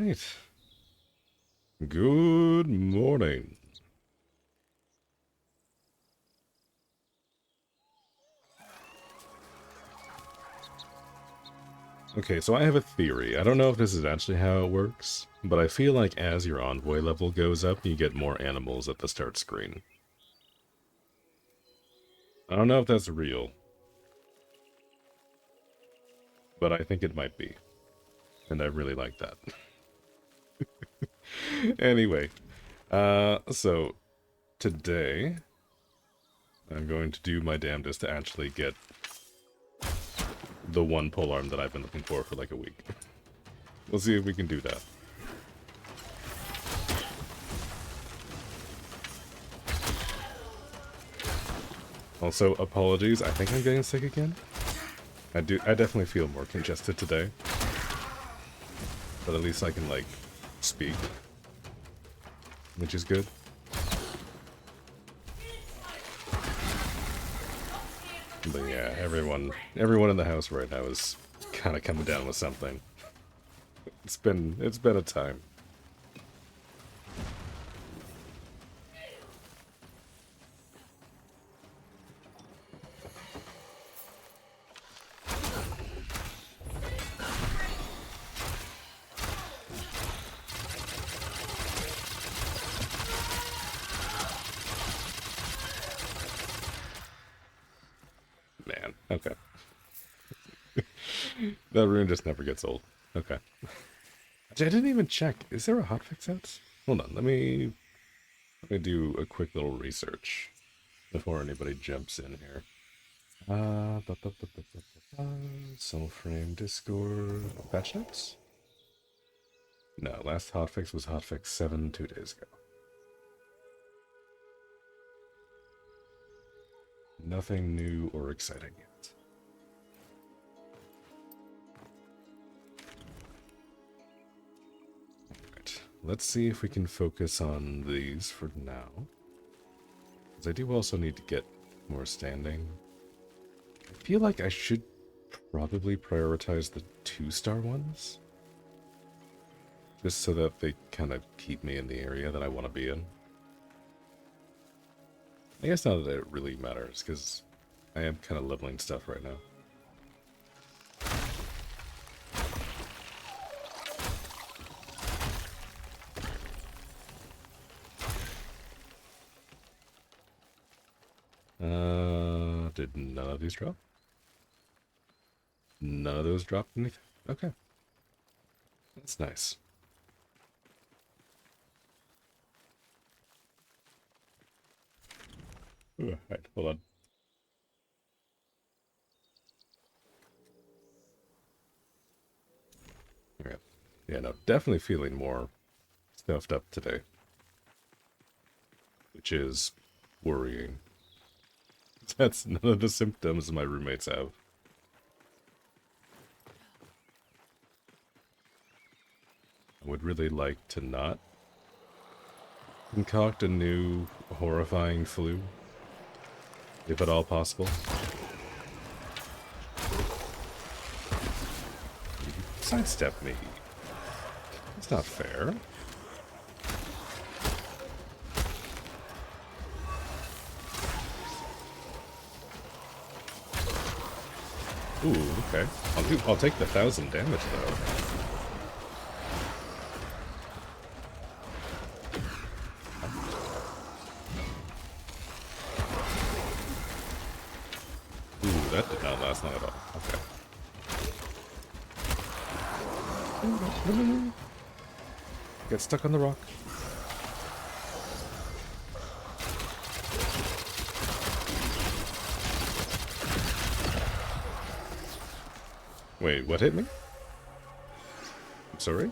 right. Good morning. Okay, so I have a theory. I don't know if this is actually how it works, but I feel like as your envoy level goes up, you get more animals at the start screen. I don't know if that's real, but I think it might be. And I really like that. Anyway, so today I'm going to do my damnedest to actually get the one polearm that I've been looking for like a week. We'll see if we can do that. Also, apologies, I think I'm getting sick again. I definitely feel more congested today. But at least I can, like, speak. Which is good. But yeah, everyone in the house right now is kind of coming down with something. It's been a time. Man, okay. That rune just never gets old. Okay. I didn't even check. Is there a hotfix out? Hold on, let me do a quick little research before anybody jumps in here. Soulframe Discord patch notes? No, last hotfix was hotfix 7 2 days ago. Nothing new or exciting yet. Alright, let's see if we can focus on these for now. Because I do also need to get more standing. I feel like I should probably prioritize the 2-star ones. Just so that they kind of keep me in the area that I want to be in. I guess not that it really matters, because I am kind of leveling stuff right now. Did none of these drop? None of those dropped anything? Okay. That's nice. Alright, hold on. Alright. Yeah, no, definitely feeling more stuffed up today. Which is worrying. That's none of the symptoms my roommates have. I would really like to not concoct a new horrifying flu, if at all possible. Sidestep me. It's not fair. Ooh, okay. I'll take the 1,000 damage though. Ooh, that did not last long at all. Okay. Get stuck on the rock. Wait, what hit me? I'm sorry?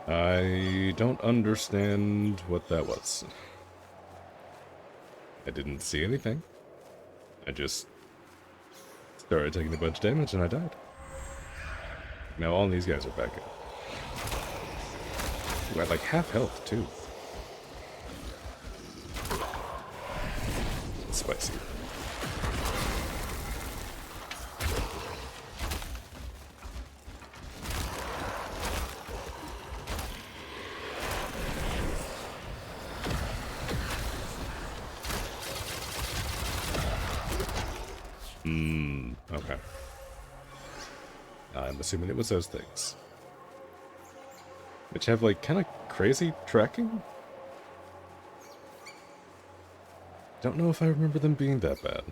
I don't understand what that was. I didn't see anything. I just started taking a bunch of damage and I died. Now all these guys are back in. Ooh, I had like half health too. Spicy. Okay. I'm assuming it was those things. Which have, like, kind of crazy tracking? Don't know if I remember them being that bad.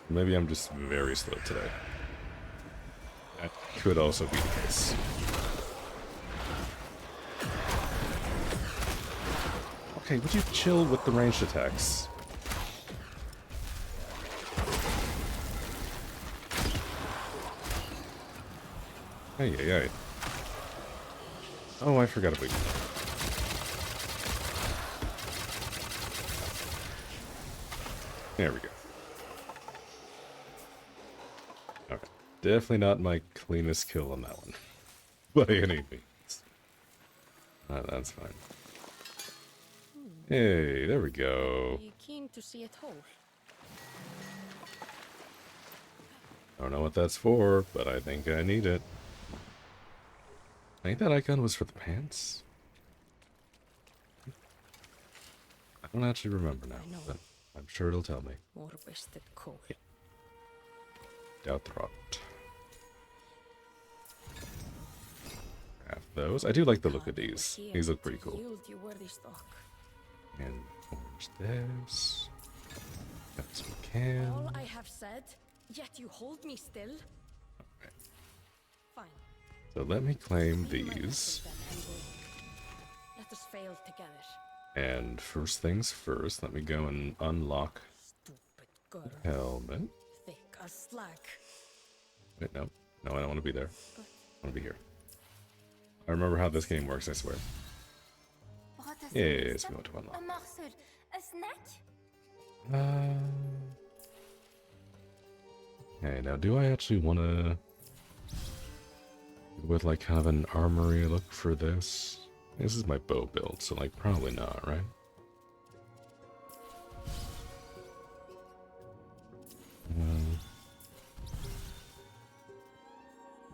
Maybe I'm just very slow today. That could also be the case. Okay, would you chill with the ranged attacks? Hey, hey, hey. Oh, I forgot about you. There we go. Okay. Definitely not my cleanest kill on that one. By any means. That's fine. Hey, there we go. Are you keen to see it whole? I don't know what that's for, but I think I need it. I think that icon was for the pants. I don't actually remember now, but I'm sure it'll tell me. More wasted coal. Yeah. Doubt the rot. Have those. I do like the look of these. These look pretty cool. And orange this. As we can. All I have said, yet you hold me still. Okay. Fine. So let me claim these. Let us fail together. And first things first, let me go and unlock Stupid girl. the helmet. Thick as slag. Wait, no. No, I don't want to be there. I want to be here. I remember how this game works, I swear. Yes, we want to unlock. A snack? Okay, now do I actually want to... with like kind of an armory look for this? This is my bow build, so like probably not, right?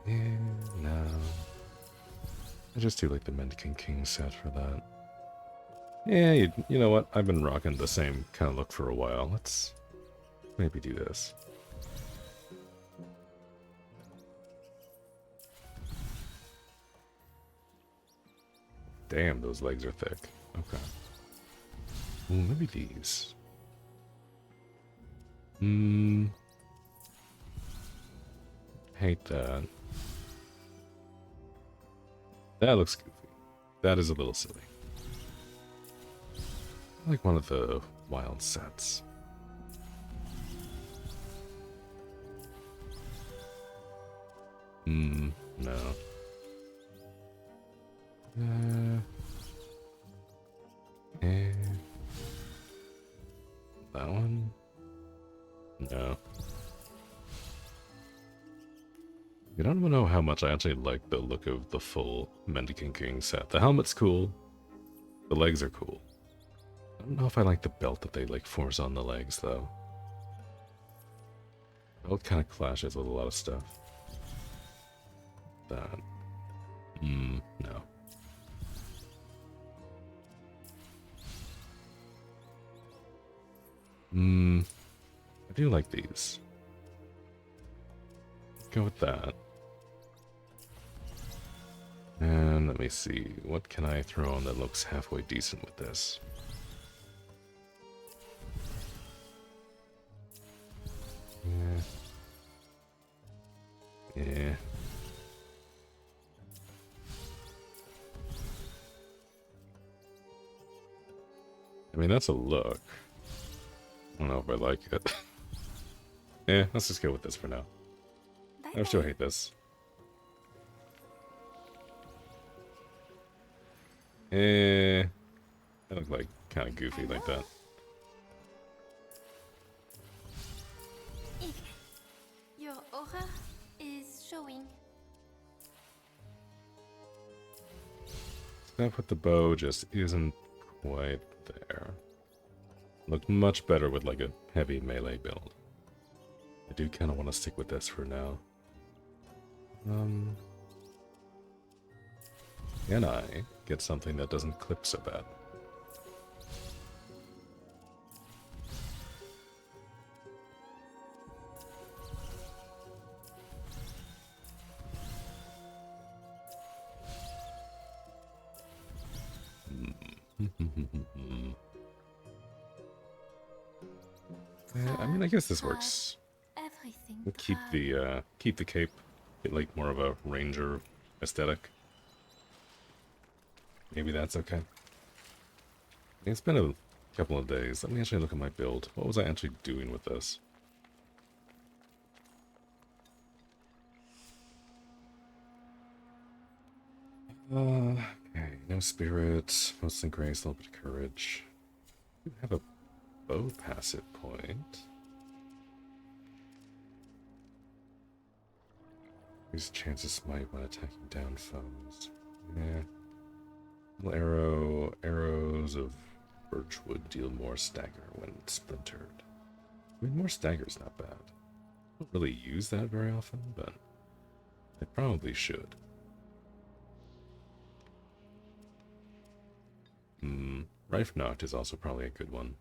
Yeah, no. I just do like the Mendicant King set for that. Yeah, you know what? I've been rocking the same kind of look for a while. Let's maybe do this. Damn, those legs are thick. Okay. Ooh, maybe these. Hate that. That looks goofy. That is a little silly. I like one of the wild sets. No. That one? No. I don't even know how much I actually like the look of the full Mendicant King set. The helmet's cool. The legs are cool. I don't know if I like the belt that they like force on the legs though. The belt kind of clashes with a lot of stuff. That. No. I do like these. Let's go with that. And let me see, what can I throw on that looks halfway decent with this? Yeah. I mean, that's a look. I don't know if I like it. Yeah, let's just go with this for now. I still hate this. That looked like kind of goofy like that. Your aura is showing. Stuff with the bow just isn't quite there. Looked much better with like a heavy melee build. I do kind of want to stick with this for now. Can I get something that doesn't clip so bad? I mean, I guess this works. Everything. We'll keep the cape. Get like more of a ranger aesthetic. Maybe that's okay. It's been a couple of days. Let me actually look at my build. What was I actually doing with this? Okay, no spirit, mostly grace, a little bit of courage. We have a bow passive point. These chances smite when attacking down foes. Yeah. Little arrows of birchwood deal more stagger when splintered. I mean, more stagger's not bad. I don't really use that very often, but I probably should. Rife Noct is also probably a good one.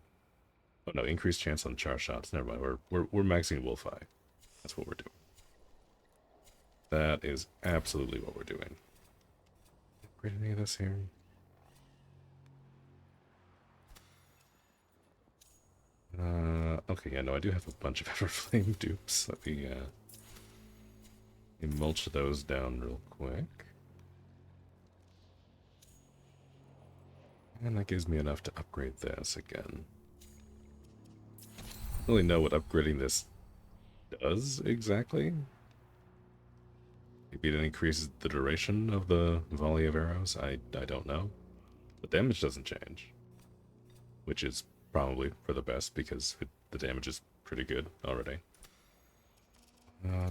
Oh no, increased chance on char shots. Never mind. We're maxing Wolf Eye. That's what we're doing. That is absolutely what we're doing. Upgrade any of this here? Okay, yeah, no, I do have a bunch of Everflame dupes. Let me mulch those down real quick. And that gives me enough to upgrade this again. I don't really know what upgrading this does exactly. Maybe it increases the duration of the volley of arrows. I don't know. The damage doesn't change, which is probably for the best because the damage is pretty good already.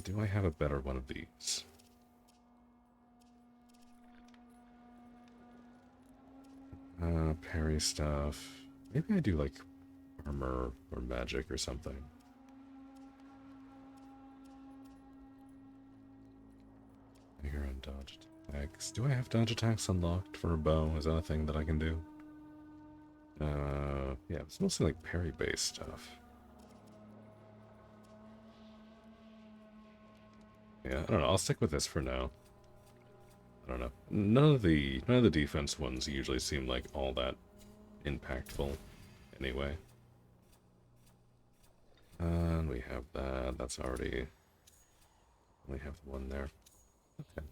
Do I have a better one of these? Parry stuff. Maybe I do like armor or magic or something. Here on dodge attacks. Do I have dodge attacks unlocked for a bow? Is that a thing that I can do? Yeah, it's mostly like parry-based stuff. Yeah, I don't know. I'll stick with this for now. I don't know. None of the defense ones usually seem like all that impactful, anyway. And we have that. That's already. We have the one there. Okay,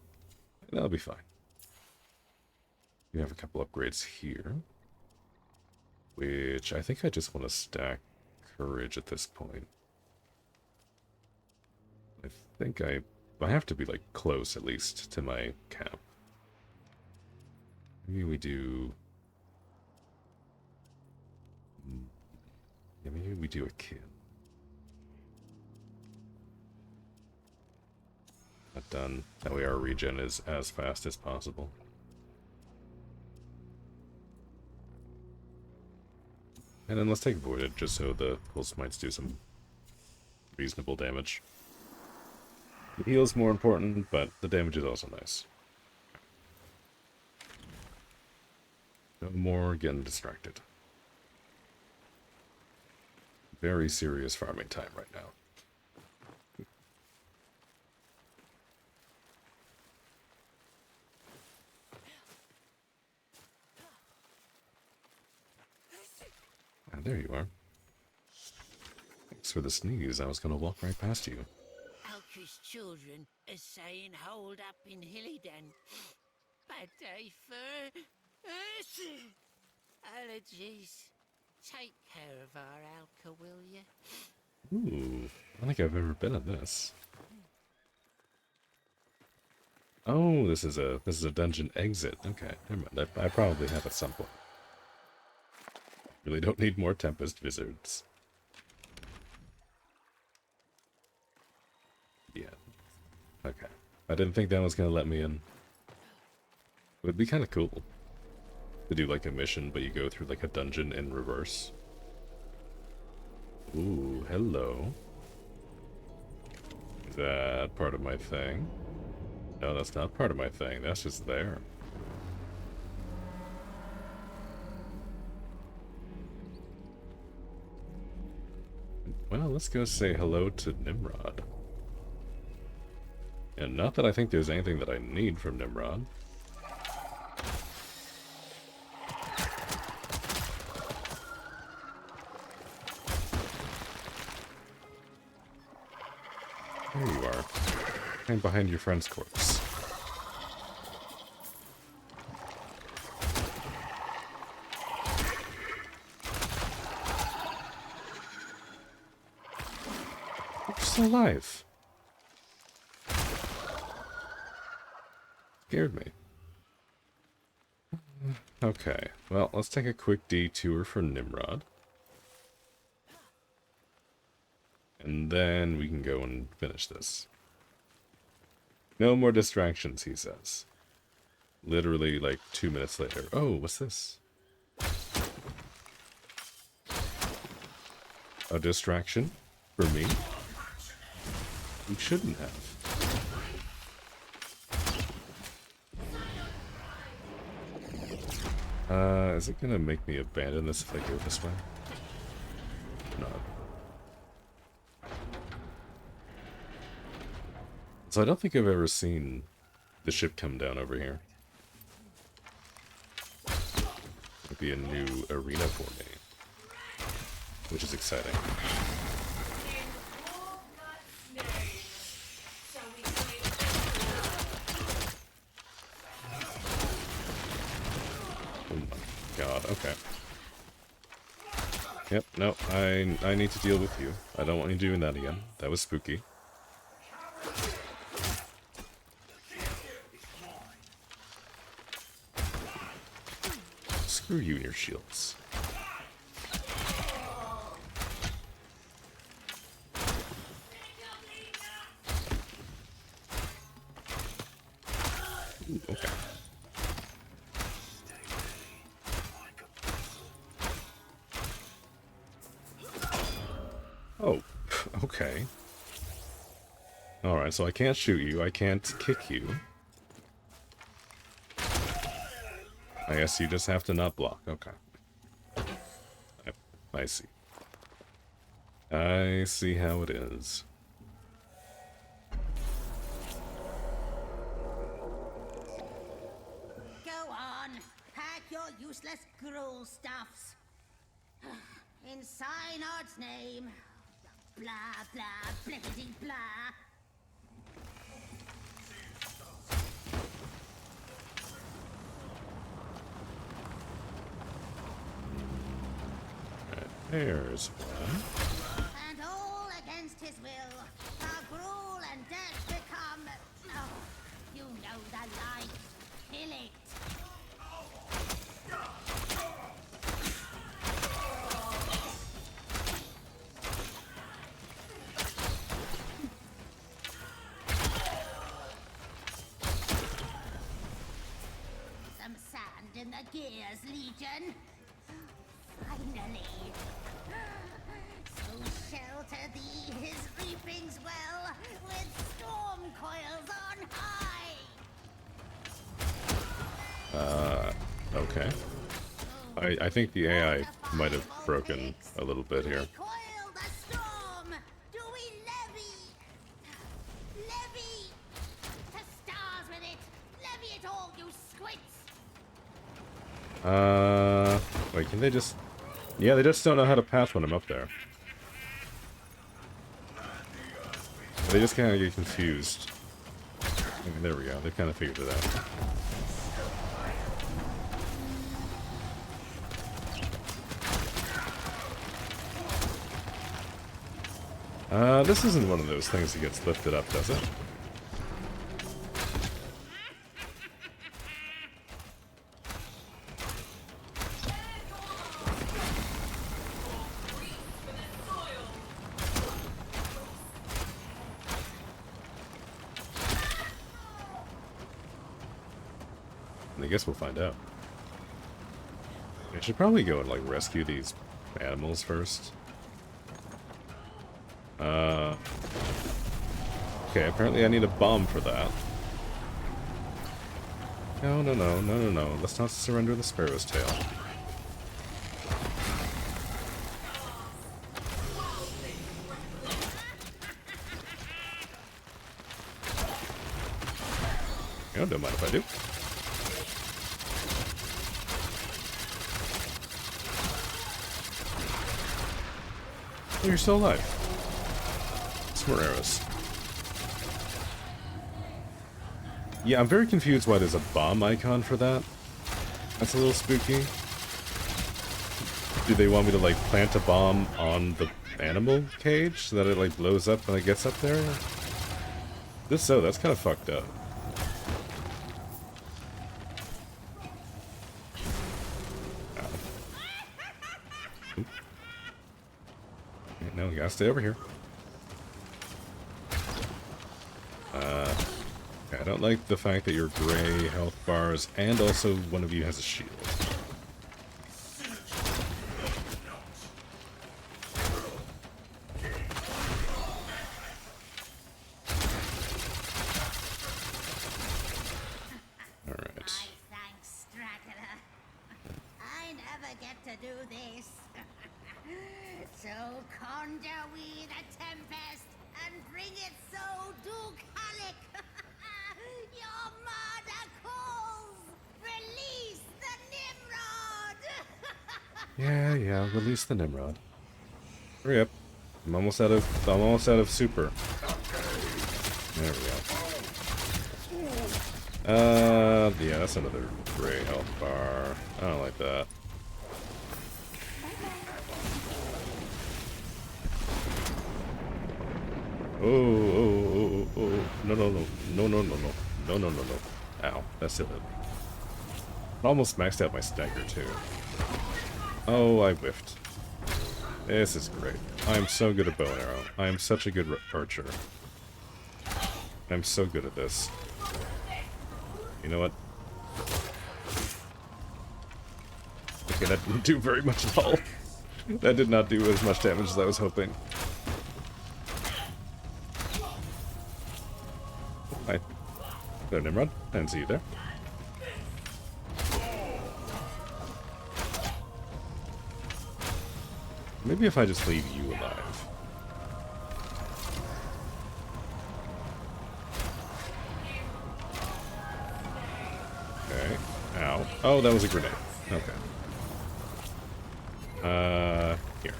that'll be fine. We have a couple upgrades here, which I think I just want to stack courage at this point. I think I have to be like close at least to my cap. Maybe we do. Yeah, maybe we do a kid. Not done. That way our regen is as fast as possible. And then let's take Voided just so the pulse mites do some reasonable damage. The heal is more important, but the damage is also nice. No more getting distracted. Very serious farming time right now. Ah, there you are. Thanks for the sneeze. I was going to walk right past you. Alka's children are saying hold up in Hillidan. Bad day for allergies. Take care of our Alka, will you? Ooh, I don't think I've ever been in this. Oh, this is a dungeon exit. Okay, never mind. I probably have at some point. Really don't need more Tempest Wizards. Yeah. Okay. I didn't think that was gonna let me in. It would be kind of cool to do like a mission, but you go through like a dungeon in reverse. Ooh, hello. Is that part of my thing? No, that's not part of my thing. That's just there. Well, let's go say hello to Nimrod. And not that I think there's anything that I need from Nimrod. There you are. Hang behind your friend's corpse. You're still alive. Scared me. Okay, well, let's take a quick detour for Nimrod. And then we can go and finish this. No more distractions, he says. Literally, like, 2 minutes later. Oh, what's this? A distraction? For me? We shouldn't have. Is it gonna make me abandon this if I go this way? No. So I don't think I've ever seen the ship come down over here. It'd be a new arena for me, which is exciting. Oh my god, okay. Yep, no, I need to deal with you. I don't want you doing that again. That was spooky. Screw you and your shields. Ooh, okay. Oh, okay. Alright, so I can't shoot you, I can't kick you. I guess you just have to not block. Okay. I see. I see how it is. Go on, pack your useless gruel stuffs. In Synod's name. Blah, blah, blickety, blah. There's one. And all against his will, our gruel and death become... Oh, you know the light. Kill it. Some sand in the gears, Legion. Finally. So shelter thee his reapings well, with storm coils on high. Okay. I think the AI might have broken a little bit here. Coil the storm. Do we levy? Levy. To stars with it. Levy it all, you squints. Wait, can they just... Yeah, they just don't know how to pass when I'm up there. They just kind of get confused. Okay, there we go, they kind of figured it out. This isn't one of those things that gets lifted up, does it? I guess we'll find out. I should probably go and, like, rescue these animals first. Okay, apparently I need a bomb for that. No, no, no, no, no, no. Let's not surrender the sparrow's tail. You don't mind if I do. Oh, you're still alive. Some more arrows. Yeah, I'm very confused why there's a bomb icon for that. That's a little spooky. Do they want me to, like, plant a bomb on the animal cage so that it, like, blows up when it gets up there? If so, that's kind of fucked up. No, you gotta stay over here. I don't like the fact that you're gray health bars, and also one of you has a shield. Alright. Thanks, Straggler. I never get to do this. So conjure we the tempest and bring it so Duke Halleck. Your murder calls. Release the Nimrod. Yeah, release the Nimrod. Hurry up. I'm almost out of super. There we go. Yeah, that's another gray health bar. I don't like that. Oh. No. Ow, that's it. Almost maxed out my stagger, too. Oh, I whiffed. This is great. I'm so good at bow and arrow. I am such a good archer. I'm so good at this. You know what? Okay, that didn't do very much at all. That did not do as much damage as I was hoping. Hi. There, Nimrod. I didn't see you there. Maybe if I just leave you alive. Okay. Ow. Oh, that was a grenade. Okay. Here.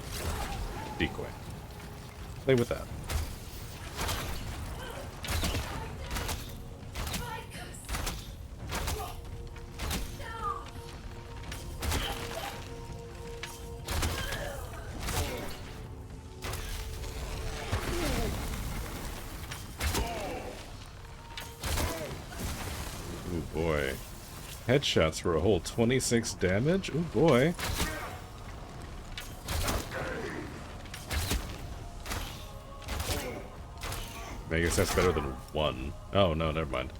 Decoy. Play with that. Ooh, boy. Headshots for a whole 26 damage? Ooh, boy. I guess that's better than 1. Oh, no, never mind.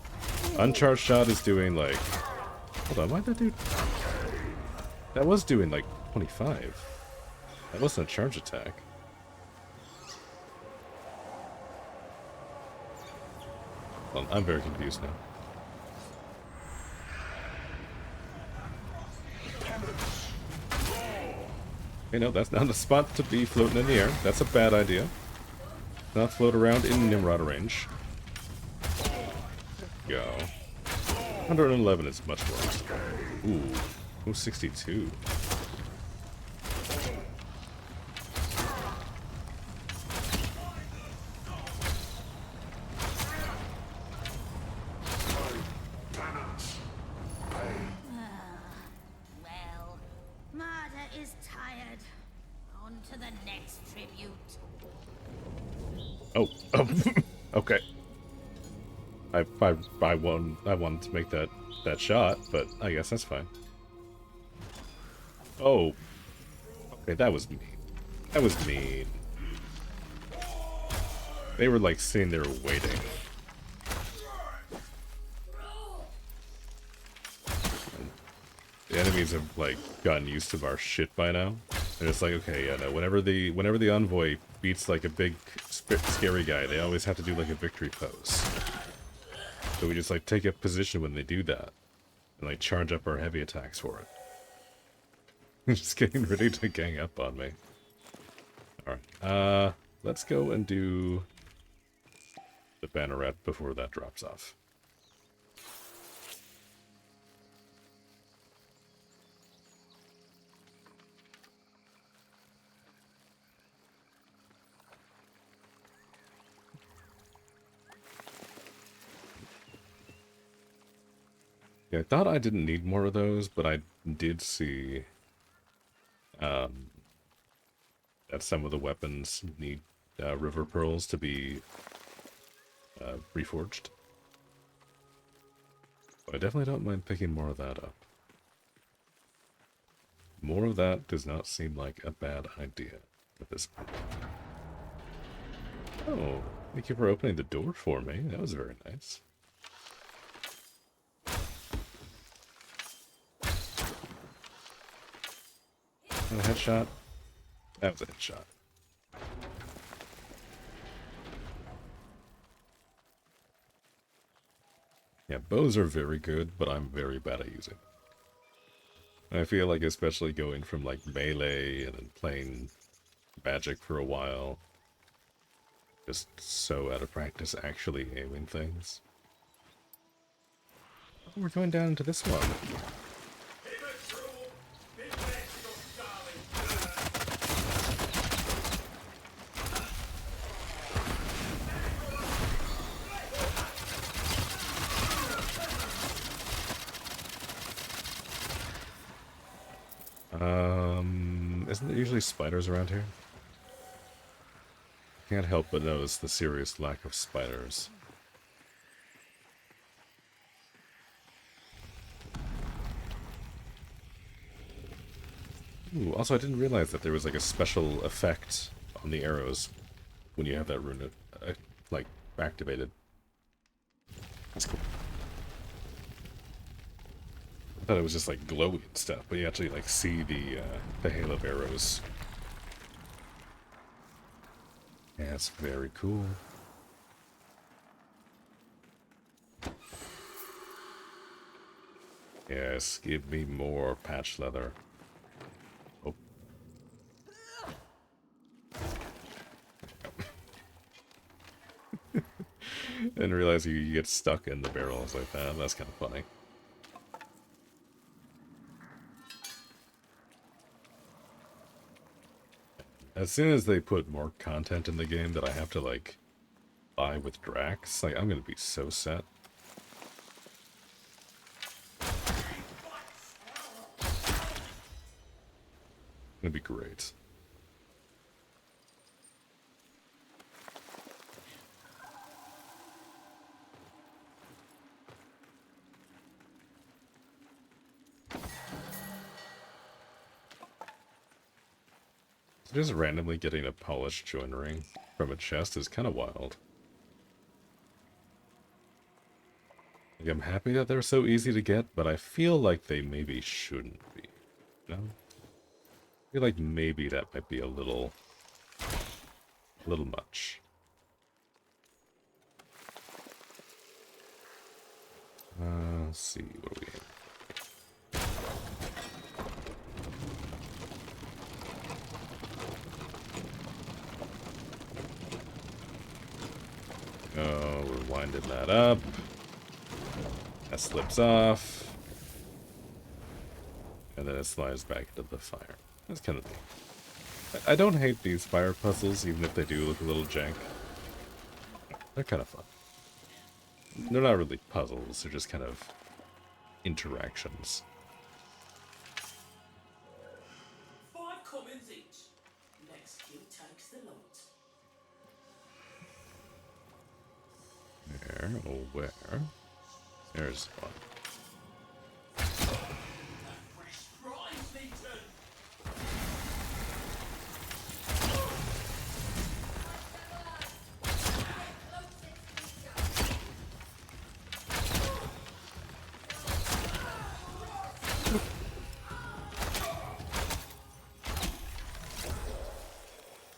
Uncharged shot is doing, like... Hold on, why'd that do... That was doing, like, 25. That wasn't a charge attack. Well, I'm very confused now. Okay, no, that's not the spot to be floating in the air. That's a bad idea. Not float around in Nimrod range. Go. 111 is much worse. Ooh, 62. Well, Marta is tired. On to the next tribute. Oh, okay. I wanted to make that shot, but I guess that's fine. Oh, okay, that was mean. That was mean. They were like sitting there waiting. And the enemies have like gotten used to our shit by now. They're just like, okay, yeah, no. Whenever the envoy beats like a big scary guy, they always have to do like a victory pose. So we just like take a position when they do that, and like charge up our heavy attacks for it. Just getting ready to gang up on me. Alright, let's go and do the banneret before that drops off. Yeah, I thought I didn't need more of those, but I did see that some of the weapons need river pearls to be reforged. But I definitely don't mind picking more of that up. More of that does not seem like a bad idea at this point. Oh, thank you for opening the door for me. That was very nice. A headshot? That was a headshot. Yeah, bows are very good, but I'm very bad at using them. I feel like especially going from like melee and then playing magic for a while, just so out of practice actually aiming things. Oh, we're going down into this one. Isn't there usually spiders around here? Can't help but notice the serious lack of spiders. Ooh, also I didn't realize that there was like a special effect on the arrows when you have that rune like activated. That's cool. I thought it was just like glowy and stuff, but you actually like see the hail of arrows. Yeah, it's very cool. Yes, give me more patch leather. Oh. Didn't realize you get stuck in the barrels like that. That's kind of funny. As soon as they put more content in the game that I have to, like, buy with Drax, like, I'm gonna be so set. It'd be great. Just randomly getting a polished join ring from a chest is kind of wild. Like, I'm happy that they're so easy to get, but I feel like they maybe shouldn't be. You know? I feel like maybe that might be a little much. Let's see, what do we have? Oh, we're winding that up. That slips off. And then it slides back into the fire. That's kind of neat. I don't hate these fire puzzles, even if they do look a little jank. They're kind of fun. They're not really puzzles, they're just kind of interactions. 5 commons each. Next kill takes the lot. There, oh, where? There's one. Fresh fries, Nathan.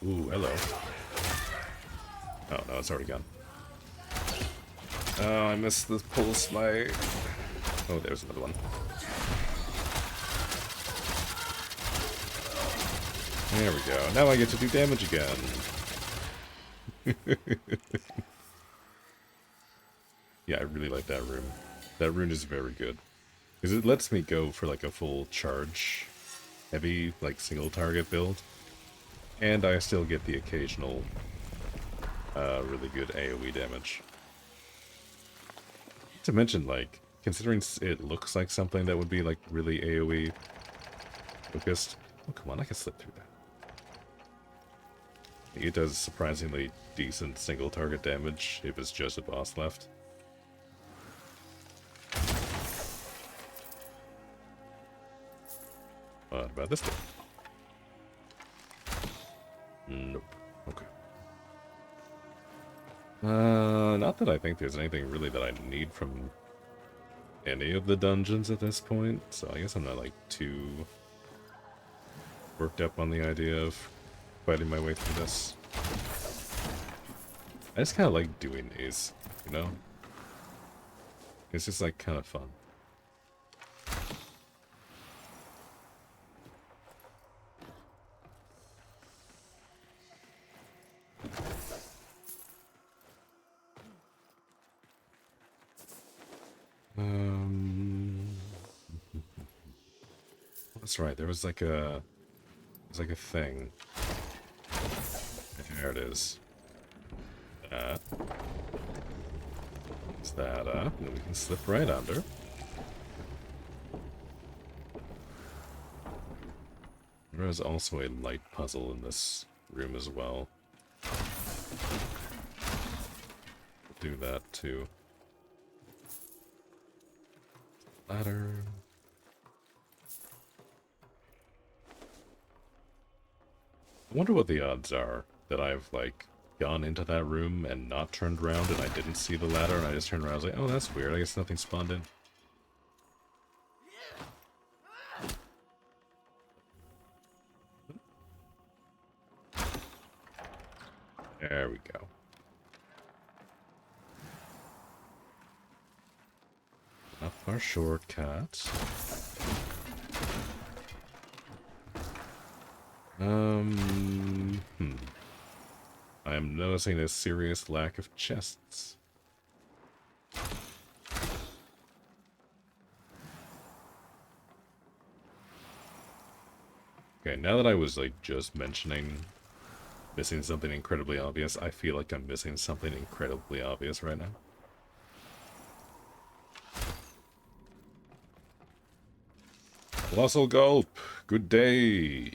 Ooh, hello. Oh, no, it's already gone. Oh, I missed the pulse by... Oh, there's another one. There we go. Now I get to do damage again. Yeah, I really like that rune. That rune is very good. Because it lets me go for like a full charge, heavy, like single target build. And I still get the occasional really good AoE damage. To mention, like, considering it looks like something that would be like really AoE focused. Oh, come on, I can slip through that. It does surprisingly decent single target damage if it's just a boss left. What about this thing? Nope. Okay. Not that I think there's anything really that I need from any of the dungeons at this point, so I guess I'm not like too worked up on the idea of fighting my way through this. I just kind of like doing these, you know? It's just like kind of fun. That's right. There was like a thing. There it is. That. Is that up? And we can slip right under. There is also a light puzzle in this room as well. We'll do that too. Ladder. I wonder what the odds are that I've, like, gone into that room and not turned around and I didn't see the ladder and I just turned around and was like, oh, that's weird. I guess nothing spawned in. There we go. Up our shortcut. I am noticing a serious lack of chests. Okay, now that I was, like, just mentioning missing something incredibly obvious, I feel like I'm missing something incredibly obvious right now. Colossal Gulp! Good day!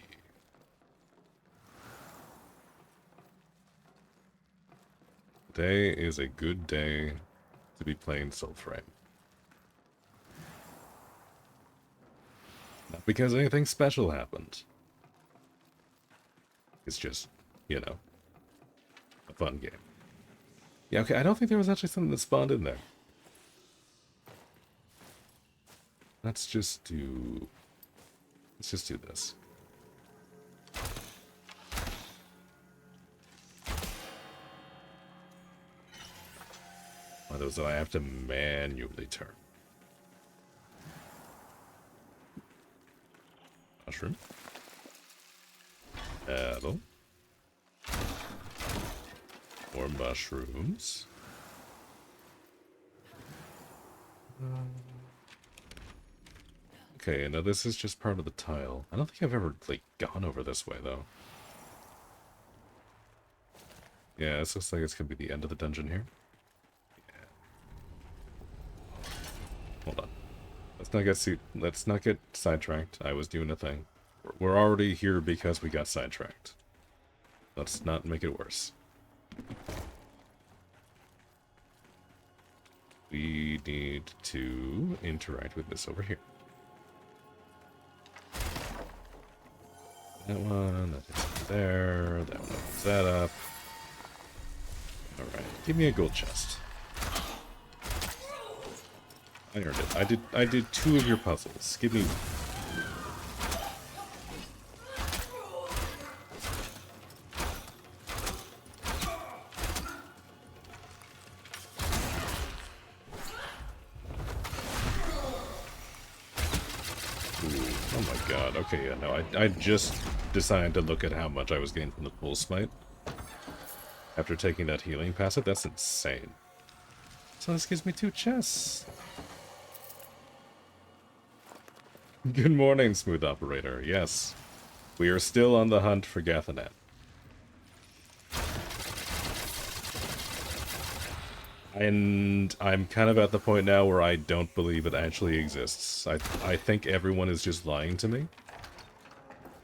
Today is a good day to be playing Soulframe. Not because anything special happened. It's just, you know, a fun game. Yeah, okay, I don't think there was actually something that spawned in there. Let's just do this. One of those that I have to manually turn. Mushroom. Metal. More mushrooms. Okay, now this is just part of the tile. I don't think I've ever, like, gone over this way, though. Yeah, this looks like it's gonna be the end of the dungeon here. Yeah. Hold on. Let's not get sidetracked. I was doing a thing. We're already here because we got sidetracked. Let's not make it worse. We need to interact with this over here. That one, that is there, that one opens that up. Alright, give me a gold chest. I earned it. I did 2 of your puzzles. Give me... Oh my god, okay, yeah, no, I just decided to look at how much I was getting from the full smite. After taking that healing passive, that's insane. So this gives me 2 chests. Good morning, Smooth Operator. Yes, we are still on the hunt for Gathannan. And I'm kind of at the point now where I don't believe it actually exists. I think everyone is just lying to me.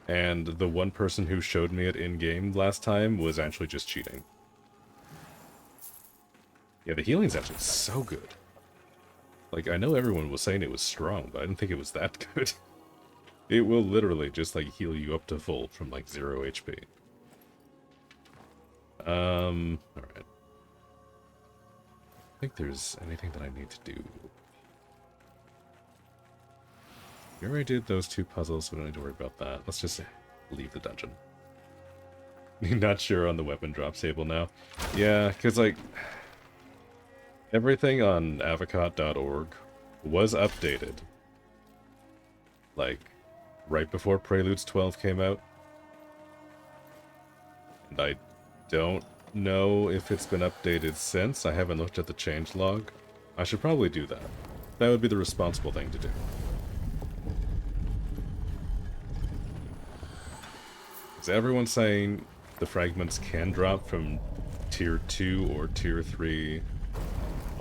And the one person who showed me it in-game last time was actually just cheating. Yeah, the healing's actually so good. Like, I know everyone was saying it was strong, but I didn't think it was that good. It will literally just, like, heal you up to full from, like, 0 HP. Alright. I think there's anything that I need to do. We already did those 2 puzzles, so we don't need to worry about that. Let's just leave the dungeon. Not sure on the weapon drop table now. Yeah, because, like, everything on avocot.org was updated. Like, right before Preludes 12 came out. And I don't know if it's been updated since. I haven't looked at the changelog. I should probably do that. That would be the responsible thing to do. Is everyone saying the fragments can drop from Tier 2 or Tier 3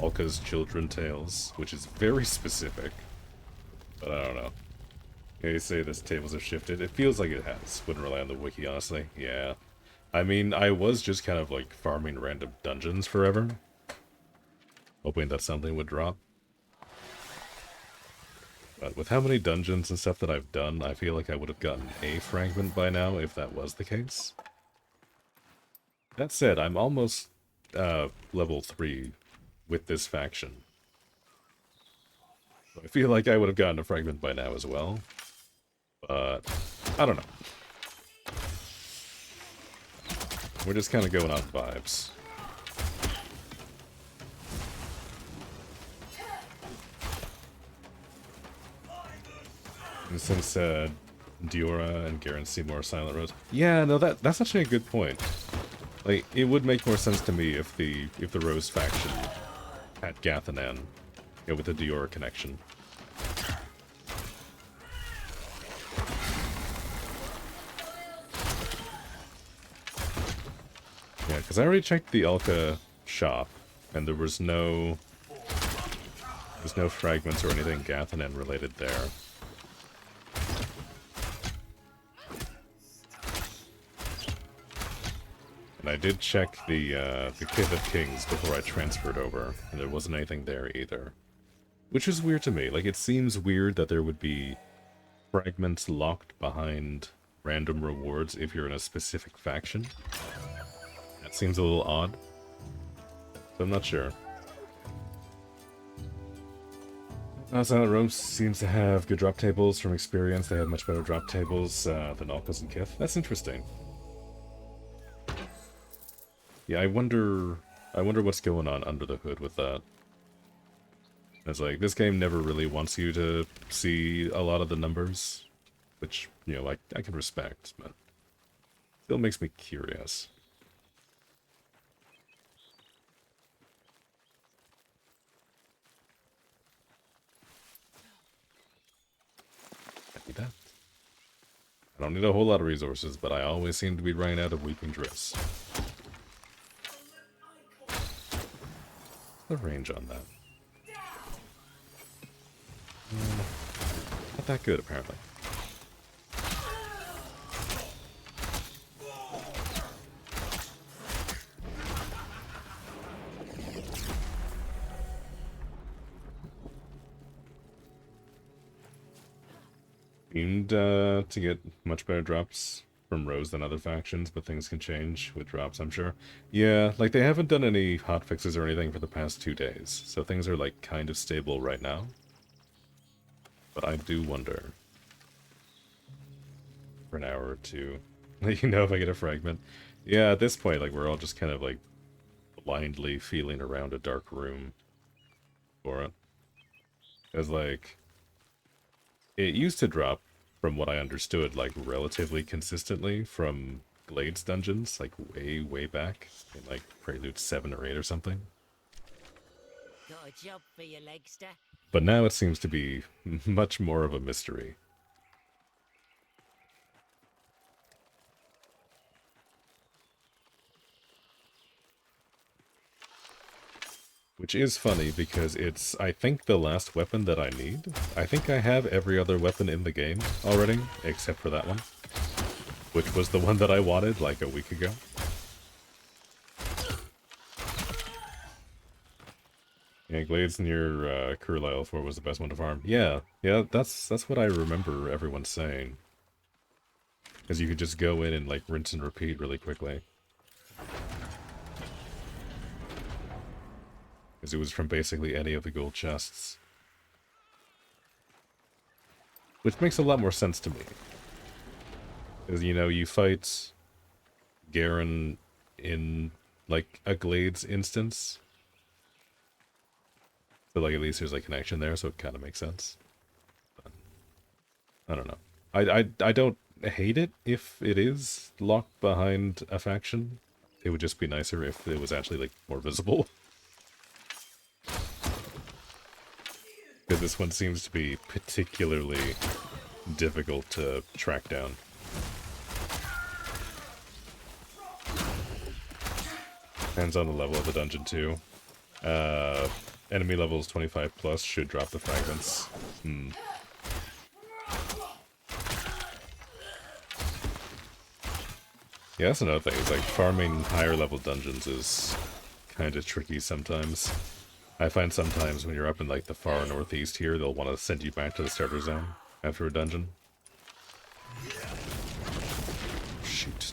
Alka's Children Tales, which is very specific. But I don't know. They say this tables have shifted. It feels like it has. Wouldn't rely on the wiki, honestly. Yeah. I mean, I was just kind of like farming random dungeons forever, hoping that something would drop. But with how many dungeons and stuff that I've done, I feel like I would have gotten a fragment by now if that was the case. That said, I'm almost level 3 with this faction. So I feel like I would have gotten a fragment by now as well. But I don't know. We're just kind of going on vibes. And since Diora and Garen seem more Silent Rose, yeah, no, that's actually a good point. Like, it would make more sense to me if the Rose faction had Gathannan, with the Diora connection. Yeah, because I already checked the Alka shop, and there's no fragments or anything Gathannan related there. And I did check the Cave of Kings before I transferred over, and there wasn't anything there either. Which is weird to me. Like, it seems weird that there would be fragments locked behind random rewards if you're in a specific faction. That seems a little odd. So I'm not sure. Silent Rome seems to have good drop tables. From experience, they have much better drop tables than Alkas and Kith. That's interesting. Yeah, I wonder what's going on under the hood with that. It's like, this game never really wants you to see a lot of the numbers, which, you know, I can respect, but still makes me curious. That. I don't need a whole lot of resources, but I always seem to be running out of Weeping Drifts. The range on that. Not that good, apparently. Seemed to get much better drops from Rose than other factions, but things can change with drops, I'm sure. Yeah, like, they haven't done any hotfixes or anything for the past 2 days, so things are, like, kind of stable right now. But I do wonder. For an hour or two. Let you know if I get a fragment. Yeah, at this point, like, we're all just kind of, like, blindly feeling around a dark room for it. Because, like, it used to drop, from what I understood, like, relatively consistently from Glades dungeons, like, way, way back, in, like, Prelude 7 or 8 or something. Got a job for you, Legster. But now it seems to be much more of a mystery. Which is funny because it's, I think, the last weapon that I need. I think I have every other weapon in the game already, except for that one. Which was the one that I wanted like a week ago. Yeah, Glades near Carlisle 4 was the best one to farm. Yeah, that's what I remember everyone saying. Because you could just go in and like rinse and repeat really quickly. Because it was from basically any of the gold chests. Which makes a lot more sense to me. Because, you know, you fight Garen in, like, a Glades instance. So, like, at least there's a connection there, so it kind of makes sense. But, I don't know. I don't hate it if it is locked behind a faction. It would just be nicer if it was actually, like, more visible. Because this one seems to be particularly difficult to track down. Depends on the level of the dungeon too. Enemy levels 25 plus should drop the fragments. Yeah, that's another thing. Is like farming higher level dungeons is kind of tricky sometimes. I find sometimes when you're up in like the far northeast here, they'll want to send you back to the starter zone after a dungeon. Shoot.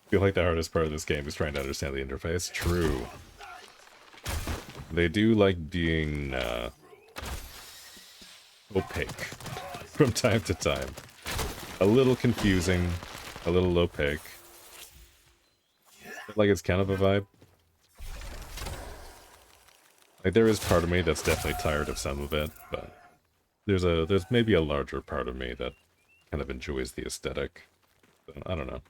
I feel like the hardest part of this game is trying to understand the interface. True. They do like being opaque from time to time. A little confusing, a little opaque. But, like, it's kind of a vibe. Like, there is part of me that's definitely tired of some of it, but there's maybe a larger part of me that kind of enjoys the aesthetic. So, I don't know.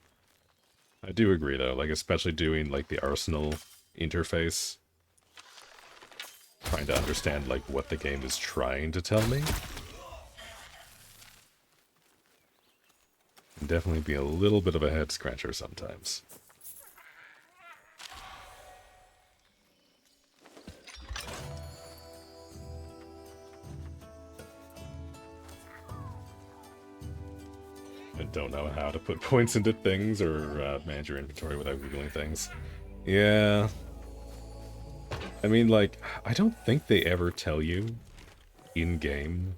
I do agree, though, like, especially doing, like, the Arsenal interface. Trying to understand, like, what the game is trying to tell me. Can definitely be a little bit of a head scratcher sometimes. I don't know how to put points into things or manage your inventory without googling things. Yeah. I mean, like, I don't think they ever tell you in-game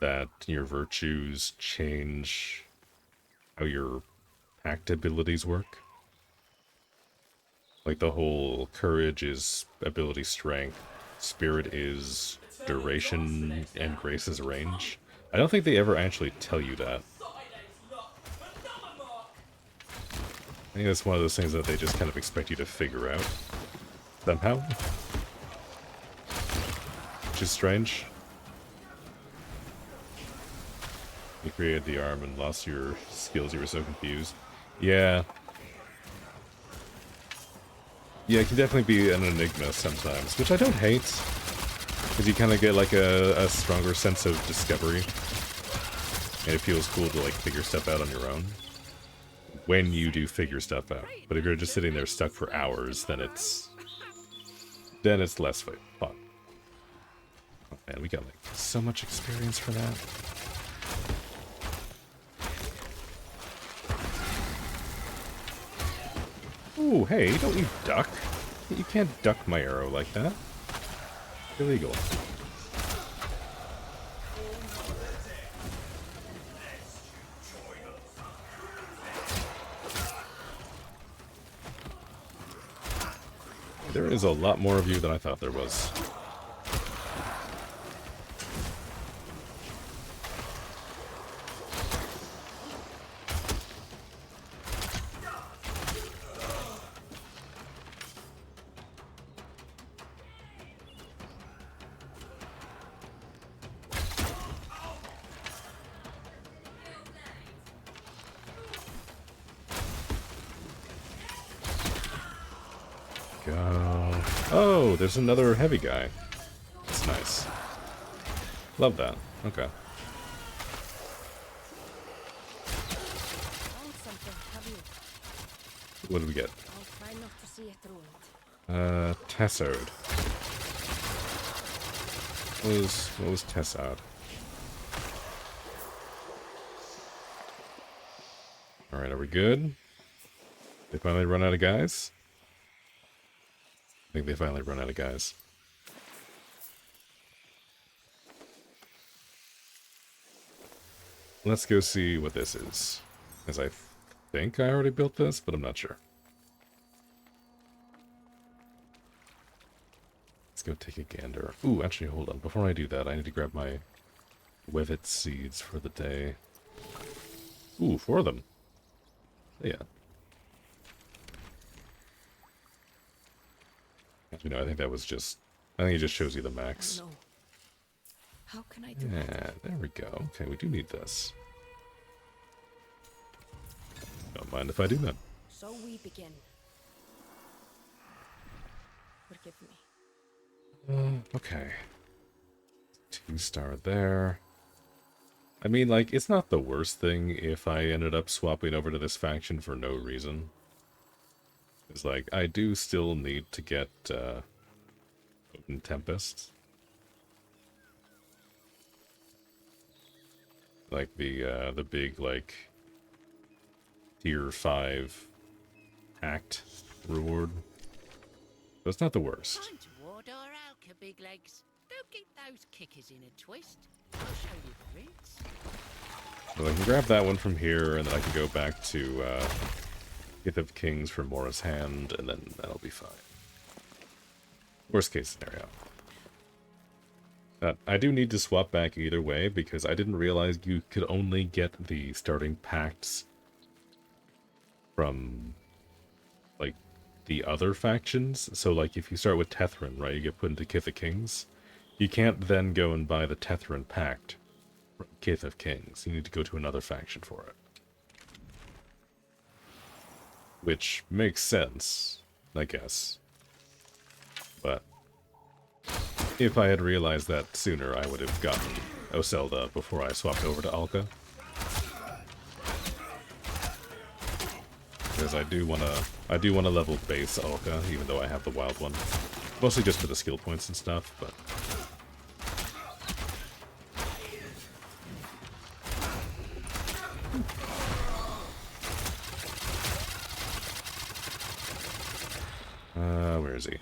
that your virtues change how your pact abilities work. Like, the whole courage is ability strength, spirit is duration, and grace is range. I don't think they ever actually tell you that. I think that's one of those things that they just kind of expect you to figure out somehow. Which is strange. You created the arm and lost your skills, you were so confused. Yeah. Yeah, it can definitely be an enigma sometimes, which I don't hate. Because you kind of get like a stronger sense of discovery. And it feels cool to like figure stuff out on your own. When you do figure stuff out. But if you're just sitting there stuck for hours, then it's less fun. Oh man, we got like so much experience for that. Ooh, hey, don't you duck. You can't duck my arrow like that. Illegal. There is a lot more of you than I thought there was. Oh, there's another heavy guy. That's nice. Love that. Okay. view. What do we get? I'll try not to see it ruined. Tessode. What was Tessode? Alright, are we good? They finally run out of guys? I think they finally run out of guys. Let's go see what this is. As I think I already built this, but I'm not sure. Let's go take a gander. Ooh, actually, hold on. Before I do that, I need to grab my Wevet seeds for the day. Ooh, 4 of them. Yeah. Actually, no, I think that was just... I think it just shows you the max. Oh, no. How can I do Yeah, that? there we go. Okay, we do need this. Don't mind if I do that. So we begin. Forgive me. Okay. 2-star there. I mean, like, it's not the worst thing if I ended up swapping over to this faction for no reason. It's like, I do still need to get, Odin Tempest. Like, the big, like, tier 5 act reward. But it's not the worst. Time to ward our Alka, big legs. Don't get those kickers in a twist. I'll show you the roots. So I can grab that one from here, and then I can go back to, Gith of Kings for Mora's Hand, and then that'll be fine. Worst case scenario. I do need to swap back either way, because I didn't realize you could only get the starting pacts from, like, the other factions. So, like, if you start with Tethran, right, you get put into Kith of Kings. You can't then go and buy the Tethran pact from Kith of Kings. You need to go to another faction for it. Which makes sense, I guess. But if I had realized that sooner, I would have gotten Oselda before I swapped over to Alka. Because I do wanna level base Alka, even though I have the wild one. Mostly just for the skill points and stuff, but where is he?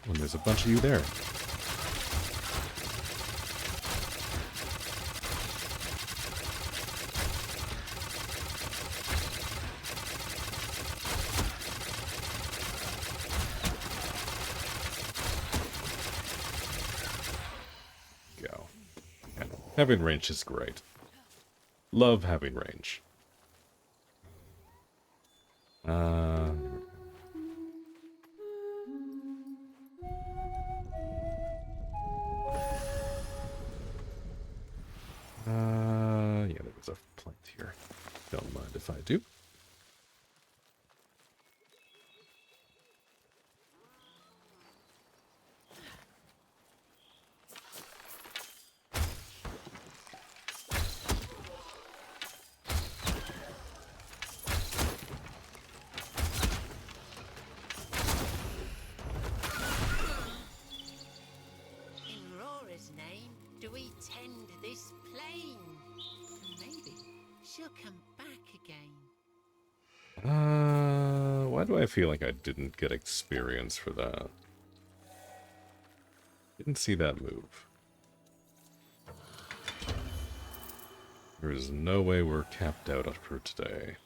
Well, there's a bunch of you there. Go. Yeah. Having range is great. Love having range. Yeah, there was a plant here. Don't mind if I do. In Rora's name, do we tend this plain? Maybe she'll come back again. Why do I feel like I didn't get experience for that? Didn't see that move. There is no way we're capped out for today.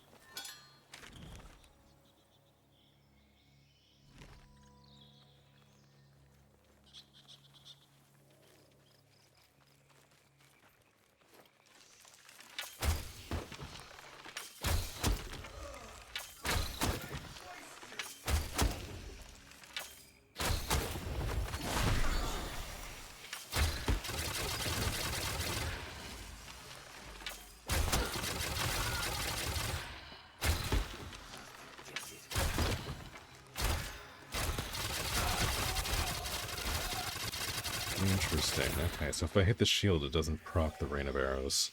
Interesting. Okay, so if I hit the shield, it doesn't proc the rain of arrows.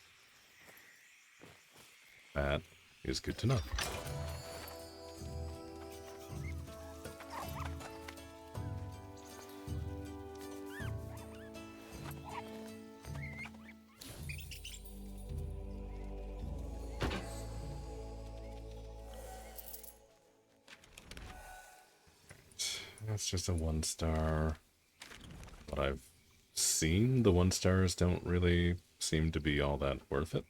That is good to know. That's just a 1-star. What I've seen, the 1-stars don't really seem to be all that worth it.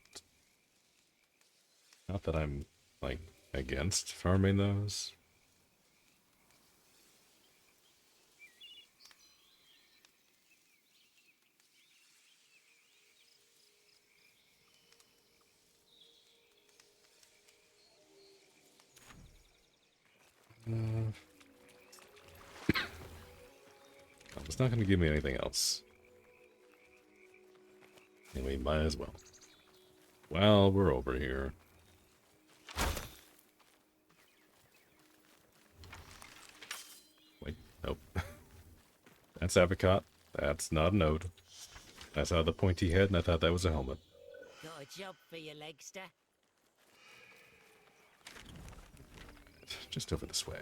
Not that I'm, like, against farming those. It's not going to give me anything else. And we might as well. Well, we're over here. Wait, nope. That's Avocot. That's not a node. I saw the pointy head and I thought that was a helmet. Got a job for you, Legster. Just over this way.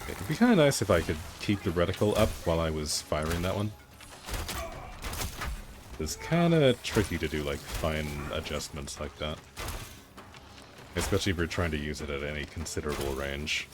It'd be kind of nice if I could keep the reticle up while I was firing that one. It's kind of tricky to do like fine adjustments like that. Especially if you're trying to use it at any considerable range.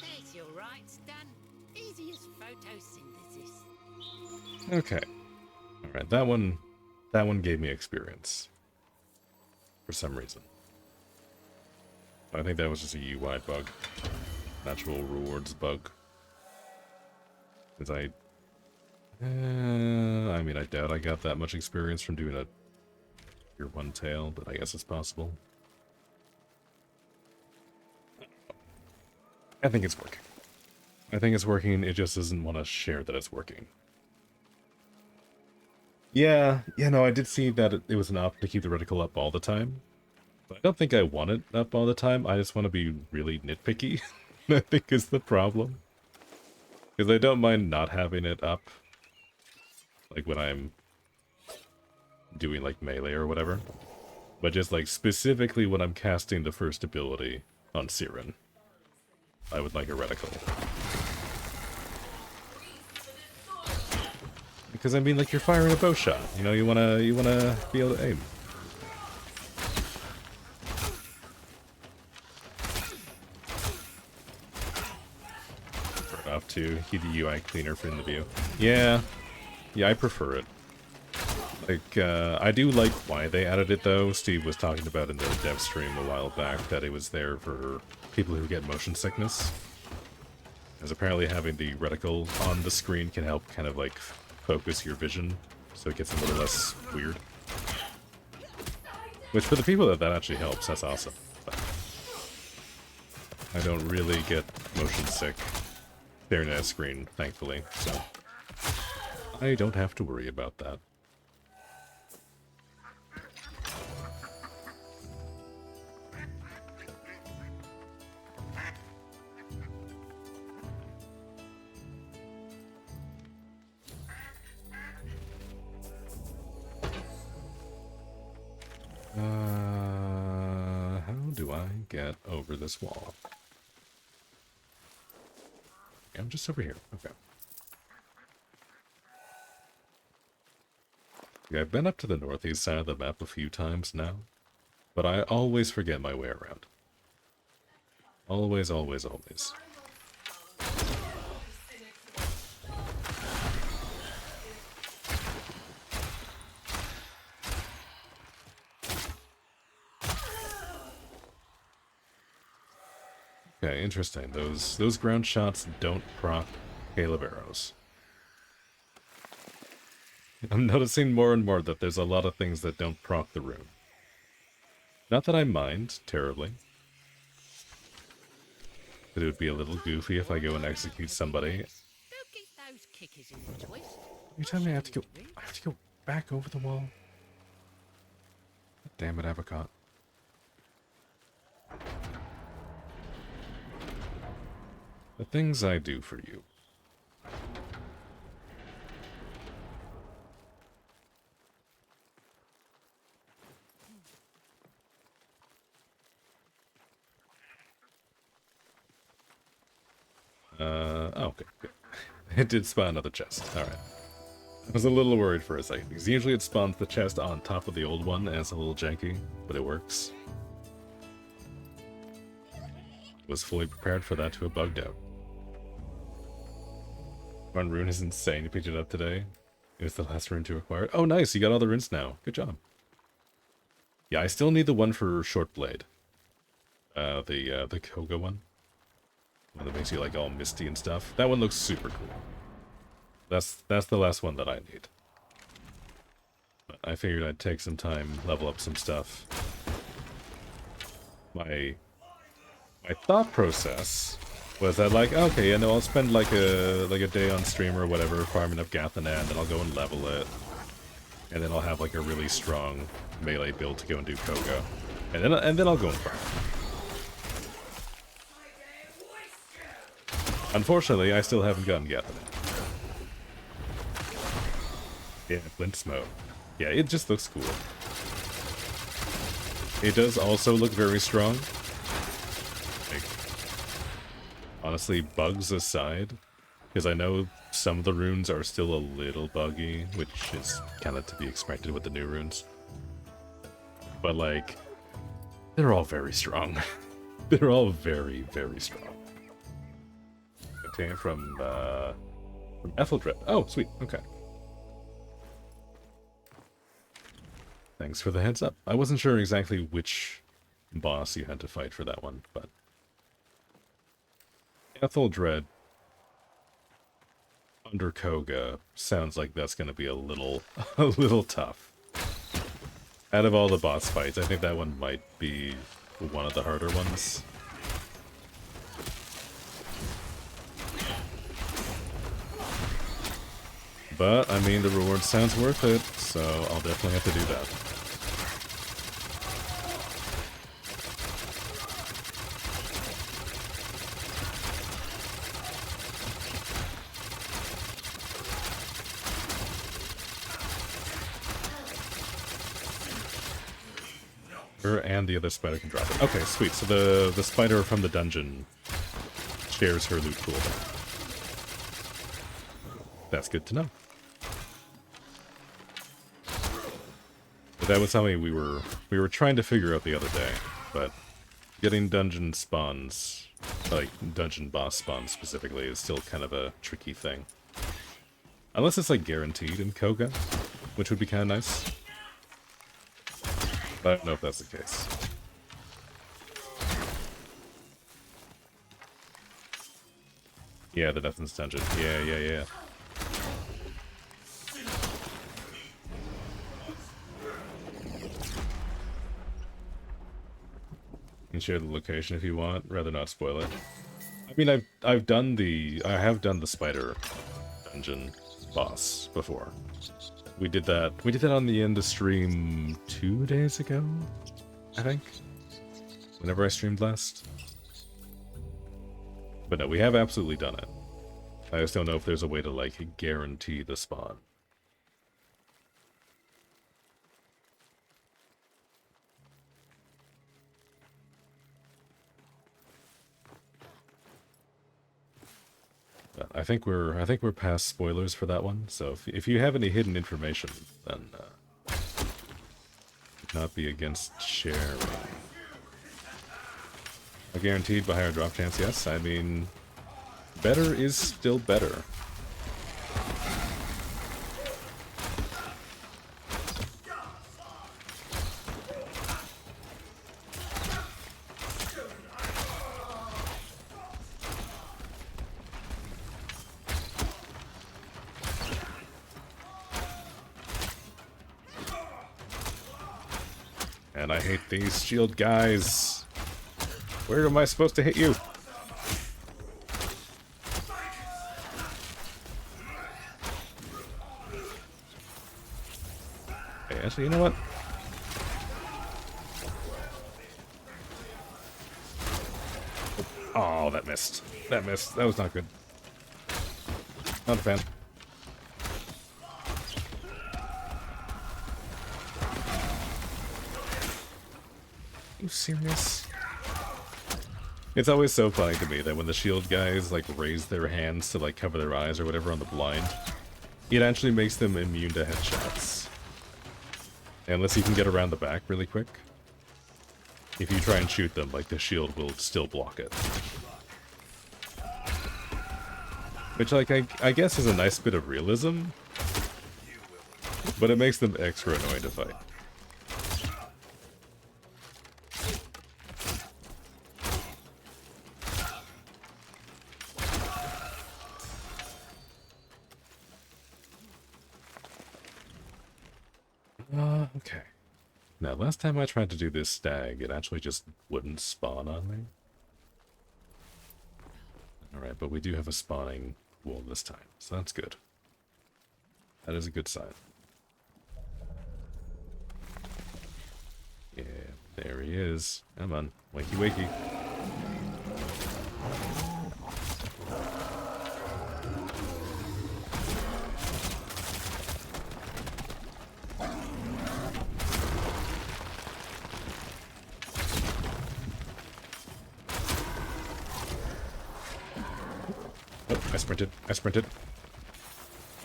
There's your rights done. Easy as photosynthesis. Okay. Alright, that one gave me experience. For some reason. I think that was just a UI bug. Natural rewards bug. Because I mean, I doubt I got that much experience from doing a Tier 1 tail, but I guess it's possible. I think it's working. I think it's working, it just doesn't want to share that it's working. Yeah, no, I did see that it was an option to keep the reticle up all the time. But I don't think I want it up all the time, I just want to be really nitpicky. I think is the problem. Because I don't mind not having it up. Like when I'm doing like melee or whatever. But just like specifically when I'm casting the first ability on Siren. I would like a reticle. Because I mean, like you're firing a bow shot, you know, you wanna be able to aim. Turn off to keep the UI cleaner from the view. Yeah, I prefer it. Like, I do like why they added it though. Steve was talking about in the dev stream a while back that it was there for people who get motion sickness. As apparently having the reticle on the screen can help kind of like focus your vision so it gets a little less weird. Which for the people that actually helps, that's awesome. But I don't really get motion sick staring at a screen, thankfully, so I don't have to worry about that. How do I get over this wall? Yeah, I'm just over here. Okay. Yeah, I've been up to the northeast side of the map a few times now, but I always forget my way around. Always, always, always. Okay, interesting. Those ground shots don't proc Caleb arrows. I'm noticing more and more that there's a lot of things that don't proc the rune. Not that I mind terribly. But it would be a little goofy if I go and execute somebody. Don't get those kickers in the twist. Every time I have to go back over the wall. Damn it, Avocot. The things I do for you. Oh, okay, good. It did spawn another chest. Alright. I was a little worried for a second, because usually it spawns the chest on top of the old one, and it's a little janky, but it works. Was fully prepared for that to have bugged out. One rune is insane. You picked it up today. It was the last rune to acquire it. Oh, nice. You got all the runes now. Good job. Yeah, I still need the one for Short Blade. The Koga one. One that makes you like all misty and stuff. That one looks super cool. That's the last one that I need. But I figured I'd take some time, level up some stuff. My thought process was that like, okay, I'll spend like a day on stream or whatever farming up Gathannan, then I'll go and level it. And then I'll have like a really strong melee build to go and do Koga. And then I'll go and farm. Unfortunately, I still haven't gotten Gathannan. Yeah, Flint Smoke. Yeah, it just looks cool. It does also look very strong. Like, honestly, bugs aside, because I know some of the runes are still a little buggy, which is kind of to be expected with the new runes. But like, they're all very strong. They're all very, very strong. Okay, from Etheldred. Oh, sweet. Okay. Thanks for the heads up. I wasn't sure exactly which boss you had to fight for that one, but Etheldred under Koga sounds like that's going to be a little tough. Out of all the boss fights, I think that one might be one of the harder ones. But, I mean, the reward sounds worth it, so I'll definitely have to do that. And the other spider can drop it. Okay, sweet. So the spider from the dungeon shares her loot pool. That's good to know. But that was something we were trying to figure out the other day, but getting dungeon spawns, like dungeon boss spawns specifically, is still kind of a tricky thing. Unless it's like guaranteed in Koga, which would be kind of nice. But I don't know if that's the case. Yeah, the Deathn's dungeon. Yeah. You can share the location if you want. Rather not spoil it. I mean, I have done the spider dungeon boss before. We did that on the end of stream 2 days ago, I think. Whenever I streamed last. But no, we have absolutely done it. I just don't know if there's a way to, like, guarantee the spawn. But I think we're past spoilers for that one. So if you have any hidden information, then not be against sharing. A guaranteed but higher drop chance, yes. I mean, better is still better. And I hate these shield guys. Where am I supposed to hit you? Okay, actually, you know what? Oh, that missed. That missed. That was not good. Not a fan. Are you serious? It's always so funny to me that when the shield guys like raise their hands to like cover their eyes or whatever on the blind, it actually makes them immune to headshots. Unless you can get around the back really quick. If you try and shoot them, like the shield will still block it. Which like I guess is a nice bit of realism, but it makes them extra annoying to fight. Okay. Now, last time I tried to do this stag, it actually just wouldn't spawn on me. Alright, but we do have a spawning wall this time, so that's good. That is a good sign. Yeah, there he is. Come on, wakey wakey. Oh, I sprinted. I sprinted.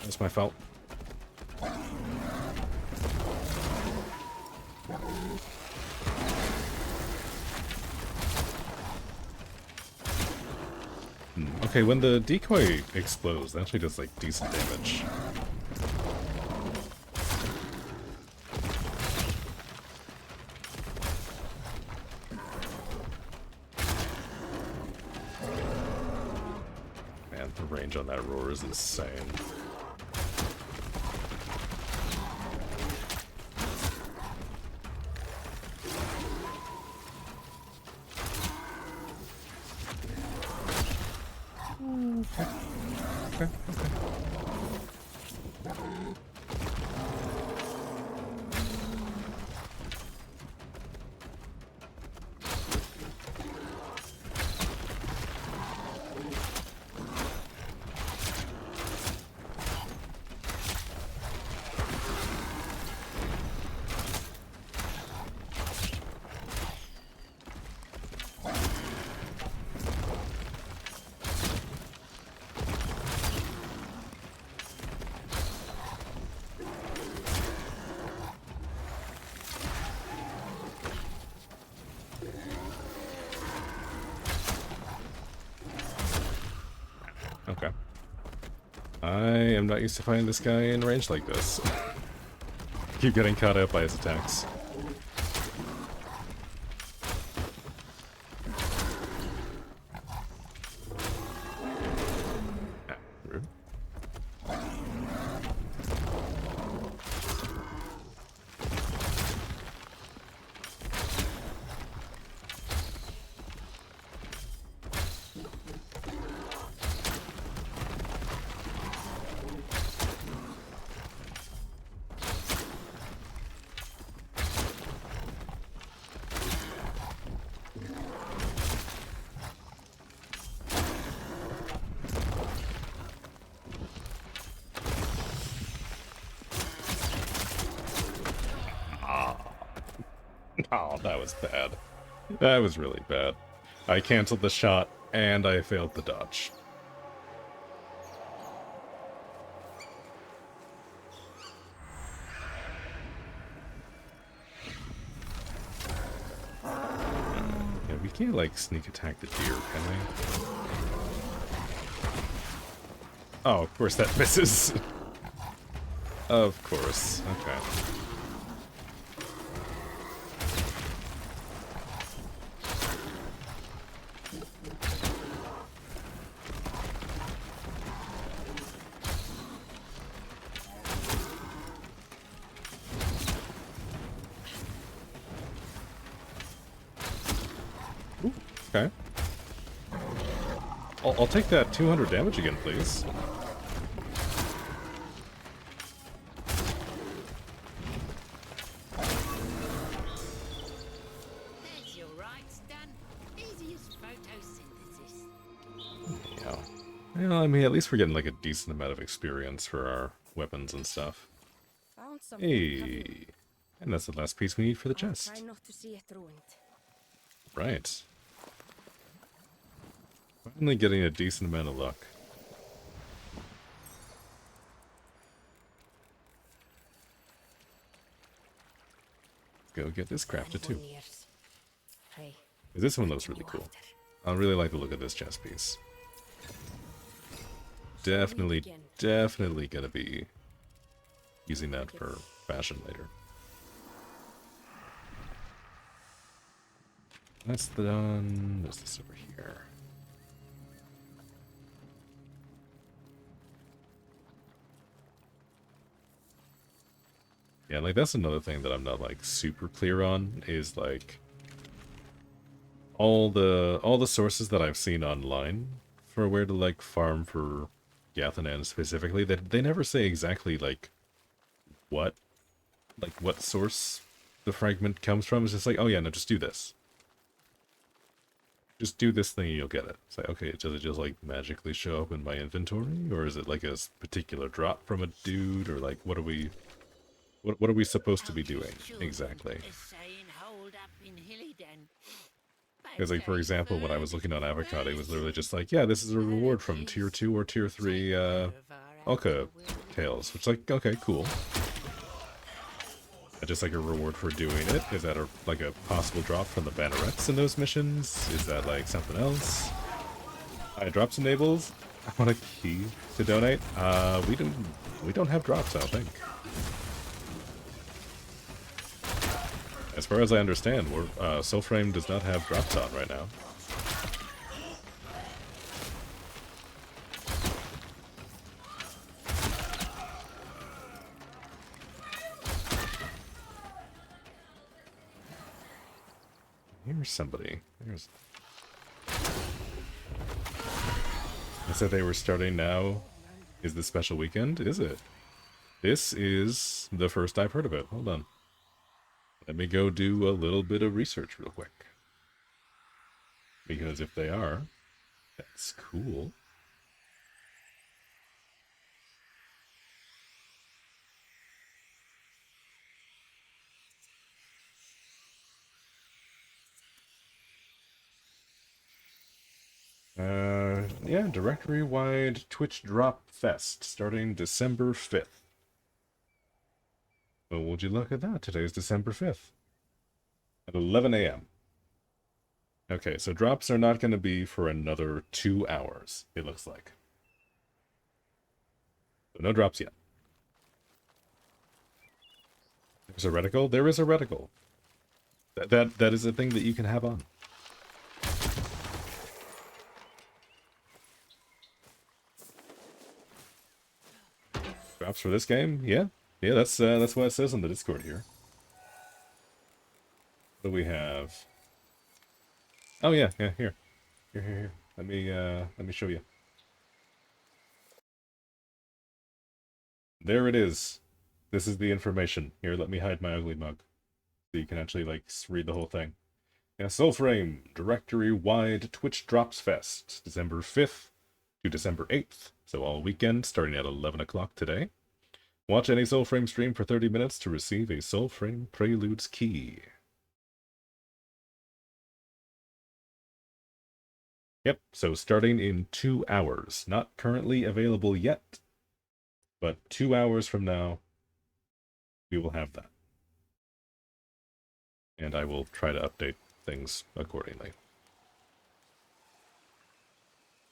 That's my fault. Okay, when the decoy explodes, that actually does, like, decent damage. Man, the range on that roar is insane. Okay. Okay. I am not used to fighting this guy in range like this. Keep getting caught up by his attacks. Ah, rude. Oh, that was bad. That was really bad. I canceled the shot, and I failed the dodge. Yeah, we can't, like, sneak attack the deer, can we? Oh, of course that misses. Of course. Okay. Okay. I'll take that 200 damage again, please. There's your rights done. Easy as photosynthesis. Yeah. Well, I mean, at least we're getting like a decent amount of experience for our weapons and stuff. Found something heavy. Hey. And that's the last piece we need for the I'll chest. try not to see it ruined. Right. Finally getting a decent amount of luck. Let's go get this crafted too. Hey, This one looks really cool. I really like the look of this chest piece. Definitely gonna be using that for fashion later. That's done. There's this over here. Yeah, like that's another thing that I'm not like super clear on is like all the sources that I've seen online for where to like farm for Gathannan specifically, that they never say exactly like what source the fragment comes from. It's just like, oh yeah, no, just do this. Just do this thing and you'll get it. It's like, okay, does it just like magically show up in my inventory? Or is it like a particular drop from a dude? Or like what are we supposed to be doing exactly? Because like for example, when I was looking on Avocado, it was literally just like, yeah, this is a reward from tier 2 or tier 3 Alka tails. Which like, okay, cool. Just like a reward for doing it? Is that like a possible drop from the bannerets in those missions? Is that like something else? Drops enables. I want a key to donate. We don't have drops, I don't think. As far as I understand, Soulframe does not have drops on right now. Here's somebody. There's. I said they were starting now. Is the special weekend? Is it? This is the first I've heard of it. Hold on. Let me go do a little bit of research real quick. Because if they are, that's cool. Yeah, directory-wide Twitch Drop Fest, starting December 5th. Well, would you look at that? Today's December 5th. At 11 a.m. Okay, so drops are not going to be for another 2 hours, it looks like. So no drops yet. There's a reticle? There is a reticle. That is a thing that you can have on. Drops for this game? Yeah. Yeah, that's what it says on the Discord here. What do we have? Oh yeah, here. Here. Let me show you. There it is. This is the information. Here, let me hide my ugly mug. So you can actually like read the whole thing. Yeah, Soulframe directory-wide Twitch Drops Fest, December 5th to December 8th. So all weekend, starting at 11 o'clock today. Watch any Soulframe stream for 30 minutes to receive a Soulframe Preludes key. Yep, so starting in 2 hours. Not currently available yet, but 2 hours from now, we will have that. And I will try to update things accordingly.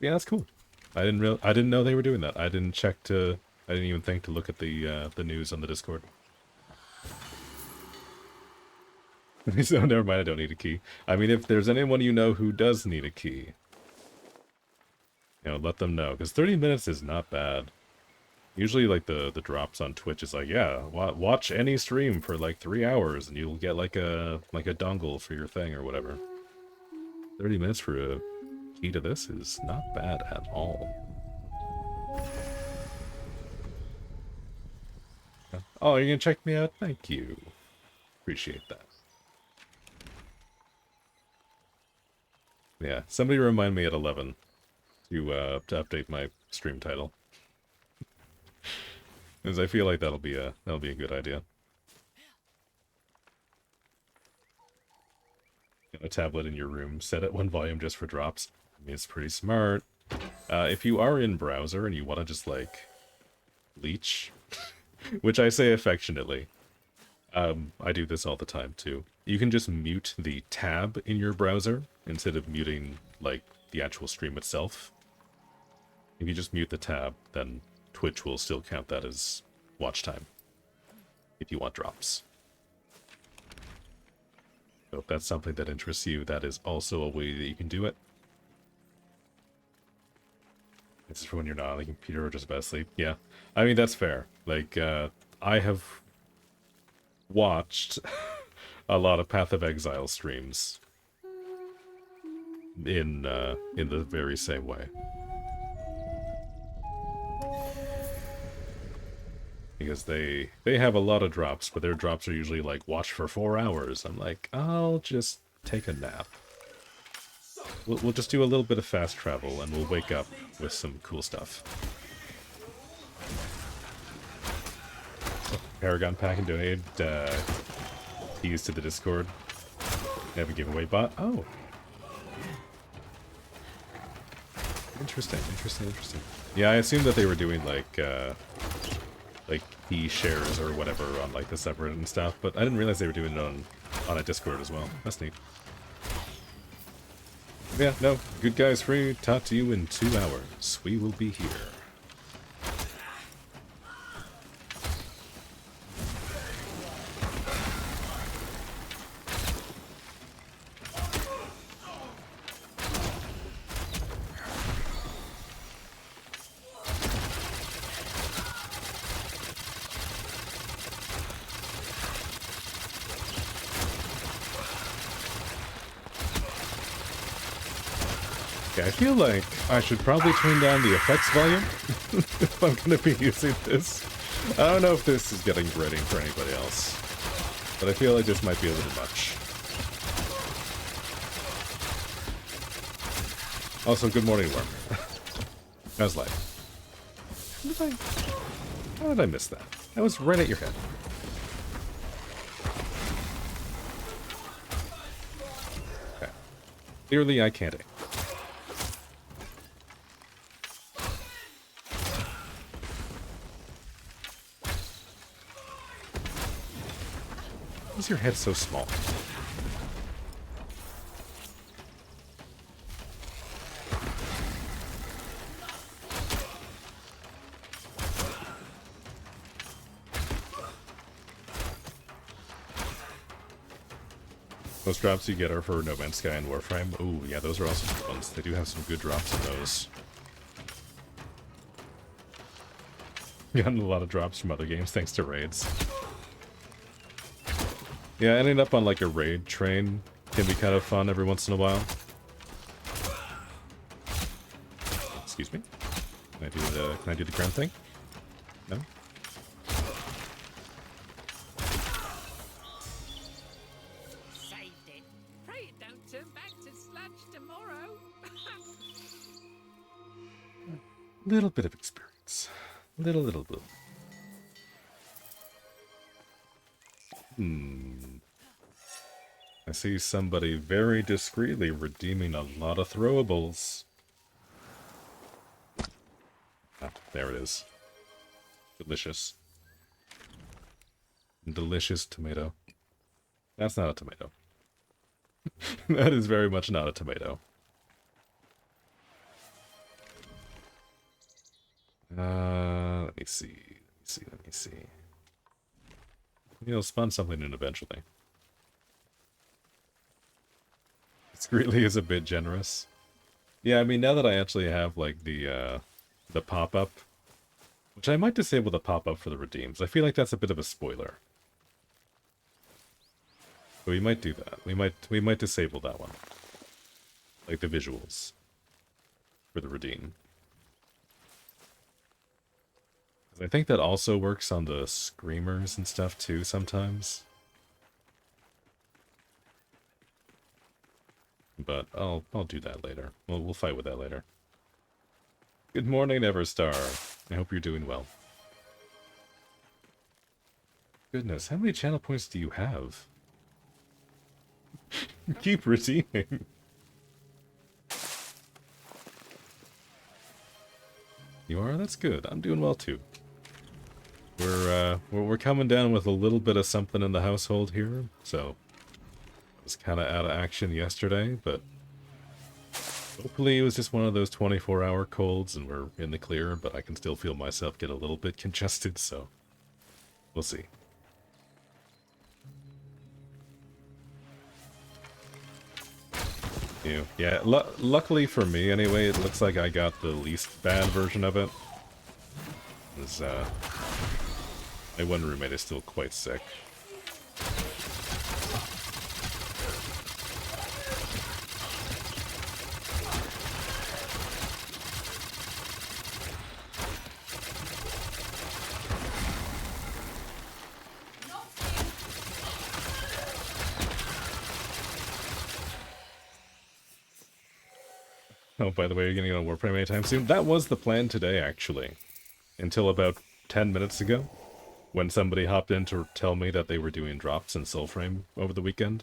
Yeah, that's cool. I didn't know they were doing that. I didn't even think to look at the news on the Discord. So never mind, I don't need a key. I mean, if there's anyone you know who does need a key, let them know, because 30 minutes is not bad. Usually, like, the drops on Twitch is like, yeah, watch any stream for, like, 3 hours, and you'll get, like a dongle for your thing or whatever. 30 minutes for a key to this is not bad at all. Oh, you're gonna check me out? Thank you. Appreciate that. Yeah, somebody remind me at 11 to update my stream title. Because I feel like that'll be a good idea. A tablet in your room, set at 1 volume just for drops. I mean, it's pretty smart. If you are in browser and you want to just, like, leech, which I say affectionately, I do this all the time, too. You can just mute the tab in your browser instead of muting, like, the actual stream itself. If you just mute the tab, then Twitch will still count that as watch time if you want drops. So if that's something that interests you, that is also a way that you can do it. This is for when you're not on the computer or just about to sleep. Yeah, I mean, that's fair. Like, I have watched a lot of Path of Exile streams in the very same way. Because they have a lot of drops, but their drops are usually like, watch for 4 hours. I'm like, I'll just take a nap. We'll just do a little bit of fast travel, and we'll wake up with some cool stuff. Oh, Paragon Pack and donated keys to the Discord. They have a giveaway bot. Oh. Interesting. Yeah, I assumed that they were doing like key shares or whatever on like the subreddit and stuff, but I didn't realize they were doing it on a Discord as well. That's neat. Yeah, no, good guys free. Talk to you in 2 hours. We will be here. I feel like I should probably turn down the effects volume if I'm going to be using this. I don't know if this is getting grating for anybody else, but I feel like this might be a little much. Also, good morning, Worm. How's life? How did I miss that? That was right at your head. Okay. Clearly, I can't aim. Why is your head so small? Most drops you get are for No Man's Sky and Warframe. Ooh, yeah, those are also good ones. They do have some good drops in those. Gotten a lot of drops from other games thanks to raids. Yeah, ending up on like a raid train can be kind of fun every once in a while. Excuse me? Can I do the ground thing? No? Saved it. Pray it don't turn back to sludge tomorrow. Little bit of experience. Little bit. I see somebody very discreetly redeeming a lot of throwables. Ah, there it is. Delicious. Delicious tomato. That's not a tomato. That is very much not a tomato. Let me see. You'll spawn something in eventually. Discreetly is a bit generous. Yeah, I mean, now that I actually have, like, the pop-up, which I might disable the pop-up for the redeems. I feel like that's a bit of a spoiler. But we might do that. We might disable that one. Like the visuals for the redeem. I think that also works on the screamers and stuff too sometimes. But I'll do that later. We'll fight with that later. Good morning, Everstar. I hope you're doing well. Goodness, how many channel points do you have? Keep redeeming. You are? That's good. I'm doing well too. We're coming down with a little bit of something in the household here, so I was kind of out of action yesterday, but hopefully it was just one of those 24-hour colds and we're in the clear, but I can still feel myself get a little bit congested, so we'll see. Yeah, luckily for me anyway, it looks like I got the least bad version of it. My one roommate is still quite sick. Oh, by the way, you're gonna get on Warframe anytime soon? That was the plan today, actually. Until about 10 minutes ago, when somebody hopped in to tell me that they were doing drops in Soulframe over the weekend.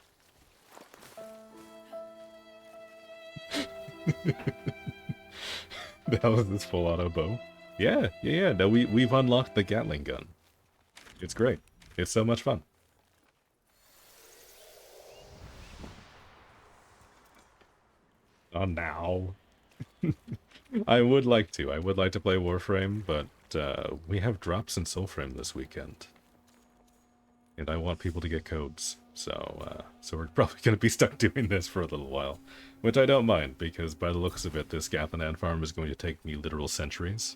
That was this full auto bow. Yeah. No, we've unlocked the Gatling gun. It's great. It's so much fun. Oh, now. I would like to. I would like to play Warframe, but we have drops in Soulframe this weekend. And I want people to get codes. So we're probably going to be stuck doing this for a little while. Which I don't mind, because by the looks of it, this Gathannan farm is going to take me literal centuries.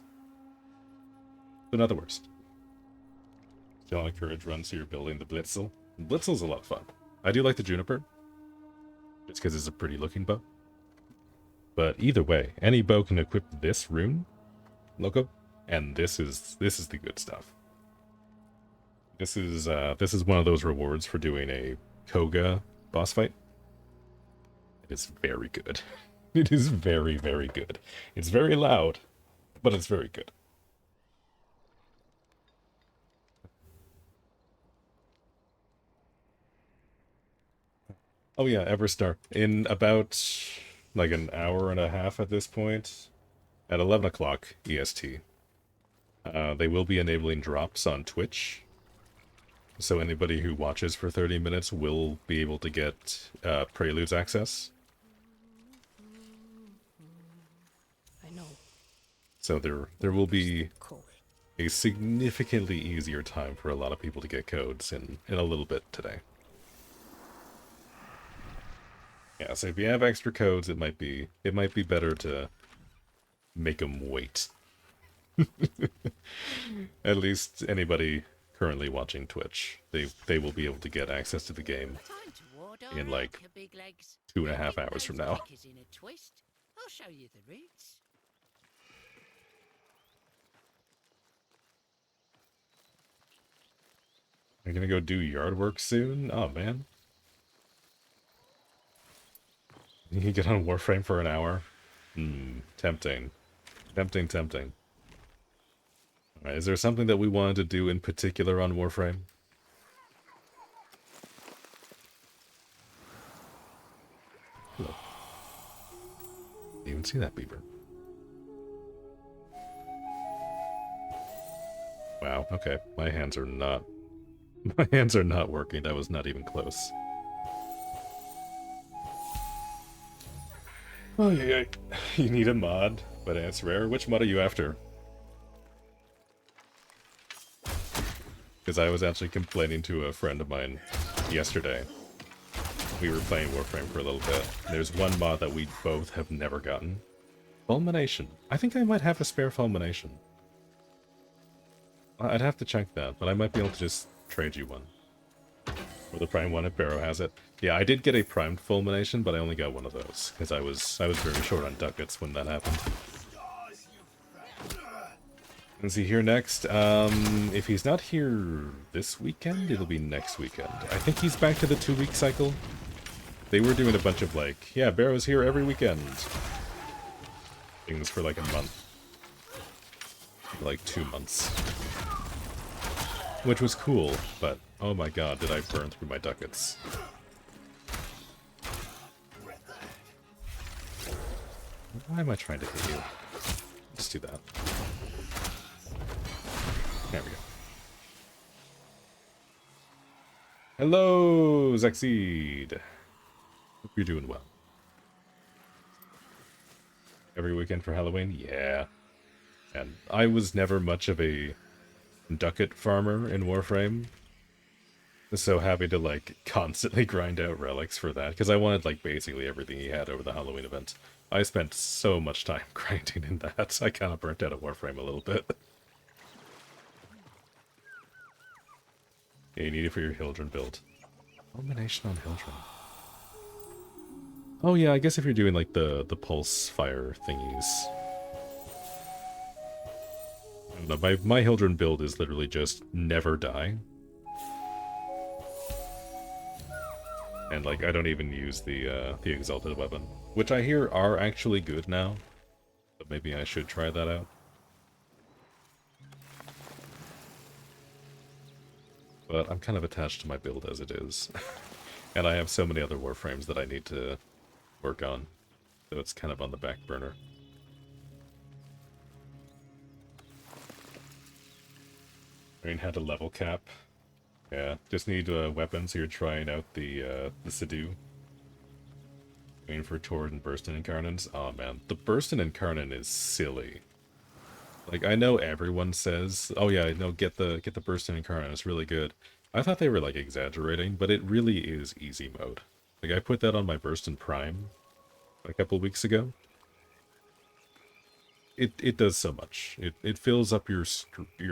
But not the worst. Still encourage runs so you're building the Blitzel. Blitzel's a lot of fun. I do like the Juniper. Just because it's a pretty looking bow. But either way, any bow can equip this rune logo, and this is the good stuff. This is one of those rewards for doing a Koga boss fight. It is very good. It is very, very good. It's very loud, but it's very good. Oh yeah, Everstar. In about like an hour and a half at this point, at 11 o'clock EST, they will be enabling drops on Twitch. So anybody who watches for 30 minutes will be able to get Preludes access. I know. So there will be Cold. a significantly easier time for a lot of people to get codes in a little bit today. Yeah, so if you have extra codes, it might be better to make them wait. At least anybody currently watching Twitch, they will be able to get access to the game in like 2.5 hours from now. I'll show you the routes. You're gonna go do yard work soon? Oh man. You can get on Warframe for an hour? Tempting. Tempting. Alright, is there something that we wanted to do in particular on Warframe? Look. Didn't even see that beaver. Wow, okay. My hands are not working. That was not even close. Oh yeah, you need a mod, but it's rare. Which mod are you after? Because I was actually complaining to a friend of mine yesterday. We were playing Warframe for a little bit. There's one mod that we both have never gotten. Fulmination. I think I might have a spare Fulmination. I'd have to check that, but I might be able to just trade you one. Or the prime one if Barrow has it. Yeah, I did get a primed fulmination, but I only got one of those because I was very short on ducats when that happened. Is he here next? If he's not here this weekend, it'll be next weekend. I think he's back to the 2-week cycle. They were doing a bunch of like, yeah, Barrow's here every weekend. Things for like a month. Like 2 months. Which was cool, but oh my god, did I burn through my ducats. Why am I trying to hit you? Let's do that. There we go. Hello, Zexeed. Hope you're doing well. Every weekend for Halloween? Yeah. And I was never much of a ducat farmer in Warframe. So happy to like constantly grind out relics for that, because I wanted like basically everything he had over the Halloween event. I spent so much time grinding in that, I kind of burnt out of Warframe a little bit. Yeah, you need it for your Hildren build. Culmination on Hildren. Oh yeah, I guess if you're doing like the pulse fire thingies. I don't know, my Hildren build is literally just never die. And like I don't even use the exalted weapon, which I hear are actually good now. But maybe I should try that out. But I'm kind of attached to my build as it is. And I have so many other Warframes that I need to work on. So it's kind of on the back burner. I mean, had a level cap. Yeah, just need weapons. So you're trying out the Sidhu. Waiting for Tord and Burstin Incarnants. Oh man, the Burstin Incarnant is silly. Like, I know everyone says, oh yeah, no, get the Burstin Incarnate, it's really good. I thought they were, like, exaggerating, but it really is easy mode. Like, I put that on my Burstin Prime a couple weeks ago. It does so much. It fills up your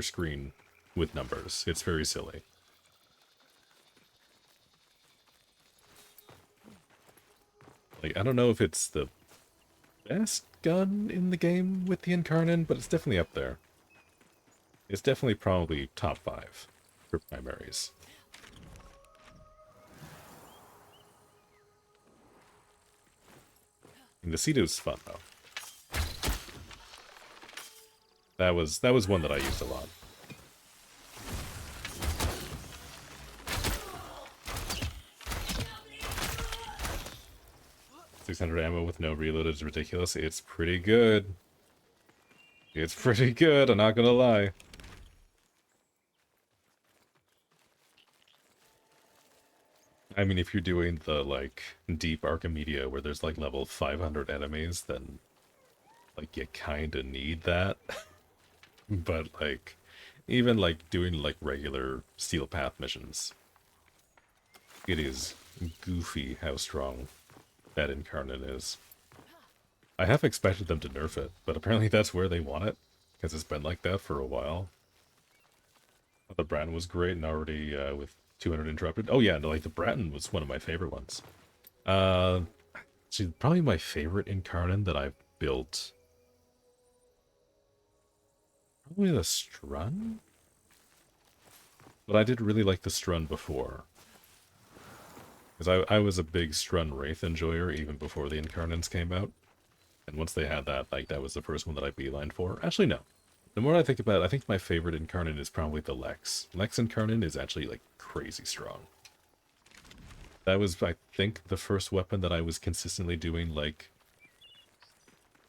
screen with numbers. It's very silly. Like, I don't know if it's the best gun in the game with the Incarnate, but it's definitely up there. It's definitely probably top 5 for primaries. And the Sidhu's fun though. That was one that I used a lot. $600 ammo with no reload is ridiculous. It's pretty good. It's pretty good, I'm not gonna lie. I mean, if you're doing the, like, deep Archimedia where there's, like, level 500 enemies, then, like, you kinda need that. But, like, even, like, doing, like, regular Steel Path missions, it is goofy how strong that Incarnate is. I have expected them to nerf it, but apparently that's where they want it, because it's been like that for a while. The Bratton was great, and already with 200 interrupted. Oh yeah, no, like the Bratton was one of my favorite ones. See, probably my favorite Incarnate that I've built. Probably the Strun? But I did really like the Strun before. Because I was a big Strun Wraith enjoyer even before the Incarnates came out. And once they had that, like, that was the first one that I beelined for. Actually, no. The more I think about it, I think my favorite Incarnate is probably the Lex. Lex Incarnate is actually, like, crazy strong. That was, I think, the first weapon that I was consistently doing, like,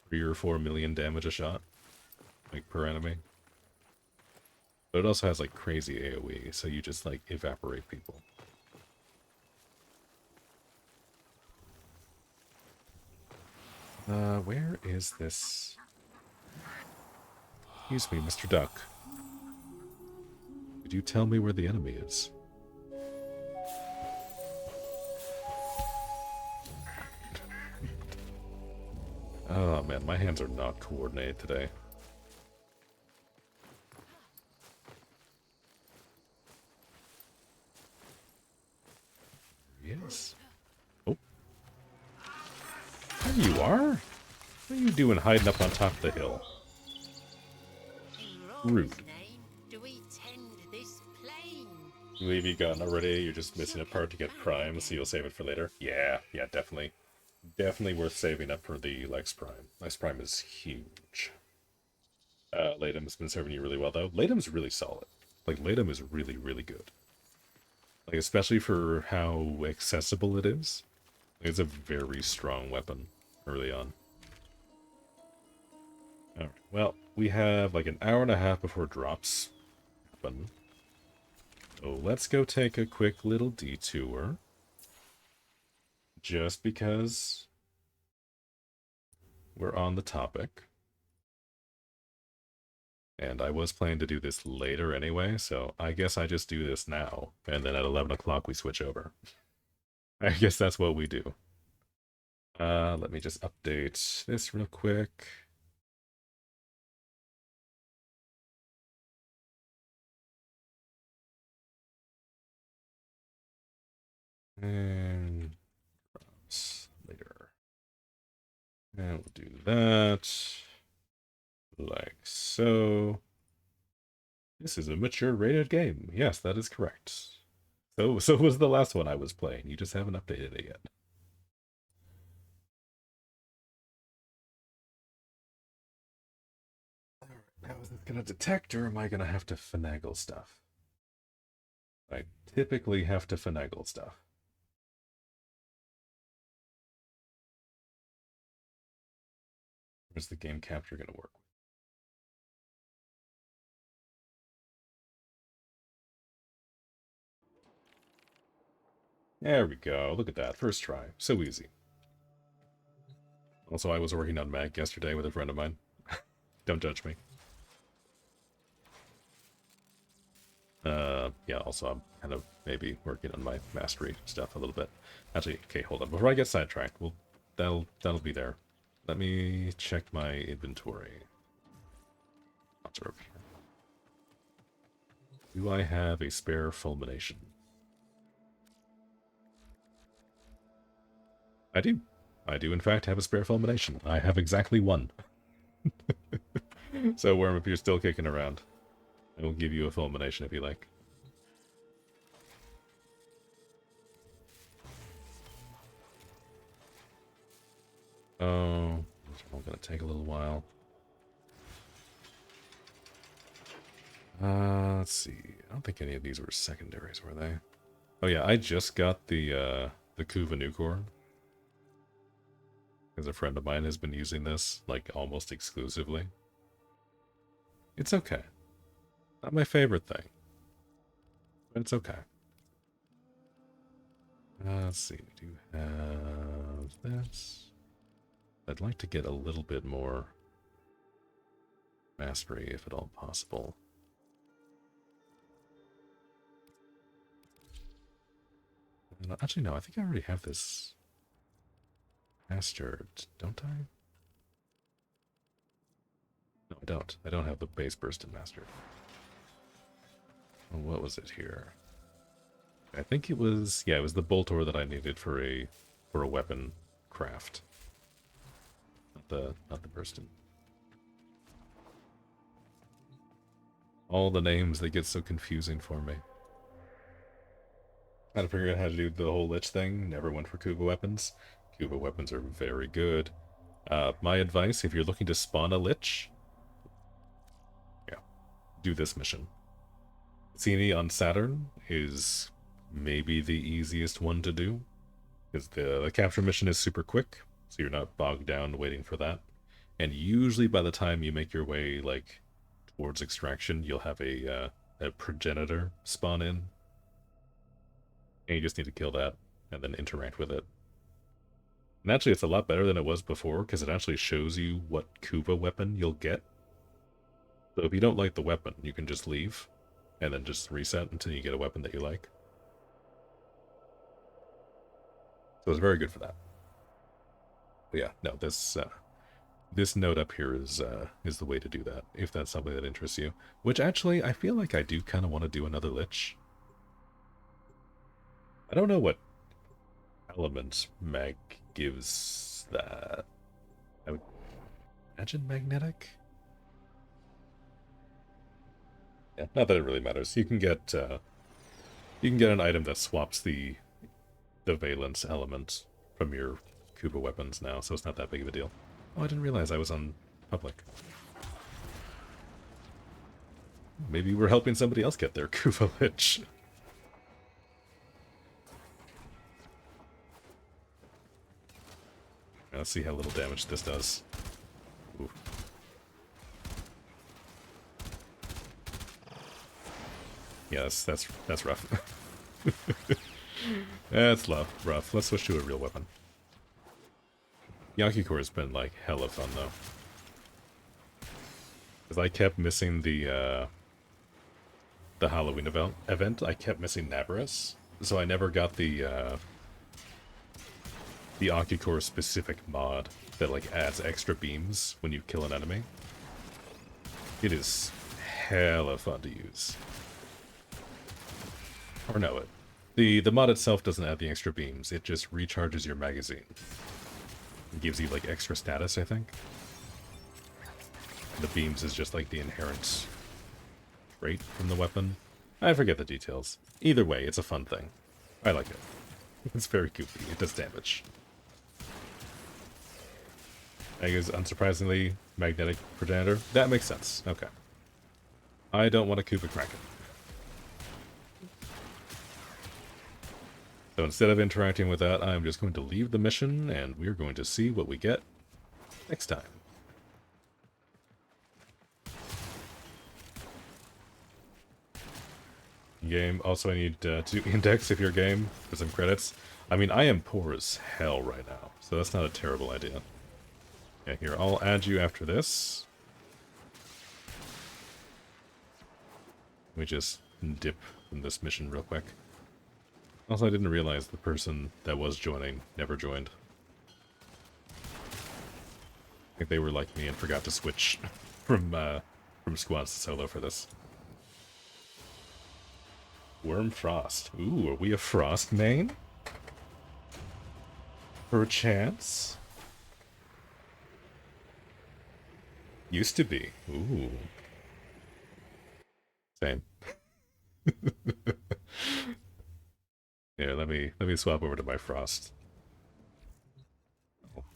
3 or 4 million damage a shot. Like, per enemy. But it also has, like, crazy AoE, so you just, like, evaporate people. Where is this? Excuse me, Mr. Duck. Could you tell me where the enemy is? Oh man, my hands are not coordinated today. is. Oh. There you are. What are you doing hiding up on top of the hill? In Rude. Rora's name, do we tend this plain? You believe you gotten already? You're just missing a part to get Prime, so you'll save it for later? Yeah, definitely. Definitely worth saving up for the Lex Prime. Lex Prime is huge. Latum's been serving you really well, though. Latum's really solid. Like, Latum is really, really good. Like, especially for how accessible it is. It's a very strong weapon early on. Alright, well, we have like an hour and a half before drops happen. So let's go take a quick little detour. Just because we're on the topic. And I was planning to do this later anyway, so I guess I just do this now. And then at 11 o'clock we switch over. I guess that's what we do. Let me just update this real quick. And drops later. And we'll do that. Like so. This is a mature rated game. Yes, that is correct. So was the last one I was playing. You just haven't updated it yet. Alright, now is this gonna detect or am I gonna have to finagle stuff? I typically have to finagle stuff. Where's the game capture gonna work? There we go. Look at that. First try. So easy. Also, I was working on Mag yesterday with a friend of mine. Don't judge me. Yeah, also I'm kind of maybe working on my mastery stuff a little bit. Actually, okay, hold on. Before I get sidetracked, that'll be there. Let me check my inventory. Do I have a spare fulmination? I do. I do in fact have a spare fulmination. I have exactly one. So Worm, if you're still kicking around, I will give you a fulmination if you like. Oh, it's all gonna take a little while. Let's see. I don't think any of these were secondaries, were they? Oh yeah, I just got the Kuva Nucor. Because a friend of mine has been using this, like, almost exclusively. It's okay. Not my favorite thing. But it's okay. Let's see, we do have this. I'd like to get a little bit more mastery, if at all possible. Actually, no, I think I already have this mastered, don't I? No, I don't. I don't have the base burst mastered. Oh, what was it here? I think it was, yeah, it was the boltor that I needed for a weapon craft. Not the burstin. All the names, they get so confusing for me. I had to figure out how to do the whole Lich thing. Never went for Kuva weapons. Kuva weapons are very good. My advice, if you're looking to spawn a Lich, yeah, do this mission. Cassini on Saturn is maybe the easiest one to do. Because the capture mission is super quick, so you're not bogged down waiting for that. And usually by the time you make your way, like, towards extraction, you'll have a progenitor spawn in. And you just need to kill that, and then interact with it. And actually, it's a lot better than it was before, because it actually shows you what Kuva weapon you'll get. So if you don't like the weapon, you can just leave, and then just reset until you get a weapon that you like. So it's very good for that. But yeah, no, this note up here is the way to do that, if that's something that interests you. Which actually, I feel like I do kind of want to do another Lich. I don't know what element mag gives that. I would imagine magnetic? Yeah, not that it really matters. You can get an item that swaps the valence element from your Kuba weapons now, so it's not that big of a deal. Oh, I didn't realize I was on public. Maybe we're helping somebody else get their Kuba Lich. Let's see how little damage this does. Ooh. Yes, that's rough. That's rough. Let's switch to a real weapon. Yakikor has been like hella fun though, because I kept missing the Halloween event. I kept missing Navarus, so I never got the Akikor specific mod that like adds extra beams when you kill an enemy. It is hella fun to use. Or no, the mod itself doesn't add the extra beams, it just recharges your magazine. It gives you like extra status, I think. The beams is just like the inherent trait from the weapon. I forget the details. Either way, it's a fun thing. I like it. It's very goofy, it does damage. I guess unsurprisingly, magnetic progenitor. That makes sense. Okay. I don't want to Kuba Kraken. So instead of interacting with that, I'm just going to leave the mission, and we're going to see what we get next time. Game. Also, I need to do index if you're game for some credits. I mean, I am poor as hell right now, so that's not a terrible idea. Yeah, here, I'll add you after this. Let me just dip from this mission real quick. Also, I didn't realize the person that was joining never joined. I think they were like me and forgot to switch from squads to solo for this. Worm Frost. Ooh, are we a Frost main? Perchance? Used to be. Ooh. Same. Here, let me swap over to my Frost.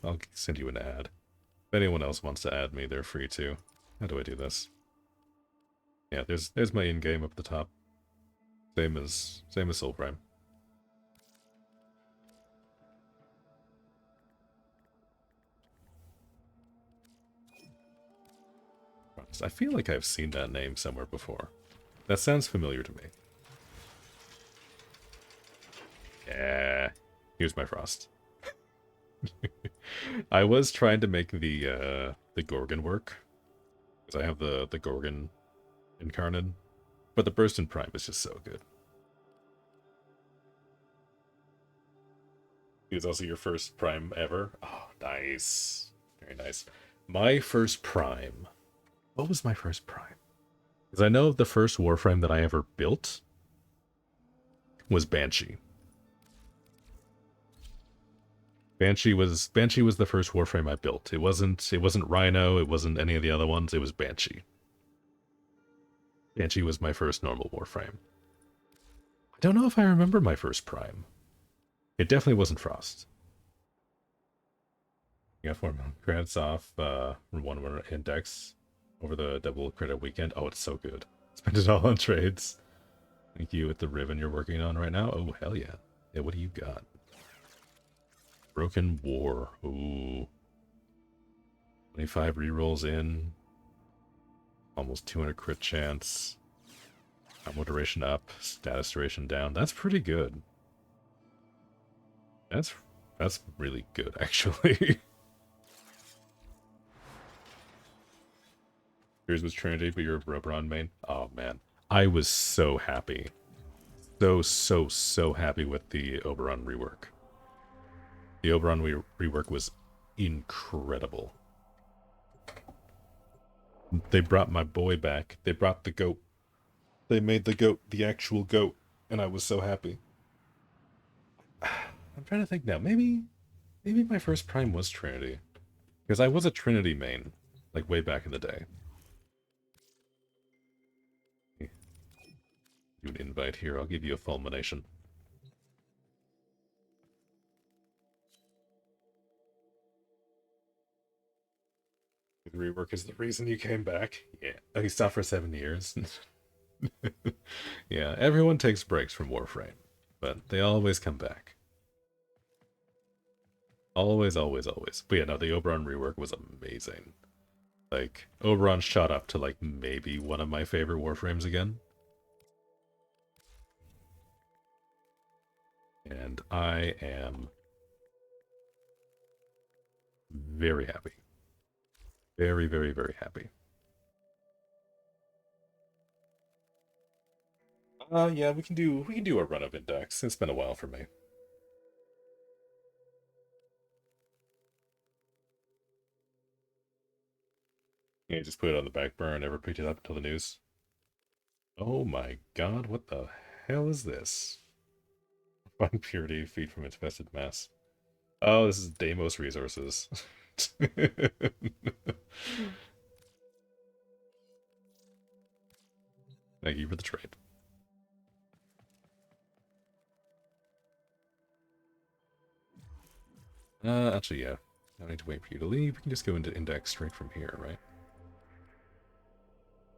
I'll send you an ad. If anyone else wants to add me, they're free to. How do I do this? Yeah, there's my in-game up the top. Same as Soulframe. I feel like I've seen that name somewhere before. That sounds familiar to me. Yeah, here's my Frost. I was trying to make the Gorgon work, because I have the Gorgon incarnate, but the Burst in Prime is just so good. It was also your first Prime ever? Oh, nice. Very nice. My first Prime. What was my first Prime? Because I know the first Warframe that I ever built was Banshee. Banshee was the first Warframe I built. It wasn't Rhino, it wasn't any of the other ones, it was Banshee. Banshee was my first normal Warframe. I don't know if I remember my first Prime. It definitely wasn't Frost. You got 4 credits off one index over the double credit weekend. Oh, it's so good. Spend it all on trades. Thank you with the ribbon you're working on right now. Oh, hell yeah. Yeah, what do you got? Broken War. Ooh. 25 rerolls in. Almost 200 crit chance. Combo duration up. Status duration down. That's pretty good. That's really good, actually. Yours was Trinity, but you're a Robron main. Oh, man. I was so happy. So happy with the Oberon rework. The Oberon rework was incredible. They brought my boy back. They brought the goat. They made the goat the actual goat, and I was so happy. I'm trying to think now. Maybe my first Prime was Trinity. Because I was a Trinity main, like way back in the day. Do an invite here, I'll give you a fulmination. The rework is the reason you came back? Yeah. Oh, he stopped for 7 years. Yeah, everyone takes breaks from Warframe, but they always come back. Always, always, always. But yeah, no, the Oberon rework was amazing. Like, Oberon shot up to, like, maybe one of my favorite Warframes again. And I am very happy. Very, very, very happy. Yeah, we can do a run of Index. It's been a while for me. Yeah, just put it on the back burner, never picked it up until the news. Oh my god, what the hell is this? Find purity, feed from infested mass. Oh, this is Deimos resources. Thank you for the trade. Actually, yeah. I don't need to wait for you to leave. We can just go into Index straight from here, right?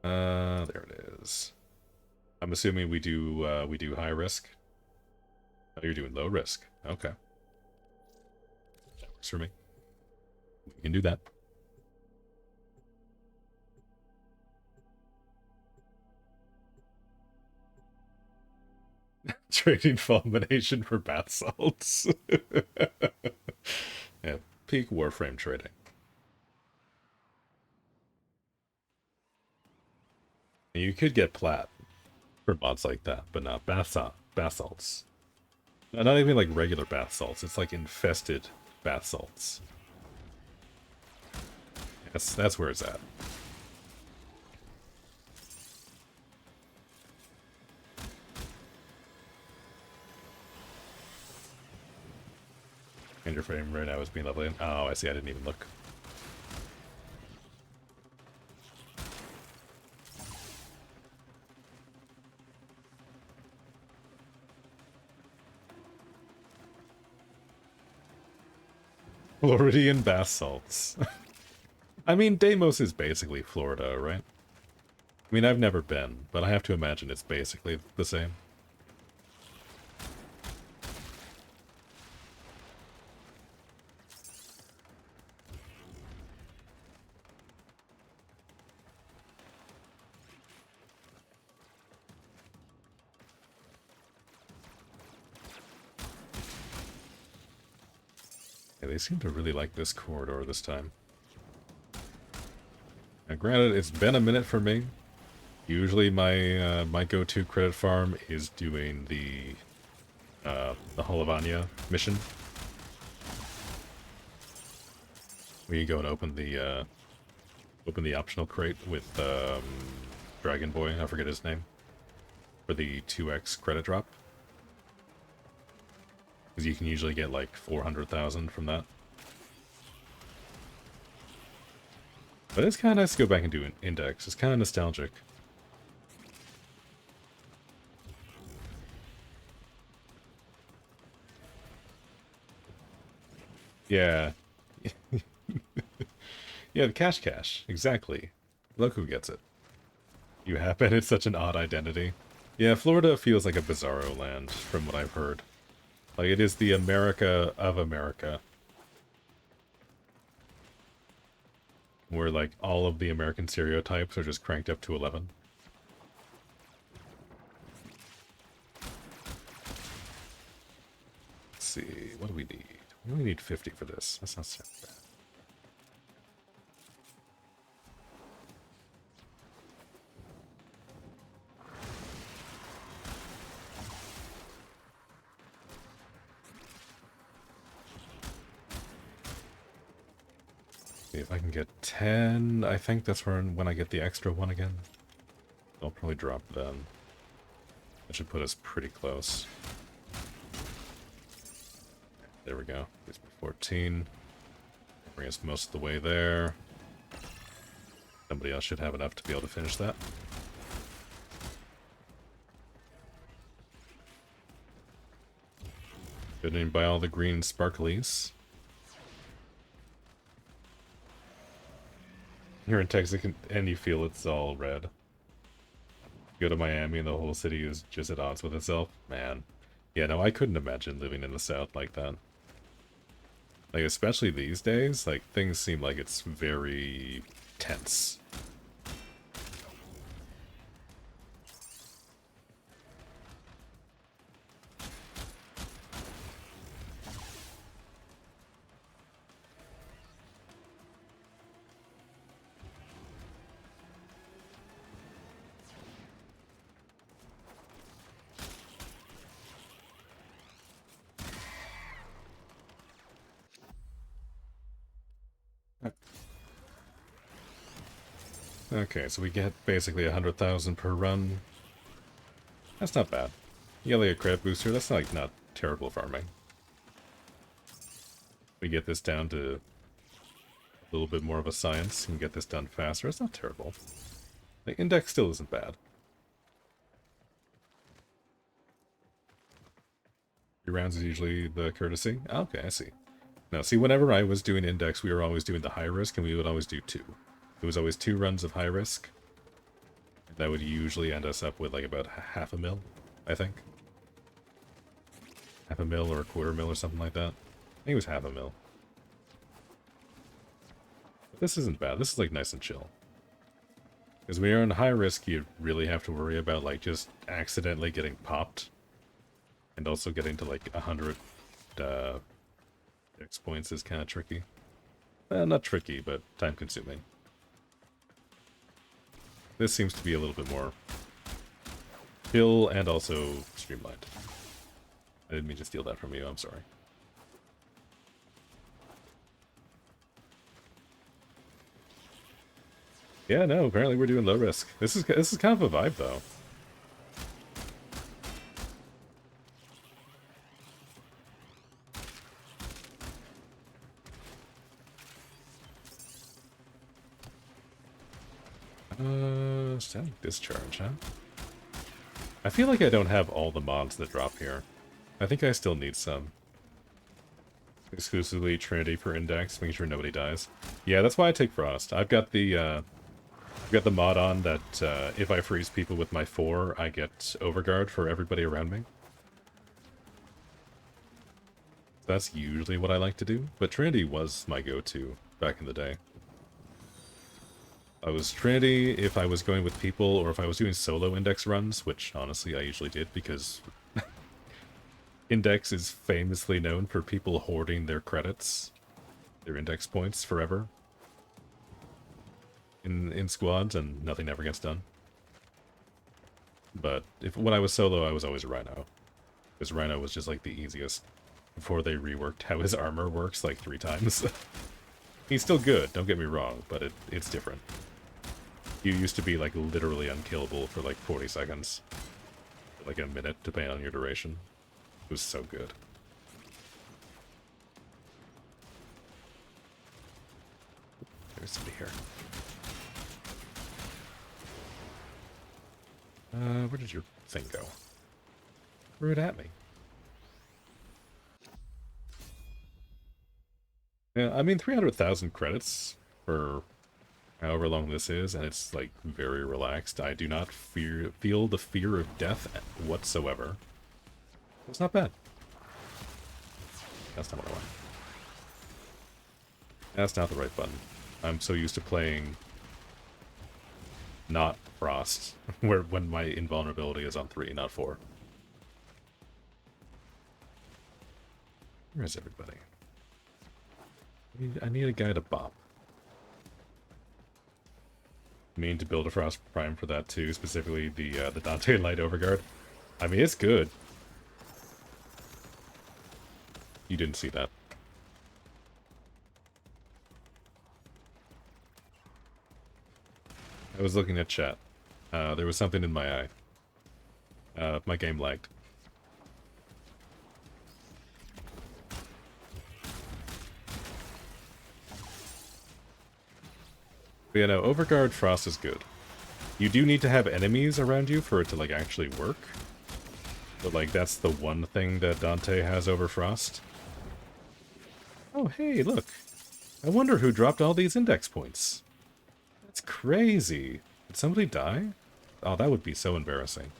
There it is. I'm assuming we do high risk. Oh, you're doing low risk. Okay. That works for me. We can do that. Trading fulmination for bath salts. Yeah, peak Warframe trading. You could get plat for mods like that, but not bath salts. Not even like regular bath salts. It's like infested bath salts. Yes, that's where it's at. And your frame right now is being lovely. Oh, I see. I didn't even look. Floridian bath salts. I mean, Deimos is basically Florida, right? I mean, I've never been, but I have to imagine it's basically the same. Yeah, they seem to really like this corridor this time. Now, granted, it's been a minute for me. Usually my my go-to credit farm is doing the Holovania mission. We go and open the optional crate with Dragon Boy, I forget his name, for the 2x credit drop. Because you can usually get like 400,000 from that. But it's kind of nice to go back and do an Index. It's kind of nostalgic. Yeah. Yeah, the cash. Exactly. Look who gets it. You happen, it's such an odd identity. Yeah, Florida feels like a bizarro land, from what I've heard. Like, it is the America of America. Where, like, all of the American stereotypes are just cranked up to 11. Let's see, what do we need? We only need 50 for this. That's not so bad. See if I can get 10. I think that's when I get the extra one again. I'll probably drop then. That should put us pretty close. There we go. Gives me 14. Bring us most of the way there. Somebody else should have enough to be able to finish that. Good name by all the green sparklies. You're in Texas and you feel it's all red. You go to Miami and the whole city is just at odds with itself. Man. Yeah, no, I couldn't imagine living in the South like that. Like, especially these days, like, things seem like it's very tense. Okay, so we get basically 100,000 per run. That's not bad. You get like a credit booster, that's like not terrible farming. We get this down to a little bit more of a science and get this done faster. It's not terrible. The index still isn't bad. Three rounds is usually the courtesy. Okay, I see. Now, see, whenever I was doing index, we were always doing the high risk, and we would always do 2. It was always 2 runs of high risk. That would usually end us up with like about half a mil, I think. Half a mil or a quarter mil or something like that. I think it was half a mil. But this isn't bad. This is like nice and chill. Because when you're on high risk, you really have to worry about like just accidentally getting popped. And also getting to like 100 X points is kind of tricky. Well, not tricky, but time consuming. This seems to be a little bit more chill and also streamlined. I didn't mean to steal that from you, I'm sorry. Yeah, no, apparently we're doing low risk. This is kind of a vibe though. Static discharge, huh? I feel like I don't have all the mods that drop here. I think I still need some. Exclusively Trinity for Index, making sure nobody dies. Yeah, that's why I take Frost. I've got the mod on that if I freeze people with my 4, I get Overguard for everybody around me. That's usually what I like to do, but Trinity was my go-to back in the day. I was Trinity if I was going with people, or if I was doing solo Index runs, which honestly I usually did, because Index is famously known for people hoarding their credits, their Index points forever in squads, and nothing ever gets done. But when I was solo, I was always a Rhino, because Rhino was just like the easiest, before they reworked how his armor works like 3 times. He's still good, don't get me wrong, but it's different. You used to be like literally unkillable for like 40 seconds. Like a minute, depending on your duration. It was so good. There's somebody here. Where did your thing go? Threw it at me. Yeah, I mean 300,000 credits for however long this is, and it's like very relaxed. I do not feel the fear of death whatsoever. It's not bad. That's not what I want. That's not the right button. I'm so used to playing not Frost, when my invulnerability is on 3, not 4. Where's everybody? I need a guy to bop. I mean to build a Frost Prime for that too, specifically the Dante Light Overguard. I mean, it's good. You didn't see that. I was looking at chat. There was something in my eye. My game lagged. But, you know, Overguard Frost is good. You do need to have enemies around you for it to, like, actually work. But, like, that's the one thing that Dante has over Frost. Oh, hey, look. I wonder who dropped all these index points. That's crazy. Did somebody die? Oh, that would be so embarrassing.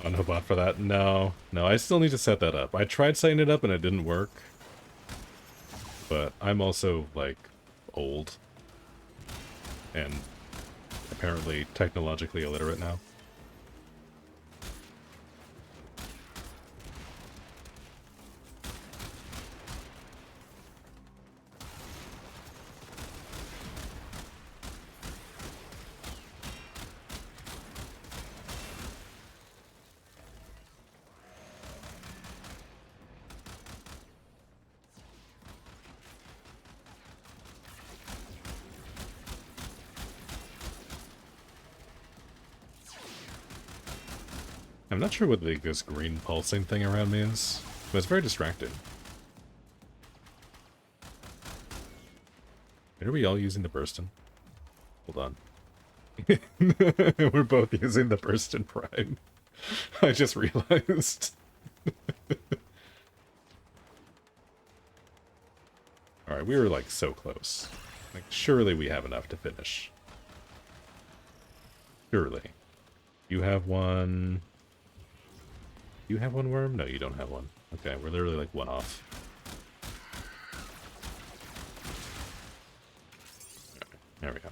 Oh, no bot for that? No. No, I still need to set that up. I tried setting it up and it didn't work. But I'm also, like, old. And apparently technologically illiterate now. I'm not sure what this green pulsing thing around me is, but it's very distracting. Are we all using the Burstin? Hold on. We're both using the Burstin Prime. I just realized. Alright, we were like so close. Like, surely we have enough to finish. Surely. You have one... You have one worm? No, you don't have one. Okay, we're literally like one off. Okay, there we go.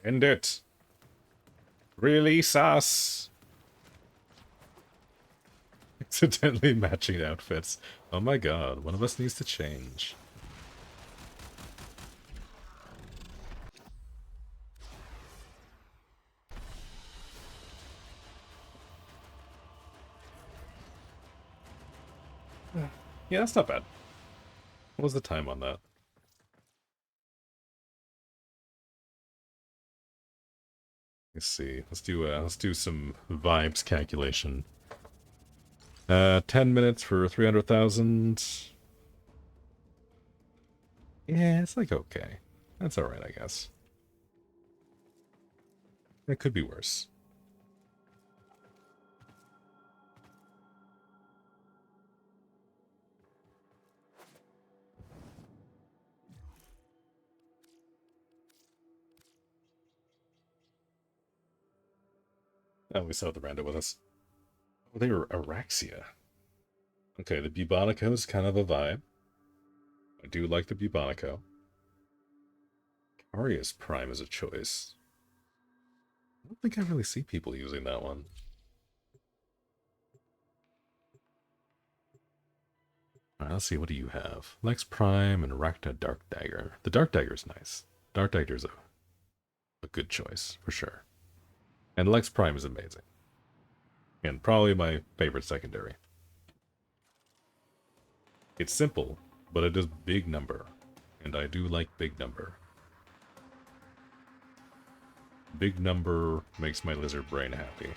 End it! Release us! Accidentally matching outfits. Oh my god, one of us needs to change. Yeah, that's not bad. What was the time on that? Let's see. Let's do some vibes calculation. 10 minutes for 300,000. Yeah, it's like okay. That's alright, I guess. It could be worse. Oh, we still have the rando with us. Oh, they were Araxia. Okay, the Bubonico is kind of a vibe. I do like the Bubonico. Arius Prime is a choice. I don't think I really see people using that one. Alright, let's see, what do you have? Lex Prime and Rakta Dark Dagger. The Dark Dagger is nice. Dark Dagger is a good choice, for sure. And Lex Prime is amazing. And probably my favorite secondary. It's simple, but it does big number. And I do like big number. Big number makes my lizard brain happy.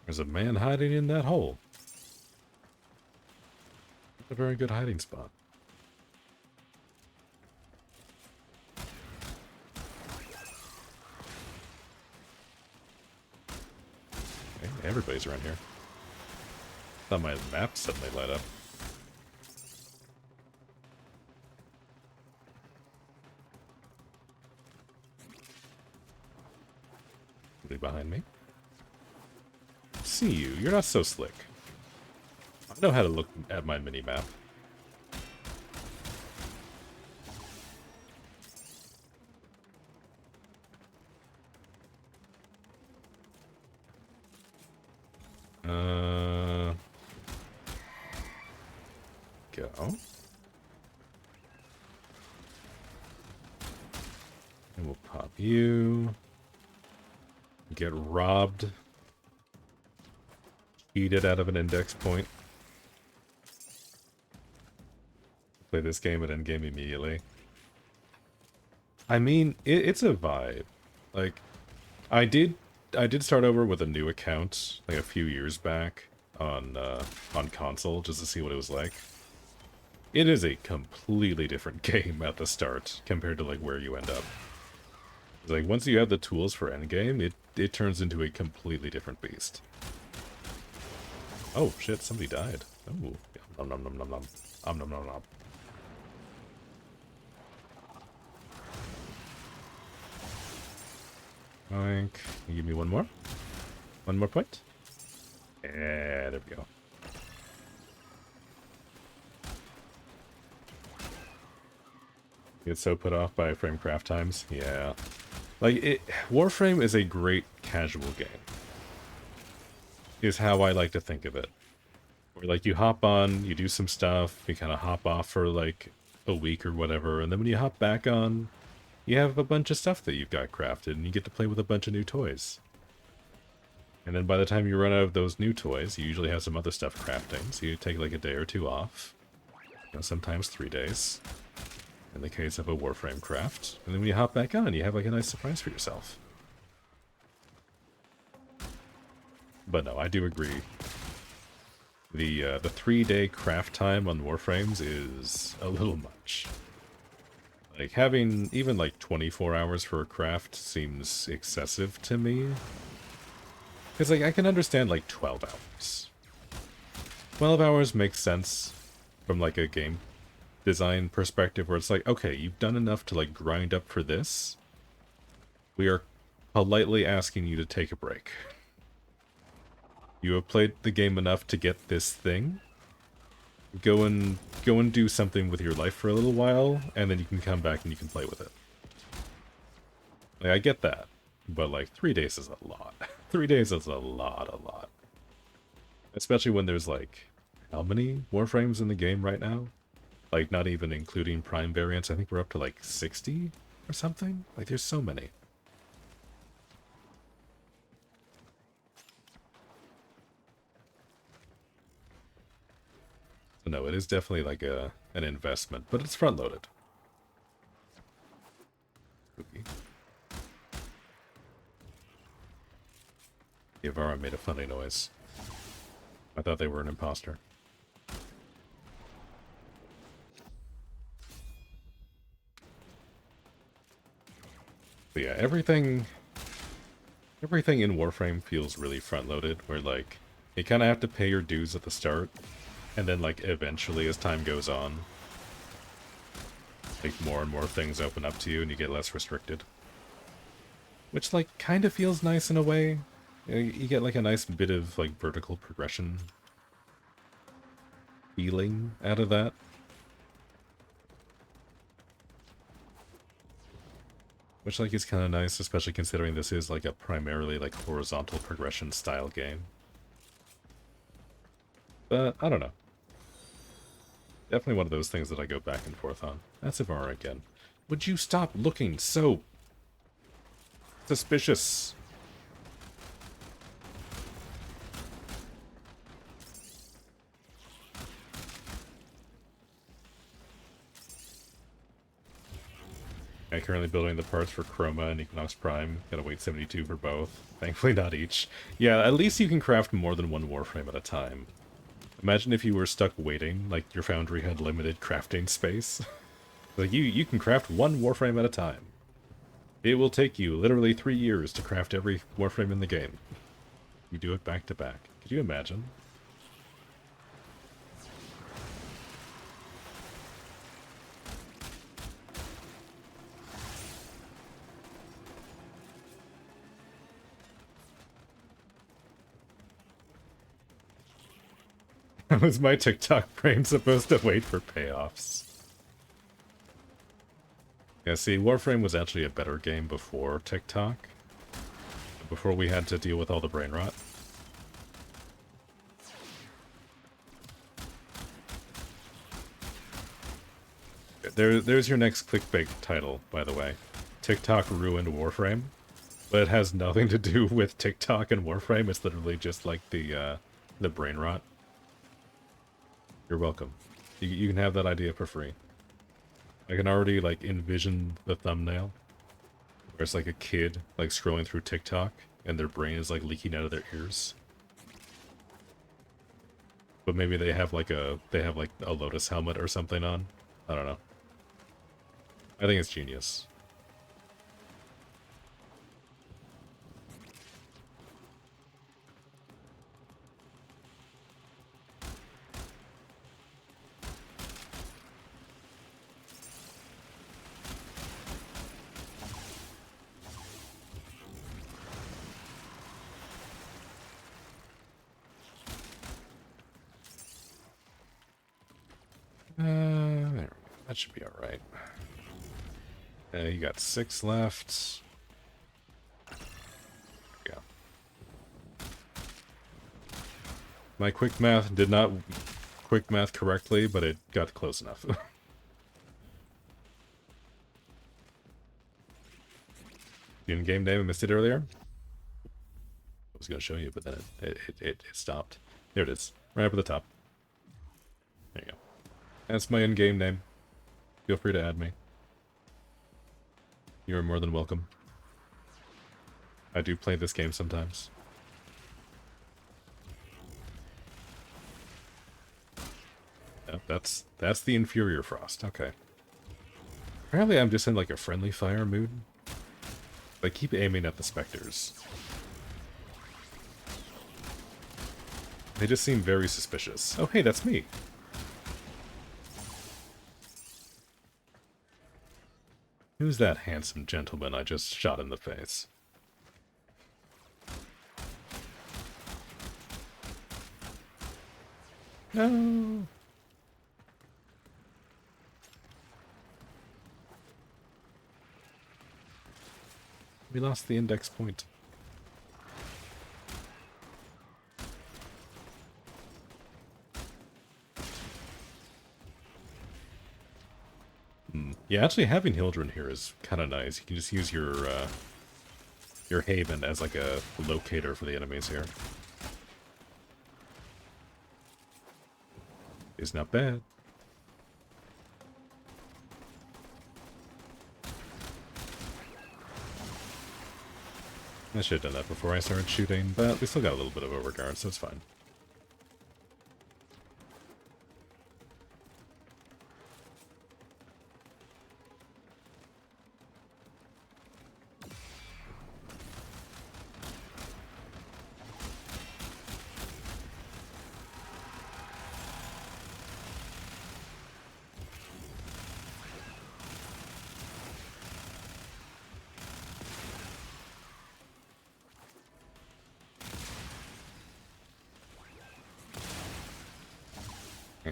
There's a man hiding in that hole. Not a very good hiding spot. Okay, everybody's around here. Thought my map suddenly light up. Somebody behind me? See you. You're not so slick. I know how to look at my mini-map. now. And we'll pop you. Get robbed. Cheated out of an index point. Play this game at endgame immediately. I mean, it's a vibe. Like, I did start over with a new account like a few years back on console just to see what it was like. It is a completely different game at the start compared to like where you end up. Like once you have the tools for endgame, it turns into a completely different beast. Oh shit! Somebody died. Oh, nom nom nom nom nom. Nom nom nom nom. Oink. Can you give me one more? One more point? Yeah, there we go. Get so put off by frame craft times. Yeah. Like, Warframe is a great casual game. Is how I like to think of it. Where, like, you hop on, you do some stuff, you kind of hop off for, like, a week or whatever, and then when you hop back on, you have a bunch of stuff that you've got crafted, and you get to play with a bunch of new toys. And then by the time you run out of those new toys, you usually have some other stuff crafting, so you take like a day or two off. You know, sometimes 3 days, in the case of a Warframe craft. And then when you hop back on, you have like a nice surprise for yourself. But no, I do agree. The 3-day craft time on Warframes is a little much. Like, having even, like, 24 hours for a craft seems excessive to me. Because, like, I can understand, like, 12 hours. 12 hours makes sense from, like, a game design perspective, where it's like, okay, you've done enough to, like, grind up for this. We are politely asking you to take a break. You have played the game enough to get this thing. Go and do something with your life for a little while, and then you can come back and you can play with it. Like, I get that, but like 3 days is a lot. 3 days is a lot. Especially when there's like, how many Warframes in the game right now? Like, not even including Prime variants. I think we're up to like 60 or something. Like, there's so many. No, it is definitely like an investment, but it's front-loaded. Spooky. Yavara made a funny noise. I thought they were an imposter. But yeah, everything in Warframe feels really front-loaded, where like, you kind of have to pay your dues at the start. And then, like, eventually, as time goes on, like, more and more things open up to you, and you get less restricted. Which, like, kind of feels nice in a way. You get, like, a nice bit of, like, vertical progression feeling out of that. Which, like, is kind of nice, especially considering this is, like, a primarily, like, horizontal progression style game. But, I don't know. Definitely one of those things that I go back and forth on. That's Ivara again. Would you stop looking so suspicious? I'm currently building the parts for Chroma and Equinox Prime. Gotta wait 72 for both. Thankfully not each. Yeah, at least you can craft more than one Warframe at a time. Imagine if you were stuck waiting, like your foundry had limited crafting space. Like, you can craft one Warframe at a time. It will take you literally 3 years to craft every Warframe in the game. You do it back to back. Could you imagine? How was my TikTok brain supposed to wait for payoffs? Yeah, see, Warframe was actually a better game before TikTok. Before we had to deal with all the brain rot. There's your next clickbait title, by the way. TikTok ruined Warframe. But it has nothing to do with TikTok and Warframe. It's literally just like the brain rot. You're welcome. You can have that idea for free. I can already like envision the thumbnail where it's like a kid like scrolling through TikTok and their brain is like leaking out of their ears. But maybe they have like a Lotus helmet or something on. I don't know. I think it's genius. There we go. That should be alright. You got 6 left. Yeah. My quick math did not quick math correctly, but it got close enough. The in-game name, I missed it earlier. I was going to show you, but then it stopped. There it is. Right up at the top. There you go. That's my in-game name. Feel free to add me. You are more than welcome. I do play this game sometimes. Yep, that's the inferior frost. Okay. Apparently I'm just in like a friendly fire mood. I keep aiming at the specters. They just seem very suspicious. Oh hey, that's me. Who's that handsome gentleman I just shot in the face? No. We lost the index point. Yeah, actually having Hildren here is kind of nice. You can just use your Haven as like a locator for the enemies here. It's not bad. I should have done that before I started shooting, but we still got a little bit of overguard, so it's fine.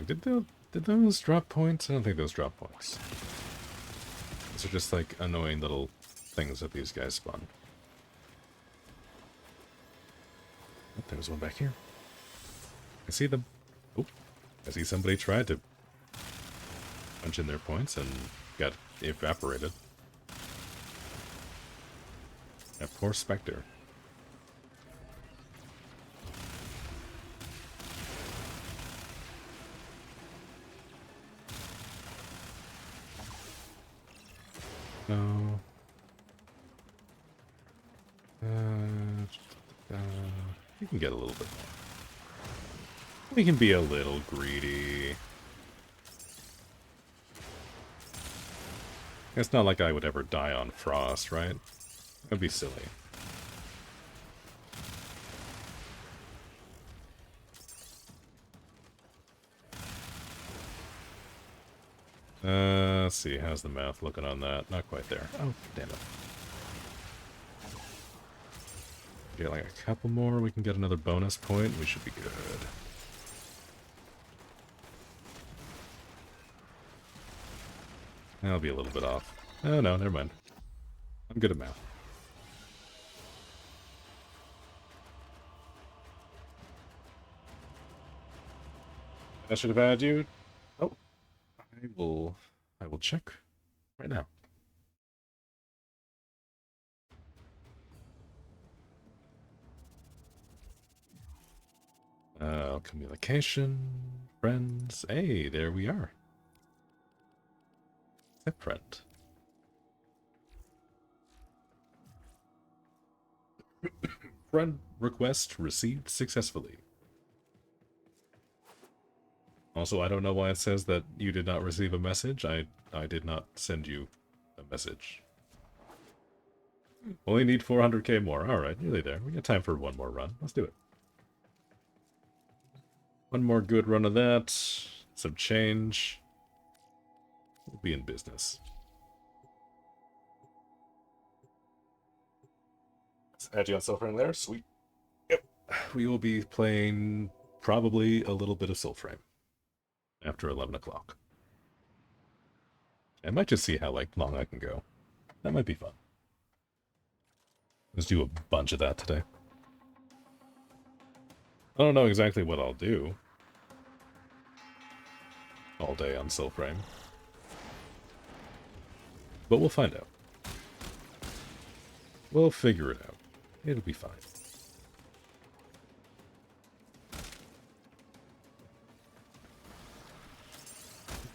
Did those drop points? I don't think those drop points. These are just like annoying little things that these guys spawn. Oh, there's one back here. I see them. Oh, I see somebody tried to punch in their points and got evaporated. That poor Spectre. No. We can get a little bit more. We can be a little greedy. It's not like I would ever die on Frost, right? That'd be silly. Let's see, how's the math looking on that? Not quite there. Oh, damn it. Get like a couple more, we can get another bonus point, we should be good. That'll be a little bit off. Oh no, never mind. I'm good at math. I should have had you. Oh, I will I will check right now. Communication, friends. Hey, there we are. Accept friend. Friend request received successfully. Also, I don't know why it says that you did not receive a message. I did not send you a message. Only need 400k more. Alright, nearly there. We got time for one more run. Let's do it. One more good run of that. Some change. We'll be in business. Let's add you on Soulframe there. Sweet. Yep. We will be playing probably a little bit of Soulframe after 11 o'clock. I might just see how long I can go. That might be fun. Let's do a bunch of that today. I don't know exactly what I'll do all day on Soulframe, but we'll find out. We'll figure it out. It'll be fine.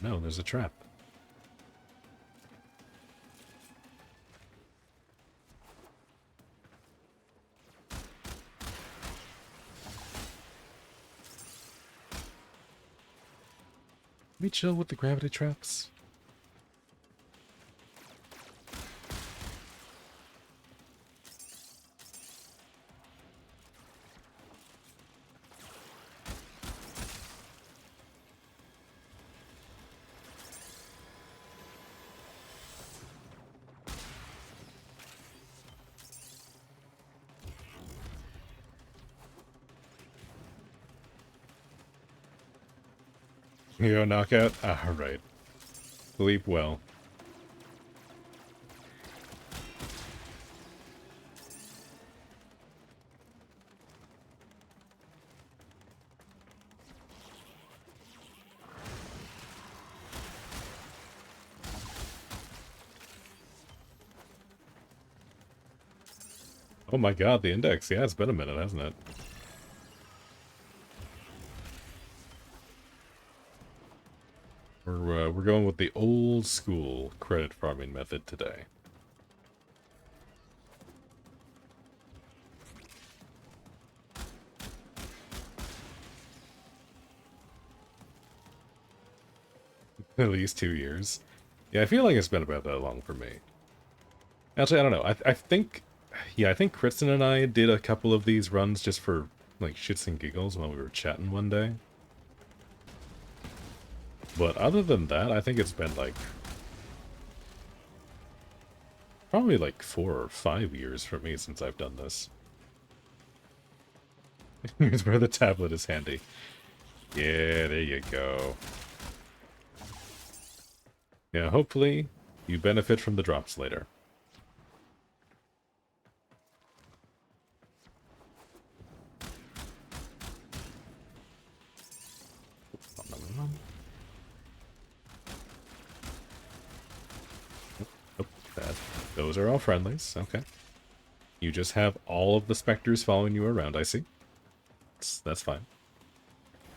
No, there's a trap. Can we chill with the gravity traps? Yo, knockout? Alright. Sleep well. Oh my god, the index. Yeah, it's been a minute, hasn't it? We're going with the old school credit farming method today. At least 2 years. Yeah, I feel like it's been about that long for me. Actually, I don't know. I think... Yeah, I think Kristen and I did a couple of these runs just for, shits and giggles when we were chatting one day. But other than that, I think it's been, probably, 4 or 5 years for me since I've done this. Here's where the tablet is handy. Yeah, there you go. Yeah, hopefully you benefit from the drops later. Those are all friendlies, okay. You just have all of the specters following you around, I see. That's fine.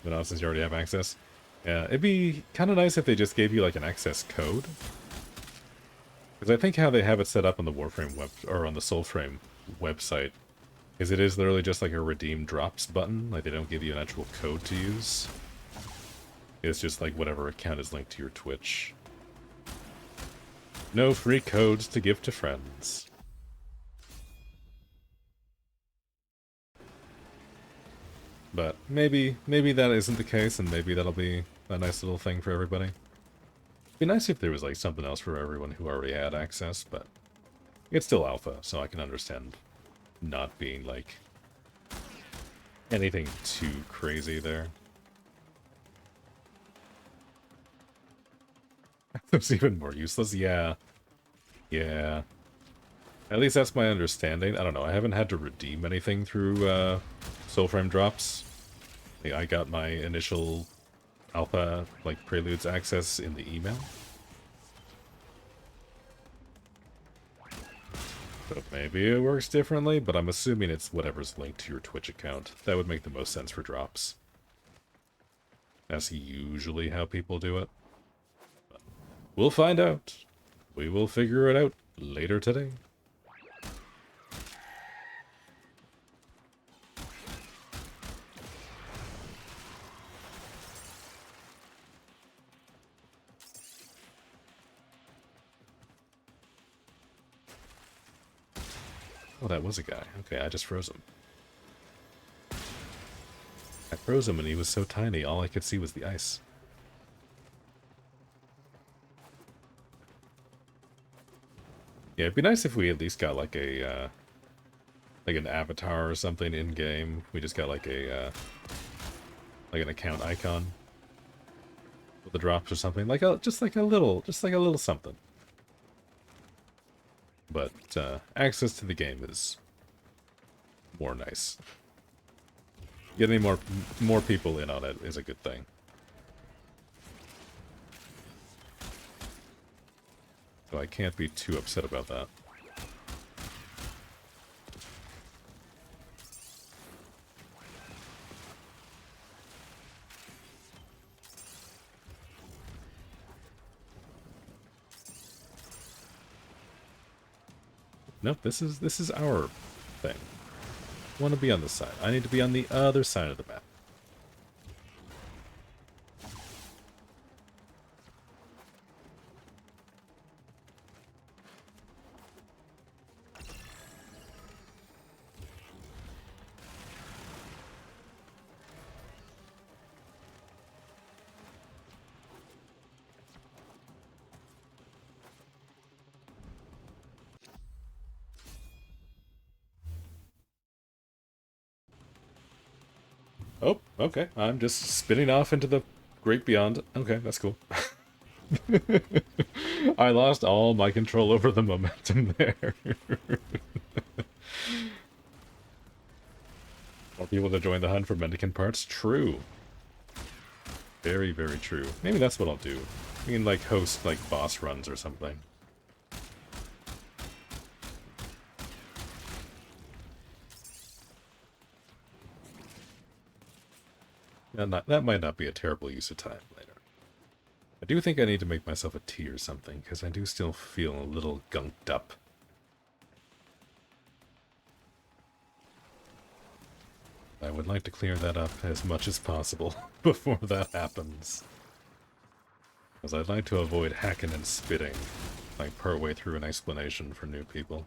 But now since you already have access. Yeah, it'd be kind of nice if they just gave you an access code. Because I think how they have it set up on the Warframe or on the Soulframe website is it is literally just a redeem drops button. They don't give you an actual code to use. It's just whatever account is linked to your Twitch. No free codes to give to friends. But maybe that isn't the case, and maybe that'll be a nice little thing for everybody. It'd be nice if there was something else for everyone who already had access, but it's still alpha, so I can understand not being anything too crazy there. That's even more useless. Yeah. Yeah. At least that's my understanding. I don't know. I haven't had to redeem anything through Soulframe drops. I got my initial alpha, Preludes access in the email. So maybe it works differently, but I'm assuming it's whatever's linked to your Twitch account. That would make the most sense for drops. That's usually how people do it. But we'll find out. We will figure it out later today. Oh, that was a guy. Okay, I just froze him. I froze him and he was so tiny, all I could see was the ice. Yeah, it'd be nice if we at least got like a, like an avatar or something in-game. We just got like a, like an account icon with the drops or something. Like just like a little something. But, access to the game is more nice. Getting more people in on it is a good thing. So I can't be too upset about that. Nope, this is our thing. I want to be on this side. I need to be on the other side of the map. Oh, okay. I'm just spinning off into the great beyond. Okay, that's cool. I lost all my control over the momentum there. More people to join the hunt for mendicant parts? True. Very, very true. Maybe that's what I'll do. I mean, like, host, like, boss runs or something. That might not be a terrible use of time later. I do think I need to make myself a tea or something, because I do still feel a little gunked up. I would like to clear that up as much as possible before that happens. Because I'd like to avoid hacking and spitting, like partway through an explanation for new people.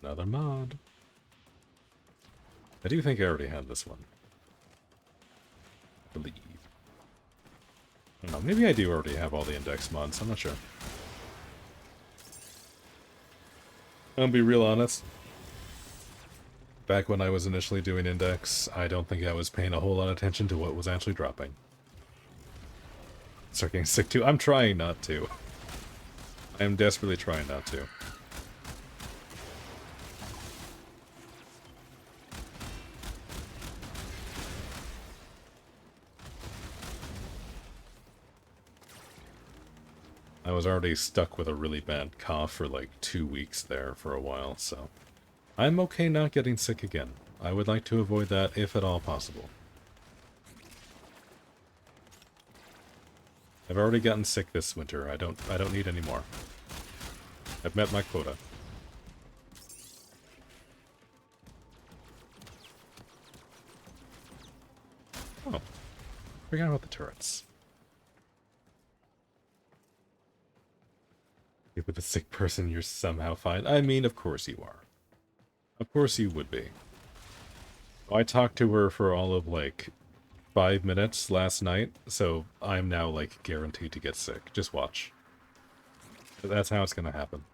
Another mod. I do think I already had this one. I believe. I don't know, maybe I do already have all the index mods, I'm not sure. I'll be real honest. Back when I was initially doing index, I don't think I was paying a whole lot of attention to what was actually dropping. Start getting sick too. I'm trying not to. I am desperately trying not to. I was already stuck with a really bad cough for like 2 weeks there for a while, so I'm okay not getting sick again. I would like to avoid that if at all possible. I've already gotten sick this winter. I don't need any more. I've met my quota. Oh, forgot about the turrets. With a sick person, you're somehow fine. I mean, of course you are. Of course you would be. I talked to her for all of, like, 5 minutes last night, so I'm now, like, guaranteed to get sick. Just watch. That's how it's gonna happen.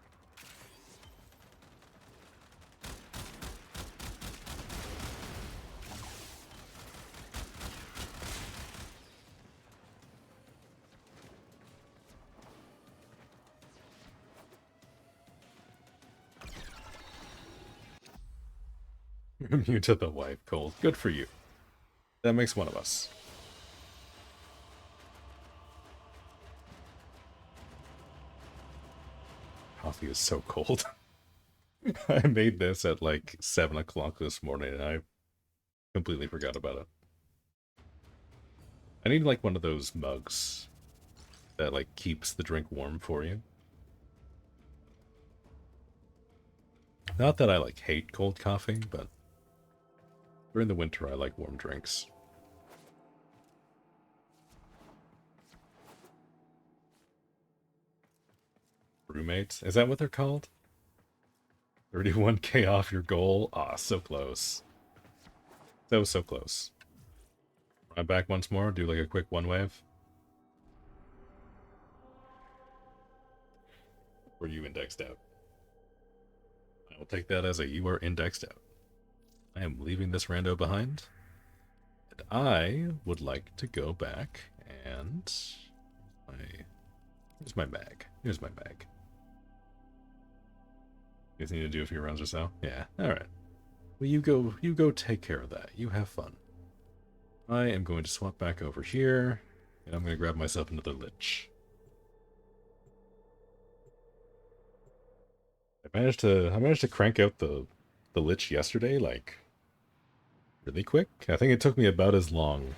You're immune to the wife cold. Good for you. That makes one of us. Coffee is so cold. I made this at like 7 o'clock this morning and I completely forgot about it. I need like one of those mugs that like keeps the drink warm for you. Not that I like hate cold coffee, but during the winter I like warm drinks. Roommates? Is that what they're called? 31k off your goal? Ah, so close. So close. I'm back once more, do like a quick one wave. Or you indexed out? I will take that as a you are indexed out. I am leaving this rando behind. And I would like to go back and... Here's my mag. Here's my mag. You guys need to do a few rounds or so? Yeah, alright. Well, you go take care of that. You have fun. I am going to swap back over here, and I'm going to grab myself another lich. I managed to crank out the lich yesterday, like, really quick. I think it took me about as long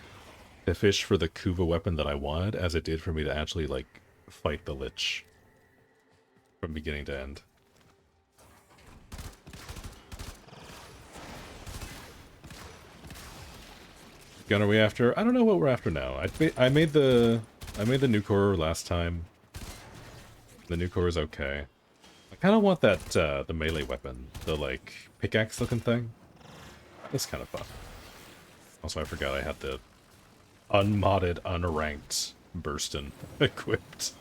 to fish for the Kuva weapon that I wanted as it did for me to actually, like, fight the lich from beginning to end. Gun are we after? I don't know what we're after now. I made the new core last time. The new core is okay. I kind of want that the melee weapon, the like pickaxe looking thing. It's kind of fun. Also, I forgot I had the unmodded, unranked Burstin equipped.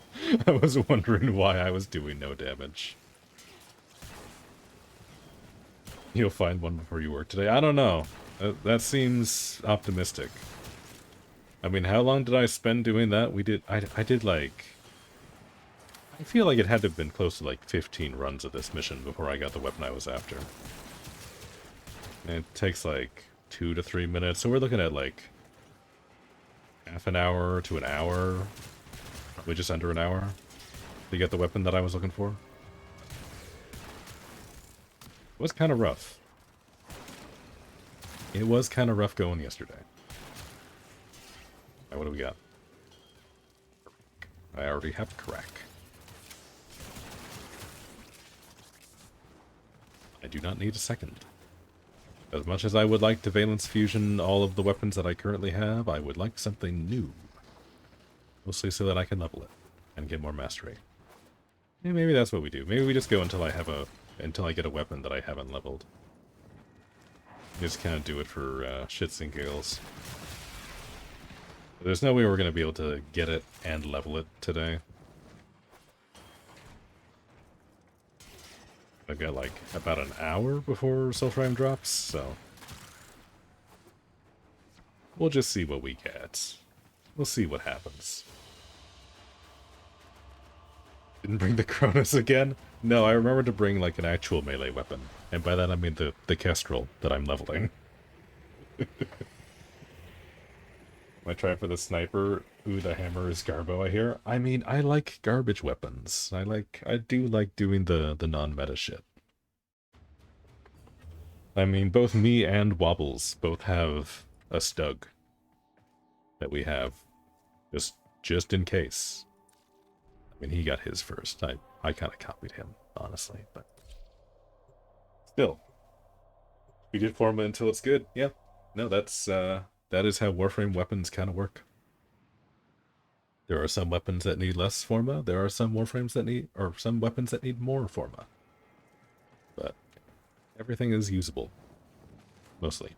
I was wondering why I was doing no damage. You'll find one before you work today. I don't know. That seems optimistic. I mean, how long did I spend doing that? I did like... I feel like it had to have been close to like 15 runs of this mission before I got the weapon I was after. And it takes like 2 to 3 minutes, so we're looking at like half an hour to an hour. Probably just under an hour to get the weapon that I was looking for. It was kind of rough. It was kind of rough going yesterday. Alright, what do we got? I already have crack. I do not need a second. As much as I would like to Valence Fusion all of the weapons that I currently have, I would like something new. Mostly so that I can level it and get more mastery. Yeah, maybe that's what we do. Maybe we just go until I get a weapon that I haven't leveled. Just kind of do it for shits and giggles. There's no way we're going to be able to get it and level it today. I've got like about an hour before Soulframe drops, so... We'll just see what we get. We'll see what happens. Didn't bring the Cronus again? No, I remember to bring like an actual melee weapon. And by that I mean the Kestrel that I'm leveling. I try for the sniper. Ooh, the hammer is garbo, I hear. I mean, I like garbage weapons. I do like doing the non-meta shit. I mean, both me and Wobbles both have a Stug that we have. Just in case. I mean, he got his first. I kind of copied him, honestly, but... Still. We did Forma until it's good. Yeah. No, that's, that is how Warframe weapons kind of work. There are some weapons that need less Forma. There are some Warframes that need... or some weapons that need more Forma. But everything is usable. Mostly.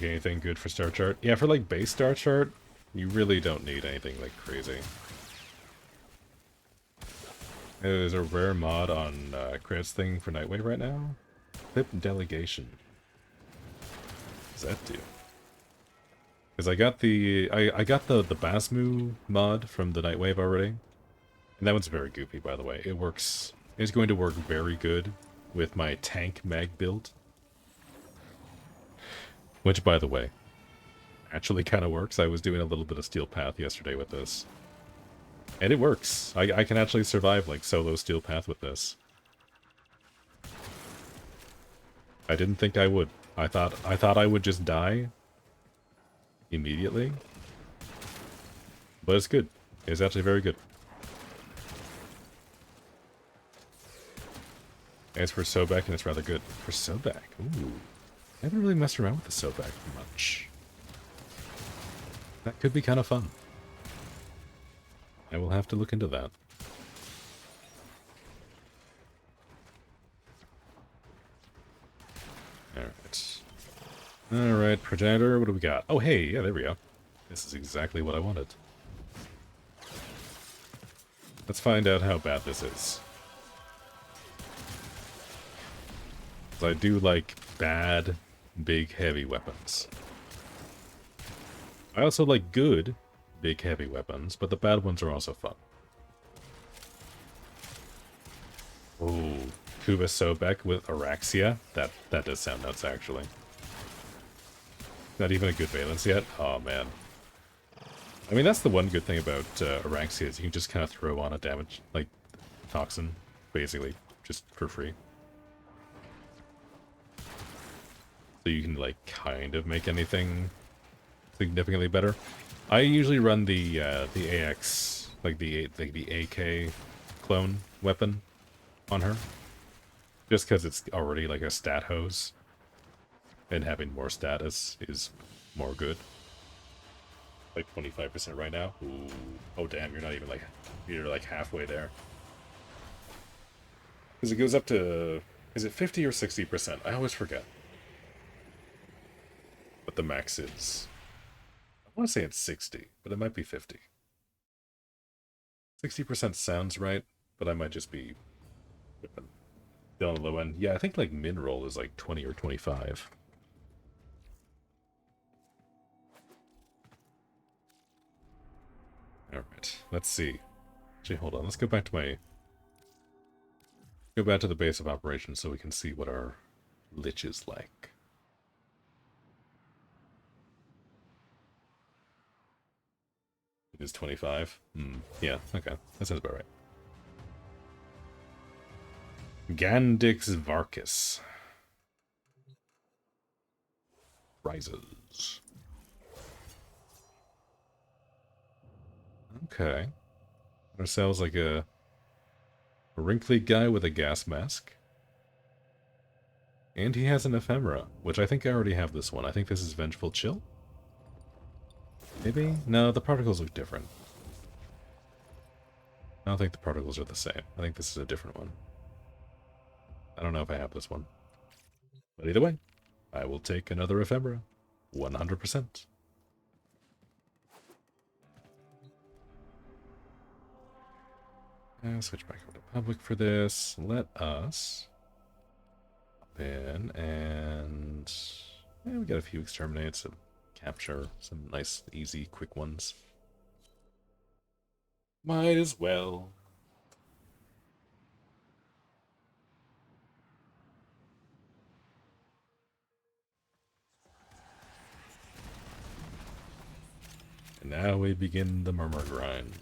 Anything good for Star Chart? Yeah, for like base Star Chart, you really don't need anything like crazy. There's a rare mod on Credits thing for Nightwave right now. Clip Delegation. What does that do? Because I got the Basmu mod from the Nightwave already. And that one's very goofy, by the way. It works... It's going to work very good with my tank mag build. Which, by the way, actually kind of works. I was doing a little bit of Steel Path yesterday with this. And it works. I can actually survive, like, solo Steel Path with this. I didn't think I would. I thought I would just die immediately. But it's good. It's actually very good. As for Sobek, and it's rather good. For Sobek, ooh. I haven't really messed around with the Sobek much. That could be kind of fun. I will have to look into that. Alright. Alright, Progenitor, what do we got? Oh, hey, yeah, there we go. This is exactly what I wanted. Let's find out how bad this is. I do like bad, big, heavy weapons. I also like good, big, heavy weapons, but the bad ones are also fun. Ooh, Kuba Sobek with Araxia. That does sound nuts, actually. Not even a good valence yet? Oh, man. I mean, that's the one good thing about Araxia is you can just kind of throw on a damage, like, toxin, basically, just for free. So you can, like, kind of make anything significantly better. I usually run the AX, like the AK clone weapon on her. Just because it's already like a stat hose. And having more status is more good. Like 25% right now. Ooh. Oh damn, you're not even like, you're like halfway there. Because it goes up to, is it 50 or 60%? I always forget what the max is. I want to say it's 60, but it might be 50. 60% sounds right, but I might just be still on the low end. Yeah, I think like min-roll is like 20 or 25. Alright, let's see. Actually, hold on. Let's go back to the base of operations so we can see what our lich is like. It is 25? Yeah, okay. That sounds about right. Gandix Varkus. Rises. Okay. Ourselves like a wrinkly guy with a gas mask. And he has an ephemera, which I think I already have this one. I think this is Vengeful Chill. Maybe? No, the particles look different. I don't think the particles are the same. I think this is a different one. I don't know if I have this one. But either way, I will take another ephemera. 100%. Switch back over to public for this. Let us hop in and we got a few exterminates, some capture, some nice, easy, quick ones. Might as well. And now we begin the murmur grind.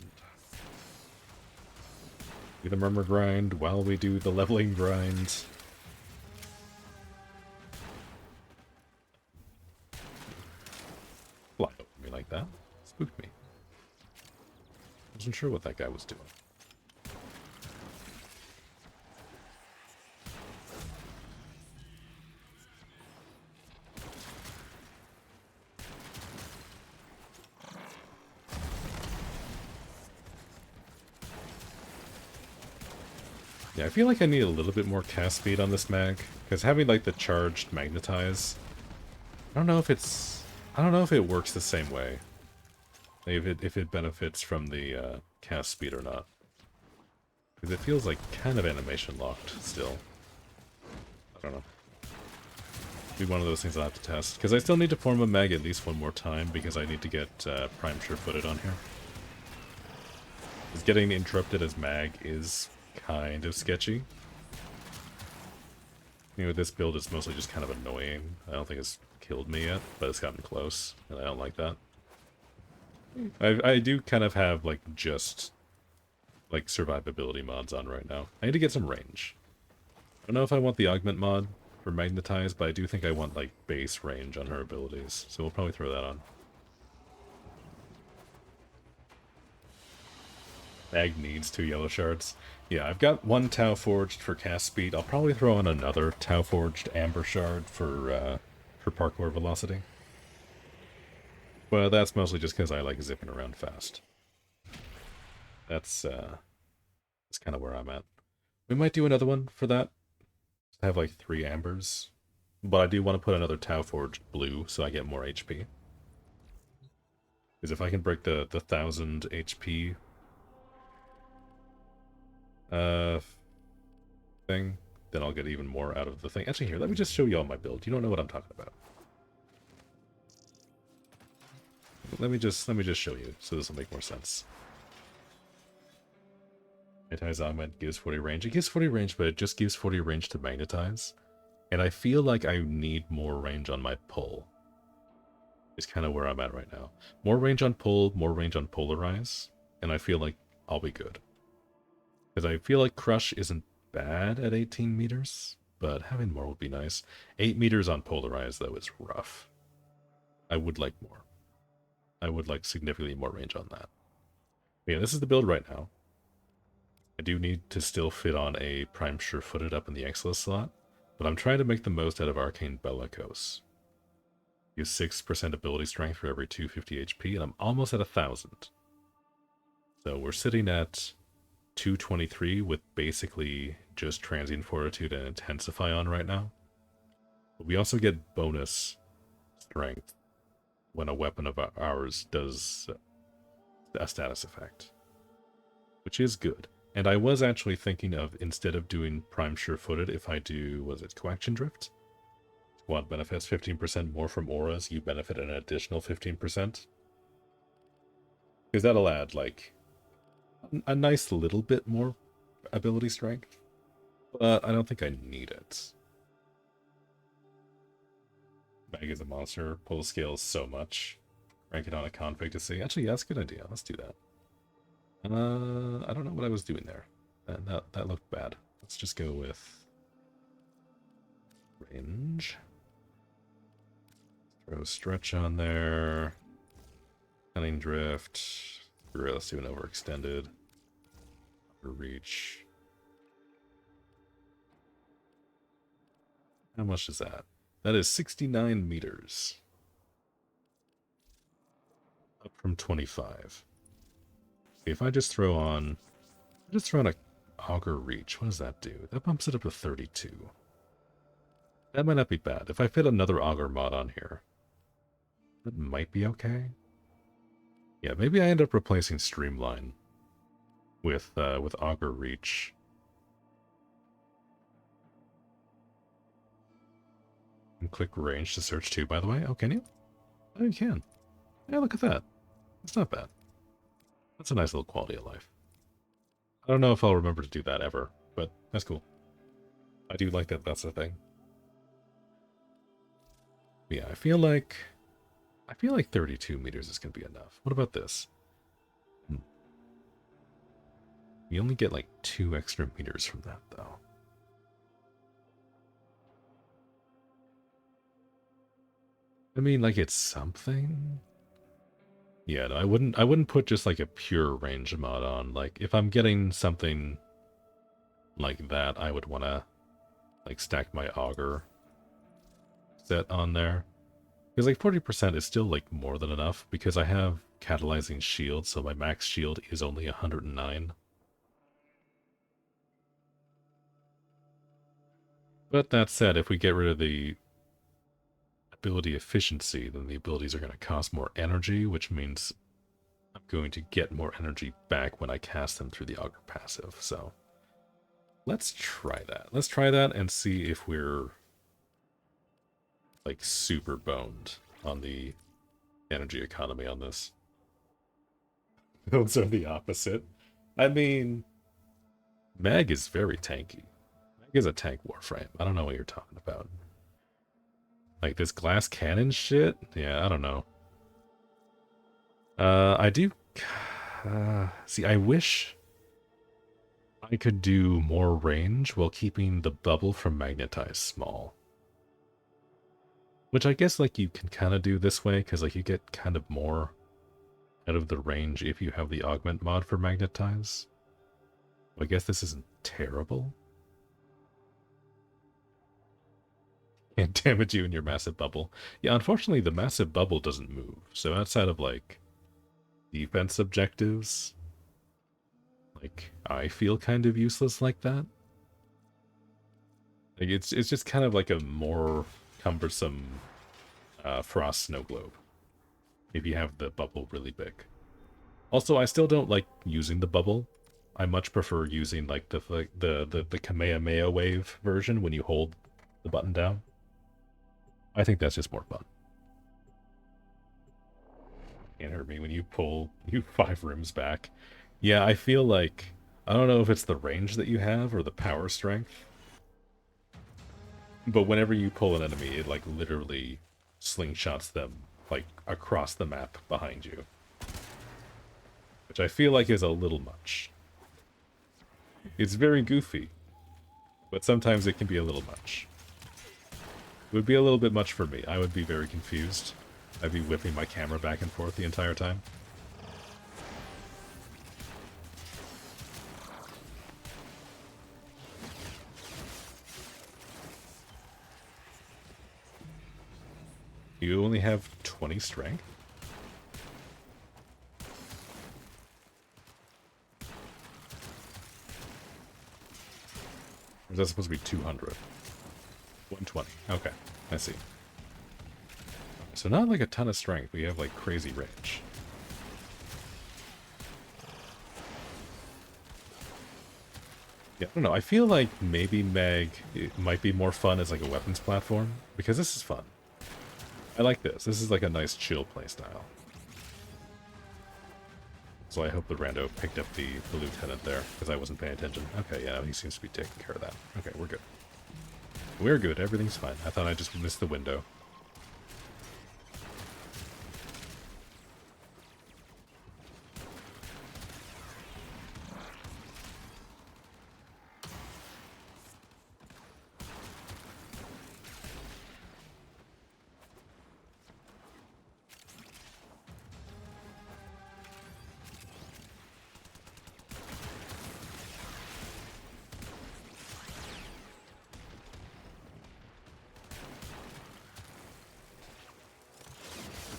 Do the murmur grind while we do the leveling grind. Fly over me like that. Spooked me. Wasn't sure what that guy was doing. Yeah, I feel like I need a little bit more cast speed on this mag, because having like the charged magnetize, I don't know if it works the same way. If it benefits from the cast speed or not. Because it feels like kind of animation locked still. I don't know. Be one of those things I'll have to test. Because I still need to form a mag at least one more time, because I need to get Prime Sure-Footed on here. Because getting interrupted as mag is kind of sketchy. You know, this build is mostly just kind of annoying. I don't think it's killed me yet, but it's gotten close, and I don't like that. I do kind of have, like, just, like, survivability mods on right now. I need to get some range. I don't know if I want the augment mod for Magnetize, but I do think I want, like, base range on her abilities, so we'll probably throw that on. Mag needs 2 yellow shards. Yeah, I've got 1 Tau Forged for cast speed. I'll probably throw in another Tau Forged Amber Shard for parkour velocity. Well, that's mostly just because I like zipping around fast. That's kind of where I'm at. We might do another one for that. I have like 3 ambers. But I do want to put another Tau Forged blue so I get more HP. Because if I can break the 1000 HP thing, then I'll get even more out of the thing. Actually, here, let me just show you all my build. You don't know what I'm talking about. Let me just show you, so this will make more sense. Magnetize augment gives 40 range. It gives 40 range, but it just gives 40 range to magnetize. And I feel like I need more range on my pull. Is kind of where I'm at right now. More range on pull, more range on polarize, and I feel like I'll be good. Because I feel like crush isn't bad at 18 meters, but having more would be nice. 8 meters on polarize, though, is rough. I would like more. I would like significantly more range on that. But yeah, this is the build right now. I do need to still fit on a Prime Sure-Footed up in the Exilus slot, but I'm trying to make the most out of Arcane Bellicose. Use 6% ability strength for every 250 HP, and I'm almost at 1000. So we're sitting at 223 with basically just Transient Fortitude and Intensify on right now. But we also get bonus strength when a weapon of ours does a status effect, which is good. And I was actually thinking of, instead of doing Prime Sure-Footed, if I do, was it Coaction Drift? Squad benefits 15% more from auras, you benefit an additional 15%. Because that'll add, like, a nice little bit more ability strength. But I don't think I need it. Mag is a monster, pull scales so much. Rank it on a config to see. Actually, yeah, that's a good idea. Let's do that. I don't know what I was doing there. That looked bad. Let's just go with range. Throw stretch on there. Cunning drift. Let's do an overextended. Reach. How much is that? That is 69 meters. Up from 25. If I just throw on a Augur Reach, what does that do? That bumps it up to 32. That might not be bad. If I fit another Augur mod on here, that might be okay. Yeah, maybe I end up replacing Streamline with Augur Reach. And click range to search too, by the way. Oh, can you? Oh, you can. Yeah, look at that. That's not bad. That's a nice little quality of life. I don't know if I'll remember to do that ever, but that's cool. I do like that that's a thing. But yeah, I feel like 32 meters is going to be enough. What about this? You only get like 2 extra meters from that, though. I mean, like, it's something. Yeah, no, I wouldn't put just like a pure range mod on. Like, if I'm getting something like that, I would want to like stack my augur set on there. Because like 40% is still like more than enough, because I have catalyzing shield, so my max shield is only 109. But that said, if we get rid of the ability efficiency, then the abilities are going to cost more energy, which means I'm going to get more energy back when I cast them through the augur passive. So let's try that. Let's try that and see if we're like super boned on the energy economy on this. Builds are the opposite. I mean, Mag is very tanky. Mag is a tank warframe. I don't know what you're talking about. Like this glass cannon shit? Yeah, I don't know. I do... see, I wish I could do more range while keeping the bubble from magnetize small. Which I guess, like, you can kind of do this way, because, like, you get kind of more out of the range if you have the augment mod for magnetize. I guess this isn't terrible. Can't damage you in your massive bubble. Yeah, unfortunately, the massive bubble doesn't move. So outside of, like, defense objectives, like, I feel kind of useless like that. Like, it's just kind of like a more cumbersome frost snow globe if you have the bubble really big. Also, I still don't like using the bubble. I much prefer using like the Kamehameha wave version when you hold the button down. I think that's just more fun. Can't hurt me when you pull you 5 rooms back. Yeah, I feel like, I don't know if it's the range that you have or the power strength, but whenever you pull an enemy, it like literally slingshots them like across the map behind you, which I feel like is a little much. It's very goofy, but sometimes it can be a little much. It would be a little bit much for me. I would be very confused. I'd be whipping my camera back and forth the entire time. You only have 20 strength? Or is that supposed to be 200? 120. Okay, I see. So not like a ton of strength, but you have like crazy range. Yeah, I don't know. I feel like maybe Meg it might be more fun as like a weapons platform, because this is fun. I like this. This is like a nice chill playstyle. So I hope the rando picked up the lieutenant there, because I wasn't paying attention. Okay, yeah, he seems to be taking care of that. Okay, we're good. We're good. Everything's fine. I thought I just missed the window.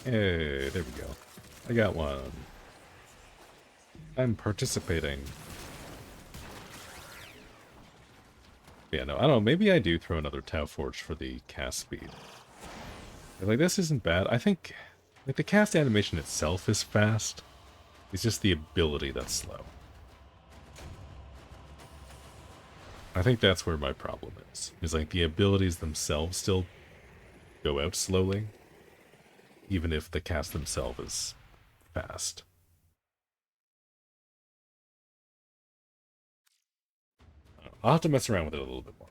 Hey, there we go. I got one. I'm participating. Yeah, no, I don't know. Maybe I do throw another Tau Forge for the cast speed. Like, this isn't bad. I think, like, the cast animation itself is fast. It's just the ability that's slow. I think that's where my problem is. Is like, the abilities themselves still go out slowly, even if the cast themselves is fast. I'll have to mess around with it a little bit more.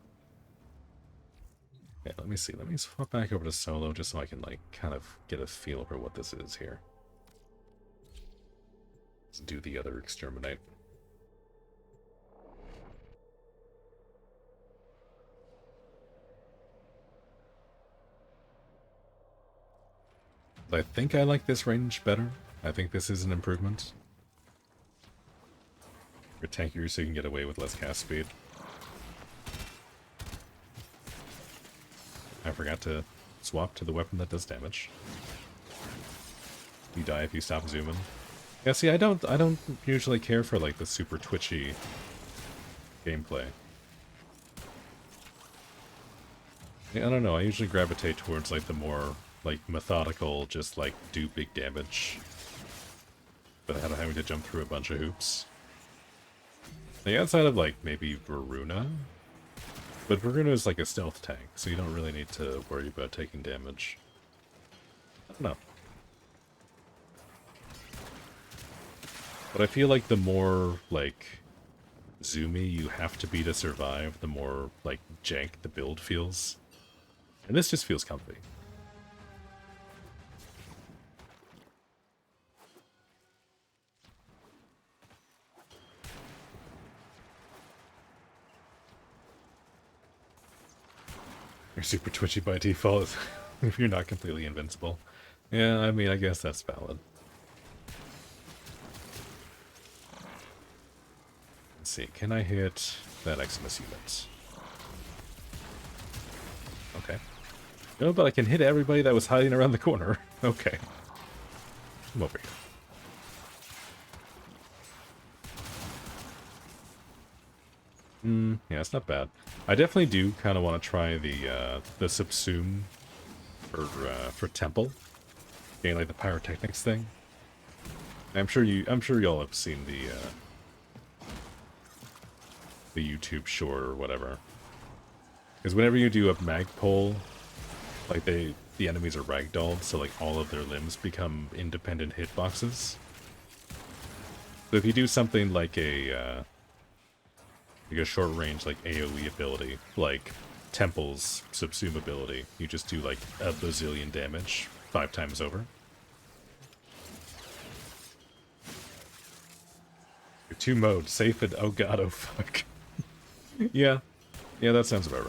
Okay, let me see. Let me swap back over to solo just so I can, like, kind of get a feel for what this is here. Let's do the other exterminate. I think I like this range better. I think this is an improvement. For tankier so you can get away with less cast speed. I forgot to swap to the weapon that does damage. You die if you stop zooming. Yeah, see, I don't usually care for like the super twitchy gameplay. Yeah, I don't know, I usually gravitate towards like the more like methodical, just like do big damage without having to jump through a bunch of hoops. Like outside of like maybe Varuna, But Bruno is like a stealth tank, so you don't really need to worry about taking damage. I don't know. But I feel like the more, like, zoomy you have to be to survive, the more, like, jank the build feels. And this just feels comfy. You're super twitchy by default if you're not completely invincible. Yeah, I mean, I guess that's valid. Let's see, can I hit that Eximus unit? Okay. No, but I can hit everybody that was hiding around the corner. Okay. I'm over here. Yeah, it's not bad. I definitely do kind of want to try the subsume for temple, getting like the pyrotechnics thing. I'm sure y'all have seen the YouTube short or whatever. Because whenever you do a magpole, like the enemies are ragdolled, so like all of their limbs become independent hitboxes. So if you do something like a short range like AoE ability, like Temple's subsume ability, you just do like a bazillion damage 5 times over. Your 2 modes, safe and oh god, oh fuck. Yeah, that sounds about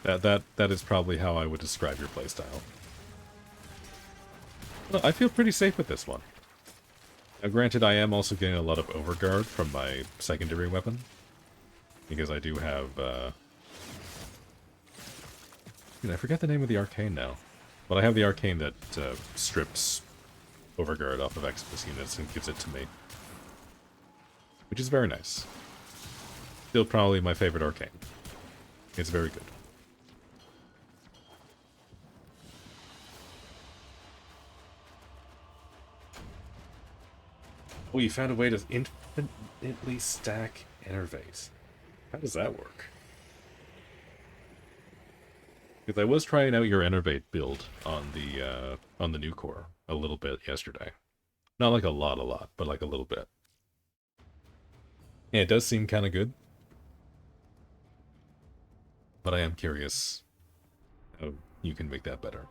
right. That is probably how I would describe your playstyle. Well, I feel pretty safe with this one. Now granted, I am also getting a lot of overguard from my secondary weapon. Because I do have, I forget the name of the arcane now. But I have the arcane that strips overguard off of Eximus units and gives it to me. Which is very nice. Still probably my favorite arcane. It's very good. Oh, you found a way to infinitely stack Enervate. How does that work? Because I was trying out your Enervate build on the new core a little bit yesterday. Not like a lot, but like a little bit. Yeah, it does seem kind of good. But I am curious how you can make that better.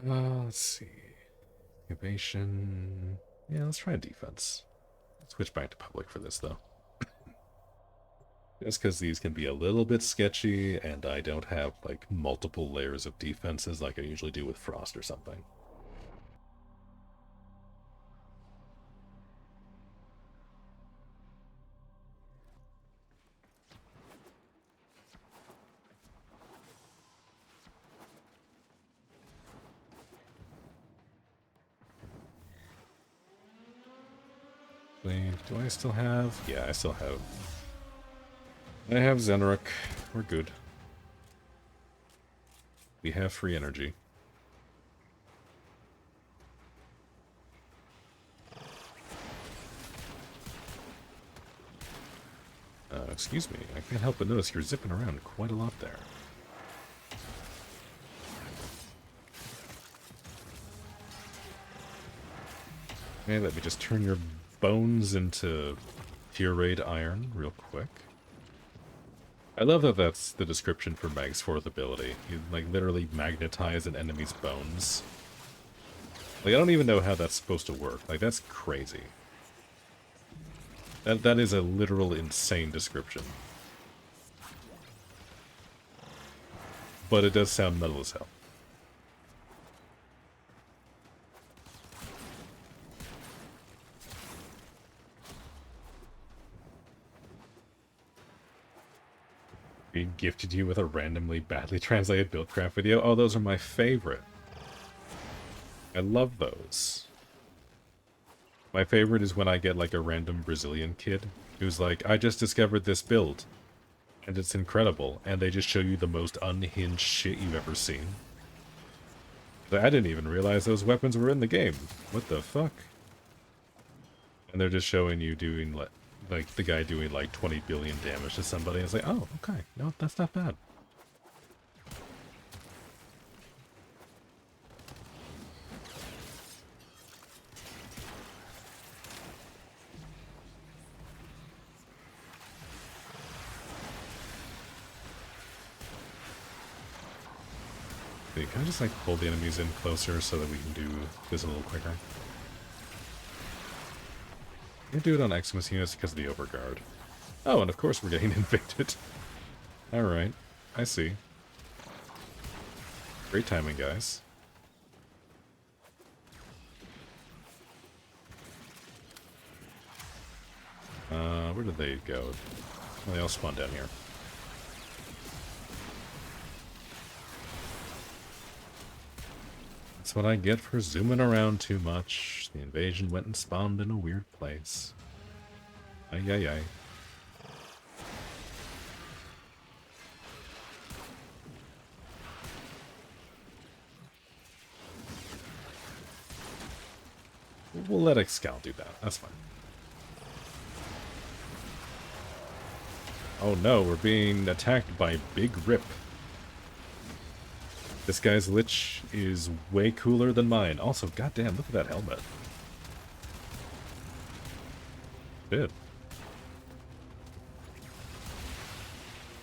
Let's see. Evasion. Yeah, let's try defense. Switch back to public for this, though. Just because these can be a little bit sketchy, and I don't have, like, multiple layers of defenses like I usually do with Frost or something. Do I still have? Yeah, I still have. I have Zenrik. We're good. We have free energy. Excuse me. I can't help but notice you're zipping around quite a lot there. Okay, let me just turn your bones into pureed iron real quick. I love that that's the description for Mag's 4th ability. You, like, literally magnetize an enemy's bones. Like, I don't even know how that's supposed to work. Like, that's crazy. That is a literal insane description. But it does sound metal as hell. Being gifted you with a randomly badly translated Buildcraft video. Oh, those are my favorite. I love those. My favorite is when I get like a random Brazilian kid who's like, I just discovered this build and it's incredible, and they just show you the most unhinged shit you've ever seen. I didn't even realize those weapons were in the game. What the fuck? And they're just showing you doing like the guy doing like 20 billion damage to somebody. It's like, oh, okay, no, that's not bad. Wait, can I just like pull the enemies in closer so that we can do this a little quicker? I'm gonna do it on Eximus units because of the Overguard. Oh, and of course we're getting invicted. Alright, I see. Great timing, guys. Where did they go? Well, they all spawned down here. That's what I get for zooming around too much. The invasion went and spawned in a weird place. Ay, ay, ay. We'll let Excal do that. That's fine. Oh no, we're being attacked by Big Rip. This guy's Lich is way cooler than mine. Also, goddamn, look at that helmet. Bit.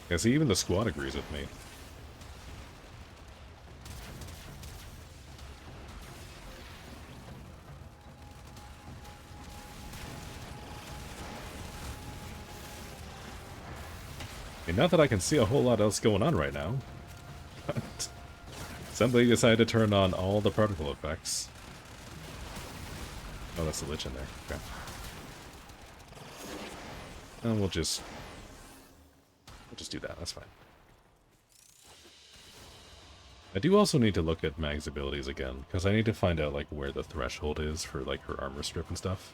Yeah, see, even the squad agrees with me. And not that I can see a whole lot else going on right now. But somebody decided to turn on all the particle effects. Oh, that's a Lich in there. Okay. And we'll just do that. That's fine. I do also need to look at Mag's abilities again, because I need to find out like where the threshold is for like her armor strip and stuff.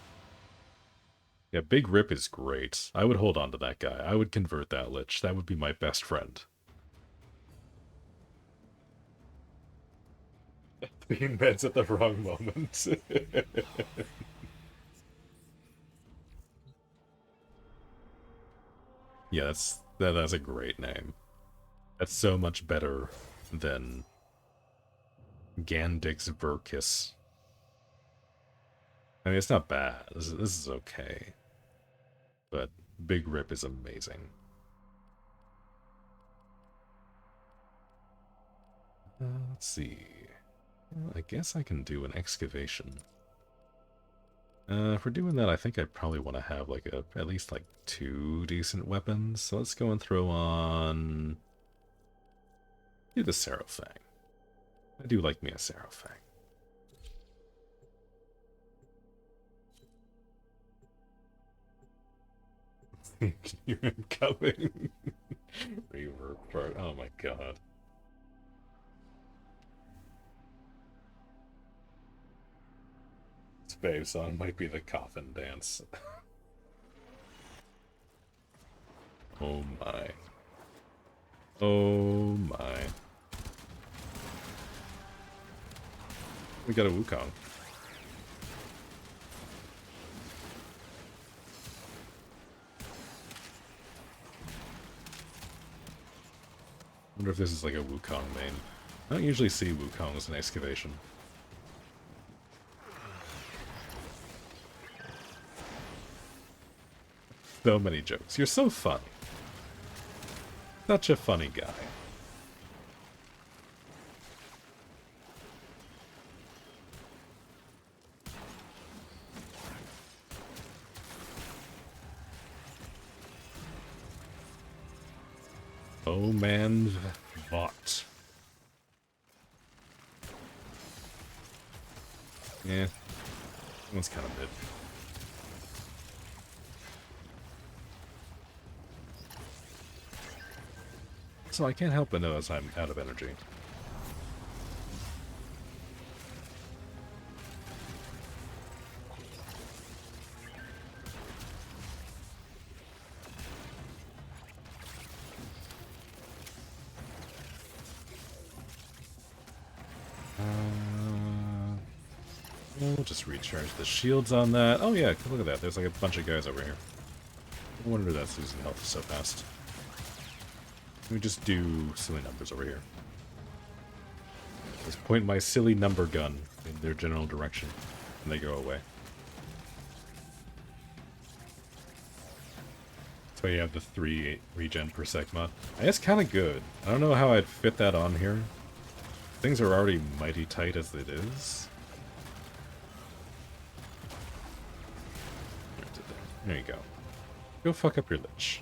Yeah, Big Rip is great. I would hold on to that guy. I would convert that Lich. That would be my best friend. Being meds at the wrong moment. Yeah, that's a great name. That's so much better than Gandix Verkis. I mean, it's not bad. This is okay. But Big Rip is amazing. Let's see. Well, I guess I can do an excavation. If we're doing that, I think I probably want to have like at least like 2 decent weapons. So let's go and throw on... do the Sarofang. I do like me a Sarofang. You're coming. Reverb part. Oh my god. This Babe song might be the coffin dance. Oh my. Oh my. We got a Wukong. I wonder if this is like a Wukong main. I don't usually see Wukongs in excavation. So many jokes. You're so funny. Such a funny guy. Oh man, Vought. Yeah, that one's kind of mid. So I can't help but notice I'm out of energy. We'll just recharge the shields on that. Oh yeah, look at that. There's like a bunch of guys over here. No wonder that's losing health so fast. Let me just do silly numbers over here. Just point my silly number gun in their general direction, and they go away. So you have the 3 regen per sec mod. That's kind of good. I don't know how I'd fit that on here. Things are already mighty tight as it is. There you go. Go fuck up your lich.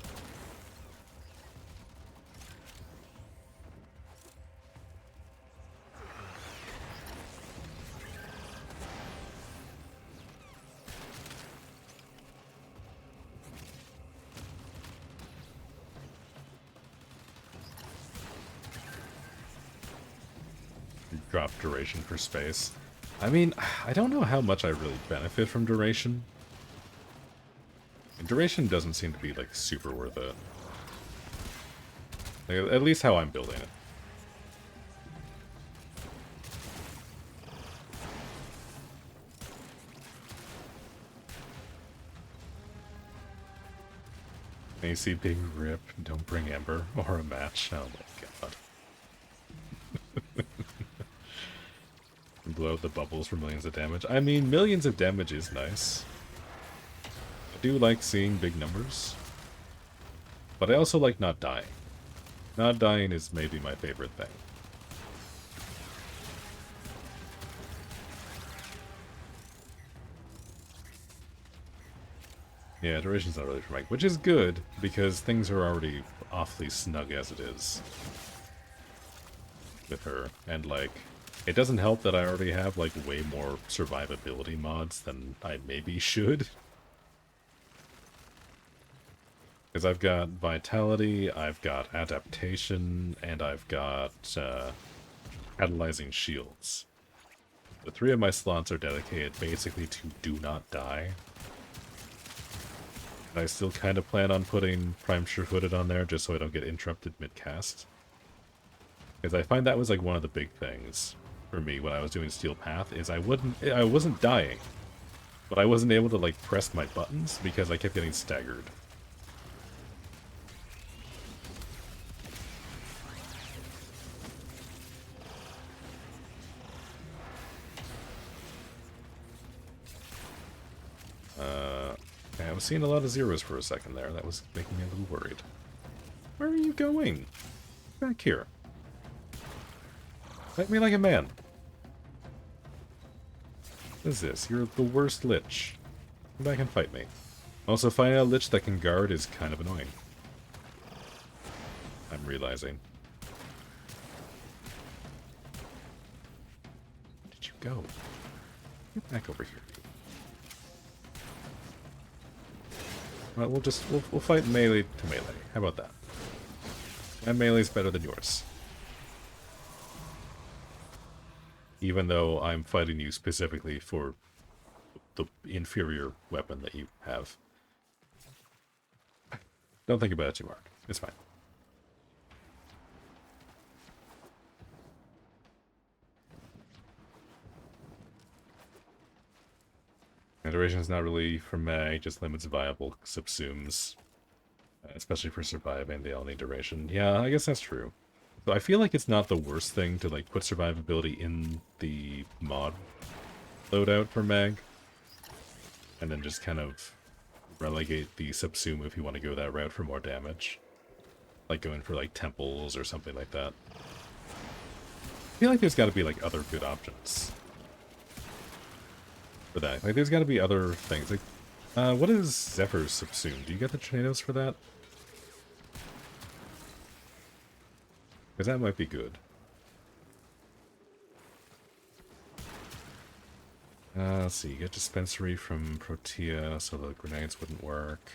Drop duration for space. I mean, I don't know how much I really benefit from duration. And duration doesn't seem to be, like, super worth it. Like, at least how I'm building it. AC big rip, don't bring Ember or a match. Oh my god. Blow out the bubbles for millions of damage. I mean, millions of damage is nice. I do like seeing big numbers. But I also like not dying. Not dying is maybe my favorite thing. Yeah, duration's not really for Mike, which is good, because things are already awfully snug as it is. With her, and like, it doesn't help that I already have like way more survivability mods than I maybe should. Because I've got Vitality, I've got Adaptation, and I've got Catalyzing Shields. The 3 of my slots are dedicated basically to do not die. And I still kind of plan on putting Prime Sure-Footed on there just so I don't get interrupted mid-cast. Because I find that was like one of the big things for me when I was doing Steel Path, is I wasn't dying, but I wasn't able to like press my buttons because I kept getting staggered. I was seeing a lot of zeros for a second there. That was making me a little worried. Where are you going? Back here. Fight me like a man. What is this? You're the worst lich. Come back and fight me. Also, finding a lich that can guard is kind of annoying. I'm realizing. Where did you go? Get back over here. Well, we'll fight melee to melee. How about that? My melee's better than yours. Even though I'm fighting you specifically for the inferior weapon that you have. Don't think about it too hard. It's fine. Duration is not really for mag, just limits viable subsumes. Especially for surviving, they all need duration. Yeah, I guess that's true. So I feel like it's not the worst thing to like put survivability in the mod loadout for mag. And then just kind of relegate the subsume if you want to go that route for more damage. Like going for like temples or something like that. I feel like there's got to be like other good options for that. Like there's got to be other things. Like, what is Zephyr's subsume? Do you get the tornadoes for that? Because that might be good. Let's see, you get dispensary from Protea, so the grenades wouldn't work.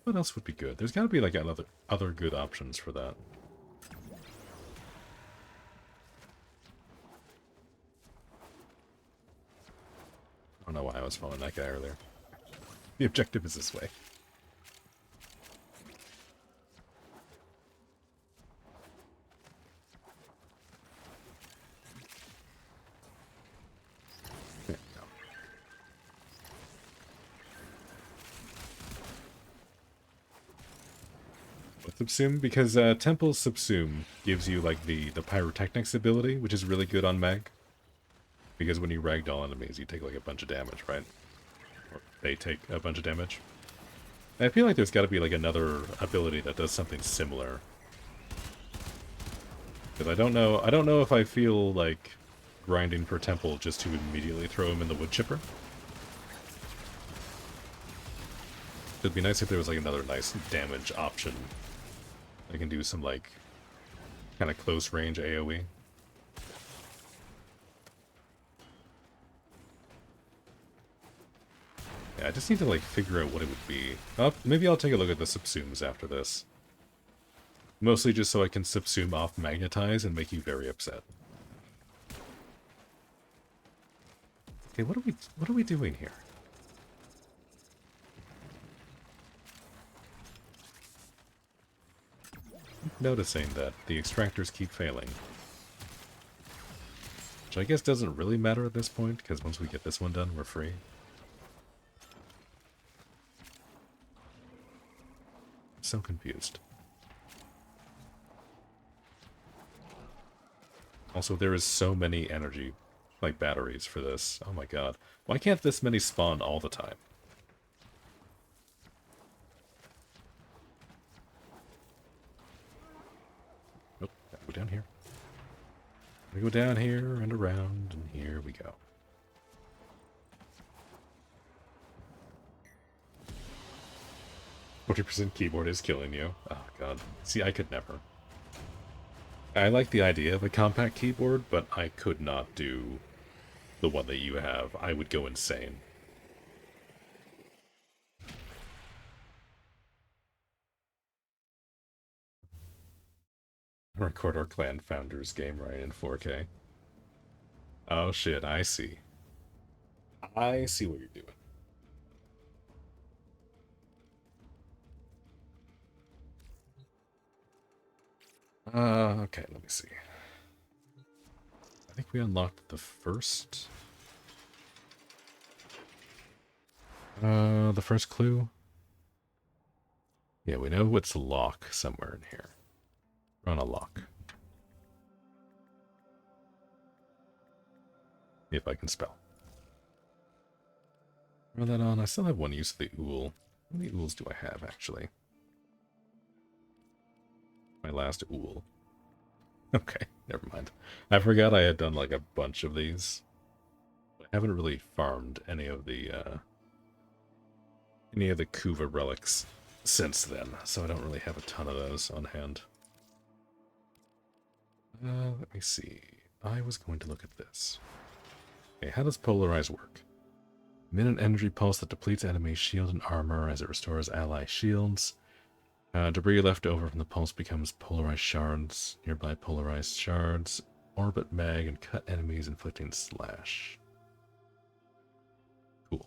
What else would be good? There's got to be like other good options for that. I don't know why I was following that guy earlier. The objective is this way. There we go. With Subsume, because Temple Subsume gives you like the pyrotechnics ability, which is really good on Meg. Because when you ragdoll enemies, you take like a bunch of damage, right? Or they take a bunch of damage. And I feel like there's got to be like another ability that does something similar. Because I don't know if I feel like grinding for Temple just to immediately throw him in the wood chipper. It'd be nice if there was like another nice damage option. I can do some like kind of close range AoE. Yeah, I just need to like figure out what it would be. Maybe I'll take a look at the subsumes after this. Mostly just so I can subsume off magnetize and make you very upset. Okay, what are we doing here? Noticing that the extractors keep failing. Which I guess doesn't really matter at this point, because once we get this one done, we're free. I'm so confused. Also, there is so many energy, like batteries for this. Oh my god. Why can't this many spawn all the time? Oh, gotta go down here. We go down here and around, and here we go. "40% keyboard is killing you." Oh god. See, I could never. I like the idea of a compact keyboard, but I could not do the one that you have. I would go insane. Record our clan founders game right in 4K. Oh shit, I see. I see what you're doing. Okay, let me see. I think we unlocked the first... the first clue? Yeah, we know it's a lock somewhere in here. We're on a lock. If I can spell. Roll that on. I still have one use of the ool. How many ools do I have, actually? My last ool. Okay, never mind. I forgot I had done like a bunch of these. I haven't really farmed any of the Kuva relics since then, so I don't really have a ton of those on hand. Let me see. I was going to look at this. Okay, how does polarize work? Emit an energy pulse that depletes enemy shield and armor as it restores ally shields. Debris left over from the pulse becomes polarized shards. Nearby polarized shards orbit mag and cut enemies, inflicting slash. Cool.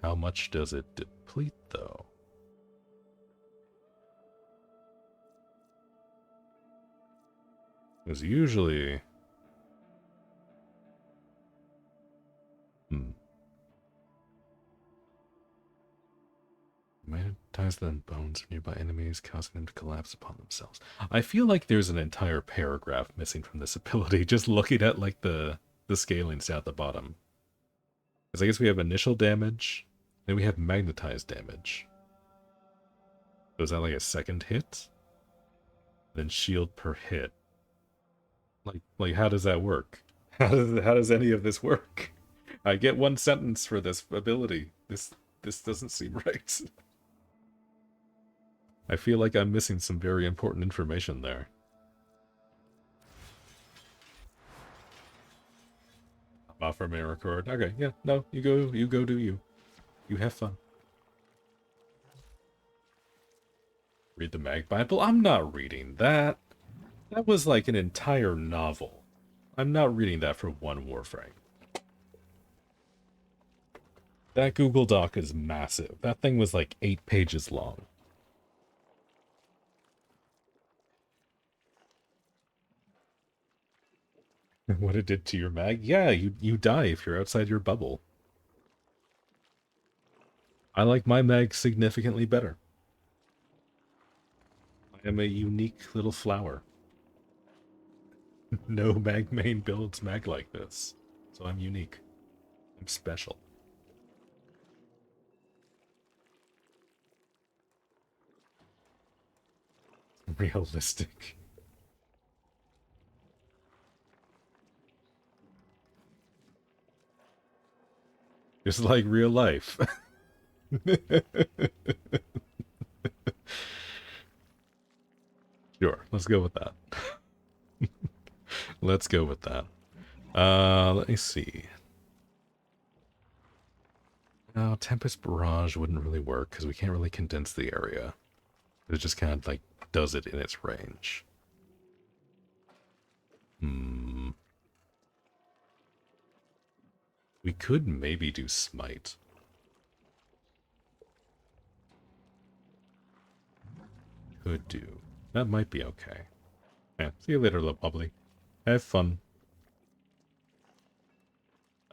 How much does it deplete, though? Because usually... Magnetize the bones of nearby enemies, causing them to collapse upon themselves. I feel like there's an entire paragraph missing from this ability, just looking at like the scalings down at the bottom. Because I guess we have initial damage, then we have magnetized damage. So is that like a second hit? Then shield per hit. Like how does that work? How does any of this work? I get one sentence for this ability. This doesn't seem right. I feel like I'm missing some very important information there. I'm off from a record. Okay, yeah, no, you go do you. You have fun. Read the Mag Bible? I'm not reading that. That was like an entire novel. I'm not reading that for one Warframe. That Google Doc is massive. That thing was like 8 pages long. What it did to your mag? Yeah, you die if you're outside your bubble. I like my mag significantly better. I am a unique little flower. No mag main builds mag like this. So I'm unique. I'm special. Realistic. Just like real life. Sure, let's go with that. Let's go with that. Let me see. No, Tempest Barrage wouldn't really work because we can't really condense the area. It just kind of like does it in its range. Hmm. We could maybe do Smite. Could do. That might be okay. Yeah, see you later, little bubbly. Have fun.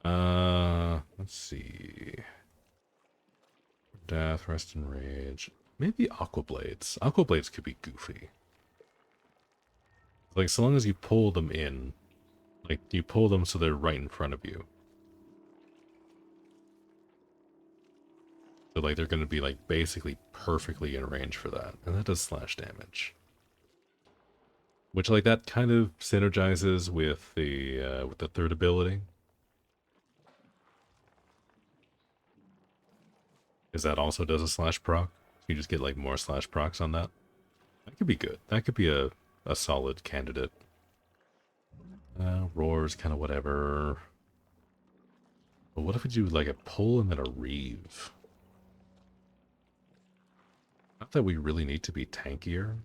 Let's see. Death, Rest, and Rage. Maybe Aqua Blades. Aqua Blades could be goofy. Like, so long as you pull them in, like, you pull them so they're right in front of you. So, like, they're going to be, like, basically perfectly in range for that. And that does slash damage. Which, like, that kind of synergizes with the third ability. Is that also does a slash proc? You just get, like, more slash procs on that. That could be good. That could be a solid candidate. Roar's kind of whatever. But what if we do, like, a pull and then a reeve? Not that we really need to be tankier.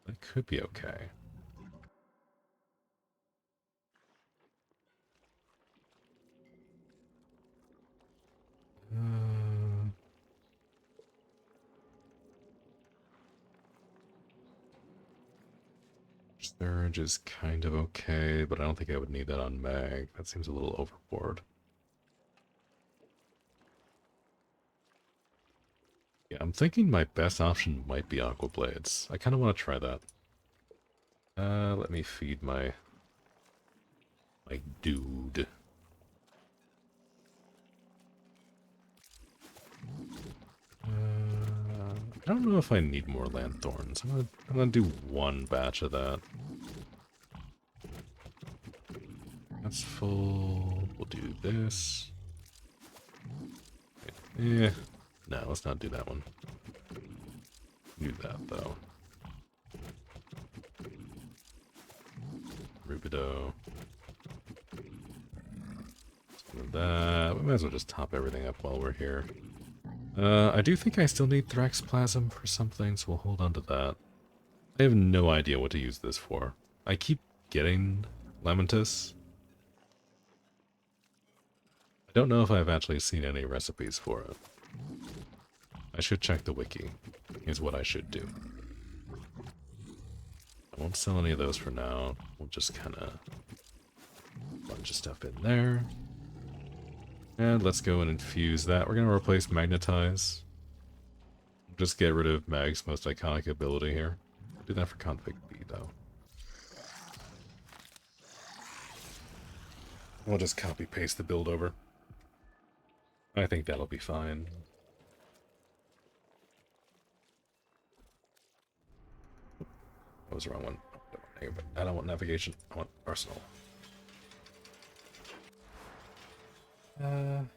That could be okay. Surge is kind of okay, but I don't think I would need that on Mag. That seems a little overboard. Yeah, I'm thinking my best option might be Aqua Blades. I kind of want to try that. Let me feed my dude. I don't know if I need more Lanthorns. I'm gonna do one batch of that. That's full. We'll do this. Yeah. No, let's not do that one. Do that though. Rubido. That. We might as well just top everything up while we're here. I do think I still need Thraxplasm for something, so we'll hold on to that. I have no idea what to use this for. I keep getting Lamentus. I don't know if I've actually seen any recipes for it. I should check the wiki, is what I should do. I won't sell any of those for now. We'll just kind of bunch of stuff in there. And let's go and infuse that. We're going to replace Magnetize. Just get rid of Mag's most iconic ability here. I'll do that for Config B, though. We'll just copy-paste the build over. I think that'll be fine. That was the wrong one. I don't want navigation. I want arsenal. Let's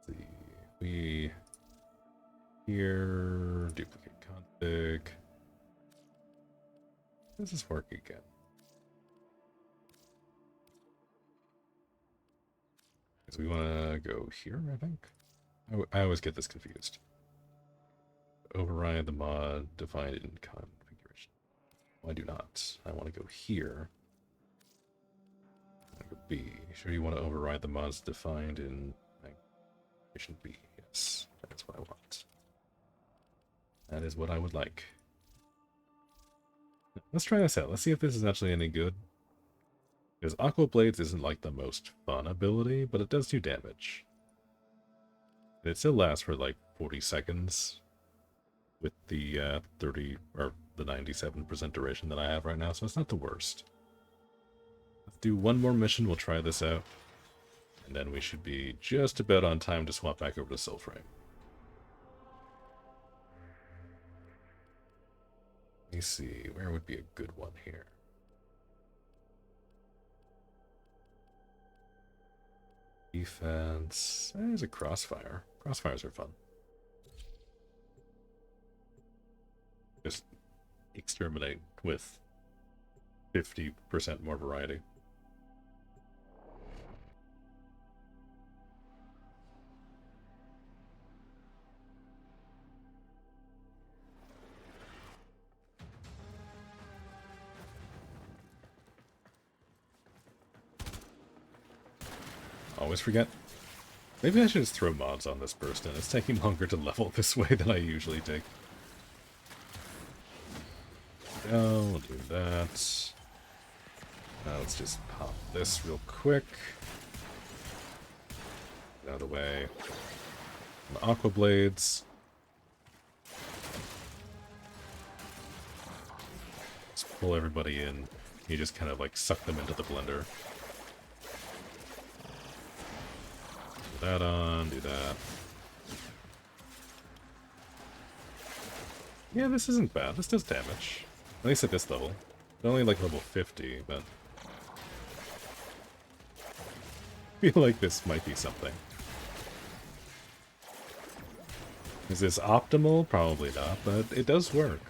see. We here duplicate config. Does this work again? So we want to go here, I think. I always get this confused. Override the mod defined in configuration. Well, I do not. I want to go here. I want to go B. Sure you want to override the mods defined in configuration B. Yes, that's what I want. That is what I would like. Let's try this out. Let's see if this is actually any good. Because Aqua Blades isn't like the most fun ability, but it does do damage. And it still lasts for like 40 seconds with the 30 or the 97% duration that I have right now, so it's not the worst. Let's do one more mission, we'll try this out. And then we should be just about on time to swap back over to Soulframe. Let me see, where would be a good one here? Defense. There's a crossfire. Crossfires are fun. Just exterminate with 50% more variety. Always forget. Maybe I should just throw mods on this burst in. It's taking longer to level this way than I usually take. We'll do that. Now let's just pop this real quick. Get out of the way. The Aqua Blades. Let's pull everybody in. You just kind of like suck them into the blender. Do that on, do that. Yeah, this isn't bad. This does damage. At least at this level. It's only like level 50, but I feel like this might be something. Is this optimal? Probably not, but it does work.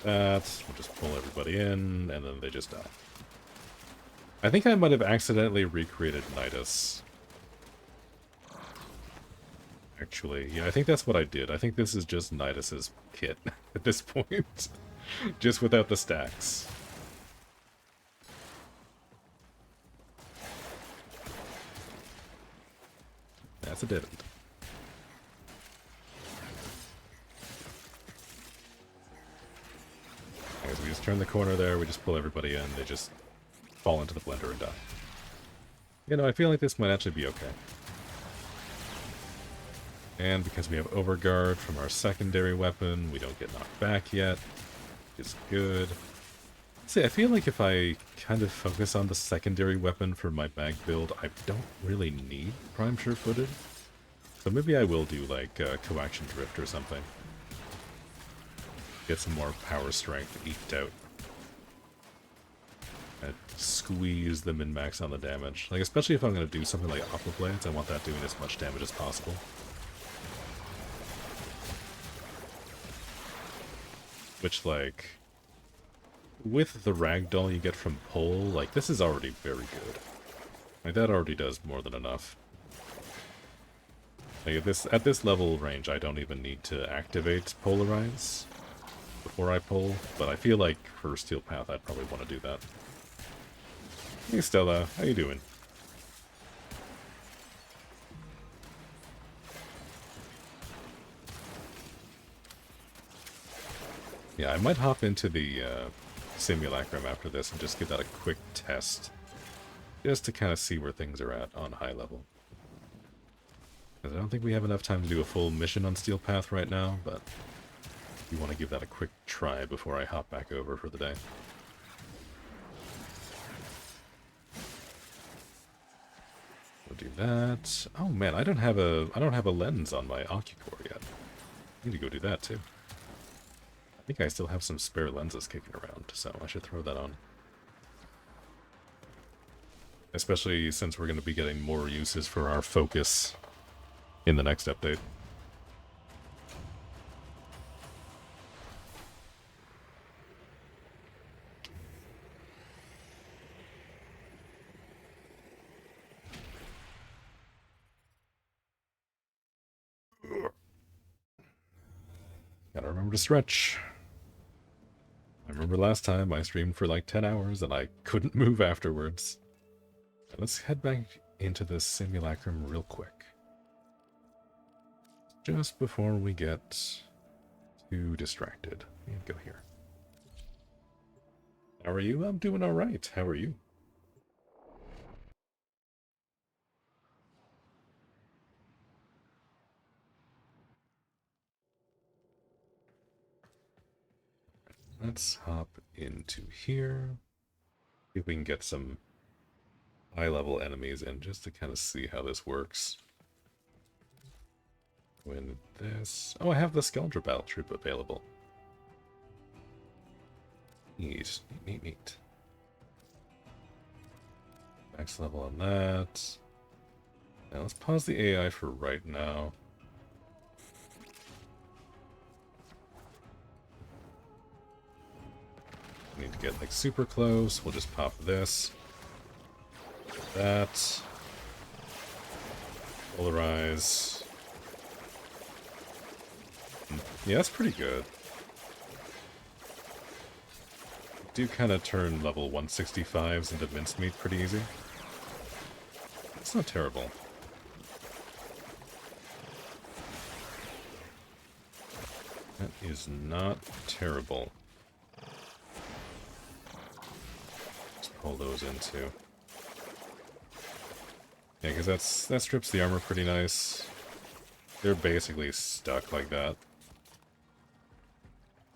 We'll just pull everybody in, and then they just die. I think I might have accidentally recreated Nidus. Actually, yeah, I think that's what I did. I think this is just Nidus's kit at this point. Just without the stacks. That's a dividend. Okay, so we just turn the corner there, we just pull everybody in, they just fall into the blender and die. You know, I feel like this might actually be okay. And because we have Overguard from our secondary weapon, we don't get knocked back yet, which is good. See, I feel like if I kind of focus on the secondary weapon for my bag build, I don't really need Prime Sure-Footed. So maybe I will do like Coaction Drift or something. Get some more power strength eked out. And squeeze the min-max on the damage. Like, especially if I'm going to do something like Aqua Blades, I want that doing as much damage as possible. Which, like, with the ragdoll you get from Pole, like, this is already very good. Like, that already does more than enough. Like, at this level range, I don't even need to activate Polarize before I pull, but I feel like for Steel Path, I'd probably want to do that. Hey Stella, how you doing? Yeah, I might hop into the Simulacrum after this and just give that a quick test. Just to kind of see where things are at on high level. Because I don't think we have enough time to do a full mission on Steel Path right now, but you want to give that a quick try before I hop back over for the day. We'll do that. Oh man, I don't have a lens on my Ocucore yet. I need to go do that too. I think I still have some spare lenses kicking around, so I should throw that on. Especially since we're going to be getting more uses for our focus in the next update. Gotta remember to stretch. I remember last time I streamed for like 10 hours and I couldn't move afterwards. Let's head back into the Simulacrum real quick. just before we get too distracted. And go here. How are you? I'm doing all right. How are you? Let's hop into here. See if we can get some high-level enemies in just to kind of see how this works. When this... Oh, I have the Skeldra Battle Troop available. Neat, neat, neat, neat. Max level on that. Now let's pause the AI for right now. Need to get like super close. We'll just pop this. That. Polarize. Yeah, that's pretty good. Do kind of turn level 165s into mincemeat pretty easy. It's not terrible. That is not terrible. Let's pull those in too. Yeah, because that strips the armor pretty nice. They're basically stuck like that.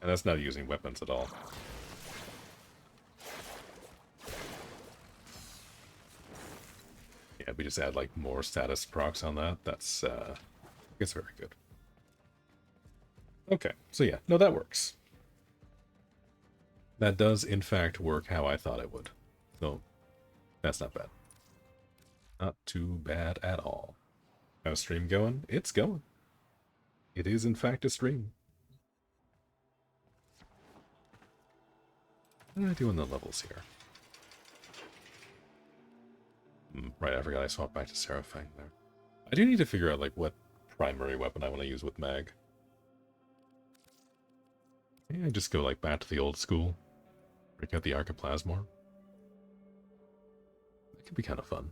And that's not using weapons at all. Yeah, we just add like more status procs on that. That's it's very good. Okay, so yeah, no, that works. That does in fact work how I thought it would. So that's not bad. Not too bad at all. How's stream going? It's going. It is in fact a stream. What am I doing the levels here? Right, I forgot I swapped back to Seraphine there. I do need to figure out like what primary weapon I want to use with Mag. Maybe I just go like back to the old school. Break out the Archiplasmor. That could be kind of fun.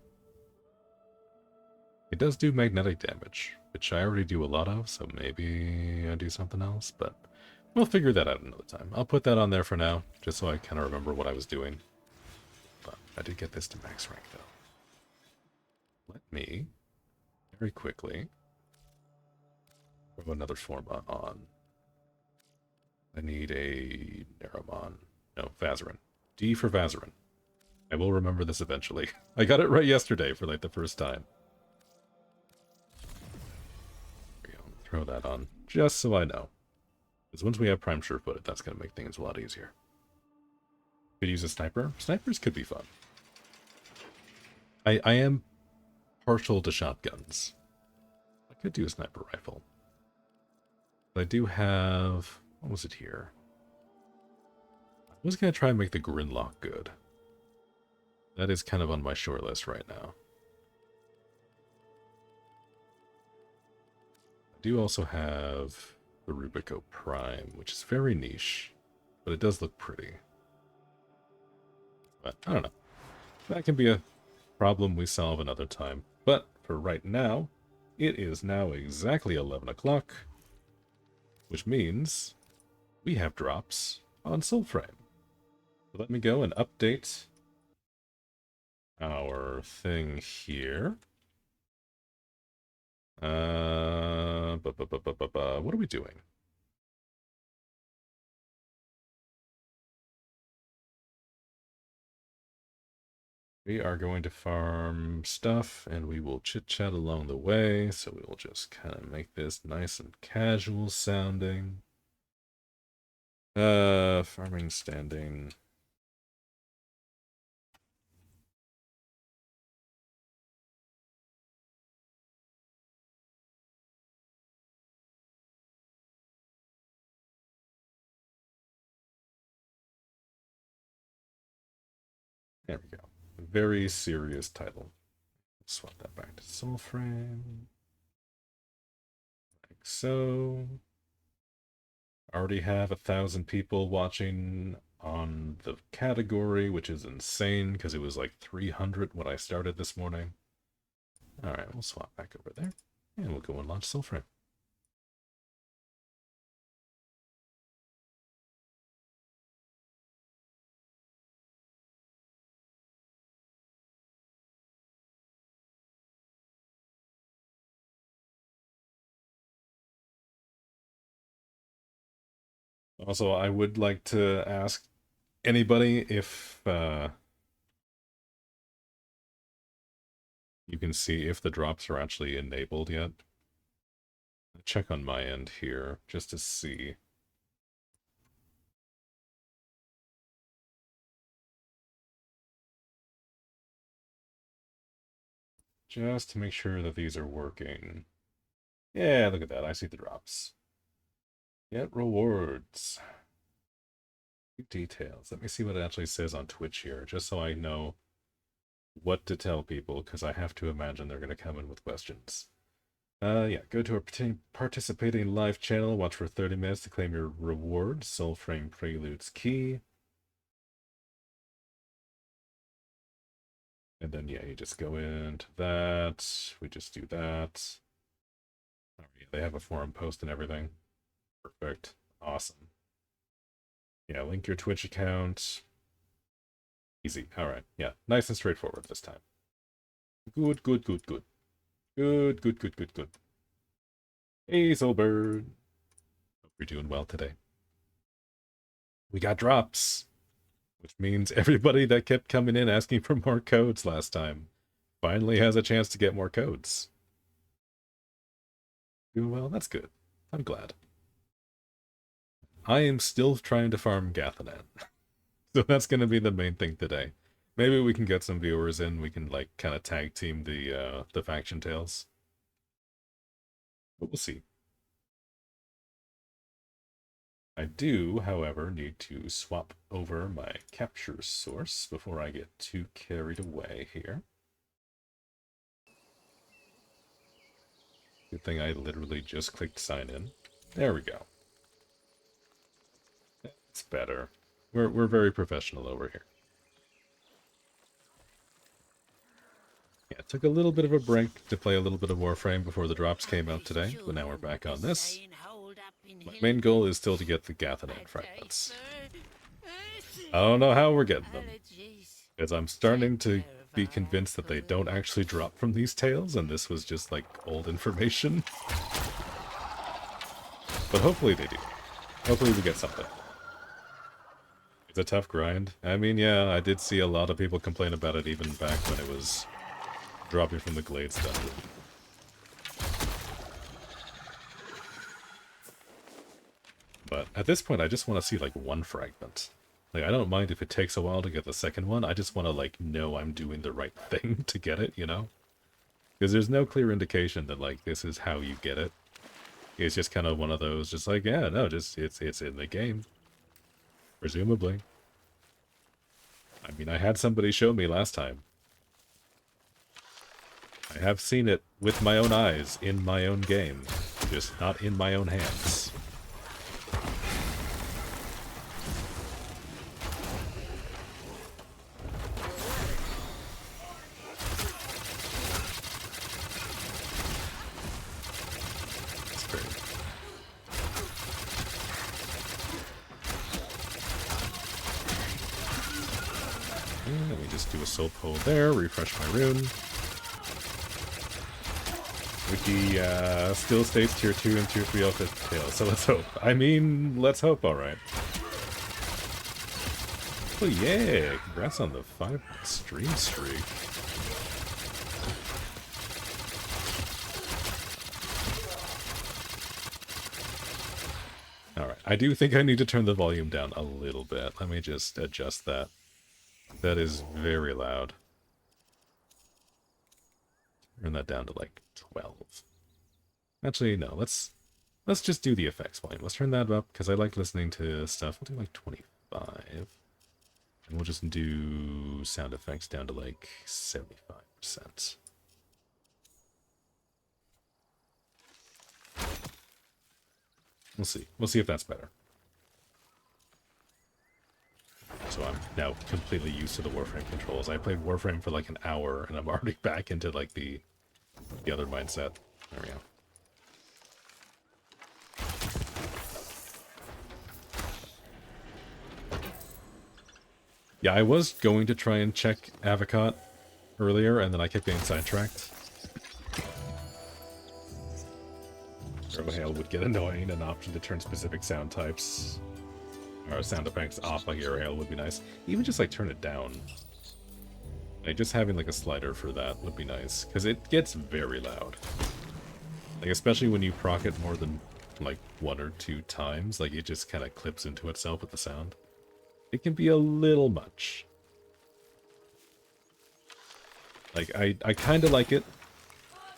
It does do magnetic damage, which I already do a lot of, so maybe I do something else, but we'll figure that out another time. I'll put that on there for now, just so I kind of remember what I was doing. But I did get this to max rank, though. Let me, very quickly, throw another form on. I need a Neramon. No, Vazarin. D for Vazarin. I will remember this eventually. I got it right yesterday for like the first time. There we go. Throw that on, just so I know. Because once we have Prime Surefooted, that's going to make things a lot easier. Could use a sniper. Snipers could be fun. I am partial to shotguns. I could do a sniper rifle. But I do have... What was it here? I was going to try and make the Grinlock good. That is kind of on my short list right now. I do also have the Rubico Prime, which is very niche, but it does look pretty. But I don't know. That can be a problem we solve another time. But for right now, it is now exactly 11 o'clock, which means we have drops on Soulframe. So let me go and update our thing here. What are we doing? We are going to farm stuff, and we will chit-chat along the way, so we will just kind of make this nice and casual sounding. Farming standing. There we go. Very serious title. Swap that back to Soulframe. Like so. Already have 1,000 people watching on the category, which is insane because it was like 300 when I started this morning. Alright, we'll swap back over there. And we'll go and launch Soulframe. Also, I would like to ask anybody if you can see if the drops are actually enabled yet. Check on my end here, just to see. Just to make sure that these are working. Yeah, look at that. I see the drops. Get rewards. Details. Let me see what it actually says on Twitch here, just so I know what to tell people, because I have to imagine they're going to come in with questions. Yeah, go to our participating live channel, watch for 30 minutes to claim your reward, Soulframe Preludes key. And then, yeah, you just go into that. We just do that. Oh, yeah, they have a forum post and everything. Perfect. Awesome. Yeah, link your Twitch account. Easy. All right. Yeah, nice and straightforward this time. Good, good, good, good. Good, good, good, good, good. Hey, Soulbird. Hope you're doing well today. We got drops, which means everybody that kept coming in asking for more codes last time finally has a chance to get more codes. Doing well, that's good. I'm glad. I am still trying to farm Gathannan. So that's going to be the main thing today. Maybe we can get some viewers in. We can, like, kind of tag team the faction tales. But we'll see. I do, however, need to swap over my capture source before I get too carried away here. Good thing I literally just clicked sign in. There we go. It's better. We're very professional over here. Yeah, it took a little bit of a break to play a little bit of Warframe before the drops came out today, but now we're back on this. My main goal is still to get the Gathannan fragments. I don't know how we're getting them, because I'm starting to be convinced that they don't actually drop from these tales, and this was just like old information. But hopefully they do. Hopefully we get something. It's a tough grind. I mean, yeah, I did see a lot of people complain about it even back when it was dropping from the Glades dungeon. But at this point, I just want to see, like, one fragment. Like, I don't mind if it takes a while to get the second one. I just want to, like, know I'm doing the right thing to get it, you know? Because there's no clear indication that, like, this is how you get it. It's just kind of one of those, just like, yeah, no, just, it's in the game. Presumably. I mean, I had somebody show me last time. I have seen it with my own eyes, in my own game. Just not in my own hands. Let me just do a soul pull there, refresh my rune. Wiki still states tier 2 and tier 3 outfit tail, so let's hope. I mean, let's hope, alright. Oh yeah, congrats on the 5 stream streak. Alright, I do think I need to turn the volume down a little bit. Let me just adjust that. That is very loud. Turn that down to like 12. Actually, no, let's just do the effects volume. Let's turn that up, because I like listening to stuff. We'll do like 25. And we'll just do sound effects down to like 75%. We'll see. We'll see if that's better. So I'm now completely used to the Warframe controls. I played Warframe for like an hour, and I'm already back into like the other mindset. There we go. Yeah, I was going to try and check Avocot earlier, and then I kept getting sidetracked. Hail would get annoying, an option to turn specific sound types or sound effects off like air hail would be nice. Even just like turn it down. Like just having like a slider for that would be nice, because it gets very loud. Like especially when you proc it more than like 1 or 2 times, like it just kind of clips into itself with the sound. It can be a little much. Like I kind of like it.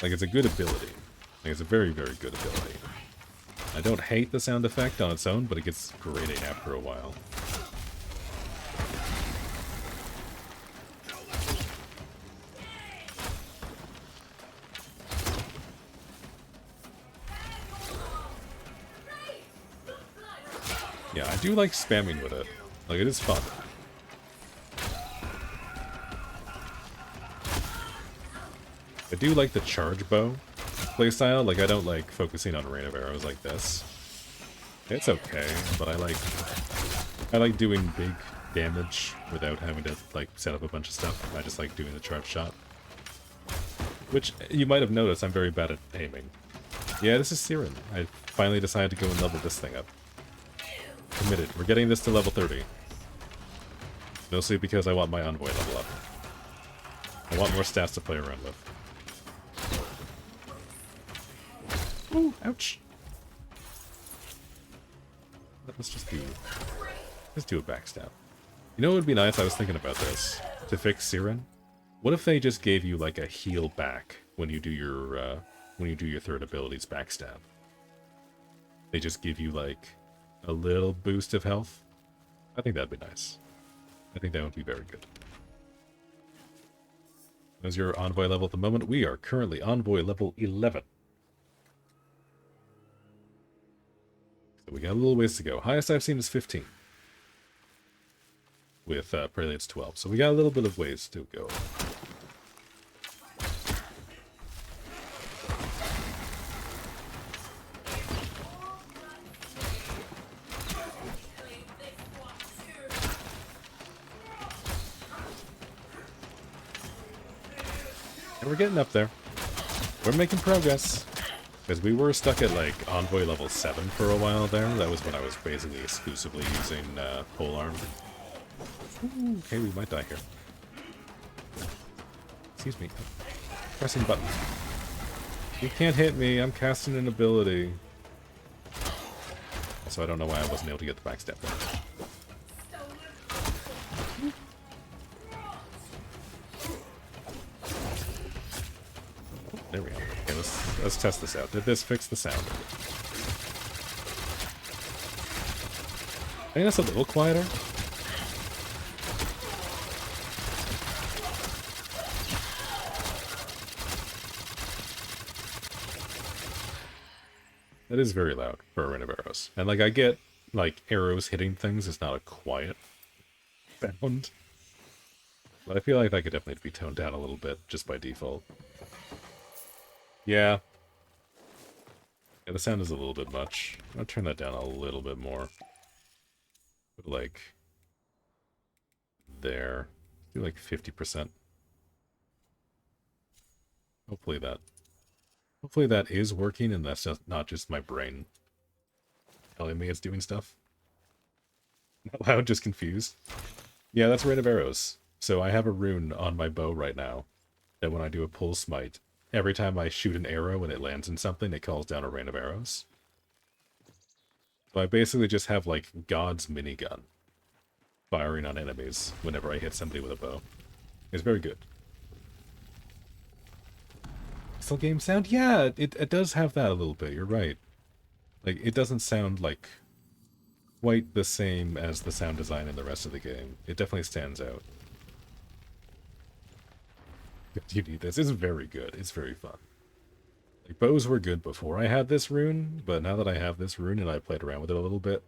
Like it's a good ability. Like it's a very, very good ability. I don't hate the sound effect on its own, but it gets grating after a while. Yeah, I do like spamming with it. Like, it is fun. I do like the charge bow playstyle. Like, I don't like focusing on rain of arrows like this. It's okay, but I like doing big damage without having to, like, set up a bunch of stuff. I just like doing the charge shot. Which, you might have noticed, I'm very bad at aiming. Yeah, this is Siren. I finally decided to go and level this thing up. Committed. We're getting this to level 30. Mostly because I want my envoy level up. I want more stats to play around with. Ooh, ouch. Let's just do a backstab. You know what would be nice? I was thinking about this. To fix Siren? What if they just gave you like a heal back when you do your third ability's backstab? They just give you like a little boost of health. I think that'd be nice. I think that would be very good. As your envoy level at the moment, we are currently envoy level 11. So we got a little ways to go. Highest I've seen is 15. With Prelude's 12. So we got a little bit of ways to go. And we're getting up there. We're making progress. Because we were stuck at like Envoy level 7 for a while there. That was when I was basically exclusively using polearm. Ooh, okay, we might die here. Excuse me. Pressing button. You can't hit me, I'm casting an ability. So I don't know why I wasn't able to get the backstep there. There we go. Okay, let's test this out. Did this fix the sound? I think that's a little quieter. That is very loud for a rain of arrows. And like I get like arrows hitting things is not a quiet sound. But I feel like that could definitely be toned down a little bit just by default. Yeah. Yeah, the sound is a little bit much. I'll turn that down a little bit more. But like there. Do like 50%. Hopefully that is working and that's just not just my brain telling me it's doing stuff. Not loud, just confused. Yeah, that's Rain of Arrows. So I have a rune on my bow right now that when I do a pull smite, every time I shoot an arrow and it lands in something, it calls down a rain of arrows. So I basically just have, like, God's minigun firing on enemies whenever I hit somebody with a bow. It's very good. Still game sound? Yeah, it does have that a little bit, you're right. Like, it doesn't sound, like, quite the same as the sound design in the rest of the game. It definitely stands out. You need this. It's very good. It's very fun. Like, bows were good before I had this rune, but now that I have this rune and I played around with it a little bit,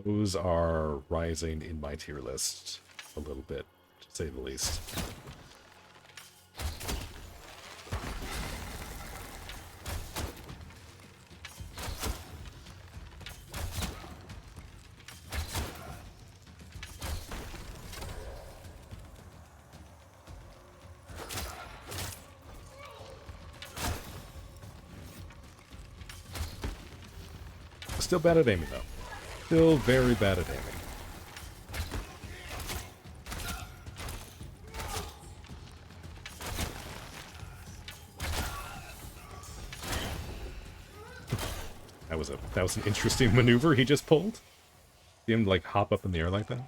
bows are rising in my tier list a little bit, to say the least. Still bad at aiming, though. Still very bad at aiming. That was an interesting maneuver he just pulled. See him like hop up in the air like that.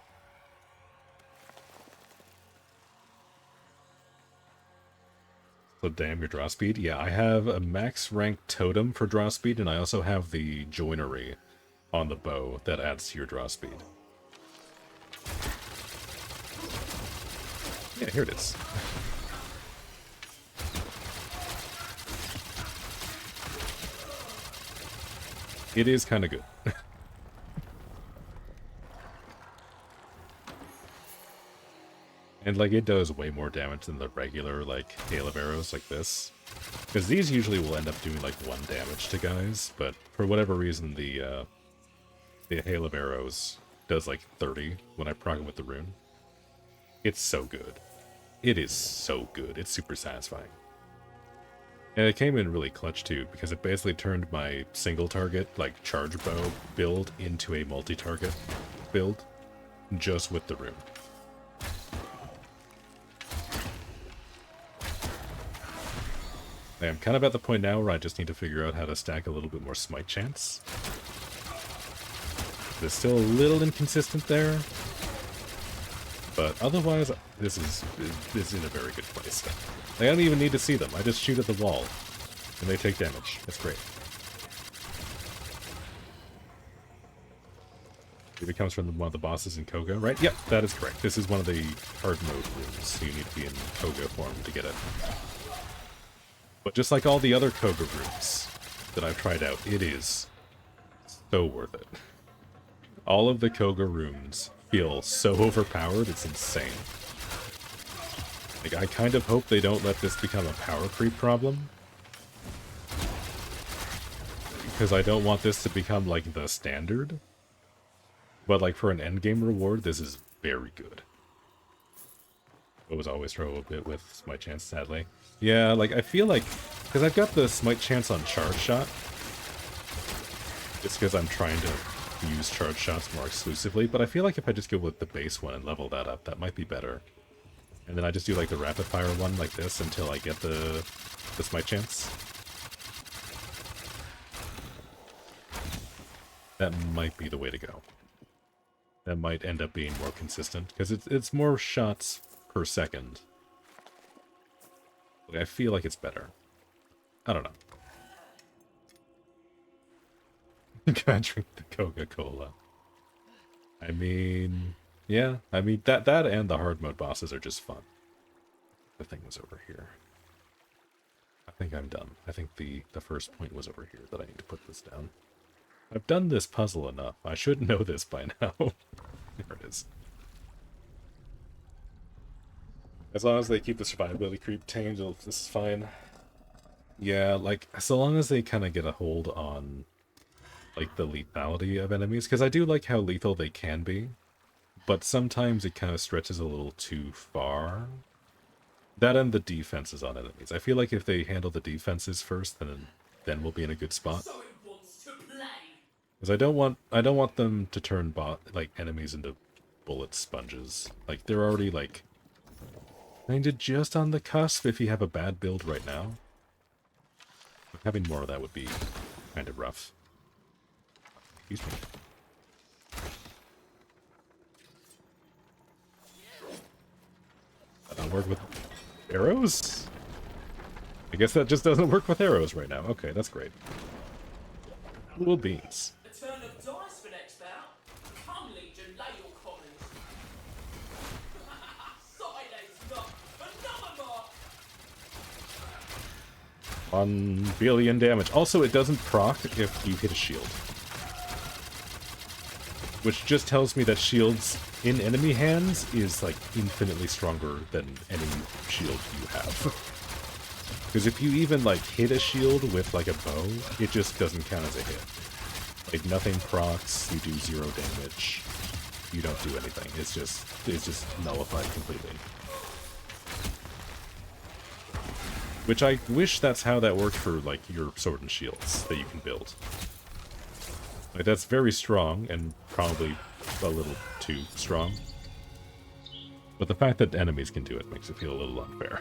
So damn your draw speed. Yeah, I have a max rank totem for draw speed, and I also have the joinery on the bow that adds to your draw speed. Yeah, here it is. It is kind of good. And, like, it does way more damage than the regular, like, hail of arrows like this. Because these usually will end up doing, like, 1 damage to guys, but for whatever reason, the hail of arrows does, like, 30 when I proc it with the rune. It's so good. It is so good. It's super satisfying. And it came in really clutch, too, because it basically turned my single-target, like, charge bow build into a multi-target build, just with the rune. I'm kind of at the point now where I just need to figure out how to stack a little bit more smite chance. It's still a little inconsistent there, but otherwise, this is in a very good place. I don't even need to see them. I just shoot at the wall, and they take damage. That's great. It comes from one of the bosses in Koga, right? Yep, that is correct. This is one of the hard mode rooms, so you need to be in Koga form to get it. But just like all the other Koga rooms that I've tried out, it is so worth it. All of the Koga rooms feel so overpowered, it's insane. Like, I kind of hope they don't let this become a power creep problem. Because I don't want this to become, like, the standard. But, like, for an endgame reward, this is very good. I was always throw a bit with Smite Chance, sadly. Yeah, like, I feel like... Because I've got the Smite Chance on Charge Shot. It's because I'm trying to use Charge Shots more exclusively, but I feel like if I just go with the base one and level that up, that might be better. And then I just do, like, the Rapid Fire one like this until I get the Smite Chance. That might be the way to go. That might end up being more consistent, because it's more shots per second. Like, I feel like it's better. I don't know. Gotta drink the Coca-Cola. I mean, yeah. I mean, that and the hard mode bosses are just fun. The thing was over here. I think I'm done. I think the first point was over here that I need to put this down. I've done this puzzle enough. I should know this by now. There it is. As long as they keep the survivability creep tamed, this is fine. Yeah, like, so long as they kind of get a hold on, like, the lethality of enemies, because I do like how lethal they can be, but sometimes it kind of stretches a little too far. That and the defenses on enemies. I feel like if they handle the defenses first, then we'll be in a good spot. So it wants to play. Because I don't want them to turn enemies into bullet sponges. Like, they're already, like, kinda just on the cusp if you have a bad build right now. But having more of that would be kind of rough. Excuse me. That don't work with arrows? I guess that just doesn't work with arrows right now. Okay, that's great. Little beans. A turn of dice for next bout. Come, Legion, lay your commons. Silence not. Another mark. 1 billion damage. Also, it doesn't proc if you hit a shield. Which just tells me that shields in enemy hands is, like, infinitely stronger than any shield you have. Because if you even, like, hit a shield with, like, a bow, it just doesn't count as a hit. Like, nothing procs, you do 0 damage, you don't do anything. It's just nullified completely. Which I wish that's how that worked for, like, your sword and shields that you can build. Like, that's very strong, and probably a little too strong. But the fact that enemies can do it makes it feel a little unfair.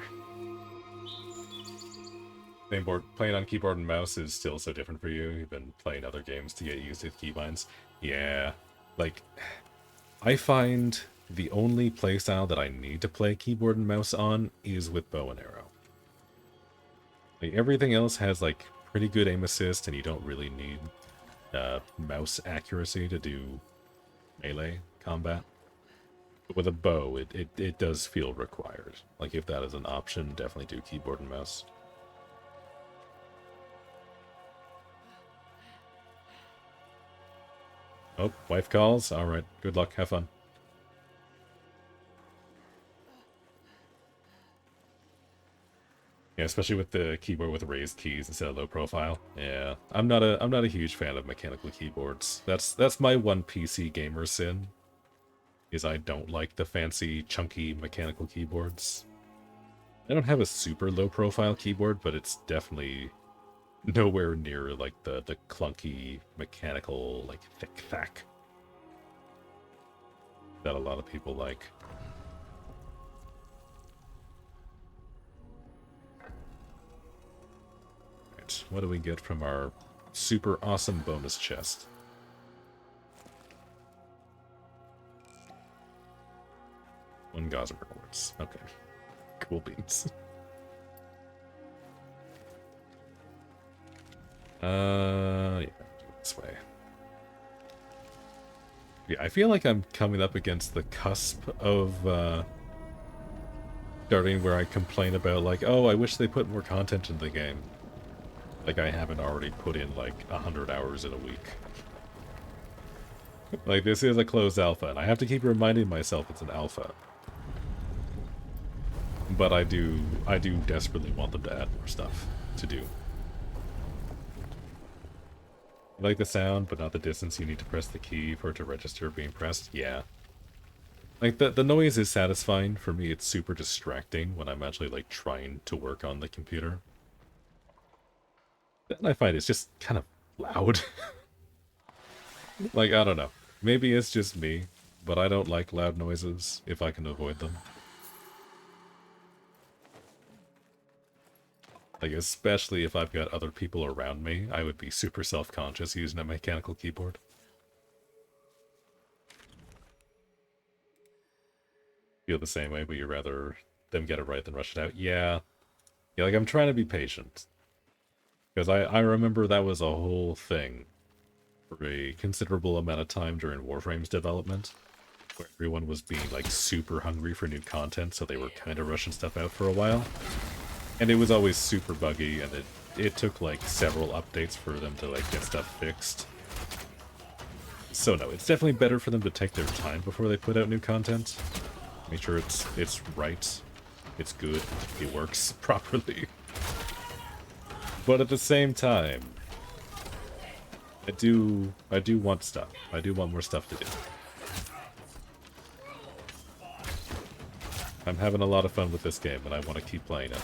Playing on keyboard and mouse is still so different for you. You've been playing other games to get used to keybinds. Yeah, like, I find the only playstyle that I need to play keyboard and mouse on is with bow and arrow. Like, everything else has, like, pretty good aim assist, and you don't really need mouse accuracy to do melee combat. But with a bow, it does feel required. Like, if that is an option, definitely do keyboard and mouse. Oh, wife calls? Alright, good luck, have fun. Yeah, especially with the keyboard with raised keys instead of low profile. Yeah, I'm not a huge fan of mechanical keyboards. That's my one PC gamer sin, is I don't like the fancy, chunky mechanical keyboards. I don't have a super low profile keyboard, but it's definitely nowhere near like the clunky mechanical, like thick thack that a lot of people like. Right, what do we get from our super awesome bonus chest? One Gossamer quartz. Okay. Cool beans. Yeah, this way. Yeah, I feel like I'm coming up against the cusp of starting where I complain about, like, oh, I wish they put more content in the game. Like I haven't already put in like 100 hours in a week. Like, this is a closed alpha, and I have to keep reminding myself it's an alpha. But I do desperately want them to add more stuff to do. I like the sound, but not the distance you need to press the key for it to register being pressed. Yeah. Like, the noise is satisfying. For me, it's super distracting when I'm actually, like, trying to work on the computer. Then I find it's just kind of loud. Like, I don't know. Maybe it's just me, but I don't like loud noises if I can avoid them. Like, especially if I've got other people around me, I would be super self-conscious using a mechanical keyboard. Feel the same way, but you'd rather them get it right than rush it out? Yeah. Yeah, like, I'm trying to be patient. Because I remember that was a whole thing for a considerable amount of time during Warframe's development, where everyone was being, like, super hungry for new content, so they were kind of rushing stuff out for a while. And it was always super buggy, and it took, like, several updates for them to, like, get stuff fixed. So no, it's definitely better for them to take their time before they put out new content. Make sure it's right, it's good, it works properly. But at the same time, I do want stuff. I do want more stuff to do. I'm having a lot of fun with this game, and I want to keep playing it.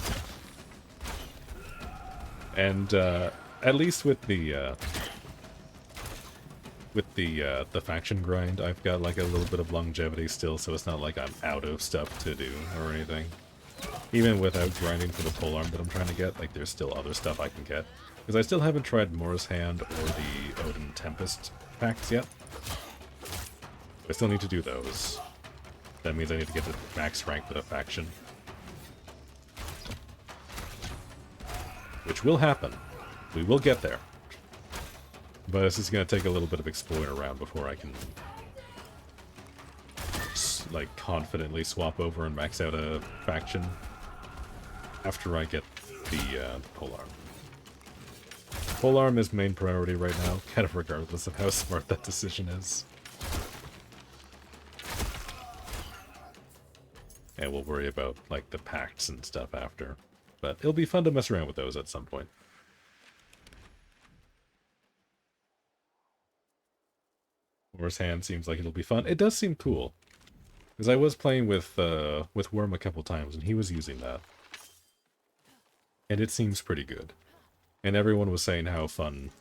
And at least with the faction grind, I've got like a little bit of longevity still, so it's not like I'm out of stuff to do or anything. Even without grinding for the polearm that I'm trying to get, like, there's still other stuff I can get. Because I still haven't tried Mora's Hand or the Odin Tempest packs yet. I still need to do those. That means I need to get to max rank with a faction. Which will happen. We will get there. But this is going to take a little bit of exploring around before I can, like, confidently swap over and max out a faction after I get the polearm. Polearm is main priority right now, kind of regardless of how smart that decision is. And we'll worry about, like, the pacts and stuff after. But it'll be fun to mess around with those at some point. Mora's Hand seems like it'll be fun. It does seem cool. Because I was playing with Worm a couple times, and he was using that. And it seems pretty good. And everyone was saying how fun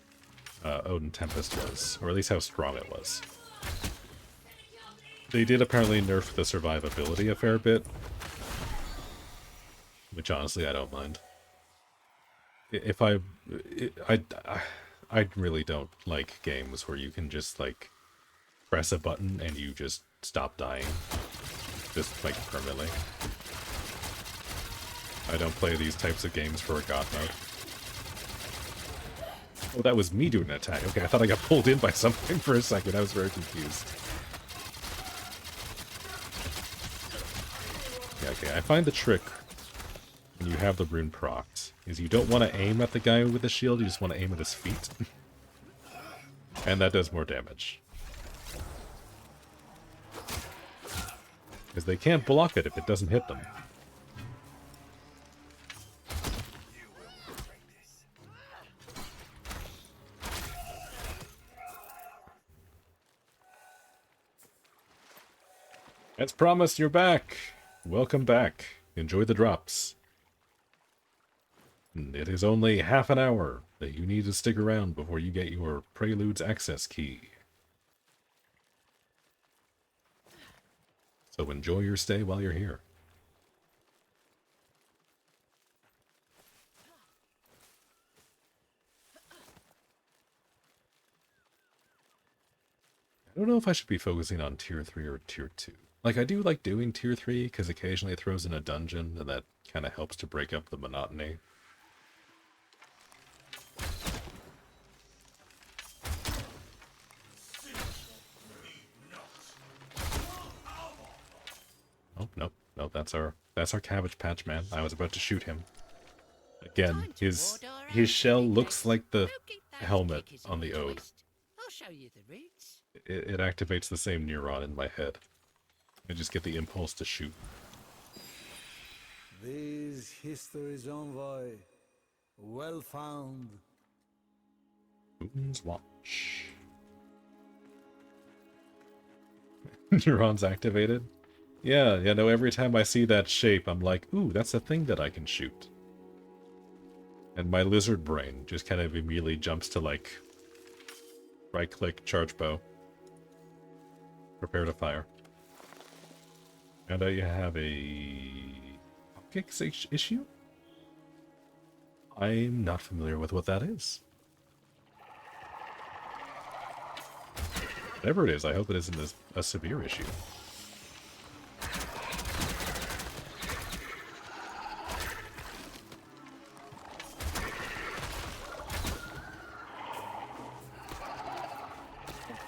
Odin Tempest was, or at least how strong it was. They did apparently nerf the survivability a fair bit, which honestly I don't mind. If I really don't like games where you can just like press a button and you just stop dying, just like permanently. I don't play these types of games for a god mode. Oh, that was me doing an attack. Okay, I thought I got pulled in by something for a second. I was very confused. Yeah, okay, I find the trick when you have the rune procced is you don't want to aim at the guy with the shield, you just want to aim at his feet. And that does more damage. Because they can't block it if it doesn't hit them. As promised, you're back! Welcome back. Enjoy the drops. It is only half an hour that you need to stick around before you get your Prelude's access key. So enjoy your stay while you're here. I don't know if I should be focusing on Tier 3 or Tier 2. Like, I do like doing Tier 3, because occasionally it throws in a dungeon, and that kind of helps to break up the monotony. Oh, nope, nope, that's our Cabbage Patch Man. I was about to shoot him. Again, his shell looks like the helmet on the Ode. I'll show you the roots. It activates the same neuron in my head. I just get the impulse to shoot. These history's envoy, well found. Moon's Watch. Neurons activated? Yeah, no, every time I see that shape, I'm like, ooh, that's a thing that I can shoot. And my lizard brain just kind of immediately jumps to, like, right-click, charge bow. Prepare to fire. And you have a optics issue? I'm not familiar with what that is. Whatever it is, I hope it isn't a severe issue.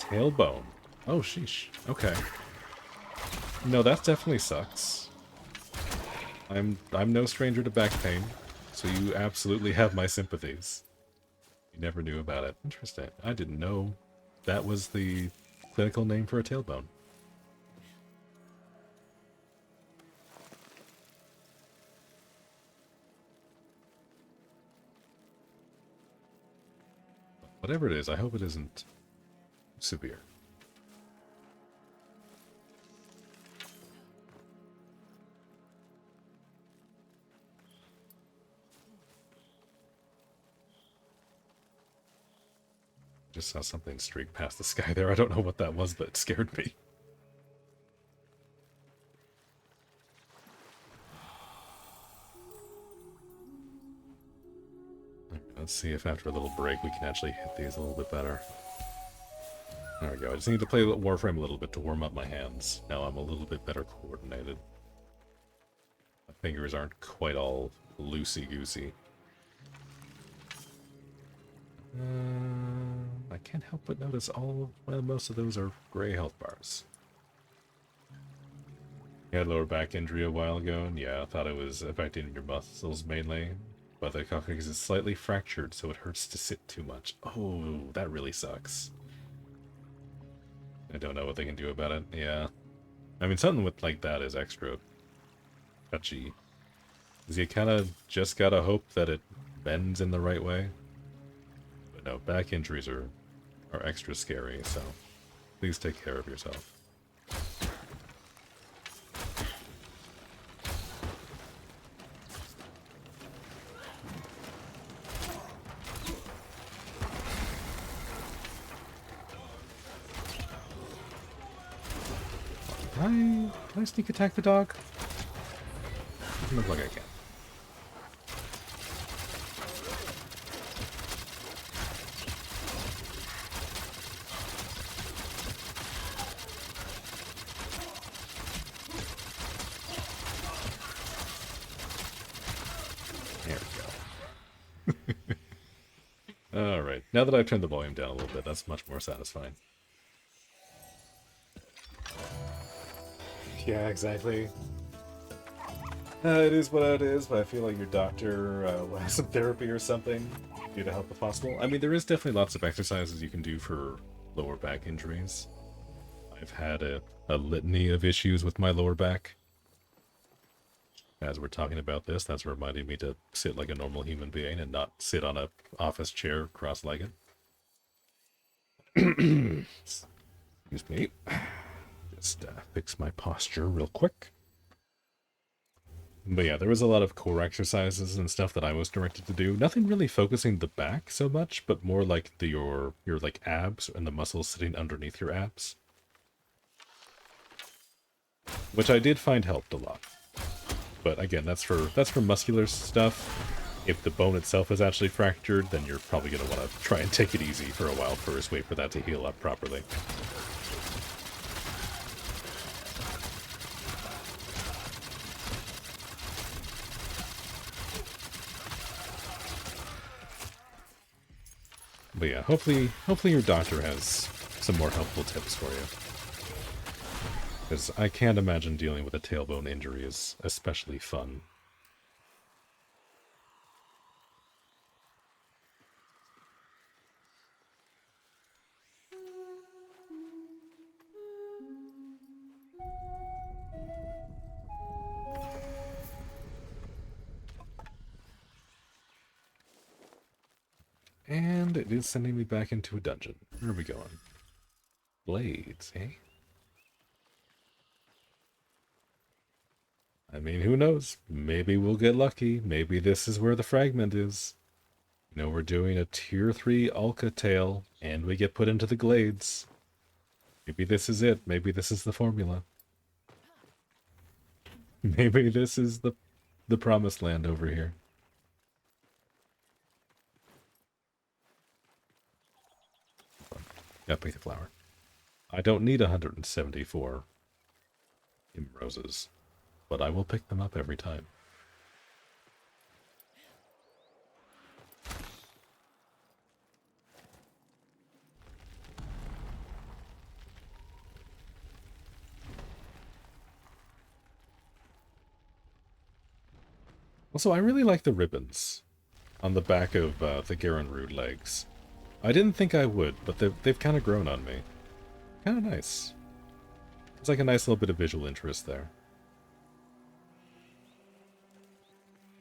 Tailbone. Oh, sheesh. Okay. No, that definitely sucks. I'm no stranger to back pain, so you absolutely have my sympathies. You never knew about it. Interesting. I didn't know that was the clinical name for a tailbone. Whatever it is, I hope it isn't severe. Just saw something streak past the sky there. I don't know what that was, but it scared me. Let's see if after a little break we can actually hit these a little bit better. There we go. I just need to play Warframe a little bit to warm up my hands. Now I'm a little bit better coordinated. My fingers aren't quite all loosey-goosey. I can't help but notice most of those are gray health bars. You had lower back injury a while ago, and yeah, I thought it was affecting your muscles mainly. But the coccyx is slightly fractured, so it hurts to sit too much. Oh, that really sucks. I don't know what they can do about it. Yeah. I mean, something with like that is extra touchy. Because you kind of just gotta hope that it bends in the right way. But no, back injuries are extra scary, so please take care of yourself. Can I sneak attack the dog? Doesn't look like I can. There we go. Alright, now that I've turned the volume down a little bit, that's much more satisfying. Yeah, exactly. It is what it is, but I feel like your doctor has some therapy or something due to help if possible. I mean, there is definitely lots of exercises you can do for lower back injuries. I've had a litany of issues with my lower back. As we're talking about this, that's reminding me to sit like a normal human being and not sit on a office chair cross-legged. Excuse me. Just fix my posture real quick. But yeah, there was a lot of core exercises and stuff that I was directed to do. Nothing really focusing the back so much, but more like your like abs and the muscles sitting underneath your abs. Which I did find helped a lot. But again, that's for muscular stuff. If the bone itself is actually fractured, then you're probably going to want to try and take it easy for a while first, wait for that to heal up properly. But yeah, hopefully your doctor has some more helpful tips for you. Because I can't imagine dealing with a tailbone injury is especially fun. And it is sending me back into a dungeon. Where are we going? Blades, eh? I mean, who knows? Maybe we'll get lucky. Maybe this is where the fragment is. You know, we're doing a tier 3 Alka tail, and we get put into the glades. Maybe this is it. Maybe this is the formula. Maybe this is the promised land over here. Got pick the flower. I don't need 174 roses, but I will pick them up every time. Also, I really like the ribbons on the back of the Garenrud legs. I didn't think I would, but they've kind of grown on me. Kind of nice. It's like a nice little bit of visual interest there.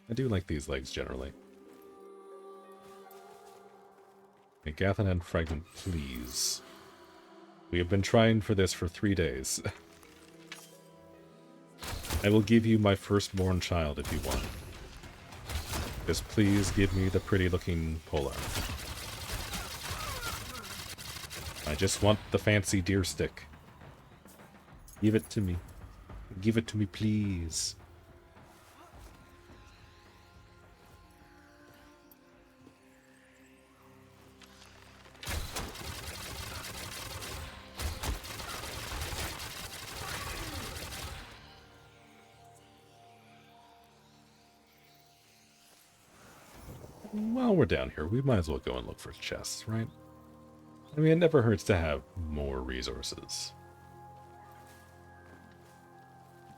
I do like these legs generally. A Gathannan fragment, please. We have been trying for this for 3 days. I will give you my firstborn child if you want. Just please give me the pretty looking polar. I just want the fancy deer stick. Give it to me. Give it to me, please. While we're down here, we might as well go and look for chests, right? I mean, it never hurts to have more resources.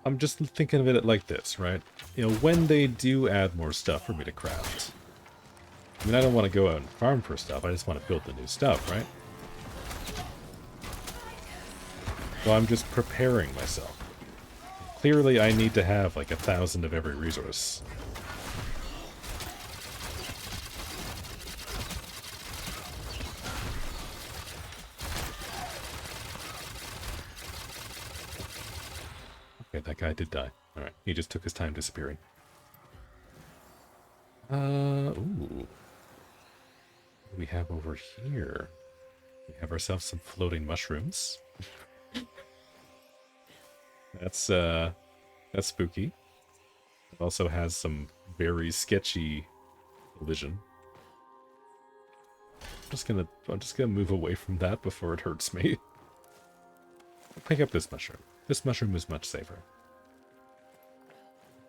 I'm just thinking of it like this, right? You know, when they do add more stuff for me to craft. I mean, I don't want to go out and farm for stuff, I just want to build the new stuff, right? So I'm just preparing myself. Clearly, I need to have like 1,000 of every resource. Okay, that guy did die. Alright, he just took his time disappearing. Ooh. What do we have over here? We have ourselves some floating mushrooms. That's spooky. It also has some very sketchy vision. I'm just gonna move away from that before it hurts me. I'll pick up this mushroom. This mushroom is much safer.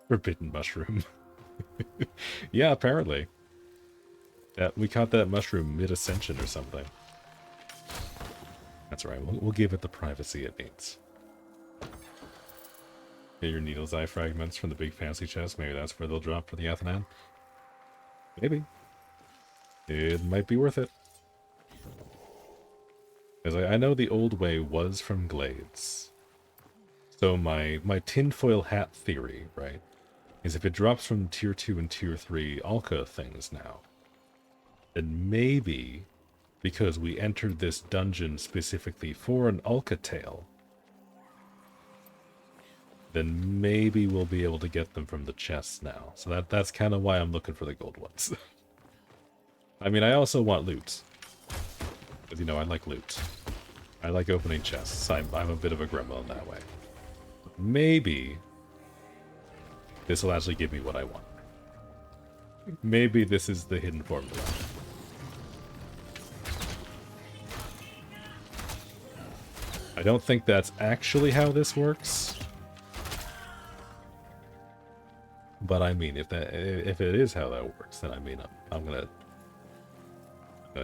Forbidden mushroom. Yeah, apparently. Yeah, we caught that mushroom mid-ascension or something. That's right, we'll give it the privacy it needs. Get your Needle's Eye fragments from the big fancy chest. Maybe that's where they'll drop for the Gathannan. Maybe. It might be worth it. Because I know the old way was from Glades. So my tinfoil hat theory, right, is if it drops from tier 2 and tier 3 Alka things now, then maybe, because we entered this dungeon specifically for an Alka tail, then maybe we'll be able to get them from the chests now. So that's kind of why I'm looking for the gold ones. I mean, I also want loot. Because, you know, I like loot. I like opening chests. I'm a bit of a gremlin that way. But maybe this will actually give me what I want. Maybe this is the hidden formula. I don't think that's actually how this works. But I mean, if it is how that works, then I mean, I'm gonna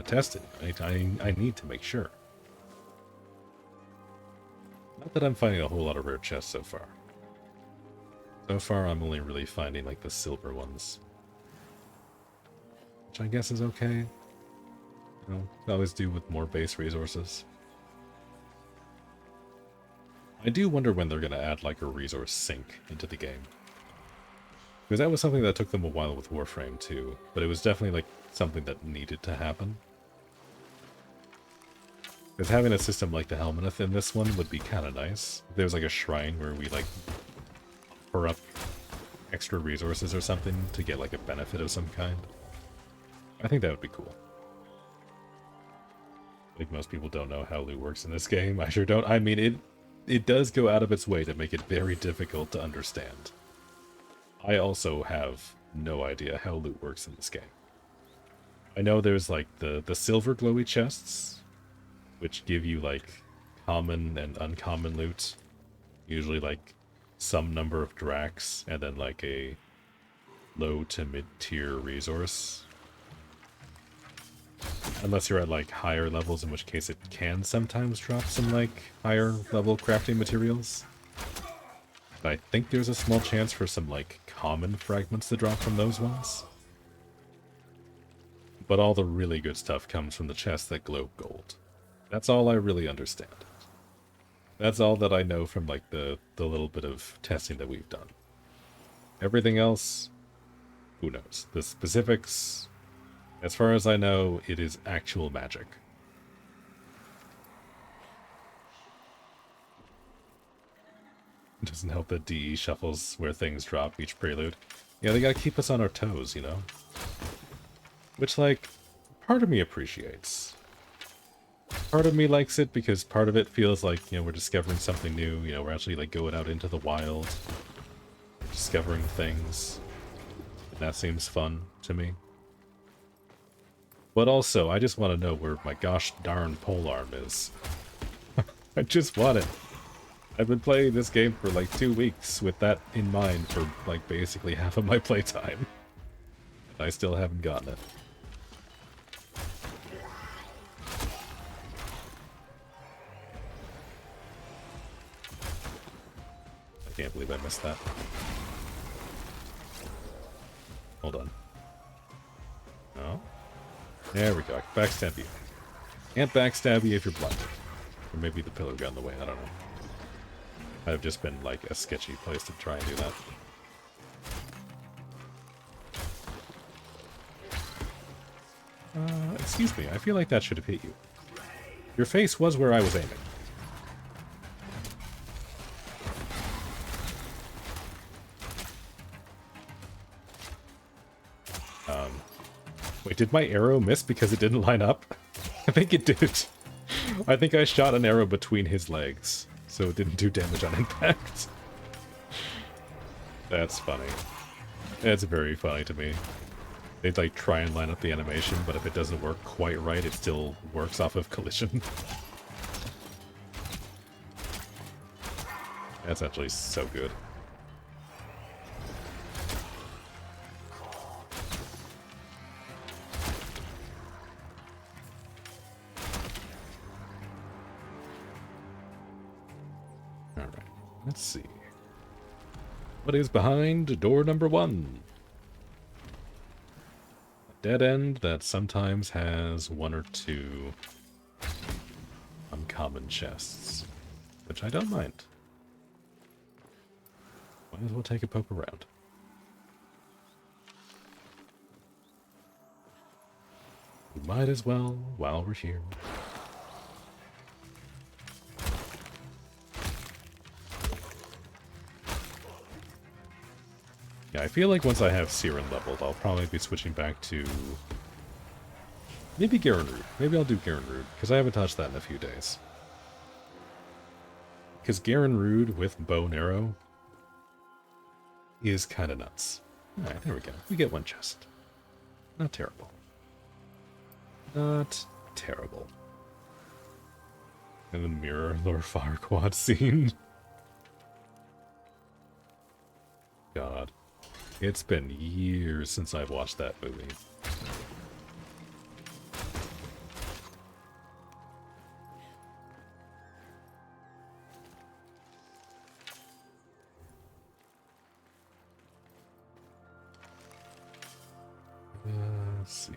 test it. I need to make sure. Not that I'm finding a whole lot of rare chests so far. So far, I'm only really finding like the silver ones, which I guess is okay. You know, I always do with more base resources. I do wonder when they're gonna add like a resource sink into the game. Because that was something that took them a while with Warframe too, but it was definitely like something that needed to happen. Because having a system like the Helminth in this one would be kind of nice. If there was like a shrine where we like pour up extra resources or something to get like a benefit of some kind. I think that would be cool. I think most people don't know how loot works in this game. I sure don't. I mean, it does go out of its way to make it very difficult to understand. I also have no idea how loot works in this game. I know there's like the silver glowy chests, which give you like common and uncommon loot. Usually like some number of Drax and then like a low to mid tier resource. Unless you're at like higher levels, in which case it can sometimes drop some like higher level crafting materials. But I think there's a small chance for some like common fragments to drop from those ones. But all the really good stuff comes from the chests that glow gold. That's all I really understand. That's all that I know from like the little bit of testing that we've done. Everything else, who knows? The specifics, as far as I know, it is actual magic. It doesn't help that DE shuffles where things drop each prelude. Yeah, they gotta keep us on our toes, you know? Which, like, part of me appreciates. Part of me likes it because part of it feels like, you know, we're discovering something new. You know, we're actually, like, going out into the wild. Discovering things. And that seems fun to me. But also, I just want to know where my gosh darn polearm is. I just want it. I've been playing this game for like 2 weeks with that in mind for like basically half of my playtime. I still haven't gotten it. I can't believe I missed that. Hold on. No? There we go. I can backstab you. Can't backstab you if you're blinded. Or maybe the pillar got in the way, I don't know. I've just been like a sketchy place to try and do that. Excuse me, I feel like that should have hit you. Your face was where I was aiming. Wait, did my arrow miss because it didn't line up? I think it did. I think I shot an arrow between his legs. So so it didn't do damage on impact. That's funny. It's very funny to me. They'd like try and line up the animation, but if it doesn't work quite right, it still works off of collision. That's actually so good. Alright, let's see. What is behind door number 1? A dead end that sometimes has 1 or 2 uncommon chests, which I don't mind. Might as well take a poke around. We might as well while we're here. Yeah, I feel like once I have Siren leveled, I'll probably be switching back to... maybe Garen Root. Maybe I'll do Garen Root, because I haven't touched that in a few days. Because Garen Root with bow and arrow is kind of nuts. Alright, there we go. We get 1 chest. Not terrible. Not terrible. And the mirror Lord Farquaad scene. God. It's been years since I've watched that movie. Let's see.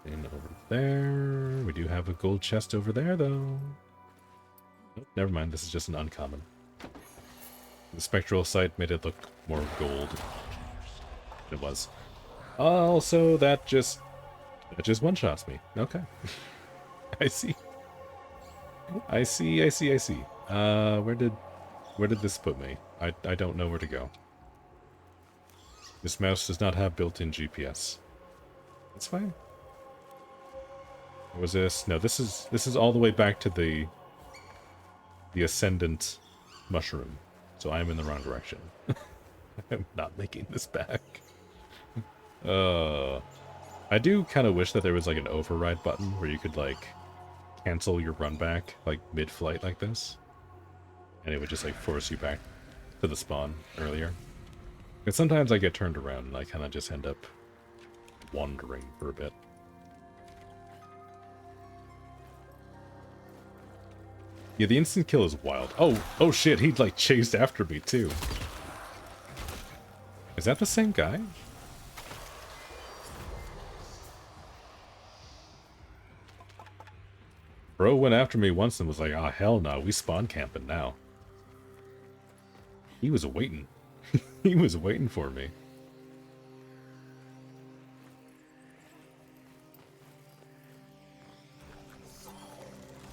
And over there. We do have a gold chest over there, though. Nope, never mind. This is just an uncommon. The spectral sight made it look more gold. It was. Also, that just one-shots me. Okay. I see. I see. Where did this put me? I don't know where to go. This mouse does not have built-in GPS. That's fine. What was this? No, this is all the way back to the ascendant mushroom. So I am in the wrong direction. I'm not making this back. I do kind of wish that there was like an override button where you could like cancel your run back like mid-flight like this. And it would just like force you back to the spawn earlier. Because sometimes I get turned around and I kind of just end up wandering for a bit. Yeah, the instant kill is wild. Oh shit, he like chased after me too. Is that the same guy? Bro went after me once and was like, ah, hell no, we spawn camping now. He was waiting. He was waiting for me.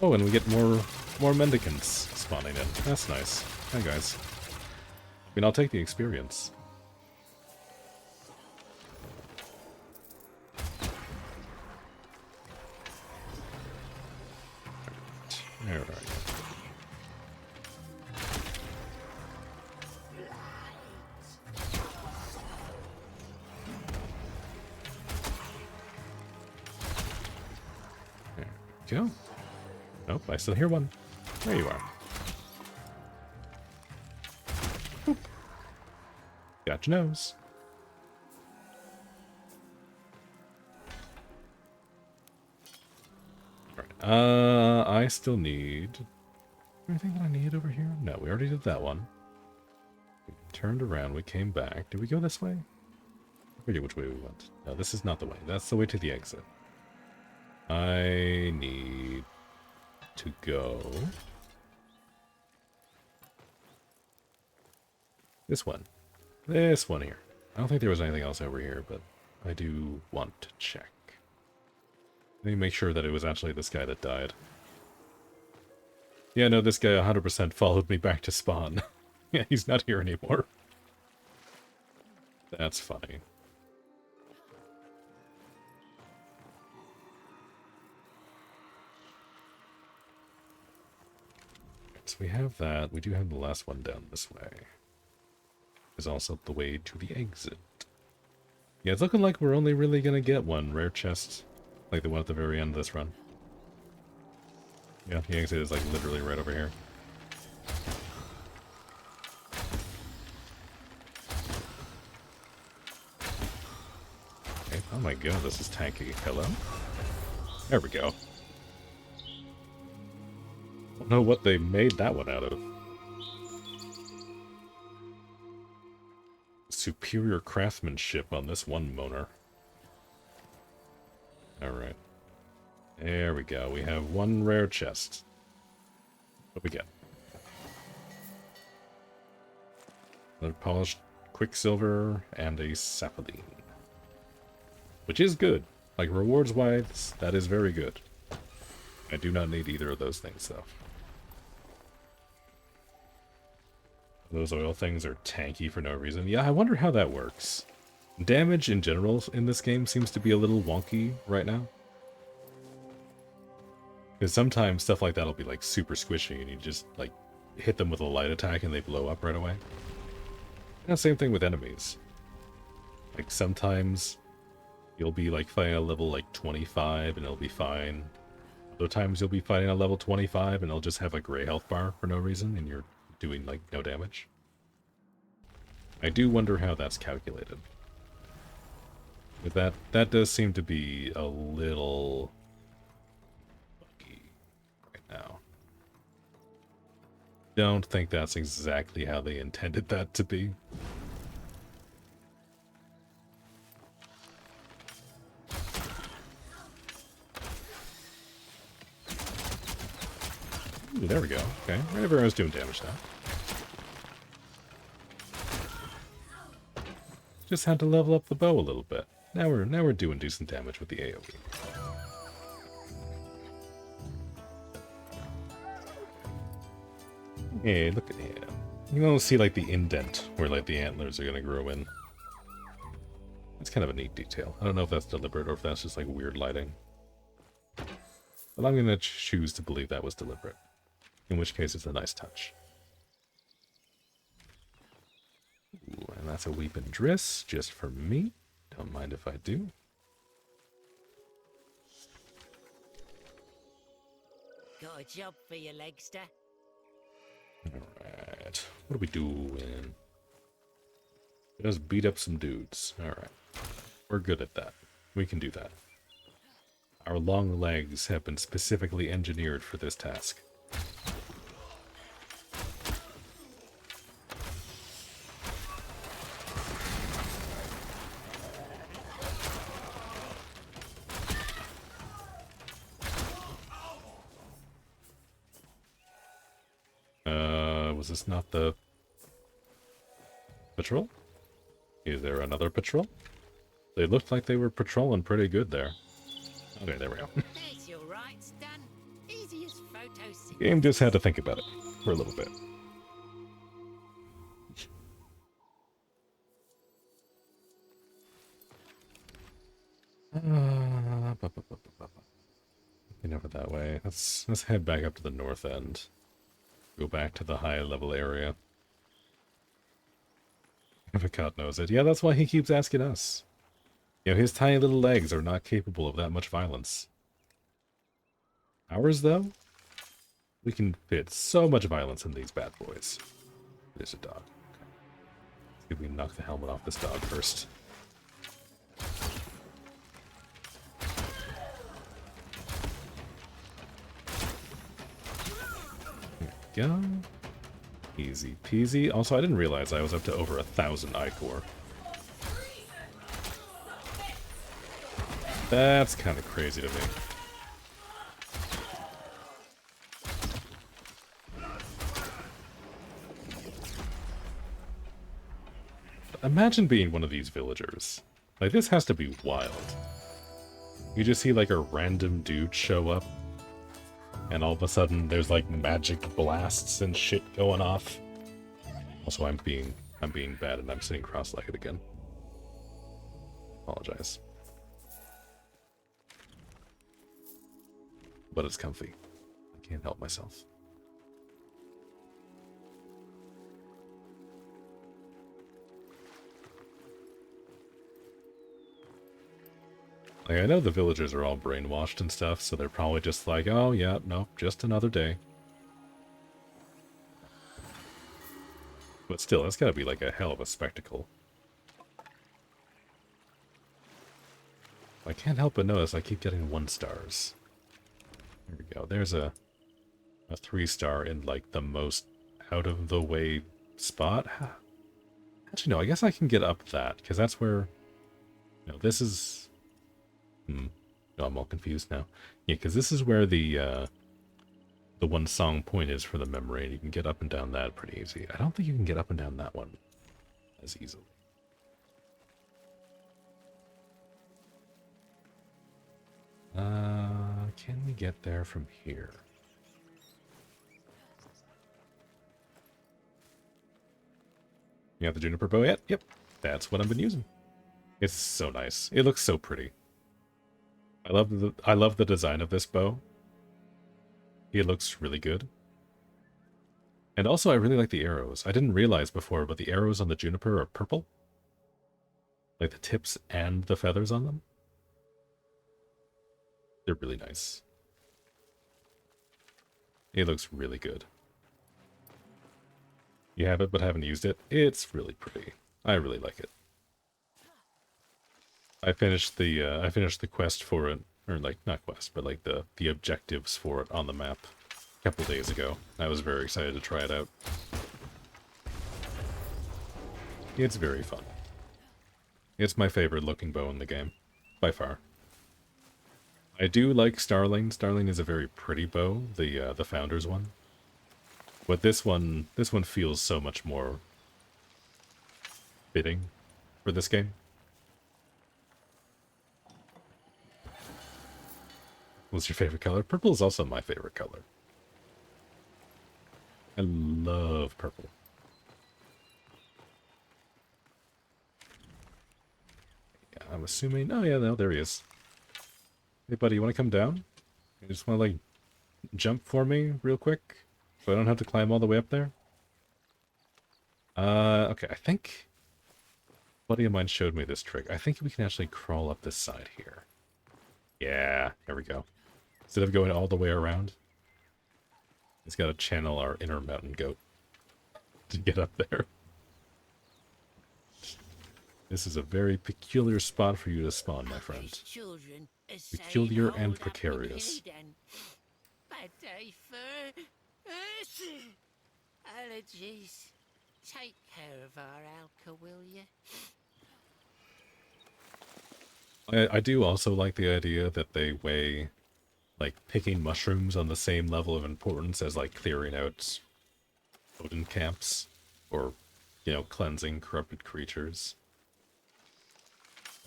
Oh, and we get more mendicants spawning in. That's nice. Hi, guys. I mean, I'll take the experience. Alright. There we go. Nope, I still hear one. There you are. Boop. Got your nose. Alright, I still need... anything that I need over here? No, we already did that one. We turned around, we came back. Did we go this way? I forget which way we went. No, this is not the way. That's the way to the exit. I need to go this one here. I don't think there was anything else over here, but I do want to check. Let me make sure that it was actually this guy that died. Yeah, no, this guy 100% followed me back to spawn. Yeah, he's not here anymore. That's funny. It's we have that. We do have the last one down this way. There's also the way to the exit. Yeah, it's looking like we're only really gonna get one rare chest, like the one at the very end of this run. Yeah, the exit is like literally right over here. Okay. Oh my god, this is tanky. Hello? There we go. Don't know what they made that one out of. Superior craftsmanship on this one moaner. Alright. There we go. We have one rare chest. What we get? Another polished quicksilver and a sapphire. Which is good. Like, rewards-wise, that is very good. I do not need either of those things, though. Those oil things are tanky for no reason. Yeah, I wonder how that works. Damage in general in this game seems to be a little wonky right now. Because sometimes stuff like that will be like super squishy and you just like hit them with a light attack and they blow up right away. And same thing with enemies. Like sometimes you'll be like fighting a level like 25 and it'll be fine. Other times you'll be fighting a level 25 and it'll just have a gray health bar for no reason and you're doing like no damage. I do wonder how that's calculated. But that does seem to be a little buggy right now. Don't think that's exactly how they intended that to be. Ooh, there we go. Okay, right over I was doing damage now. Just had to level up the bow a little bit. Now we're doing decent damage with the AoE. Hey, look at him. You can see like the indent where like the antlers are gonna grow in. It's kind of a neat detail. I don't know if that's deliberate or if that's just like weird lighting. But I'm gonna choose to believe that was deliberate. In which case it's a nice touch. Ooh, and that's a weeping dress just for me. Don't mind if I do. Got a job for you, Legster. Alright. What are we doing? Just beat up some dudes. Alright. We're good at that. We can do that. Our long legs have been specifically engineered for this task. Was this not the patrol? Is there another patrol? They looked like they were patrolling pretty good there. Okay, there we go. There's your rights done. Easy as photosynthesis. Game just had to think about it for a little bit. Looking over that way. Let's head back up to the north end. Go back to the high level area. Avocado knows it. Yeah, that's why he keeps asking us. You know, his tiny little legs are not capable of that much violence. Ours, though? We can fit so much violence in these bad boys. There's a dog. Okay. Let's see if we can knock the helmet off this dog first. There we go. Easy peasy. Also, I didn't realize I was up to over 1,000 ichor. That's kind of crazy to me. Imagine being one of these villagers. Like, this has to be wild. You just see, like, a random dude show up, and all of a sudden there's, like, magic blasts and shit going off. Also, I'm being bad and I'm sitting cross-legged again. Apologize. But it's comfy. I can't help myself. Like, I know the villagers are all brainwashed and stuff, so they're probably just like, oh yeah, no, just another day. But still, it's gotta be like a hell of a spectacle. I can't help but notice I keep getting 1 stars. There we go. There's a 3-star in like the most out of the way spot. Actually, no, I guess I can get up that, because that's where... No, this is... No, I'm all confused now. Yeah, because this is where the one song point is for the memory, and you can get up and down that pretty easy. I don't think you can get up and down that one as easily. Can we get there from here? You got the juniper bow yet? Yep, that's what I've been using. It's so nice. It looks so pretty. I love the design of this bow. It looks really good. And also, I really like the arrows. I didn't realize before, but the arrows on the juniper are purple. Like the tips and the feathers on them. They're really nice. It looks really good. You have it but haven't used it? It's really pretty. I really like it. I finished the quest for it, or like not quest, but like the objectives for it on the map a couple days ago. I was very excited to try it out. It's very fun. It's my favorite looking bow in the game, by far. I do like Starling. Starling is a very pretty bow, the Founders one. But this one feels so much more fitting for this game. What's your favorite color? Purple is also my favorite color. I love purple. Yeah, I'm assuming... Oh yeah, no, there he is. Hey buddy, you want to come down? You just want to like jump for me real quick? So I don't have to climb all the way up there? Okay, I think... A buddy of mine showed me this trick. I think we can actually crawl up this side here. Yeah, there we go. Instead of going all the way around, he's got to channel our inner mountain goat to get up there. This is a very peculiar spot for you to spawn, my friend. Peculiar and precarious. Bad day for allergies. Take care of our Alka, will you? I do also like the idea that they weigh, like, picking mushrooms on the same level of importance as, like, clearing out Odin camps, or, you know, cleansing corrupted creatures.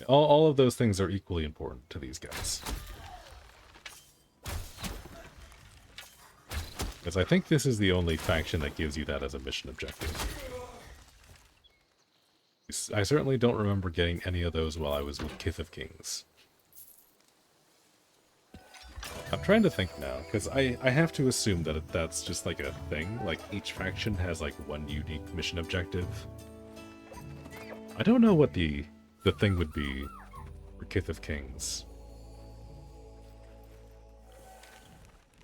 All of those things are equally important to these guys. Because I think this is the only faction that gives you that as a mission objective. I certainly don't remember getting any of those while I was with Kith of Kings. I'm trying to think now, because I have to assume that that's just like a thing. Like, each faction has like one unique mission objective. I don't know what the thing would be for Kith of Kings.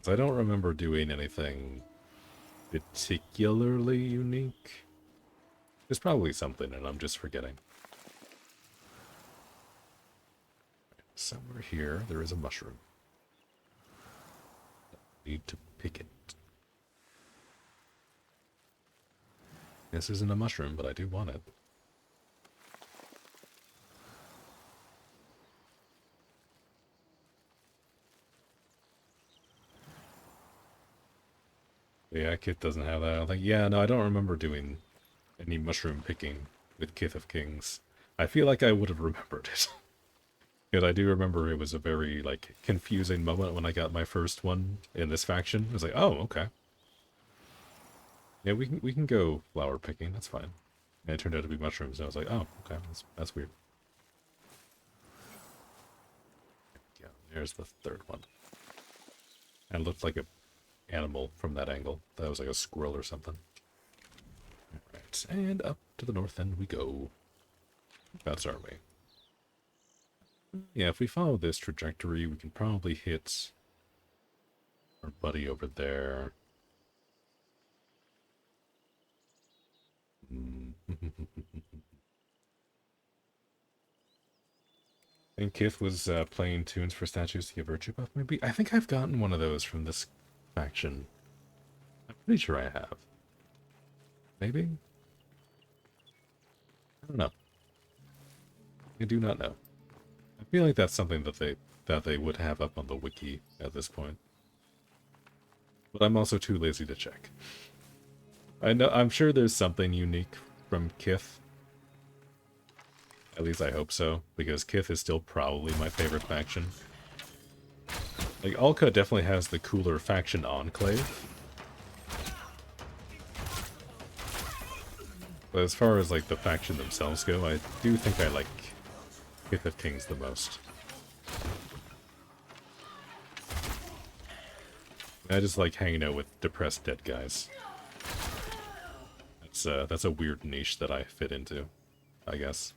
I don't remember doing anything particularly unique. There's probably something, and I'm just forgetting. Somewhere here, there is a mushroom. Need to pick it. This isn't a mushroom, but I do want it. Yeah, Kith doesn't have that. I think, yeah, no, I don't remember doing any mushroom picking with Kith of Kings. I feel like I would have remembered it. Because I do remember it was a very, like, confusing moment when I got my first one in this faction. I was like, oh, okay. Yeah, we can go flower picking, that's fine. And it turned out to be mushrooms, and I was like, oh, okay, that's weird. Yeah, there's the third one. And it looked like a animal from that angle. That was like a squirrel or something. Alright, and up to the north end we go. That's our way. Yeah, if we follow this trajectory, we can probably hit our buddy over there. And Kith was playing tunes for statues to get virtue buff, maybe? I think I've gotten one of those from this faction. I'm pretty sure I have. Maybe? I don't know. I do not know. I feel like that's something that they would have up on the wiki at this point. But I'm also too lazy to check. I'm sure there's something unique from Kith. At least I hope so, because Kith is still probably my favorite faction. Like, Alka definitely has the cooler faction enclave. But as far as, like, the faction themselves go, I do think I like Kith of Kings the most. I just like hanging out with depressed dead guys. That's a weird niche that I fit into, I guess.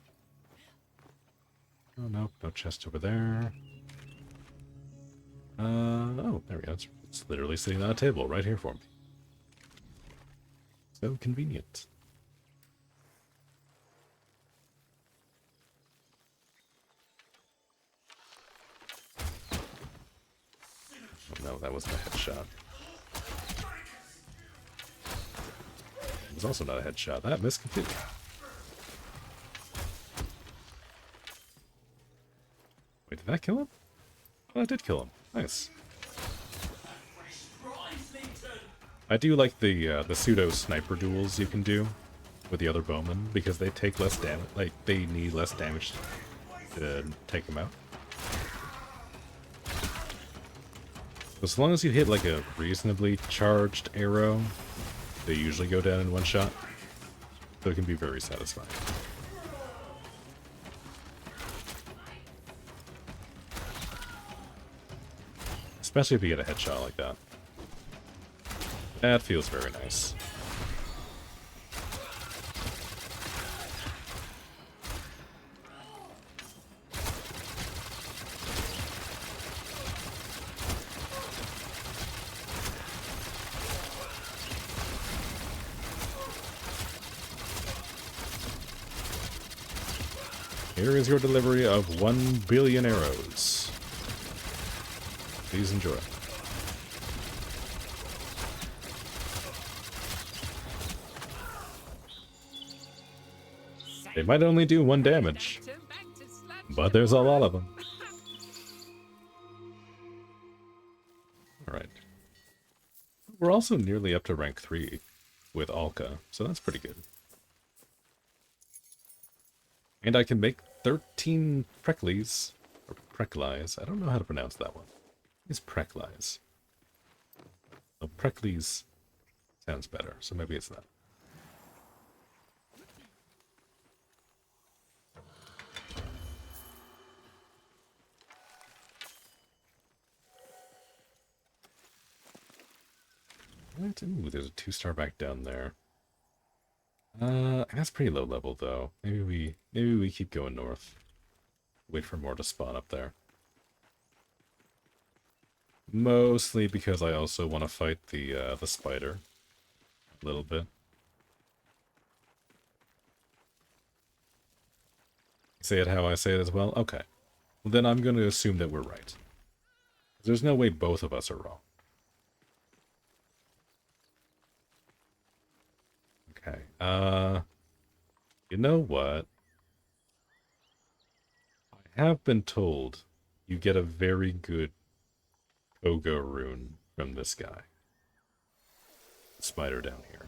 Oh, no, no chest over there. Oh, there we go. It's literally sitting on a table right here for me. So convenient. Oh, no, that wasn't a headshot. It was also not a headshot. That missed completely. Wait, did that kill him? Oh, that did kill him. Nice. I do like the pseudo sniper duels you can do with the other bowmen because they take less damage. Like they need less damage to take them out. As long as you hit like a reasonably charged arrow, they usually go down in one shot. So it can be very satisfying. Especially if you get a headshot like that. That feels very nice. Here is your delivery of 1 billion arrows. Please enjoy. They might only do 1 damage, but there's a lot of them. Alright. We're also nearly up to rank 3 with Alka, so that's pretty good. And I can make 13 Preklies, or Preklies. I don't know how to pronounce that one. It's Preklies. Oh, Preklies sounds better, so maybe it's that. What? Ooh, there's a 2-star back down there. That's pretty low level though. Maybe we keep going north. Wait for more to spawn up there. Mostly because I also want to fight the spider a little bit. Say it how I say it as well? Okay. Well, then I'm going to assume that we're right. There's no way both of us are wrong. Okay. You know what? I have been told you get a very good Pogo rune from this guy. Spider down here.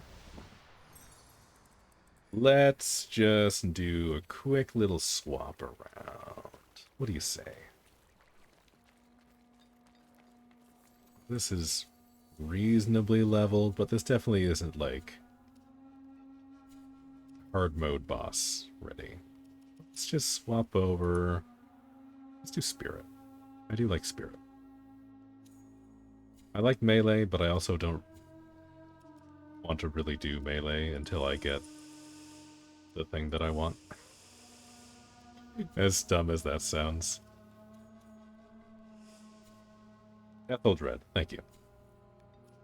Let's just do a quick little swap around. What do you say? This is reasonably leveled, but this definitely isn't like hard mode boss ready. Let's just swap over. Let's do Spirit. I do like Spirit. I like melee, but I also don't want to really do melee until I get the thing that I want. As dumb as that sounds. Etheldred, thank you.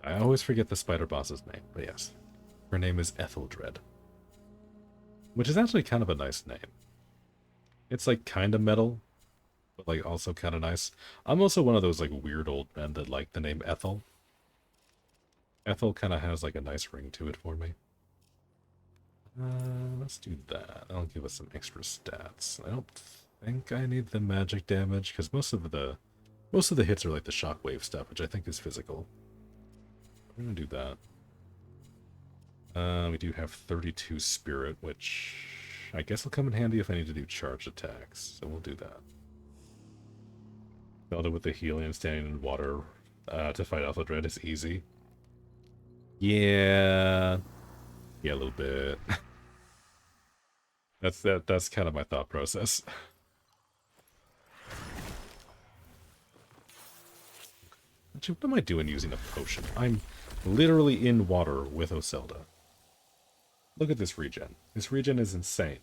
I always forget the spider boss's name, but yes. Her name is Etheldred. Which is actually kind of a nice name. It's like kind of metal, but like also kind of nice. I'm also one of those like weird old men that like the name Ethel. Ethel kind of has like a nice ring to it for me. Let's do that. That'll give us some extra stats. I don't think I need the magic damage because most of the hits are like the shockwave stuff, which I think is physical. We're gonna do that. We do have 32 spirit, which I guess will come in handy if I need to do charge attacks. So we'll do that. Zelda with the healing and standing in water to fight Etheldred is easy. Yeah, a little bit. That's kind of my thought process. Actually, what am I doing using a potion? I'm literally in water with Oselda. Look at this regen. This regen is insane.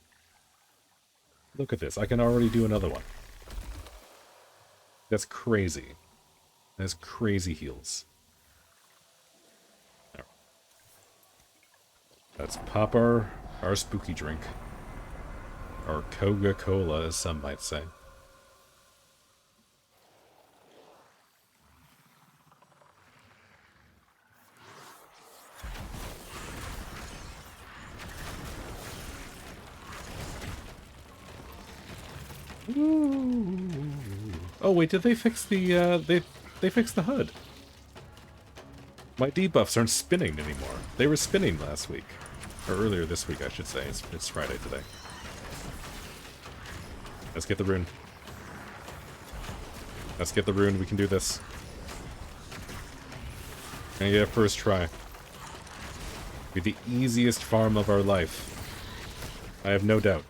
Look at this. I can already do another one. That's crazy. That's crazy heals. Let's pop our spooky drink. Or Coca-Cola, as some might say. Ooh. Oh wait, did they fix the they fixed the HUD? My debuffs aren't spinning anymore. They were spinning last week. Or earlier this week, I should say. It's Friday today. Let's get the rune. Let's get the rune. We can do this. And yeah, first try. Be the easiest farm of our life. I have no doubt.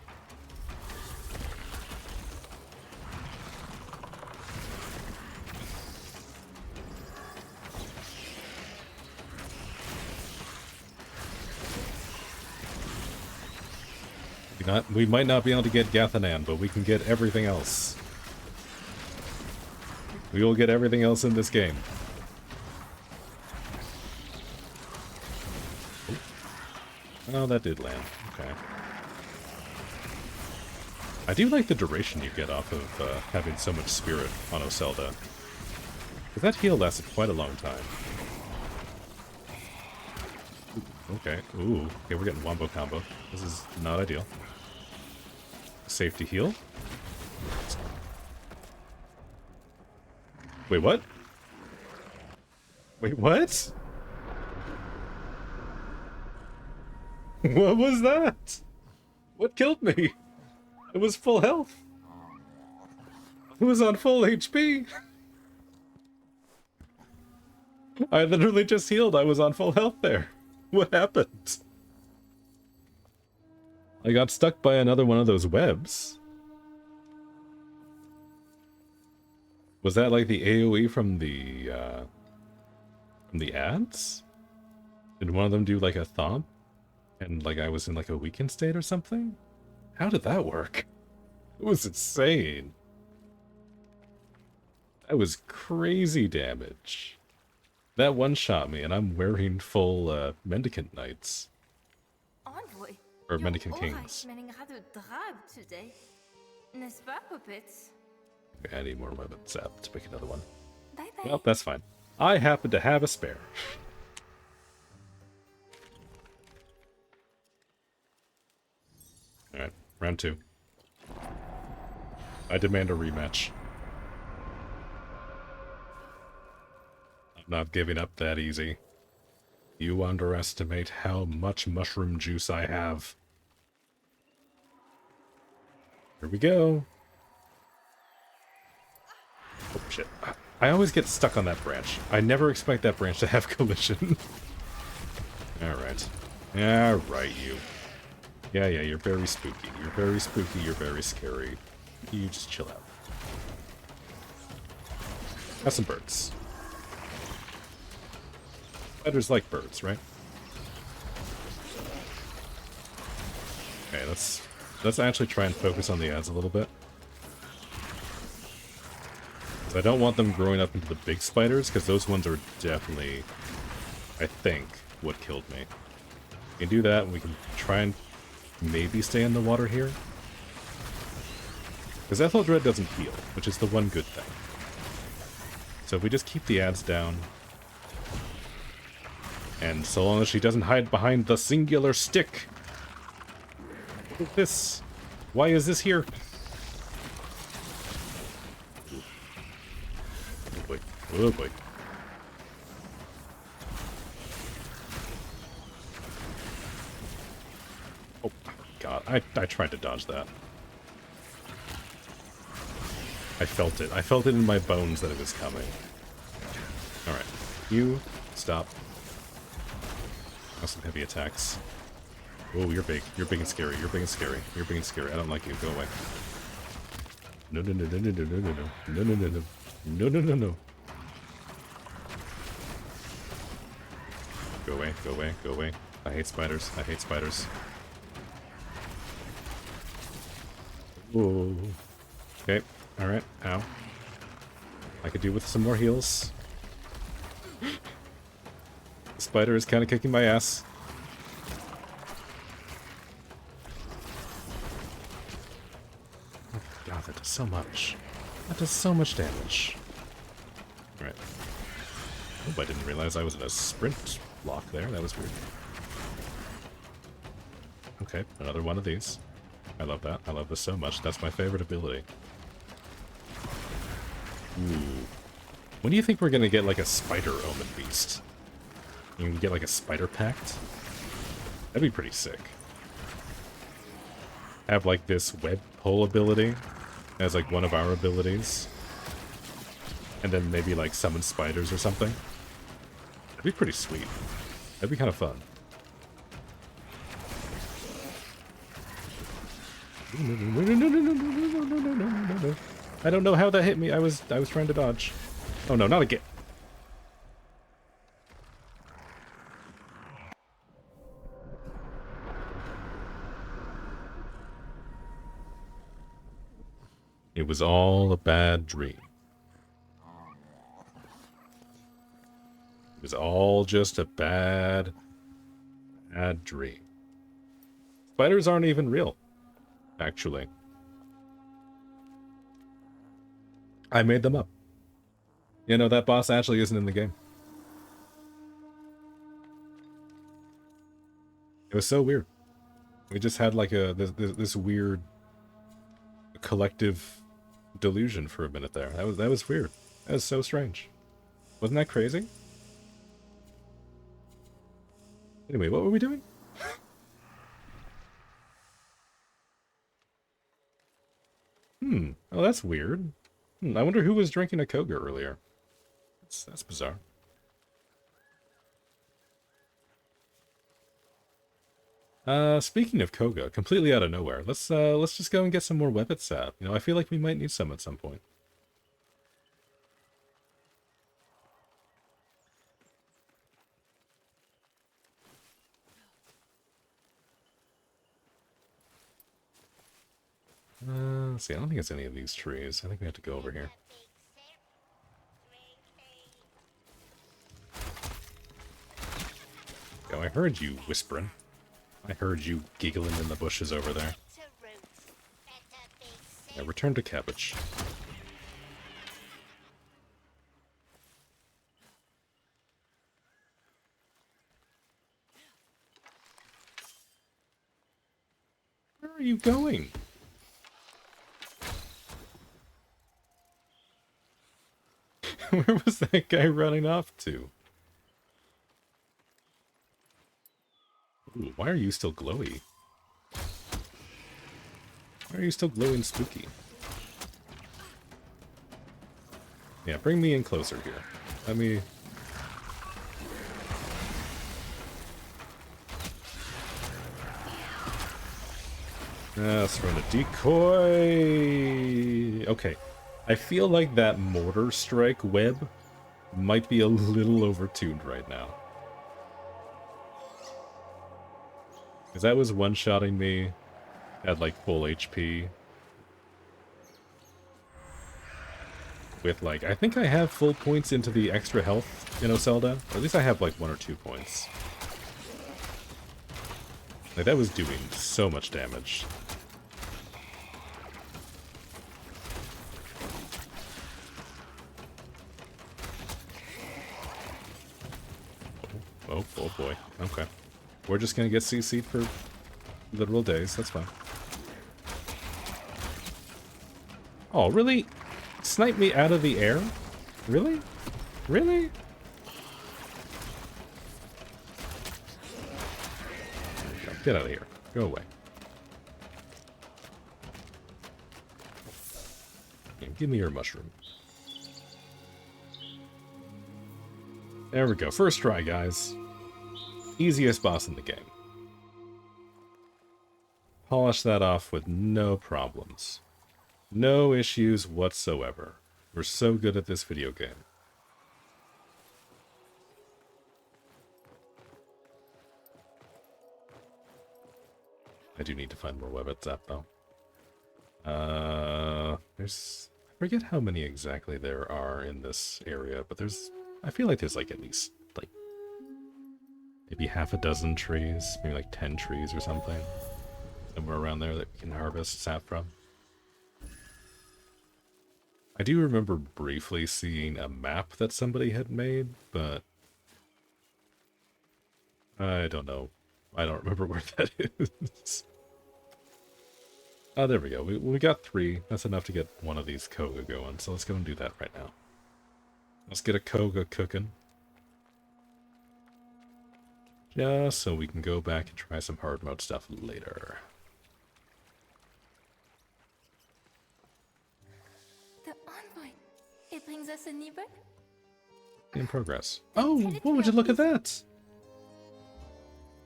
We might not be able to get Gathannan, but we can get everything else. We will get everything else in this game. Oh, that did land. Okay. I do like the duration you get off of having so much spirit on Oselda. Because that heal lasted quite a long time. Okay. Ooh. Okay, we're getting wombo combo. This is not ideal. Safety heal. Wait, what? Wait, what? What was that? What killed me? It was full health. It was on full HP. I literally just healed. I was on full health there. What happened? I got stuck by another one of those webs. Was that like the AoE from the ads? Did one of them do like a thump? And like I was in like a weakened state or something? How did that work? It was insane. That was crazy damage. That one-shot me and I'm wearing full Mendicant Knights. Envoy. Or Mendicant Your aura Kings. is smelling rather drab today. N'est-ce pas, puppets? Okay, I need more weapons to pick another one. Bye-bye. Well, that's fine. I happen to have a spare. Alright, round 2. I demand a rematch. I'm not giving up that easy. You underestimate how much mushroom juice I have. Here we go. Oh, shit. I always get stuck on that branch. I never expect that branch to have collision. Alright. Alright, you. Yeah, you're very spooky. You're very spooky, you're very scary. You just chill out. Have some birds. Spiders like birds, right? Okay, let's actually try and focus on the ads a little bit. 'Cause I don't want them growing up into the big spiders, because those ones are definitely, I think, what killed me. We can do that, and we can try and maybe stay in the water here. Because Ethel Dread doesn't heal, which is the one good thing. So if we just keep the ads down, and so long as she doesn't hide behind the singular stick. What is this? Why is this here? Oh boy. Oh boy. Oh god, I tried to dodge that. I felt it. I felt it in my bones that it was coming. Alright. You, stop. Some heavy attacks. Oh, you're big. You're big and scary. You're big and scary. You're big and scary. I don't like you. Go away. No, no, no, no, no, no, no, no, no, no, no, no, no, no, no, no. Go away. Go away. Go away. I hate spiders. I hate spiders. Whoa. Okay. All right. Ow. I could do with some more heals. The spider is kind of kicking my ass. Oh god, that does so much. That does so much damage. Alright. Oh, I didn't realize I was in a sprint block there. That was weird. Okay, another one of these. I love that. I love this so much. That's my favorite ability. Ooh. When do you think we're gonna get like a spider omen beast? You can get like a spider pact? That'd be pretty sick. Have like this web pull ability as like one of our abilities. And then maybe like summon spiders or something. That'd be pretty sweet. That'd be kind of fun. No. I don't know how that hit me. I was trying to dodge. Oh no, not again. It was all a bad dream. It was all just a bad dream. Spiders aren't even real, actually. I made them up. You know, that boss actually isn't in the game. It was so weird. We just had like this weird collective delusion for a minute there. That was weird. That was so strange. Wasn't that crazy? Anyway, what were we doing? Oh, that's weird. I wonder who was drinking a Koga earlier. That's bizarre. Speaking of Koga, completely out of nowhere, let's just go and get some more weapon sap. You know, I feel like we might need some at some point. Let's see, I don't think it's any of these trees. I think we have to go over here. Yo, I heard you whispering. I heard you giggling in the bushes over there. Yeah, return to cabbage. Where are you going? Where was that guy running off to? Ooh, why are you still glowy? Why are you still glowing spooky? Yeah, bring me in closer here. Let me... let's run a decoy! Okay. I feel like that mortar strike web might be a little overtuned right now. Because that was one-shotting me at like full HP. with, like, I think I have full points into the extra health in Zelda. Or at least I have, like, 1 or 2 points. Like, that was doing so much damage. Oh boy. Okay. We're just gonna get CC'd for literal days. That's fine. Oh, really? Snipe me out of the air? Really? Really? Get out of here. Go away. Yeah, give me your mushroom. There we go. First try, guys. Easiest boss in the game. Polish that off with no problems. No issues whatsoever. We're so good at this video game. I do need to find more web at Zap, though. There's... I forget how many exactly there are in this area, but there's... I feel like there's, like, at least, like... maybe half a dozen trees, maybe like 10 trees or something. Somewhere around there that we can harvest sap from. I do remember briefly seeing a map that somebody had made, but... I don't know. I don't remember where that is. Oh, there we go. We got 3. That's enough to get one of these Koga going, so let's go and do that right now. Let's get a Koga cooking. Just so we can go back and try some hard mode stuff later. The envoy. It brings us a neighbor. In progress. Oh, well, would you look at that?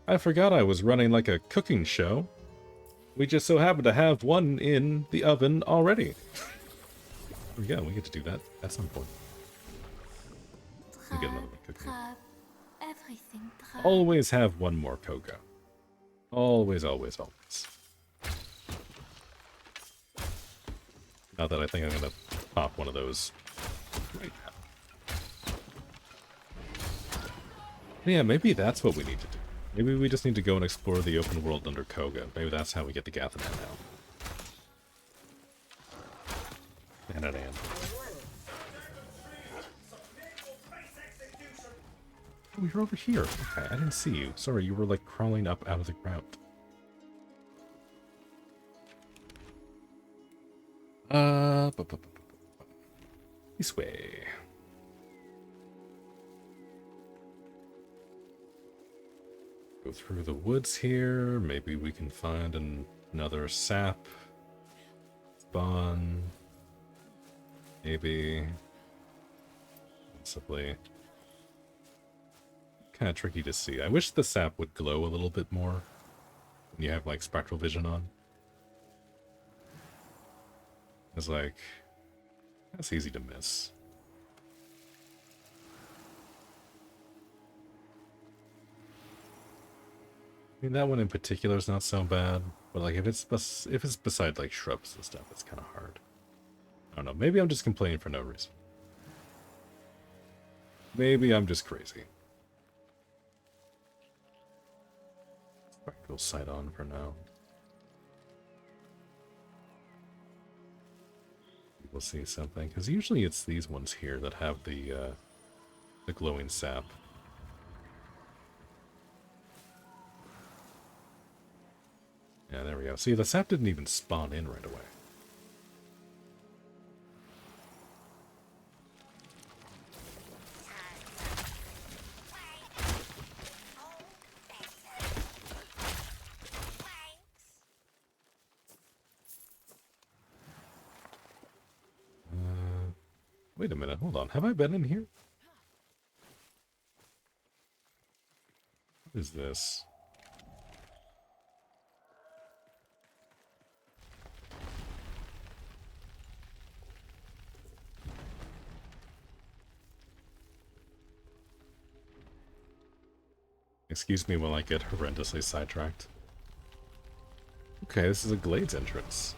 I forgot I was running like a cooking show. We just so happen to have one in the oven already. Yeah, we get to do that at some point. We get another one cooking. Everything. Always have one more Koga. Always, always, always. Not that I think I'm gonna pop one of those right now. Yeah, maybe that's what we need to do. Maybe we just need to go and explore the open world under Koga. Maybe that's how we get the Gathannan now. Gathannan. Oh, you're over here. Okay, I didn't see you. Sorry, you were like crawling up out of the ground. This way. Go through the woods here. Maybe we can find another sap spawn. Maybe. Possibly. Kind of tricky to see. I wish the sap would glow a little bit more when you have like spectral vision on. It's like, that's easy to miss. I mean, that one in particular is not so bad, but like if it's beside like shrubs and stuff, it's kind of hard. I don't know. Maybe I'm just complaining for no reason. Maybe I'm just crazy. Spectral sight on for now. We'll see something, because usually it's these ones here that have the glowing sap. Yeah, there we go. See, the sap didn't even spawn in right away. Wait a minute, hold on. Have I been in here? What is this? Excuse me while I get horrendously sidetracked. Okay, this is a Glades entrance.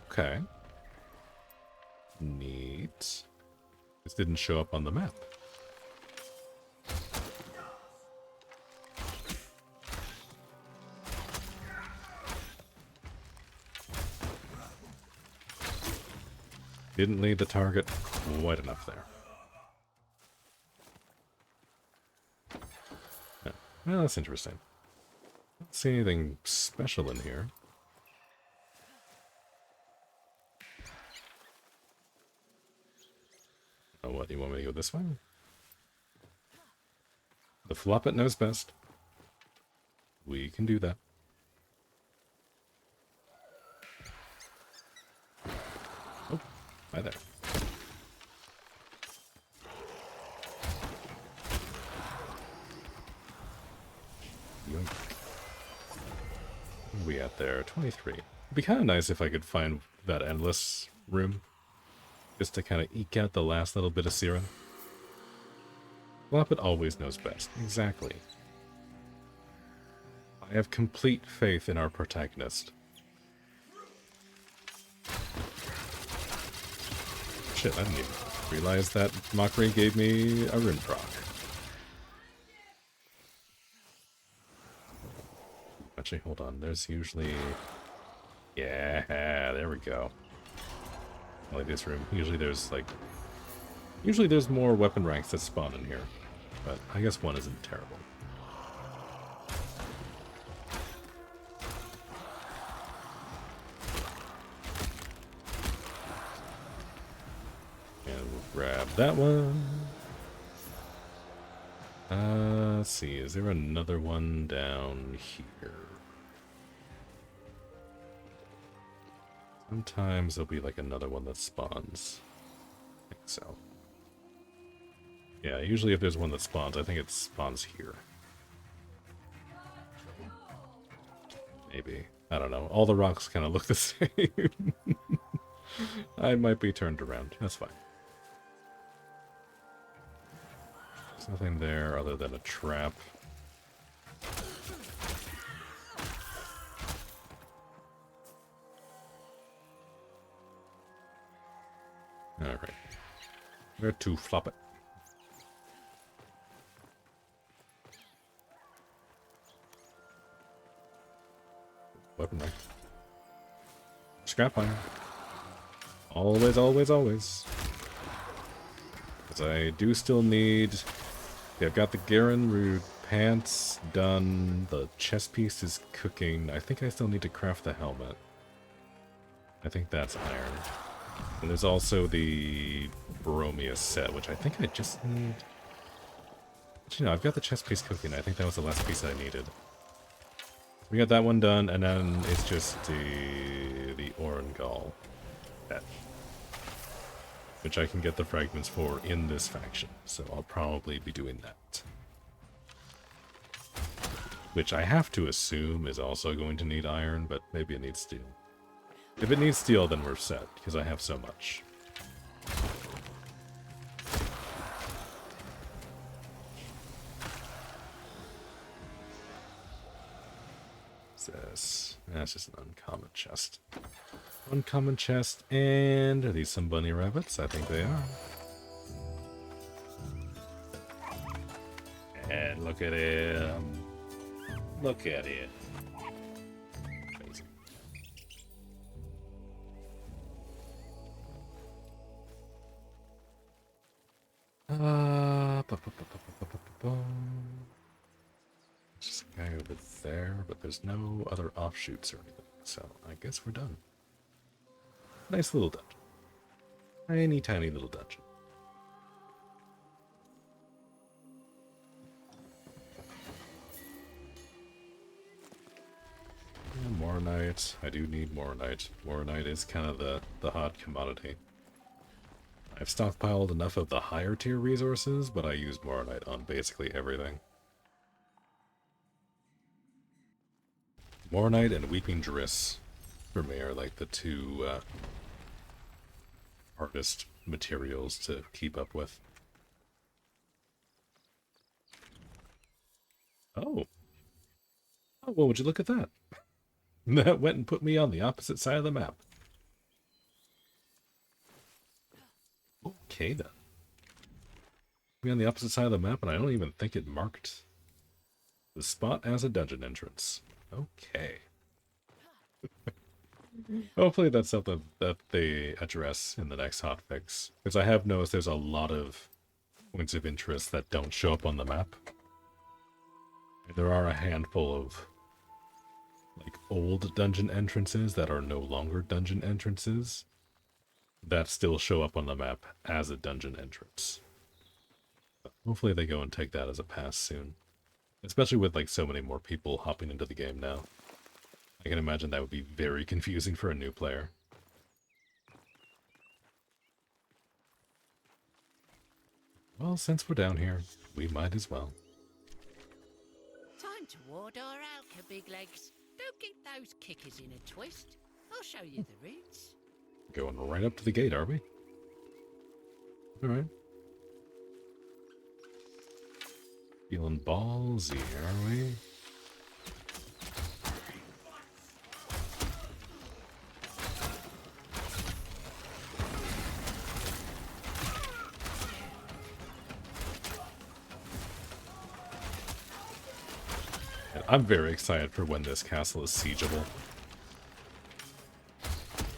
Okay. Neat. This didn't show up on the map. Didn't lead the target quite enough there. Yeah. Well, that's interesting. Don't see anything special in here. Oh, what? You want me to go this way? The Floppet knows best. We can do that. Oh, hi there. Yoink. What are we at there? 23. It'd be kind of nice if I could find that endless room. Just to kind of eke out the last little bit of Siren. Floppet always knows best. Exactly. I have complete faith in our protagonist. Shit, I didn't even realize that Mockery gave me a rune proc. Actually, hold on. There's usually... Yeah, there we go. I like this room. Usually there's, like... Usually there's more weapon ranks that spawn in here. But I guess one isn't terrible. And we'll grab that one. Let's see, is there another one down here? Sometimes there'll be like another one that spawns. I think so. Yeah, usually if there's one that spawns, I think it spawns here. Maybe. I don't know. All the rocks kind of look the same. I might be turned around. That's fine. There's nothing there other than a trap. Alright. Where to, flop it? Weapon rank. Scrap iron. Always, always, always. Because I do still need... Okay, I've got the Garen Rude pants done. The chest piece is cooking. I think I still need to craft the helmet. I think that's iron. And there's also the Bromius set, which I think I just need... Actually, no, I've got the chest piece cooking. I think that was the last piece I needed. We got that one done, and then it's just the Orangol pet, which I can get the fragments for in this faction, so I'll probably be doing that. Which I have to assume is also going to need iron, but maybe it needs steel. If it needs steel, then we're set, because I have so much. This? That's just an uncommon chest. Uncommon chest, and are these some bunny rabbits? I think they are. And look at him. Look at it. Amazing. Just a guy over there, but there's no other offshoots or anything, so I guess we're done. Nice little dungeon. Tiny, tiny little dungeon. Yeah, Moronite. I do need Moronite. Moronite is kind of the hot commodity. I've stockpiled enough of the higher tier resources, but I use Moronite on basically everything. Moronite and Weeping Driss for me are like the two hardest materials to keep up with. Oh. Oh, well, would you look at that? That went and put me on the opposite side of the map. Okay then. We're on the opposite side of the map, and I don't even think it marked the spot as a dungeon entrance. Okay. Hopefully that's something that they address in the next hotfix. Because I have noticed there's a lot of points of interest that don't show up on the map. And there are a handful of like old dungeon entrances that are no longer dungeon entrances that still show up on the map as a dungeon entrance. But hopefully they go and take that as a pass soon. Especially with like so many more people hopping into the game now. I can imagine that would be very confusing for a new player. Well, since we're down here, we might as well. Time to ward our alka, big legs. Don't get those kickers in a twist. I'll show you the routes. Going right up to the gate, are we? Alright. Feeling ballsy, are we? I'm very excited for when this castle is siegeable.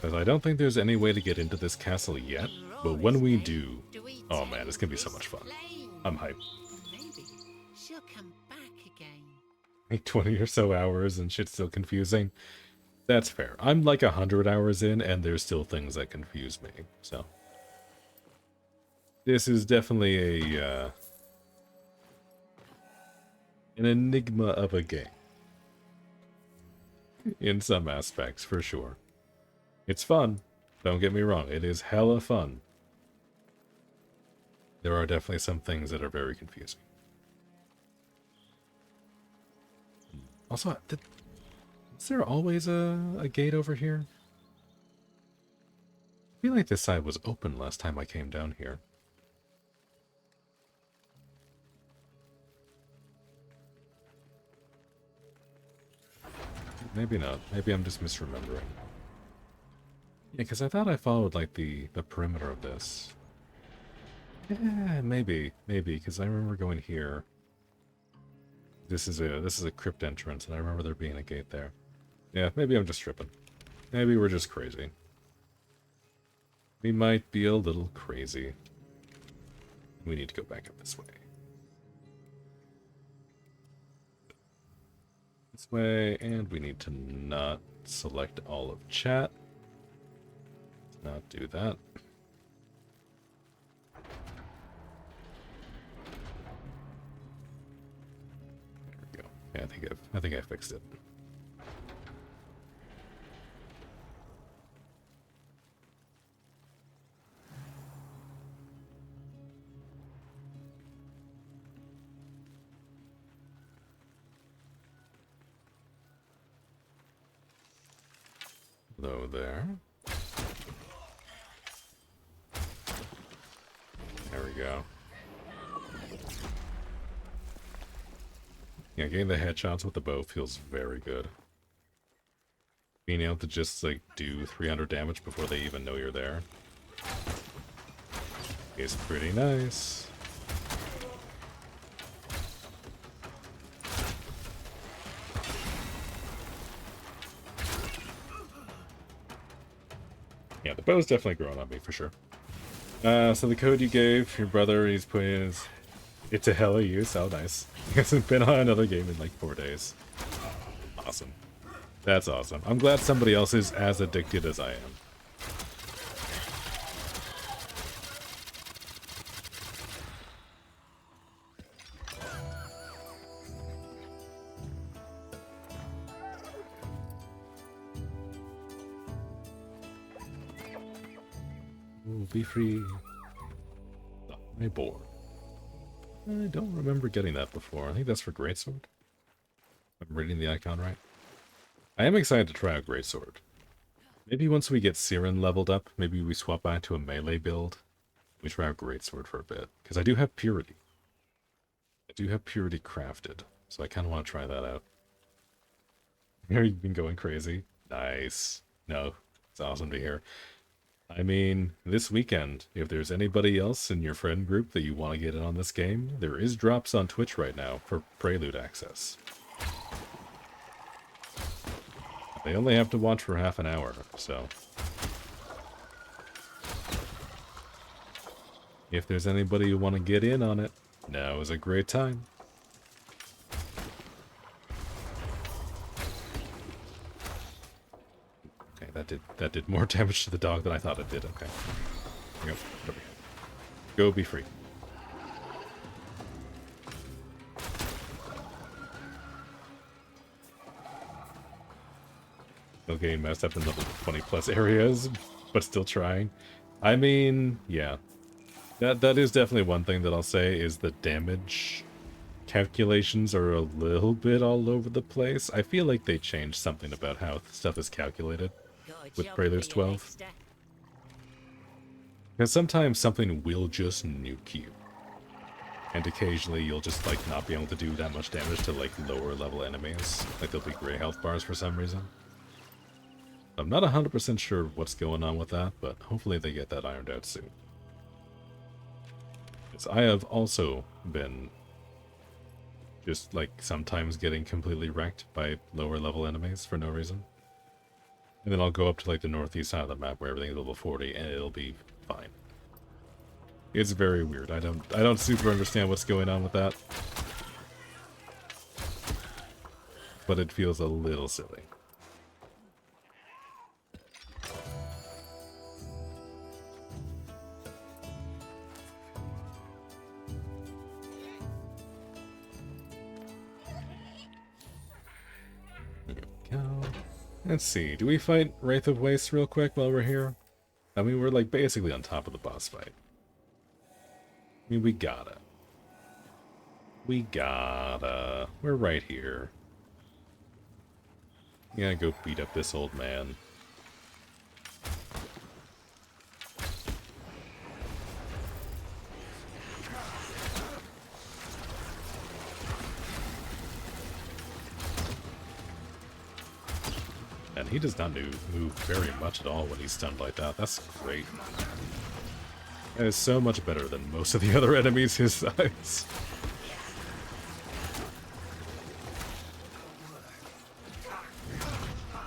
Because I don't think there's any way to get into this castle yet, but when we do, oh man, it's gonna be so much fun. I'm hyped. Maybe she'll come back again. Like 20 or so hours and shit's still confusing. That's fair. I'm like 100 hours in and there's still things that confuse me, so. This is definitely an enigma of a game. In some aspects, for sure. It's fun. Don't get me wrong. It is hella fun. There are definitely some things that are very confusing. Also, is there always a gate over here? I feel like this side was open last time I came down here. Maybe not. Maybe I'm just misremembering. Yeah, because I thought I followed, like, the perimeter of this. Yeah, maybe, because I remember going here. This is a crypt entrance, and I remember there being a gate there. Yeah, maybe I'm just tripping. Maybe we're just crazy. We might be a little crazy. We need to go back up this way. This way, and we need to not select all of chat. Let's not do that. There we go. Yeah, I think I fixed it. Hello there. There we go. Yeah, getting the headshots with the bow feels very good. Being able to just, like, do 300 damage before they even know you're there is pretty nice. Yeah, the bow's definitely growing on me, for sure. So the code you gave your brother, he's putting it to hella use. Oh, nice. He hasn't been on another game in like 4 days. Awesome. That's awesome. I'm glad somebody else is as addicted as I am. Ooh, be free. Oh, my board. I don't remember getting that before. I think that's for Greatsword. I'm reading the icon right. I am excited to try out Greatsword. Maybe once we get Siren leveled up, maybe we swap back to a melee build. We try out Greatsword for a bit. Because I do have Purity. I do have Purity crafted. So I kind of want to try that out. Here you've been going crazy. Nice. No, it's awesome to hear. I mean, this weekend, if there's anybody else in your friend group that you want to get in on this game, there is drops on Twitch right now for Prelude access. They only have to watch for half an hour, so... if there's anybody who want to get in on it, now is a great time. Okay, that did more damage to the dog than I thought it did. Okay. Yep. Go be free. Still getting messed up in level 20 plus areas, but still trying. I mean, yeah. That is definitely one thing that I'll say is the damage calculations are a little bit all over the place. I feel like they changed something about how stuff is calculated with Preludes 12. Because sometimes something will just nuke you. And occasionally you'll just like not be able to do that much damage to like lower level enemies. Like there'll be gray health bars for some reason. I'm not 100% sure what's going on with that, but hopefully they get that ironed out soon. Because I have also been just like sometimes getting completely wrecked by lower level enemies for no reason. And then I'll go up to like the northeast side of the map where everything is level 40 and it'll be fine. It's very weird. I don't super understand what's going on with that. But it feels a little silly. Let's see, do we fight Wraith of Waste real quick while we're here? I mean, we're like basically on top of the boss fight. I mean, we gotta. We're right here. Yeah, go beat up this old man. And he does not move very much at all when he's stunned like that. That's great. That is so much better than most of the other enemies his size.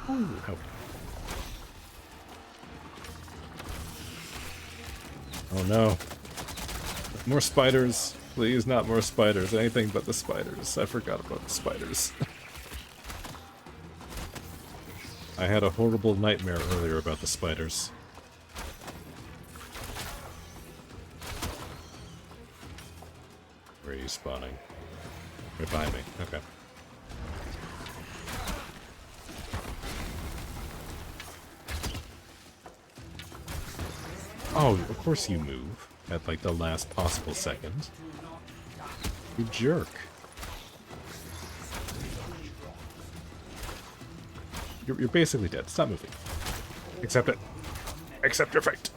Ooh, help. Oh no. More spiders. Please, not more spiders. Anything but the spiders. I forgot about the spiders. I had a horrible nightmare earlier about the spiders. Where are you spawning? Right behind me. Okay. Oh, of course you move at like the last possible second. You jerk. You're basically dead. Stop moving. Accept it. Accept your fate.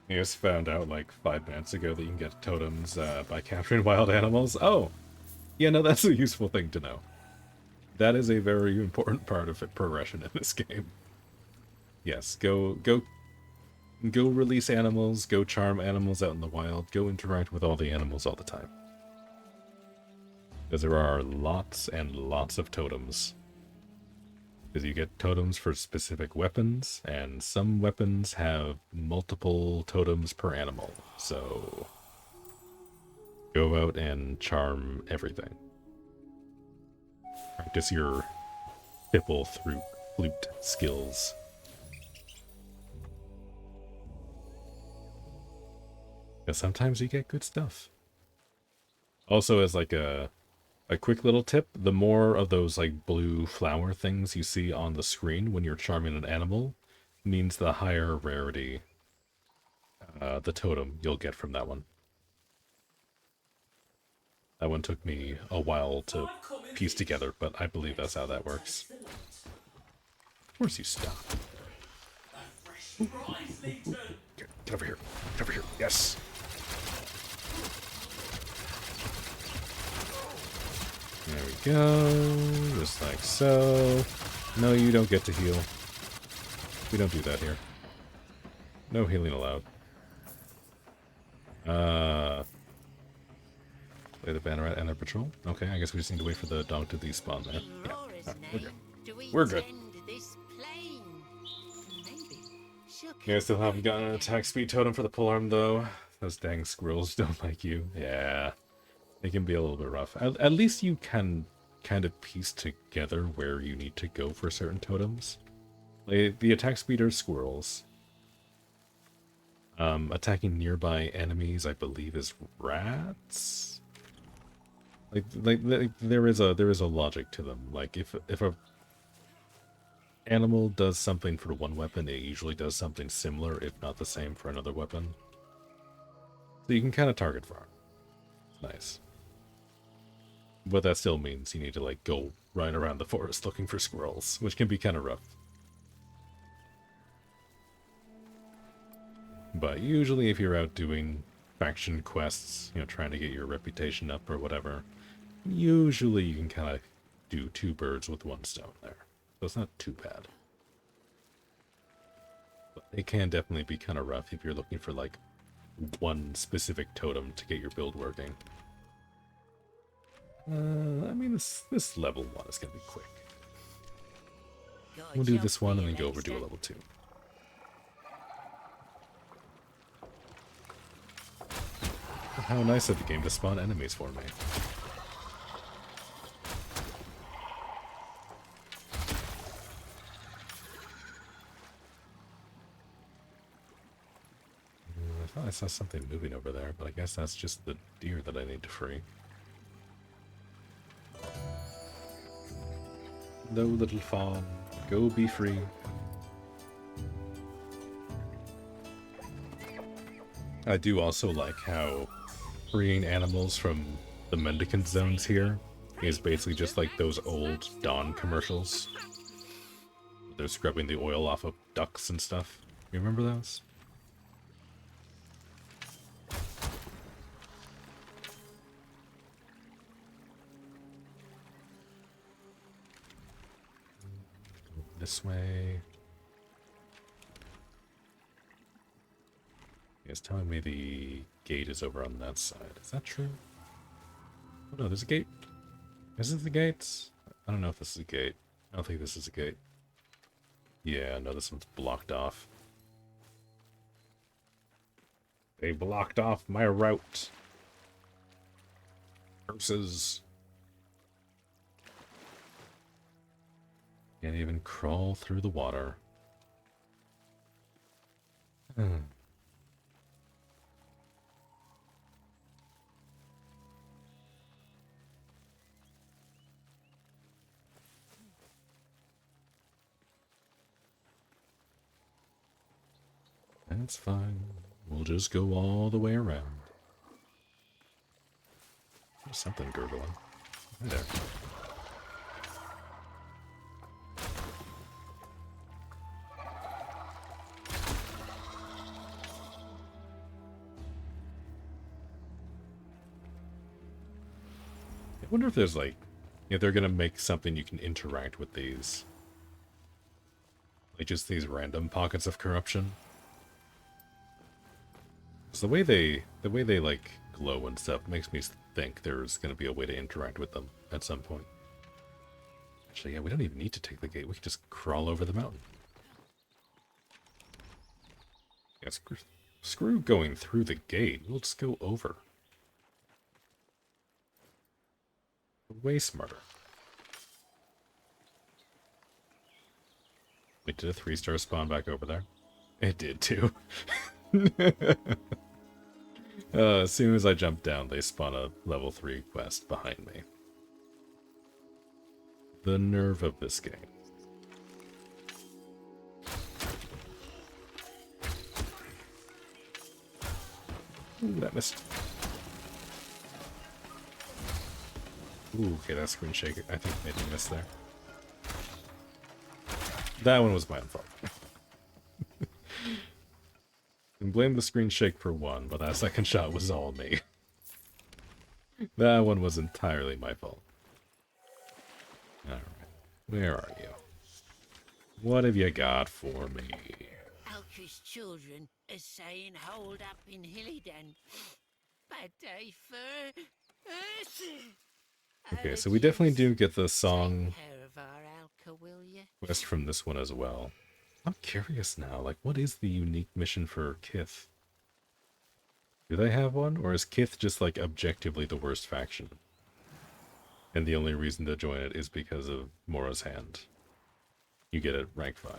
I just found out like 5 minutes ago that you can get totems by capturing wild animals. Oh! Yeah, no, that's a useful thing to know. That is a very important part of progression in this game. Yes, go release animals, go charm animals out in the wild, go interact with all the animals all the time. Because there are lots and lots of totems. Because you get totems for specific weapons, and some weapons have multiple totems per animal. So go out and charm everything. Practice your tipple through flute skills. Because sometimes you get good stuff. Also, as like a quick little tip, the more of those like blue flower things you see on the screen when you're charming an animal means the higher rarity the totem you'll get from that one. That one took me a while to piece together, but I believe that's how that works. Of course you stop. Get over here. Get over here. Yes. There we go. Just like so. No, you don't get to heal. We don't do that here. No healing allowed. Play the banner at enter patrol. Okay, I guess we just need to wait for the dog to despawn there. In Rora's We're name, good. do we We're good. tend this plain? Maybe she'll come Yeah, I still haven't gotten an attack speed totem for the polearm though. Those dang squirrels don't like you. Yeah. They can be a little bit rough. At least you can kind of piece together where you need to go for certain totems. Like, the attack speed are squirrels. Attacking nearby enemies, I believe, is rats. Like there is a logic to them. Like if a animal does something for one weapon, it usually does something similar, if not the same, for another weapon. So you can kind of target farm. It's nice. But that still means you need to like go right around the forest looking for squirrels, which can be kind of rough. But usually if you're out doing faction quests, you know, trying to get your reputation up or whatever, usually you can kind of do 2 birds with 1 stone there. So it's not too bad. But they can definitely be kind of rough if you're looking for like one specific totem to get your build working. I mean, this level 1 is going to be quick. We'll do this one and then go over to a level 2. How nice of the game to spawn enemies for me. I thought I saw something moving over there, but I guess that's just the deer that I need to free. No, little fawn, go be free. I do also like how freeing animals from the mendicant zones here is basically just like those old Dawn commercials. They're scrubbing the oil off of ducks and stuff. You remember those? This way. It's telling me the gate is over on that side. Is that true? Oh no, there's a gate. Is this the gates? I don't know if this is a gate. I don't think this is a gate. Yeah, no, this one's blocked off. They blocked off my route. Curses. Can't even crawl through the water. That's fine. We'll just go all the way around. There's something gurgling. Hi there. I wonder if there's like, if they're gonna make something you can interact with these. Like just these random pockets of corruption. So the way they like glow and stuff makes me think there's gonna be a way to interact with them at some point. Actually, yeah, we don't even need to take the gate. We can just crawl over the mountain. Yeah, screw going through the gate. We'll just go over. Way smarter. Wait, did a 3-star spawn back over there? It did too. As soon as I jump down, they spawn a level 3 quest behind me. The nerve of this game. Ooh, that missed. Ooh, okay, that screen shake, I think made me miss there. That one was my own fault. You can blame the screen shake for one, but that second shot was all me. That one was entirely my fault. Alright. Where are you? What have you got for me? Alka's children are saying hold up in Hillidan. Bad day for Okay, so we definitely do get the song Take care of our Alka, will you? quest from this one as well. I'm curious now, like, what is the unique mission for Kith? Do they have one? Or is Kith just, like, objectively the worst faction? And the only reason to join it is because of Mora's hand. You get it rank 5.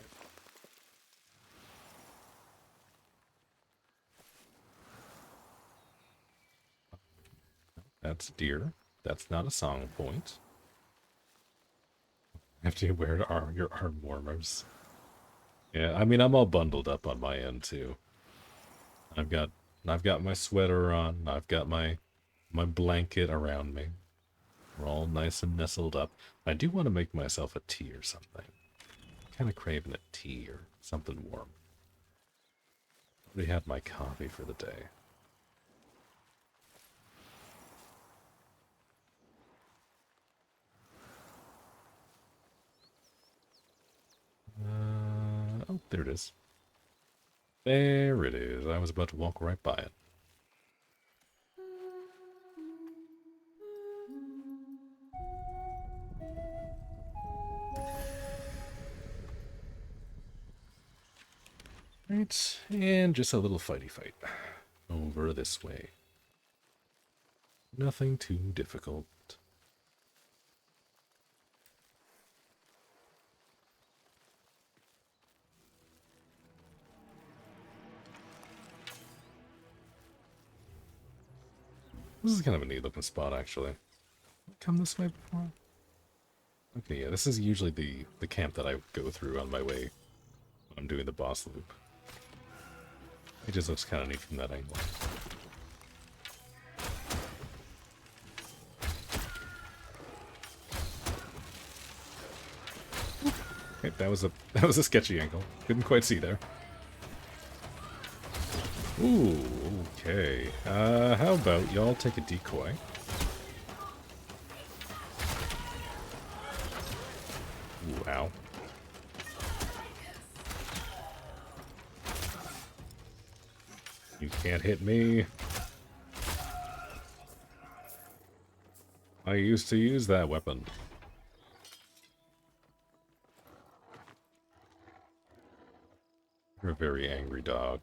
That's deer. That's not a song point. Have to wear your arm warmers. Yeah, I mean, I'm all bundled up on my end too. I've got my sweater on. I've got my blanket around me. We're all nice and nestled up. I do want to make myself a tea or something. Kind of craving a tea or something warm. Already had my coffee for the day. Oh, there it is. There it is. I was about to walk right by it. Right, and just a little fighty fight. Over this way. Nothing too difficult. This is kind of a neat looking spot, actually. Come this way before? Okay, yeah, this is usually the camp that I go through on my way when I'm doing the boss loop. It just looks kind of neat from that angle. Okay, that was a sketchy angle. Couldn't quite see there. Ooh, okay. How about y'all take a decoy? Ooh, ow. You can't hit me. I used to use that weapon. You're a very angry dog.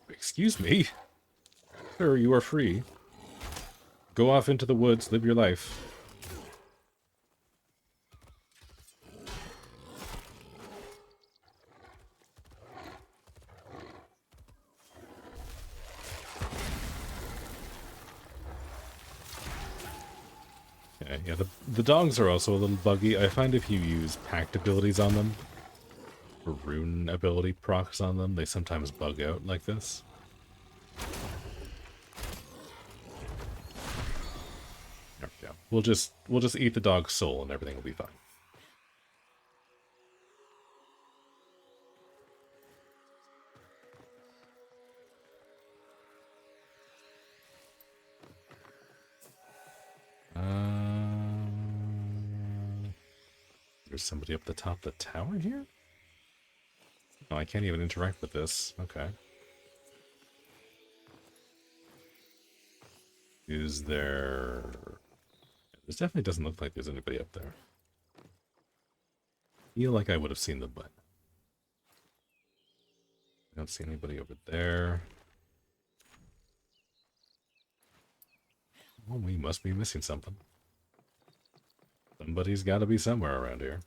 Excuse me? Sir, you are free. Go off into the woods, live your life. Okay, yeah, the dogs are also a little buggy. I find if you use pact abilities on them, or rune ability procs on them, they sometimes bug out like this. There we go. We'll just eat the dog's soul and everything will be fine. There's somebody up the top of the tower here? Oh, I can't even interact with this. Okay. Is there... This definitely doesn't look like there's anybody up there. I feel like I would have seen them, but... I don't see anybody over there. Well, we must be missing something. Somebody's got to be somewhere around here.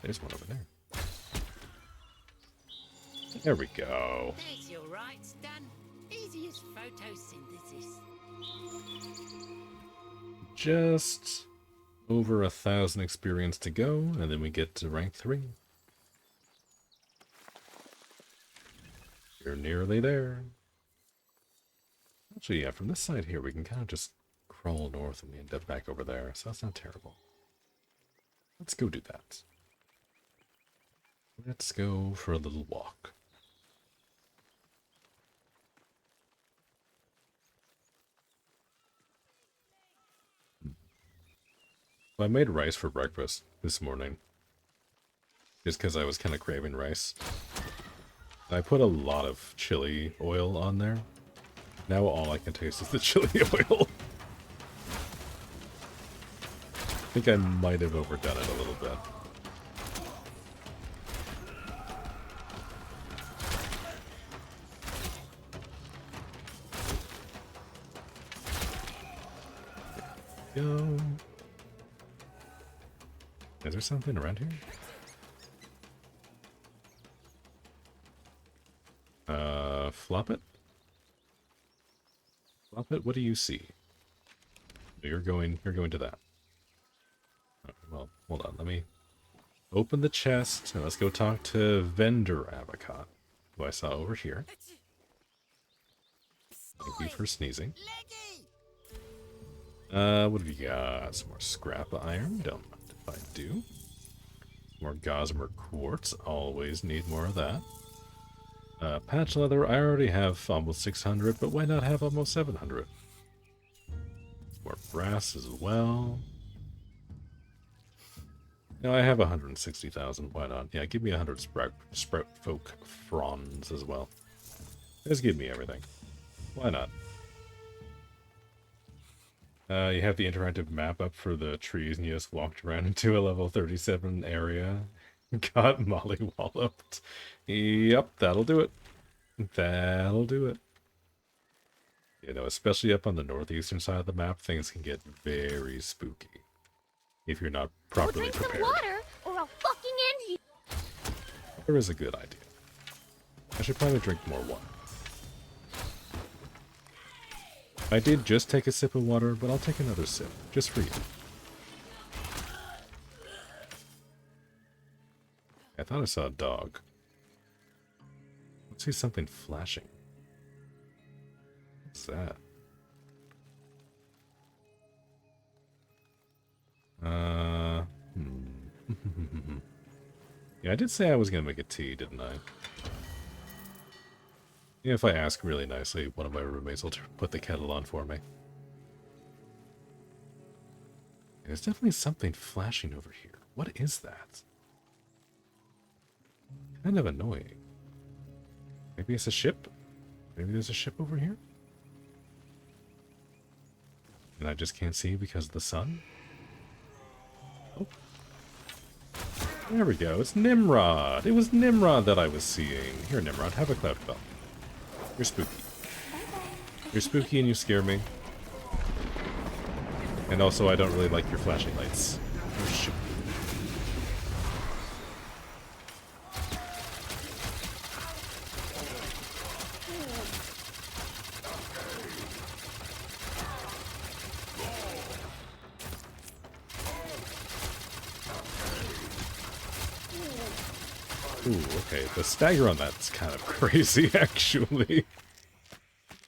There's one over there. There we go. There's your rights done. Easy as photosynthesis. Just over 1,000 experience to go, and then we get to rank 3. You're nearly there. Actually, yeah, from this side here, we can kind of just crawl north and we end up back over there, so that's not terrible. Let's go do that. Let's go for a little walk. Well, I made rice for breakfast this morning. Just because I was kind of craving rice. I put a lot of chili oil on there. Now all I can taste is the chili oil. I think I might have overdone it a little bit. Go. Is there something around here? Flop it? Flop it? What do you see? You're going to that. Okay, well, hold on, let me open the chest and let's go talk to Vendor Avocat, who I saw over here. Thank you for sneezing. What have you got? Some more scrap iron, don't mind if I do. More gossamer quartz, always need more of that. Patch leather, I already have almost 600, but why not have almost 700? More brass as well. No, I have 160,000, why not? Yeah, give me 100 sprout folk fronds as well. Just give me everything. Why not? You have the interactive map up for the trees, and you just walked around into a level 37 area. Got mollywalloped. Yep, that'll do it. That'll do it. You know, especially up on the northeastern side of the map, things can get very spooky if you're not properly prepared. water, or I'll fucking end you. There is a good idea. I should probably drink more water. I did just take a sip of water, but I'll take another sip, just for you. I thought I saw a dog. I see something flashing. What's that? Yeah, I did say I was gonna make a tea, didn't I? Yeah, if I ask really nicely, one of my roommates will put the kettle on for me. There's definitely something flashing over here. What is that? Kind of annoying. Maybe it's a ship? Maybe there's a ship over here? And I just can't see because of the sun? Oh. There we go. It's Nimrod. It was Nimrod that I was seeing. Here, Nimrod, have a cloud bell. You're spooky. You're spooky and you scare me. And also, I don't really like your flashing lights. Oh, shoot. Ooh, okay. The stagger on that's kind of crazy, actually.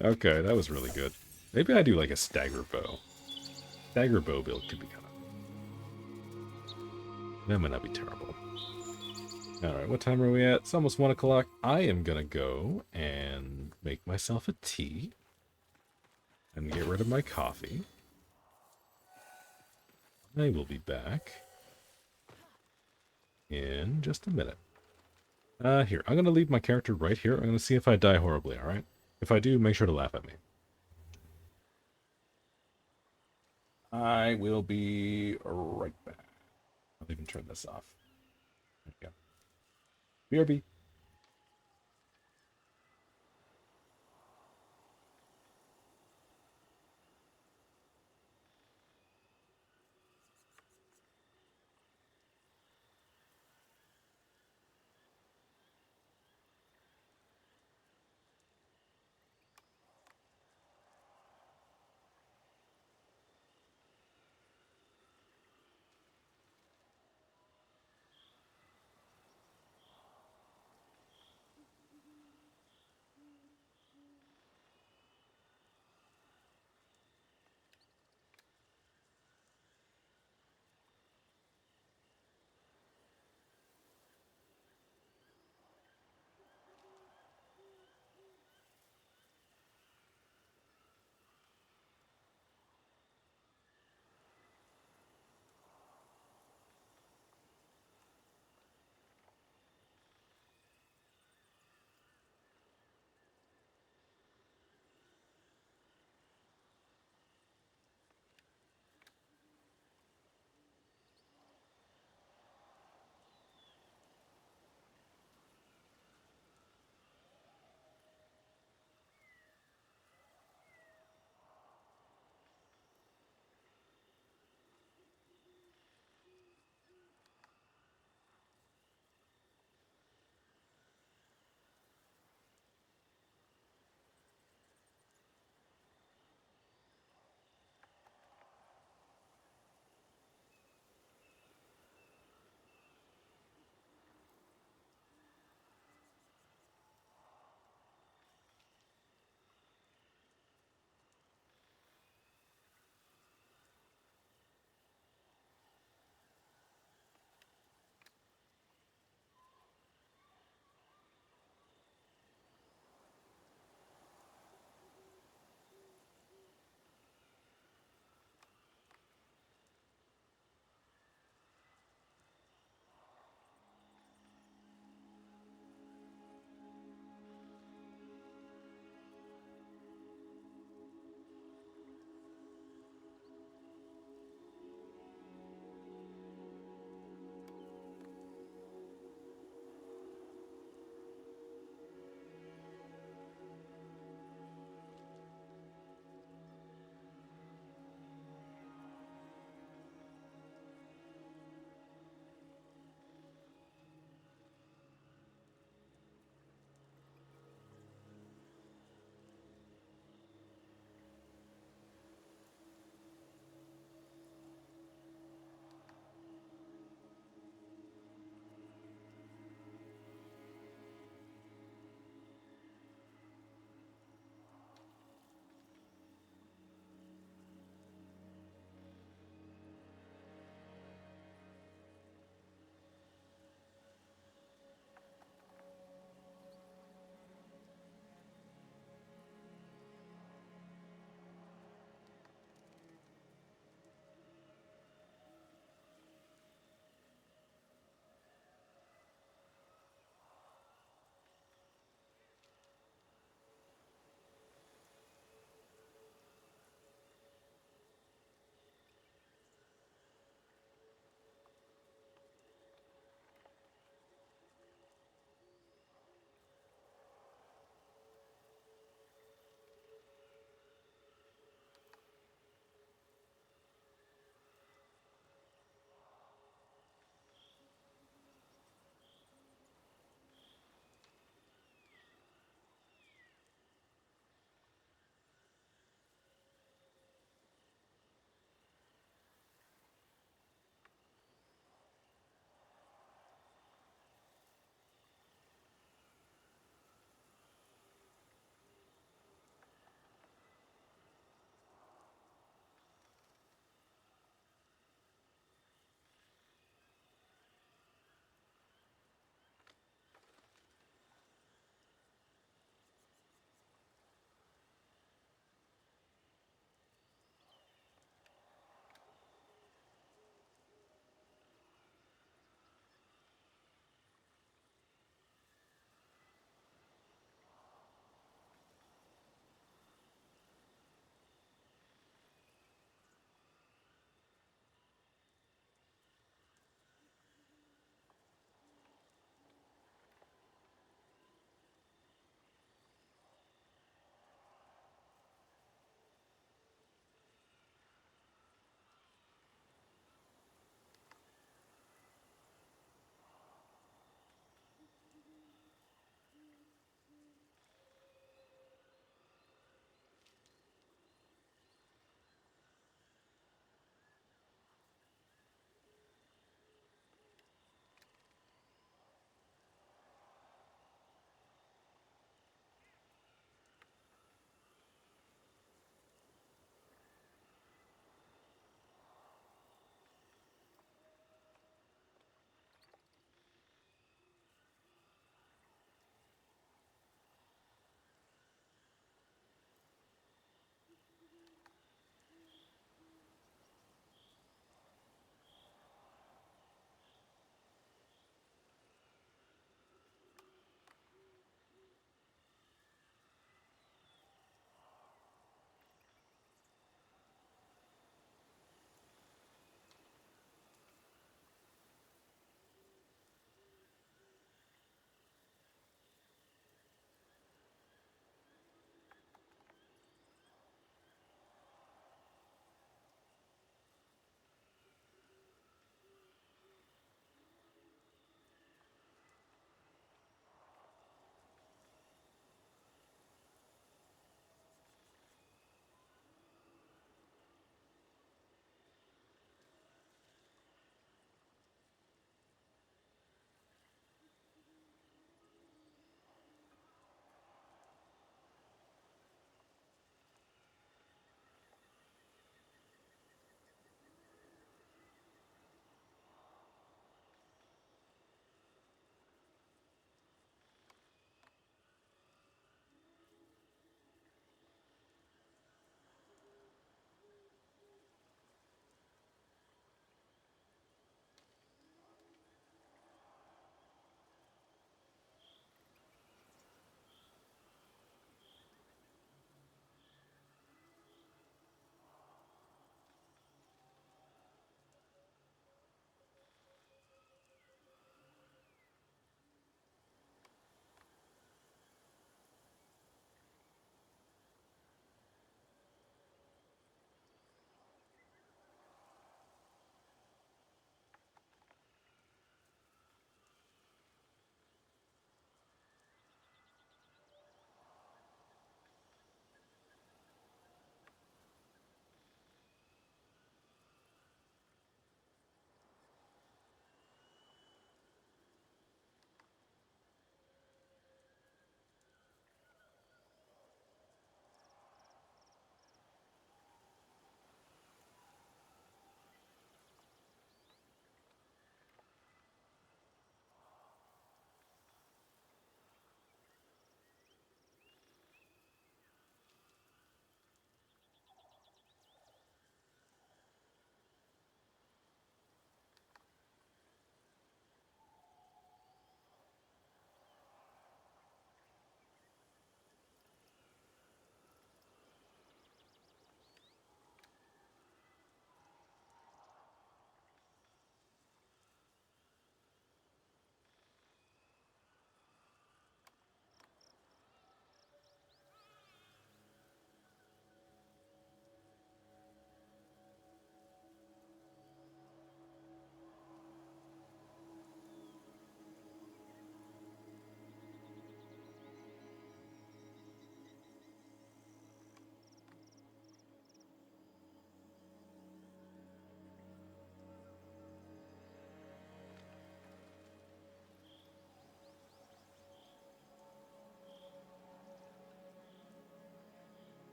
Okay, that was really good. Maybe I do like a stagger bow. Stagger bow build could be kind of... That might not be terrible. Alright, what time are we at? It's almost 1 o'clock. I am gonna go and make myself a tea. And get rid of my coffee. I will be back in just a minute. Here, I'm gonna leave my character right here. I'm gonna see if I die horribly, alright? If I do, make sure to laugh at me. I will be right back. I'll even turn this off. There we go. BRB.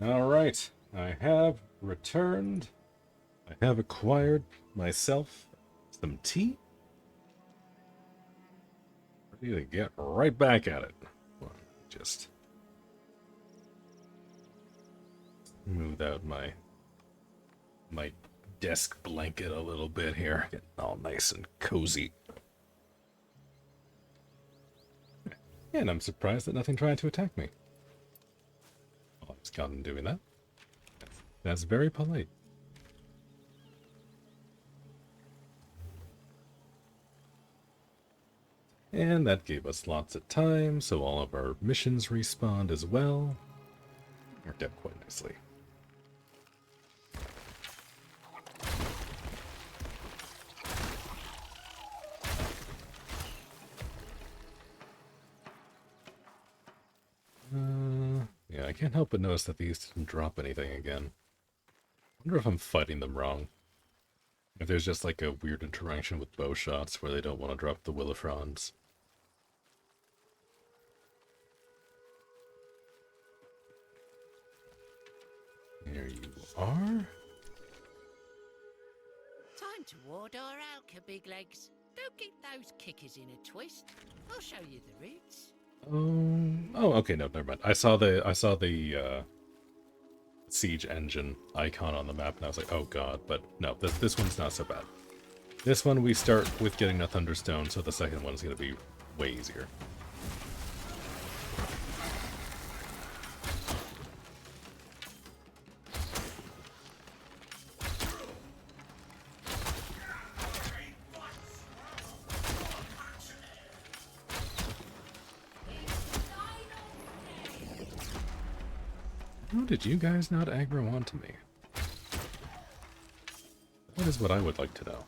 Alright, I have returned. I have acquired myself some tea. Ready to get right back at it. Well, just move out my desk blanket a little bit here. Getting all nice and cozy. And I'm surprised that nothing tried to attack me. Well, I was caught in doing that. That's very polite. And that gave us lots of time, so all of our missions respawned as well. Worked out quite nicely. Yeah, I can't help but notice that these didn't drop anything again. I wonder if I'm fighting them wrong. If there's just like a weird interaction with bow shots where they don't want to drop the Willifrons. There you are. Time to ward our Alka, big legs. Don't get those kickers in a twist. I'll show you the routes. Oh, okay, no, never mind. I saw the siege engine icon on the map, and I was like, oh god, but no, this one's not so bad. This one we start with getting a Thunderstone, so the second one's gonna be way easier. How did you guys not aggro onto me? That is what I would like to know.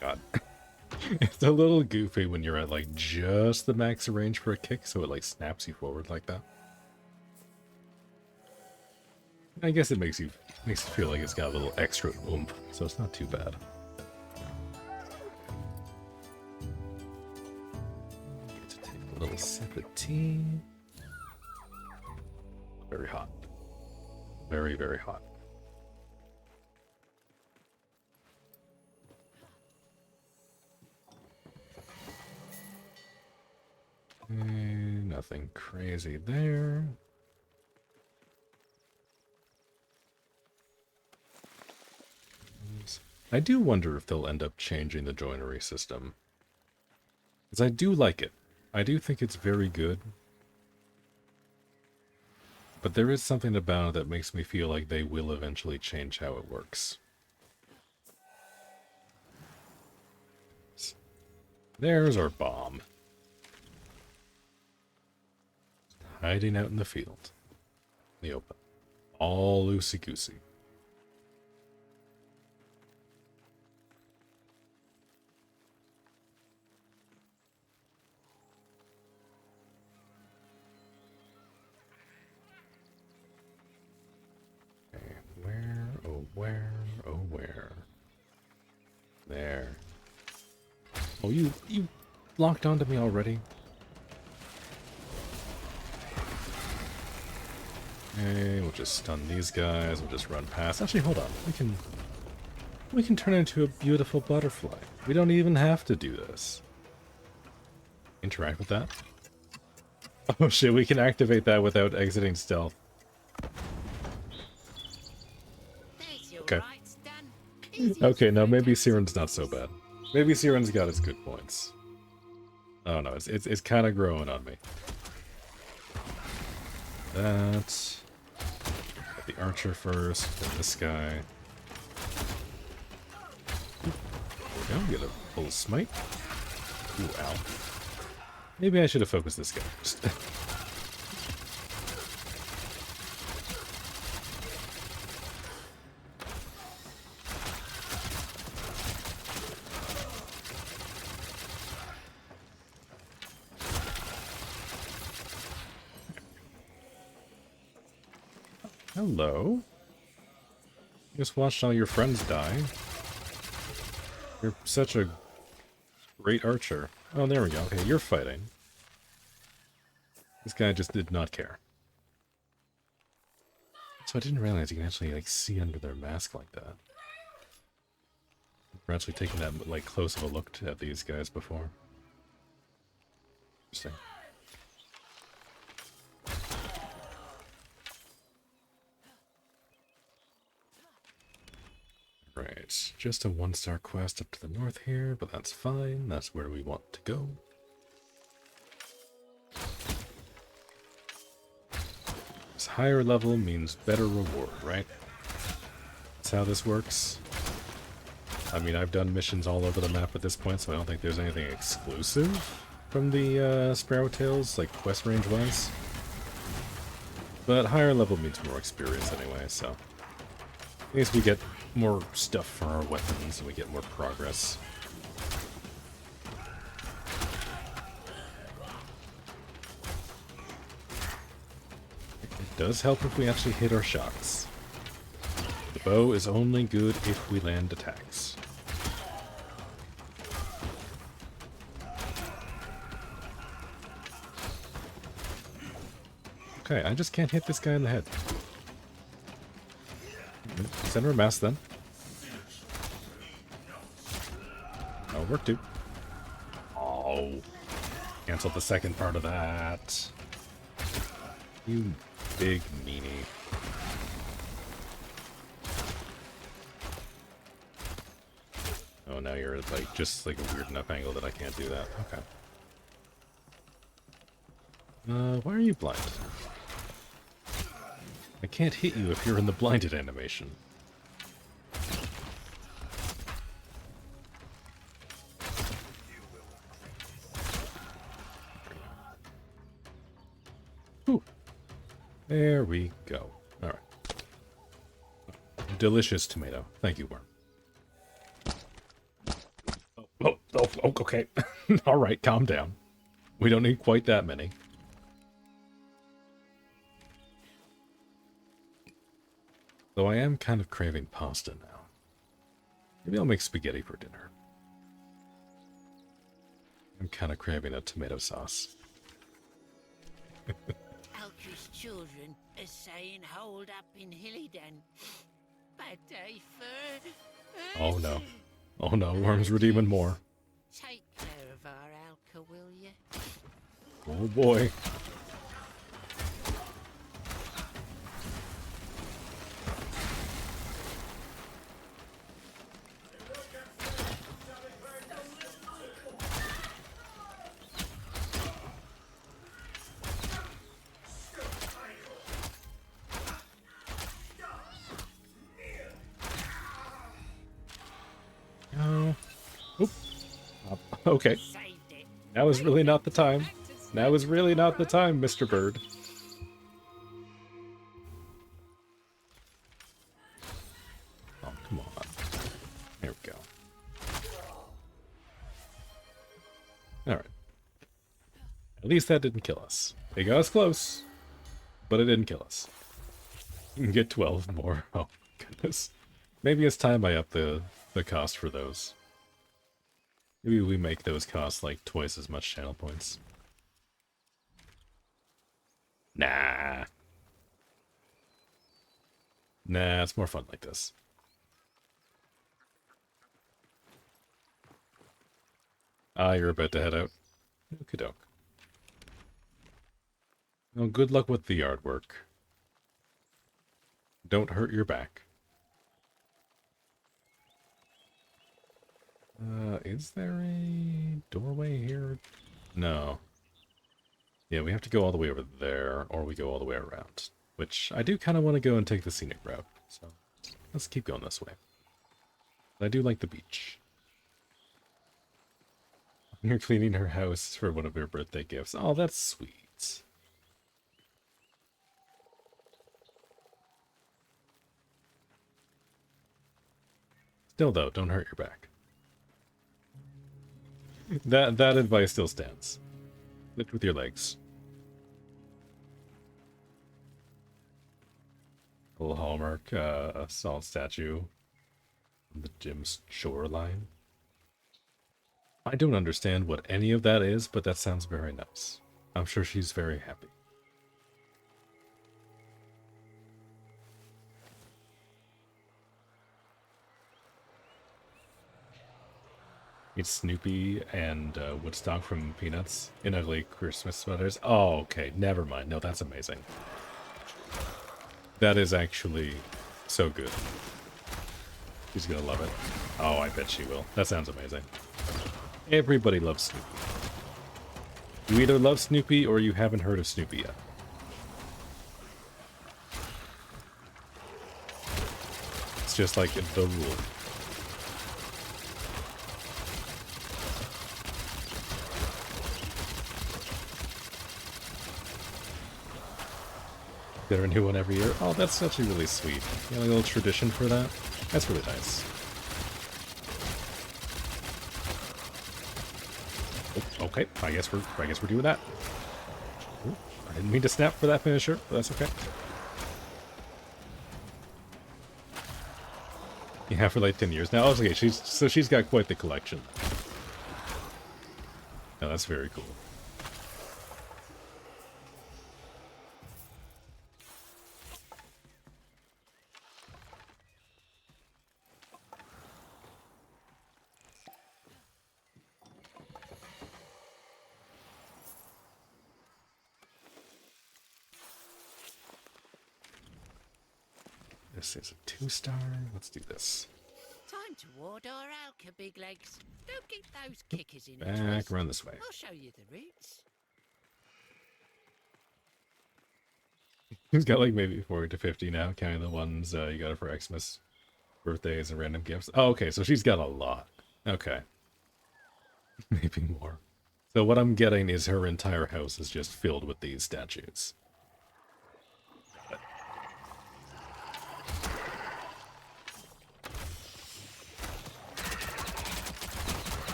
God. It's a little goofy when you're at like just the max range for a kick, so it like snaps you forward like that. I guess it makes you feel like it's got a little extra oomph, so it's not too bad. Get to take a little sip of tea. Very hot. Very, very hot. Nothing crazy there. I do wonder if they'll end up changing the joinery system. Because I do like it. I do think it's very good. But there is something about it that makes me feel like they will eventually change how it works. There's our bomb. Hiding out in the field. In the open. All loosey-goosey. Where, oh where, oh where. There. Oh, you locked onto me already? Okay, we'll just stun these guys, we'll just run past. Actually, hold on. We can turn into a beautiful butterfly. We don't even have to do this. Interact with that? Oh shit, we can activate that without exiting stealth. Okay. Okay, no, maybe Siren's not so bad. Maybe Siren's got its good points. Oh no, it's kind of growing on me. That. Got the archer first, then this guy. There we go, get a full smite. Ooh, ow. Maybe I should have focused this guy first. Hello. Just watched all your friends die. You're such a great archer. Oh, there we go. Okay, you're fighting. This guy just did not care. So I didn't realize you can actually, like, see under their mask like that. We're actually taking that, like, close of a look at these guys before. Interesting. Right, just a 1-star quest up to the north here, but that's fine. That's where we want to go. This higher level means better reward, right? That's how this works. I mean, I've done missions all over the map at this point, so I don't think there's anything exclusive from the Sparrow Tales, like quest range-wise. But higher level means more experience anyway, so... I guess we get more stuff for our weapons and we get more progress. It does help if we actually hit our shots. The bow is only good if we land attacks. Okay, I just can't hit this guy in the head. Send her a mask then. Oh, work too. Oh. Cancelled the second part of that. You big meanie. Oh, now you're at, like, just like a weird enough angle that I can't do that. Okay. Why are you blind? I can't hit you if you're in the blinded animation. Whew. There we go. Alright. Delicious tomato. Thank you, Worm. Oh, okay. Alright, calm down. We don't need quite that many. Though I am kind of craving pasta now. Maybe I'll make spaghetti for dinner. I'm kind of craving a tomato sauce. Alka's children are saying hold up in Hillidan. Bad day for... Oh no. Oh no, Worm's redeeming more. Take care of our Alka, will you? Oh boy. Okay. Now is really not the time. Now is really not the time, Mr. Bird. Oh, come on. There we go. Alright. At least that didn't kill us. It got us close, but it didn't kill us. You can get 12 more. Oh, goodness. Maybe it's time I up the cost for those. Maybe we make those cost like twice as much channel points. Nah. Nah, it's more fun like this. Ah, you're about to head out. Okie doke. Well, good luck with the yard work. Don't hurt your back. Is there a doorway here? No. Yeah, we have to go all the way over there, or we go all the way around. Which, I do kind of want to go and take the scenic route, so let's keep going this way. I do like the beach. You're cleaning her house for one of her birthday gifts. Oh, that's sweet. Still, though, don't hurt your back. That advice still stands. Lift with your legs. A little Hallmark salt statue on the gym's shoreline. I don't understand what any of that is, but that sounds very nice. I'm sure she's very happy. It's Snoopy and Woodstock from Peanuts in ugly Christmas sweaters. Oh, okay. Never mind. No, that's amazing. That is actually so good. She's gonna love it. Oh, I bet she will. That sounds amazing. Everybody loves Snoopy. You either love Snoopy or you haven't heard of Snoopy yet. It's just like the rule. Get a new one every year. Oh, that's actually really sweet. You know, a little tradition for that. That's really nice. Oh, okay, I guess we're doing that. Ooh, I didn't mean to snap for that finisher, but that's okay. Yeah, for like 10 years now. Oh, okay, she's got quite the collection. No, that's very cool. This is a 2-star. Let's do this. Time to ward our Alka, big legs. Don't get those kickers in a Back twist. around this way. I'll show you the routes. He's got like maybe 40 to 50 now, counting the ones you got for Xmas, birthdays, and random gifts. Oh, okay, so she's got a lot. Okay. Maybe more. So what I'm getting is her entire house is just filled with these statues.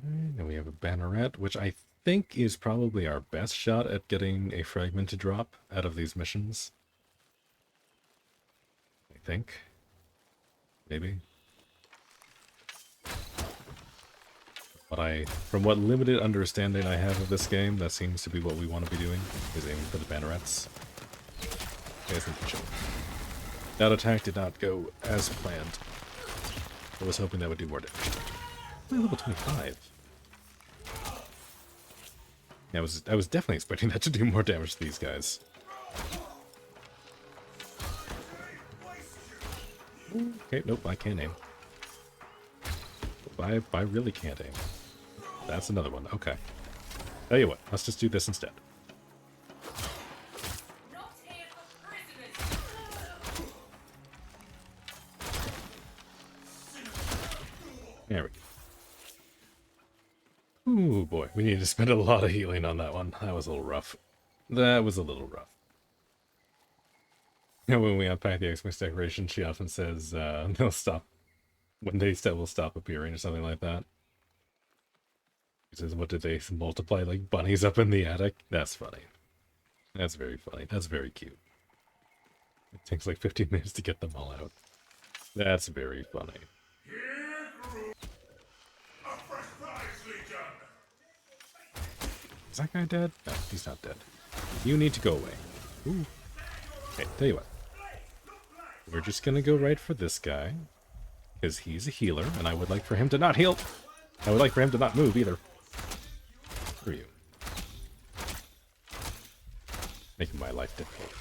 Then we have a banneret, which I think is probably our best shot at getting a fragment to drop out of these missions. I think. Maybe. From what limited understanding I have of this game, that seems to be what we want to be doing, is aiming for the bannerets. That attack did not go as planned. I was hoping that would do more damage. Only level 25. Yeah, I was definitely expecting that to do more damage to these guys. Okay, nope, I can't aim. I really can't aim. That's another one. Okay. Tell you what, let's just do this instead. There we go. Ooh, boy. We need to spend a lot of healing on that one. That was a little rough. That was a little rough. You know, when we unpack the Xmas decoration, she often says they'll stop. When they will stop appearing or something like that. She says, what did they multiply like bunnies up in the attic? That's funny. That's very funny. That's very cute. It takes like 15 minutes to get them all out. That's very funny. Is that guy dead? No, he's not dead. You need to go away. Ooh. Hey, tell you what. We're just gonna go right for this guy. Because he's a healer, and I would like for him to not heal. I would like for him to not move either. Screw you. Making my life difficult.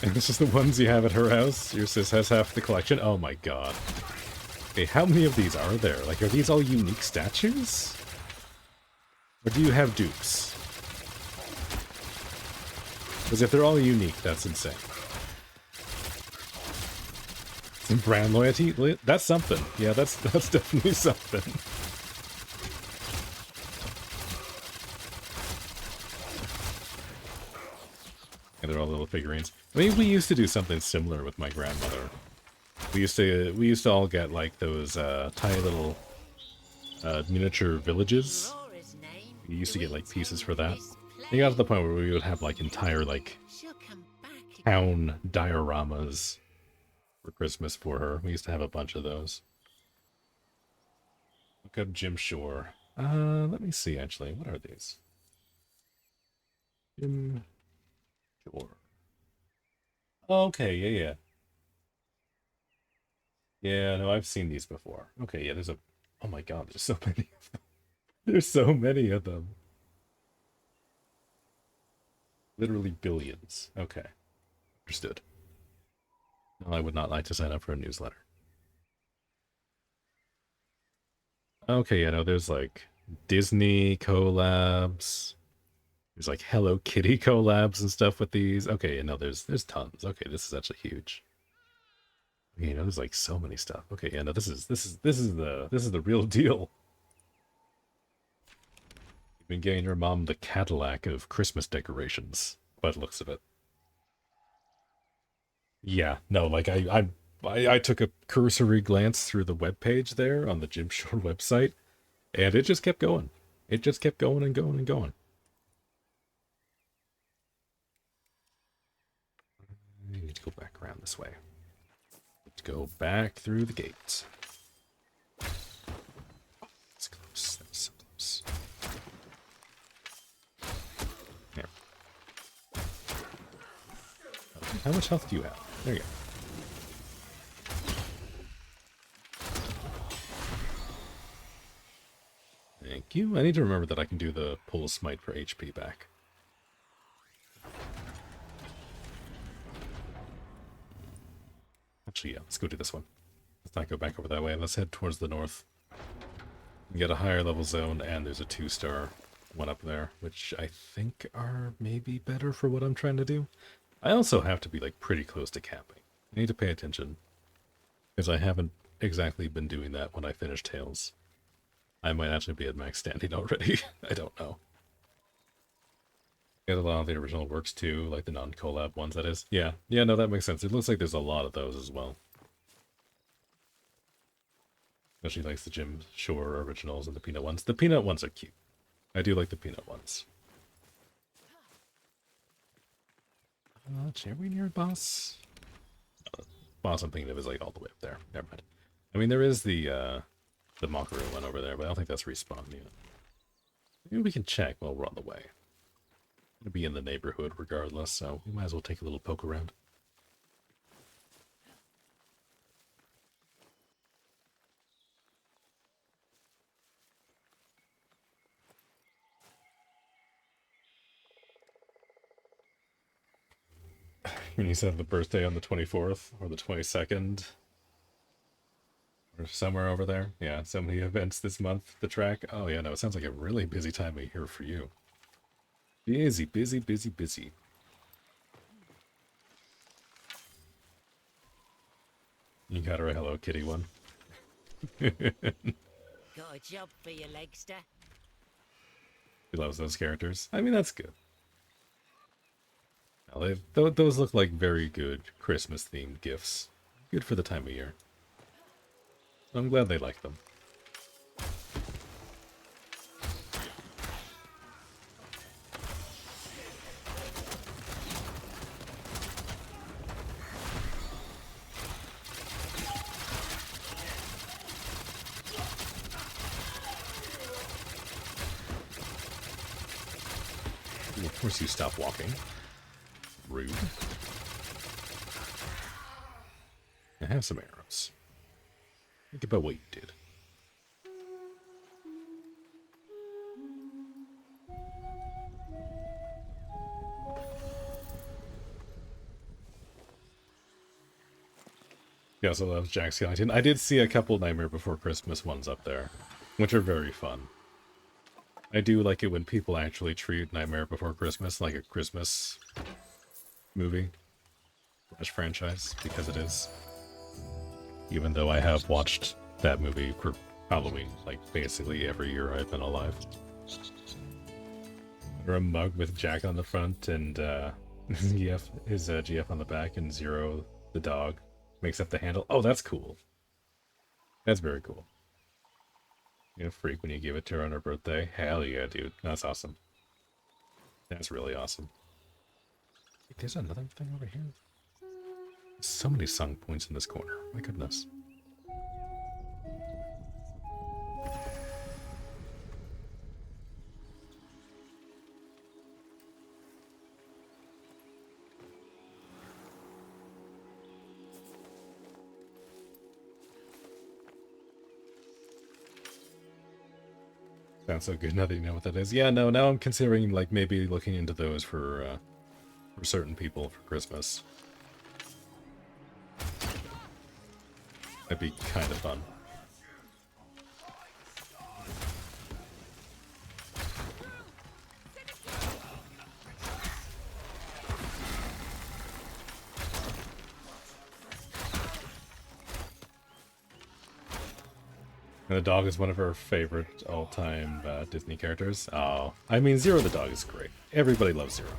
And this is the ones you have at her house? Your sis has half the collection? Oh my god. Okay, how many of these are there? Like, are these all unique statues? Or do you have dupes? Because if they're all unique, that's insane. Some brand loyalty? That's something. Yeah, that's definitely something. And they're all little figurines. I mean, we used to do something similar with my grandmother. We used to all get like those tiny little miniature villages. Aurora's name, We used to do get we like pieces tend for that. this It got to the plain? point where we would have like entire like She'll come back again. town dioramas for Christmas for her. We used to have a bunch of those. Look up Jim Shore. Let me see actually. What are these? Jim Shore. Okay, yeah. Yeah, no, I've seen these before. Okay, yeah, there's a... Oh my god, there's so many of them. There's so many of them. Literally billions. Okay. Understood. No, I would not like to sign up for a newsletter. Okay, yeah, no, there's like Disney collabs. There's like Hello Kitty collabs and stuff with these. Okay, yeah, no, there's tons. Okay, this is actually huge. You know, there's like so many stuff. Okay, yeah, no, this is the real deal. You've been getting your mom the Cadillac of Christmas decorations, by the looks of it. Yeah, no, like I took a cursory glance through the webpage there on the Jim Shore website, and it just kept going. It just kept going and going and going. I need to go back around this way. Let's go back through the gates. That's close. That's so close. There. Okay, how much health do you have? There you go. Thank you. I need to remember that I can do the pull smite for HP back. Actually, yeah, let's go do this one. Let's not go back over that way. Let's head towards the north. We get a higher level zone, and there's a 2-star one up there, which I think are maybe better for what I'm trying to do. I also have to be like pretty close to camping. I need to pay attention, because I haven't exactly been doing that when I finish Tales. I might actually be at max standing already. I don't know. Get a lot of the original works too, like the non-collab ones, that is. Yeah, no, that makes sense. It looks like there's a lot of those as well. Especially likes the Jim Shore originals and the peanut ones. The peanut ones are cute. I do like the peanut ones. Are we near boss? Boss I'm thinking of is like all the way up there. Never mind. I mean, there is the Mockery one over there, but I don't think that's respawned yet. Maybe we can check while we're on the way. Gonna be in the neighborhood regardless, so we might as well take a little poke around. When you said the birthday on the 24th or the 22nd, or somewhere over there. Yeah, so many events this month to track. Oh yeah, no, it sounds like a really busy time of year for you. Busy, busy, busy, busy. You got her a Hello Kitty one. Got a job for you, Legster. He loves those characters. I mean, that's good. Well, those look like very good Christmas-themed gifts. Good for the time of year. I'm glad they like them. Ooh, of course you stop walking. Rude. I have some arrows. Think about what you did. He also loves Jack Skellington. I did see a couple Nightmare Before Christmas ones up there, which are very fun. I do like it when people actually treat Nightmare Before Christmas like a Christmas movie slash franchise, because it is. Even though I have watched that movie for Halloween, like basically every year I've been alive. Or a mug with Jack on the front and his GF on the back, and Zero, the dog, makes up the handle. Oh, that's cool. That's very cool. You know, freak when you give it to her on her birthday. Hell yeah, dude. That's awesome. That's really awesome. Wait, there's another thing over here. So many sung points in this corner. My goodness. Sounds so good now that you know what that is. Yeah, no, now I'm considering like maybe looking into those for certain people for Christmas. That'd be kind of fun. And the dog is one of her favorite all-time Disney characters. Oh, I mean, Zero the dog is great. Everybody loves Zero.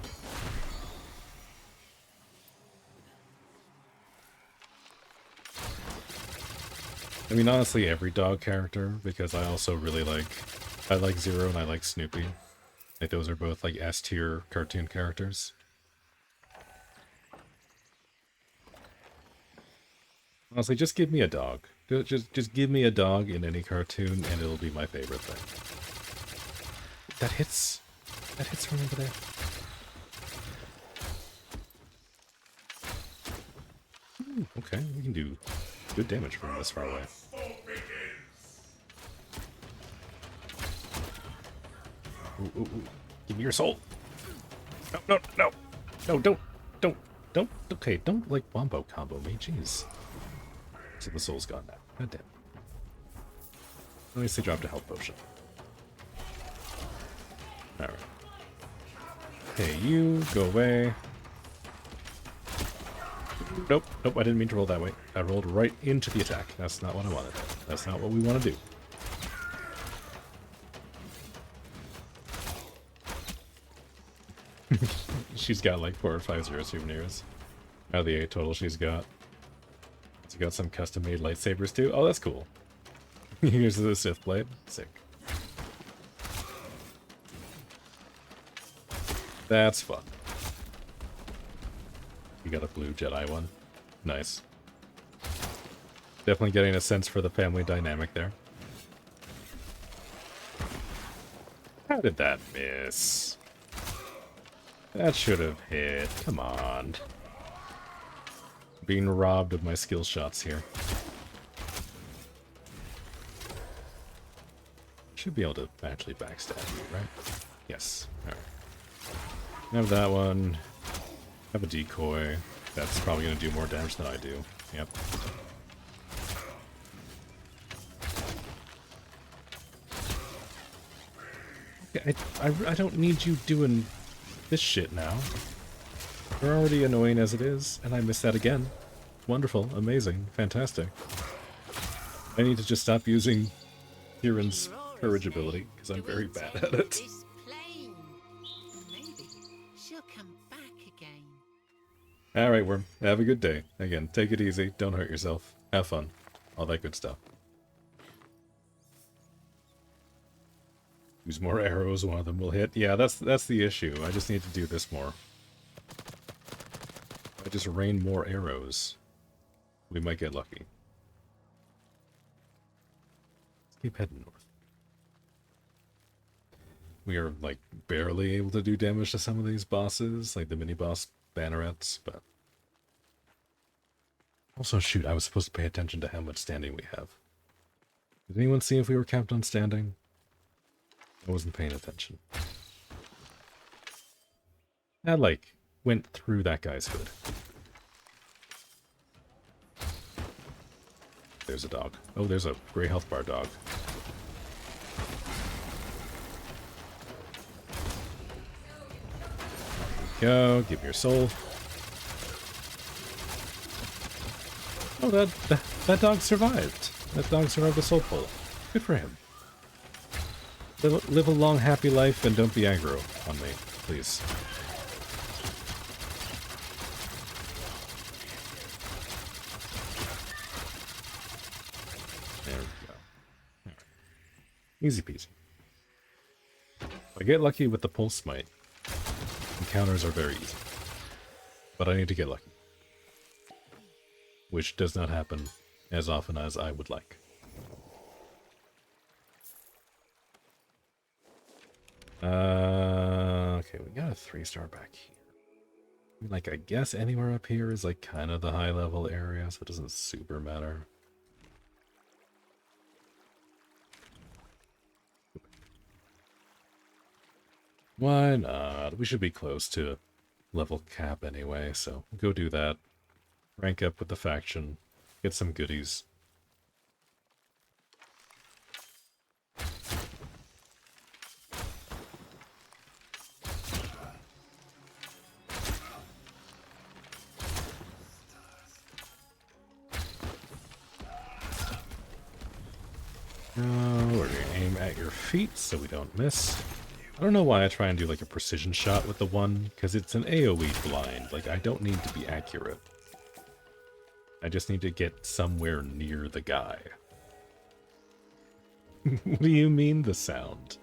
I mean, honestly, every dog character, because I also really I like Zero and I like Snoopy. Like, those are both, like, S-tier cartoon characters. Honestly, just give me a dog. Just give me a dog in any cartoon, and it'll be my favorite thing. That hits from over there. Ooh, okay, we can do good damage from this far away. Ooh, ooh, ooh. Give me your soul. No, don't. Okay, don't like wombo combo me, jeez. So the soul's gone now. God damn. At least they dropped a health potion. Alright. Hey, you, go away. Nope, I didn't mean to roll that way. I rolled right into the attack. That's not what I wanted. That's not what we want to do. She's got like 4 or 5 Zero souvenirs. Out of the 8 total she's got. She's got some custom-made lightsabers too. Oh, that's cool. Here's the Sith blade. Sick. That's fun. You got a blue Jedi one. Nice. Definitely getting a sense for the family dynamic there. How did that miss? That should have hit. Come on. Being robbed of my skill shots here. Should be able to actually backstab you, right? Yes. Alright. Have that one. Have a decoy. That's probably going to do more damage than I do. Yep. Okay, I don't need you doing this shit now. You're already annoying as it is, and I missed that again. Wonderful, amazing, fantastic. I need to just stop using Kieran's courage ability, because I'm very bad at it. Alright, Worm. Have a good day. Again, take it easy. Don't hurt yourself. Have fun. All that good stuff. Use more arrows, one of them will hit. Yeah, that's the issue. I just need to do this more. I just rain more arrows. We might get lucky. Let's keep heading north. We are, like, barely able to do damage to some of these bosses, like the mini-boss bannerets, but... Also, shoot, I was supposed to pay attention to how much standing we have. Did anyone see if we were capped on standing? I wasn't paying attention. That, like, went through that guy's hood. There's a dog. Oh, there's a gray health bar dog. Go, give me your soul. Oh, that dog survived. That dog survived the soul pull. Good for him. Live a long, happy life and don't be aggro on me, please. There we go. Right. Easy peasy. If I get lucky with the pulse smite, encounters are very easy. But I need to get lucky. Which does not happen as often as I would like. Okay, we got a 3-star back here. Like, I guess anywhere up here is like kind of the high level area, so it doesn't super matter. Why not? We should be close to level cap anyway, so go do that. Rank up with the faction. Get some goodies. We're gonna aim at your feet so we don't miss. I don't know why I try and do like a precision shot with the one, because it's an AoE blind. Like, I don't need to be accurate. I just need to get somewhere near the guy. What do you mean, the sound?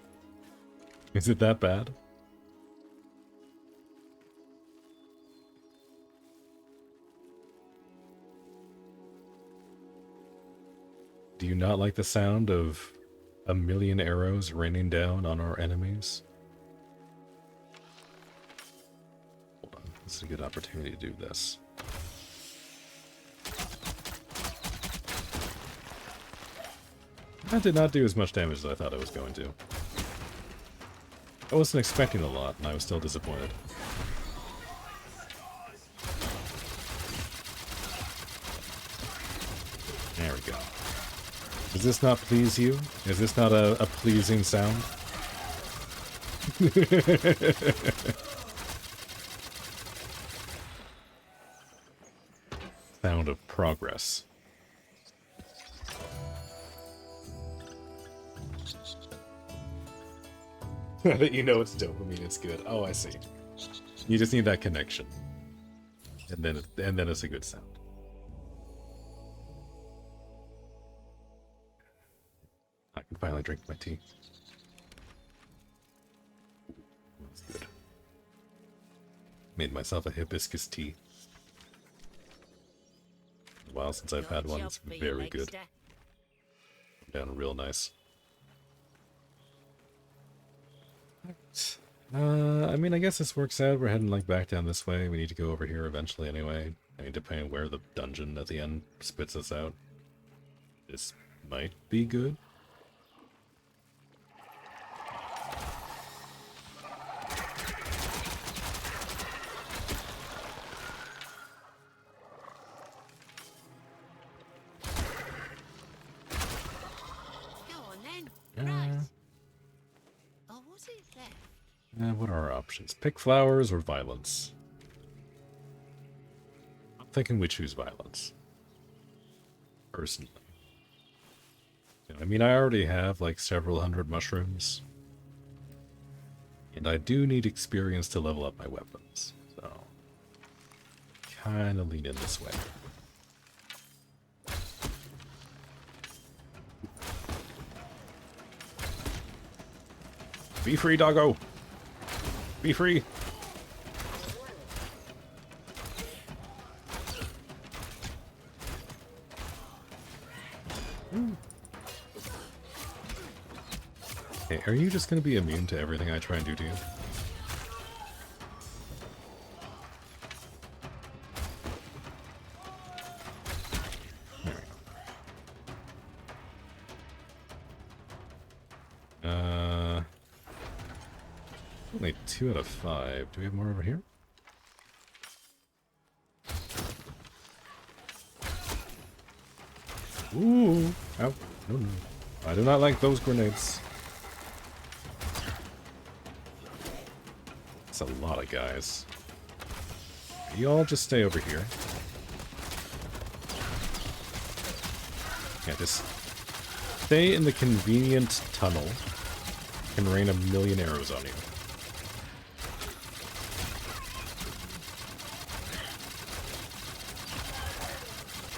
Is it that bad? Do you not like the sound of a million arrows raining down on our enemies? Hold on, this is a good opportunity to do this. That did not do as much damage as I thought it was going to. I wasn't expecting a lot, and I was still disappointed. There we go. Does this not please you? Is this not a pleasing sound? Sound of progress. That you know it's dopamine, it's good. Oh, I see. You just need that connection. And then it's a good sound. I can finally drink my tea. That's good. Made myself a hibiscus tea. A while since I've had one. It's very good. Down real nice. I mean, I guess this works out. We're heading like back down this way. We need to go over here eventually anyway. I mean, depending on where the dungeon at the end spits us out. This might be good. What are our options? Pick flowers or violence? I'm thinking we choose violence. Personally. I mean, I already have like several hundred mushrooms. And I do need experience to level up my weapons. So, kind of lean in this way. Be free, doggo! Be free! Hey, are you just gonna be immune to everything I try and do to you? There we go. Only 2 out of 5. Do we have more over here? Ooh! Ow. No, no. I do not like those grenades. That's a lot of guys. You all just stay over here. Yeah, just stay in the convenient tunnel. Can rain a million arrows on you.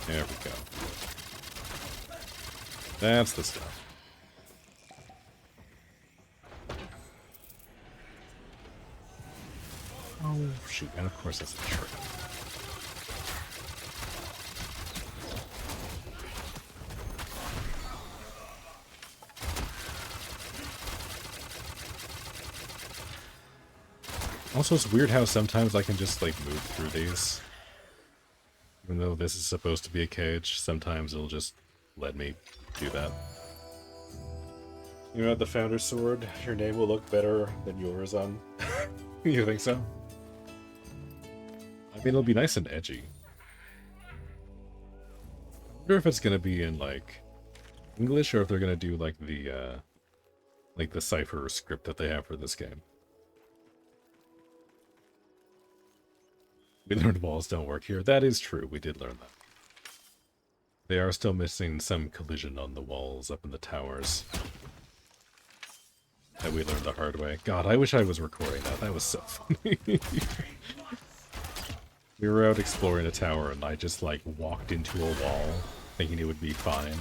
There we go. That's the stuff. Oh, shoot. And of course that's a trick. Also, it's weird how sometimes I can just, like, move through these. Even though this is supposed to be a cage, sometimes it'll just let me do that. You know, the Founder's Sword, your name will look better than yours on... You think so? I mean, it'll be nice and edgy. I wonder if it's gonna be in, like, English, or if they're gonna do, like, the cipher script that they have for this game. We learned walls don't work here. That is true. We did learn that. They are still missing some collision on the walls up in the towers. That we learned the hard way. God, I wish I was recording that. That was so funny. We were out exploring a tower and I just, like, walked into a wall thinking it would be fine.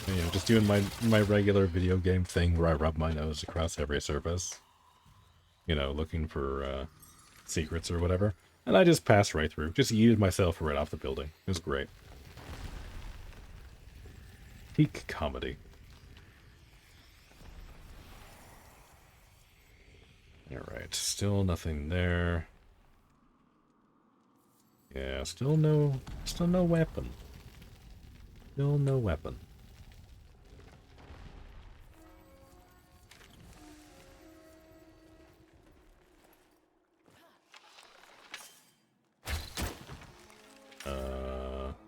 And, you know, just doing my regular video game thing where I rub my nose across every surface. You know, looking for secrets or whatever. And I just passed right through. Just yeeted myself right off the building. It was great. Peak comedy. Alright, still nothing there. Yeah, still no weapon. Still no weapon.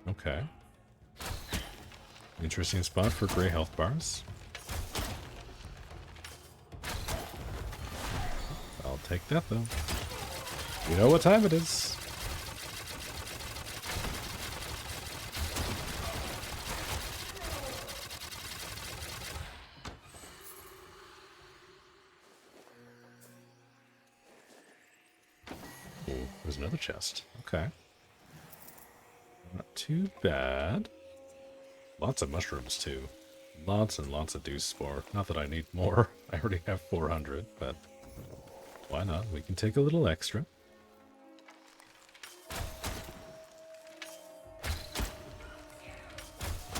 Okay. Interesting spot for gray health bars. I'll take that, though. You know what time it is. Oh, there's another chest. Okay. Not too bad. Lots of mushrooms, too. Lots and lots of deuce spore. Not that I need more. I already have 400, but why not? We can take a little extra.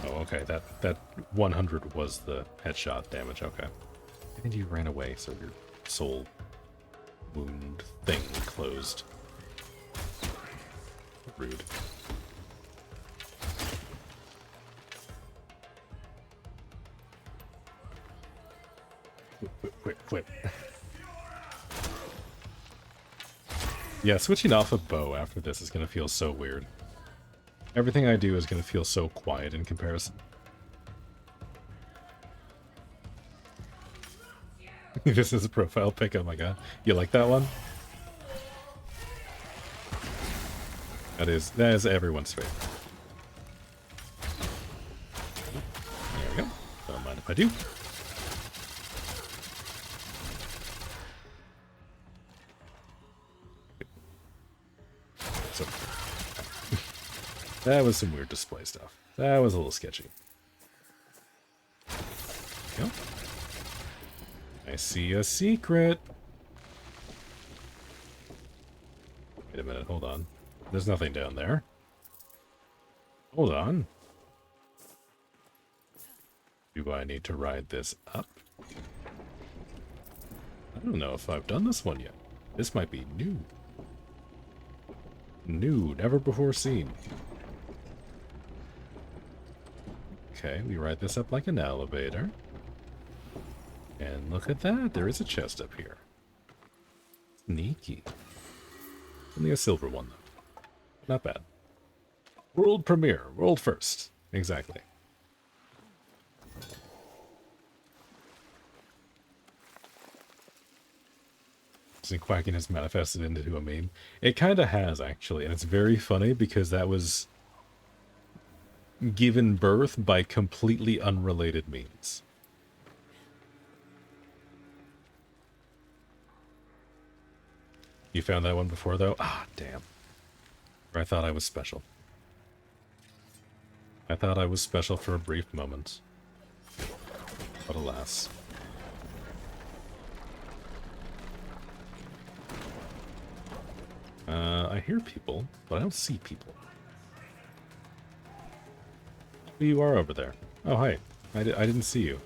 Oh, okay. That 100 was the headshot damage. Okay. I think you ran away, so your soul wound thing closed. Rude. Quit. Yeah, switching off a bow after this is going to feel so weird. Everything I do is going to feel so quiet in comparison. This is a profile pic, oh my god. You like that one? That is everyone's favorite. There we go. Don't mind if I do. So, that was some weird display stuff. That was a little sketchy. There we go. I see a secret. Wait a minute, hold on. There's nothing down there. Hold on. Do I need to ride this up? I don't know if I've done this one yet. This might be new. New, never before seen. Okay, we ride this up like an elevator. And look at that, there is a chest up here. Sneaky. Only a silver one, though. Not bad. World premiere, world first. Exactly. Quacking has manifested into a meme. It kind of has, actually, and it's very funny because that was given birth by completely unrelated means. You found that one before, though? Ah, damn. I thought I was special. I thought I was special for a brief moment. But alas. I hear people, but I don't see people. You are over there. Oh, hi. I didn't see you.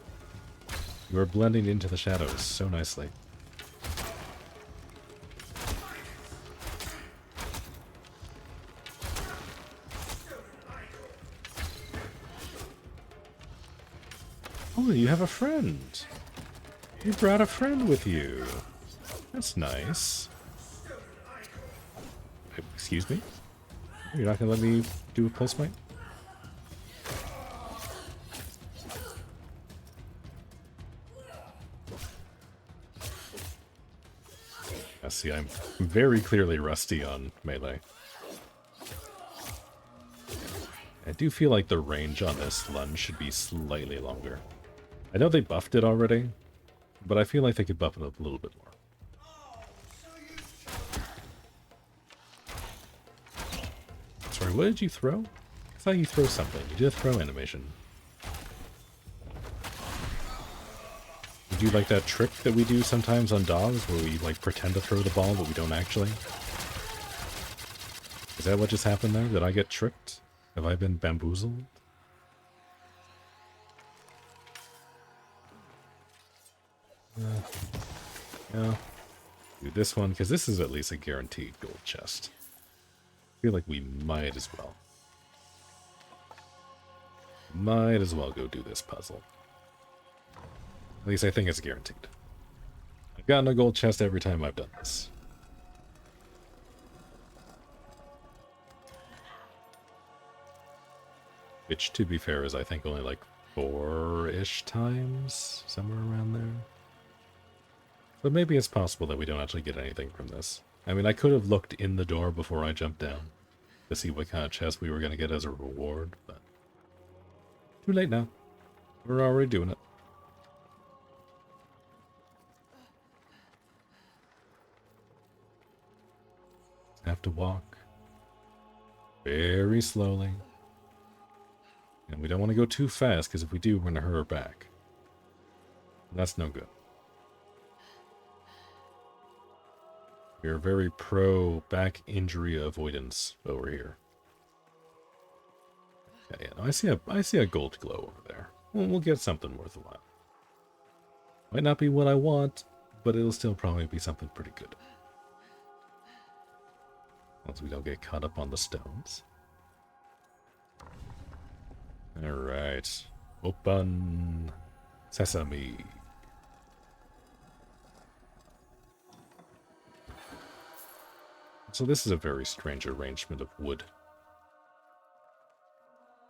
You are blending into the shadows so nicely. Oh, you have a friend. You brought a friend with you. That's nice. Excuse me? You're not gonna let me do a pulse fight? I see, I'm very clearly rusty on melee. I do feel like the range on this lunge should be slightly longer. I know they buffed it already, but I feel like they could buff it up a little bit more. Sorry, what did you throw? I thought you threw something. You did a throw animation. Did you like that trick that we do sometimes on dogs where we like pretend to throw the ball but we don't actually? Is that what just happened there? Did I get tricked? Have I been bamboozled? Yeah. Do this one, because this is at least a guaranteed gold chest. I feel like we might as well. Might as well go do this puzzle. At least I think it's guaranteed. I've gotten a gold chest every time I've done this. Which, to be fair, is I think only like 4-ish times, somewhere around there. But maybe it's possible that we don't actually get anything from this. I mean, I could have looked in the door before I jumped down to see what kind of chest we were going to get as a reward, but too late now. We're already doing it. Have to walk very slowly. And we don't want to go too fast, because if we do, we're going to hurt her back. That's no good. We're very pro back injury avoidance over here. Yeah, no, I see a gold glow over there. We'll get something worth a while. Might not be what I want, but it'll still probably be something pretty good. Once we don't get caught up on the stones. Alright. Open sesame. So this is a very strange arrangement of wood.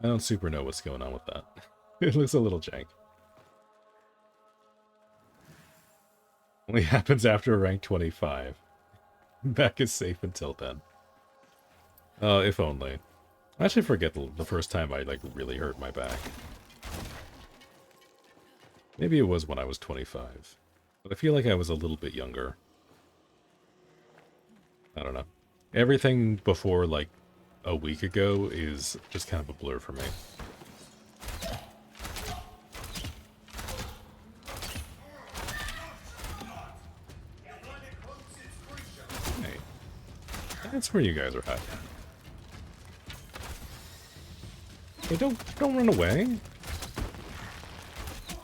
I don't super know what's going on with that. It looks a little jank. Only happens after rank 25. Back is safe until then. If only. I actually forget the first time I like really hurt my back. Maybe it was when I was 25. But I feel like I was a little bit younger. I don't know. Everything before like a week ago is just kind of a blur for me. Hey. That's where you guys are hiding. Hey, don't run away.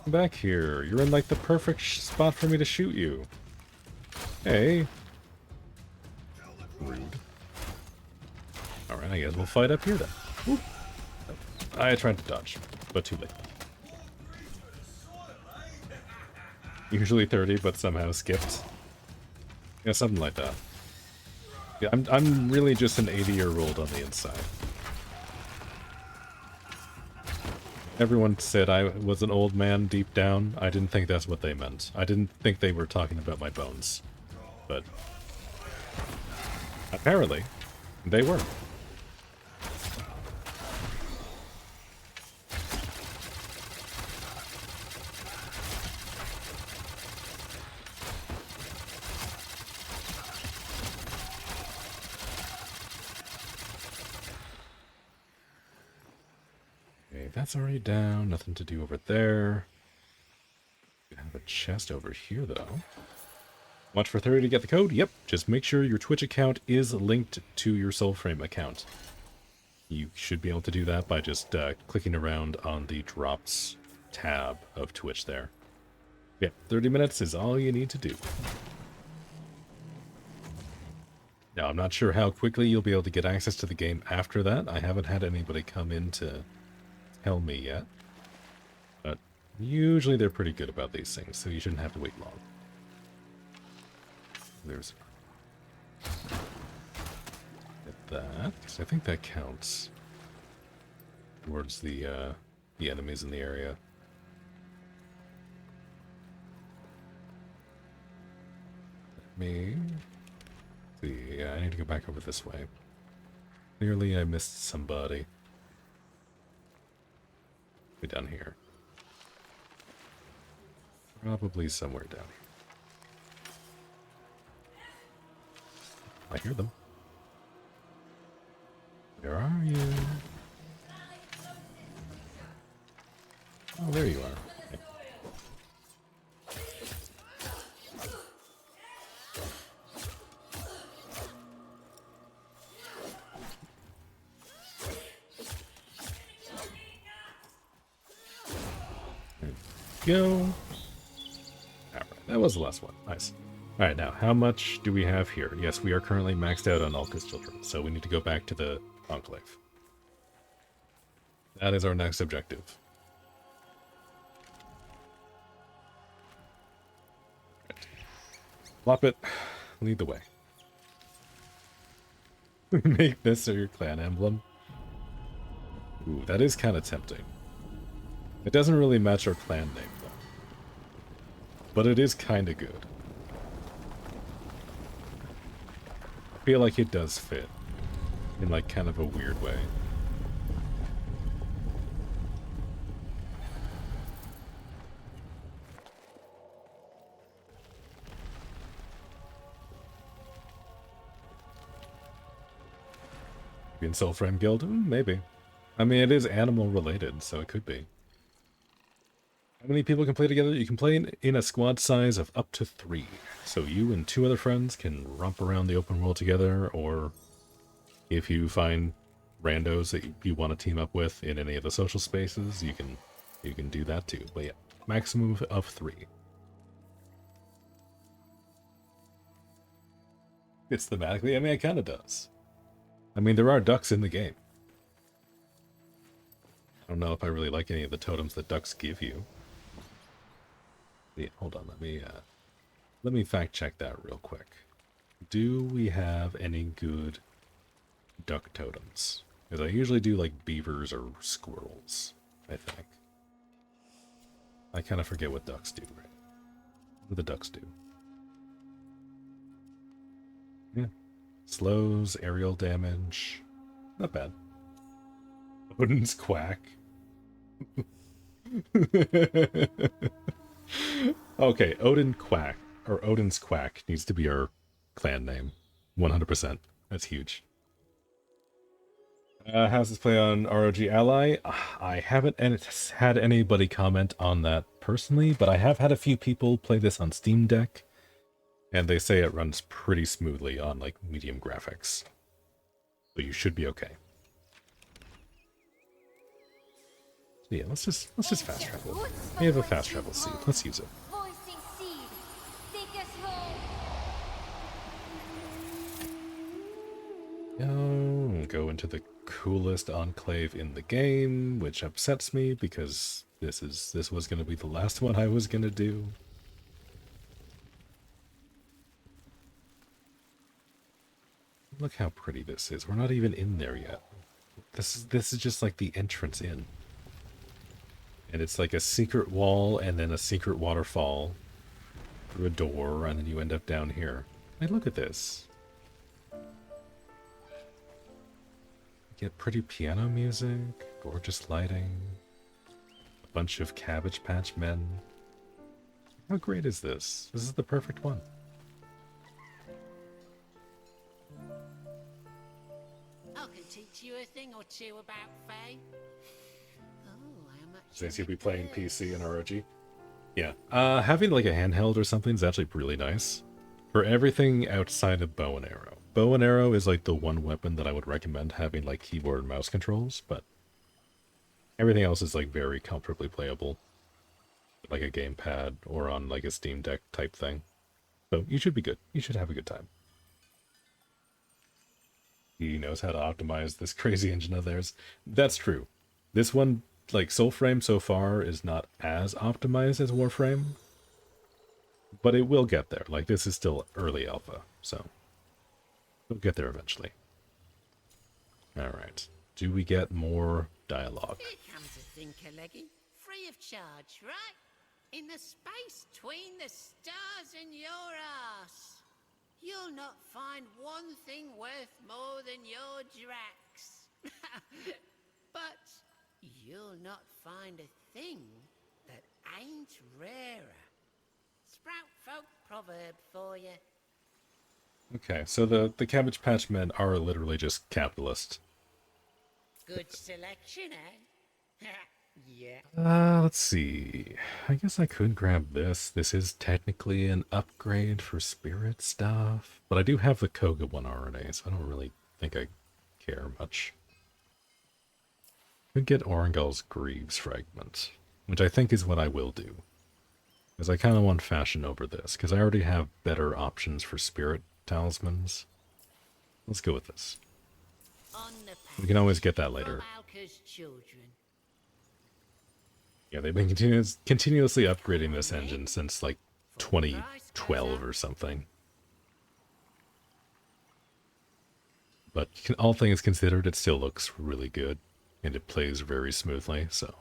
Come back here. You're in like the perfect spot for me to shoot you. Hey. Rude. Alright, I guess we'll fight up here then. Ooh. I tried to dodge, but too late. Usually 30, but somehow skipped. Yeah, something like that. Yeah, I'm really just an 80-year-old on the inside. Everyone said I was an old man deep down. I didn't think that's what they meant. I didn't think they were talking about my bones. But apparently, they were. that's already down. Nothing to do over there. We have a chest over here, though. Watch for 30 to get the code? Yep. Just make sure your Twitch account is linked to your Soulframe account. You should be able to do that by just clicking around on the drops tab of Twitch there. Yep, 30 minutes is all you need to do. Now, I'm not sure how quickly you'll be able to get access to the game after that. I haven't had anybody come in to tell me yet. But usually they're pretty good about these things, so you shouldn't have to wait long. There's... Get that. I think that counts towards the enemies in the area. Me... See, yeah, I need to go back over this way. Clearly I missed somebody. Be down here. Probably somewhere down here. I hear them. Where are you? Oh, there you are. Okay. Go. Alright, that was the last one. Nice. Alright, now, how much do we have here? Yes, we are currently maxed out on Alka's Children, so we need to go back to the Enclave. That is our next objective. Right. Flop it. Lead the way. Make this your clan emblem. Ooh, that is kind of tempting. It doesn't really match our clan name, though. But it is kind of good. I feel like it does fit. In, like, kind of a weird way. Be in Soulframe Guild? Maybe. I mean, it is animal related, so it could be. How many people can play together? You can play in a squad size of up to 3. So you and 2 other friends can romp around the open world together, or if you find randos that you want to team up with in any of the social spaces, you can do that too. But yeah, maximum of 3. It's thematically, I mean, it kind of does. I mean, there are ducks in the game. I don't know if I really like any of the totems that ducks give you. Yeah, hold on, let me fact check that real quick. Do we have any good duck totems? Because I usually do like beavers or squirrels, I think. I kind of forget what ducks do, right? What do the ducks do? Yeah. Slows, aerial damage. Not bad. Odin's Quack. Okay, Odin Quack, or Odin's Quack, needs to be our clan name. 100%. That's huge. How's this play on ROG Ally? I haven't had anybody comment on that personally, but I have had a few people play this on Steam Deck, and they say it runs pretty smoothly on, like, medium graphics. So you should be okay. Yeah, let's just fast travel. We have a fast travel seed. Let's use it. Go into the coolest enclave in the game, which upsets me because this was going to be the last one I was going to do. Look how pretty this is. We're not even in there yet. This is just like the entrance in. And it's like a secret wall and then a secret waterfall through a door, and then you end up down here. Hey, look at this. Get pretty piano music, gorgeous lighting, a bunch of Cabbage Patch Men. How great is this? This is the perfect one. I can teach you a thing or two about Faye. Oh, since you'll be playing PC and ROG. Yeah, having like a handheld or something is actually really nice for everything outside of bow and arrow. Bow and arrow is like the one weapon that I would recommend having like keyboard and mouse controls, but everything else is like very comfortably playable, like a gamepad or on like a Steam Deck type thing. So you should be good. You should have a good time. He knows how to optimize this crazy engine of theirs. That's true. This one, like Soulframe so far, is not as optimized as Warframe, but it will get there. Like, this is still early alpha, so we'll get there eventually. Alright. Do we get more dialogue? Here comes a thinker, Leggy. Free of charge, right? In the space between the stars and your ass. You'll not find one thing worth more than your Drax. But you'll not find a thing that ain't rarer. Sprout folk proverb for you. Okay, so the Cabbage Patch Men are literally just capitalist. Good selection, eh? Yeah. Let's see. I guess I could grab this. This is technically an upgrade for spirit stuff, but I do have the Koga 1 RNA, so I don't really think I care much. Could get Orangel's Greaves Fragment, which I think is what I will do. Because I kind of want fashion over this, because I already have better options for spirit talismans. Let's go with this. On the We can always get that later. from Alka's children. Yeah, they've been continuously upgrading this engine since like 2012 or something. But all things considered, it still looks really good, and it plays very smoothly, so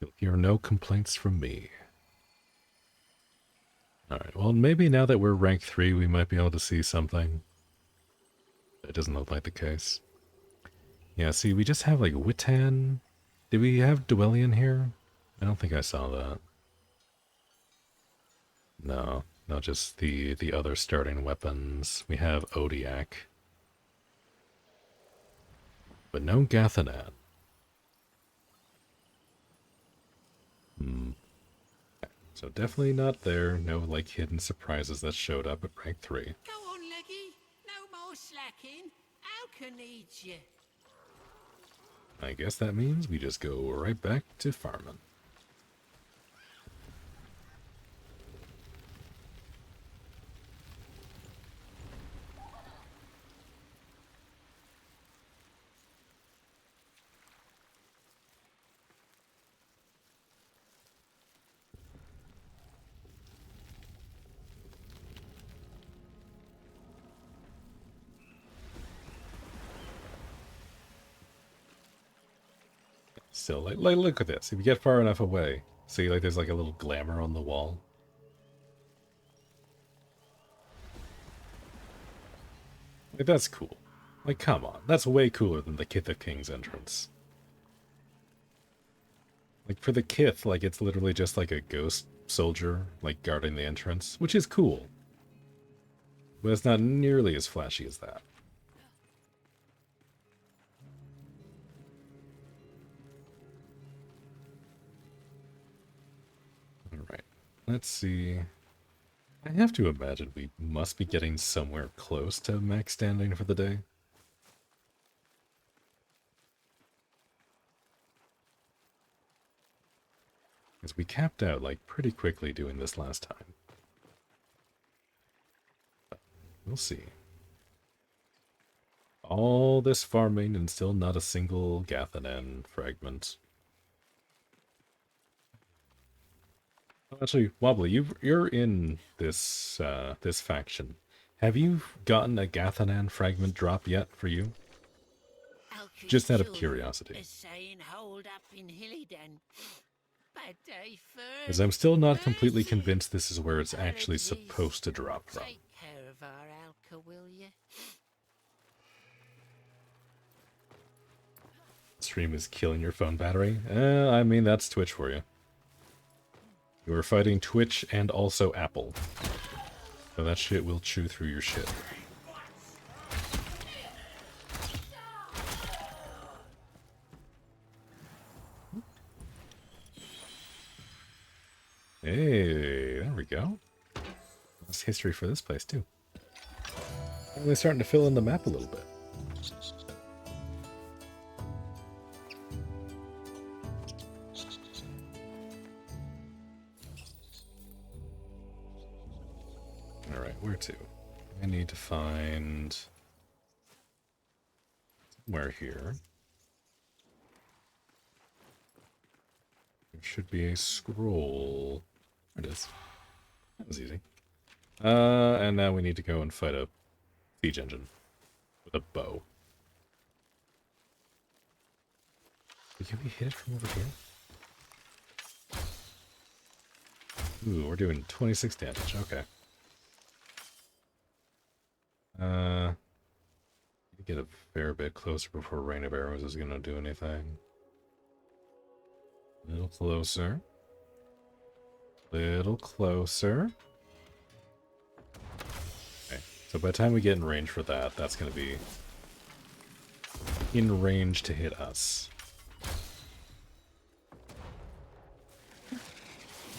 you'll hear no complaints from me. Alright, well maybe now that we're rank 3 we might be able to see something. It doesn't look like the case. Yeah, see, we just have like Witan. Did we have Dwellian here? I don't think I saw that. No, not just the other starting weapons. We have Odiak. But no Gathannan. So definitely not there. No like hidden surprises that showed up at rank 3. Go on, Leggy. No more slacking. Alka needs you. I guess that means we just go right back to farming. Still, like look at this. If you get far enough away, see, like there's like a little glamour on the wall. Like that's cool. Like come on, that's way cooler than the Kith of Kings entrance. Like for the Kith, like it's literally just like a ghost soldier like guarding the entrance, which is cool. But it's not nearly as flashy as that. Alright, let's see. I have to imagine we must be getting somewhere close to max standing for the day. Because we capped out like pretty quickly doing this last time. But we'll see. All this farming and still not a single Gathannan fragment. Actually, Wobbly, you're in this this faction. Have you gotten a Gathannan fragment drop yet for you? Alka's Just out of children curiosity. is saying hold up in Hillyden. Bad day first. Because I'm still not completely Mercy. convinced this is where it's actually Apologies. supposed to drop from. Take care of our Alka, will you? Stream is killing your phone battery? I mean, that's Twitch for you. You are fighting Twitch and also Apple. So that shit will chew through your shit. history for this place, too. Finally starting to fill in the map a little bit. Alright, where to? I need to find... somewhere here. There should be a scroll. There it is. That was easy. And now we need to go and fight a siege engine with a bow. Can we hit it from over here? Ooh, we're doing 26 damage. Okay. Get a fair bit closer before Rain of Arrows is gonna do anything. A little closer. Little closer. Okay, so by the time we get in range for that, that's gonna be in range to hit us.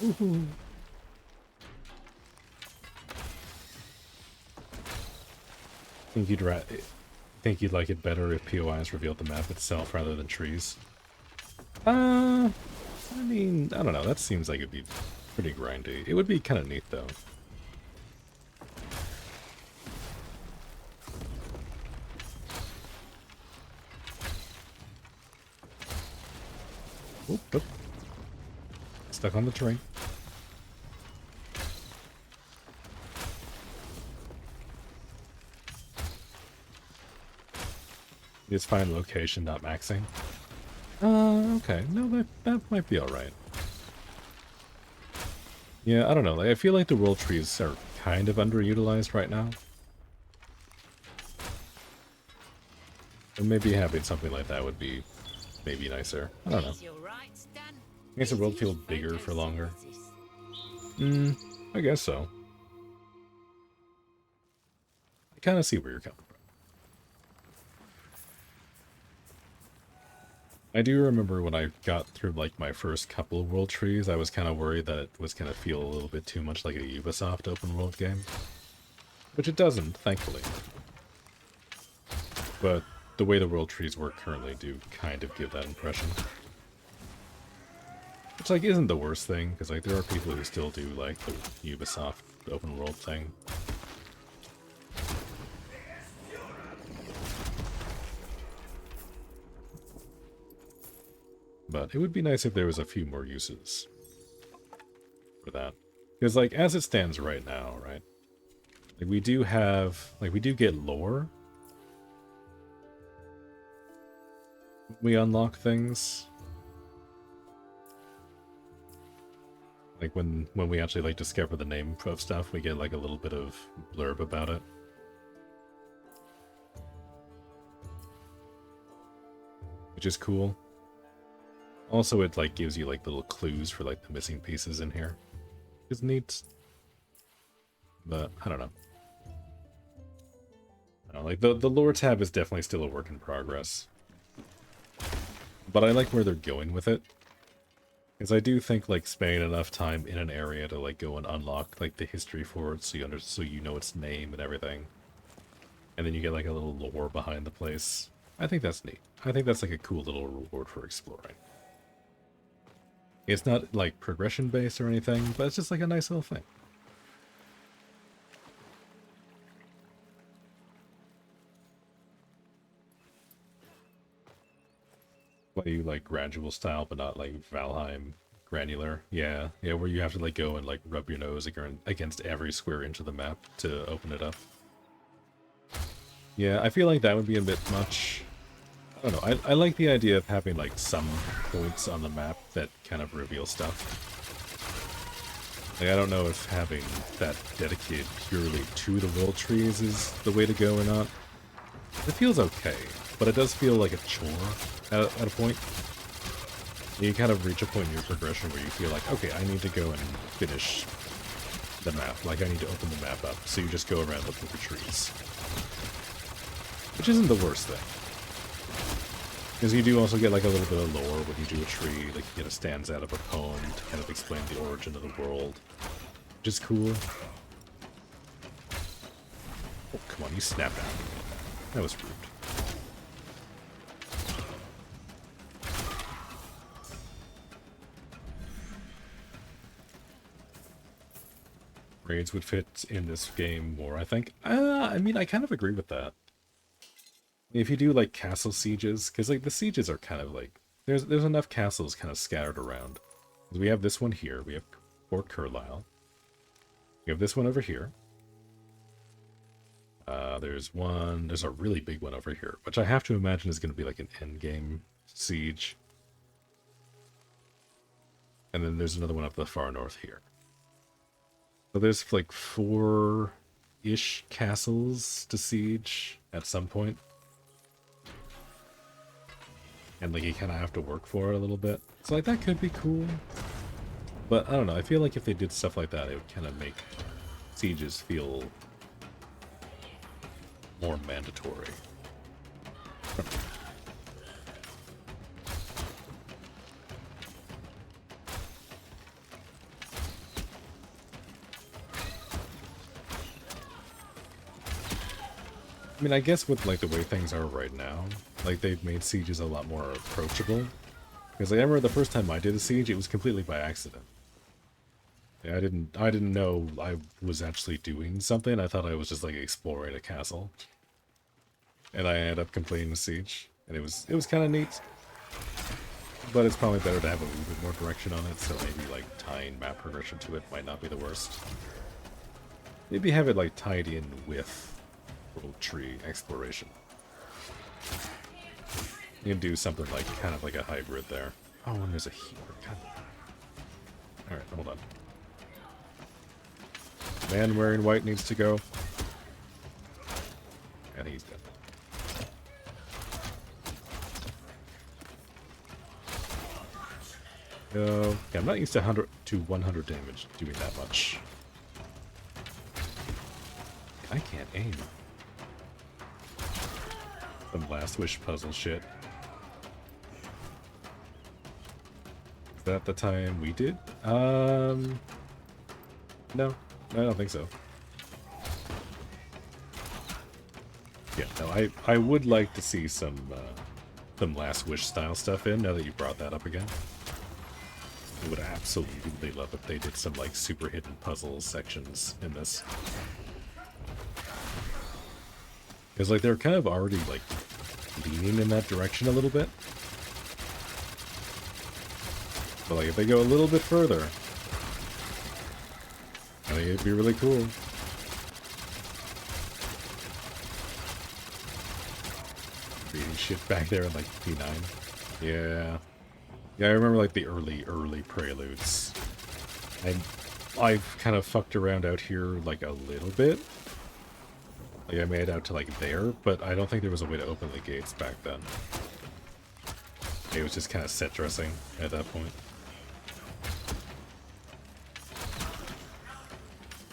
Woohoo! Think you'd like it better if POIs revealed the map itself rather than trees? I mean, I don't know. That seems like it'd be pretty grindy. It would be kind of neat, though. Oop, oop. Stuck on the train. Just find location, not maxing. Okay. No, that might be alright. Yeah, I don't know. Like, I feel like the world trees are kind of underutilized right now. And maybe having something like that would be maybe nicer. I don't know. Makes the world feel bigger for longer. I guess so. I kind of see where you're coming from. I do remember when I got through like my first couple of world trees, I was kind of worried that it was going to feel a little bit too much like a Ubisoft open world game. Which it doesn't, thankfully. But the way the world trees work currently do kind of give that impression. Which like isn't the worst thing, because like there are people who still do like the Ubisoft open world thing. But it would be nice if there was a few more uses for that. Because, like, as it stands right now, right? Like, we do get lore. We unlock things. Like, when we actually, like, discover the name of stuff, we get, like, a little bit of blurb about it. Which is cool. Also, it, like, gives you, like, little clues for, like, the missing pieces in here. It's neat. But, I don't know. Like, the lore tab is definitely still a work in progress. But I like where they're going with it. Because I do think, like, spending enough time in an area to, like, go and unlock, like, the history for it so you know its name and everything. And then you get, like, a little lore behind the place. I think that's neat. I think that's, like, a cool little reward for exploring. It's not, like, progression-based or anything, but it's just, like, a nice little thing. Why you like gradual style, but not, like, Valheim granular. Yeah, where you have to, like, go and, like, rub your nose against every square inch of the map to open it up. Yeah, I feel like that would be a bit much. I don't know, I like the idea of having, like, some points on the map that kind of reveal stuff. Like, I don't know if having that dedicated purely to the world trees is the way to go or not. It feels okay, but it does feel like a chore at a point. You kind of reach a point in your progression where you feel like, okay, I need to go and finish the map. Like, I need to open the map up. So you just go around looking for trees. Which isn't the worst thing. Because you do also get, like, a little bit of lore when you do a tree. Like, you get a stanza out of a poem to kind of explain the origin of the world. Which is cool. come on, you snapped out. That was rude. Raids would fit in this game more, I think. I mean, I kind of agree with that. If you do like castle sieges, because like the sieges are kind of like there's enough castles kind of scattered around. We have this one here. We have Fort Carlisle. We have this one over here. There's a really big one over here, which I have to imagine is going to be like an endgame siege. And then there's another one up the far north here. So there's like 4-ish castles to siege at some point. And like you kind of have to work for it a little bit. So like that could be cool. But I don't know, I feel like if they did stuff like that, it would kind of make sieges feel more mandatory. I mean, I guess with like the way things are right now, like they've made sieges a lot more approachable. Because like, I remember the first time I did a siege, it was completely by accident. Yeah, I didn't know I was actually doing something. I thought I was just like exploring a castle. And I ended up completing the siege. And it was kind of neat. But it's probably better to have a little bit more direction on it, so maybe like tying map progression to it might not be the worst. Maybe have it like tied in with world tree exploration. You can do something like kind of like a hybrid there. Oh, and there's a healer. God. Alright, hold on. Man wearing white needs to go. And he's dead. Yeah, I'm not used to 100 damage doing that much. I can't aim. Some last wish puzzle shit. Is that the time we did? No, I don't think so. Yeah, no, I would like to see some last wish style stuff in now that you brought that up again. I would absolutely love if they did some like super hidden puzzle sections in this. Because like they're kind of already like leaning in that direction a little bit. But like if they go a little bit further, I think it'd be really cool. Reading shit back there in like P9. Yeah. Yeah, I remember like the early preludes. I've kind of fucked around out here like a little bit. Like I made it out to like there, but I don't think there was a way to open the gates back then. It was just kind of set dressing at that point.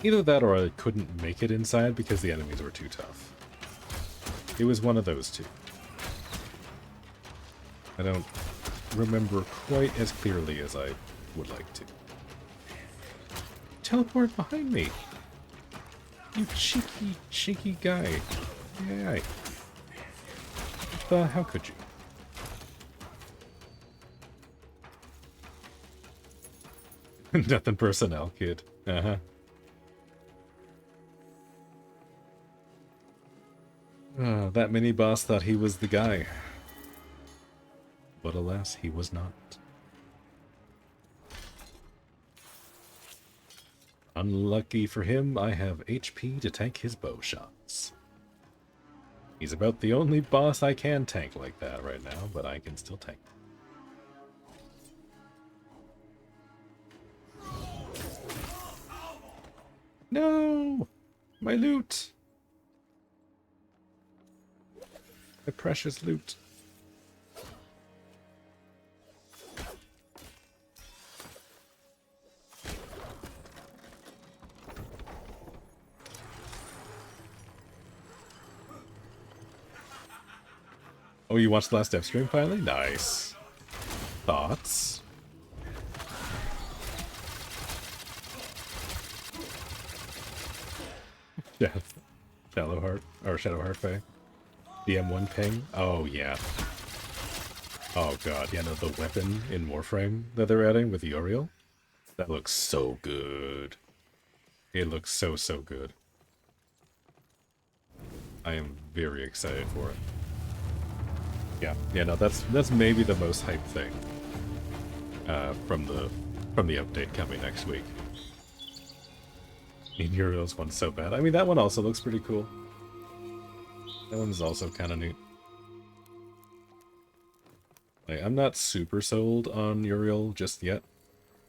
Either that or I couldn't make it inside because the enemies were too tough. It was one of those two. I don't remember quite as clearly as I would like to. Teleport behind me! You cheeky guy. Yeah. How could you? Nothing personnel, kid. Uh-huh. That mini-boss thought he was the guy. But alas, he was not. Unlucky for him, I have HP to tank his bow shots. He's about the only boss I can tank like that right now, but I can still tank. No! My loot! My precious loot. Oh, you watched the last dev stream finally? Nice. Thoughts? Yeah. Shadowheart Fae. The M1 ping. Oh yeah. Oh god, yeah, no, the weapon in Warframe that they're adding with Uriel. That looks so good. It looks so, so good. I am very excited for it. Yeah, no, that's maybe the most hyped thing from the update coming next week. And Uriel's one's so bad. I mean, that one also looks pretty cool. That one's also kind of neat. Like, I'm not super sold on Uriel just yet.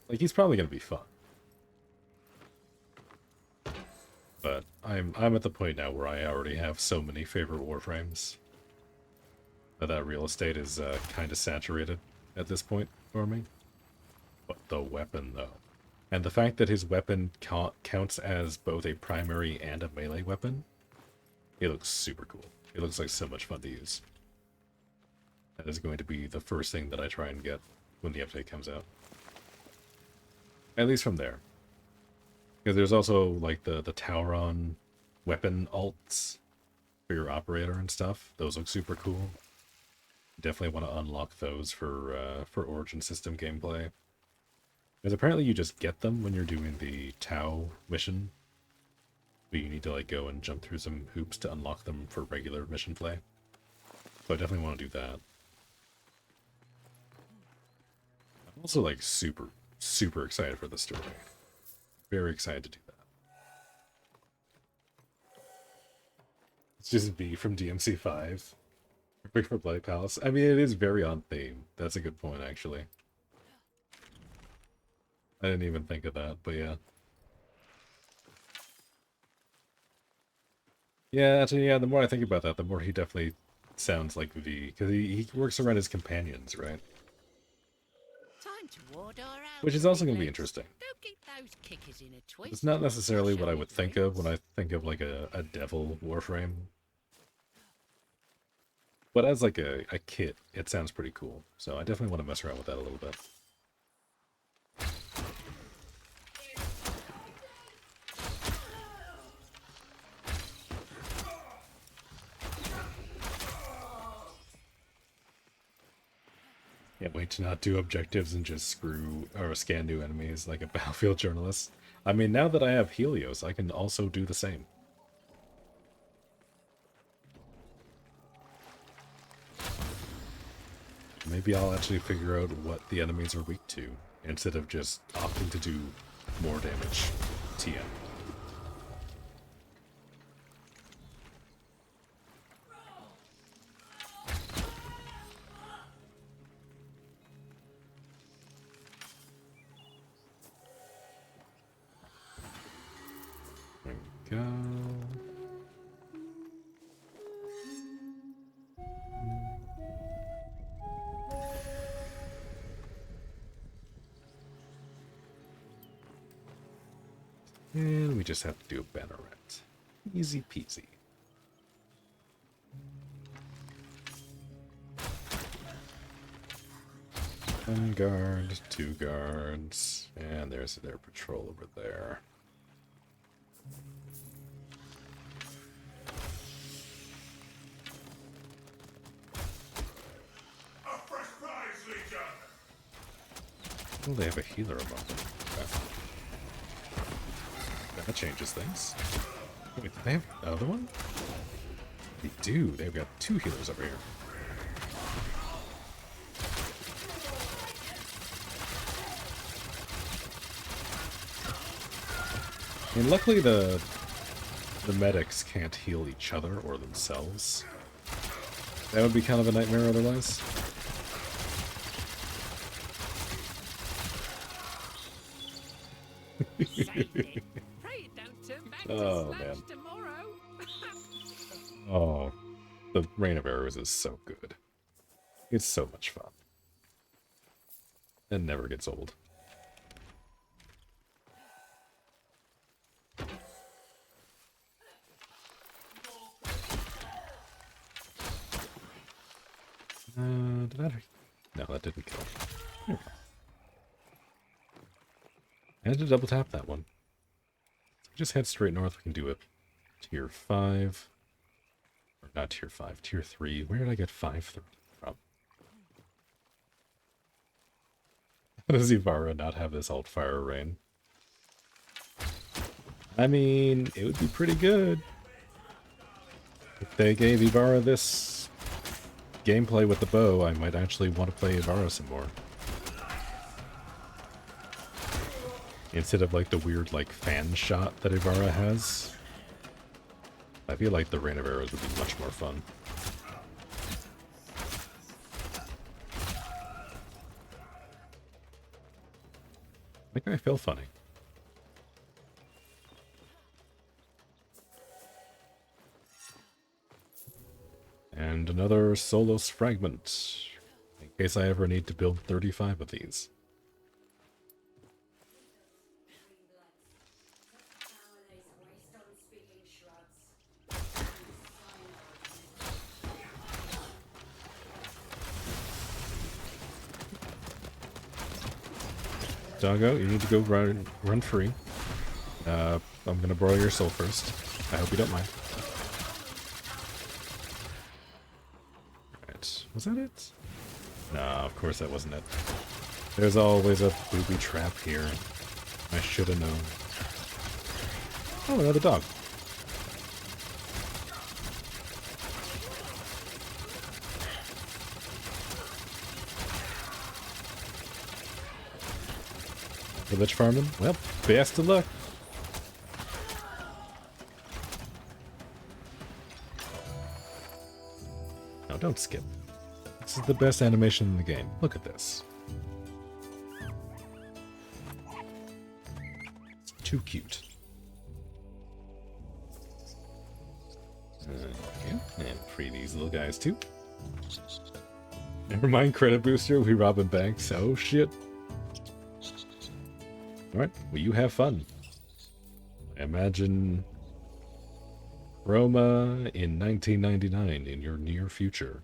Like, he's probably gonna be fun. But I'm at the point now where I already have so many favorite Warframes that real estate is kind of saturated at this point for me. But the weapon, though. And the fact that his weapon counts as both a primary and a melee weapon, it looks super cool. It looks like so much fun to use. That is going to be the first thing that I try and get when the update comes out. At least from there. Because there's also, like, the Tauron weapon alts for your operator and stuff. Those look super cool. Definitely want to unlock those for Origin System gameplay. Because apparently you just get them when you're doing the Tau mission. But you need to, like, go and jump through some hoops to unlock them for regular mission play. So I definitely want to do that. I'm also, like, super, super excited for the story. Very excited to do that. It's just V from DMC5. Perfect for Bloody Palace. I mean, it is very on theme. That's a good point, actually. I didn't even think of that, but yeah. Yeah, actually, yeah, the more I think about that, the more he definitely sounds like V. Because he works around his companions, right? Time to ward our Which is also going to be interesting. Don't get those kickers in a twist. It's not necessarily what I would think of when I think of, like, a devil Warframe. But as, like, a kit, it sounds pretty cool. So I definitely want to mess around with that a little bit. Can't wait to not do objectives and just screw or scan new enemies like a Battlefield journalist. I mean, now that I have Helios, I can also do the same. Maybe I'll actually figure out what the enemies are weak to, instead of just opting to do more damage. TM. There we go. And we just have to do a banneret. Easy peasy. One guard, 2 guards, and there's their patrol over there. Oh, they have a healer among them. Okay. That changes things. Wait, do they have another one? They do. They've got 2 healers over here. I mean, luckily the medics can't heal each other or themselves. That would be kind of a nightmare otherwise. Oh, man. Oh, the Rain of Arrows is so good. It's so much fun. It never gets old. Did that... No, that didn't kill. There we go. I had to double tap that one. Just head straight north. We can do a tier 5. Or not tier 5, tier 3. Where did I get 5 from? How does Ivara not have this alt fire rain? I mean, it would be pretty good if they gave Ivara this gameplay with the bow. I might actually want to play Ivara some more. Instead of like the weird like fan shot that Ivara has. I feel like the Rain of Arrows would be much more fun. That guy felt funny. And another Solos fragment, in case I ever need to build 35 of these. Doggo, you need to go run free. I'm gonna borrow your soul first. I hope you don't mind. Alright, was that it? No, of course that wasn't it. There's always a booby trap here. I should have known. Oh, another dog. Village farming? Well, best of luck. No, don't skip. This is the best animation in the game. Look at this. It's too cute. Okay, and free these little guys too. Never mind credit booster, we robbing banks. Oh shit. Alright, well you have fun. I imagine Roma in 1999 in your near future.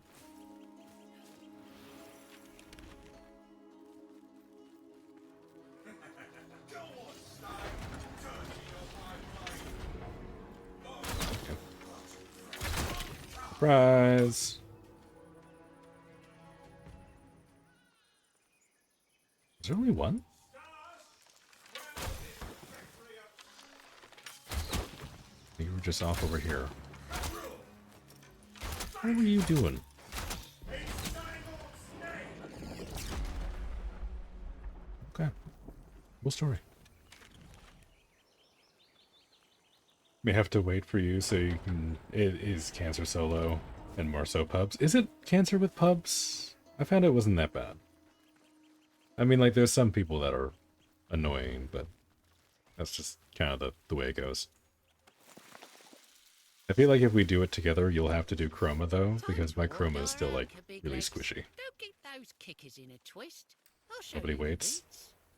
Okay. Surprise! Is there only one? You were just off over here. What were you doing? Okay. Cool story. May have to wait for you so you can... It is Cancer solo and more so pubs. Is it Cancer with pubs? I found it wasn't that bad. I mean, like, there's some people that are annoying, but that's just kind of the way it goes. I feel like if we do it together, you'll have to do chroma though, because my chroma is still like really squishy. Nobody waits.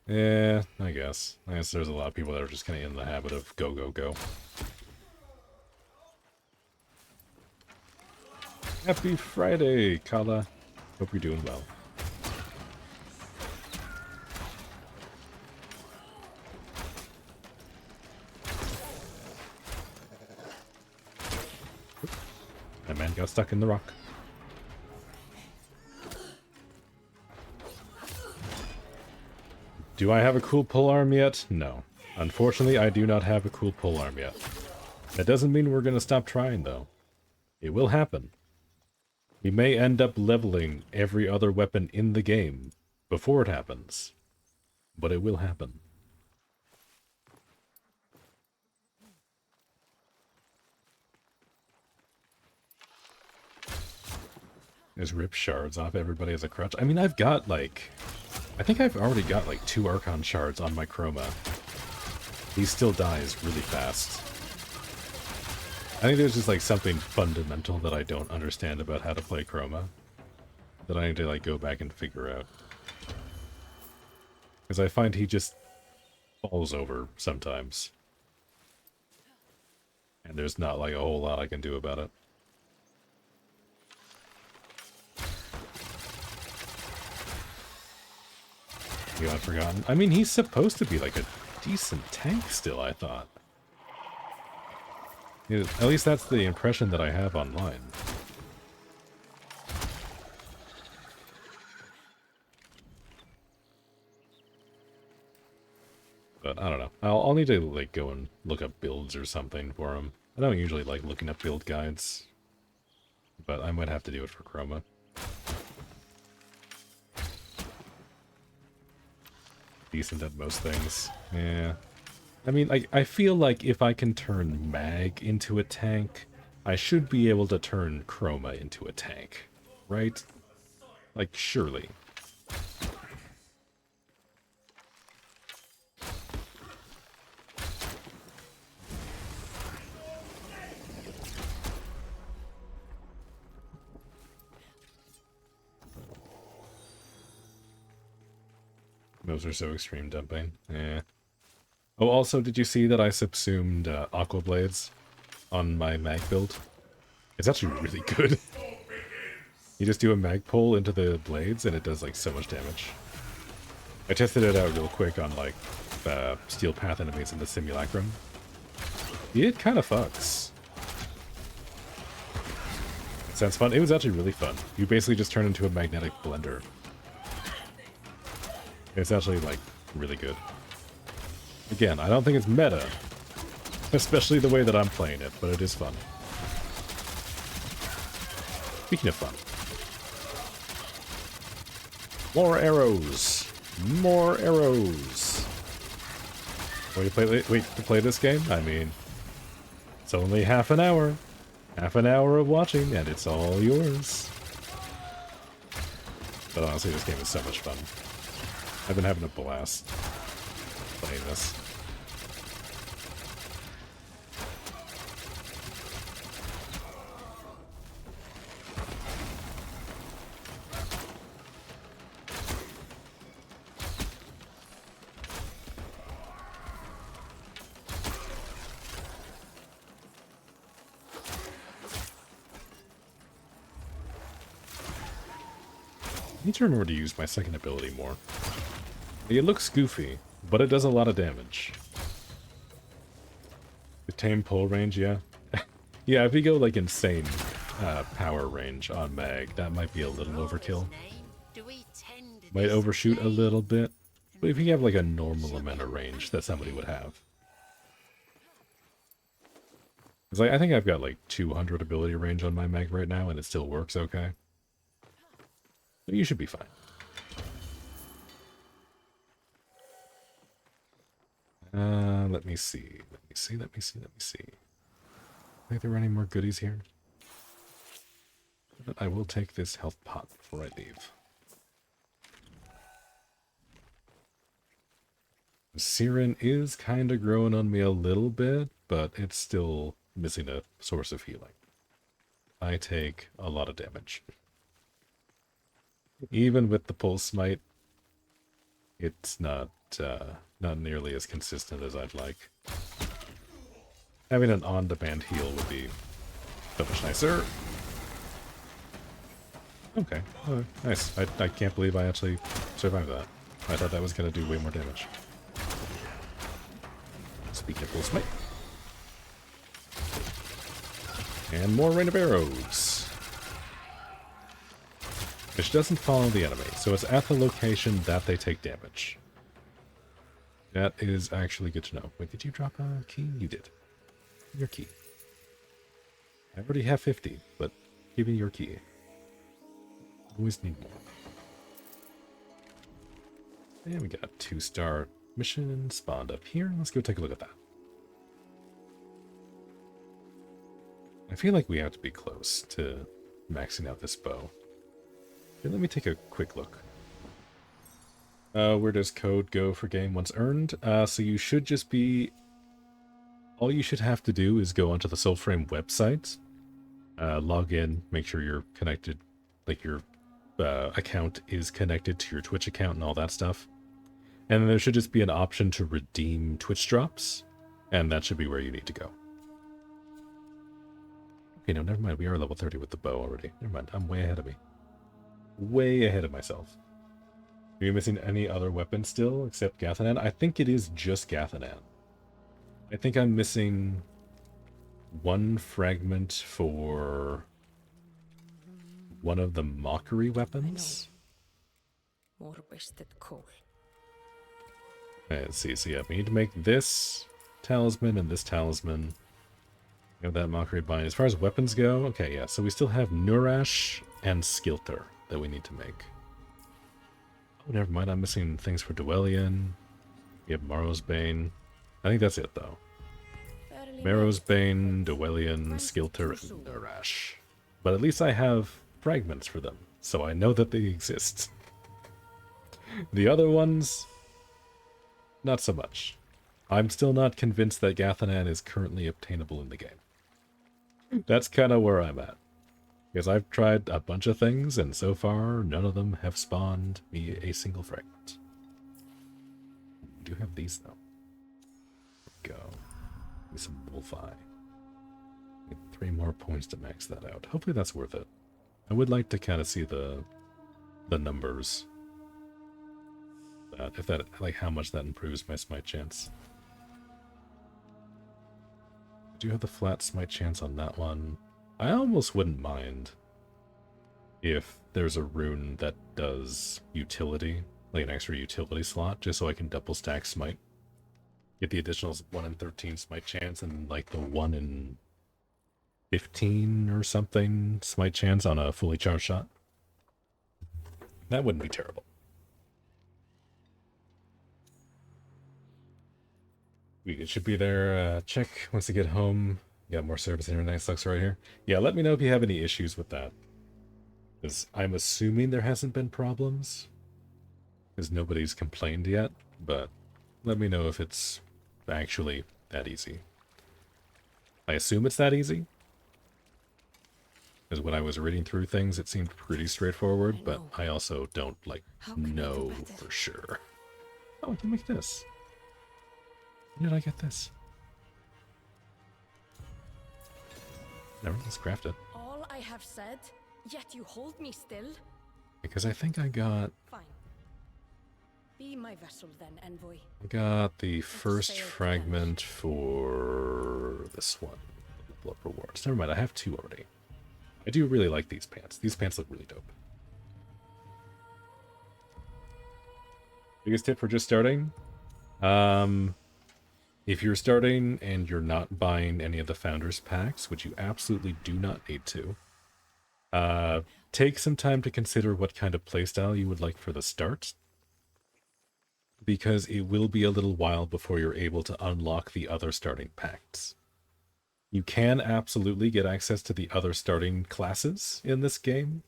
Yeah, I guess. I guess there's a lot of people that are just kind of in the habit of go, go, go. Happy Friday, Kala. Hope you're doing well. That man got stuck in the rock. Do I have a cool polearm yet? No. Unfortunately, I do not have a cool polearm yet. That doesn't mean we're going to stop trying, though. It will happen. We may end up leveling every other weapon in the game before it happens. But it will happen. Just rip shards off everybody as a crutch. I mean, I've got, like... I think I've already got, like, 2 Archon shards on my chroma. He still dies really fast. I think there's just, like, something fundamental that I don't understand about how to play chroma. That I need to, like, go back and figure out. Because I find he just falls over sometimes. And there's not, like, a whole lot I can do about it. You had forgotten. I mean, he's supposed to be like a decent tank still, I thought. At least that's the impression that I have online. But I don't know. I'll need to like go and look up builds or something for him. I don't usually like looking up build guides, but I might have to do it for Chroma. Decent at most things. Yeah. I mean, I feel like if I can turn Mag into a tank, I should be able to turn Chroma into a tank. Right? Like, surely. Those are so extreme dumping. Yeah. Oh, also, did you see that I subsumed Aqua Blades on my mag build? It's actually really good. You just do a mag pull into the blades and it does like so much damage. I tested it out real quick on like Steel Path enemies in the Simulacrum. It kind of fucks. It sounds fun. It was actually really fun. You basically just turn into a magnetic blender. It's actually like really good. Again, I don't think it's meta, especially the way that I'm playing it, but it is fun. Speaking of fun. More arrows! More arrows! Wait to play this game? I mean, it's only half an hour. Half an hour of watching, and it's all yours. But honestly, this game is so much fun. I've been having a blast playing this. I need to remember to use my second ability more. It looks goofy, but it does a lot of damage. The tame pull range, yeah. Yeah, if you go like insane power range on Mag, that might be a little overkill. Might overshoot a little bit. But if you have like a normal amount of range that somebody would have. It's like, I think I've got like 200 ability range on my Mag right now, and it still works okay. So you should be fine. Let me see. Let me see. Think there are any more goodies here? But I will take this health pot before I leave. Siren is kind of growing on me a little bit, but it's still missing a source of healing. I take a lot of damage. Even with the pulse smite, it's not nearly as consistent as I'd like. Having an on-demand heal would be so much nicer. Okay, oh, nice. I can't believe I actually survived that. I thought that was going to do way more damage. Speaking of pulse smite. And more rain of arrows. Which doesn't follow the enemy, so it's at the location that they take damage. That is actually good to know. Wait, did you drop a key? You did. Your key. I already have 50, but give me your key. Always need more. And we got a 2-star mission spawned up here. Let's go take a look at that. I feel like we have to be close to maxing out this bow. Okay, let me take a quick look. Where does code go for game once earned? So you should just be... All you should have to do is go onto the Soulframe website, log in, make sure you're connected, like your account is connected to your Twitch account and all that stuff. And then there should just be an option to redeem Twitch drops, and that should be where you need to go. Okay, no, never mind. We are level 30 with the bow already. Never mind. I'm way ahead of me. Way ahead of myself. Are you missing any other weapons still except Gathannan? I think it is just Gathannan. I think I'm missing 1 fragment for one of the mockery weapons. More wasted coal. Let's see. So yeah, we need to make this talisman and this talisman. We have that mockery bind. As far as weapons go, okay, yeah. So we still have Nurash and Skilter that we need to make. Oh, never mind. I'm missing things for Dwellian. We have Morrow's Bane. I think that's it, though. Marrow's Bane, Dwellian, Skilter, and Nurash. But at least I have fragments for them, so I know that they exist. The other ones, not so much. I'm still not convinced that Gathannan is currently obtainable in the game. That's kind of where I'm at. Because I've tried a bunch of things, and so far, none of them have spawned me a single fragment. We do have these, though. Go. Give me some bullfire. Get 3 more points to max that out. Hopefully that's worth it. I would like to kind of see the numbers. If that, like, how much that improves my smite chance. I do have the flat smite chance on that one. I almost wouldn't mind if there's a rune that does utility, like an extra utility slot, just so I can double stack smite. Get the additional 1 in 13 smite chance and like the 1 in 15 or something smite chance on a fully charged shot. That wouldn't be terrible. It should be there. Check once you get home. You got more service internet sucks right here. Yeah, let me know if you have any issues with that. Because I'm assuming there hasn't been problems. Because nobody's complained yet. But let me know if it's actually that easy. I assume it's that easy. Because when I was reading through things, it seemed pretty straightforward. But I also don't, like, know for sure. Oh, I can make this. When did I get this? Never, let's craft it. All I have said, yet you hold me still? Because I think I got... Fine. Be my vessel then, envoy. I got the first fragment for this one. Level up rewards. Never mind, I have 2 already. I do really like these pants. These pants look really dope. Biggest tip for just starting? If you're starting and you're not buying any of the Founders Packs, which you absolutely do not need to, take some time to consider what kind of playstyle you would like for the start, because it will be a little while before you're able to unlock the other starting packs. You can absolutely get access to the other starting classes in this game,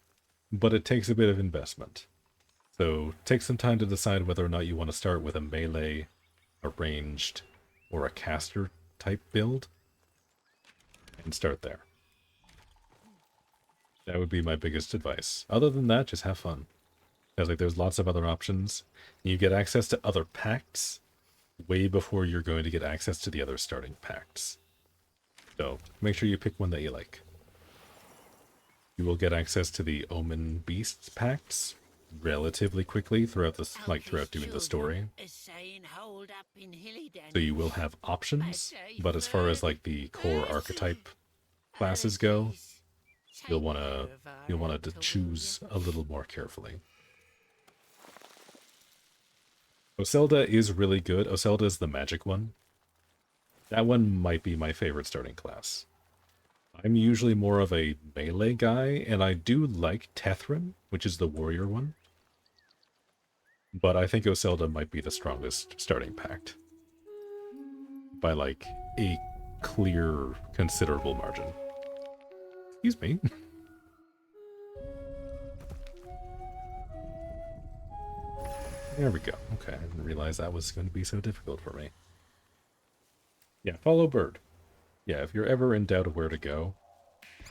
but it takes a bit of investment. So take some time to decide whether or not you want to start with a melee, a ranged, or a caster type build, and start there. That would be my biggest advice. Other than that, just have fun. Because like there's lots of other options. You get access to other packs way before you're going to get access to the other starting packs. So make sure you pick one that you like. You will get access to the Omen Beasts packs relatively quickly throughout this, throughout doing the story. So you will have options, but as far as like the core archetype classes go, you'll wanna to choose a little more carefully. Oselda is really good. Oselda is the magic one. That one might be my favorite starting class. I'm usually more of a melee guy, and I do like Tethrin, which is the warrior one. But I think Oselda might be the strongest starting pact. By like a clear, considerable margin. Excuse me. There we go. Okay, I didn't realize that was going to be so difficult for me. Yeah, follow bird. Yeah, if you're ever in doubt of where to go,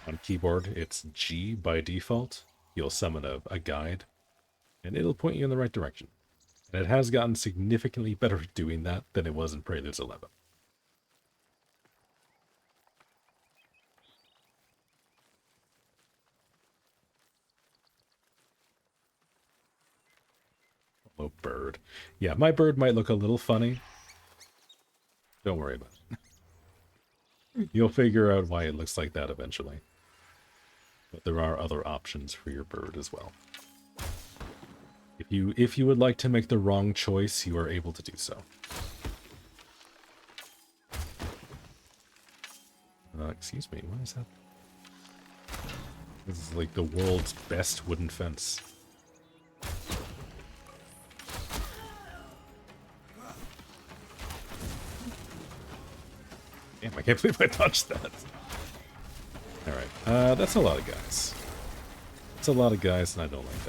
on keyboard it's G by default. You'll summon a guide, and it'll point you in the right direction. And it has gotten significantly better at doing that than it was in Preludes 11. Oh, bird. Yeah, my bird might look a little funny. Don't worry about it. You'll figure out why it looks like that eventually. But there are other options for your bird as well. If you would like to make the wrong choice, you are able to do so. Excuse me, what is that? This is like the world's best wooden fence. Damn, I can't believe I touched that. Alright, that's a lot of guys. That's a lot of guys, and I don't like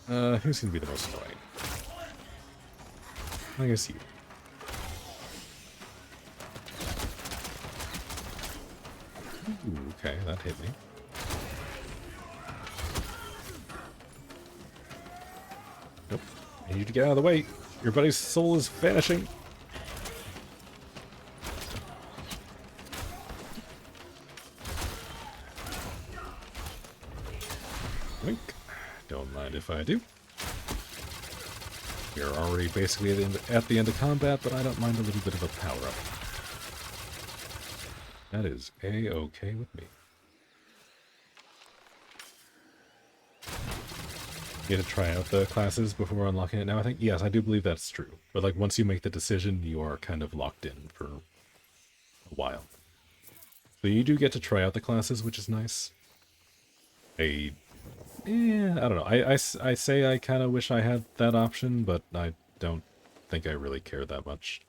that. Who's gonna be the most annoying? I guess you. Ooh, okay, that hit me. Nope. I need you to get out of the way. Your buddy's soul is vanishing. Wink. Don't mind if I do. We're already basically at the end of combat, but I don't mind a little bit of a power-up. That is A-okay with me. You get to try out the classes before unlocking it now, I think? Yes, I do believe that's true. But like once you make the decision, you are kind of locked in for a while. So you do get to try out the classes, which is nice. I don't know. I say I kind of wish I had that option, but I don't think I really care that much.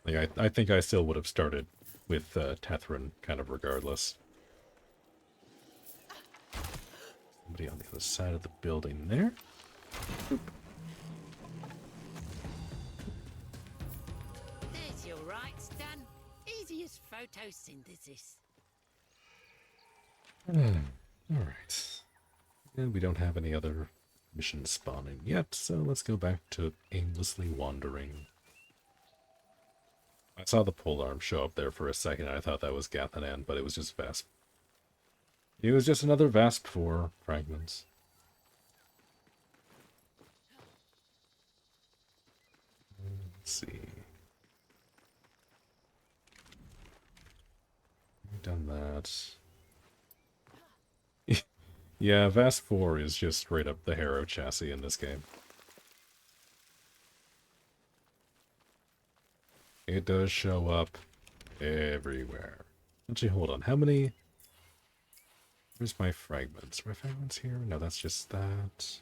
Like I think I still would have started with Gathannan kind of regardless. Somebody on the other side of the building there. Boop. There's your rights done. Easy as photosynthesis. Alright. And we don't have any other missions spawning yet, so let's go back to aimlessly wandering. I saw the polearm show up there for a second, and I thought that was Gathannan, but it was just Vasp. It was just another Vasp 4 fragments. Let's see. We've done that. Yeah, Vasp 4 is just straight up the Harrow chassis in this game. It does show up everywhere. Actually, hold on. How many... Where's my fragments? Are my fragments here? No, that's just that.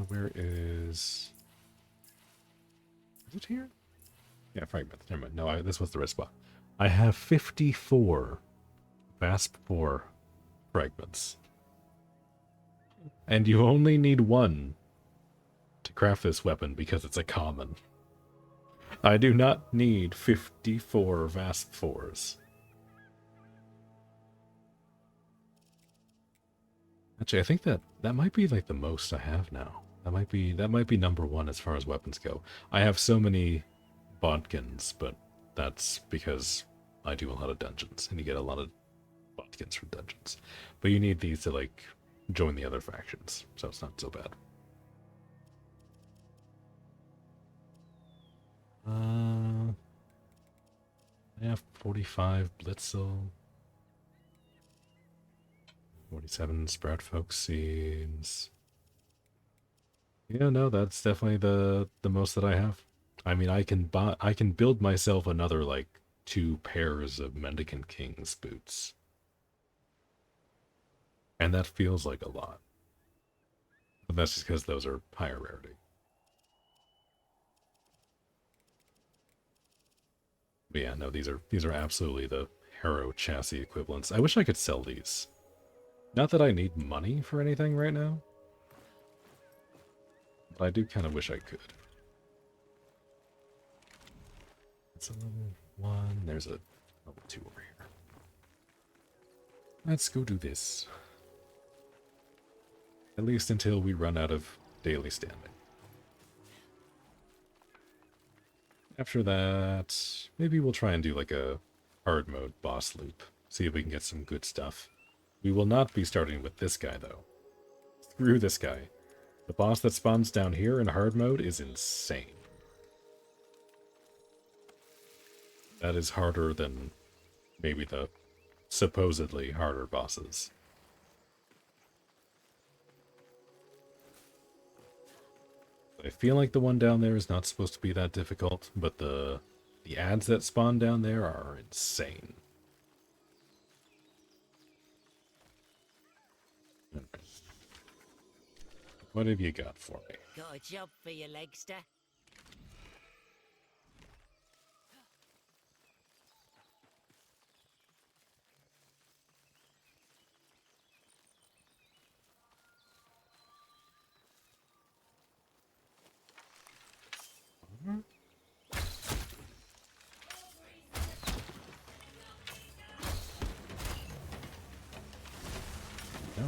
Where is... Is it here? Yeah, fragments. Never mind. No, this was the right spot. I have 54 Vasp 4 fragments. And you only need one to craft this weapon because it's a common. I do not need 54 Vasp 4s. Actually, I think that might be like the most I have now. That might be number one as far as weapons go. I have so many bodkins, but that's because I do a lot of dungeons, and you get a lot of bodkins from dungeons. But you need these to like join the other factions, so it's not so bad. I have 45 Blitzel, 47 Sprout Folk Seeds. Yeah, no, that's definitely the most that I have. I mean, I can build myself another like 2 pairs of Mendicant King's boots, and that feels like a lot. But that's just because those are higher rarity. But yeah, no, these are absolutely the Harrow chassis equivalents. I wish I could sell these. Not that I need money for anything right now, but I do kind of wish I could. It's a level 1. There's a level 2 over here. Let's go do this. At least until we run out of daily standing. After that, maybe we'll try and do like a hard mode boss loop. See if we can get some good stuff. We will not be starting with this guy, though. Screw this guy. The boss that spawns down here in hard mode is insane. That is harder than maybe the supposedly harder bosses. I feel like the one down there is not supposed to be that difficult, but the ads that spawn down there are insane. Okay. What have you got for me? Got a job for you, Legster. No,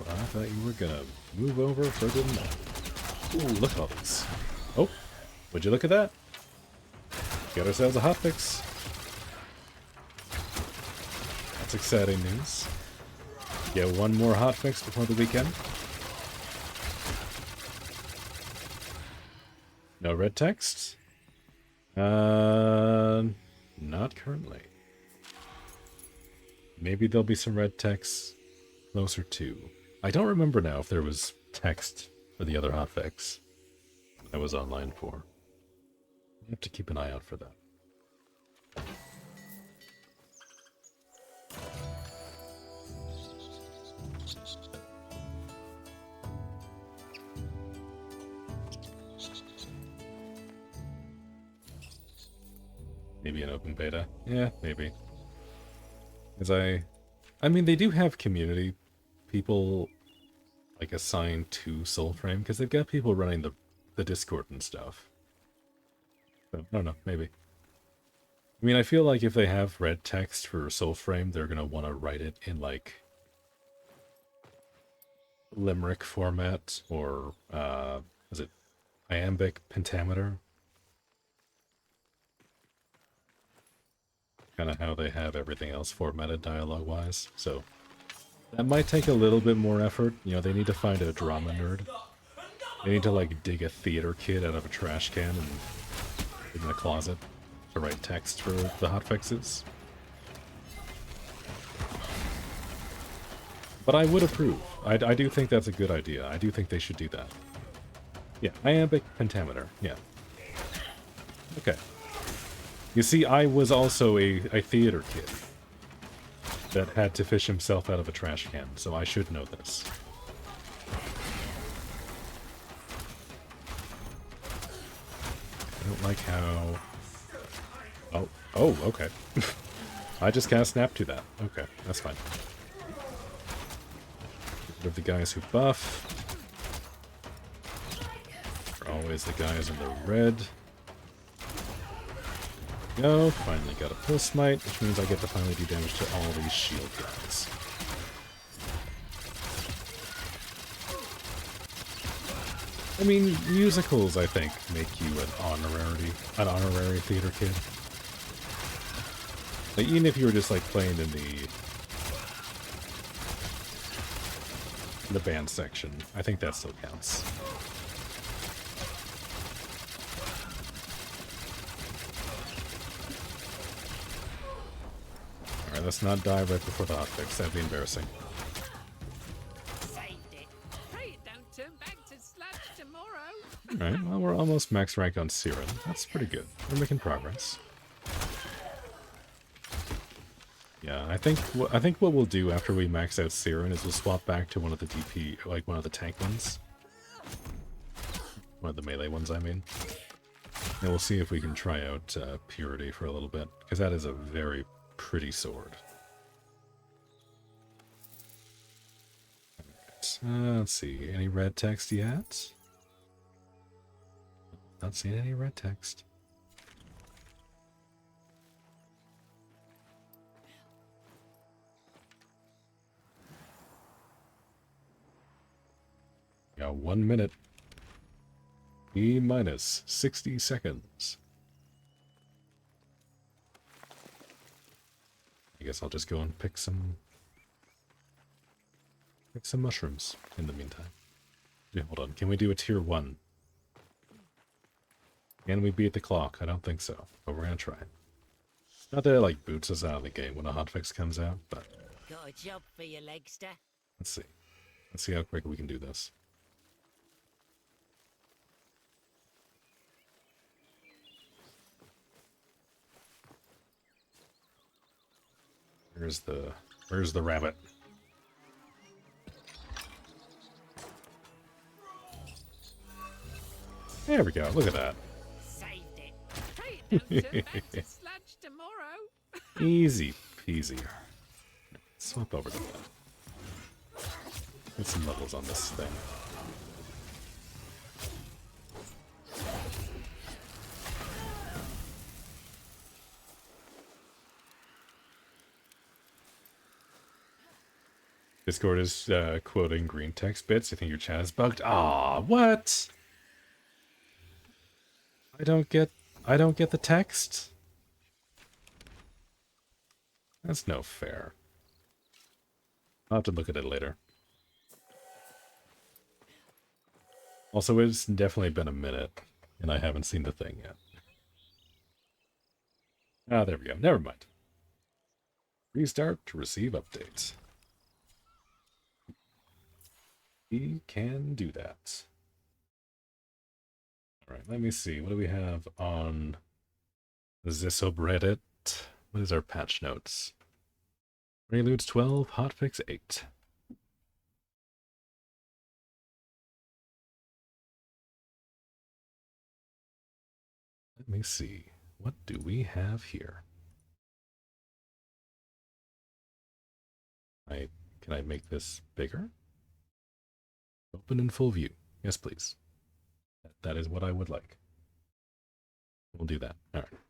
I thought you were gonna move over further than that. Ooh, look at all these. Oh, would you look at that? Got ourselves a hotfix. That's exciting news. Get one more hotfix before the weekend. No red text? Not currently. Maybe there'll be some red text closer to. I don't remember now if there was text for the other hotfix I was online for. I have to keep an eye out for that. Maybe an open beta? Yeah, maybe. Because I mean, they do have community people, like, assigned to Soulframe, because they've got people running the Discord and stuff. So, I don't know, maybe. I mean, I feel like if they have red text for Soulframe, they're going to want to write it in, like, limerick format, or, is it iambic pentameter? Kind of how they have everything else formatted dialogue-wise, so that might take a little bit more effort. You know, they need to find a drama nerd. They need to, like, dig a theater kid out of a trash can and put it in a closet to write text for the hotfixes. But I would approve. I do think that's a good idea. I do think they should do that. Yeah, iambic pentameter, yeah. Okay. You see, I was also a theater kid that had to fish himself out of a trash can, so I should know this. I don't like how... Oh, okay. I just kind of snapped to that. Okay, that's fine. Get rid of the guys who buff. They're always the guys in the red. Go. Finally got a pull smite, which means I get to finally do damage to all these shield guys. I mean, musicals, I think, make you an honorary theater kid. Like, even if you were just, like, playing in the band section, I think that still counts. Alright, let's not die right before the hotfix. That'd be embarrassing. Saved it. Pray it don't turn back to sludge tomorrow. Alright, well, we're almost max rank on Siren. That's pretty good. We're making progress. Yeah, I think what we'll do after we max out Siren is we'll swap back to one of the DP, like one of the tank ones. One of the melee ones, I mean. And we'll see if we can try out Purity for a little bit, because that is a very pretty sword. Alright, let's see. Any red text yet? Not seeing any red text. Got 1 minute. E minus 60 seconds. I guess I'll just go and pick some mushrooms in the meantime. Yeah, hold on. Can we do a tier 1? Can we beat the clock? I don't think so, but we're gonna try. Not that it like boots us out of the game when a hotfix comes out, but Got a job for you, Legster. let's see. Let's see how quick we can do this. Where's the rabbit? There we go. Look at that. Saved it. Take it down to Mantis lunch tomorrow. Easy peasy. Swap over to that. Get some levels on this thing. Discord is quoting green text bits. I think your chat is bugged. Ah, what? I don't get the text. That's no fair. I'll have to look at it later. Also, it's definitely been a minute, and I haven't seen the thing yet. Ah, there we go. Never mind. Restart to receive updates. We can do that. Alright, let me see. What do we have on the subreddit? What is our patch notes? Preludes 12, hotfix 8. Let me see. What do we have here? Can I make this bigger? Open in full view. Yes, please. That is what I would like. We'll do that. All right.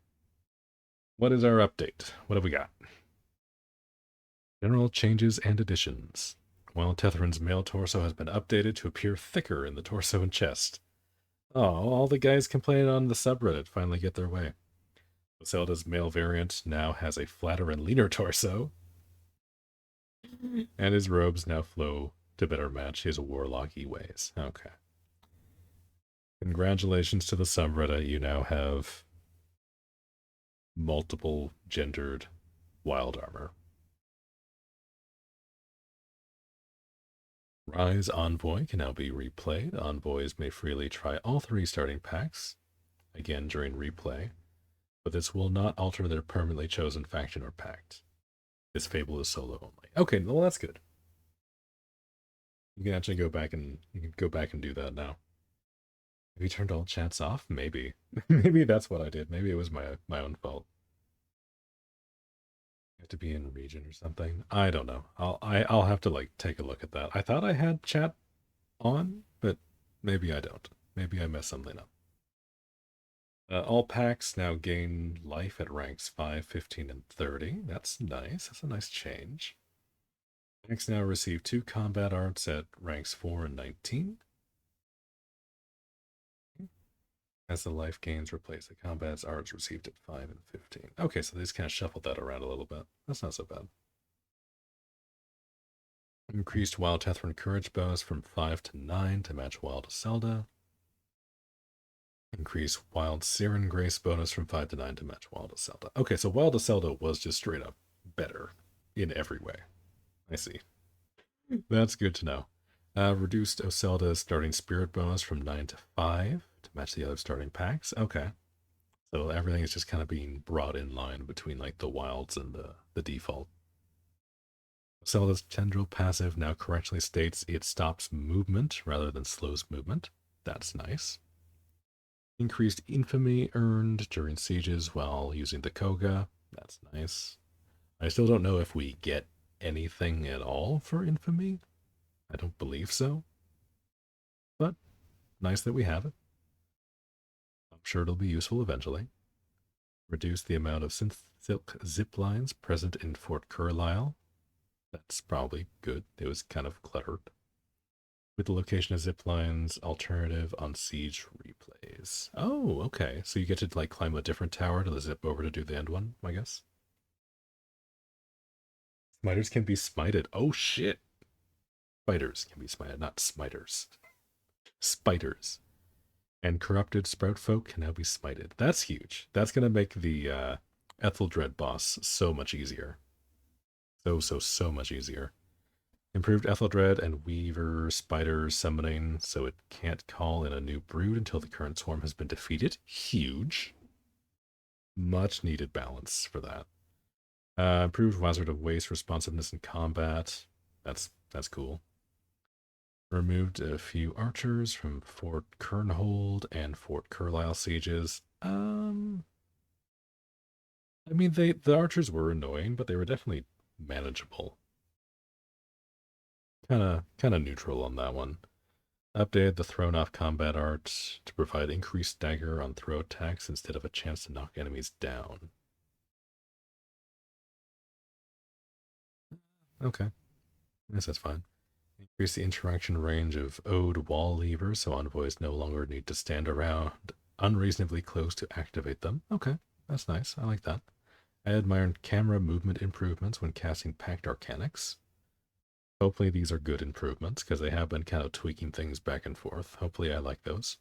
What is our update? What have we got? General changes and additions. While Tetherin's male torso has been updated to appear thicker in the torso and chest. Oh, all the guys complaining on the subreddit finally get their way. Zelda's male variant now has a flatter and leaner torso. And his robes now flow to better match his warlocky ways. Okay. Congratulations to the subreddit. You now have multiple gendered wild armor. Rise Envoy can now be replayed. Envoys may freely try all 3 starting packs, again during replay, but this will not alter their permanently chosen faction or pact. This fable is solo only. Okay, well that's good. You can actually go back and do that now. Have you turned all chats off? Maybe. Maybe that's what I did. Maybe it was my own fault. You have to be in region or something. I don't know. I'll have to like take a look at that. I thought I had chat on, but maybe I don't. Maybe I messed something up. All packs now gain life at ranks 5, 15, and 30. That's nice. That's a nice change. Packs now receive 2 combat arts at ranks 4 and 19. As the life gains replace the combat's arts received at 5 and 15. Okay, so they just kind of shuffled that around a little bit. That's not so bad. Increased Wild Tetherin Courage bonus from 5 to 9 to match Wild Zelda. Increase Wild Siren Grace bonus from 5 to 9 to match Wild Zelda. Okay, so Wild Zelda was just straight up better in every way. I see. That's good to know. Reduced Oselda's starting spirit bonus from 9 to 5 to match the other starting packs. Okay. So everything is just kind of being brought in line between like the wilds and the default. Oselda's tendril passive now correctly states it stops movement rather than slows movement. That's nice. Increased infamy earned during sieges while using the Koga. That's nice. I still don't know if we get anything at all for infamy. I don't believe so. But nice that we have it. I'm sure it'll be useful eventually. Reduce the amount of silk zip lines present in Fort Carlisle. That's probably good. It was kind of cluttered. With the location of zip lines, alternative on siege replays. Oh, okay. So you get to like climb a different tower to zip over to do the end one, I guess. Smiters can be smited. Oh shit. Spiders can be smited, not smiters. Spiders. And corrupted sprout folk can now be smited. That's huge. That's gonna make the Etheldred boss, so much easier. So much easier. Improved Etheldred and Weaver Spider summoning, so it can't call in a new brood until the current swarm has been defeated. Huge. Much needed balance for that. Improved Wizard of Waste responsiveness in combat. That's cool. Removed a few archers from Fort Kernhold and Fort Carlisle sieges. I mean, the archers were annoying, but they were definitely manageable. Kind of neutral on that one. Updated the thrown off combat art to provide increased dagger on throw attacks instead of a chance to knock enemies down. Okay, I guess that's fine. Increase the interaction range of Ode wall levers so envoys no longer need to stand around unreasonably close to activate them. Okay, that's nice. I like that. I admire camera movement improvements when casting Pact Arcanics. Hopefully these are good improvements, because they have been kind of tweaking things back and forth. Hopefully I like those.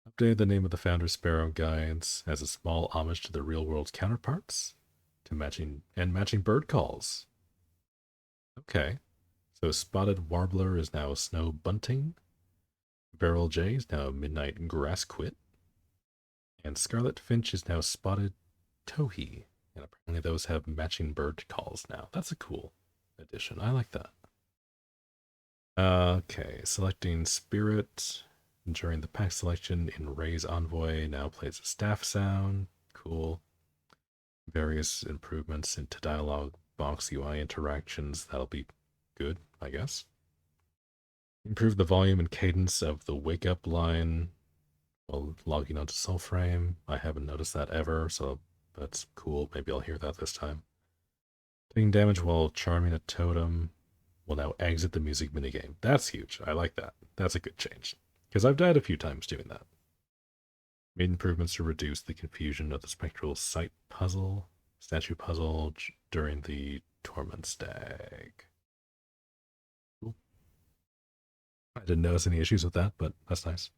Updated the name of the Founder's Sparrow guides as a small homage to the real-world counterparts, to matching bird calls. Okay. So Spotted Warbler is now Snow Bunting. Beryl Jay is now Midnight Grassquit. And Scarlet Finch is now Spotted Towhee. And apparently those have matching bird calls now. That's a cool addition. I like that. Okay, selecting Spirit during the pack selection in Ray's Envoy now plays a staff sound. Cool. Various improvements into dialogue box UI interactions. That'll be good, I guess. Improve the volume and cadence of the wake up line while logging onto Soulframe. I haven't noticed that ever, so that's cool. Maybe I'll hear that this time. Taking damage while charming a totem will now exit the music minigame. That's huge. I like that. That's a good change. Because I've died a few times doing that. Made improvements to reduce the confusion of the spectral statue puzzle during the Torment Stag. Cool. I didn't notice any issues with that, but that's nice.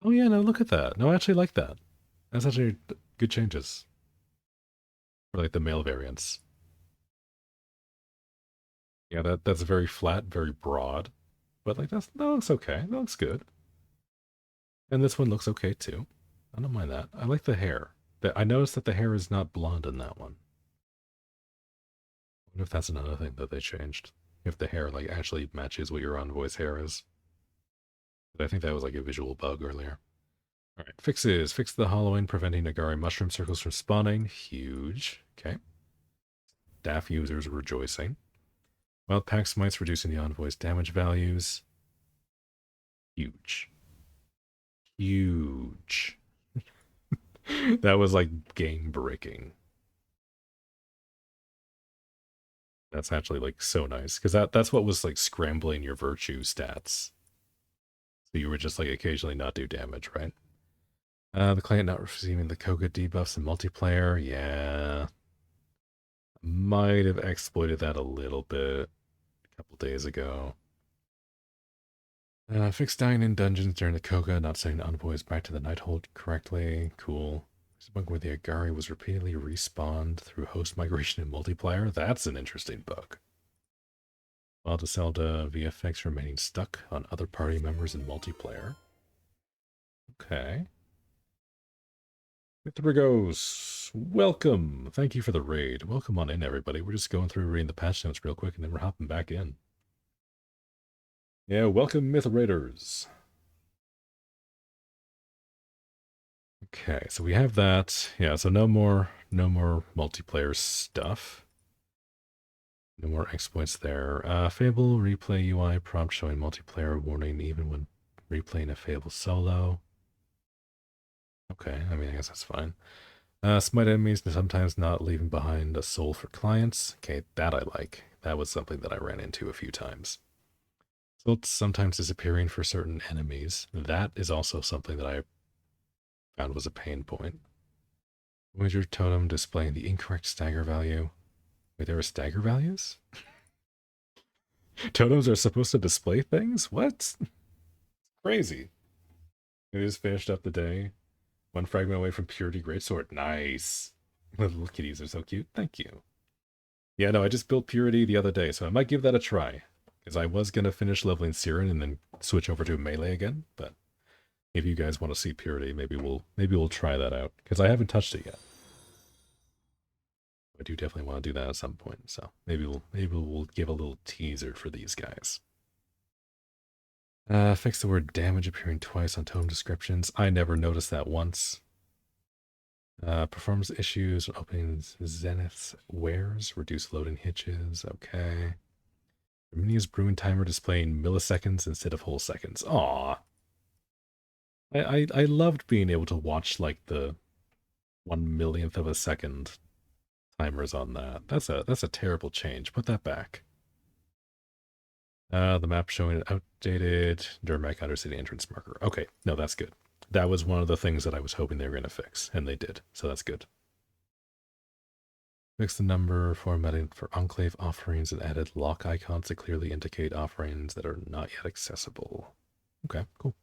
Oh yeah, no, look at that. No, I actually like that. That's actually good changes. For like the male variants. Yeah, that's very flat, very broad. But like that looks okay. That looks good. And this one looks okay too. I don't mind that. I like the hair. I noticed that the hair is not blonde in that one. I wonder if that's another thing that they changed. If the hair like actually matches what your envoy's hair is. But I think that was like a visual bug earlier. Alright, fixes. Fix the hollowing, preventing Agari mushroom circles from spawning. Huge. Okay. Staff users rejoicing. Wild Pack Smites reducing the envoy's damage values. Huge. Huge. That was like game breaking. That's actually like so nice because that's what was like scrambling your virtue stats. So you were just like occasionally not do damage, right? The client not receiving the Koga debuffs in multiplayer. Yeah. Might have exploited that a little bit a couple days ago. Fix dying in dungeons during the Koga, not sending envoys back to the Nighthold correctly. Cool. There's a bug where the Agari was repeatedly respawned through host migration in multiplayer. That's an interesting bug. While the Zelda VFX remaining stuck on other party members in multiplayer. Okay. Mythrigos, welcome. Thank you for the raid. Welcome on in, everybody. We're just going through reading the patch notes real quick, and then we're hopping back in. Yeah, welcome, Myth Raiders. Okay, so we have that. Yeah, so no more multiplayer stuff. No more exploits there. Fable replay UI prompt showing multiplayer warning even when replaying a Fable solo. Okay, I mean, I guess that's fine. Smite enemies sometimes not leaving behind a soul for clients. Okay, that I like. That was something that I ran into a few times. Silts sometimes disappearing for certain enemies. That is also something that I found was a pain point. Wizard totem displaying the incorrect stagger value. Wait, there are stagger values? Totems are supposed to display things? What? Crazy. We just finished up the day. One fragment away from purity greatsword. Nice. The little kitties are so cute. Thank you. Yeah, no, I just built purity the other day, so I might give that a try. Because I was going to finish leveling Siren and then switch over to melee again, but if you guys want to see purity, maybe we'll try that out. Because I haven't touched it yet. I do definitely want to do that at some point, so maybe we'll give a little teaser for these guys. Fix the word damage appearing twice on tome descriptions. I never noticed that once. Performs issues when opening Zenith's wares. Reduce loading hitches. Okay. Arminia's Bruin timer displaying milliseconds instead of whole seconds. Aw. I loved being able to watch like the 1/1,000,000th of a second timers on that. That's a terrible change. Put that back. The map showing an outdated Durmac Undercity entrance marker. Okay, no, that's good. That was one of the things that I was hoping they were going to fix, and they did, so that's good. Fix the number formatting for Enclave offerings and added lock icons to clearly indicate offerings that are not yet accessible. Okay, cool.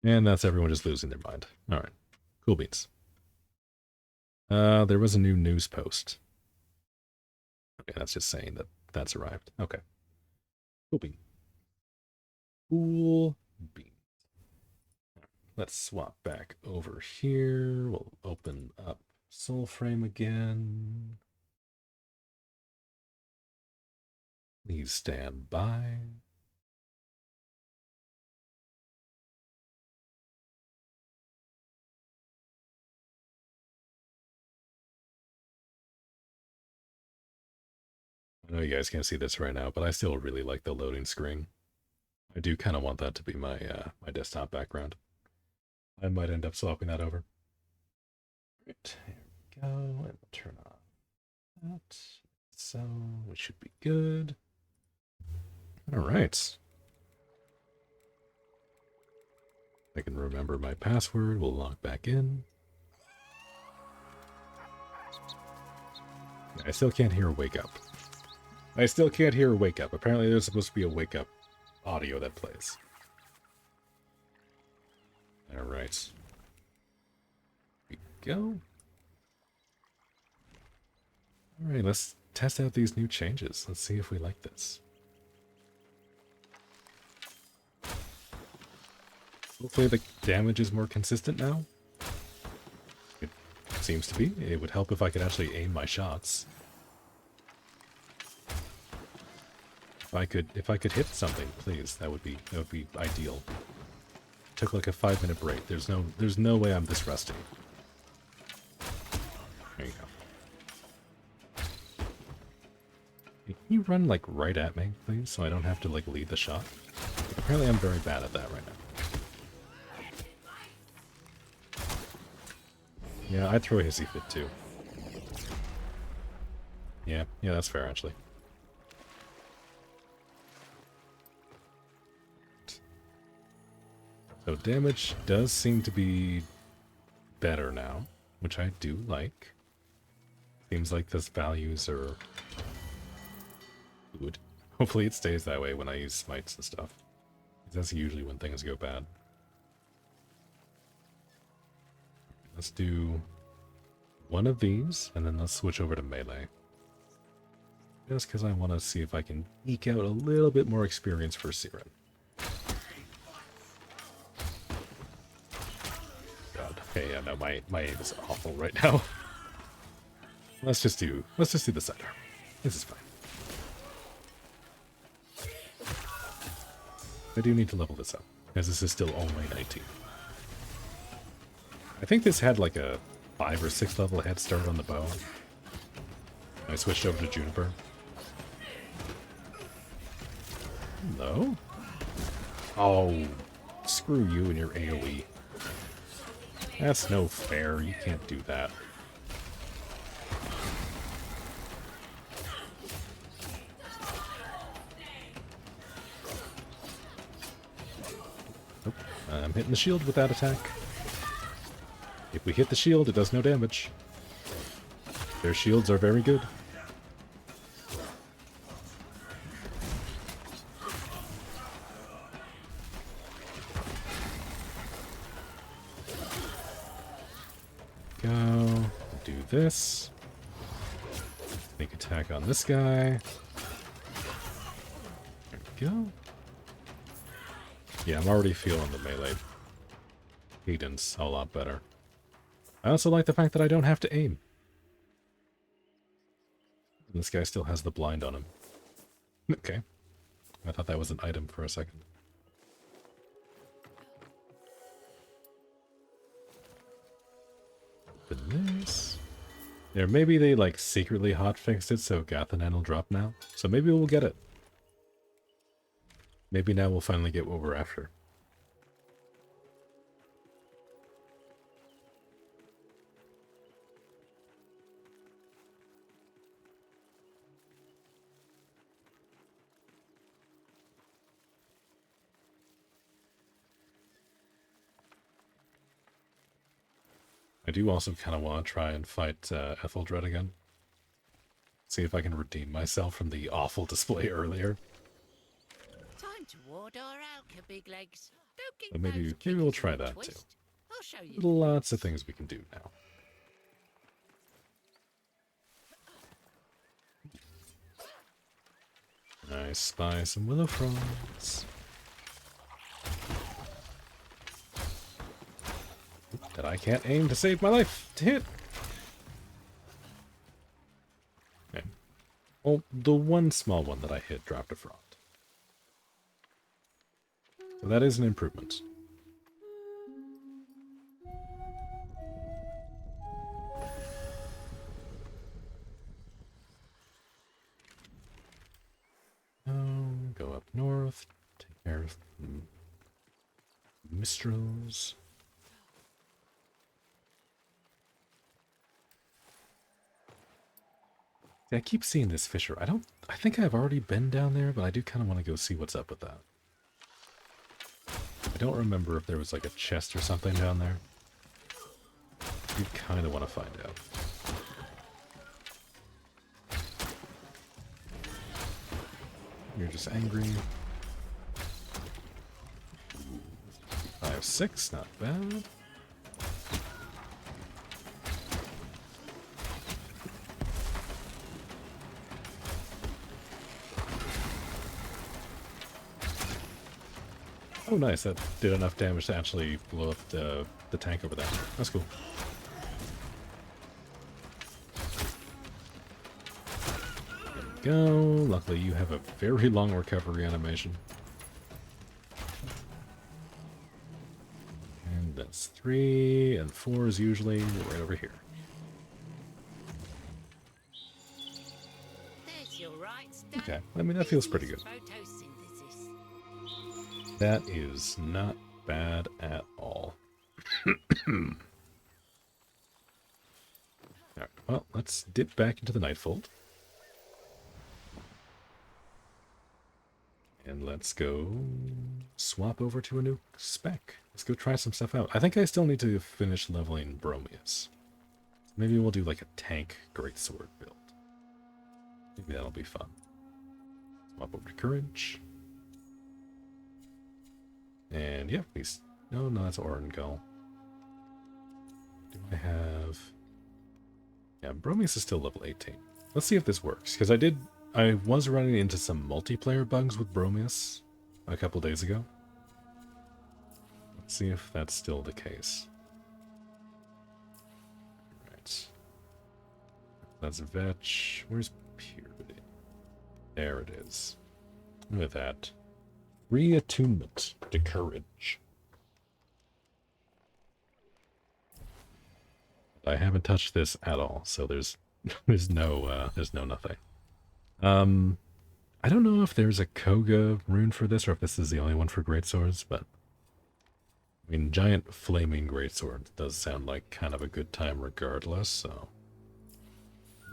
And that's everyone just losing their mind. All right, cool beans. There was a new news post. Okay, that's just saying that that's arrived. Okay. Cool bean. Cool bean. Let's swap back over here. We'll open up Soulframe again. Please stand by. I know you guys can't see this right now, but I still really like the loading screen. I do kind of want that to be my my desktop background. I might end up swapping that over. Right, here we go, and we'll turn on that. So we should be good. All right. I can remember my password. We'll log back in. I still can't hear wake up. I still can't hear wake up. Apparently there's supposed to be a wake up audio that plays. All right. Here we go. All right, let's test out these new changes. Let's see if we like this. Hopefully the damage is more consistent now. It seems to be. It would help if I could actually aim my shots. If I could hit something, please, that would be ideal. Took like a 5-minute break. There's no way I'm this rusty. There you go. Can you run like right at me, please, so I don't have to like lead the shot? Like, apparently I'm very bad at that right now. Yeah, I'd throw a hissy fit too. Yeah, that's fair actually. So damage does seem to be better now, which I do like. Seems like those values are good. Hopefully it stays that way when I use smites and stuff. That's usually when things go bad. Let's do one of these, and then let's switch over to melee. Just because I want to see if I can eke out a little bit more experience for Siren. God, okay, yeah, no, my aim is awful right now. Let's just do the sidearm. This is fine. I do need to level this up, as this is still only 19. I think this had like a 5 or 6 level head start on the bow. I switched over to Juniper. Hello? Oh, screw you and your AoE. That's no fair, you can't do that. Nope, I'm hitting the shield with that attack. If we hit the shield, it does no damage. Their shields are very good. this. Sneak attack on this guy. There we go. Yeah, I'm already feeling the melee cadence a lot better. I also like the fact that I don't have to aim. And this guy still has the blind on him. Okay. I thought that was an item for a second. Open this. There, maybe they like secretly hotfixed it so Gathannan will drop now. So maybe we'll get it. Maybe now we'll finally get what we're after. I do also kind of want to try and fight Etheldred again. See if I can redeem myself from the awful display earlier. Time to ward her out, you big legs. Don't get But maybe both we'll kickers try in a that too. twist. I'll show you. Lots of things we can do now. I spy some willow frogs. That I can't aim to save my life. To hit. Okay. Well, the one small one that I hit dropped a front. So that is an improvement. Go up north, take care of Mistrals. See, I keep seeing this fissure. I think I've already been down there, but I do kind of want to go see what's up with that. I don't remember if there was like a chest or something down there. I do kind of want to find out. You're just angry. 5-6, not bad. Oh, nice. That did enough damage to actually blow up the tank over there. That's cool. There we go. Luckily, you have a very long recovery animation. And that's 3, and 4 is usually right over here. There's your right stuff. Okay, I mean, that feels pretty good. Photosynthesis. That is not bad at all. Alright, well, let's dip back into the Nightfold. And let's go swap over to a new spec. Let's go try some stuff out. I think I still need to finish leveling Bromius. Maybe we'll do like a tank greatsword build. Maybe that'll be fun. Swap over to Courage. And yeah, please. No, that's Orengull. Do I have... Yeah, Bromius is still level 18. Let's see if this works, because I was running into some multiplayer bugs with Bromius a couple days ago. Let's see if that's still the case. Alright. That's Vetch. Where's Purity? There it is. Look at that. Reattunement to Courage. I haven't touched this at all, so there's no nothing. I don't know if there's a Koga rune for this or if this is the only one for greatswords, but I mean, giant flaming greatsword does sound like kind of a good time regardless, so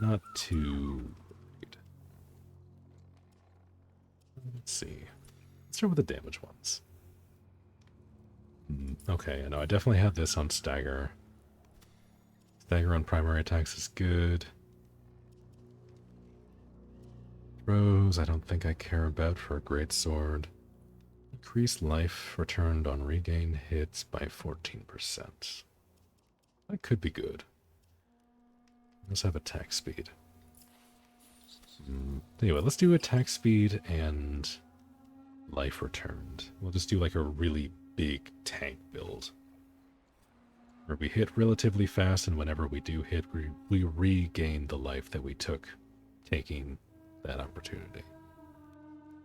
not too worried. Let's see. Let's start with the damage ones. Okay, I know I definitely have this on Stagger. Stagger on primary attacks is good. Throws, I don't think I care about for a greatsword. Increased life returned on regained hits by 14%. That could be good. Let's have attack speed. Anyway, let's do attack speed and life returned. We'll just do like a really big tank build. Where we hit relatively fast, and whenever we do hit, we regain the life that we took taking that opportunity.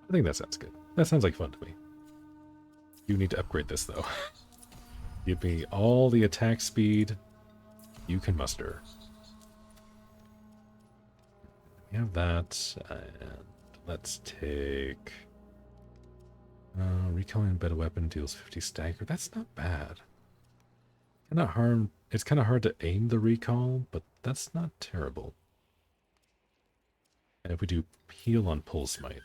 I think that sounds good. That sounds like fun to me. You need to upgrade this, though. Give me all the attack speed you can muster. We have that, and let's take... recalling embedded weapon deals 50 stagger. That's not bad. It's kind of hard to aim the recall, but that's not terrible. And if we do heal on pulse smite,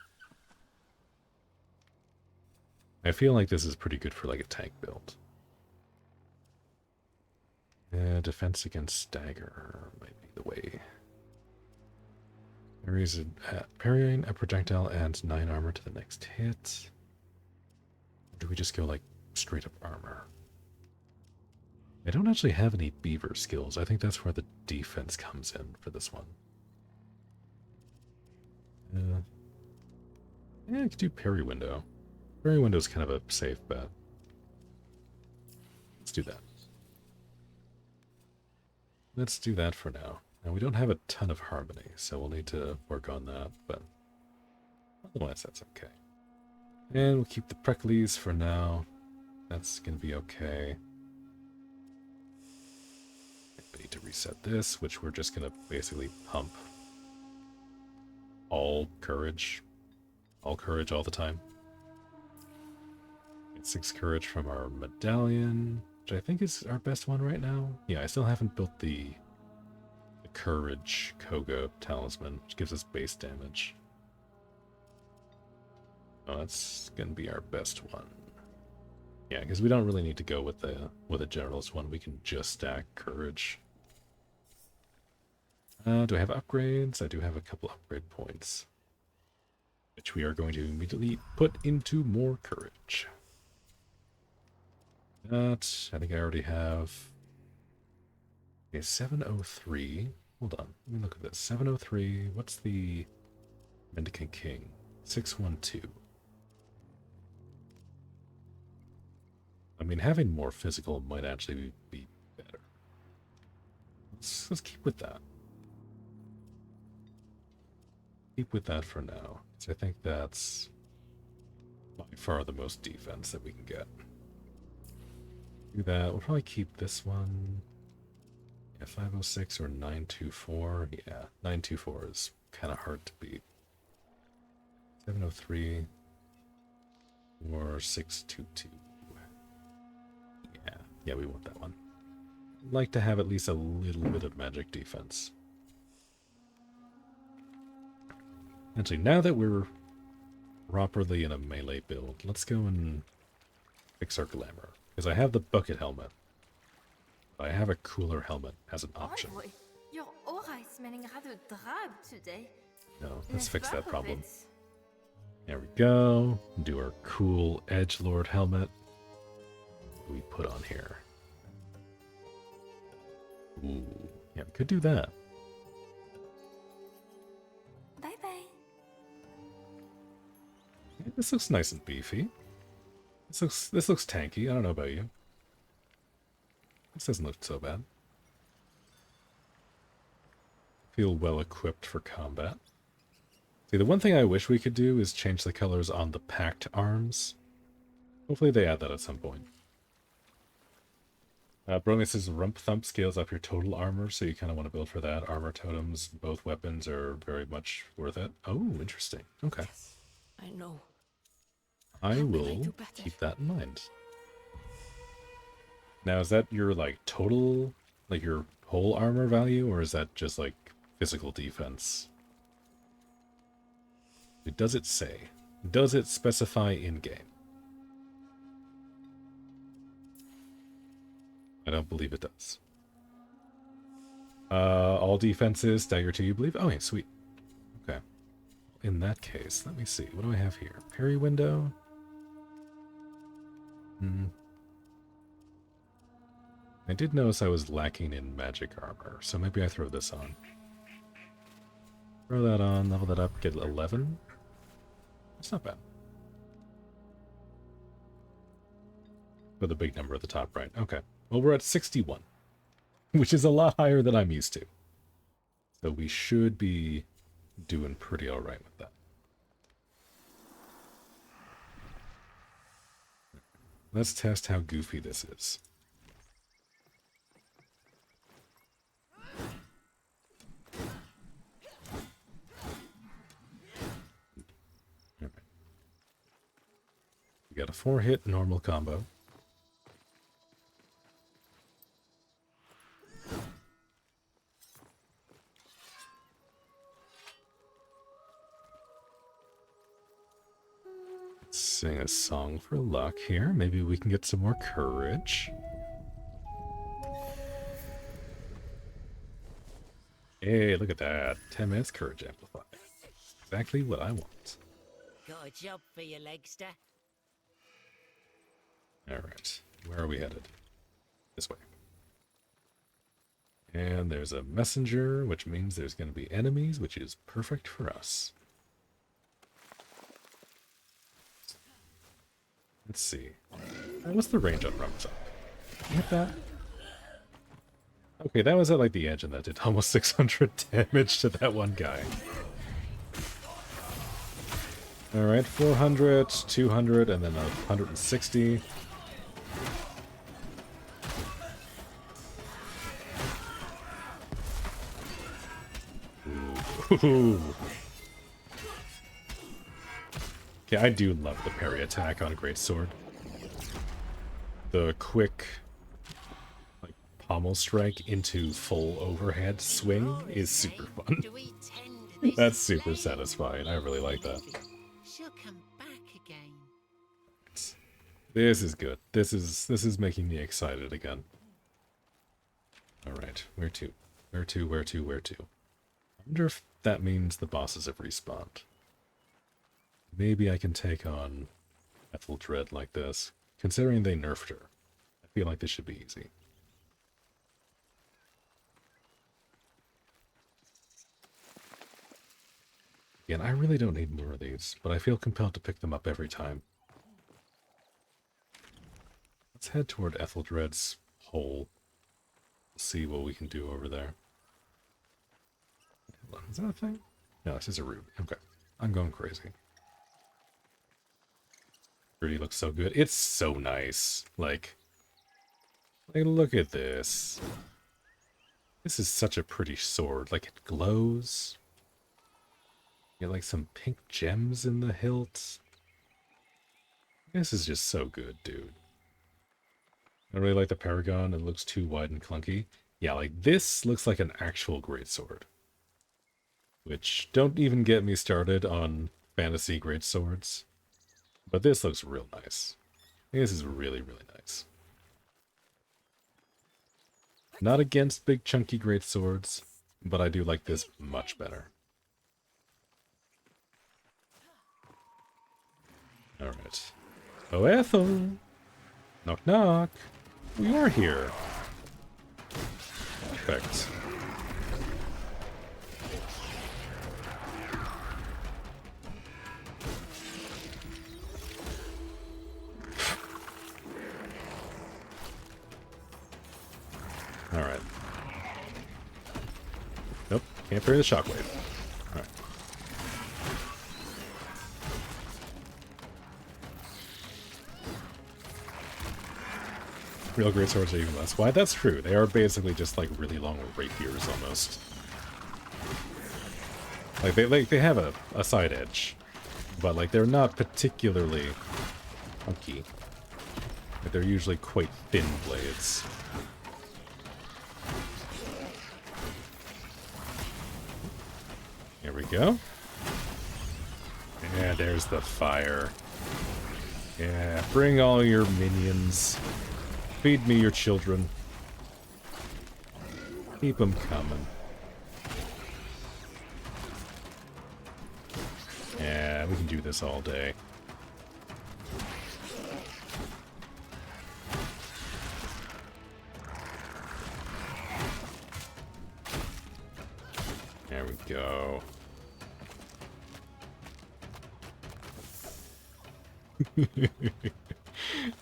I feel like this is pretty good for like a tank build. Defense against stagger might be the way. Parrying a projectile adds 9 armor to the next hit. Or do we just go like straight up armor? I don't actually have any beaver skills. I think that's where the defense comes in for this one. Yeah, I could do parry window. Parry window is kind of a safe bet. Let's do that. Let's do that for now. Now, we don't have a ton of harmony, so we'll need to work on that, but otherwise that's okay. And we'll keep the pricklies for now. That's going to be okay. We need to reset this, which we're just going to basically pump all courage all the time. Get 6 courage from our medallion, which I think is our best one right now. Yeah, I still haven't built the courage Koga talisman, which gives us base damage. Oh, that's gonna be our best one. Yeah, because we don't really need to go with a generalist one. We can just stack courage. Do I have upgrades? I do have a couple upgrade points, which we are going to immediately put into more courage. That, I think I already have. Okay, 703. Hold on, let me look at this. 703, what's the Mendicant King? 612. I mean, having more physical might actually be better. Let's keep with that. Keep with that for now, because I think that's by far the most defense that we can get. Do that. We'll probably keep this one. Yeah, 506 or 924. Yeah, 924 is kind of hard to beat. 703 or 622. Yeah, we want that one. I'd like to have at least a little bit of magic defense. Actually, now that we're properly in a melee build, let's go and fix our glamour. Because I have the bucket helmet. I have a cooler helmet as an option. Boy, your aura is smelling rather drab today. No, let's fix that problem. There we go. Do our cool edgelord helmet. What do we put on here? Ooh, yeah, we could do that. Bye bye. Yeah, this looks nice and beefy. This looks tanky. I don't know about you. This doesn't look so bad. Feel well equipped for combat. See, the one thing I wish we could do is change the colors on the packed arms. Hopefully they add that at some point. Brony says Rump Thump scales up your total armor, so you kind of want to build for that. Armor totems, both weapons are very much worth it. Oh, interesting. Okay. Yes, I know. I will keep that in mind. Now, is that your, like, total, like, your whole armor value, or is that just, like, physical defense? Does it say? Does it specify in-game? I don't believe it does. All defenses, stagger 2, you believe? Oh, yeah, sweet. Okay. In that case, let me see. What do I have here? Parry window? I did notice I was lacking in magic armor, so maybe I throw this on. Throw that on, level that up, get 11. That's not bad. For the big number at the top, right? Okay. Well, we're at 61, which is a lot higher than I'm used to. So we should be doing pretty alright with that. Let's test how goofy this is. Alright. We got a 4-hit normal combo. Sing a song for luck here. Maybe we can get some more courage. Hey, look at that. 10 minutes courage amplify. Exactly what I want. Got a job for you, Legster. Alright. Where are we headed? This way. And there's a messenger, which means there's going to be enemies, which is perfect for us. Let's see. What's the range on Rumzok? Hit that? Okay, that was at like the edge, and that did almost 600 damage to that one guy. Alright, 400, 200, and then 160. Ooh. Okay, I do love the parry attack on a greatsword. The quick, like, pommel strike into full overhead swing is super fun. That's super satisfying. I really like that. She'll come back again. This is good. This is making me excited again. Alright, where to? Where to, where to, where to? I wonder if that means the bosses have respawned. Maybe I can take on Etheldred like this. Considering they nerfed her, I feel like this should be easy. Again, I really don't need more of these, but I feel compelled to pick them up every time. Let's head toward Etheldred's hole. See what we can do over there. Hold on, is that a thing? No, this is a root. Okay. I'm going crazy. Really looks so good. It's so nice. Like, look at this. This is such a pretty sword. Like, it glows. You get like some pink gems in the hilt. This is just so good, dude. I really like the Paragon. It looks too wide and clunky. Yeah, like, this looks like an actual greatsword. Which, don't even get me started on fantasy greatswords. But this looks real nice. This is really, really nice. Not against big chunky greatswords, but I do like this much better. Alright. Oh, Ethel! Knock knock! We are here! Perfect. Alright. Nope, can't parry the shockwave. Alright. Real greatswords are even less wide. That's true. They are basically just like really long rapiers almost. Like they have a side edge, but like they're not particularly funky. Like they're usually quite thin blades. Here we go. Yeah, there's the fire. Yeah, bring all your minions. Feed me your children. Keep them coming. Yeah, we can do this all day.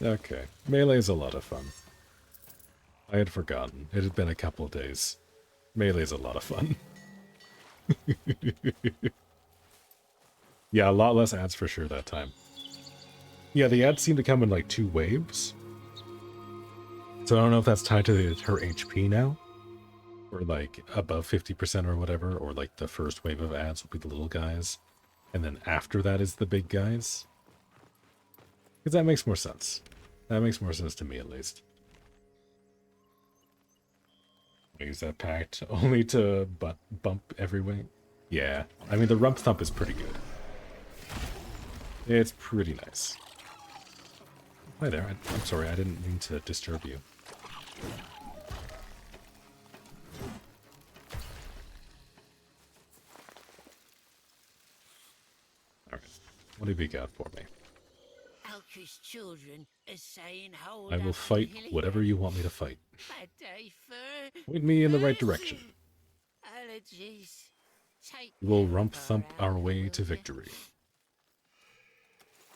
Okay. Melee is a lot of fun. I had forgotten. It had been a couple of days. Melee is a lot of fun. Yeah, a lot less ads for sure that time. Yeah, the ads seem to come in like 2 waves. So I don't know if that's tied to her HP now. Or like above 50% or whatever. Or like the first wave of ads will be the little guys. And then after that is the big guys. Because that makes more sense. That makes more sense to me at least. Use that pact only to bump every way. Yeah, I mean the rump thump is pretty good. It's pretty nice. Hi there, I'm sorry, I didn't mean to disturb you. Alright, what have you got for me? Alka's children are saying hold I will up fight the hilly whatever you want me to fight. bad day for Point me in the right direction. allergies. Take We will care rump of her, thump our Alka, way will to ya? victory.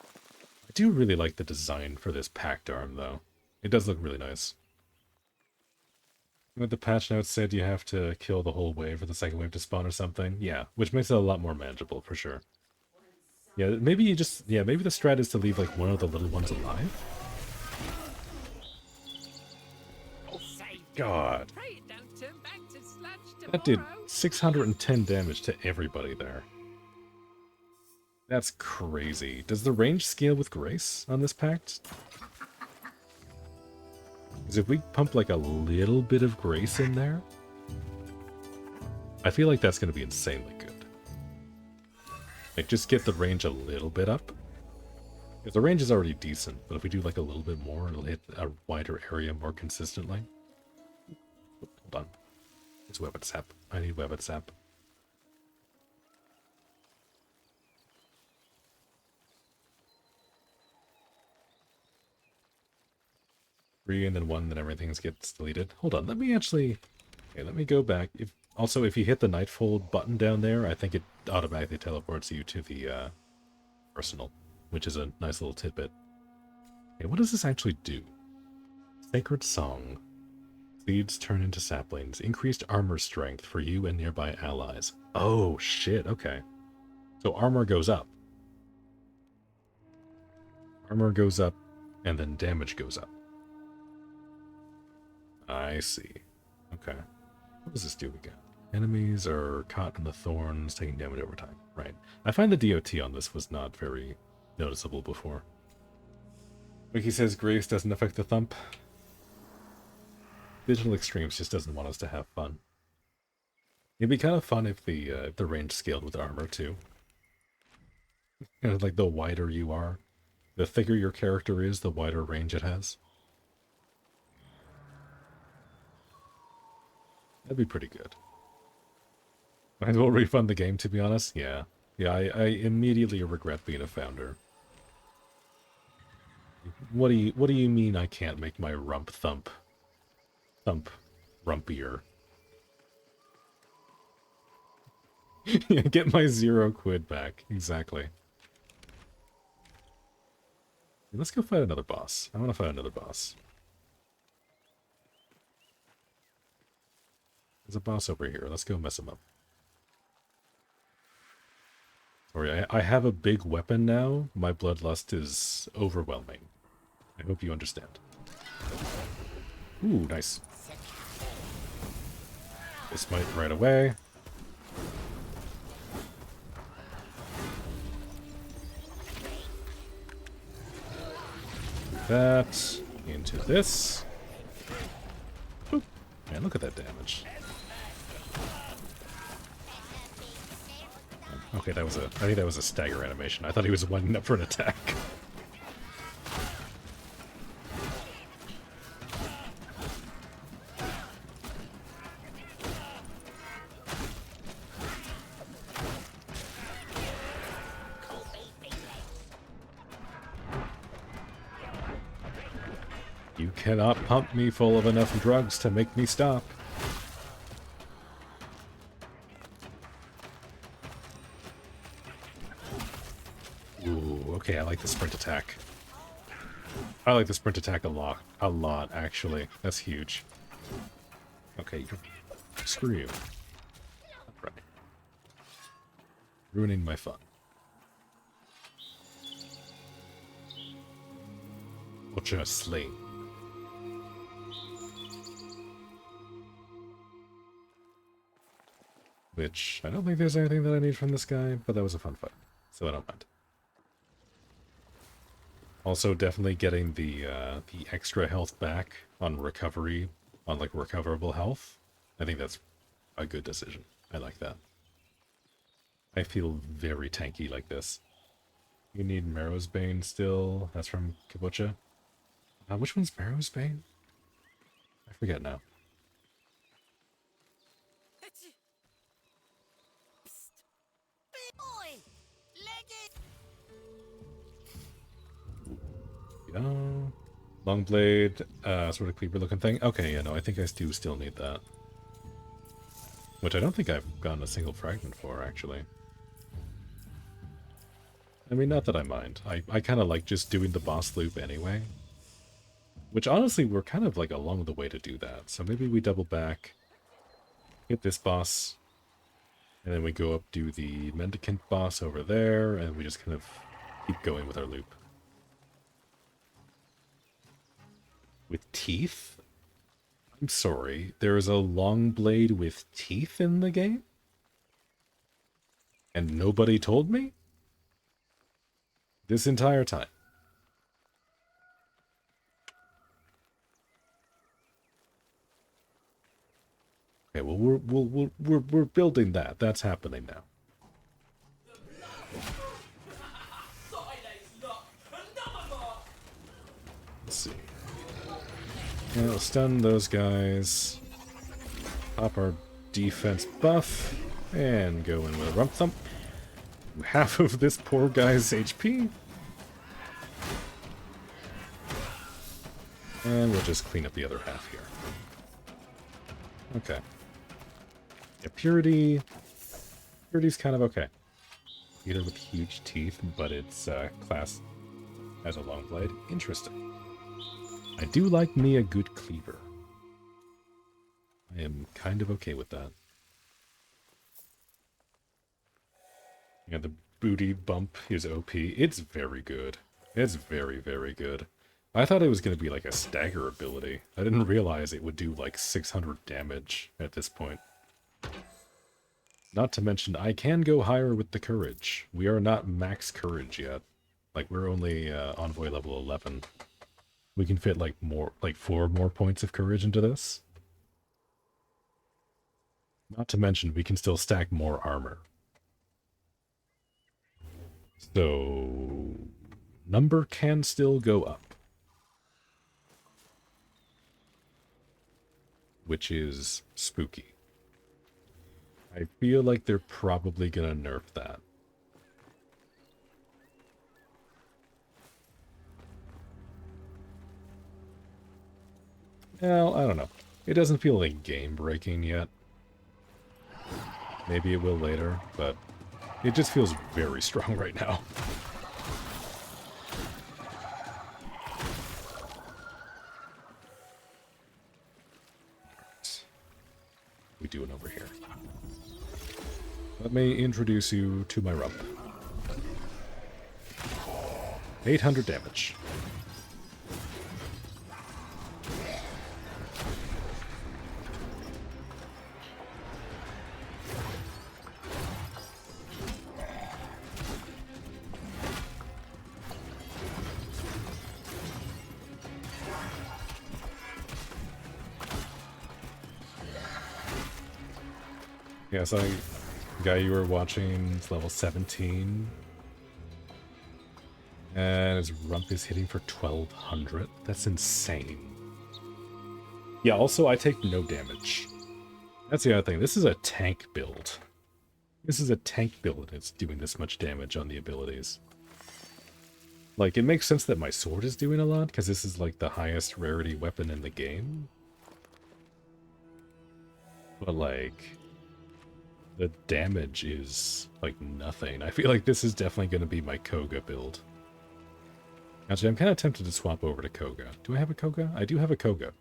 I do really like the design for this packed arm, though. It does look really nice. With the patch notes said you have to kill the whole wave for the second wave to spawn or something. Yeah, which makes it a lot more manageable for sure. Yeah, maybe you just... Yeah, maybe the strat is to leave, like, one of the little ones alive? God. Pray it don't turn back to sludge That did tomorrow. 610 damage to everybody there. That's crazy. Does the range scale with Grace on this pact? Because if we pump, like, a little bit of Grace in there, I feel like that's going to be insanely good. Like, just get the range a little bit up. Because the range is already decent, but if we do, like, a little bit more, it'll hit a wider area more consistently. Hold on. It's weapon sap. I need weapon sap. Three and then one, then everything gets deleted. Hold on, let me actually... Okay, let me go back. Also, if you hit the Nightfold button down there, I think it automatically teleports you to the arsenal, which is a nice little tidbit. Okay, what does this actually do? Sacred Song. Seeds turn into saplings. Increased armor strength for you and nearby allies. Oh, shit, okay. So armor goes up. Armor goes up, and then damage goes up. I see. Okay. What does this do again? Enemies are caught in the thorns, taking damage over time. Right. I find the DOT on this was not very noticeable before. Wiki says Grace doesn't affect the thump. Digital Extremes just doesn't want us to have fun. It'd be kind of fun if the range scaled with armor too. You know, like the wider you are, the thicker your character is, the wider range it has. That'd be pretty good. Might as well refund the game, to be honest. Yeah. Yeah, I immediately regret being a founder. What do you mean I can't make my rump thump rumpier? Yeah, get my 0 quid back. Exactly. Let's go fight another boss. I want to fight another boss. There's a boss over here. Let's go mess him up. Sorry, I have a big weapon now. My bloodlust is overwhelming. I hope you understand. Ooh, nice. This might right away. That into this. Boop. Man, look at that damage. Okay, I think that was a stagger animation. I thought he was winding up for an attack. You cannot pump me full of enough drugs to make me stop. Ooh, okay, I like the sprint attack. I like the sprint attack a lot. A lot, actually. That's huge. Okay, screw you. Right. Ruining my fun. Ultra Slain. Which, I don't think there's anything that I need from this guy, but that was a fun fight, so I don't mind. Also, definitely getting the extra health back on recovery, on like recoverable health. I think that's a good decision. I like that. I feel very tanky like this. You need Marrow's Bane still. That's from Kabucha. Which one's Marrow's Bane? I forget now. Yeah. Long blade, sort of cleaver looking thing. Okay, yeah, no, I think I do still need that. Which I don't think I've gotten a single fragment for, actually. I mean, not that I mind. I kind of like just doing the boss loop anyway. Which, honestly, we're kind of, like, along the way to do that. So maybe we double back, hit this boss, and then we go up, do the Mendicant boss over there, and we just kind of keep going with our loop. With teeth? I'm sorry, there is a long blade with teeth in the game? And nobody told me? This entire time. Okay, well we're building that. That's happening now. Let's see. Yeah, we'll stun those guys. Pop our defense buff. And go in with a rump thump. Half of this poor guy's HP. And we'll just clean up the other half here. Okay. Yeah, Purity. Purity's kind of okay. Either with huge teeth, but it's class as a long blade. Interesting. I do like me a good cleaver. I am kind of okay with that. Yeah, the booty bump is OP. It's very good. It's very, very good. I thought it was going to be like a stagger ability. I didn't realize it would do like 600 damage at this point. Not to mention, I can go higher with the courage. We are not max courage yet. Like, we're only envoy level 11. We can fit like 4 more points of courage into this. Not to mention, we can still stack more armor. So, number can still go up. Which is spooky. I feel like they're probably gonna nerf that. Well, I don't know. It doesn't feel like game-breaking yet. Maybe it will later, but it just feels very strong right now. We doing over here? Let me introduce you to my rump. 800 damage. Yeah, so the guy you were watching is level 17. And his rump is hitting for 1200. That's insane. Yeah, also I take no damage. That's the other thing. This is a tank build. This is a tank build and it's doing this much damage on the abilities. Like, it makes sense that my sword is doing a lot, because this is like the highest rarity weapon in the game. But like, the damage is like nothing. I feel like this is definitely going to be my Koga build. Actually, I'm kind of tempted to swap over to Koga. Do I have a Koga? I do have a Koga.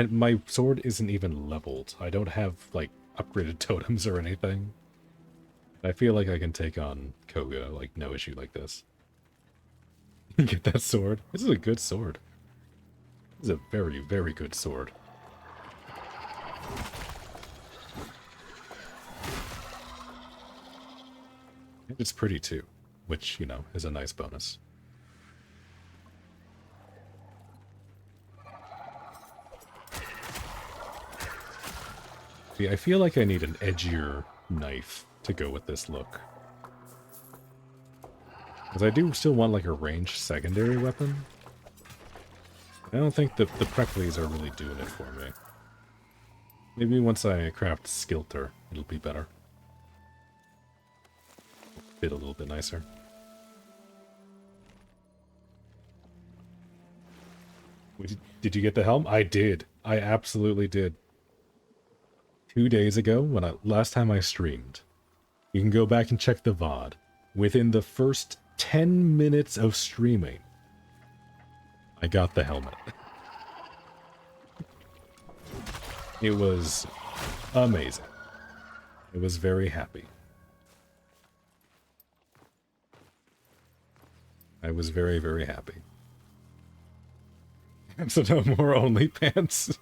My sword isn't even leveled. I don't have, like, upgraded totems or anything. I feel like I can take on Koga, like, no issue like this. Get that sword. This is a good sword. This is a very, very good sword. And it's pretty too, which, you know, is a nice bonus. See, I feel like I need an edgier knife to go with this look. Because I do still want like a ranged secondary weapon. I don't think the pricklies are really doing it for me. Maybe once I craft Skilter, it'll be better. Fit a little bit nicer. Did you get the helm? I did. I absolutely did. 2 days ago, last time I streamed, you can go back and check the VOD. Within the first 10 minutes of streaming, I got the helmet. It was amazing. I was very happy. I was very, very happy. So no more OnlyPants.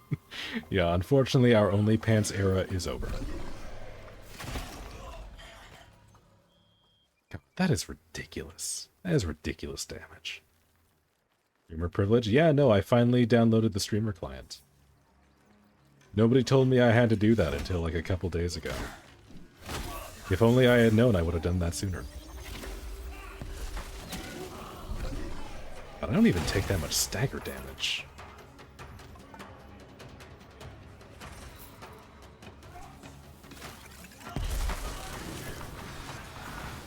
Yeah, unfortunately our OnlyPants era is over. God, that is ridiculous. That is ridiculous damage. Streamer privilege? Yeah, no, I finally downloaded the streamer client. Nobody told me I had to do that until like a couple days ago. If only I had known, I would have done that sooner. I don't even take that much stagger damage.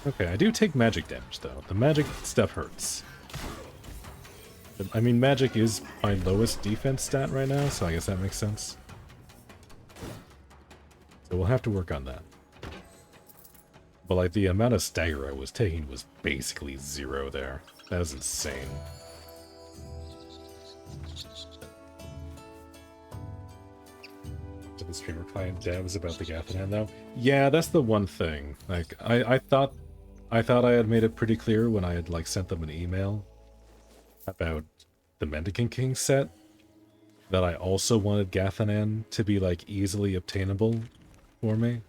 Okay, I do take magic damage, though. The magic stuff hurts. I mean, magic is my lowest defense stat right now, so I guess that makes sense. So we'll have to work on that. But, like, the amount of stagger I was taking was basically 0 there. That was insane. The streamer client devs about the Gathannan, though. Yeah, that's the one thing. Like, I thought I had made it pretty clear when I had like sent them an email about the Mendicant King set that I also wanted Gathannan to be like easily obtainable for me.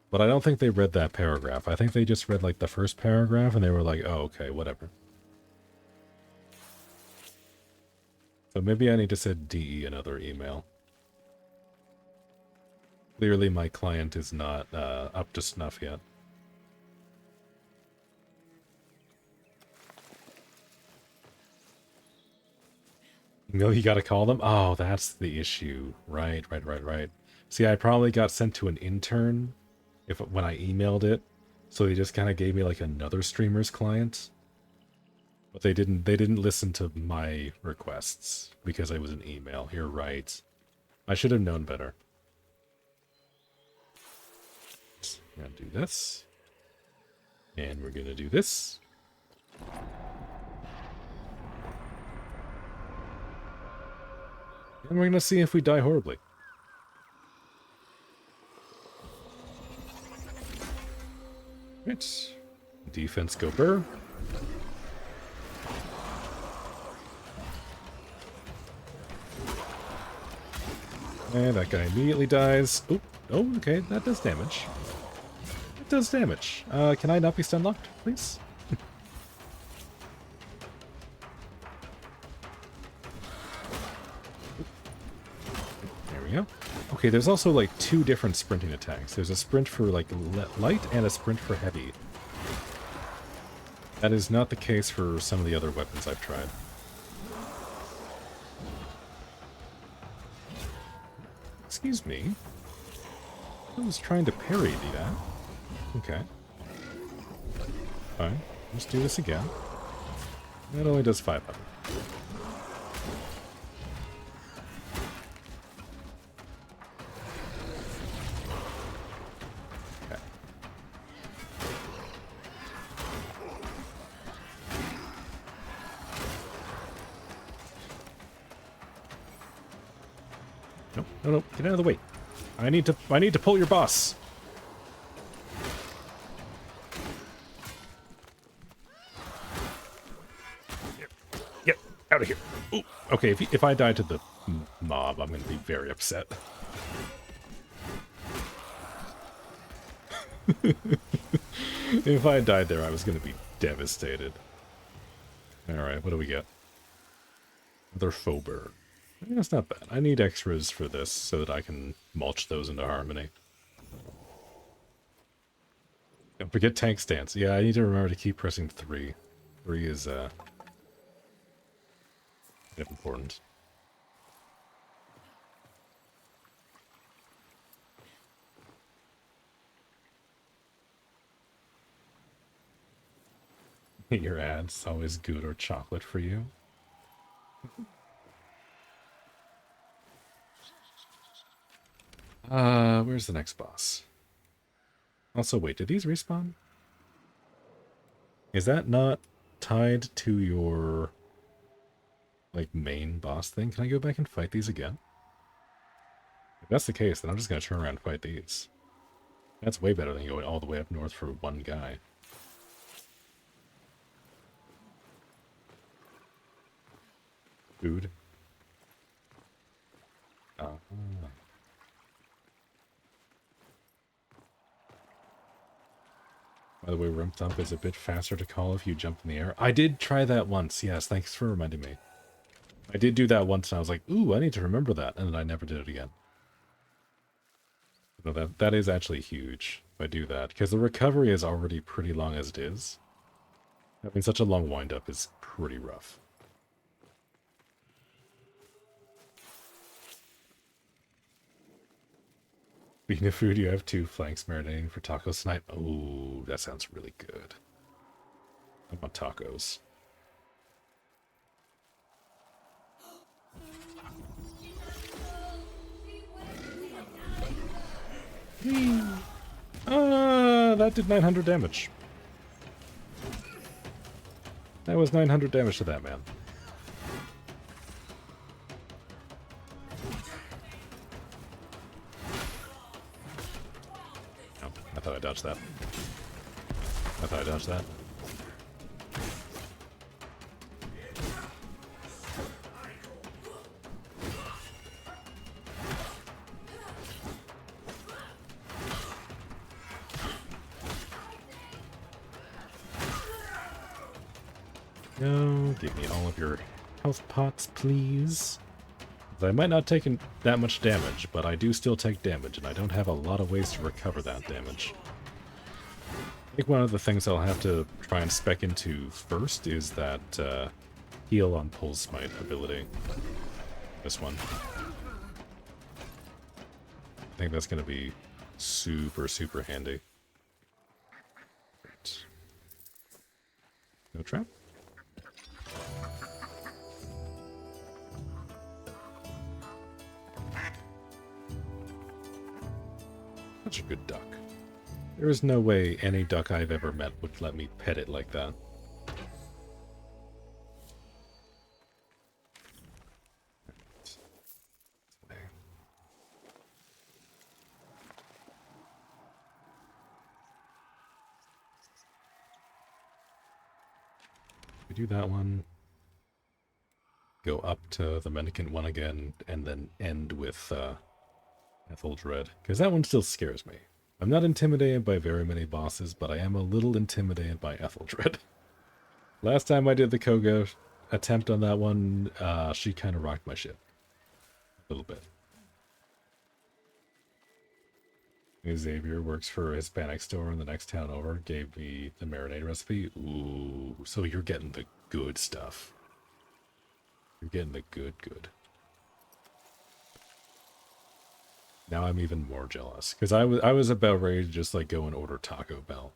But I don't think they read that paragraph. I think they just read like the first paragraph and they were like, oh, okay, whatever. So maybe I need to send DE another email. Clearly my client is not up to snuff yet. No, you gotta call them? Oh, that's the issue. Right. See, I probably got sent to an intern when I emailed it, so they just kind of gave me like another streamer's client. But they didn't listen to my requests because I was an email. You're right. I should have known better. We're gonna do this. And we're gonna do this. And we're gonna see if we die horribly. Right. Defense go burr. And that guy immediately dies. Oh, okay, that does damage. It does damage. Can I not be stun locked, please? There we go. Okay, there's also like 2 different sprinting attacks. There's a sprint for like light and a sprint for heavy. That is not the case for some of the other weapons I've tried. Excuse me. I was trying to parry that. Okay. Fine. Let's do this again. That only does 500. Okay. No, no, get out of the way. I need to pull your boss. Get out of here. Ooh, okay, if I die to the mob, I'm going to be very upset. If I died there, I was going to be devastated. Alright, what do we get? Another faux bird. That's not bad. I need extras for this so that I can mulch those into harmony. Don't forget tank stance. Yeah, I need to remember to keep pressing 3. 3 is important. Your ads always good or chocolate for you. Where's the next boss? Also, wait, did these respawn? Is that not tied to your, like, main boss thing? Can I go back and fight these again? If that's the case, then I'm just gonna turn around and fight these. That's way better than going all the way up north for one guy. Food. By the way, Rump Thump is a bit faster to call if you jump in the air. I did try that once, yes, thanks for reminding me. I did do that once and I was like, ooh, I need to remember that, and then I never did it again. No, that is actually huge if I do that, because the recovery is already pretty long as it is. Having such a long wind-up is pretty rough. Being a food, you have 2 flanks marinating for tacos tonight. Oh, that sounds really good. I want tacos. That did 900 damage. That was 900 damage to that man. Oh, I thought I dodged that. I thought I dodged that. No, give me all of your health pots, please. I might not take that much damage, but I do still take damage, and I don't have a lot of ways to recover that damage. I think one of the things I'll have to try and spec into first is that heal on Pulse Smite ability. This one. I think that's going to be super, super handy. Right. No trap? Such a good duck. There is no way any duck I've ever met would let me pet it like that. We do that one. Go up to the mendicant one again, and then end with Etheldred, because that one still scares me. I'm not intimidated by very many bosses, but I am a little intimidated by Etheldred. Last time I did the Koga attempt on that one, she kind of rocked my ship. A little bit. Xavier works for a Hispanic store in the next town over, gave me the marinade recipe. Ooh, so you're getting the good stuff. You're getting the good. Now I'm even more jealous, because I was about ready to just like go and order Taco Bell.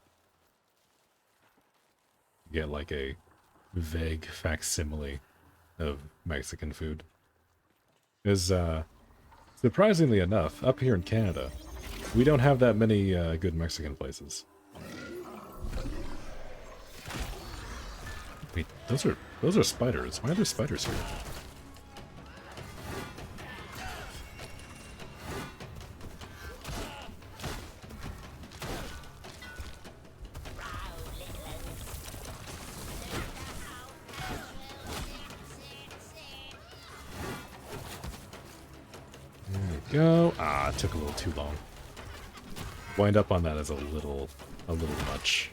Get like a vague facsimile of Mexican food. Because surprisingly enough, up here in Canada, we don't have that many good Mexican places. Wait, those are spiders. Why are there spiders here? go. Ah, it took a little too long. Wind up on that is a little much.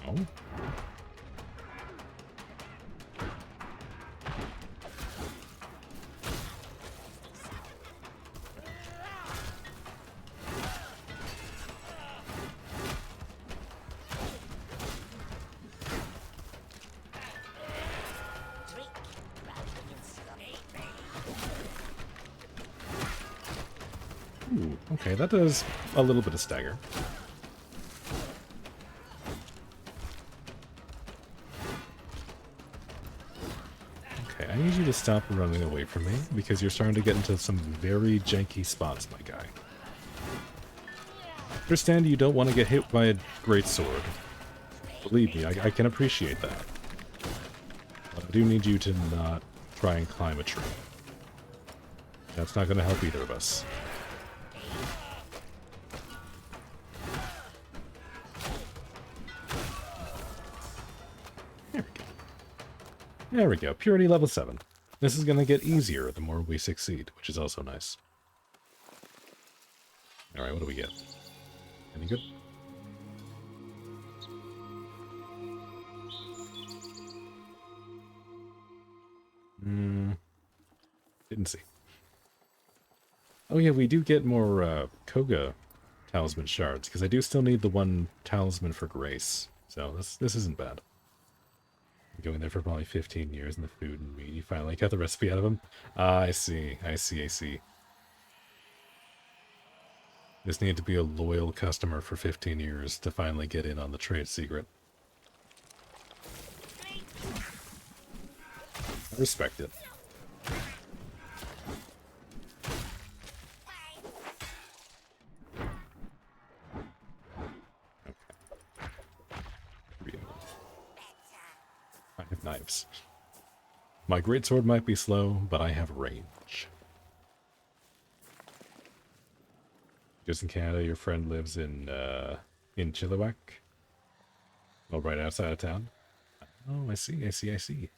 Oh. Ooh, okay, that does a little bit of stagger. Okay, I need you to stop running away from me, because you're starting to get into some very janky spots, my guy. Understand you don't want to get hit by a greatsword. Believe me, I can appreciate that. But I do need you to not try and climb a tree. That's not going to help either of us. There we go. There we go. Purity level 7. This is going to get easier the more we succeed, which is also nice. Alright, what do we get? Any good? Didn't see. Oh yeah, we do get more Koga talisman shards, because I do still need the one talisman for grace. So this isn't bad. I'm going there for probably 15 years in the food and meat. You finally got the recipe out of them? I see. Just need to be a loyal customer for 15 years to finally get in on the trade secret. I respect it. Okay. I have knives. My greatsword might be slow, but I have range. Just in Canada, your friend lives in Chilliwack? Well, right outside of town? Oh, I see.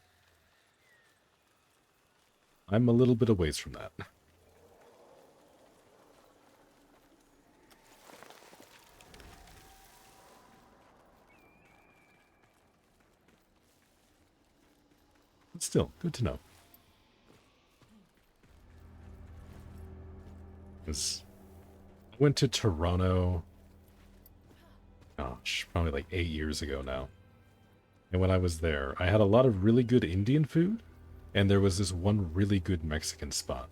I'm a little bit away from that. But still, good to know. Because I went to Toronto, gosh, probably like 8 years ago now. And when I was there, I had a lot of really good Indian food, and there was this one really good Mexican spot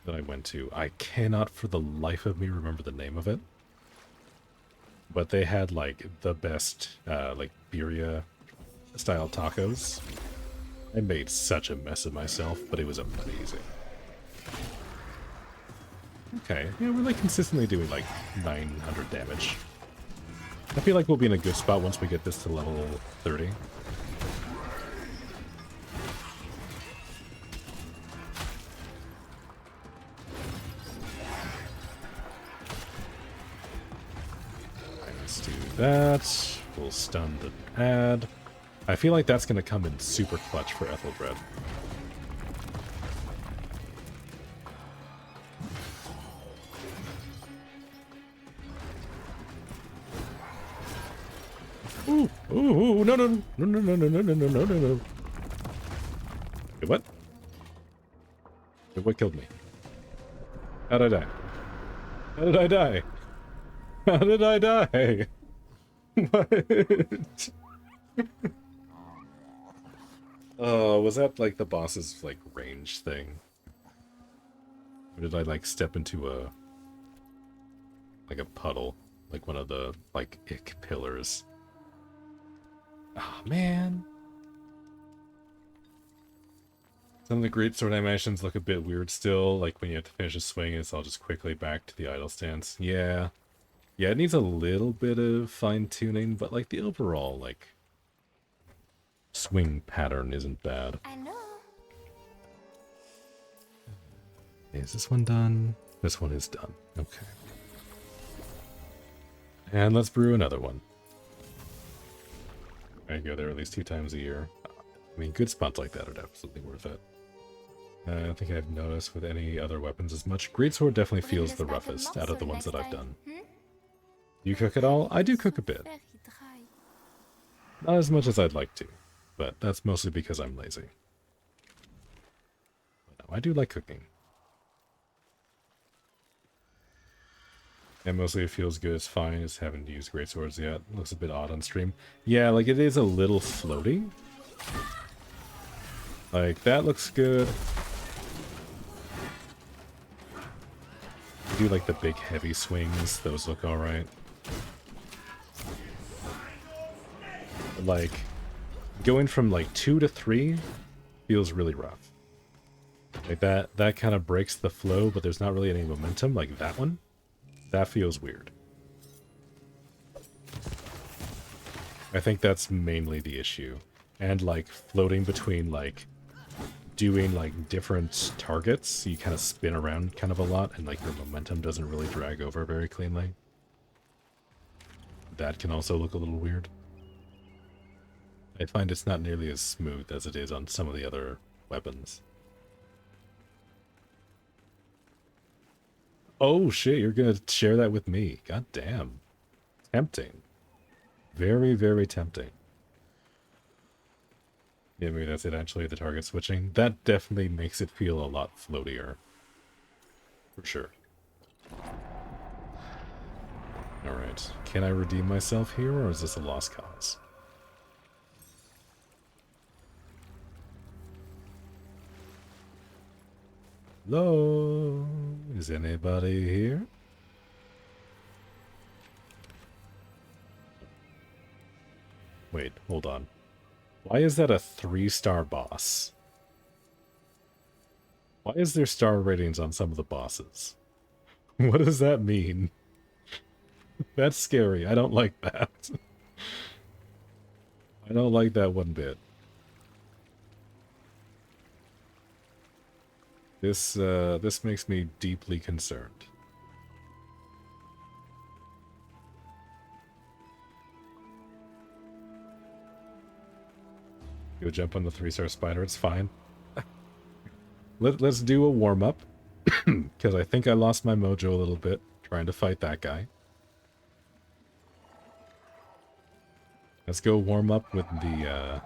that I went to. I cannot for the life of me remember the name of it. But they had like the best like birria style tacos. I made such a mess of myself, but it was amazing. Okay, yeah, we're like consistently doing like 900 damage. I feel like we'll be in a good spot once we get this to level 30. Let's do that. We'll stun the ad. I feel like that's going to come in super clutch for Ethelbred. Ooh, no. Wait, what? Wait, what killed me? How did I die? How did I die? How did I die? What? Oh, was that like the boss's like range thing? Or did I like step into a puddle? Like one of the like ick pillars? Oh man. Some of the greatsword animations look a bit weird still, like when you have to finish a swing, it's all just quickly back to the idle stance. Yeah. Yeah, it needs a little bit of fine-tuning, but like the overall, like, swing pattern isn't bad. I know. Is this one done? This one is done. Okay. And let's brew another one. I go there at least 2 times a year. I mean, good spots like that are absolutely worth it. I don't think I've noticed with any other weapons as much. Greatsword definitely feels the roughest out of the ones that I've done. You cook at all? I do cook a bit. Not as much as I'd like to, but that's mostly because I'm lazy. But no, I do like cooking. And mostly it feels good, it's fine, just haven't used greatswords yet. Looks a bit odd on stream. Yeah, like it is a little floaty. Like, that looks good. I do like the big heavy swings, those look alright. Like, going from like 2 to 3 feels really rough. Like that kind of breaks the flow, but there's not really any momentum, like that one. That feels weird. I think that's mainly the issue. And like floating between like doing like different targets, you kind of spin around kind of a lot and like your momentum doesn't really drag over very cleanly. That can also look a little weird. I find it's not nearly as smooth as it is on some of the other weapons. Oh shit, you're gonna share that with me. God damn. Tempting. Very, very tempting. Yeah, maybe that's it actually, the target switching. That definitely makes it feel a lot floatier. For sure. Alright. Can I redeem myself here, or is this a lost cause? Hello? Is anybody here? Wait, hold on. Why is that a 3-star boss? Why is there star ratings on some of the bosses? What does that mean? That's scary. I don't like that. I don't like that one bit. This makes me deeply concerned. Go jump on the 3-star spider, it's fine. Let's do a warm-up, because I think I lost my mojo a little bit trying to fight that guy. Let's go warm up with the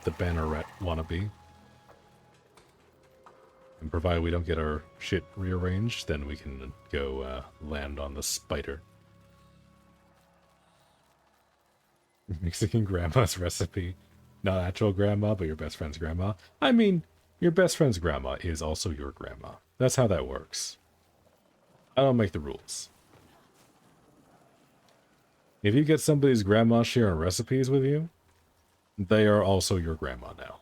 banneret wannabe. And provided we don't get our shit rearranged, then we can go land on the spider. Mexican grandma's recipe. Not actual grandma, but your best friend's grandma. I mean, your best friend's grandma is also your grandma. That's how that works. I don't make the rules. If you get somebody's grandma sharing recipes with you, they are also your grandma now.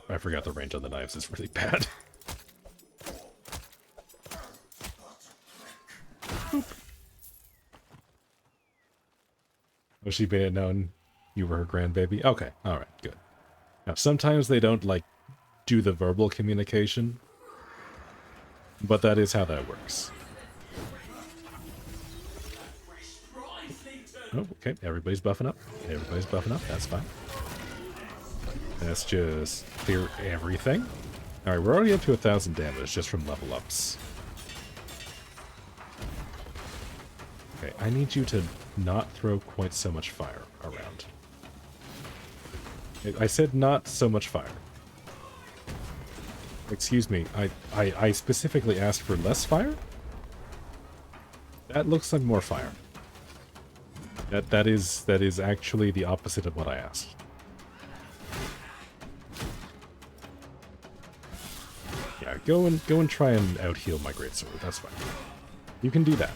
I forgot the range on the knives is really bad. Was she made it known you were her grandbaby? Okay, alright, good. Now, sometimes they don't, like, do the verbal communication, but that is how that works. Oh, okay, everybody's buffing up. Everybody's buffing up, that's fine. Let's just clear everything. Alright, we're already up to 1,000 damage just from level ups. Okay, I need you to not throw quite so much fire around. I said not so much fire. Excuse me, I specifically asked for less fire? That looks like more fire. That is actually the opposite of what I asked. Yeah, go and try and out-heal my greatsword, that's fine. You can do that.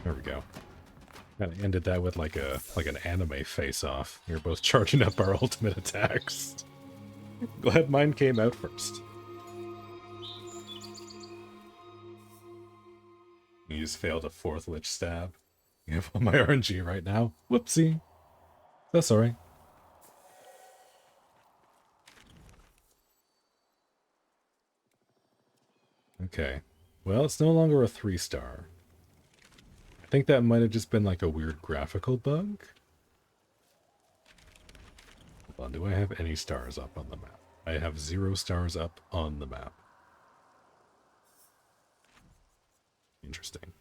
There we go. Kind of ended that with like an anime face-off. You're both charging up our ultimate attacks. Glad mine came out first. You just failed a 4th Lich stab. You have all my RNG right now. Whoopsie. That's alright. Okay. Well, it's no longer a 3-star. I think that might have just been like a weird graphical bug. Hold on, do I have any stars up on the map? I have 0 stars up on the map. Interesting.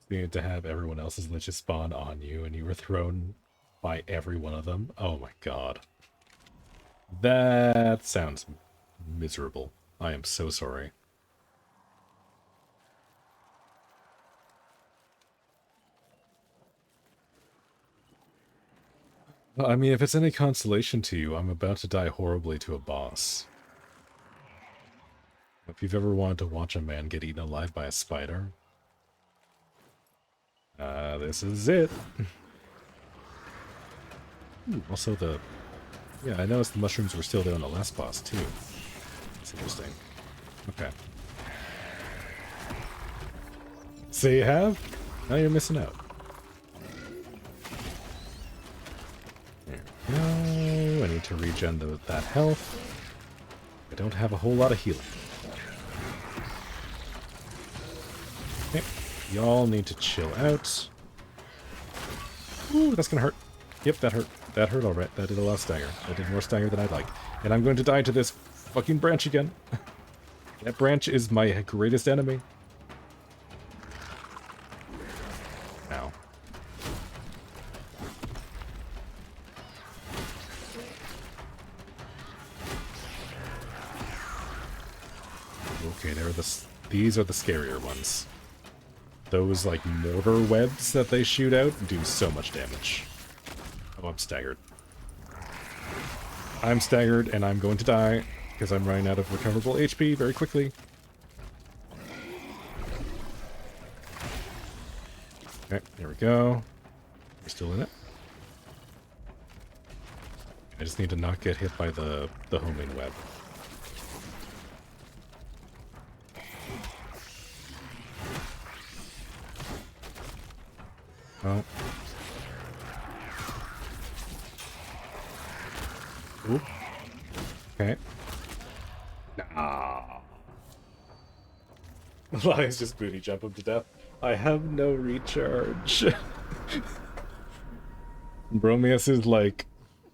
You need to have everyone else's liches spawn on you and you were thrown by every one of them. Oh my god. That sounds miserable. I am so sorry. Well, I mean, if it's any consolation to you, I'm about to die horribly to a boss. If you've ever wanted to watch a man get eaten alive by a spider, this is it. Ooh, also yeah, I noticed the mushrooms were still there on the last boss, too. That's interesting. Okay. So you have? Now you're missing out. There we go. I need to regen that health. I don't have a whole lot of healing. Okay. Y'all need to chill out. Ooh, that's gonna hurt. Yep, that hurt. That hurt alright. That did a lot of stagger. That did more stagger than I'd like. And I'm going to die to this fucking branch again. That branch is my greatest enemy. Ow. Okay, these are the scarier ones. Those, like, mortar webs that they shoot out do so much damage. Oh, I'm staggered. I'm staggered, and I'm going to die, because I'm running out of recoverable HP very quickly. Okay, there we go. We're still in it. I just need to not get hit by the homing web. Oh. Oop. Okay. Nah. Lions just booty jump him to death. I have no recharge. Bromius is like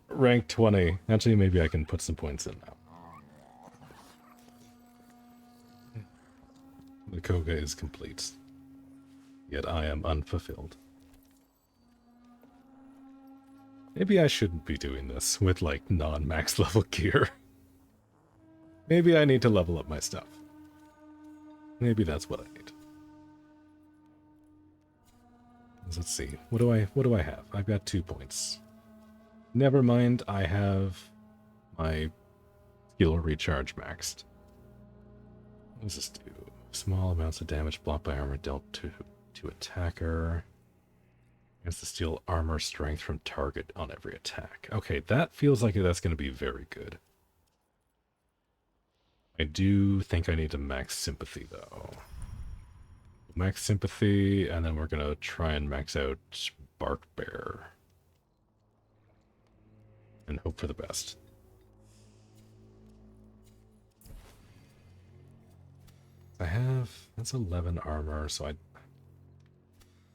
rank 20. Actually, maybe I can put some points in now. The Koga is complete. Yet I am unfulfilled. Maybe I shouldn't be doing this with, like, non-max level gear. Maybe I need to level up my stuff. Maybe that's what I need. Let's see. What do I have? I've got 2 points. Never mind, I have my skill recharge maxed. What does this do? Small amounts of damage blocked by armor dealt to attacker. Has to steal armor strength from target on every attack. Okay, that feels like that's going to be very good. I do think I need to max sympathy, though. Max sympathy, and then we're going to try and max out Bark Bear. And hope for the best. I have... that's 11 armor, so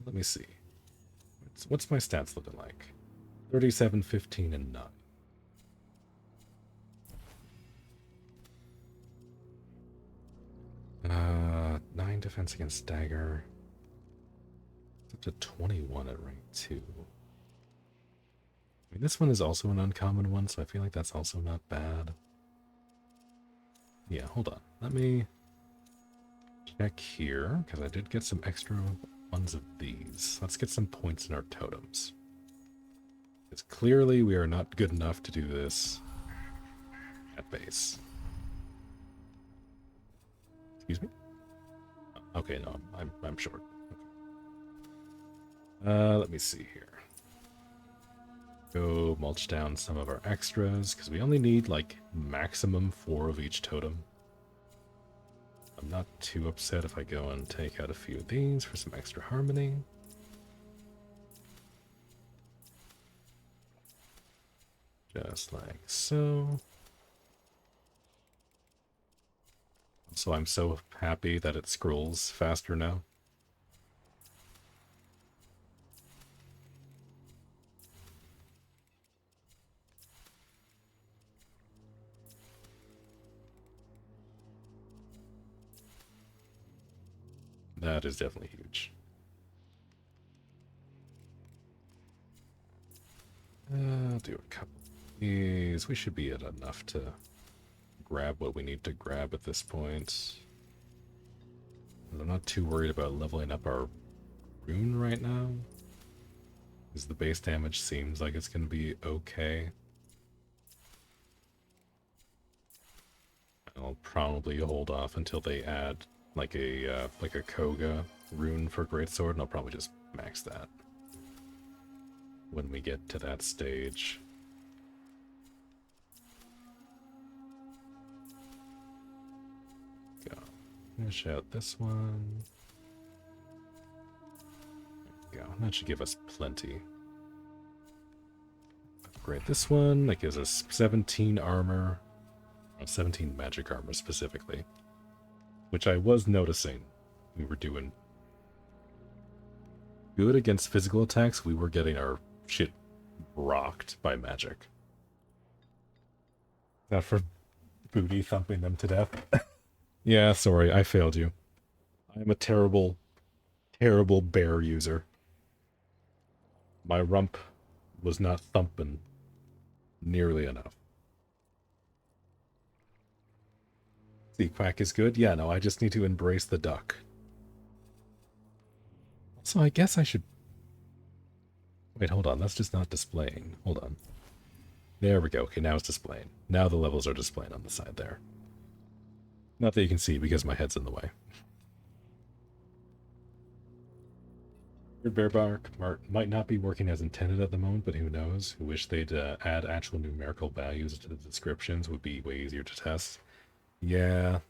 let me see. What's my stats looking like? 37, 15, and 9. 9 defense against stagger. It's up to 21 at rank 2. I mean, this one is also an uncommon one, so I feel like that's also not bad. Yeah, hold on. Let me check here, because I did get some extra ones of these. Let's get some points in our totems. Because clearly we are not good enough to do this at base. Excuse me? Okay, no, I'm short. Okay. Let me see here. Go mulch down some of our extras, because we only need, like, maximum 4 of each totem. I'm not too upset if I go and take out a few of these for some extra harmony. Just like so. So I'm so happy that it scrolls faster now. That is definitely huge. I'll do a couple of these. We should be at enough to grab what we need to grab at this point. I'm not too worried about leveling up our rune right now, because the base damage seems like it's going to be okay. I'll probably hold off until they add like a Koga rune for greatsword, and I'll probably just max that when we get to that stage. Go. Finish out this one. There we go. That should give us plenty. Upgrade this one. That gives us 17 armor. 17 magic armor specifically. Which I was noticing. We were doing good against physical attacks. We were getting our shit rocked by magic. Not for booty thumping them to death. Yeah, sorry, I failed you. I'm a terrible, terrible bear user. My rump was not thumping nearly enough. See, quack is good? Yeah, no, I just need to embrace the duck. So I guess I should... Wait, hold on, that's just not displaying. Hold on. There we go. Okay, now it's displaying. Now the levels are displaying on the side there. Not that you can see because my head's in the way. Bear Bark might not be working as intended at the moment, but who knows? Who wish they'd add actual numerical values to the descriptions would be way easier to test. Yeah.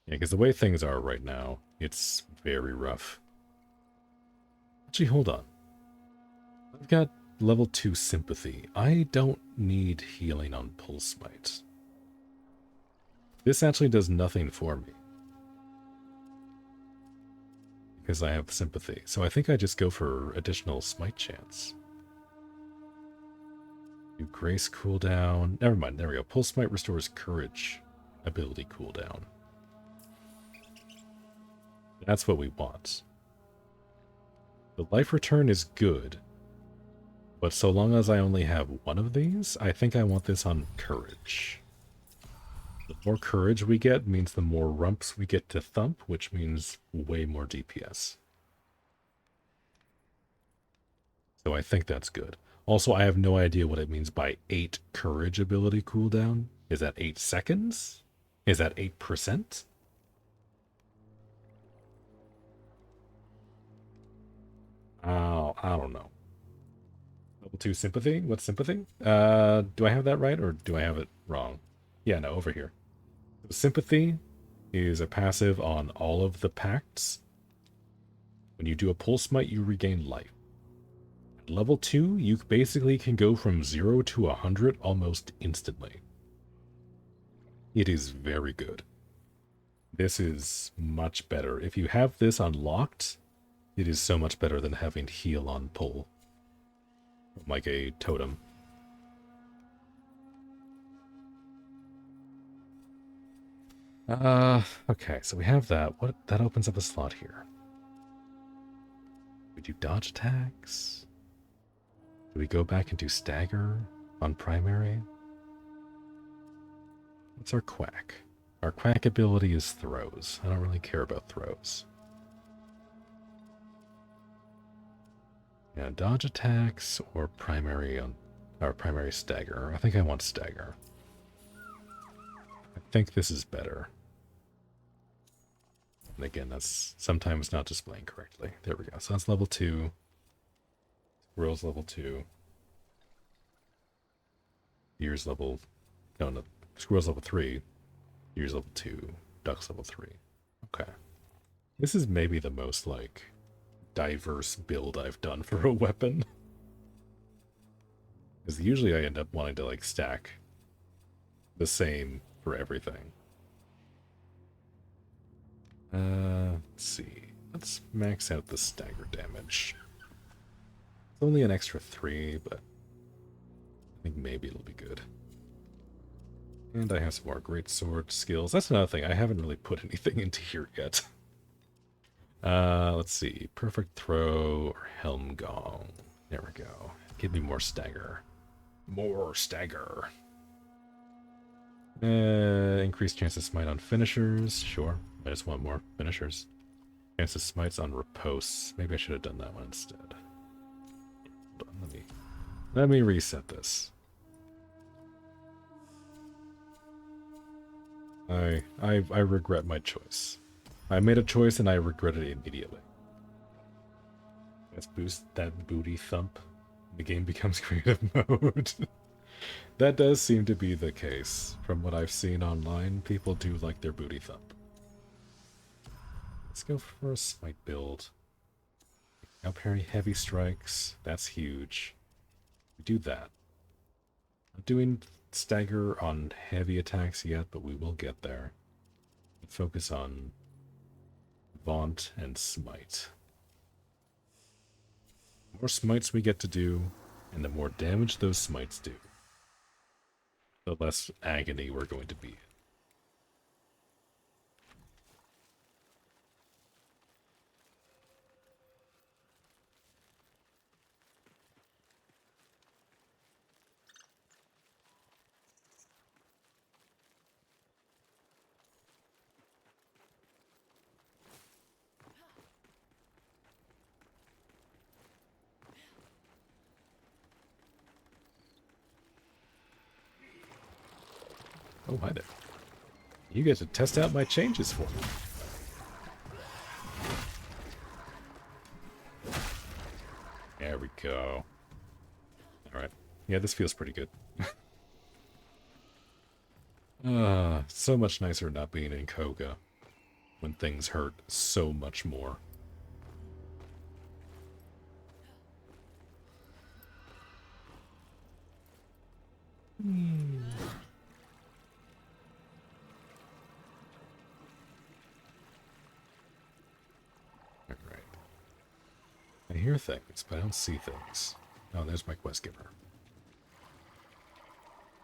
Yeah, because the way things are right now, it's very rough. Actually, hold on. I've got level 2 sympathy. I don't need healing on Pulse Smite. This actually does nothing for me, because I have sympathy. So I think I just go for additional smite chance. Do grace cooldown. Never mind, there we go. Pulse Smite restores courage ability cooldown. That's what we want. The life return is good, but so long as I only have one of these, I think I want this on courage. The more courage we get means the more rumps we get to thump, which means way more DPS. So I think that's good. Also, I have no idea what it means by 8 courage ability cooldown. Is that 8 seconds? Is that 8%? Oh, I don't know. Level 2 sympathy? What's sympathy? Do I have that right or do I have it wrong? Yeah, no, over here. So sympathy is a passive on all of the pacts. When you do a pulse smite, you regain life. At level 2, you basically can go from 0 to 100 almost instantly. It is very good. This is much better. If you have this unlocked, it is so much better than having heal on pull. Like a totem. Okay, so we have that. That opens up a slot here. We do dodge attacks. Do we go back and do stagger on primary? What's our quack? Our quack ability is throws. I don't really care about throws. Yeah, dodge attacks or primary on our primary stagger. I think I want stagger. I think this is better. And again, that's sometimes not displaying correctly. There we go. So that's level 2. Squirrel's level 2. Deer's level... No, Squirrel's level 3. Deer's level 2. Duck's level 3. Okay. This is maybe the most, like, diverse build I've done for a weapon. Because usually I end up wanting to, like, stack the same for everything. Let's see. Let's max out the stagger damage. It's only an extra 3, but I think maybe it'll be good. And I have some more greatsword skills. That's another thing. I haven't really put anything into here yet. Let's see. Perfect throw or helm gong. There we go. Give me more stagger. More stagger. Increased chance of smite on finishers. Sure. I just want more finishers. Chance of smites on riposte. Maybe I should have done that one instead. Hold on, let me reset this. I regret my choice. I made a choice and I regret it immediately. Let's boost that booty thump. The game becomes creative mode. That does seem to be the case. From what I've seen online, people do like their booty thump. Let's go for a smite build. Now parry heavy strikes. That's huge. We do that. I'm doing stagger on heavy attacks yet, but we will get there. Focus on vaunt and smite. The more smites we get to do, and the more damage those smites do, the less agony we're going to be in. Oh, hi there. You get to test out my changes for me. There we go. Alright. Yeah, this feels pretty good. So much nicer not being in Koga when things hurt so much more. Alright. I hear things, but I don't see things. Oh, there's my quest giver.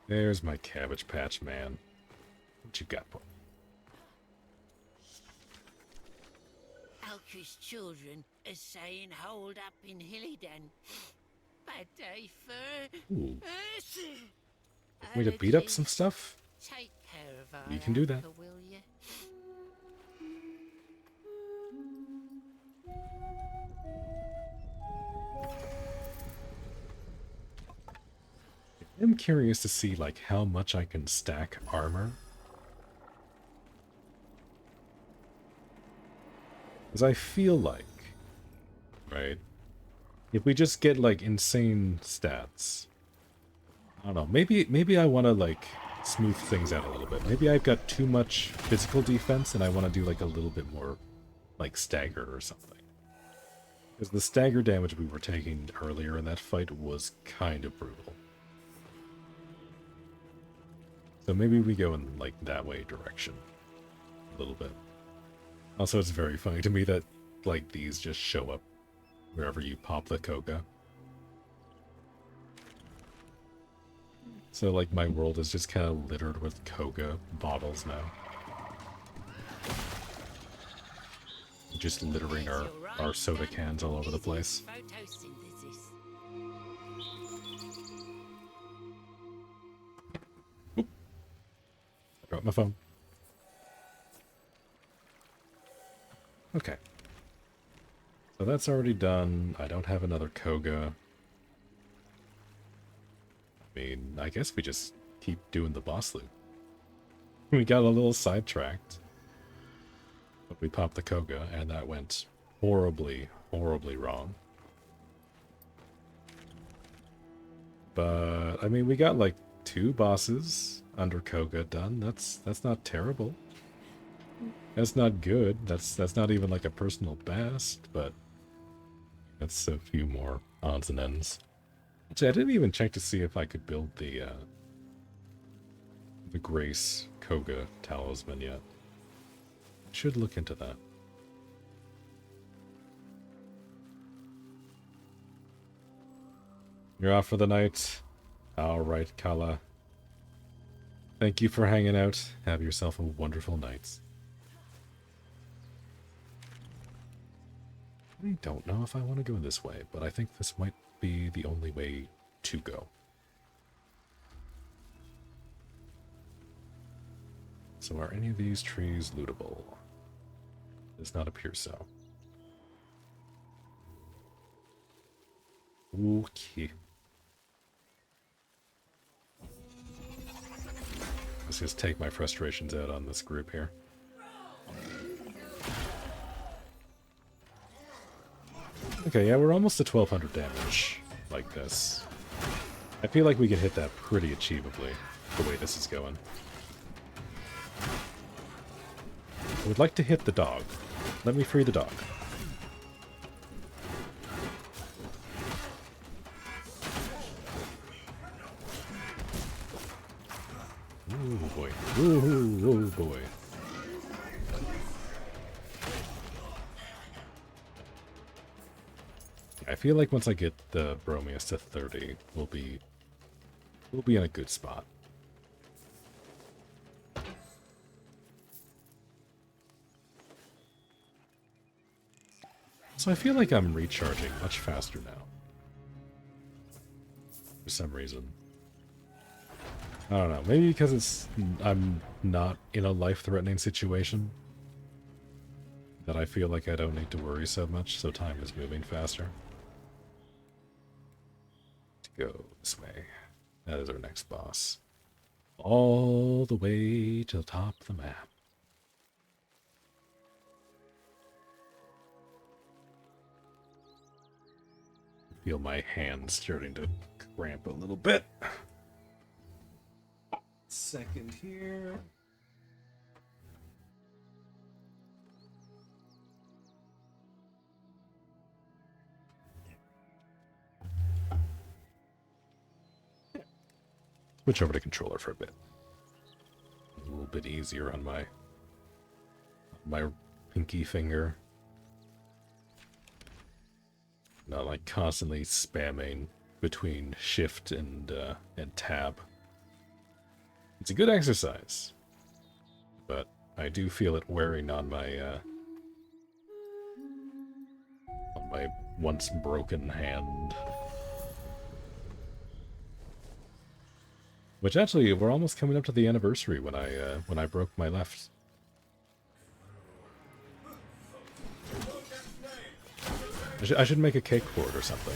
There's my Cabbage Patch Man. What you got for me? Alkris children are saying hold up in Hillyden. Bad day for... Ooh. Want me to beat up some stuff? Take care of our You can do that. anchor, will you? I'm curious to see, like, how much I can stack armor. Because I feel like, right, if we just get, like, insane stats, I don't know, maybe I want to, like, smooth things out a little bit. Maybe I've got too much physical defense and I want to do, like, a little bit more, like, stagger or something. Because the stagger damage we were taking earlier in that fight was kind of brutal. So maybe we go in, like, that way direction. A little bit. Also, it's very funny to me that, like, these just show up wherever you pop the Koga. So, like, my world is just kind of littered with Koga bottles now. Just littering our soda cans all over the place. Photosynthesis. I dropped my phone. Okay. So that's already done. I don't have another Koga. I mean, I guess we just keep doing the boss loop. We got a little sidetracked. But we popped the Koga, and that went horribly, horribly wrong. But, I mean, we got like 2 bosses under Koga done. That's not terrible. That's not good. That's not even like a personal best, but that's a few more odds and ends. Actually, I didn't even check to see if I could build the Grace Koga talisman yet. Should look into that. You're off for the night? Alright, Kala. Thank you for hanging out. Have yourself a wonderful night. I don't know if I want to go this way, but I think this might be the only way to go. So are any of these trees lootable? Does not appear so. Okay. Let's just take my frustrations out on this group here. Okay, yeah, we're almost to 1200 damage like this. I feel like we can hit that pretty achievably, the way this is going. I would like to hit the dog. Let me free the dog. Oh boy. Oh boy. I feel like once I get the Bromius to 30, we'll be in a good spot. So I feel like I'm recharging much faster now. For some reason. I don't know, maybe because I'm not in a life-threatening situation that I feel like I don't need to worry so much, so time is moving faster. To go this way. That is our next boss. All the way to the top of the map. Feel my hands starting to cramp a little bit. Second here. Switch over to controller for a bit. A little bit easier on my pinky finger. Not like constantly spamming between shift and tab. It's a good exercise, but I do feel it wearing on my once broken hand. Which actually, we're almost coming up to the anniversary when I broke my left. I should make a cake for it or something.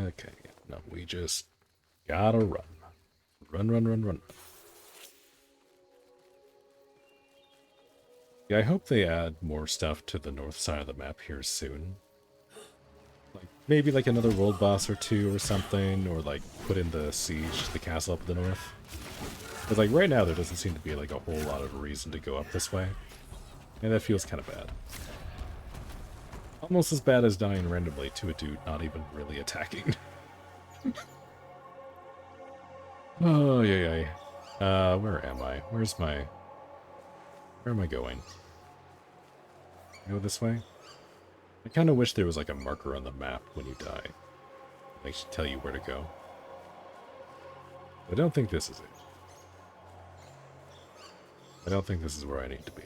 Okay, no, we just gotta run. Run. Yeah, I hope they add more stuff to the north side of the map here soon. Like, maybe like another world boss or two or something, or like put in the siege, the castle up in the north. Because like right now there doesn't seem to be like a whole lot of reason to go up this way. And that feels kind of bad. Almost as bad as dying randomly to a dude not even really attacking. Oh, yeah. Where am I? Where am I going? Go this way? I kind of wish there was like a marker on the map when you die. Like, should tell you where to go. I don't think this is it. I don't think this is where I need to be.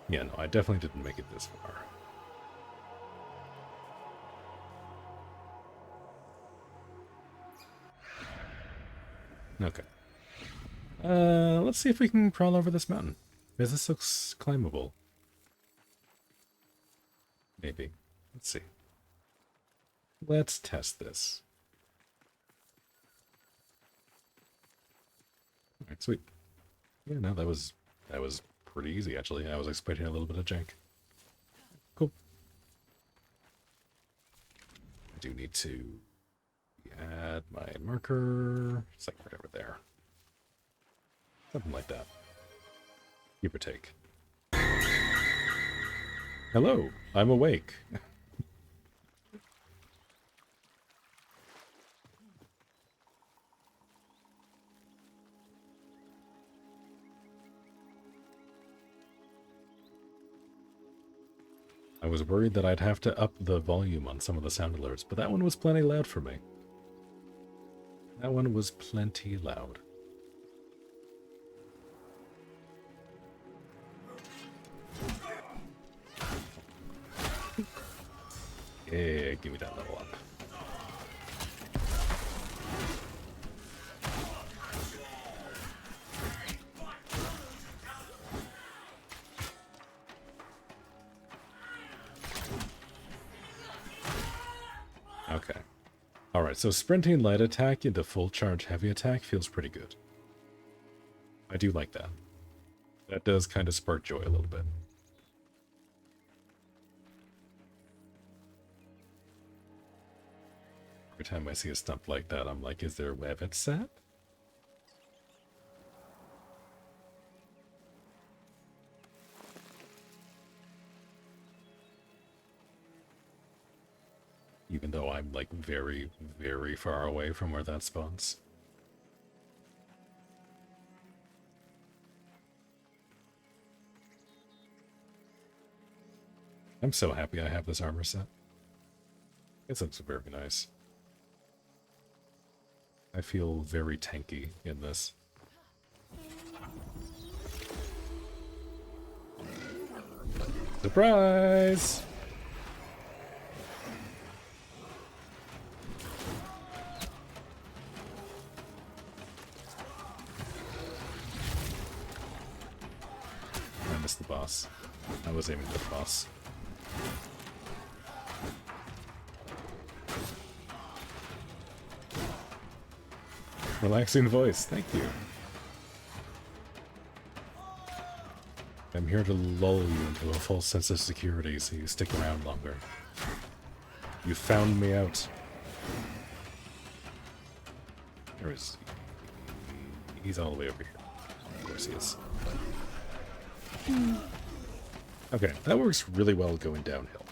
Yeah, no, I definitely didn't make it this far. Okay. Let's see if we can crawl over this mountain. Because this looks climbable. Maybe. Let's see. Let's test this. Alright, sweet. Yeah, no, that was pretty easy, actually. I was expecting a little bit of jank. Cool. I do need to be Set my marker. It's like right over there. Something like that. Give or take. Hello, I'm awake. I was worried that I'd have to up the volume on some of the sound alerts, but that one was plenty loud for me. That one was plenty loud. Yeah, give me that level up. Okay. Alright, so sprinting light attack into full charge heavy attack feels pretty good. I do like that. That does kind of spark joy a little bit. Every time I see a stump like that, I'm like, is there a web it's set? Even though I'm like very, very far away from where that spawns. I'm so happy I have this armor set. It looks very nice. I feel very tanky in this. Surprise! I missed the boss. I was aiming for the boss. Relaxing voice, thank you. I'm here to lull you into a false sense of security so you stick around longer. You found me out. Where is he? He's all the way over here. Of course he is. Okay, that works really well going downhill.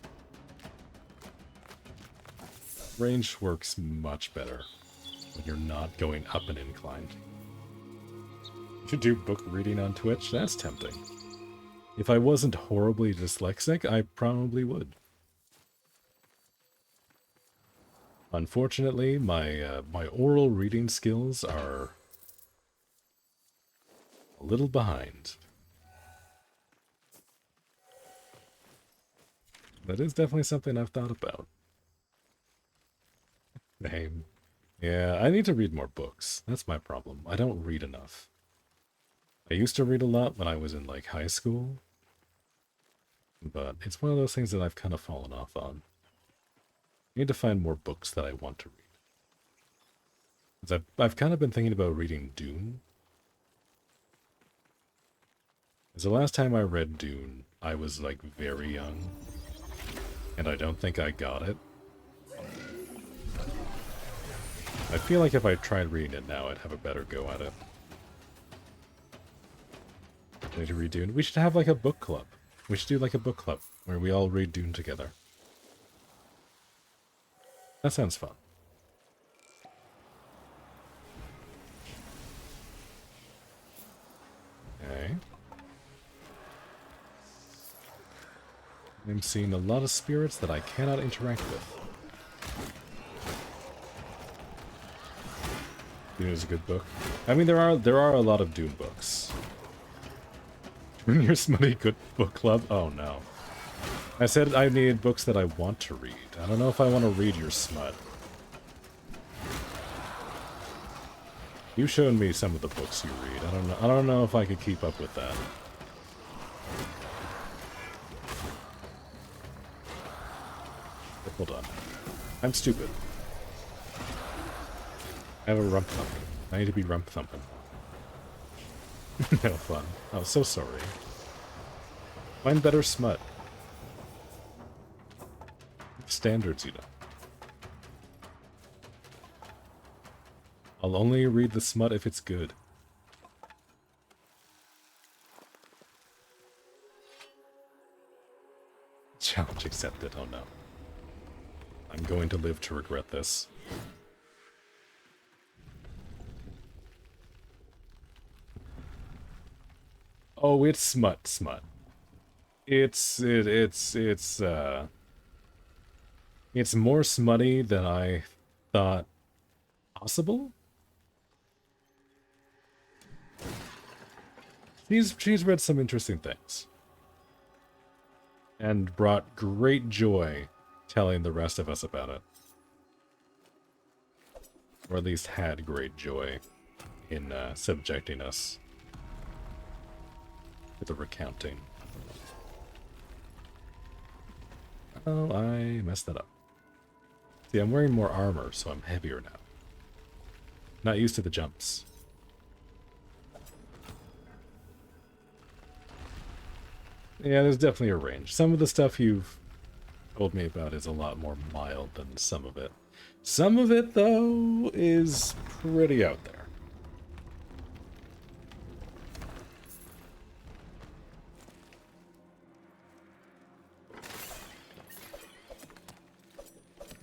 Range works much better when you're not going up an incline. You should do book reading on Twitch? That's tempting. If I wasn't horribly dyslexic, I probably would. Unfortunately, my oral reading skills are a little behind. That is definitely something I've thought about. Name. Yeah, I need to read more books. That's my problem. I don't read enough. I used to read a lot when I was in, like, high school. But it's one of those things that I've kind of fallen off on. I need to find more books that I want to read. 'Cause I've kind of been thinking about reading Dune. Because the last time I read Dune, I was, like, very young. And I don't think I got it. I feel like if I tried reading it now, I'd have a better go at it. I need to read Dune. We should have like a book club. We should do like a book club where we all read Dune together. That sounds fun. Okay. I'm seeing a lot of spirits that I cannot interact with. Dune is a good book. I mean, there are a lot of Dune books. Join your smutty good book club? Oh no. I said I needed books that I want to read. I don't know if I want to read your smut. You've shown me some of the books you read. I don't know if I could keep up with that. Hold on. I'm stupid. I have a rump thumping. I need to be rump thumping. No fun. Oh, so sorry. Find better smut. Standards, you know. I'll only read the smut if it's good. Challenge accepted, oh no. I'm going to live to regret this. Oh, it's smut. It's more smutty than I thought possible. She's read some interesting things. And brought great joy telling the rest of us about it. Or at least had great joy in subjecting us to the recounting. Oh, I messed that up. See, I'm wearing more armor, so I'm heavier now. Not used to the jumps. Yeah, there's definitely a range. Some of the stuff you've told me about is a lot more mild than some of it. Some of it, though, is pretty out there.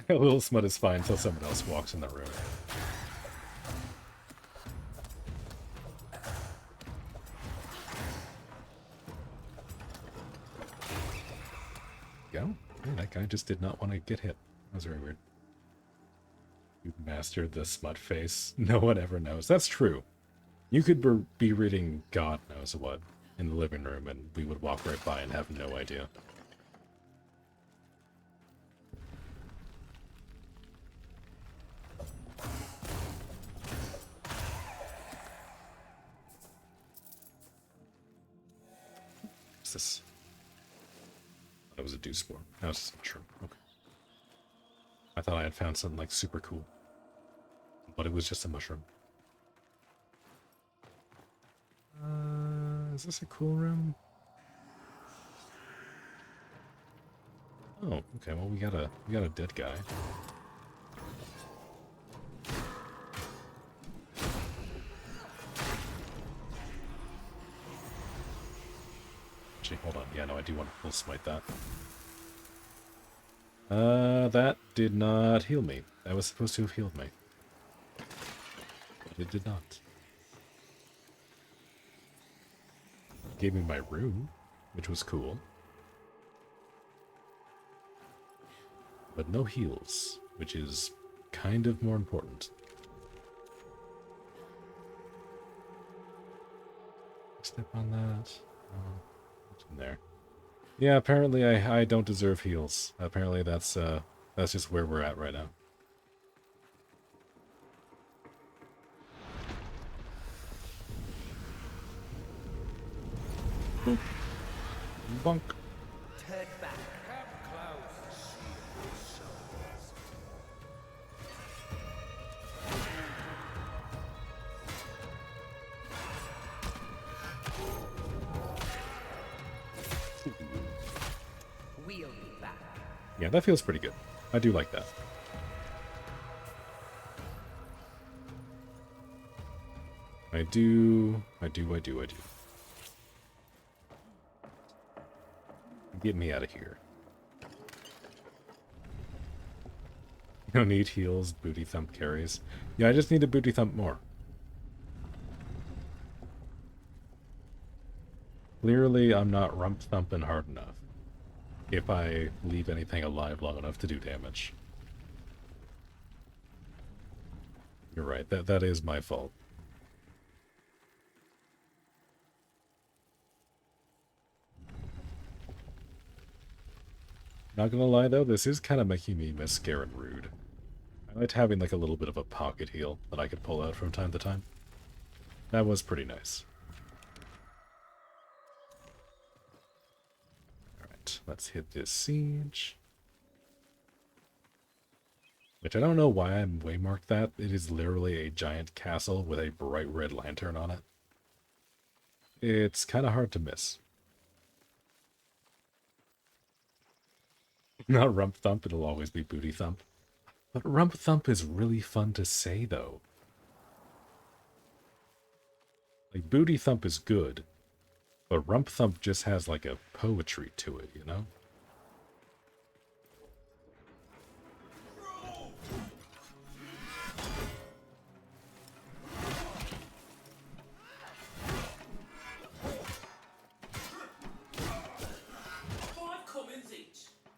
A little smut is fine until someone else walks in the room. Go. Yeah, that guy just did not want to get hit. That was very weird. You mastered the smut face. No one ever knows. That's true. You could be reading God knows what in the living room, and we would walk right by and have no idea. What's this? That was a dew spore. That was just a mushroom. Okay. I thought I had found something like super cool, but it was just a mushroom. Is this a cool room? Oh, okay. Well, we got a dead guy. Actually, hold on. Yeah, no, I do want to full smite that. That did not heal me. That was supposed to have healed me. But it did not. It gave me my rune, which was cool. But no heals, which is kind of more important. Step on that. Oh, what's in there? Yeah, apparently I don't deserve heals. Apparently that's just where we're at right now. Boop. Bonk. Turn back. We'll be back. Yeah, that feels pretty good. I do like that. I do. Get me out of here. You don't need heals, booty thump carries. Yeah, I just need to booty thump more. Clearly, I'm not rump thumping hard enough. If I leave anything alive long enough to do damage. You're right, that is my fault. Not gonna lie though, this is kind of making me miss Garen Rude. I liked having like a little bit of a pocket heal that I could pull out from time to time. That was pretty nice. Alright, let's hit this siege. Which I don't know why I'm waymarked that. It is literally a giant castle with a bright red lantern on it. It's kind of hard to miss. Not rump thump, it'll always be booty thump. But rump thump is really fun to say, though. Like, Booty Thump is good, but Rump Thump just has, like, a poetry to it, you know?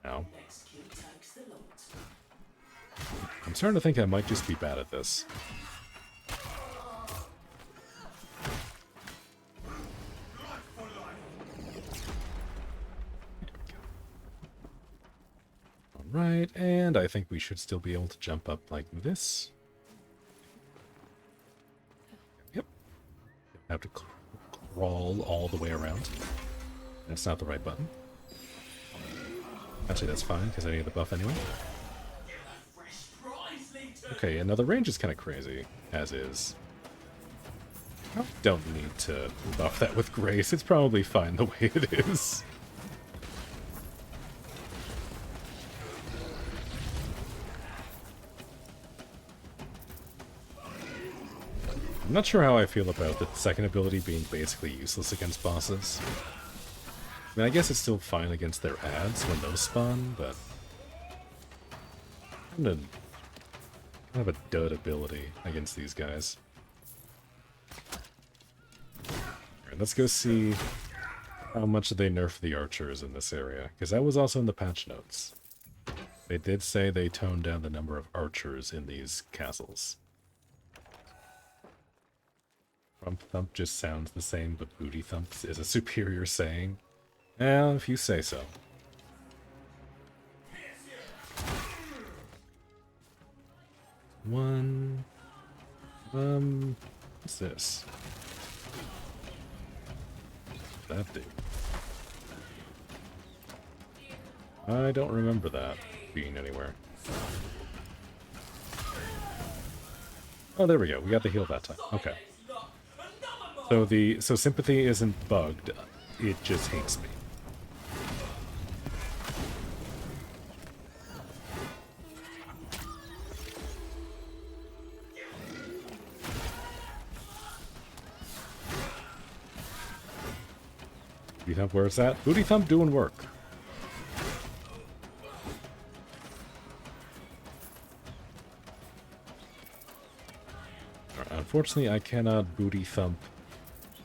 Ow. I'm starting to think I might just be bad at this. Alright, and I think we should still be able to jump up like this. Yep. Have to crawl all the way around. That's not the right button. Actually, that's fine, because I need the buff anyway. Okay, and now the range is kind of crazy, as is. I don't need to buff that with Grace. It's probably fine the way it is. I'm not sure how I feel about the second ability being basically useless against bosses. I mean, I guess it's still fine against their ads when those spawn, but kind of a dud ability against these guys. Alright, let's go see how much they nerfed the archers in this area, because that was also in the patch notes. They did say they toned down the number of archers in these castles. Rump Thump just sounds the same, but Booty Thump is a superior saying. Well, if you say so. One... what's this? That dude. I don't remember that being anywhere. Oh, there we go. We got the heal that time. Okay. So sympathy isn't bugged. It just hates me. Booty Thump, where's that? Booty Thump doing work. Right, unfortunately, I cannot Booty Thump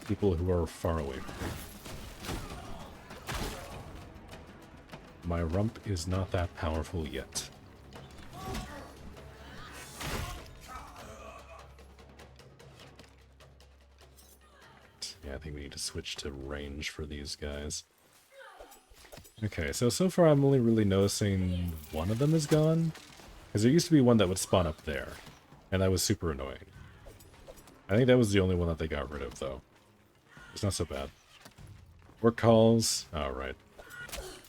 people who are far away from me. My rump is not that powerful yet. Yeah, I think we need to switch to range for these guys. Okay, so far I'm only really noticing one of them is gone. Because there used to be one that would spawn up there. And that was super annoying. I think that was the only one that they got rid of, though. It's not so bad. Work calls. Alright.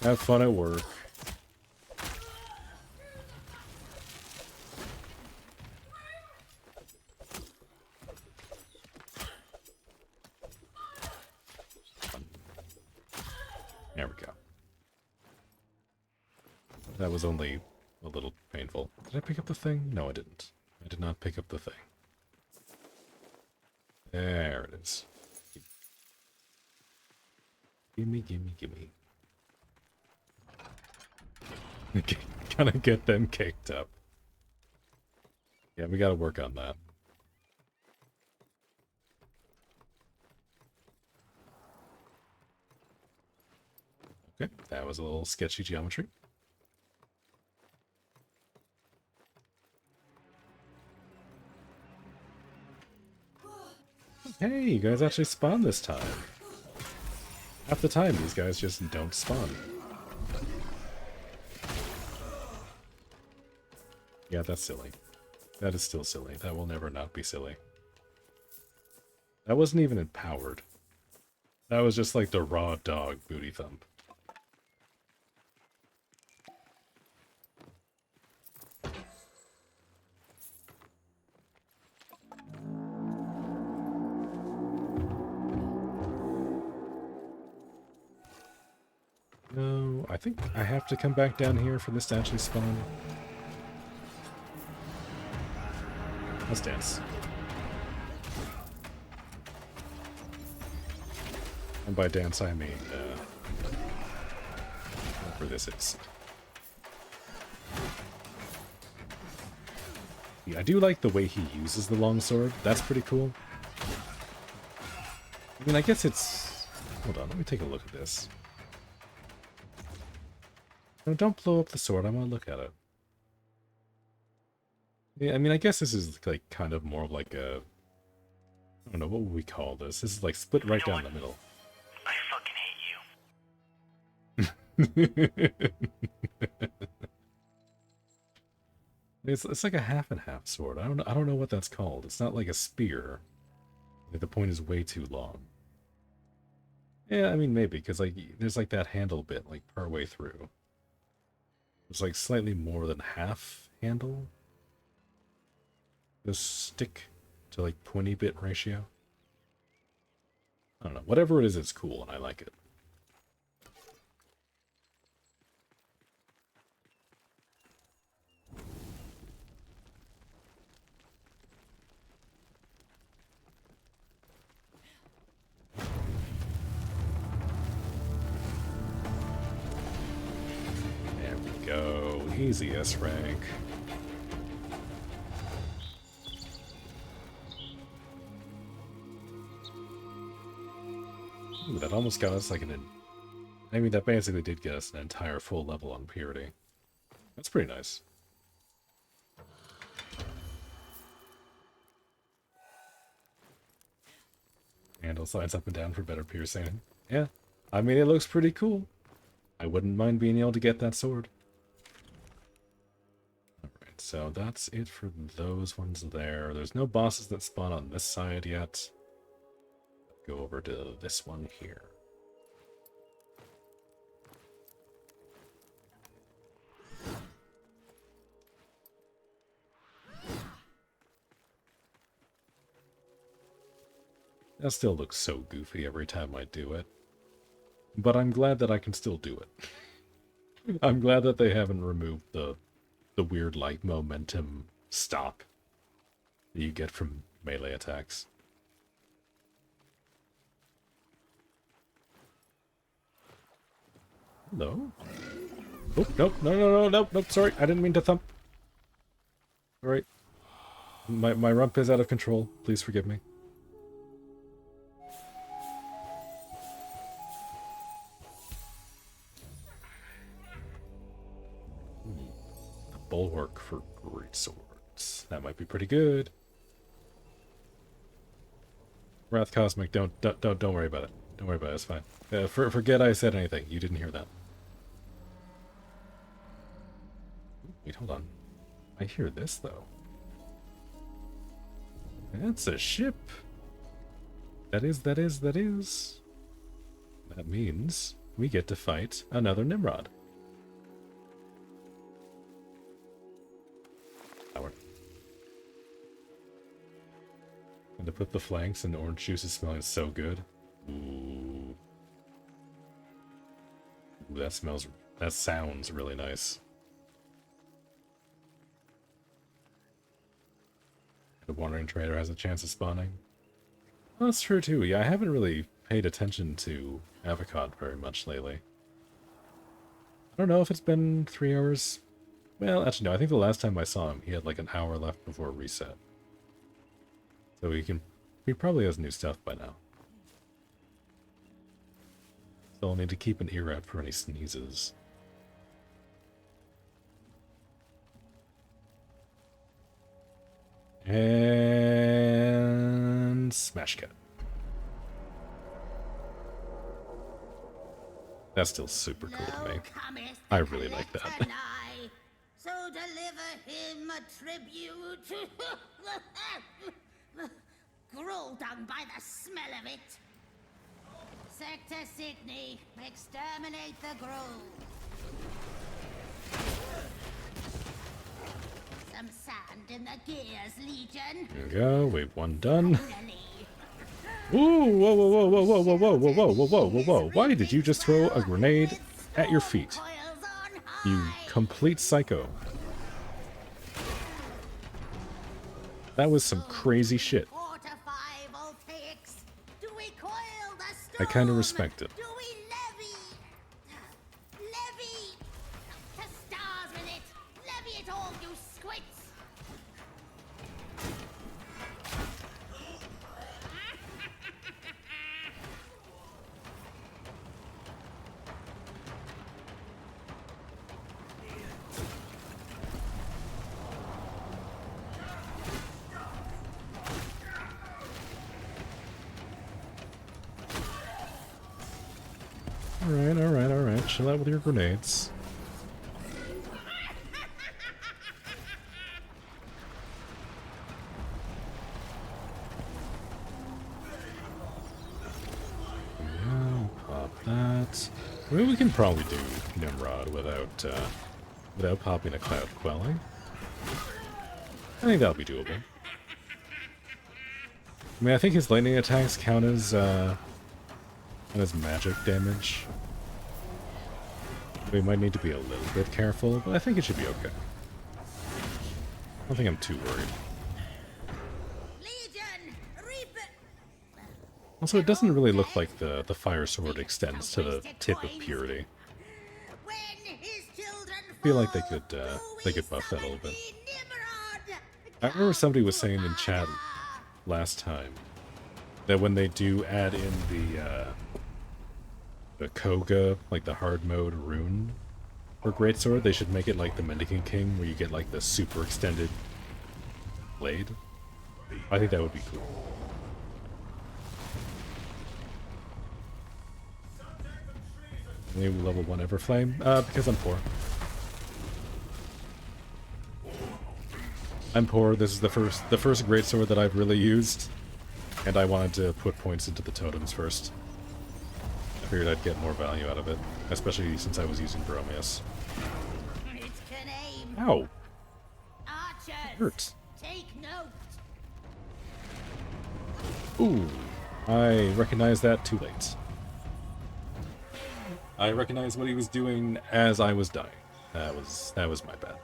Have fun at work. There we go. That was only a little painful. Did I pick up the thing? No, I didn't. I did not pick up the thing. There it is. Gimme, gimme, gimme. Gotta get them caked up. Yeah, we gotta work on that. Okay, that was a little sketchy geometry. Hey, you guys actually spawned this time. Half the time, these guys just don't spawn. Yeah, that's silly. That is still silly. That will never not be silly. That wasn't even empowered. That was just like the raw dog Booty Thump. No, I think I have to come back down here for this to actually spawn. Let's dance. And by dance, I mean, whatever this is. Yeah, I do like the way he uses the longsword. That's pretty cool. I mean, I guess it's... Hold on, let me take a look at this. No, don't blow up the sword. I want to look at it. Yeah, I mean, I guess this is like kind of more of like a... I don't know, what would we call this? This is like split right down the middle. I fucking hate you. It's like a half and half sword. I don't know what that's called. It's not like a spear. Like the point is way too long. Yeah, I mean maybe because like there's like that handle bit like part way through. It's like slightly more than half handle. The stick to like pointy bit ratio. I don't know. Whatever it is, it's cool and I like it. There we go. Easy S rank. Ooh, that almost got us like I mean, that basically did get us an entire full level on purity. That's pretty nice. Handle slides up and down for better piercing. Yeah, I mean, it looks pretty cool. I wouldn't mind being able to get that sword. Alright, so that's it for those ones there. There's no bosses that spawn on this side yet. Go over to this one here. That still looks so goofy every time I do it. But I'm glad that I can still do it. I'm glad that they haven't removed the weird, like, momentum stop that you get from melee attacks. Hello? Oh, nope, nope, sorry, I didn't mean to thump. Alright. My rump is out of control. Please forgive me. The bulwark for great swords. That might be pretty good. Wrath Cosmic, don't worry about it. Don't worry about it, it's fine. Forget I said anything. You didn't hear that. Wait, hold on. I hear this, though. That's a ship. That is. That means we get to fight another Nimrod. And to put the flanks and orange juice is smelling so good. Ooh. Ooh, that sounds really nice. The Wandering Trader has a chance of spawning. Well, that's true too. Yeah, I haven't really paid attention to Avocad very much lately. I don't know if it's been 3 hours. Well, actually no, I think the last time I saw him, he had like an hour left before reset. So he probably has new stuff by now. So I'll need to keep an ear out for any sneezes. And smash cut. That's still super cool to me. I really like that. So deliver him a tribute. Gruel dung by the smell of it. Sector Sydney, exterminate the Gruel. Some sand in the gears, Legion. There we go. Wave 1 done. Ooh! Whoa! Whoa! Whoa! Whoa! Whoa! Whoa! Whoa! Whoa! Whoa! Whoa! Whoa! Whoa! Why did you just throw a grenade at your feet? You complete psycho. That was some crazy shit. I kind of respect it. Do we levy? Levy! To stars with it! Levy it all, you squits! Alright, alright, alright. Chill out with your grenades. Yeah, pop that. I mean, we can probably do Nimrod without popping a Cloud Quelling. I think that'll be doable. I mean, I think his lightning attacks count as magic damage. We might need to be a little bit careful, but I think it should be okay. I don't think I'm too worried. Legion! Reap it! Also, it doesn't really look like the fire sword extends to the tip of purity. When his children I feel like fall, they could buff that a little bit. Nimrod! I remember somebody was saying in chat last time that when they do add in the Koga, like the hard mode rune for Greatsword, they should make it like the Mendicant King, where you get like the super extended blade. I think that would be cool. Maybe level 1 Everflame? Because I'm poor. I'm poor. This is the first Greatsword that I've really used, and I wanted to put points into the totems first. I figured I'd get more value out of it, especially since I was using Bromius. It can aim. Ow! Archers! Hurts. Take note! Ooh, I recognize that too late. I recognized what he was doing as I was dying. That was my bad.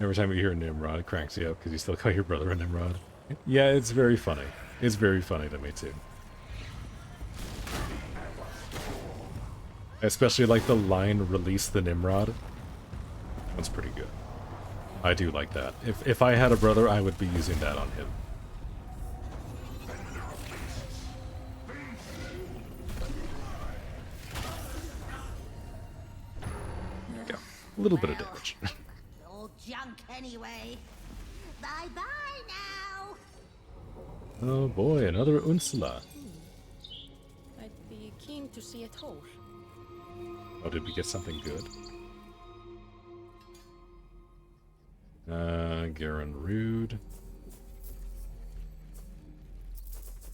Every time you hear Nimrod, it cracks you up because you still call your brother a Nimrod. Yeah, it's very funny. It's very funny to me too. Especially like the line "Release the Nimrod." That's pretty good. I do like that. If I had a brother, I would be using that on him. There you go. A little bit of damage. All junk anyway. Bye-bye now! Oh boy, another Ursula. I'd be keen to see it whole. Oh, did we get something good? Garen Rude.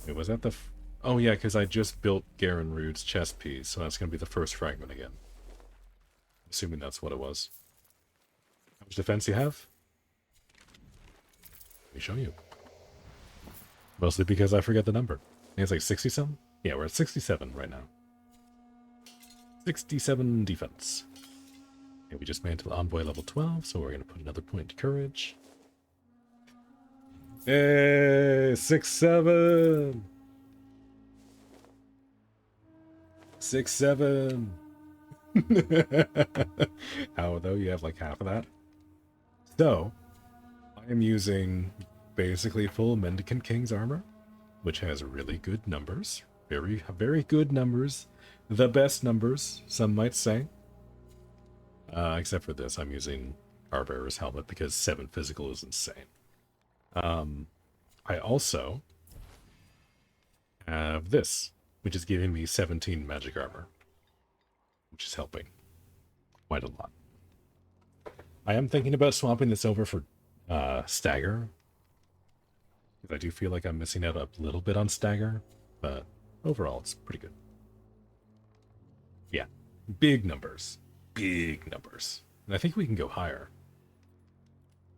Wait, was that the... Oh yeah, because I just built Garen Rude's chest piece, so that's going to be the first fragment again. Assuming that's what it was. How much defense you have? Let me show you. Mostly because I forget the number. I think it's like 60-something? Yeah, we're at 67 right now. 67 defense. Okay, we just made it to Envoy level 12, so we're going to put another point to courage. Hey, 6-7! 6-7! How, though? You have like half of that? So, I am using basically full Mendicant King's armor, which has really good numbers. Very, very good numbers. The best numbers, some might say. Except for this, I'm using Arbearer's Helmet because 7 physical is insane. I also have this, which is giving me 17 magic armor, which is helping quite a lot. I am thinking about swapping this over for Stagger, because I do feel like I'm missing out a little bit on Stagger, but overall it's pretty good. Yeah, big numbers. Big numbers. And I think we can go higher.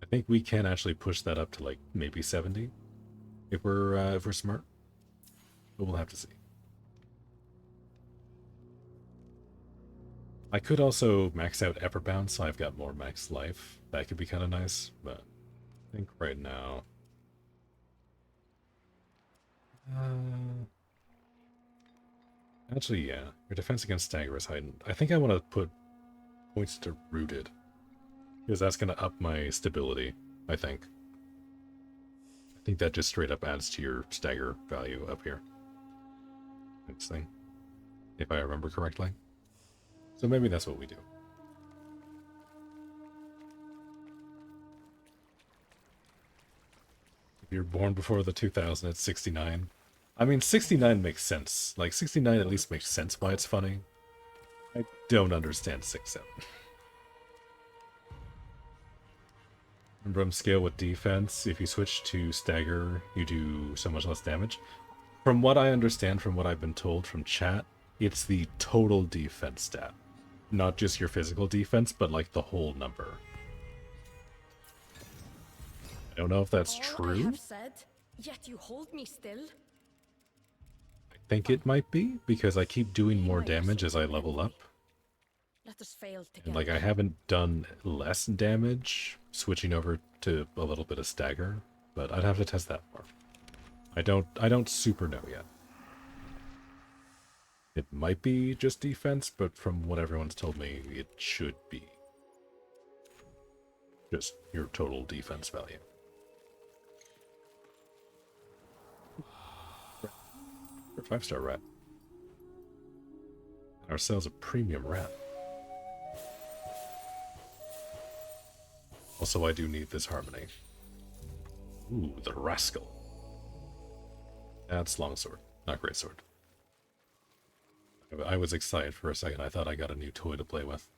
I think we can actually push that up to like maybe 70 if we're smart. But we'll have to see. I could also max out Everbound so I've got more max life. That could be kind of nice, but I think right now Actually, yeah. Your defense against stagger is heightened. I think I want to put points to rooted. Because that's going to up my stability, I think. I think that just straight up adds to your stagger value up here. This thing. If I remember correctly. So maybe that's what we do. If you're born before the 2000, it's 69. I mean, 69 makes sense. Like, 69 at least makes sense why it's funny. I don't understand 6-7. Remember, scale with defense. If you switch to stagger, you do so much less damage. From what I understand, from what I've been told from chat, it's the total defense stat. Not just your physical defense, but like the whole number. I don't know if that's All I true. have said, yet you hold me still. I think it might be, because I keep doing more damage as I level up. Let us fail together. And like, I haven't done less damage, switching over to a little bit of stagger, but I'd have to test that more. I don't super know yet. It might be just defense, but from what everyone's told me, it should be just your total defense value. Or 5-star rat. Ourselves a premium rat. Also, I do need this harmony. Ooh, the rascal. That's longsword, not greatsword. I was excited for a second. I thought I got a new toy to play with.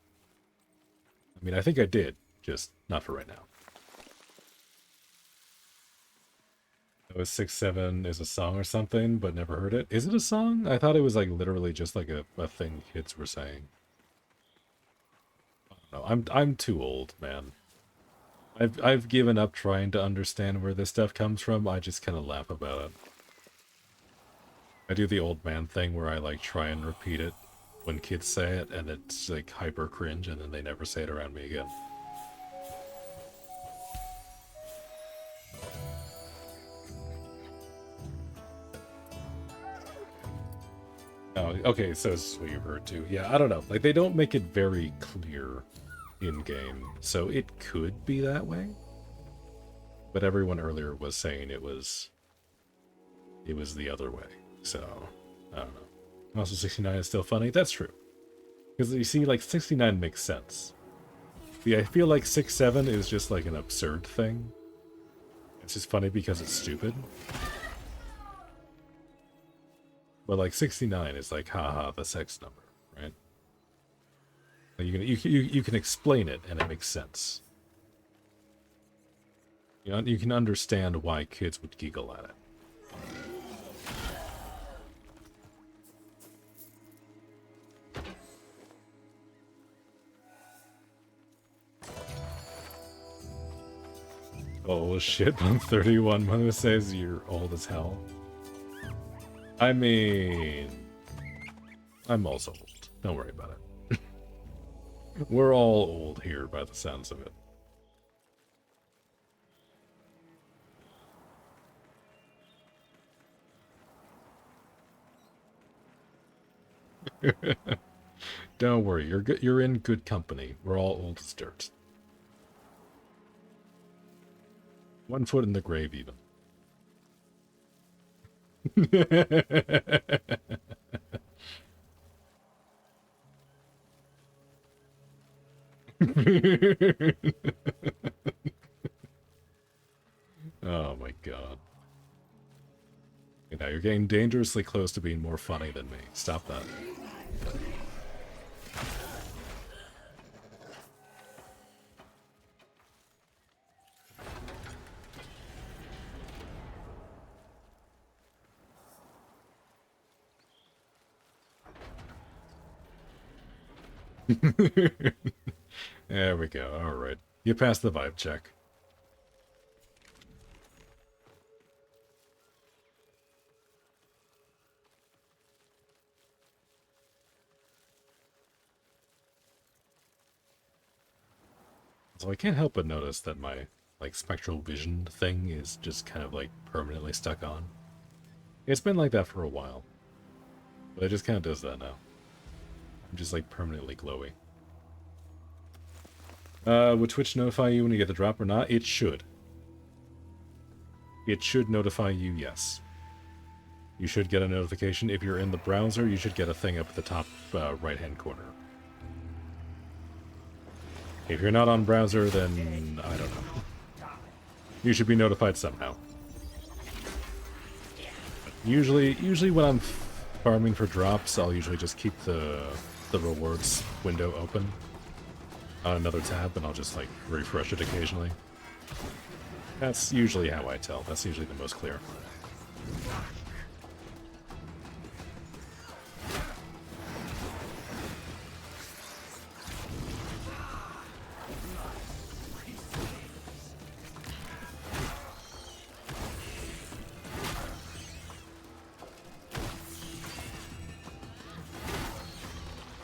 I mean, I think I did, just not for right now. It was 6-7 is a song or something, but never heard it. Is it a song? I thought it was like literally just like a thing kids were saying. I don't know. I'm too old, man. I've given up trying to understand where this stuff comes from. I just kind of laugh about it. I do the old man thing where I like try and repeat it when kids say it, and it's like hyper cringe, and then they never say it around me again. Oh, okay, so this is what you heard too. Yeah, I don't know. Like, they don't make it very clear in-game, so it could be that way. But everyone earlier was saying it was the other way. So, I don't know. Also, 69 is still funny. That's true. Because you see, like, 69 makes sense. Yeah, I feel like 6-7 is just like an absurd thing. It's just funny because it's stupid. But like 69 is like, haha, the sex number, right? Like you can explain it and it makes sense. You know, you can understand why kids would giggle at it. Oh shit, I'm 31. Mother says you're old as hell. I mean, I'm also old. Don't worry about it. We're all old here by the sounds of it. Don't worry, you're good. You're in good company. We're all old as dirt. 1 foot in the grave, even. Oh my god. You know, you're getting dangerously close to being more funny than me. Stop that. There we go. Alright. You passed the vibe check. So I can't help but notice that my, like, spectral vision thing is just kind of, like, permanently stuck on. It's been like that for a while. But it just kind of does that now. I'm just like permanently glowy. Would Twitch notify you when you get the drop or not? It should. It should notify you, yes. You should get a notification. If you're in the browser, you should get a thing up at the top right-hand corner. If you're not on browser, then I don't know. You should be notified somehow. Usually when I'm farming for drops, I'll usually just keep the rewards window open on another tab, and I'll just like refresh it occasionally. That's usually how I tell. That's usually the most clear.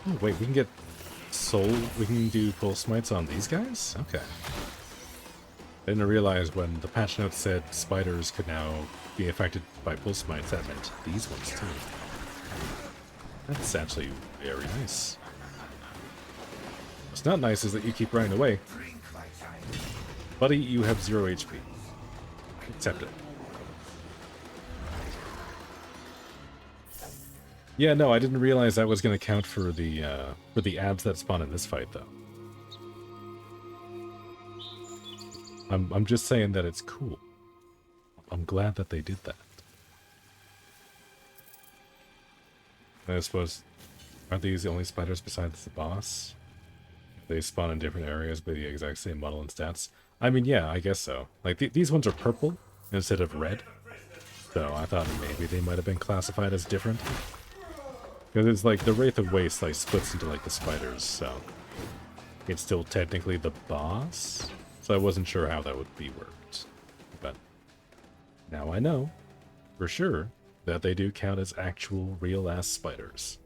Oh, wait, we can get we can do pulse mites on these guys? Okay. I didn't realize when the patch notes said spiders could now be affected by pulse mites, that meant these ones too. That's actually very nice. What's not nice is that you keep running away. Buddy, you have 0 HP. Accept it. Yeah, no, I didn't realize that was going to count for the abs that spawn in this fight, though. I'm just saying that it's cool. I'm glad that they did that. I suppose, aren't these the only spiders besides the boss? They spawn in different areas with the exact same model and stats. I mean, yeah, I guess so. Like, these ones are purple instead of red. So I thought maybe they might have been classified as different. Because it's like the Wraith of Waste like splits into like the spiders, so it's still technically the boss. So I wasn't sure how that would be worked. But now I know for sure that they do count as actual real ass spiders.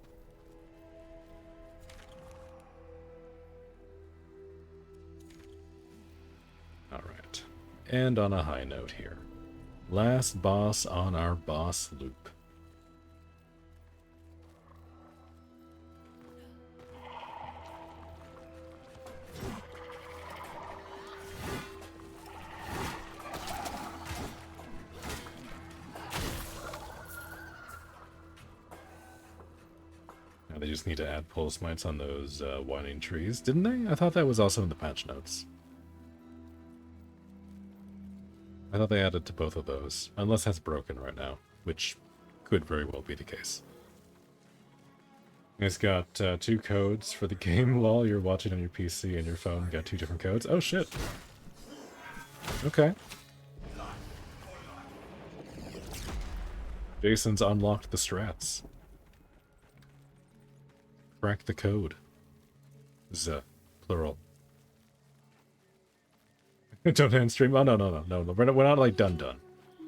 Alright. And on a high note here. Last boss on our boss loop. They just need to add pulse mites on those winding trees, didn't they? I thought that was also in the patch notes. I thought they added to both of those, unless that's broken right now, which could very well be the case. It's got 2 codes for the game while you're watching on your PC and your phone. Got 2 different codes. Oh shit. Okay. Jason's unlocked the strats. Crack the code. Z, plural. Don't end stream. Oh, no. We're not like done.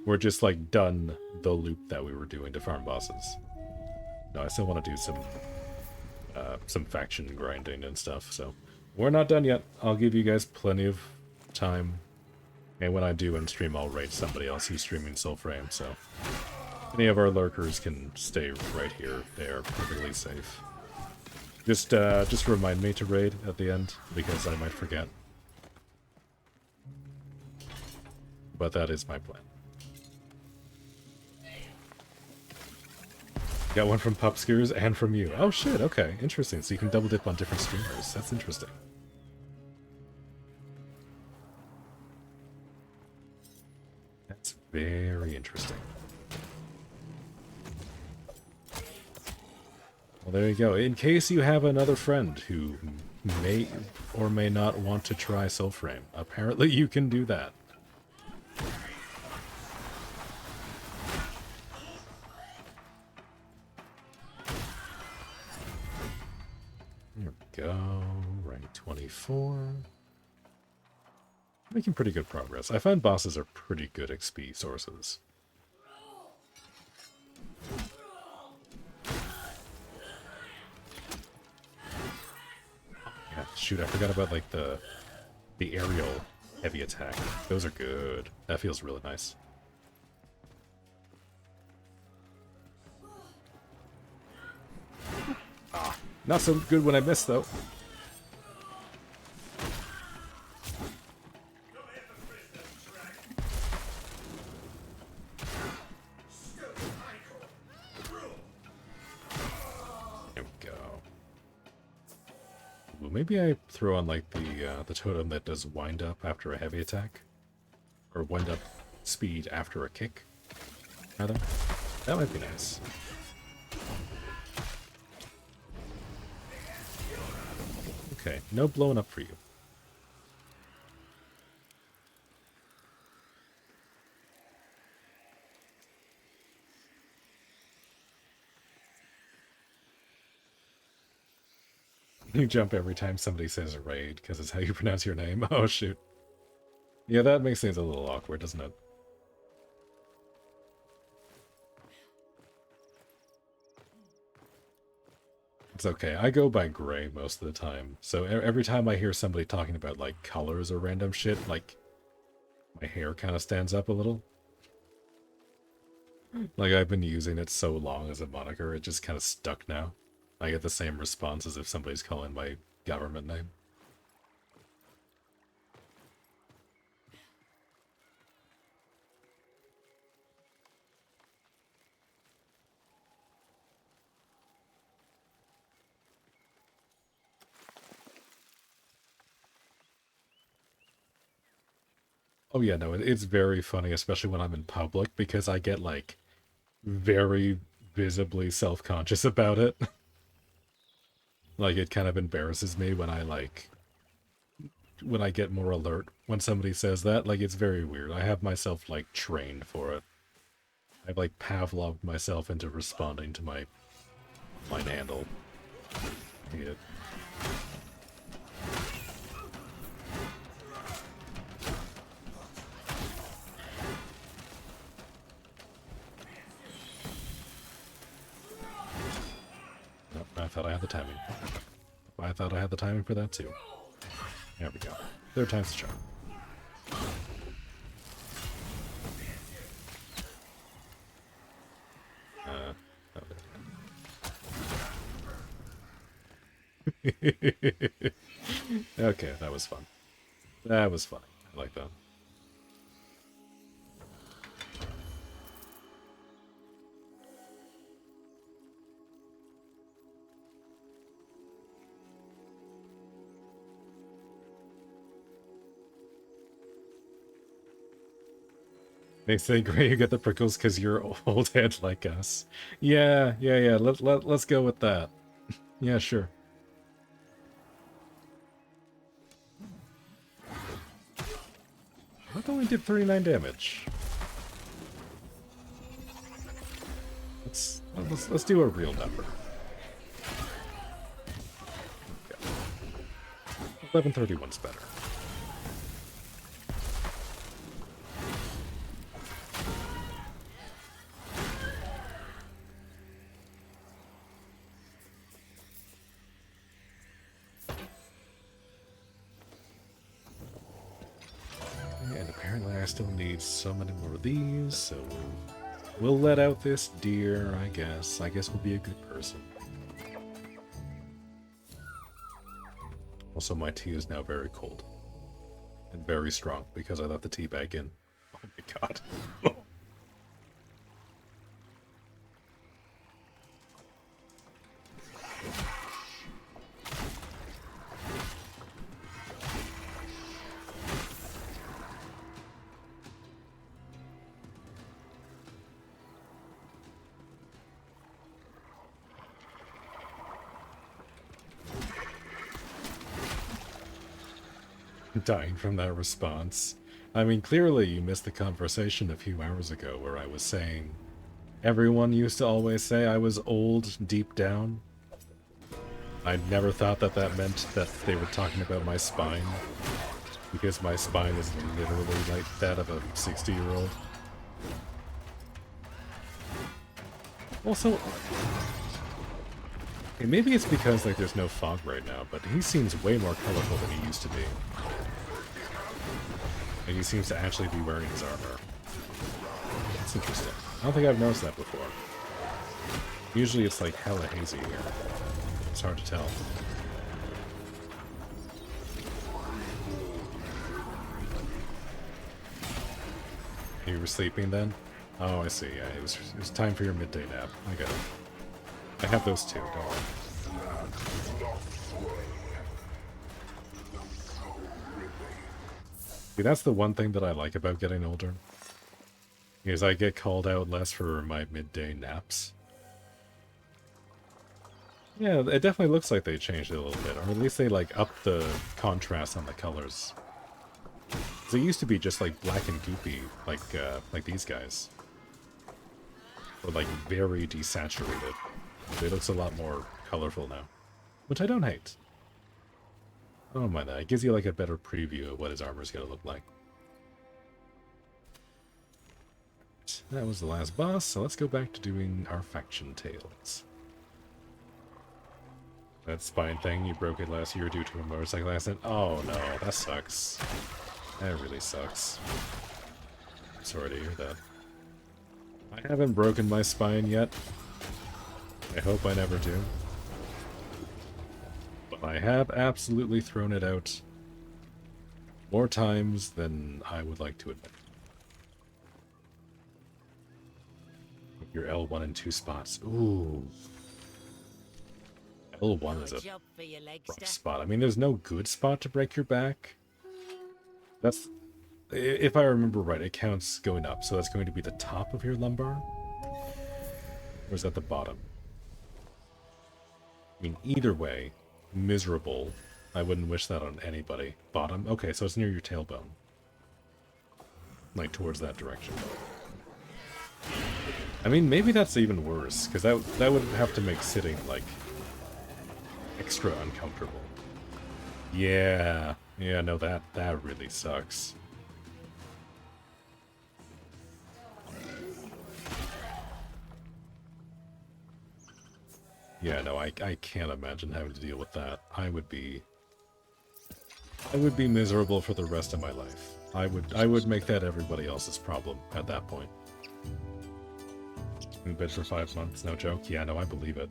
We're just like done the loop that we were doing to farm bosses. No, I still want to do some faction grinding and stuff, so we're not done yet. I'll give you guys plenty of time, and when I do in stream, I'll raid somebody else who's streaming Soulframe, so any of our lurkers can stay right here. They are perfectly safe. Just remind me to raid at the end, because I might forget. But that is my plan. Got one from Pupskers and from you. Oh shit, okay, interesting. So you can double dip on different streamers. That's interesting. That's very interesting. Well, there you go. In case you have another friend who may or may not want to try Soulframe, apparently you can do that. There we go. Rank 24. Making pretty good progress. I find bosses are pretty good XP sources. Yeah, shoot, I forgot about like the aerial heavy attack. Those are good. That feels really nice. Not so good when I miss, though. There we go. Well, maybe I throw on, like, the totem that does wind up after a heavy attack. Or wind up speed after a kick, rather. That might be nice. Okay, no blowing up for you. You jump every time somebody says raid, because it's how you pronounce your name. Oh, shoot. Yeah, that makes things a little awkward, doesn't it? It's okay. I go by gray most of the time. So every time I hear somebody talking about, like, colors or random shit, like, my hair kind of stands up a little. Like, I've been using it so long as a moniker, it just kind of stuck now. I get the same response as if somebody's calling my government name. Oh yeah, no, it's very funny, especially when I'm in public, because I get, like, very visibly self-conscious about it. Like, it kind of embarrasses me when I, like, when I get more alert when somebody says that. Like, it's very weird. I have myself, like, trained for it. I've, like, Pavloved myself into responding to my handle. Hate it. Nope, I thought I had the timing. I thought I had the timing for that too. There we go. Third time's the charm. Okay, that was fun. That was funny. I like that. They say, Gray, you get the prickles because you're old head like us. Yeah. Let's go with that. Yeah, sure. That only did 39 damage. Let's do a real number. 1131's better. And apparently I still need so many more of these, so we'll let out this deer, I guess. I guess we'll be a good person. Also, my tea is now very cold. And very strong, because I let the tea back in. Oh my god. Dying from that response. I mean, clearly you missed the conversation a few hours ago where I was saying everyone used to always say I was old deep down. I never thought that that meant that they were talking about my spine, because my spine is literally like that of a 60-year-old. Also, okay, maybe it's because like there's no fog right now, but he seems way more colorful than he used to be. And he seems to actually be wearing his armor. That's interesting. I don't think I've noticed that before. Usually it's like hella hazy here. It's hard to tell. You were sleeping then? Oh, I see. Yeah, it was time for your midday nap. I got it. I have those too, don't worry. See, that's the one thing that I like about getting older. Is I get called out less for my midday naps. Yeah, it definitely looks like they changed it a little bit, or at least they like upped the contrast on the colors. 'Cause it used to be just like black and goopy, like these guys. Or like very desaturated. It looks a lot more colorful now, which I don't hate. I don't mind that. It gives you like a better preview of what his armor's gonna look like. That was the last boss, so let's go back to doing our faction tales. That spine thing, you broke it last year due to a motorcycle accident? Oh no, that sucks. That really sucks. Sorry to hear that. I haven't broken my spine yet. I hope I never do. But I have absolutely thrown it out more times than I would like to admit. Your L1 and 2 spots. Ooh. L1 is a rough spot. I mean, there's no good spot to break your back. That's... If I remember right, it counts going up. So that's going to be the top of your lumbar? Or is that the bottom? I mean, either way, miserable. I wouldn't wish that on anybody. Bottom? Okay, so it's near your tailbone. Like, towards that direction. I mean, maybe that's even worse, because that would have to make sitting, like, extra uncomfortable. Yeah. Yeah, no, that really sucks. Yeah, no, I can't imagine having to deal with that. I would be miserable for the rest of my life. I would make that everybody else's problem at that point. In bed for 5 months, no joke. Yeah, no, I believe it.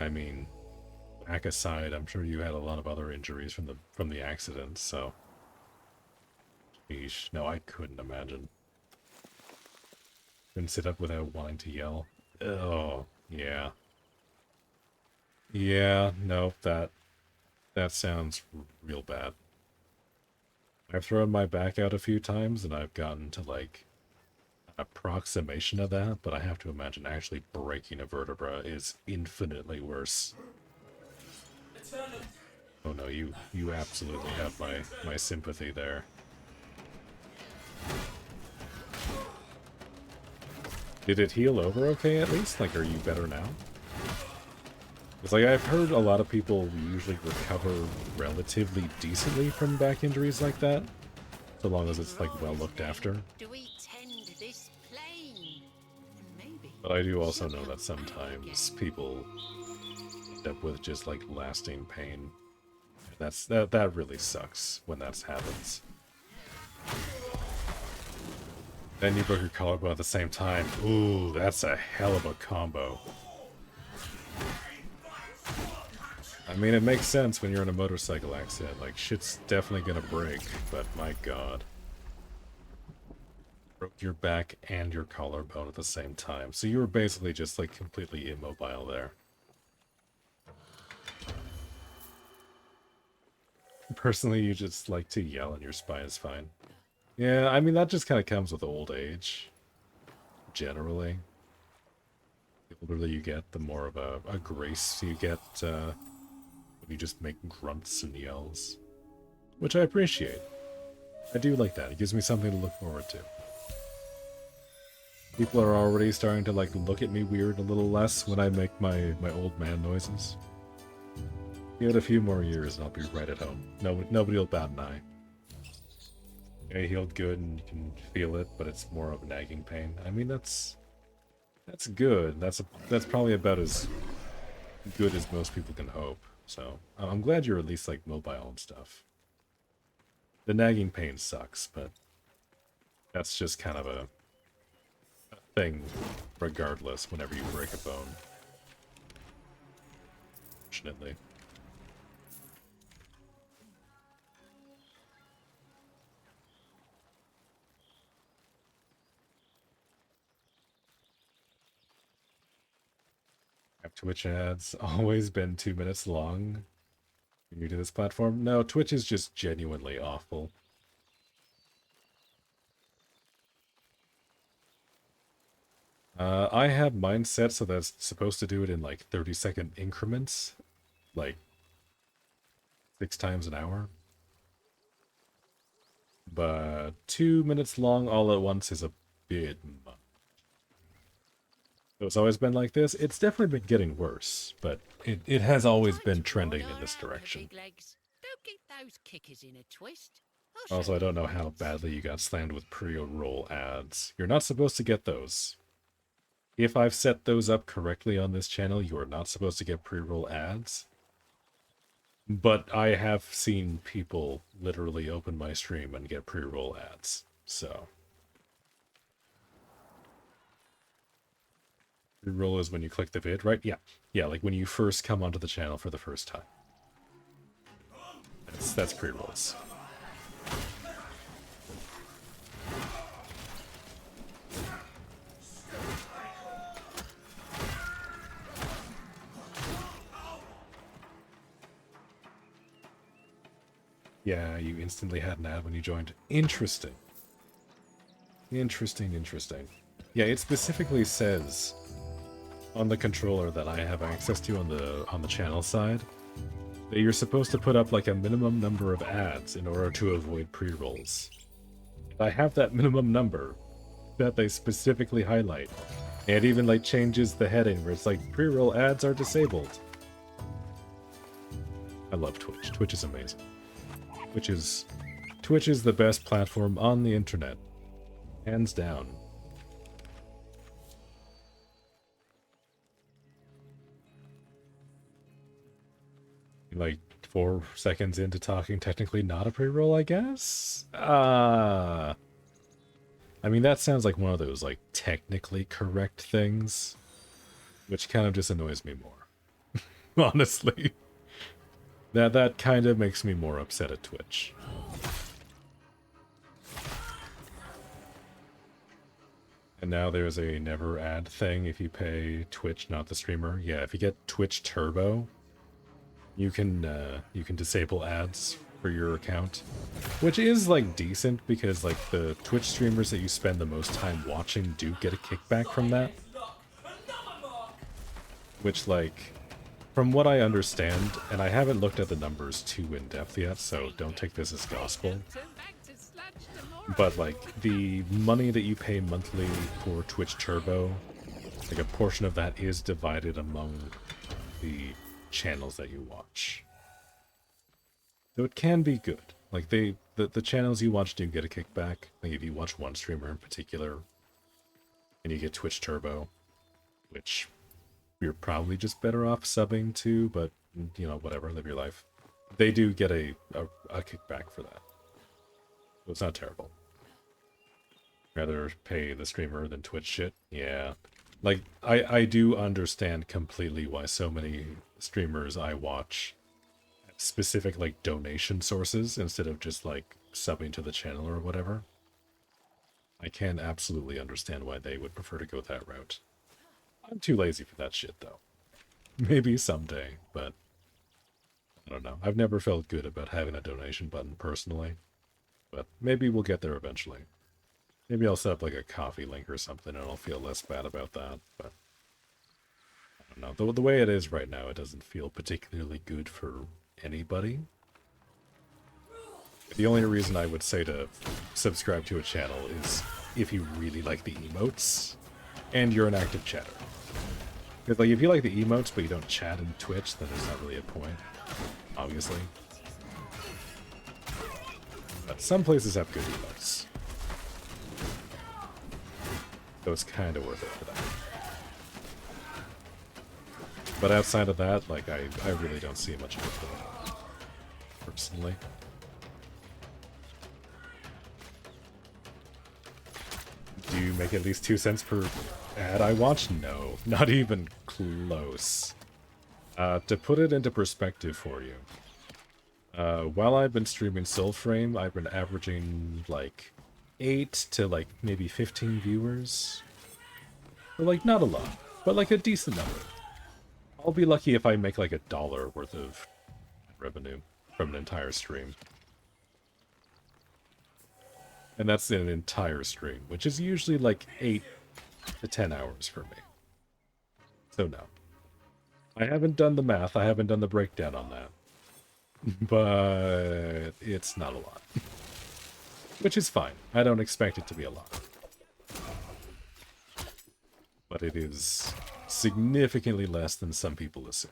I mean, back aside, I'm sure you had a lot of other injuries from the accident, so. Yeesh, no, I couldn't imagine. Couldn't sit up without wanting to yell. Oh, yeah. Yeah, no, that sounds real bad. I've thrown my back out a few times, and I've gotten to, like, an approximation of that, but I have to imagine actually breaking a vertebra is infinitely worse. Oh no, you absolutely have my sympathy there. Did it heal over okay at least? Like, are you better now? It's like, I've heard a lot of people usually recover relatively decently from back injuries like that. So long as it's, like, well looked after. But I do also know that sometimes people end up with just, like, lasting pain. That really sucks when that happens. Then you broke your collarbone at the same time. Ooh, that's a hell of a combo. I mean, it makes sense when you're in a motorcycle accident. Like, shit's definitely gonna break, but my god. Broke your back and your collarbone at the same time. So you were basically just, like, completely immobile there. Personally, you just like to yell and your spine is fine. Yeah, I mean, that just kind of comes with old age. Generally. The older you get, the more of a grace you get when you just make grunts and yells. Which I appreciate. I do like that. It gives me something to look forward to. People are already starting to, like, look at me weird a little less when I make my old man noises. Give it a few more years and I'll be right at home. Nobody will bat an eye. I healed good and you can feel it, but it's more of a nagging pain. I mean, that's good. That's probably about as good as most people can hope. So I'm glad you're at least, like, mobile and stuff. The nagging pain sucks, but that's just kind of thing regardless whenever you break a bone. Fortunately. Have Twitch ads always been 2 minutes long? You're new to this platform? No, Twitch is just genuinely awful. I have mine set so that's supposed to do it in like 30-second increments, like 6 times an hour. But 2 minutes long all at once is a bit much. So it's always been like this. It's definitely been getting worse, but it has always been trending in this direction. Don't get those kickers in a twist. Also, I don't know how badly you got slammed with pre-roll ads. You're not supposed to get those. If I've set those up correctly on this channel, you are not supposed to get pre-roll ads. But I have seen people literally open my stream and get pre-roll ads, so. Pre-roll is when you click the vid, right? Yeah. Yeah, like when you first come onto the channel for the first time. That's pre-rolls. Yeah, you instantly had an ad when you joined. Interesting. Interesting. Yeah, it specifically says on the controller that I have access to on the channel side that you're supposed to put up like a minimum number of ads in order to avoid pre-rolls. I have that minimum number that they specifically highlight. And it even like changes the heading where it's like pre-roll ads are disabled. I love Twitch. Twitch is amazing. Twitch is the best platform on the internet. Hands down. Like 4 seconds into talking, technically not a pre-roll, I guess? I mean, that sounds like one of those, like, technically correct things, which kind of just annoys me more. Honestly. That kind of makes me more upset at Twitch. And now there's a never ad thing if you pay Twitch, not the streamer. Yeah, if you get Twitch Turbo, you can disable ads for your account, which is like decent because like the Twitch streamers that you spend the most time watching do get a kickback from that. Which, like, from what I understand, and I haven't looked at the numbers too in depth yet, so don't take this as gospel. But like the money that you pay monthly for Twitch Turbo, like a portion of that is divided among the channels that you watch. So it can be good. Like the channels you watch do get a kickback. Like if you watch one streamer in particular and you get Twitch Turbo, which you're probably just better off subbing to, but you know, whatever, live your life. They do get a kickback for that. So it's not terrible. Rather pay the streamer than Twitch shit. Yeah. Like, I do understand completely why so many streamers I watch have specific, like, donation sources instead of just, like, subbing to the channel or whatever. I can absolutely understand why they would prefer to go that route. I'm too lazy for that shit, though. Maybe someday, but I don't know. I've never felt good about having a donation button personally, but maybe we'll get there eventually. Maybe I'll set up like a coffee link or something and I'll feel less bad about that, but I don't know. The way it is right now, it doesn't feel particularly good for anybody. The only reason I would say to subscribe to a channel is if you really like the emotes and you're an active chatter. Because like if you like the emotes but you don't chat in Twitch, then there's not really a point, obviously. But some places have good emotes. So it's kind of worth it for that. But outside of that, like, I really don't see much of a point, personally. Do make at least 2 cents per ad I watch? No, not even close. To put it into perspective for you, while I've been streaming Soulframe, I've been averaging like 8 to like maybe 15 viewers. Or like not a lot, but like a decent number. I'll be lucky if I make like $1 worth of revenue from an entire stream. And that's an entire stream, which is usually like 8 to 10 hours for me. So no. I haven't done the math, I haven't done the breakdown on that. But it's not a lot. Which is fine. I don't expect it to be a lot. But it is significantly less than some people assume.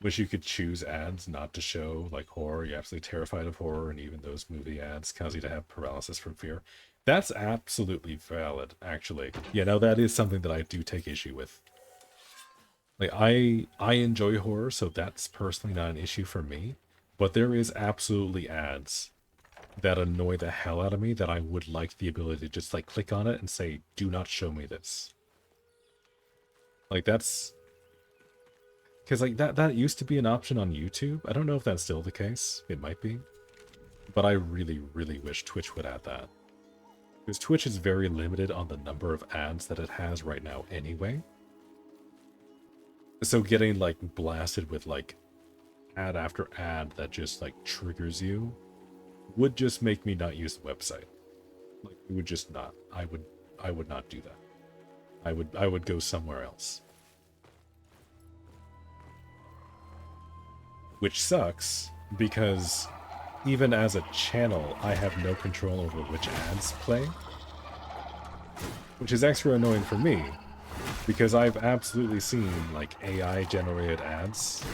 Wish you could choose ads not to show, like horror. You're absolutely terrified of horror, and even those movie ads cause you to have paralysis from fear. That's absolutely valid, actually. Yeah, no, that is something that I do take issue with. Like, I enjoy horror, so that's personally not an issue for me. But there is absolutely ads that annoy the hell out of me that I would like the ability to just, like, click on it and say, do not show me this. Like, that's... Because, like, that used to be an option on YouTube. I don't know if that's still the case. It might be. But I really, really wish Twitch would add that. Because Twitch is very limited on the number of ads that it has right now anyway. So getting, like, blasted with, like, ad after ad that just, like, triggers you would just make me not use the website. Like, it would just not. I would not do that. I would go somewhere else. Which sucks, because even as a channel, I have no control over which ads play. Which is extra annoying for me, because I've absolutely seen, like, AI-generated ads,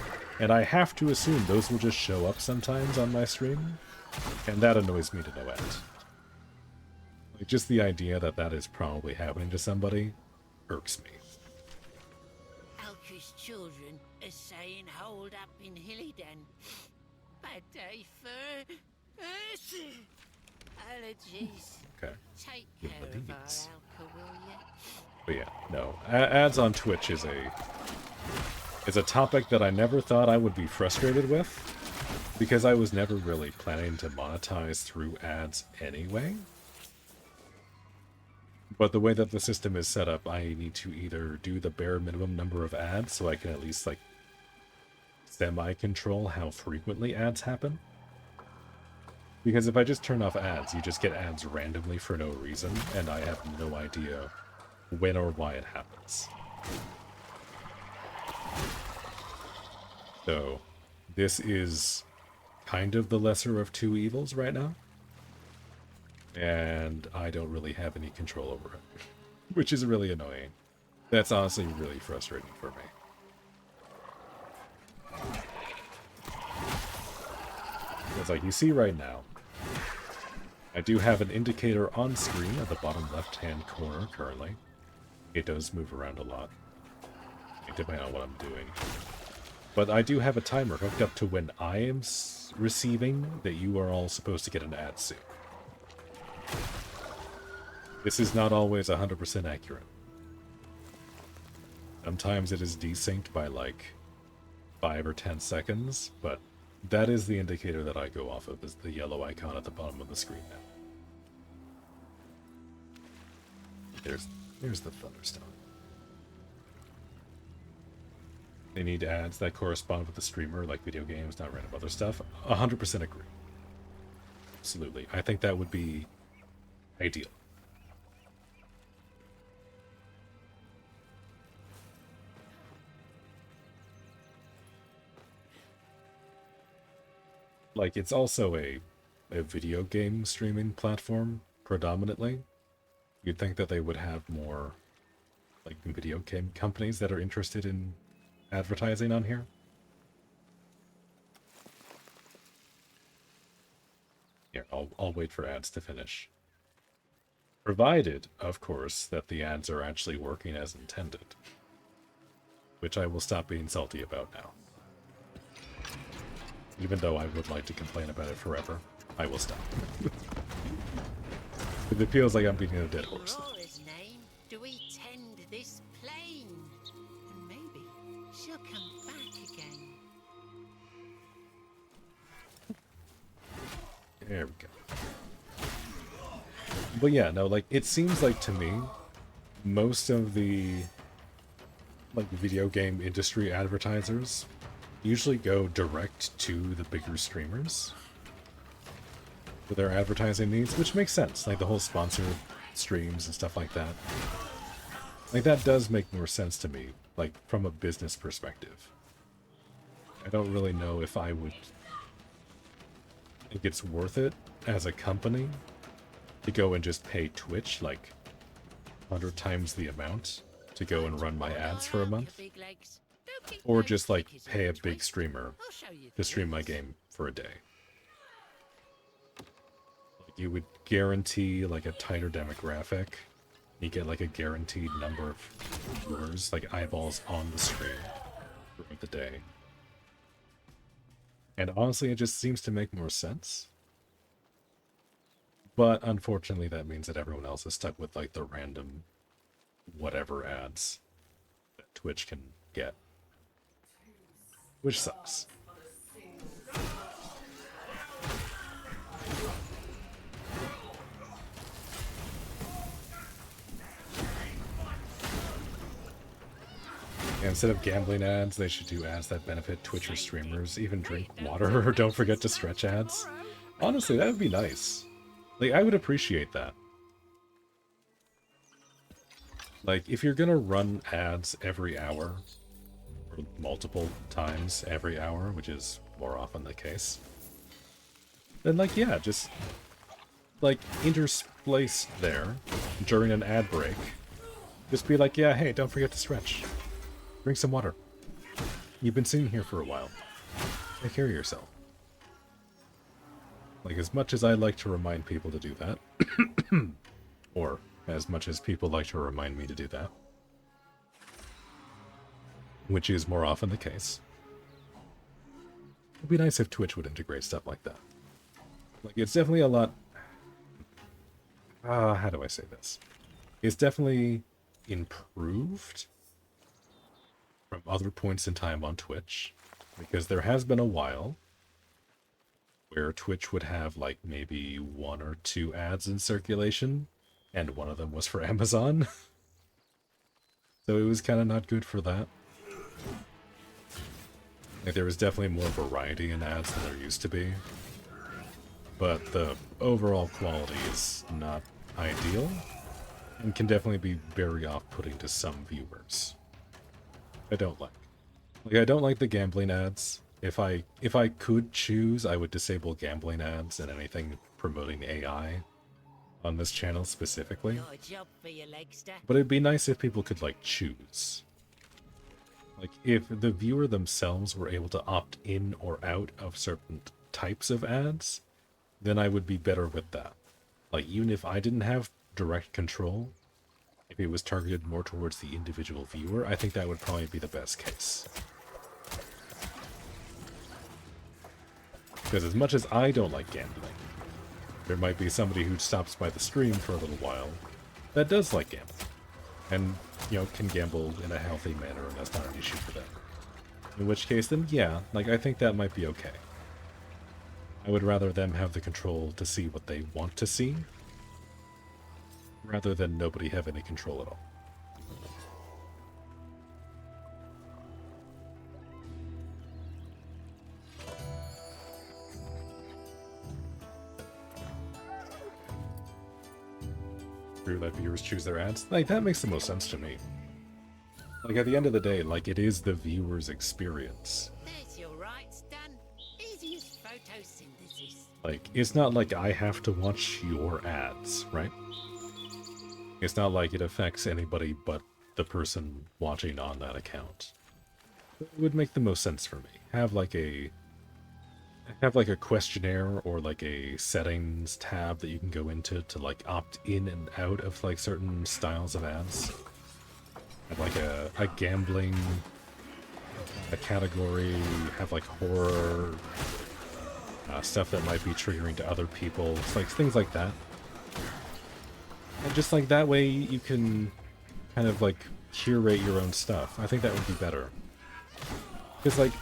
and I have to assume those will just show up sometimes on my stream, and that annoys me to no end. Like, just the idea that that is probably happening to somebody irks me. Altri's children are saying hold up in Hillyden. Bad day for allergies. Okay. Take Give care the of our deeds. Alka, will ya? But yeah, no. Ads on Twitch is a topic that I never thought I would be frustrated with, because I was never really planning to monetize through ads anyway. But the way that the system is set up, I need to either do the bare minimum number of ads so I can at least, like, semi-control how frequently ads happen. Because if I just turn off ads, you just get ads randomly for no reason, and I have no idea when or why it happens. So, this is kind of the lesser of two evils right now. And I don't really have any control over it, which is really annoying. That's honestly really frustrating for me. It's like you see right now, I do have an indicator on screen at the bottom left-hand corner currently. It does move around a lot, depending on what I'm doing. But I do have a timer hooked up to when I am receiving that you are all supposed to get an ad soon. This is not always 100% accurate. Sometimes it is desynced by like 5 or 10 seconds, but that is the indicator that I go off of, is the yellow icon at the bottom of the screen now. There's the Thunderstone. They need ads that correspond with the streamer, like video games, not random other stuff. 100% agree. Absolutely. I think that would be ideal. Like, it's also a video game streaming platform, predominantly. You'd think that they would have more, like, video game companies that are interested in advertising on here. Here, I'll wait for ads to finish. Provided, of course, that the ads are actually working as intended. Which I will stop being salty about now. Even though I would like to complain about it forever, I will stop. It feels like I'm beating a dead horse. Aurora's name, do we tend this plain? And maybe she'll come back again. There we go. But yeah, no, like, it seems like to me, most of the, like, video game industry advertisers usually go direct to the bigger streamers for their advertising needs, which makes sense. Like, the whole sponsored streams and stuff like that. Like, that does make more sense to me, like, from a business perspective. I don't really know if I would think it's worth it as a company to go and just pay Twitch like 100 times the amount to go and run my ads for a month, or just like pay a big streamer to stream my game for a day. Like, you would guarantee like a tighter demographic. You get like a guaranteed number of viewers, like eyeballs on the stream throughout the day. And honestly, it just seems to make more sense. But unfortunately, that means that everyone else is stuck with like the random whatever ads that Twitch can get, which sucks. Instead of gambling ads, they should do ads that benefit Twitch streamers. Even drink water or don't forget to stretch ads. Honestly, that would be nice. Like, I would appreciate that. Like, if you're gonna run ads every hour, or multiple times every hour, which is more often the case, then, like, yeah, just, like, interspliced there during an ad break. Just be like, yeah, hey, don't forget to stretch. Drink some water. You've been sitting here for a while. Take care of yourself. Like, as much as I like to remind people to do that, or as much as people like to remind me to do that, which is more often the case, it'd be nice if Twitch would integrate stuff like that. Like, it's definitely a lot... how do I say this? It's definitely improved from other points in time on Twitch, because there has been a while where Twitch would have like maybe 1 or 2 ads in circulation, and one of them was for Amazon. So it was kind of not good for that. Like, there was definitely more variety in ads than there used to be, but the overall quality is not ideal, and can definitely be very off-putting to some viewers. I don't like. Like, I don't like the gambling ads. If I could choose, I would disable gambling ads and anything promoting AI on this channel specifically. But it'd be nice if people could, like, choose. Like, if the viewer themselves were able to opt in or out of certain types of ads, then I would be better with that. Like, even if I didn't have direct control, if it was targeted more towards the individual viewer, I think that would probably be the best case. Because as much as I don't like gambling, there might be somebody who stops by the stream for a little while that does like gambling. And, you know, can gamble in a healthy manner, and that's not an issue for them. In which case, then, yeah, like, I think that might be okay. I would rather them have the control to see what they want to see, rather than nobody have any control at all. Let viewers choose their ads. Like, that makes the most sense to me. Like, at the end of the day, like, it is the viewer's experience. There's your rights done. Easiest photosynthesis. Like, it's not like I have to watch your ads, right? It's not like it affects anybody but the person watching on that account. It would make the most sense for me. Have like a questionnaire or like a settings tab that you can go into to like opt in and out of like certain styles of ads. Have like a gambling a category, have like horror stuff that might be triggering to other people. It's like things like that. And just like that way you can kind of like curate your own stuff. I think that would be better. Because like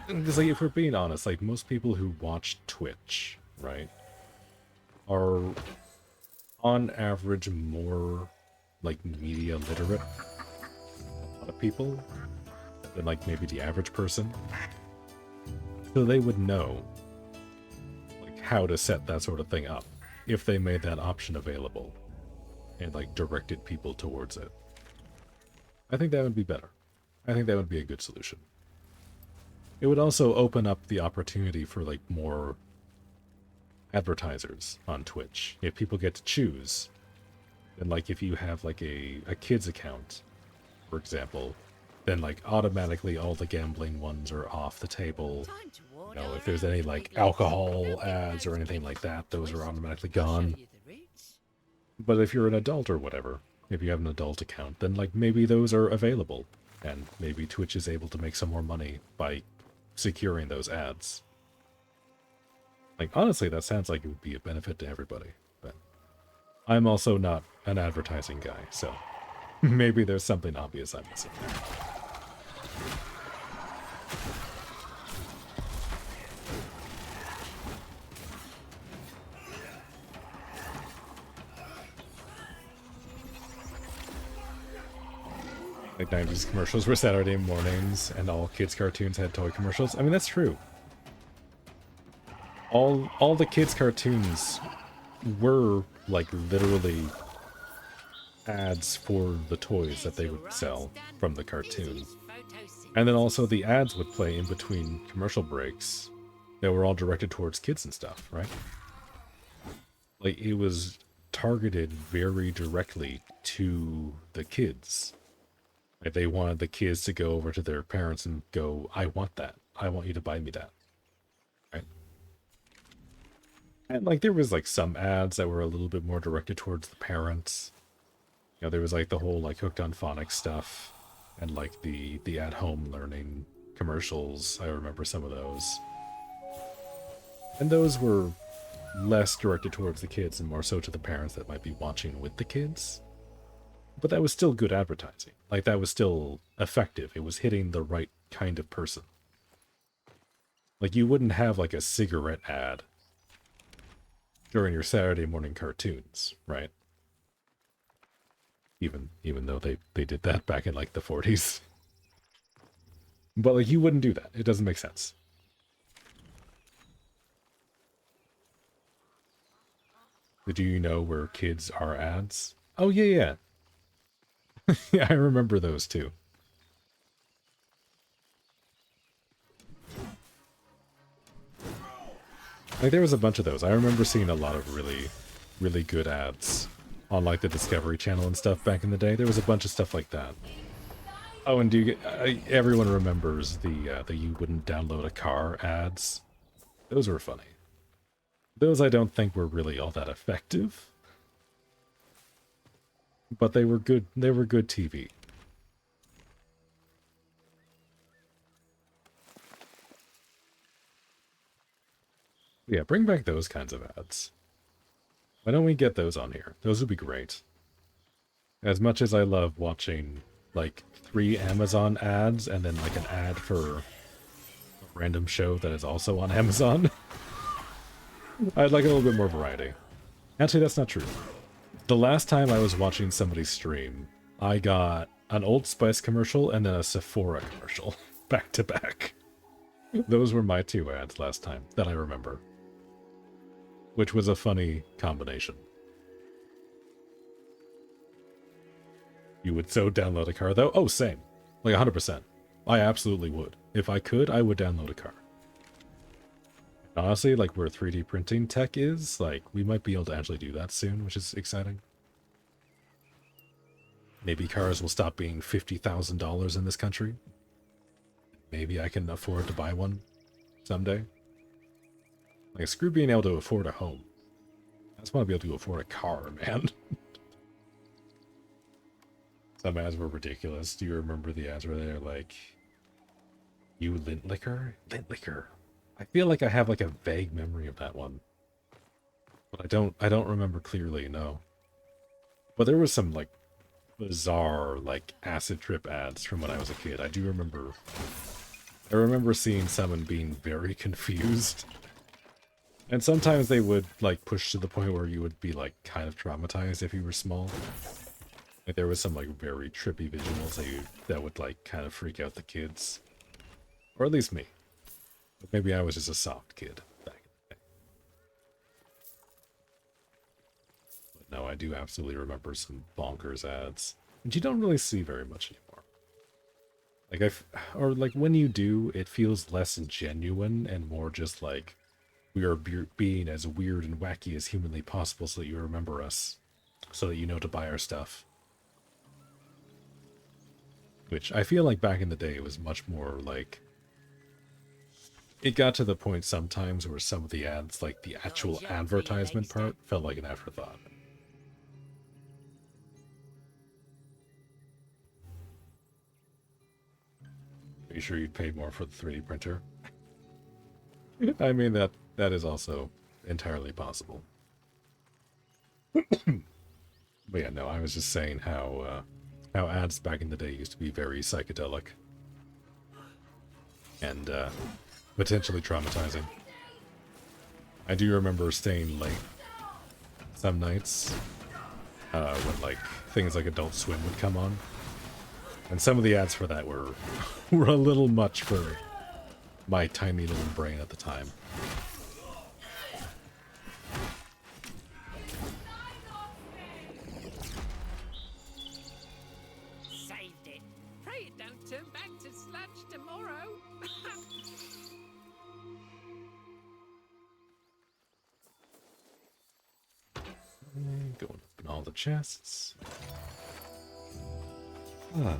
if we're being honest, like most people who watch Twitch, right, are on average more like media literate than a lot of people than like maybe the average person. So they would know like how to set that sort of thing up if they made that option available and like directed people towards it. I think that would be better. I think that would be a good solution. It would also open up the opportunity for like more advertisers on Twitch. If people get to choose, then like if you have like a kid's account, for example, then like automatically all the gambling ones are off the table. You know, if there's any like alcohol ads or anything like that, those are automatically gone. But if you're an adult or whatever, if you have an adult account, then like maybe those are available. And maybe Twitch is able to make some more money by securing those ads. Like, honestly, that sounds like it would be a benefit to everybody. But I'm also not an advertising guy, so maybe there's something obvious I'm missing there. Like 90s commercials were Saturday mornings, and all kids' cartoons had toy commercials. I mean, that's true. All the kids' cartoons were, like, literally ads for the toys that they would sell from the cartoon. And then also the ads would play in between commercial breaks that were all directed towards kids and stuff, right? Like, it was targeted very directly to the kids. Like, they wanted the kids to go over to their parents and go, I want that. I want you to buy me that. Right? And, like, there was, like, some ads that were a little bit more directed towards the parents. You know, there was, like, the whole, like, Hooked on Phonics stuff. And, like, the at-home learning commercials. I remember some of those. And those were less directed towards the kids and more so to the parents that might be watching with the kids. But that was still good advertising. Like, that was still effective. It was hitting the right kind of person. Like, you wouldn't have, like, a cigarette ad during your Saturday morning cartoons, right? Even though they did that back in, like, the 40s. But, like, you wouldn't do that. It doesn't make sense. Do you know where kids are ads? Oh, yeah. Yeah, I remember those too. Like, there was a bunch of those. I remember seeing a lot of really, really good ads on, like, the Discovery Channel and stuff back in the day. There was a bunch of stuff like that. Oh, and do you get... everyone remembers the you wouldn't download a car ads. Those were funny. Those I don't think were really all that effective. But they were good. They were good TV. Yeah, bring back those kinds of ads. Why don't we get those on here? Those would be great. As much as I love watching, like, 3 Amazon ads and then, like, an ad for a random show that is also on Amazon, I'd like a little bit more variety. Actually, that's not true. The last time I was watching somebody stream, I got an Old Spice commercial and then a Sephora commercial, back to back. Those were my 2 ads last time, that I remember. Which was a funny combination. You would so download a car, though? Oh, same. Like, 100%. I absolutely would. If I could, I would download a car. Honestly, like, where 3D printing tech is, like, we might be able to actually do that soon, which is exciting. Maybe cars will stop being $50,000 in this country. Maybe I can afford to buy one someday. Like, screw being able to afford a home. I just want to be able to afford a car, man. Some ads were ridiculous. Do you remember the ads where they're like, you lint liquor? Lint liquor. I feel like I have, like, a vague memory of that one. But I don't remember clearly, no. But there was some, like, bizarre, like, acid trip ads from when I was a kid. I remember seeing some and being very confused. And sometimes they would, like, push to the point where you would be, like, kind of traumatized if you were small. Like, there was some, like, very trippy visuals that would, like, kind of freak out the kids. Or at least me. But maybe I was just a soft kid back in the day. But no, I do absolutely remember some bonkers ads. And you don't really see very much anymore. Like, or, like, when you do, it feels less genuine and more just like, we are being as weird and wacky as humanly possible so that you remember us. So that you know to buy our stuff. Which I feel like back in the day it was much more like... It got to the point sometimes where some of the ads, like the actual advertisement part, felt like an afterthought. Are you sure you'd pay more for the 3D printer? I mean, that is also entirely possible. But yeah, no, I was just saying how ads back in the day used to be very psychedelic. And potentially traumatizing. I do remember staying late some nights when, like, things like Adult Swim would come on. And some of the ads for that were a little much for my tiny little brain at the time. Saved it. Pray it don't turn back to sludge tomorrow. Going up in all the chests. Ah.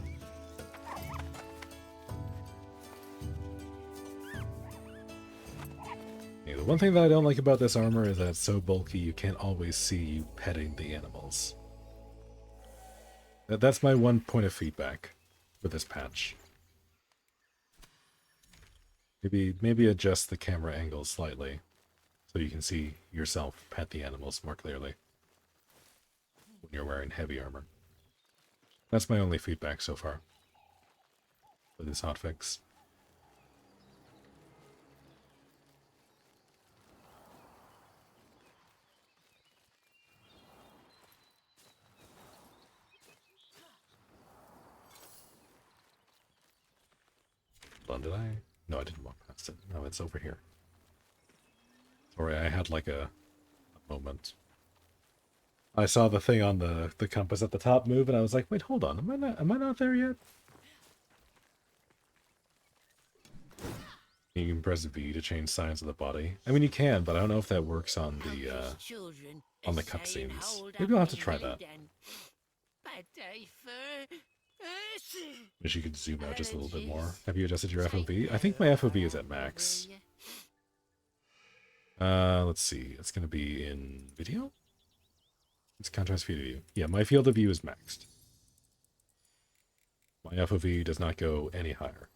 Yeah, the one thing that I don't like about this armor is that it's so bulky you can't always see you petting the animals. That's my one point of feedback with this patch. Maybe adjust the camera angle slightly so you can see yourself pet the animals more clearly when you're wearing heavy armor. That's my only feedback so far with this hotfix. Did I? No, I didn't walk past it. No, it's over here. Sorry, I had like a moment. I saw the thing on the compass at the top move, and I was like, wait, hold on. Am I not there yet? You can press V to change signs of the body. I mean, you can, but I don't know if that works on the cutscenes. Maybe I'll have to try that. Wish you could zoom out just a little bit more. Have you adjusted your FOV? I think my FOV is at max. Let's see. It's going to be in video? It's contrast field of view. Yeah, my field of view is maxed. My FOV does not go any higher.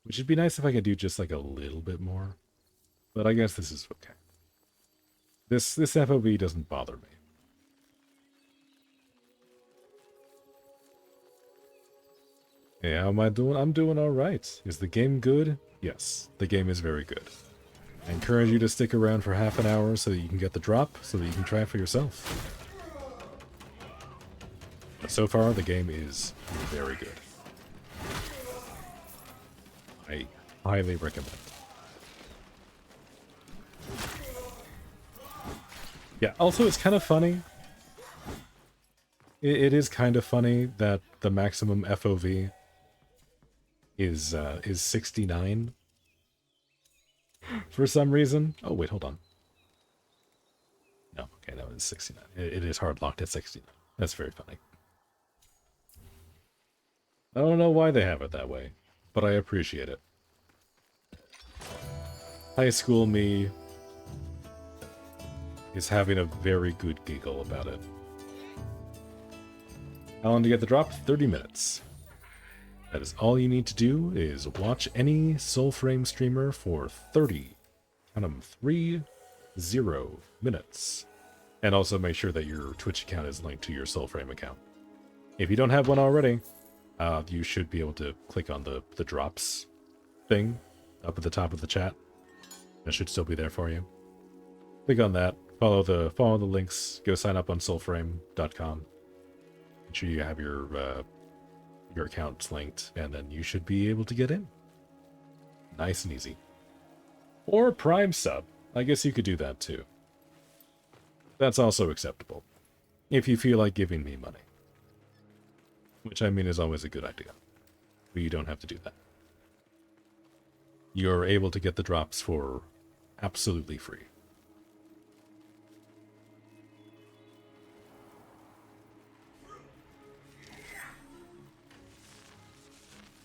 Which would be nice if I could do just like a little bit more. But I guess this is okay. This FOV doesn't bother me. Hey, how am I doing? I'm doing alright. Is the game good? Yes, the game is very good. I encourage you to stick around for half an hour so that you can get the drop, so that you can try it for yourself. But so far, the game is very good. I highly recommend. Yeah, also it's kind of funny. It is kind of funny that the maximum FOV is 69 for some reason. Oh wait, hold on. No, okay, no, it's 69. It is hard locked at 69. That's very funny. I don't know why they have it that way, but I appreciate it. High school me is having a very good giggle about it. How long to get the drop? 30 minutes. That is all you need to do, is watch any Soulframe streamer for 30, count them, 30 minutes. And also make sure that your Twitch account is linked to your Soulframe account. If you don't have one already, you should be able to click on the drops thing up at the top of the chat. It should still be there for you. Click on that. Follow the links. Go sign up on soulframe.com. Make sure you have your accounts linked, and then you should be able to get in. Nice and easy. Or Prime sub. I guess you could do that too. That's also acceptable. If you feel like giving me money. Which I mean is always a good idea. But you don't have to do that. You're able to get the drops for absolutely free.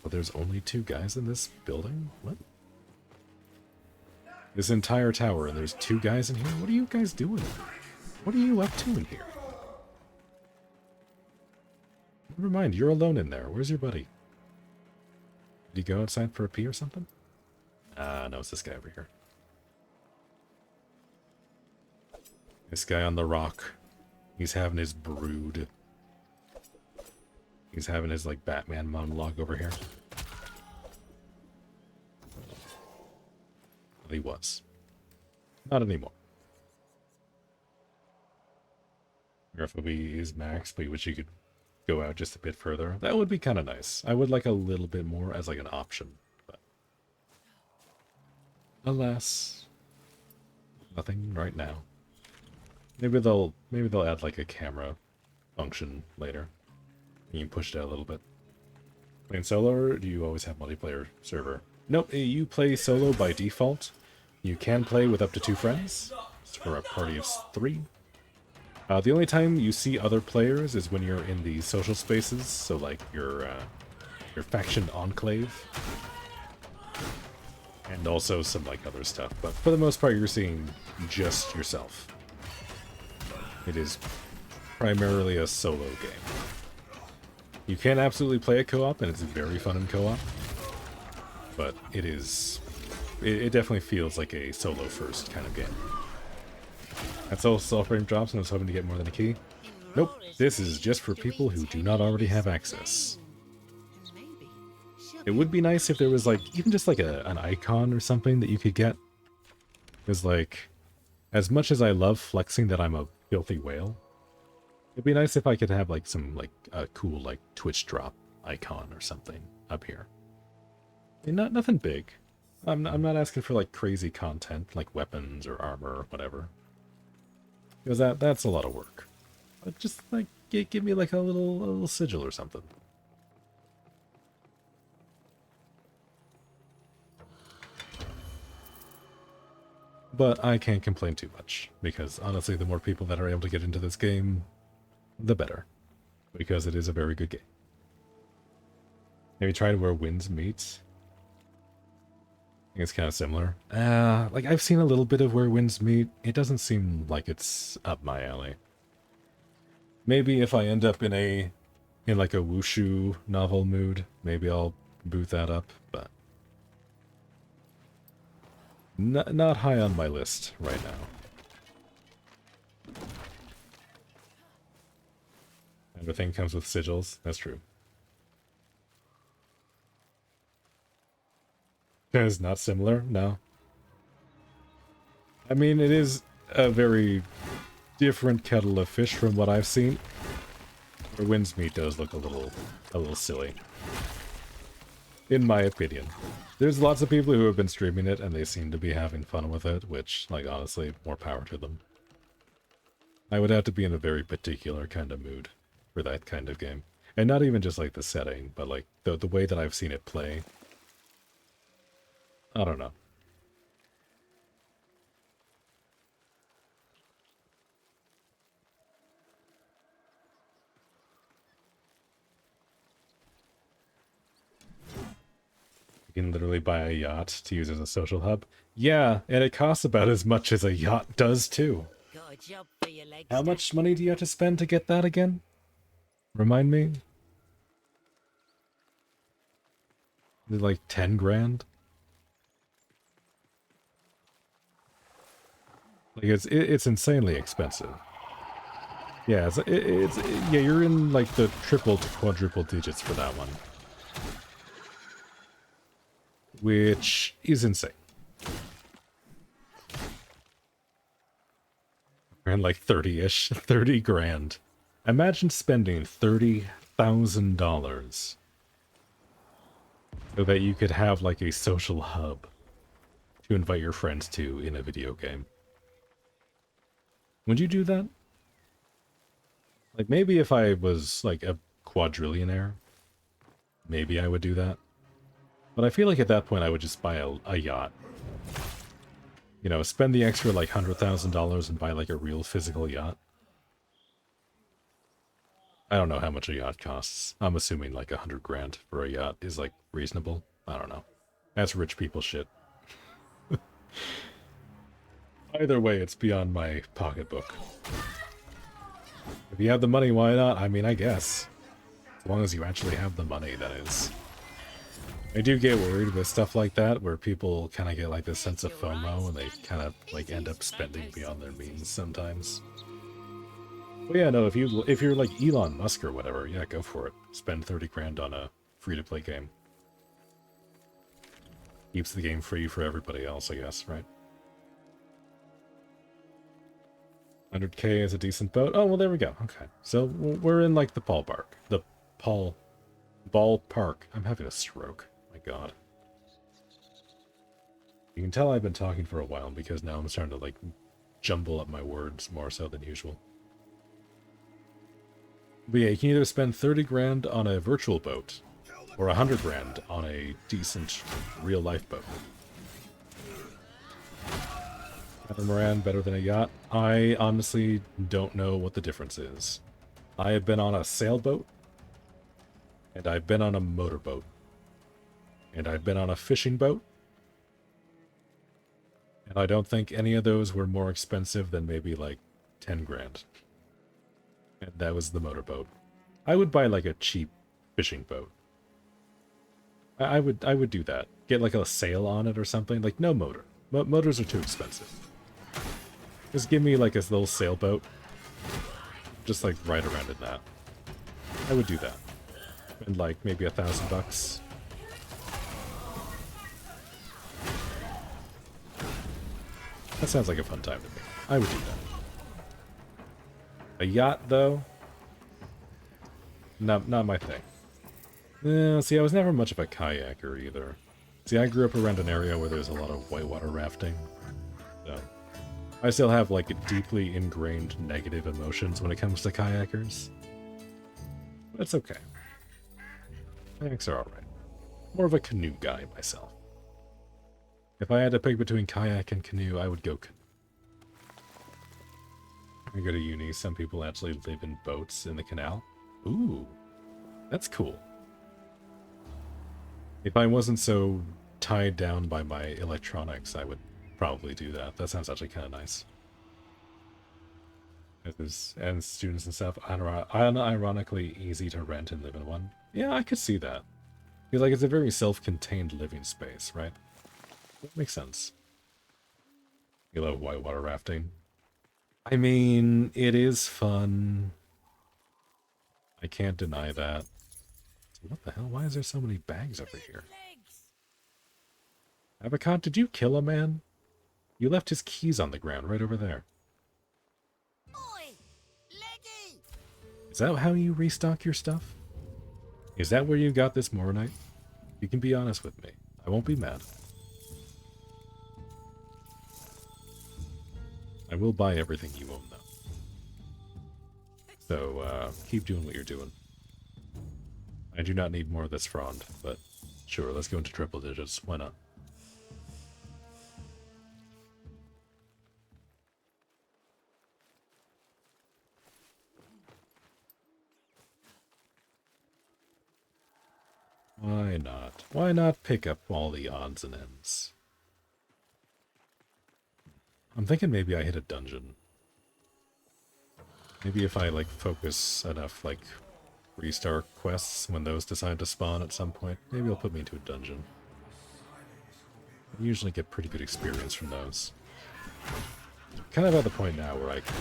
But there's only 2 guys in this building? What? This entire tower and there's 2 guys in here? What are you guys doing? What are you up to in here? Never mind, you're alone in there. Where's your buddy? Did he go outside for a pee or something? No, it's this guy over here. This guy on the rock. He's having his brood. He's having his, like, Batman monologue over here. Well, he was. Not anymore. Graphophy is max, but you wish you could go out just a bit further. That would be kind of nice. I would like a little bit more as, like, an option. But alas, nothing right now. Maybe they'll add, like, a camera function later. You can push it out a little bit. Playing solo, or do you always have multiplayer server? Nope, you play solo by default. You can play with up to 2 friends. It's for a party of 3. The only time you see other players is when you're in the social spaces, so like your faction enclave. And also some like other stuff, but for the most part you're seeing just yourself. It is primarily a solo game. You can absolutely play a co-op, and it's very fun in co-op. But it definitely feels like a solo-first kind of game. That's all Soulframe drops, and I was hoping to get more than a key. Nope, this is just for people who do not already have access. It would be nice if there was, like, even just like an icon or something that you could get. Because, like, as much as I love flexing that I'm a filthy whale, it'd be nice if I could have, like, some, like, a cool, like, Twitch drop icon or something up here. And nothing big. I'm not asking for, like, crazy content, like weapons or armor or whatever. Because that's a lot of work. But just, like, give me, like, a little sigil or something. But I can't complain too much, because honestly, the more people that are able to get into this game, the better. Because it is a very good game. Have you tried Where Winds Meet? I think it's kind of similar. Like, I've seen a little bit of Where Winds Meet. It doesn't seem like it's up my alley. Maybe if I end up in like a wushu novel mood, maybe I'll boot that up, but not high on my list right now. Everything comes with sigils. That's true. It's not similar? No. I mean, it is a very different kettle of fish from what I've seen. Where Winds Meet does look a little silly. In my opinion. There's lots of people who have been streaming it and they seem to be having fun with it, which, like, honestly, more power to them. I would have to be in a very particular kind of mood for that kind of game. And not even just, like, the setting, but, like, the way that I've seen it play. I don't know. You can literally buy a yacht to use as a social hub. Yeah, and it costs about as much as a yacht does too. Got a job for you, legs. How much money do you have to spend to get that again? Remind me? Is it like 10 grand? Like it's insanely expensive. Yeah, yeah, you're in like the triple to quadruple digits for that one. Which is insane. Around like 30-ish, 30 grand. Imagine spending $30,000 so that you could have like a social hub to invite your friends to in a video game. Would you do that? Like maybe if I was like a quadrillionaire, maybe I would do that. But I feel like at that point I would just buy a yacht. You know, spend the extra like $100,000 and buy like a real physical yacht. I don't know how much a yacht costs. I'm assuming like 100 grand for a yacht is like reasonable. I don't know. That's rich people shit. Either way, it's beyond my pocketbook. If you have the money, why not? I mean, I guess. As long as you actually have the money, that is. I do get worried with stuff like that, where people kind of get like this sense of FOMO, and they kind of like end up spending beyond their means sometimes. But yeah, no, if you're like Elon Musk or whatever, yeah, go for it. Spend 30 grand on a free-to-play game. Keeps the game free for everybody else, I guess, right? 100K is a decent boat. Oh, well, there we go. Okay. So we're in like the ballpark. The ballpark. I'm having a stroke. My God. You can tell I've been talking for a while because now I'm starting to like jumble up my words more so than usual. But yeah, you can either spend 30 grand on a virtual boat or 100 grand on a decent real life boat. Catamaran better than a yacht? I honestly don't know what the difference is. I have been on a sailboat, and I've been on a motorboat, and I've been on a fishing boat, and I don't think any of those were more expensive than maybe like 10 grand. And that was the motorboat. I would buy like a cheap fishing boat. I would do that. Get like a sail on it or something. Like no motor. Motors are too expensive. Just give me like a little sailboat. Just like ride around in that. I would do that. And like maybe $1,000. That sounds like a fun time to me. I would do that. A yacht though? Not my thing. See, I was never much of a kayaker either. See, I grew up around an area where there's a lot of whitewater rafting. So I still have like deeply ingrained negative emotions when it comes to kayakers. That's okay. Kayaks are alright. More of a canoe guy myself. If I had to pick between kayak and canoe, I would go canoe. I go to uni, some people actually live in boats in the canal. Ooh, that's cool. If I wasn't so tied down by my electronics, I would probably do that. That sounds actually kind of nice. And students and stuff, unironically easy to rent and live in one. Yeah, I could see that. Feel like it's a very self-contained living space, right? That makes sense. You love whitewater rafting. I mean, it is fun. I can't deny that. What the hell? Why is there so many bags over here? Avocad, did you kill a man? You left his keys on the ground right over there. Oi, Leggy! Is that how you restock your stuff? Is that where you got this Moronite? You can be honest with me. I won't be mad. I will buy everything you own, though. So, keep doing what you're doing. I do not need more of this frond, but sure, let's go into triple digits. Why not? Why not? Why not pick up all the odds and ends? I'm thinking maybe I hit a dungeon. Maybe if I, like, focus enough, like, restart quests when those decide to spawn at some point, maybe it'll put me into a dungeon. I usually get pretty good experience from those. Kind of at the point now where I can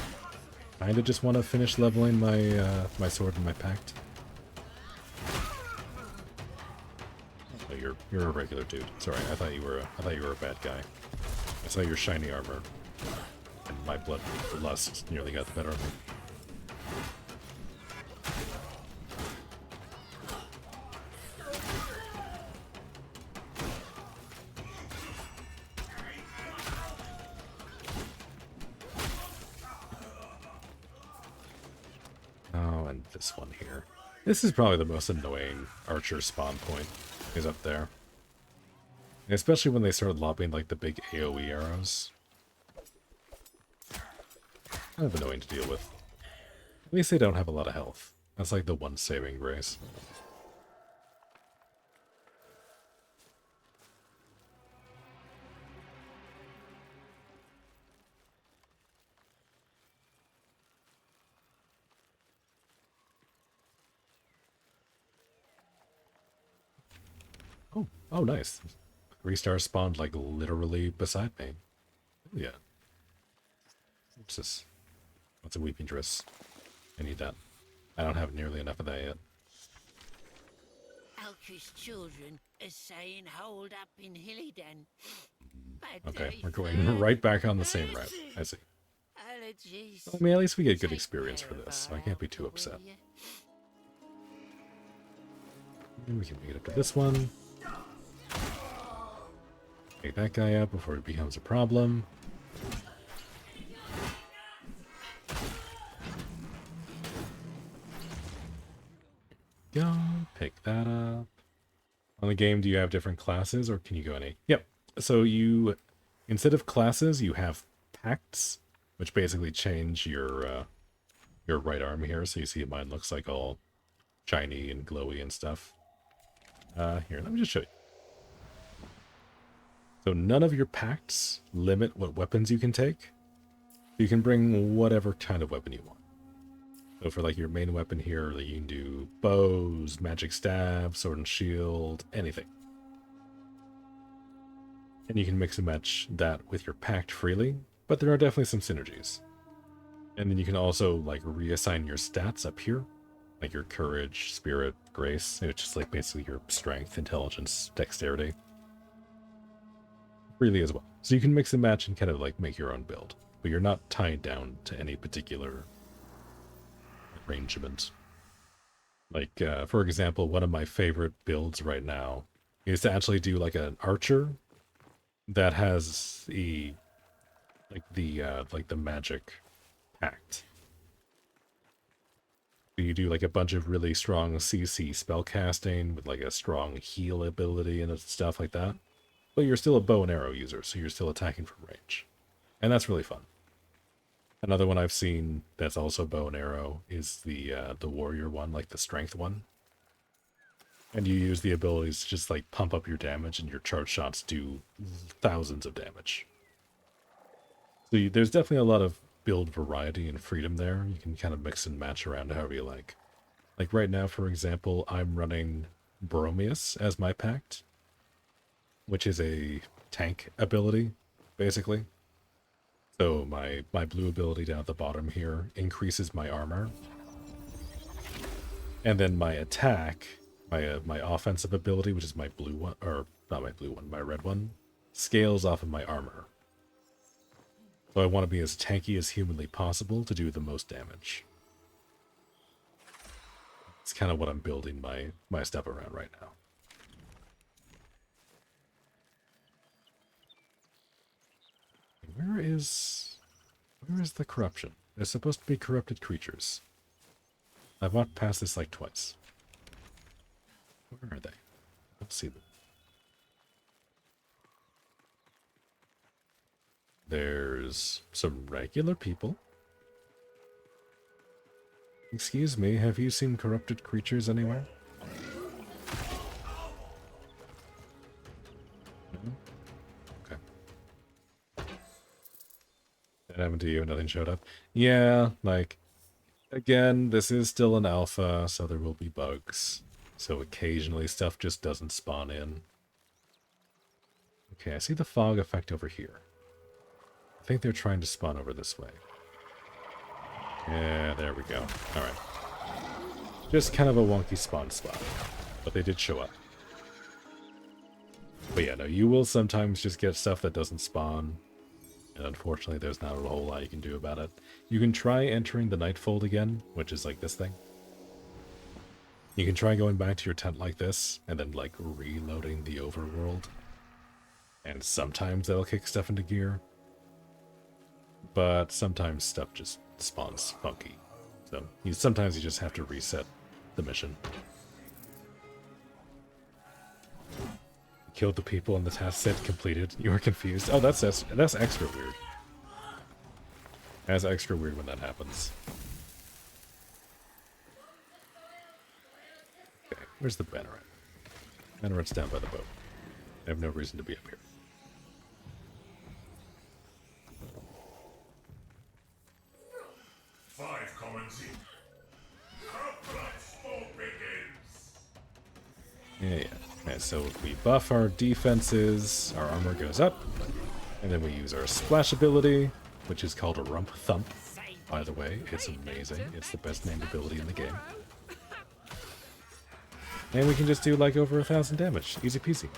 Kinda just want to finish leveling my my sword and my pact. Oh, you're a regular dude. Sorry, I thought you were a bad guy. I saw your shiny armor, and my bloodlust nearly got the better of me. Oh, and this one here. This is probably the most annoying archer spawn point, is up there. Especially when they start lobbing like the big AoE arrows. Kind of annoying to deal with. At least they don't have a lot of health. That's like the one saving grace. Oh, nice. 3-star spawned like literally beside me. Oh, yeah. What's this? What's a weeping dress? I need that. I don't have nearly enough of that yet. Alki's children are saying hold up in Hillyden. Okay, we're going right back on the same route. I see. Allergies. Well, I mean, at least we get good experience for this, so I can't be too upset. And we can make it up to this one. Take that guy out before it becomes a problem. Go, pick that up. On the game, do you have different classes, or can you go any? Yep. So you, instead of classes, you have pacts, which basically change your right arm here. So you see mine looks like all shiny and glowy and stuff. Here, let me just show you. So none of your pacts limit what weapons you can take. You can bring whatever kind of weapon you want. So for like your main weapon here, you can do bows, magic staff, sword and shield, anything. And you can mix and match that with your pact freely, but there are definitely some synergies. And then you can also like reassign your stats up here, like your courage, spirit, grace, which is like basically your strength, intelligence, dexterity. Freely as well. So you can mix and match and kind of like make your own build, but you're not tied down to any particular arrangement. Like, for example, one of my favorite builds right now is to actually do like an archer that has the magic pact. So you do like a bunch of really strong CC spellcasting with like a strong heal ability and stuff like that. But you're still a bow and arrow user, so you're still attacking from range. And that's really fun. Another one I've seen that's also bow and arrow is the warrior one, like the strength one. And you use the abilities to just like pump up your damage, and your charge shots do thousands of damage. So there's definitely a lot of build variety and freedom there. You can kind of mix and match around however you like. Like right now, for example, I'm running Bromius as my pact, which is a tank ability, basically. So my blue ability down at the bottom here increases my armor. And then my attack, my offensive ability, which is my blue one, or not my blue one, my red one, scales off of my armor. So I want to be as tanky as humanly possible to do the most damage. It's kind of what I'm building my stuff around right now. Where is the corruption? There's supposed to be corrupted creatures. I've walked past this like twice. Where are they? I don't see them. There's some regular people. Excuse me, have you seen corrupted creatures anywhere? No? Okay. That happened to you, nothing showed up? Yeah, like, again, this is still an alpha, so there will be bugs. So occasionally stuff just doesn't spawn in. Okay, I see the fog effect over here. I think they're trying to spawn over this way. Yeah, there we go. Alright. Just kind of a wonky spawn spot. But they did show up. But yeah, no, you will sometimes just get stuff that doesn't spawn. And unfortunately, there's not a whole lot you can do about it. You can try entering the Nightfold again, which is like this thing. You can try going back to your tent like this, and then like reloading the overworld. And sometimes they'll kick stuff into gear. But sometimes stuff just spawns funky. So sometimes you just have to reset the mission. Killed the people and the task said completed. You are confused. Oh, that's extra weird. That's extra weird when that happens. Okay, where's the Banneret? Banneret's down by the boat. I have no reason to be up here. Five commons in. Our blood sport begins. Yeah. Okay, so if we buff our defenses, our armor goes up. And then we use our splash ability, which is called a Rump Thump. By the way, it's amazing. It's the best named ability in the game. And we can just do like over 1,000 damage. Easy peasy.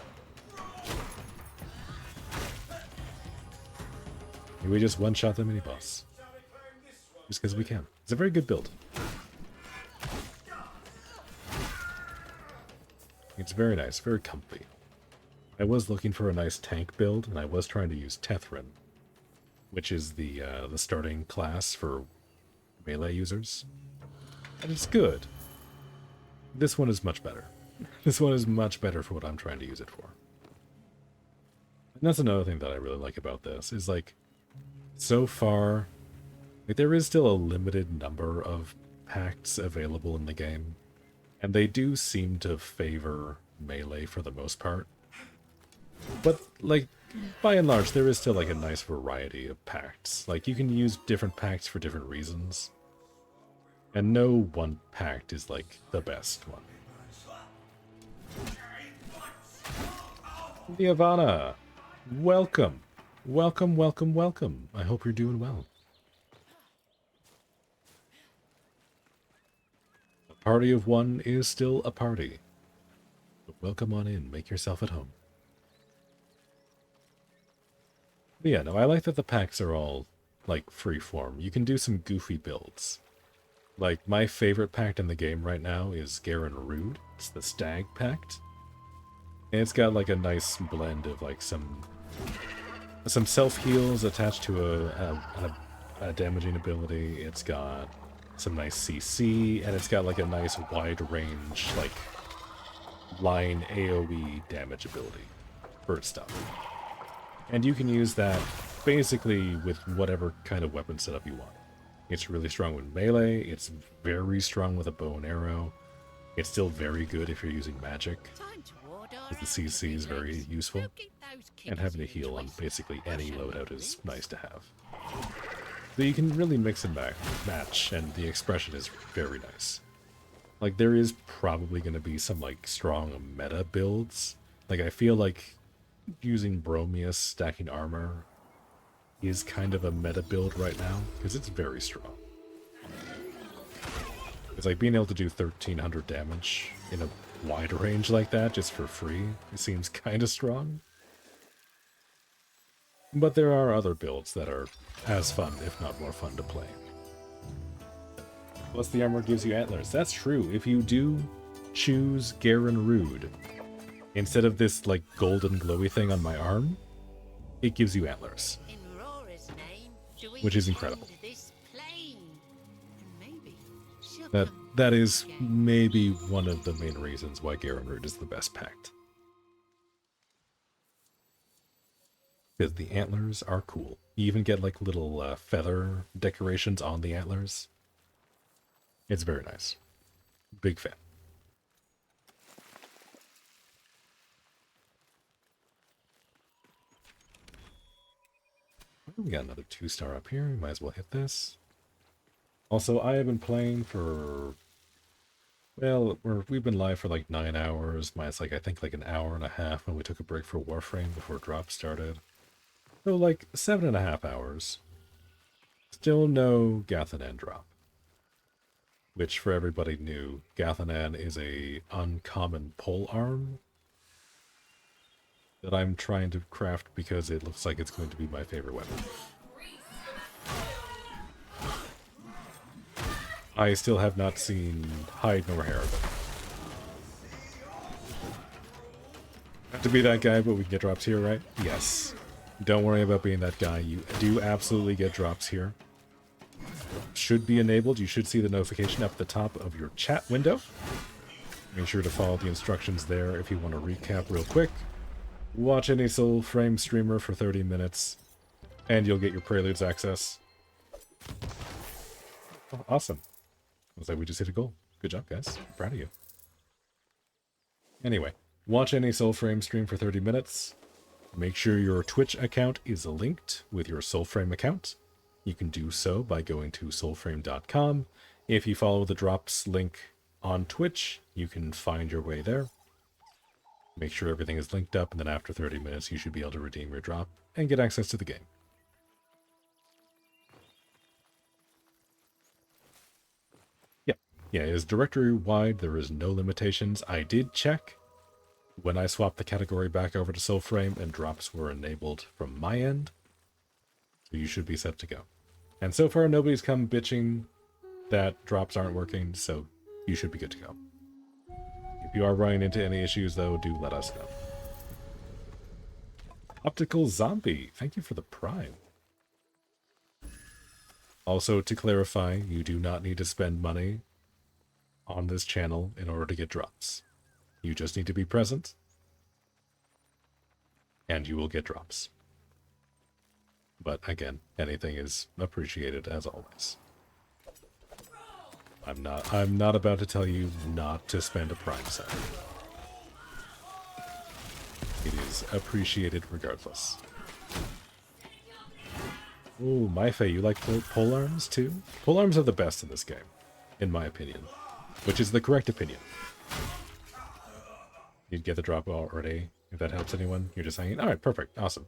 And we just one-shot the mini-boss. Just because we can. It's a very good build. It's very nice, very comfy. I was looking for a nice tank build, and I was trying to use Tethrin, which is the starting class for melee users. And it's good. This one is much better. This one is much better for what I'm trying to use it for. And that's another thing that I really like about this, is like, so far, like there is still a limited number of pacts available in the game. And they do seem to favor melee for the most part. But, like, by and large, there is still, like, a nice variety of pacts. Like, you can use different pacts for different reasons. And no one pact is, like, the best one. Gathannan! Welcome! Welcome, welcome, welcome. I hope you're doing well. Party of one is still a party. But welcome on in. Make yourself at home. But yeah, no, I like that the packs are all, like, freeform. You can do some goofy builds. Like, my favorite pact in the game right now is Garen Rude. It's the Stag Pact. And it's got, like, a nice blend of, like, some self-heals attached to a damaging ability. It's got some nice CC, and it's got like a nice wide range, like, line AoE damage ability for its stuff. And you can use that basically with whatever kind of weapon setup you want. It's really strong with melee, it's very strong with a bow and arrow. It's still very good if you're using magic, because the CC is very useful. And having a heal on basically any loadout is nice to have. So you can really mix and match, and the expression is very nice. Like, there is probably going to be some, like, strong meta builds. Like, I feel like using Bromius stacking armor is kind of a meta build right now, because it's very strong. It's like being able to do 1,300 damage in a wide range like that, just for free, it seems kind of strong. But there are other builds that are as fun, if not more fun to play. Plus the armor gives you antlers. That's true. If you do choose Garen Rude, instead of this like golden glowy thing on my arm, it gives you antlers. Which is incredible. That is maybe one of the main reasons why Garen Rude is the best pact. Because the antlers are cool. You even get like little feather decorations on the antlers. It's very nice. Big fan. We got another 2-star up here. We might as well hit this. Also, I have been playing for... Well, we've been live for like 9 hours. Mine's like, I think like an hour and a half when we took a break for Warframe before drop started. So like 7.5 hours. Still no Gathannan drop. which for everybody new, Gathannan is a uncommon pole arm that I'm trying to craft because it looks like it's going to be my favorite weapon. I still have not seen hide nor hair of it. Have to be that guy, but we can get drops here, right? Yes. Don't worry about being that guy. You do absolutely get drops here. Should be enabled. You should see the notification up at the top of your chat window. Make sure to follow the instructions there if you want to recap real quick. Watch any Soulframe streamer for 30 minutes, and you'll get your Preludes access. Oh, awesome. Looks like we just hit a goal. Good job, guys. Proud of you. Anyway, watch any Soulframe stream for 30 minutes. Make sure your Twitch account is linked with your Soulframe account. You can do so by going to soulframe.com. If you follow the drops link on Twitch, you can find your way there. Make sure everything is linked up, and then after 30 minutes, you should be able to redeem your drop and get access to the game. Yeah, it is directory-wide. There is no limitations. I did check when I swapped the category back over to Soulframe, and drops were enabled from my end. So you should be set to go. And so far, nobody's come bitching that drops aren't working, so you should be good to go. If you are running into any issues, though, do let us know. Optical Zombie, thank you for the Prime. Also, to clarify, you do not need to spend money on this channel in order to get drops. You just need to be present, and you will get drops. But again, anything is appreciated as always. I'm not about to tell you not to spend a Prime sub. It is appreciated regardless. Ooh, Maife, you like pole arms too? Pole arms are the best in this game, in my opinion. Which is the correct opinion. You'd get the drop already, if that helps anyone. You're just saying, alright, perfect, awesome.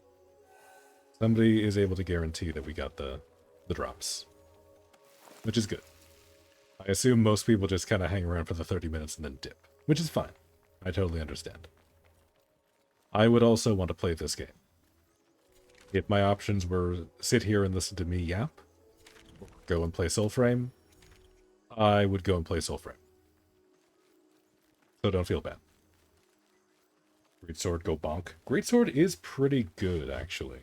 Somebody is able to guarantee that we got the drops. Which is good. I assume most people just kind of hang around for the 30 minutes and then dip. Which is fine. I totally understand. I would also want to play this game. If my options were sit here and listen to me yap, or go and play Soulframe, I would go and play Soulframe. So don't feel bad. Greatsword, go bonk. Greatsword is pretty good, actually.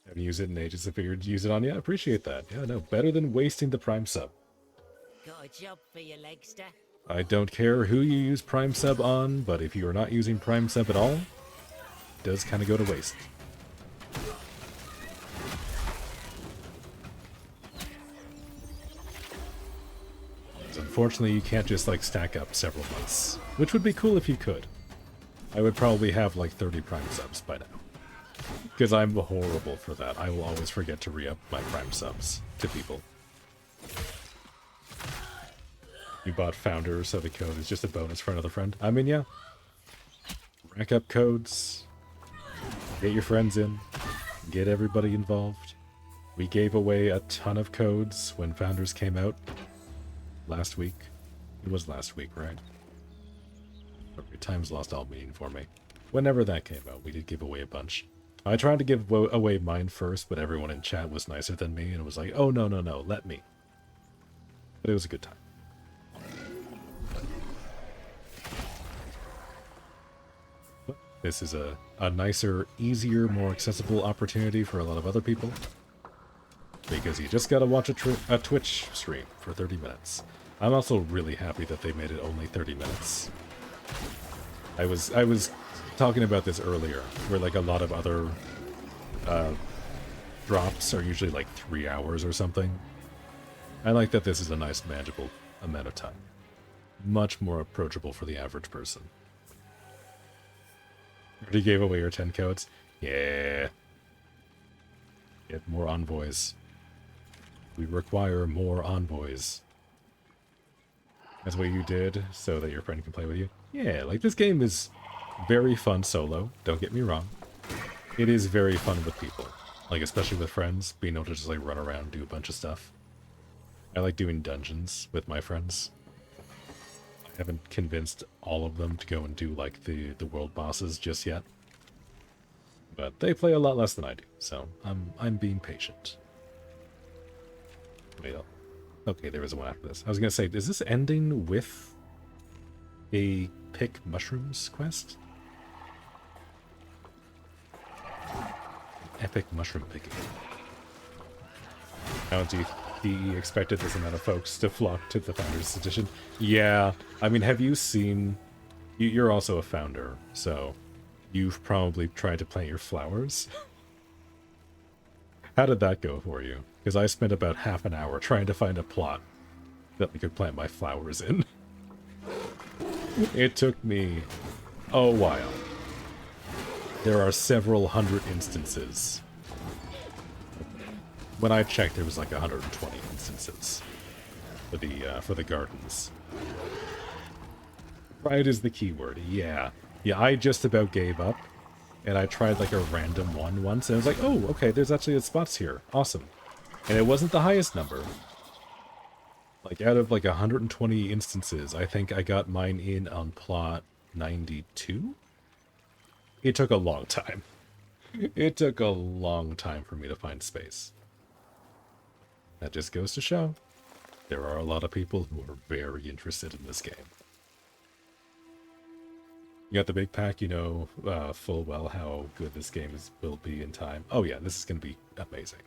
Haven't used it in ages. I figured to use it on you. Appreciate that. Yeah, no, better than wasting the Prime sub. Got a job for you, Legster. I don't care who you use Prime sub on, but if you are not using Prime sub at all, it does kind of go to waste. Unfortunately, you can't just, like, stack up several months. Which would be cool if you could. I would probably have, like, 30 Prime subs by now. Because I'm horrible for that. I will always forget to re-up my Prime subs to people. You bought Founder, so the code is just a bonus for another friend. I mean, yeah. Rack up codes. Get your friends in. Get everybody involved. We gave away a ton of codes when Founders came out. Last week. It was last week, right? Time's lost all meaning for me. Whenever that came out, we did give away a bunch. I tried to give away mine first, but everyone in chat was nicer than me, and was like, oh, no, let me. But it was a good time. But this is a nicer, easier, more accessible opportunity for a lot of other people. Because you just gotta watch a Twitch stream for 30 minutes. I'm also really happy that they made it only 30 minutes. I was talking about this earlier, where like a lot of other drops are usually like 3 hours or something. I like that this is a nice, manageable amount of time. Much more approachable for the average person. Already gave away your 10 codes? Yeah. Get more envoys. We require more envoys. That's what you did, so that your friend can play with you? Yeah, like, this game is very fun solo, don't get me wrong. It is very fun with people. Like, especially with friends, being able to just, like, run around and do a bunch of stuff. I like doing dungeons with my friends. I haven't convinced all of them to go and do like the world bosses just yet. But they play a lot less than I do, so I'm being patient. Wait, okay, there is one after this. I was gonna say, is this ending with a pick mushrooms quest? Epic mushroom picking. Now, do you expected this amount of folks to flock to the Founders Edition? Yeah, I mean, have you seen... You're also a founder, so you've probably tried to plant your flowers. How did that go for you? Because I spent about half an hour trying to find a plot that I could plant my flowers in. It took me a while. There are several hundred instances. When I checked, there was like 120 instances for the gardens. Right is the keyword. Yeah. Yeah, I just about gave up, and I tried like a random one once, and I was like, oh, okay, there's actually spots here. Awesome. And it wasn't the highest number. Like, out of like 120 instances, I think I got mine in on plot 92? It took a long time. It took a long time for me to find space. That just goes to show there are a lot of people who are very interested in this game. You got the big pack, you know full well how good this game will be in time. Oh yeah, this is going to be amazing.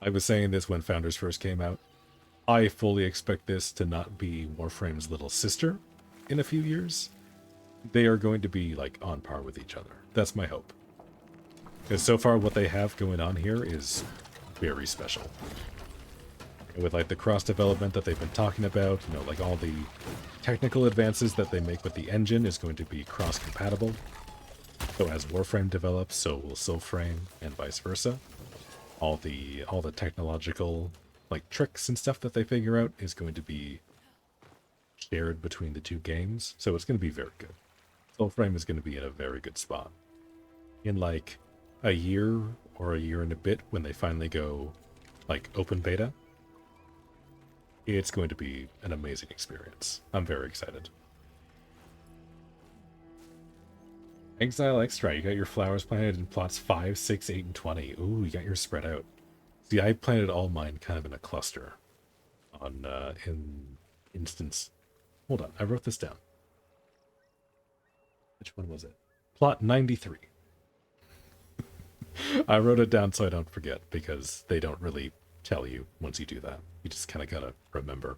I was saying this when Founders first came out. I fully expect this to not be Warframe's little sister in a few years. They are going to be like on par with each other. That's my hope. Because so far what they have going on here is very special. With like the cross development that they've been talking about, you know, like all the technical advances that they make with the engine is going to be cross compatible. So as Warframe develops, so will Soulframe and vice versa. All the technological like tricks and stuff that they figure out is going to be shared between the two games. So it's going to be very good. Soulframe is going to be in a very good spot. In like a year or a year and a bit, when they finally go like open beta, it's going to be an amazing experience. I'm very excited. Exile Extra, you got your flowers planted in plots 5, 6, 8, and 20. Ooh, you got yours spread out. See, I planted all mine kind of in a cluster. In instance... Hold on, I wrote this down. Which one was it? Plot 93. I wrote it down so I don't forget, because they don't really tell you once you do that. You just kind of gotta remember.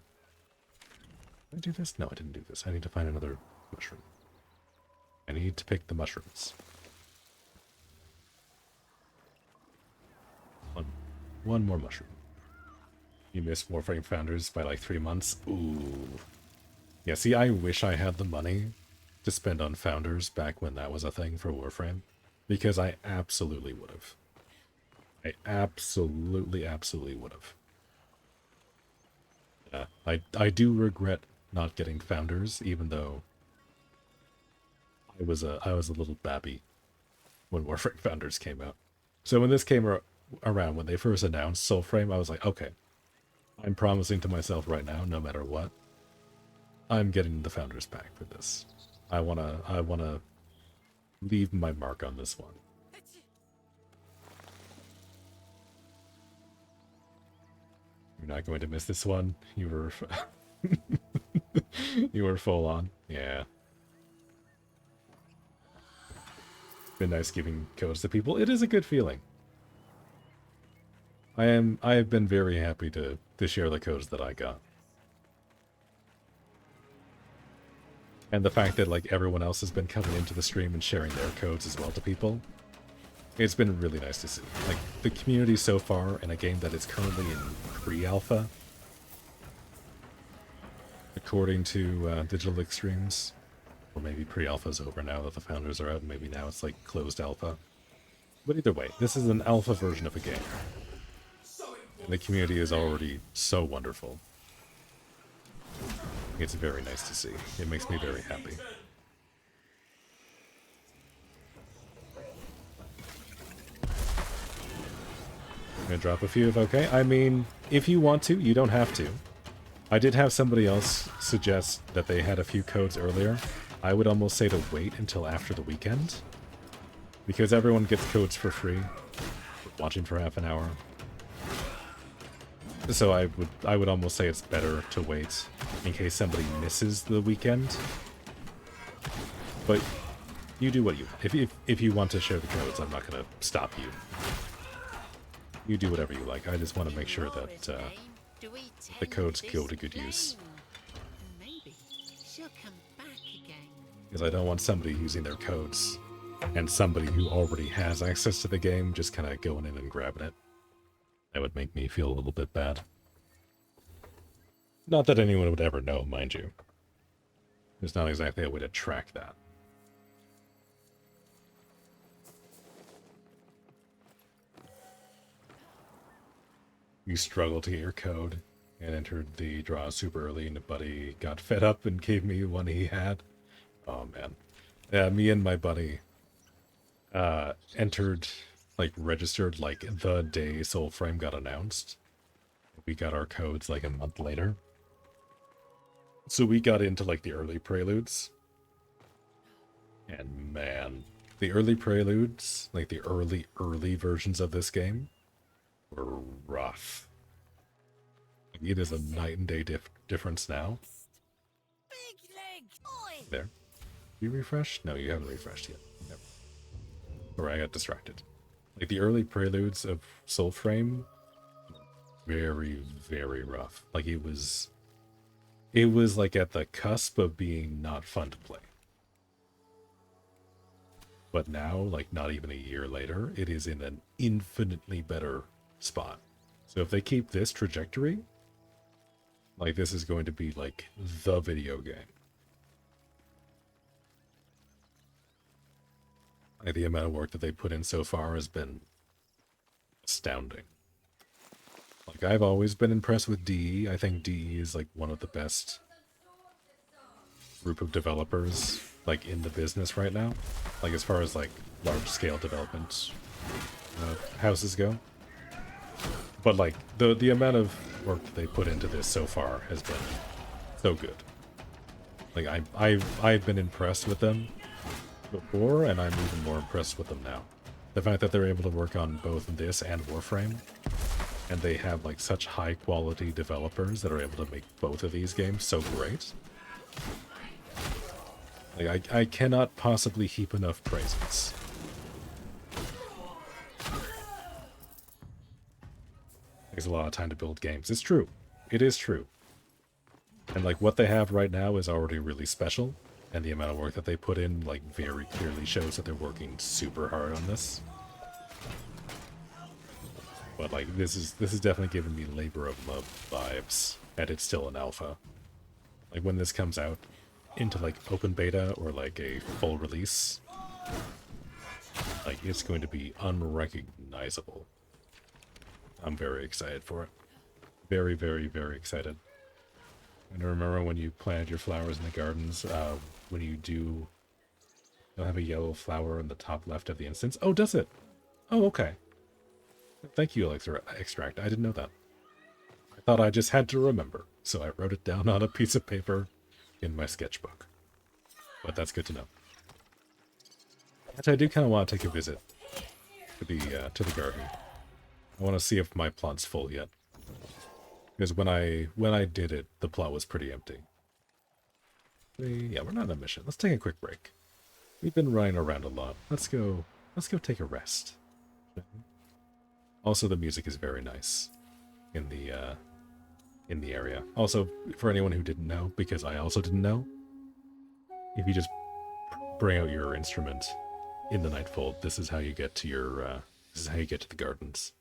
Did I do this? No, I didn't do this. I need to find another mushroom. I need to pick the mushrooms. One more mushroom. You missed Warframe Founders by like 3 months. Ooh. Yeah, see, I wish I had the money to spend on Founders back when that was a thing for Warframe. Because I absolutely would have. I absolutely would have. Yeah, I do regret not getting Founders, even though I was a little babby when Warframe Founders came out. So when this came around, when they first announced Soulframe, I was like, okay, I'm promising to myself right now, no matter what, I'm getting the Founders pack for this. I wanna leave my mark on this one. You're not going to miss this one. You were you were full on. Yeah. Been nice giving codes to people. It is a good feeling. I have been very happy to share the codes that I got. And the fact that like everyone else has been coming into the stream and sharing their codes as well to people. It's been really nice to see. Like, the community so far in a game that is currently in pre-alpha, according to Digital Extremes, or maybe pre-alpha's over now that the Founders are out, and maybe now it's like closed alpha. But either way, this is an alpha version of a game. And the community is already so wonderful. It's very nice to see. It makes me very happy. I'm gonna drop a few if okay. I mean, if you want to, you don't have to. I did have somebody else suggest that they had a few codes earlier. I would almost say to wait until after the weekend, because everyone gets codes for free for watching for half an hour. So I would almost say it's better to wait in case somebody misses the weekend. But you do what you if you want to share the codes, I'm not gonna stop you. You do whatever you like. I just want to make sure that the codes go to good use. Maybe she'll come back again. Because I don't want somebody using their codes and somebody who already has access to the game just kind of going in and grabbing it. That would make me feel a little bit bad. Not that anyone would ever know, mind you. There's not exactly a way to track that. You struggled to get your code and entered the draw super early, and a buddy got fed up and gave me one he had. Oh man. Yeah, me and my buddy entered, like, registered like the day Soulframe got announced. We got our codes like a month later. So we got into like the early preludes. And man, the early preludes, like the early versions of this game, were rough. It is a night and day difference now. Big leg. Oi. There. You refreshed? No, you haven't refreshed yet. Never. Or I got distracted. Like the early preludes of Soulframe, very, very rough. Like it was like at the cusp of being not fun to play. But now, like not even a year later, it is in an infinitely better spot. So if they keep this trajectory, like this is going to be like the video game. Like the amount of work that they put in so far has been astounding. Like I've always been impressed with DE. I think DE is like one of the best group of developers like in the business right now. Like as far as like large scale development houses go. But like the amount of work that they put into this so far has been so good. Like I've been impressed with them before, and I'm even more impressed with them now. The fact that they're able to work on both this and Warframe, and they have like such high quality developers that are able to make both of these games so great. Like I cannot possibly heap enough praises. Takes a lot of time to build games. It's true. It is true. And like what they have right now is already really special, and the amount of work that they put in like very clearly shows that they're working super hard on this. But like this is definitely giving me labor of love vibes, and it's still an alpha. Like when this comes out into like open beta or like a full release, like it's going to be unrecognizable. I'm very excited for it. Very, very, very excited. And I remember when you planted your flowers in the gardens, when you do, you'll have a yellow flower in the top left of the instance. Oh, does it? Oh, okay. Thank you, Extract. I didn't know that. I thought I just had to remember, so I wrote it down on a piece of paper in my sketchbook. But that's good to know. Actually, I do kind of want to take a visit to the garden. I want to see if my plot's full yet. Because when I did it, the plot was pretty empty. Yeah, we're not on a mission. Let's take a quick break. We've been running around a lot. Let's go take a rest. Also, the music is very nice in the area. Also, for anyone who didn't know, because I also didn't know, if you just bring out your instrument in the Nightfold, this is how you get to your this is how you get to the gardens.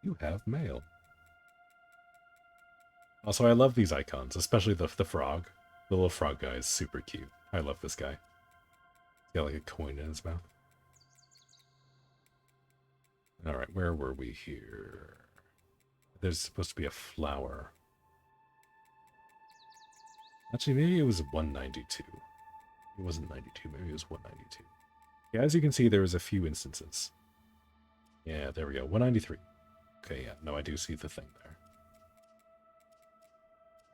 You have mail. Also, I love these icons, especially the frog. The little frog guy is super cute. I love this guy. He's got like a coin in his mouth. Alright, where were we here? There's supposed to be a flower. Actually, maybe it was 192. It wasn't 92, maybe it was 192. Yeah, as you can see, there was a few instances. Yeah, there we go. 193. Okay, yeah. No, I do see the thing there.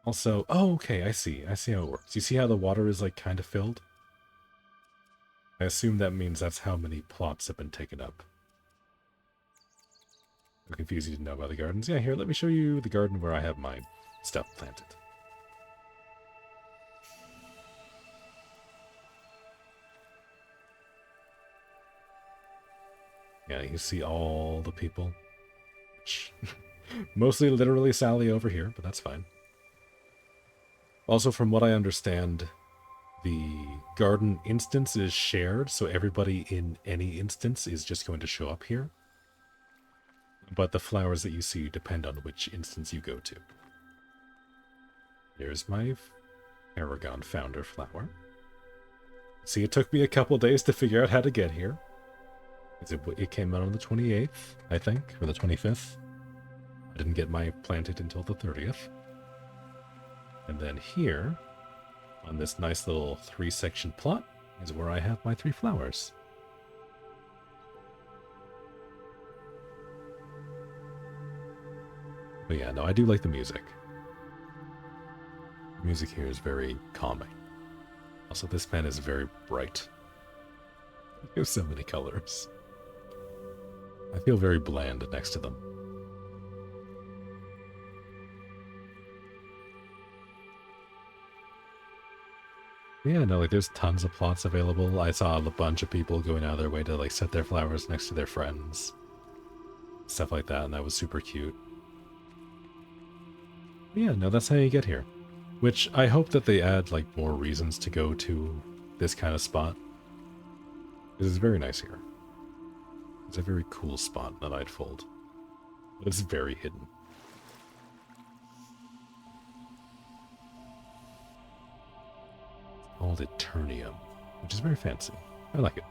Also, oh, okay, I see. I see how it works. You see how the water is, like, kind of filled? I assume that means that's how many plots have been taken up. I'm confused you didn't know about the gardens. Yeah, here, let me show you the garden where I have my stuff planted. Yeah, you see all the people. Mostly literally Sally over here, but that's fine. Also, from what I understand, the garden instance is shared, so everybody in any instance is just going to show up here. But the flowers that you see depend on which instance you go to. Here's my Aragon founder flower. See, it took me a couple days to figure out how to get here. It came out on the 28th, I think, or the 25th. I didn't get my planted until the 30th. And then here, on this nice little 3-section plot, is where I have my 3 flowers. But yeah, no, I do like the music. The music here is very calming. Also, this pen is very bright. There's so many colors. I feel very bland next to them. Yeah, no, like there's tons of plots available. I saw a bunch of people going out of their way to like set their flowers next to their friends. Stuff like that, and that was super cute. But yeah, no, that's how you get here. Which I hope that they add like more reasons to go to this kind of spot. Because it's very nice here. It's a very cool spot that I'd fold. But it's very hidden. It's called Eternium, which is very fancy. I like it.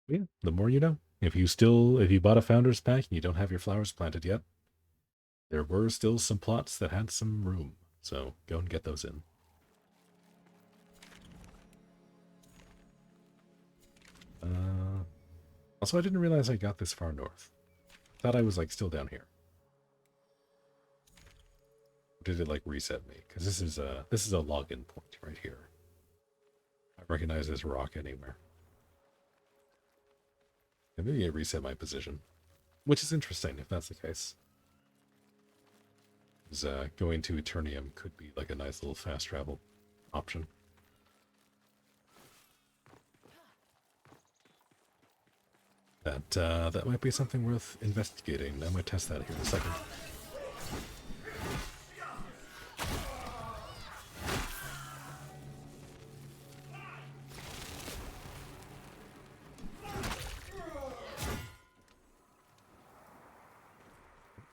But yeah, the more you know. If you bought a Founder's Pack and you don't have your flowers planted yet, there were still some plots that had some room. So go and get those in. Also, I didn't realize I got this far north. Thought I was like still down here. Did it like reset me? Because this is a login point right here. I recognize this rock anywhere. And maybe it reset my position, which is interesting if that's the case. Because going to Eternium could be like a nice little fast travel option. That might be something worth investigating. I might test that here in a second.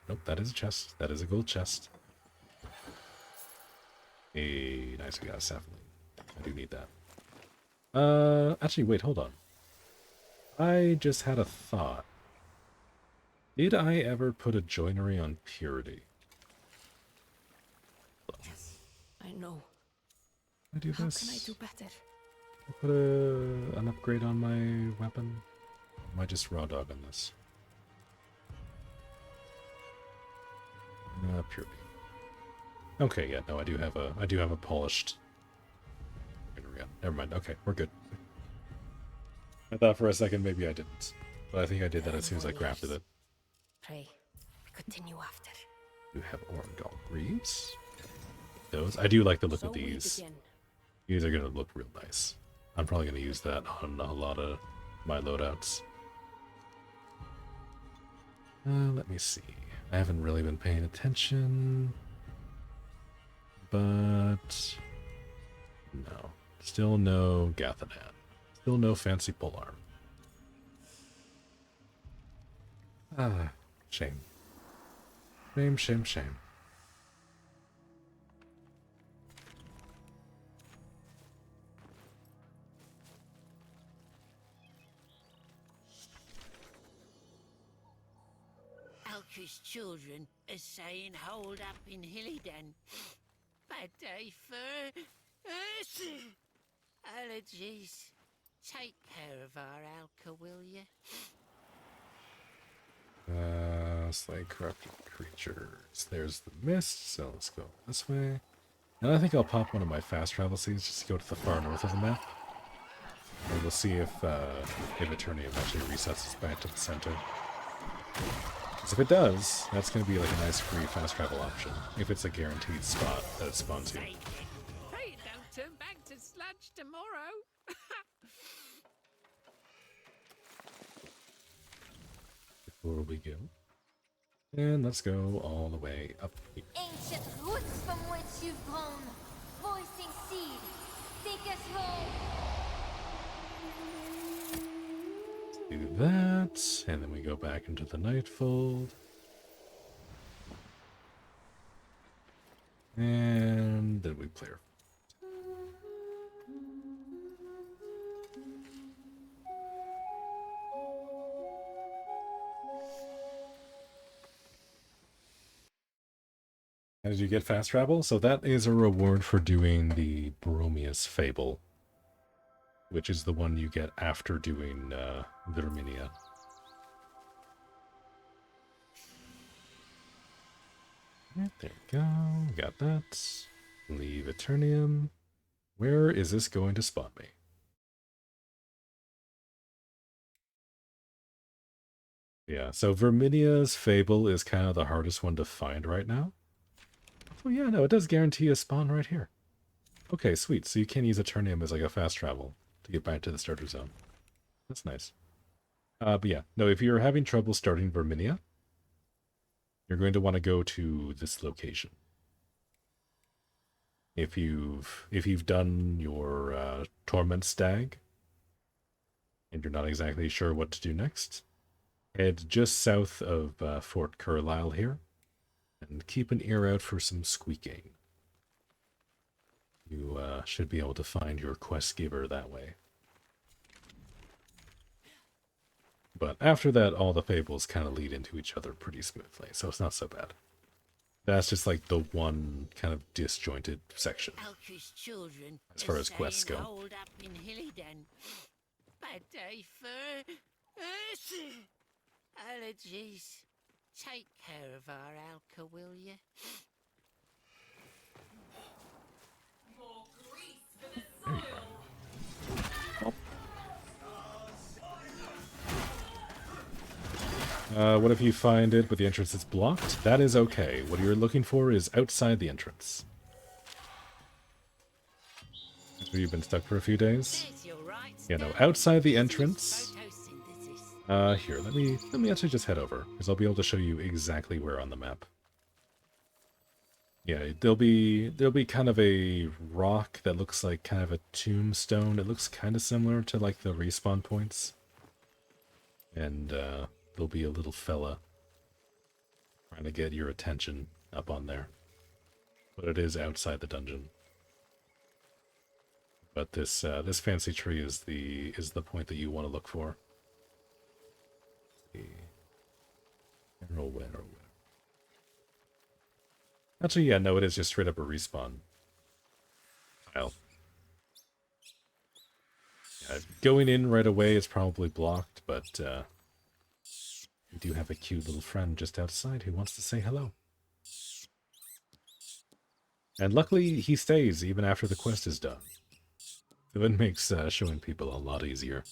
Nope, that is a chest. That is a gold chest. Hey, nice, we got a sapling. I do need that. Actually, wait, hold on. I just had a thought. Did I ever put a joinery on purity? Yes, I know. Can I do How this? can I do better? Can I put an upgrade on my weapon? Or am I just raw dogging this? Purity. Okay, yeah, no, I do have a polished. Never mind. Okay, we're good. I thought for a second maybe I didn't, but I think I did that as soon as I crafted it. Pray, we continue after. You have Orangol Greaves. Those I do like the look So of we these. begin. These are gonna look real nice. I'm probably gonna use that on a lot of my loadouts. Let me see. I haven't really been paying attention, but no, still no Gathannan. Still no fancy polearm. Ah, shame. Shame, shame, shame. Alka's children are saying hold up in Hillidan. Bad day for allergies. Take care of our Alka, will you? Slay corrupted creatures. There's the mist, so let's go this way. And I think I'll pop one of my fast travel seeds just to go to the far north of the map. And we'll see if Eternium actually resets us back to the center. Because if it does, that's going to be like a nice free fast travel option. If it's a guaranteed spot that it spawns you. Pray it don't turn back to sludge tomorrow. Before we go. And let's go all the way up here. Ancient roots from which you've grown, voicing seed, take us home. Do that, and then we go back into the Nightfold. And then we play our... How did you get fast travel? So that is a reward for doing the Bromius Fable, which is the one you get after doing Verminia. Right, there we go. Got that. Leave Eternium. Where is this going to spawn me? Yeah, so Verminia's Fable is kind of the hardest one to find right now. Oh yeah, no, it does guarantee a spawn right here. Okay, sweet. So you can use Eternium as like a fast travel to get back to the starter zone. That's nice. But yeah, no, if you're having trouble starting Verminia, you're going to want to go to this location. If you've done your Torment Stag, and you're not exactly sure what to do next, head just south of Fort Carlisle here, and keep an ear out for some squeaking. You should be able to find your quest giver that way. But after that, all the fables kind of lead into each other pretty smoothly, so it's not so bad. That's just like the one kind of disjointed section Alka's children as far as quests go. Hold up in Hillyden. Bad day for allergies. Take care of our Alka, will you? More grease for the soil. What if you find it but the entrance is blocked? That is okay. What you're looking for is outside the entrance. That's where you've been stuck for a few days? Yeah, no, outside the entrance. Here, let me actually just head over, because I'll be able to show you exactly where on the map. Yeah, there'll be kind of a rock that looks like kind of a tombstone. It looks kind of similar to like the respawn points. And there'll be a little fella trying to get your attention up on there. But it is outside the dungeon. But this this fancy tree is the point that you want to look for. Where. Actually, yeah, no, it is just straight up a respawn tile. Yeah, going in right away is probably blocked, but we do have a cute little friend just outside who wants to say hello. And luckily, he stays even after the quest is done. So it makes showing people a lot easier.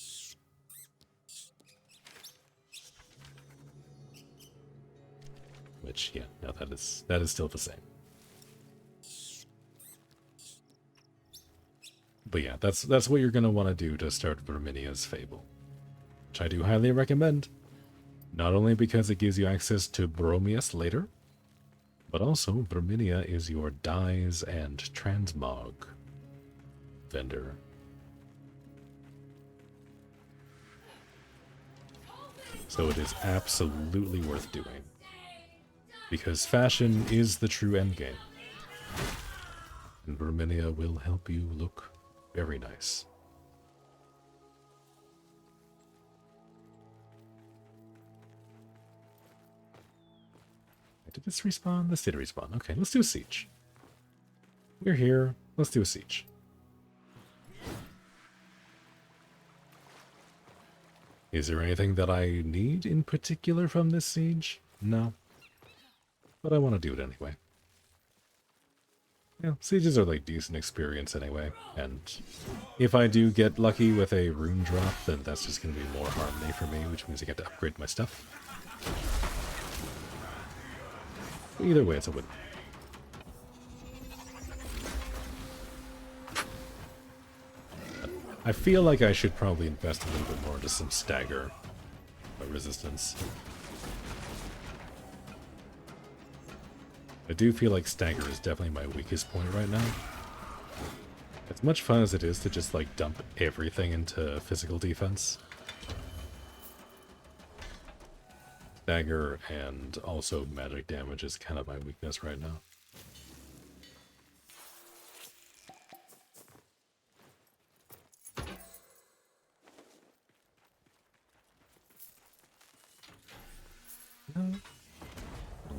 Which, yeah, no, that is still the same. But yeah, that's what you're gonna want to do to start Verminia's Fable, which I do highly recommend. Not only because it gives you access to Bromius later, but also Verminia is your dyes and transmog vendor. So it is absolutely worth doing. Because fashion is the true endgame. And Verminia will help you look very nice. Did this respawn? This did respawn. Okay, let's do a siege. We're here. Let's do a siege. Is there anything that I need in particular from this siege? No. But I want to do it anyway. Yeah, sieges are like decent experience anyway, and if I do get lucky with a rune drop, then that's just going to be more harmony for me, which means I get to upgrade my stuff. Either way, it's a win. I feel like I should probably invest a little bit more into some stagger resistance. I do feel like stagger is definitely my weakest point right now. As much fun as it is to just like dump everything into physical defense, stagger and also magic damage is kind of my weakness right now.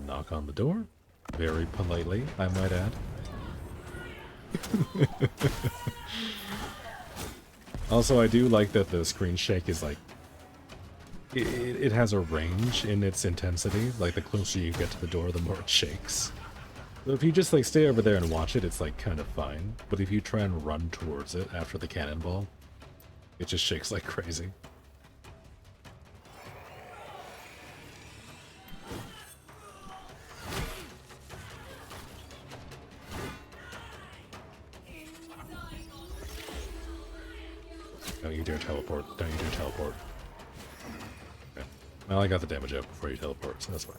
Knock on the door. Very politely, I might add. Also, I do like that the screen shake is like... It has a range in its intensity. Like, the closer you get to the door, the more it shakes. So if you just like stay over there and watch it, it's like kind of fine. But if you try and run towards it after the cannonball, it just shakes like crazy. Don't you dare teleport. Don't you dare teleport. Okay. Well, I got the damage out before you teleport, so that's fine.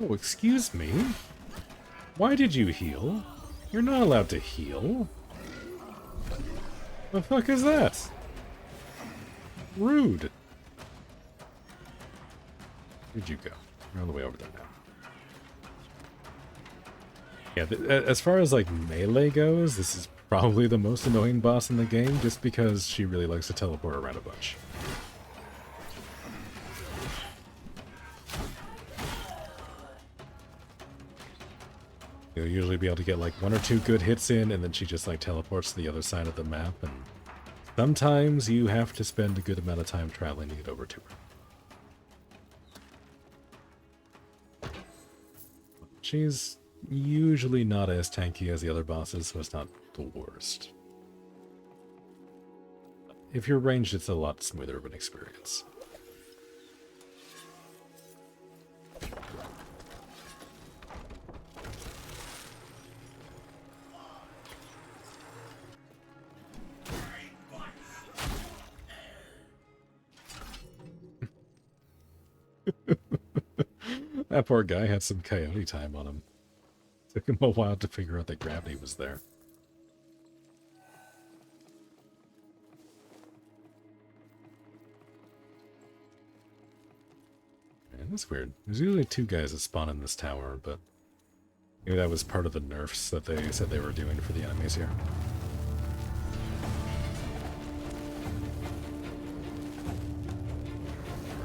Oh, excuse me? Why did you heal? You're not allowed to heal. The fuck is that? Rude. Where'd you go? You're all the way over there now. Yeah, as far as like melee goes, this is probably the most annoying boss in the game, just because she really likes to teleport around a bunch. You'll usually be able to get like 1 or 2 good hits in, and then she just like teleports to the other side of the map, and sometimes you have to spend a good amount of time traveling to get over to her. She's usually not as tanky as the other bosses, so it's not the worst. If you're ranged, it's a lot smoother of an experience. That poor guy had some coyote time on him. Took him a while to figure out that gravity was there. Man, that's weird. There's usually 2 guys that spawn in this tower, but maybe that was part of the nerfs that they said they were doing for the enemies here.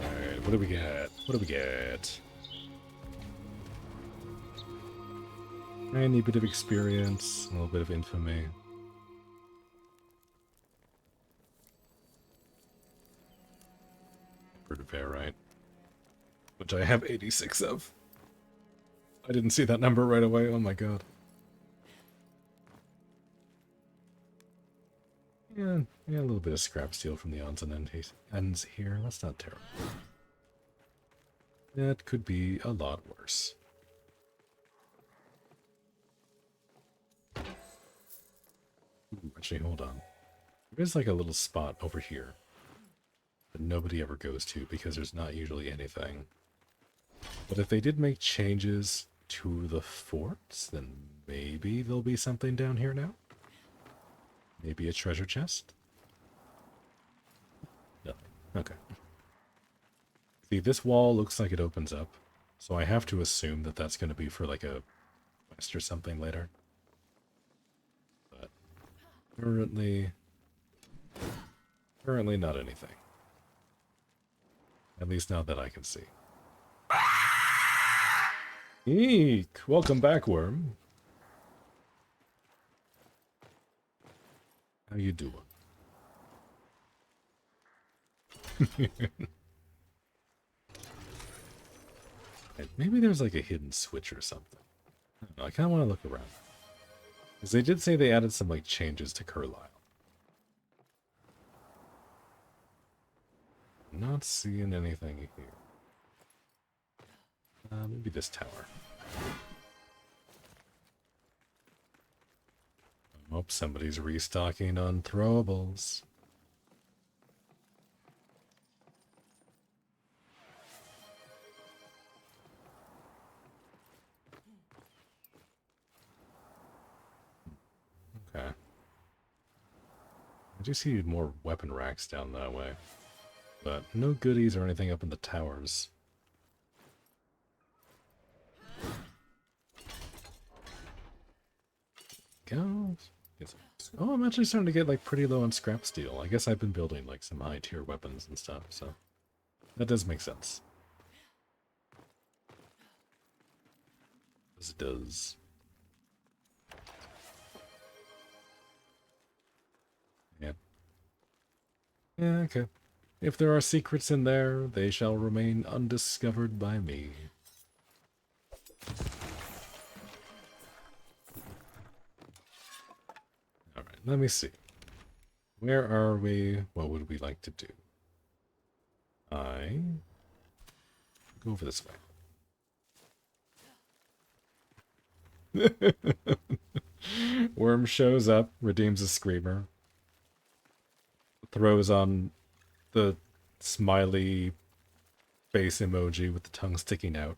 Alright, what do we got? What do we get? Tiny bit of experience, a little bit of infamy. Right, which I have 86 of. I didn't see that number right away. Oh my god. Yeah, a little bit of scrap steel from the odds and ends here. That's not terrible. That could be a lot worse. Ooh, actually, hold on. There's like a little spot over here that nobody ever goes to because there's not usually anything. But if they did make changes to the forts, then maybe there'll be something down here now? Maybe a treasure chest? Nothing. Okay. See, this wall looks like it opens up, so I have to assume that that's going to be for like a quest or something later. But currently not anything. At least not that I can see. Eek! Welcome back, worm. How you doing? Maybe there's like a hidden switch or something. I don't know, I kind of want to look around. Because they did say they added some like changes to Carlisle. Not seeing anything here. Maybe this tower. I hope somebody's restocking on throwables. Okay. I do see more weapon racks down that way. But no goodies or anything up in the towers. Go. Oh, I'm actually starting to get like pretty low on scrap steel. I guess I've been building like some high tier weapons and stuff, so that does make sense. This does. Yeah. Yeah, okay. If there are secrets in there, they shall remain undiscovered by me. Alright, let me see. Where are we? What would we like to do? Go over this way. Worm shows up, redeems a screamer, throws on the smiley face emoji with the tongue sticking out,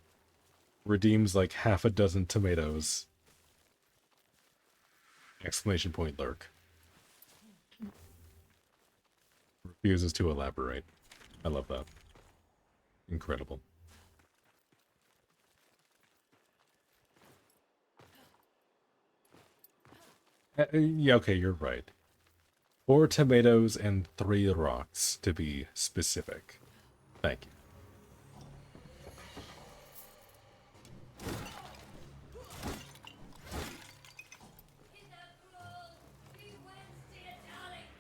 redeems like half a dozen tomatoes. Exclamation point lurk. Refuses to elaborate. I love that. Incredible. Yeah, okay, you're right. 4 tomatoes and 3 rocks, to be specific. Thank you.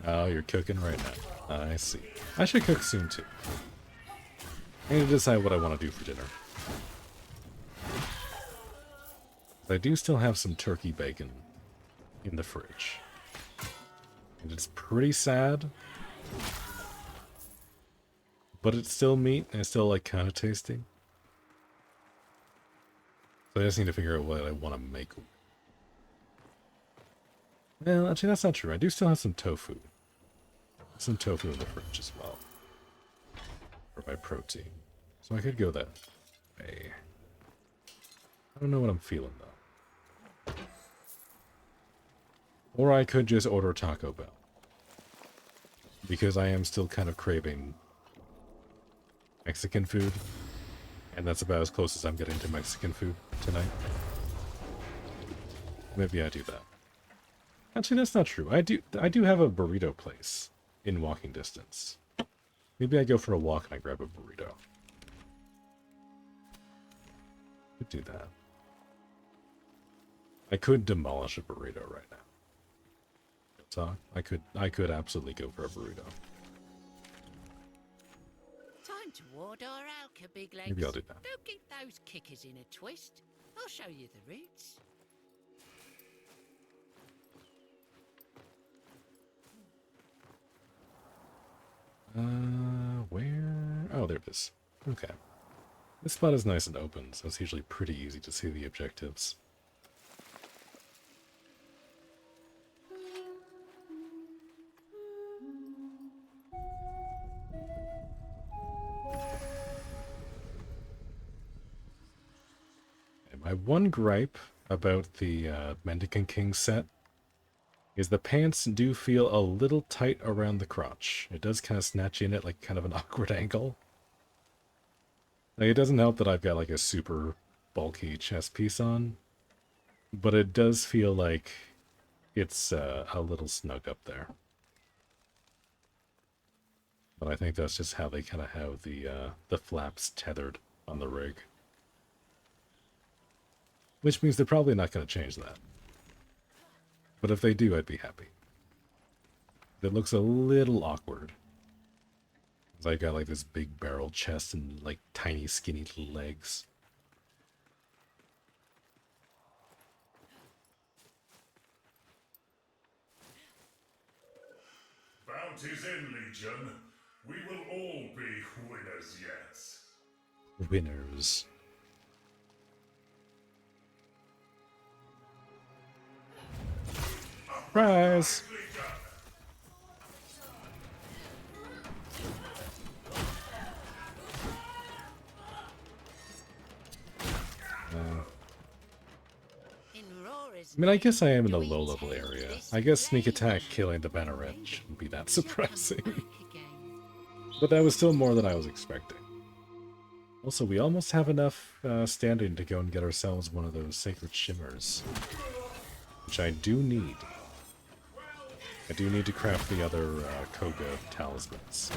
Oh, you're cooking right now. I see. I should cook soon, too. I need to decide what I want to do for dinner. I do still have some turkey bacon in the fridge. And it's pretty sad. But it's still meat, and it's still, like, kind of tasty. So I just need to figure out what I want to make. Well, actually, that's not true. I do still have some tofu. Some tofu in the fridge as well. For my protein. So I could go that way. I don't know what I'm feeling, though. Or I could just order Taco Bell. Because I am still kind of craving Mexican food. And that's about as close as I'm getting to Mexican food tonight. Maybe I do that. Actually, that's not true. I do have a burrito place in walking distance. Maybe I go for a walk and I grab a burrito. Could do that. I could demolish a burrito right now. Talk. I could absolutely go for a burrito. Time to ward our alka, big legs. Maybe I'll do that. Don't get those kickers in a twist. I'll show you the routes. Where? Oh, there it is. Okay. This spot is nice and open, so it's usually pretty easy to see the objectives. My one gripe about the Mendicant King set is the pants do feel a little tight around the crotch. It does kind of snatch in at like kind of an awkward angle. Like, it doesn't help that I've got like a super bulky chest piece on, but it does feel like it's a little snug up there. But I think that's just how they kind of have the flaps tethered on the rig. Which means they're probably not going to change that. But if they do, I'd be happy. It looks a little awkward. I got like this big barrel chest and like tiny skinny little legs. Bounty's in, Legion. We will all be winners yet. Winners. Surprise! I mean, I guess I am in a low-level area. I guess sneak attack killing the Banneret shouldn't be that surprising. But that was still more than I was expecting. Also, we almost have enough standing to go and get ourselves one of those Sacred Shimmers. Which I do need. I do need to craft the other Koga talismans.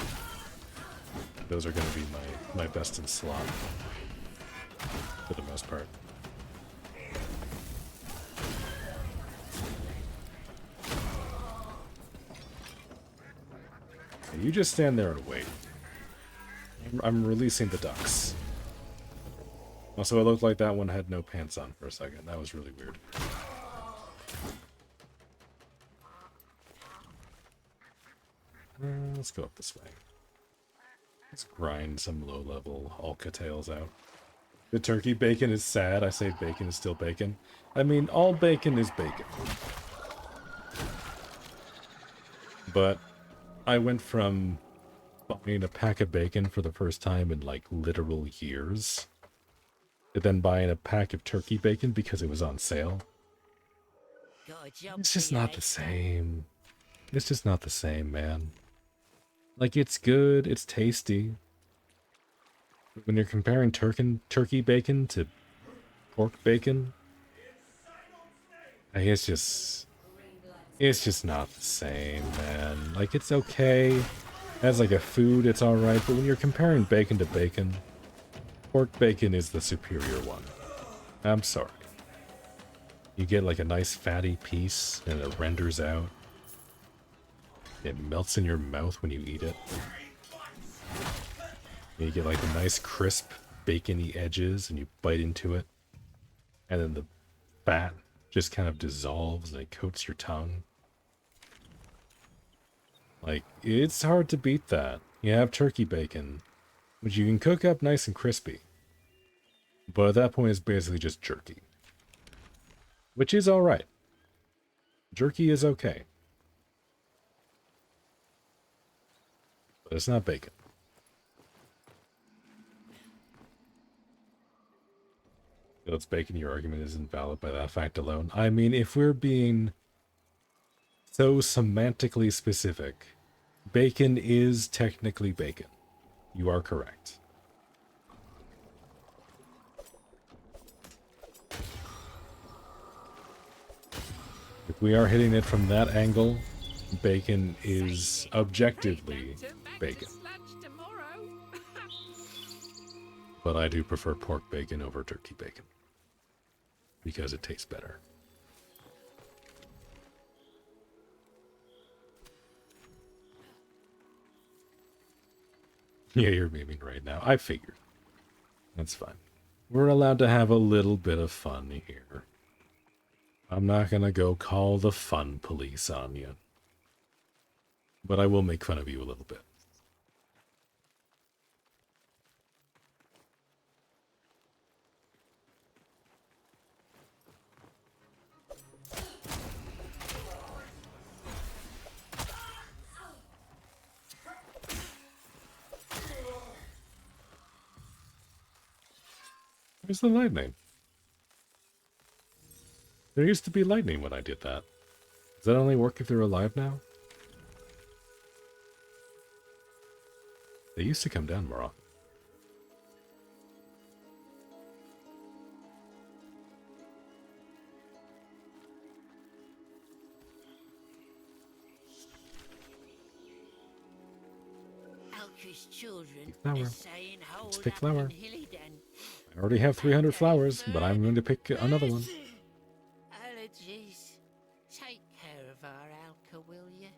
Those are going to be my best in slot. For the most part. You just stand there and wait. I'm releasing the ducks. Also, it looked like that one had no pants on for a second. That was really weird. Let's go up this way. Let's grind some low-level Alcatales out. The turkey bacon is sad. I say bacon is still bacon. I mean, all bacon is bacon. But I went from buying a pack of bacon for the first time in like literal years to then buying a pack of turkey bacon because it was on sale. It's just not the same. It's just not the same, man. Like, it's good, it's tasty. But when you're comparing turkey bacon to pork bacon, it's just not the same, man. Like, it's okay. As like a food, it's alright, but when you're comparing bacon to bacon, pork bacon is the superior one. I'm sorry. You get like a nice fatty piece, and it renders out. It melts in your mouth when you eat it. And you get like the nice crisp bacony edges, and you bite into it. And then the fat just kind of dissolves and it coats your tongue. Like, it's hard to beat that. You have turkey bacon, which you can cook up nice and crispy. But at that point, it's basically just jerky. Which is alright. Jerky is okay. But it's not bacon. So it's bacon, your argument isn't valid by that fact alone. I mean, if we're being so semantically specific, bacon is technically bacon. You are correct. If we are hitting it from that angle, bacon is objectively bacon. But I do prefer pork bacon over turkey bacon. Because it tastes better. Yeah, you're memeing right now. I figured. That's fine. We're allowed to have a little bit of fun here. I'm not gonna go call the fun police on you. But I will make fun of you a little bit. Where's the lightning? There used to be lightning when I did that. Does that only work if they're alive now? They used to come down more often. Orcish children Flower. are saying hold pick up flower. in Hillidan. I already have 300 flowers, but I'm going to pick another one. Allergies. Take care of our Alka, will you?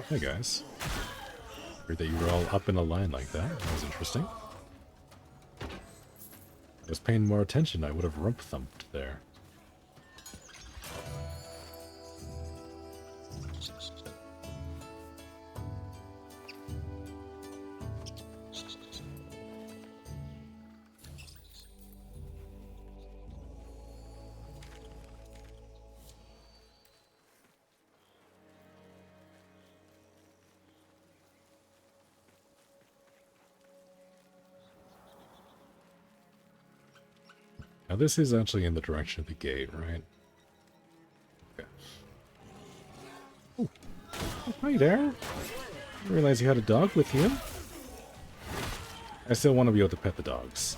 Hey guys. Heard that you were all up in a line like that. That was interesting. If I was paying more attention, I would have rump thumped there. Now this is actually in the direction of the gate, right? Okay. Oh, hi there. I didn't realize you had a dog with you. I still want to be able to pet the dogs.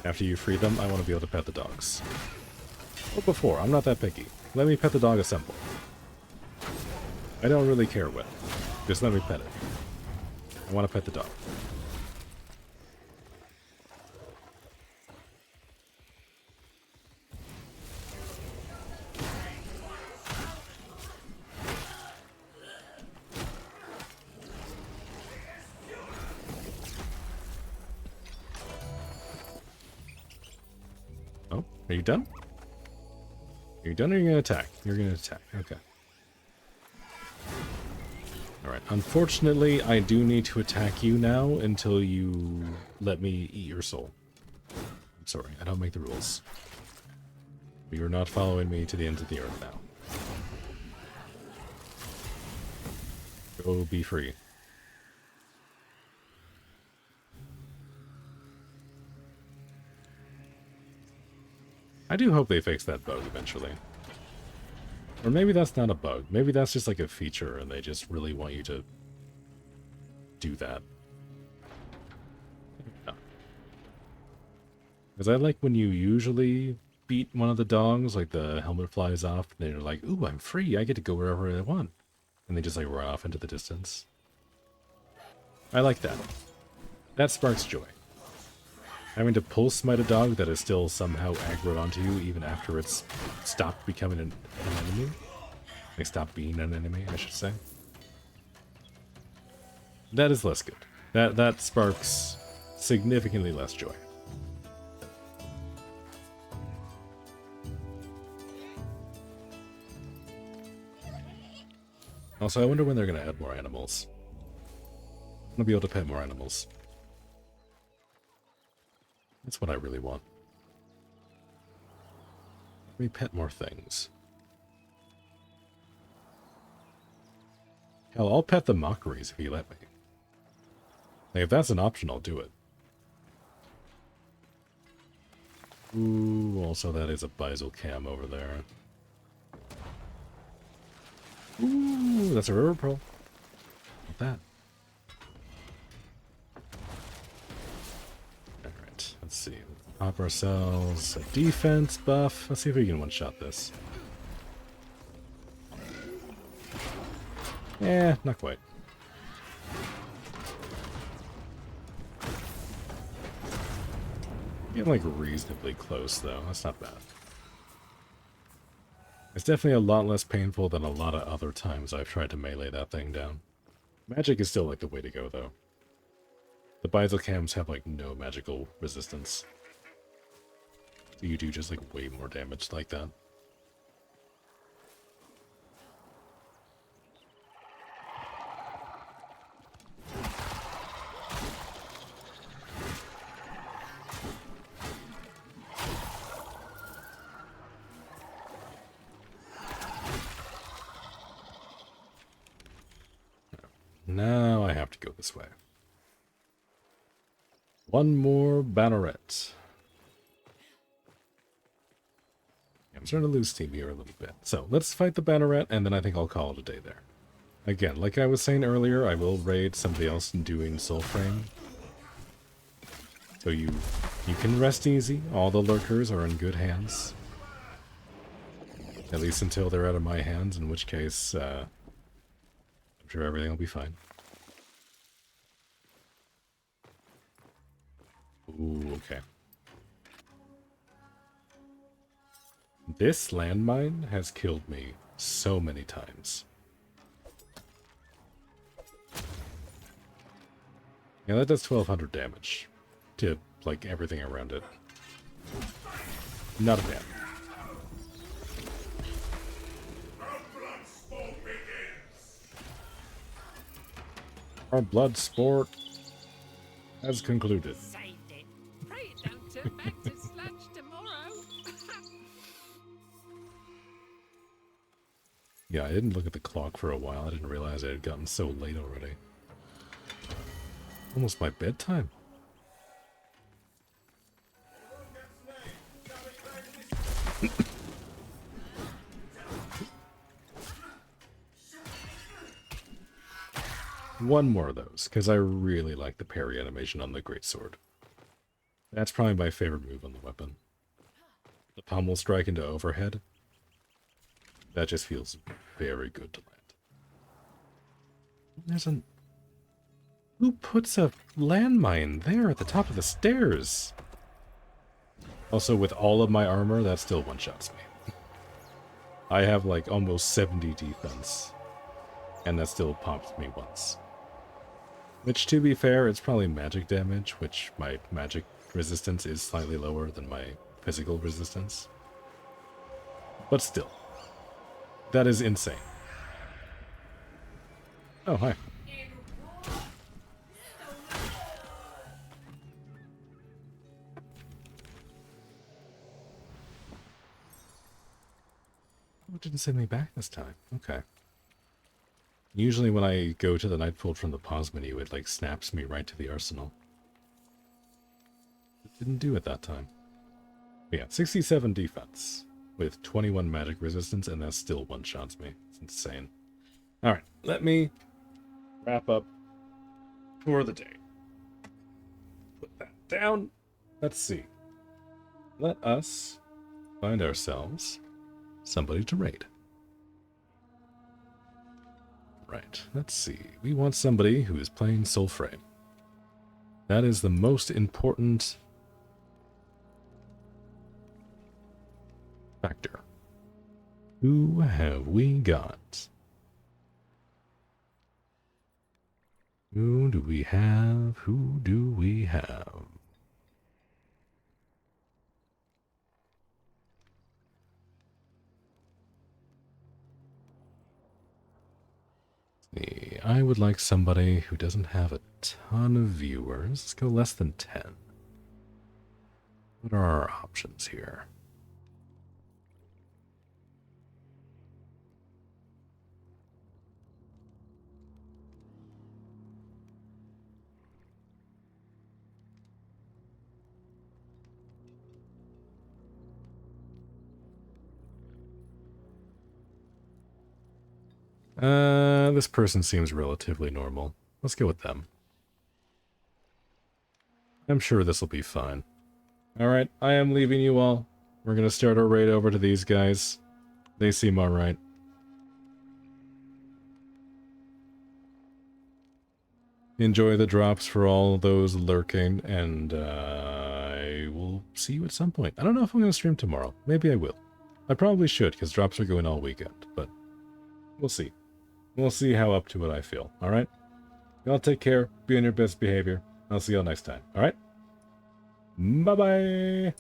After you free them, I want to be able to pet the dogs. Or before, I'm not that picky. Let me pet the dog assemble. I don't really care when. Just let me pet it. I want to pet the dog. Oh, are you done? Are you done or are you going to attack? You're going to attack. Okay. Alright, unfortunately, I do need to attack you now until you let me eat your soul. I'm sorry, I don't make the rules. But you're not following me to the ends of the earth now. Go be free. I do hope they fix that bug eventually. Or maybe that's not a bug. Maybe that's just like a feature and they just really want you to do that. Because I like when you usually beat one of the dogs, like the helmet flies off, and they're like, ooh, I'm free, I get to go wherever I want. And they just like run off into the distance. I like that. That sparks joy. Having to pulse smite a dog that is still somehow aggroed onto you even after it's stopped becoming an enemy. Like, stopped being an enemy, I should say. That is less good. That sparks significantly less joy. Also, I wonder when they're going to add more animals. I want to be able to pet more animals. That's what I really want. Let me pet more things. Hell, I'll pet the mockeries if you let me. Like, if that's an option, I'll do it. Ooh, also that is a Bizel cam over there. Ooh, that's a river pearl. Not that. Alright, let's see. Pop ourselves a defense buff. Let's see if we can one-shot this. Eh, not quite. Getting like reasonably close though. That's not bad. It's definitely a lot less painful than a lot of other times I've tried to melee that thing down. Magic is still like the way to go though. The Bizel cams have like no magical resistance. So you do just like way more damage like that. Now I have to go this way. One more banneret. I'm starting to lose steam here a little bit. So let's fight the banneret, and then I think I'll call it a day there. Again, like I was saying earlier, I will raid somebody else doing Soulframe. So you can rest easy. All the lurkers are in good hands. At least until they're out of my hands, in which case, I'm sure everything will be fine. Ooh, okay. This landmine has killed me so many times. Yeah, that does 1200 damage to, like, everything around it. Not bad. Our blood sport has concluded. Saved it. Pray it don't turn back to sludge tomorrow. Yeah, I didn't look at the clock for a while. I didn't realize it had gotten so late already. Almost my bedtime. One more of those, because I really like the parry animation on the greatsword. That's probably my favorite move on the weapon. The pommel strike into overhead. That just feels very good to land. There's an... Who puts a landmine there at the top of the stairs? Also, with all of my armor, that still one-shots me. I have like almost 70 defense. And that still popped me once. Which, to be fair, it's probably magic damage, which my magic resistance is slightly lower than my physical resistance. But still. That is insane. Oh, hi. Oh, it didn't send me back this time. Okay. Usually when I go to the Nightfold from the pause menu, it like snaps me right to the arsenal. It didn't do it that time. But yeah, 67 defense with 21 magic resistance, and that still one-shots me. It's insane. Alright, let me wrap up for the day. Put that down. Let's see. Let us find ourselves somebody to raid. Right, let's see. We want somebody who is playing Soulframe. That is the most important factor. Who have we got? Who do we have? Who do we have? I would like somebody who doesn't have a ton of viewers. Let's go less than 10. What are our options here? This person seems relatively normal. Let's go with them. I'm sure this will be fine. Alright, I am leaving you all. We're gonna start our raid over to these guys. They seem alright. Enjoy the drops for all those lurking, and I will see you at some point. I don't know if I'm gonna stream tomorrow. Maybe I will. I probably should, because drops are going all weekend, but we'll see. We'll see how up to it I feel, alright? Y'all take care, be on your best behavior. I'll see y'all next time, alright? Bye-bye!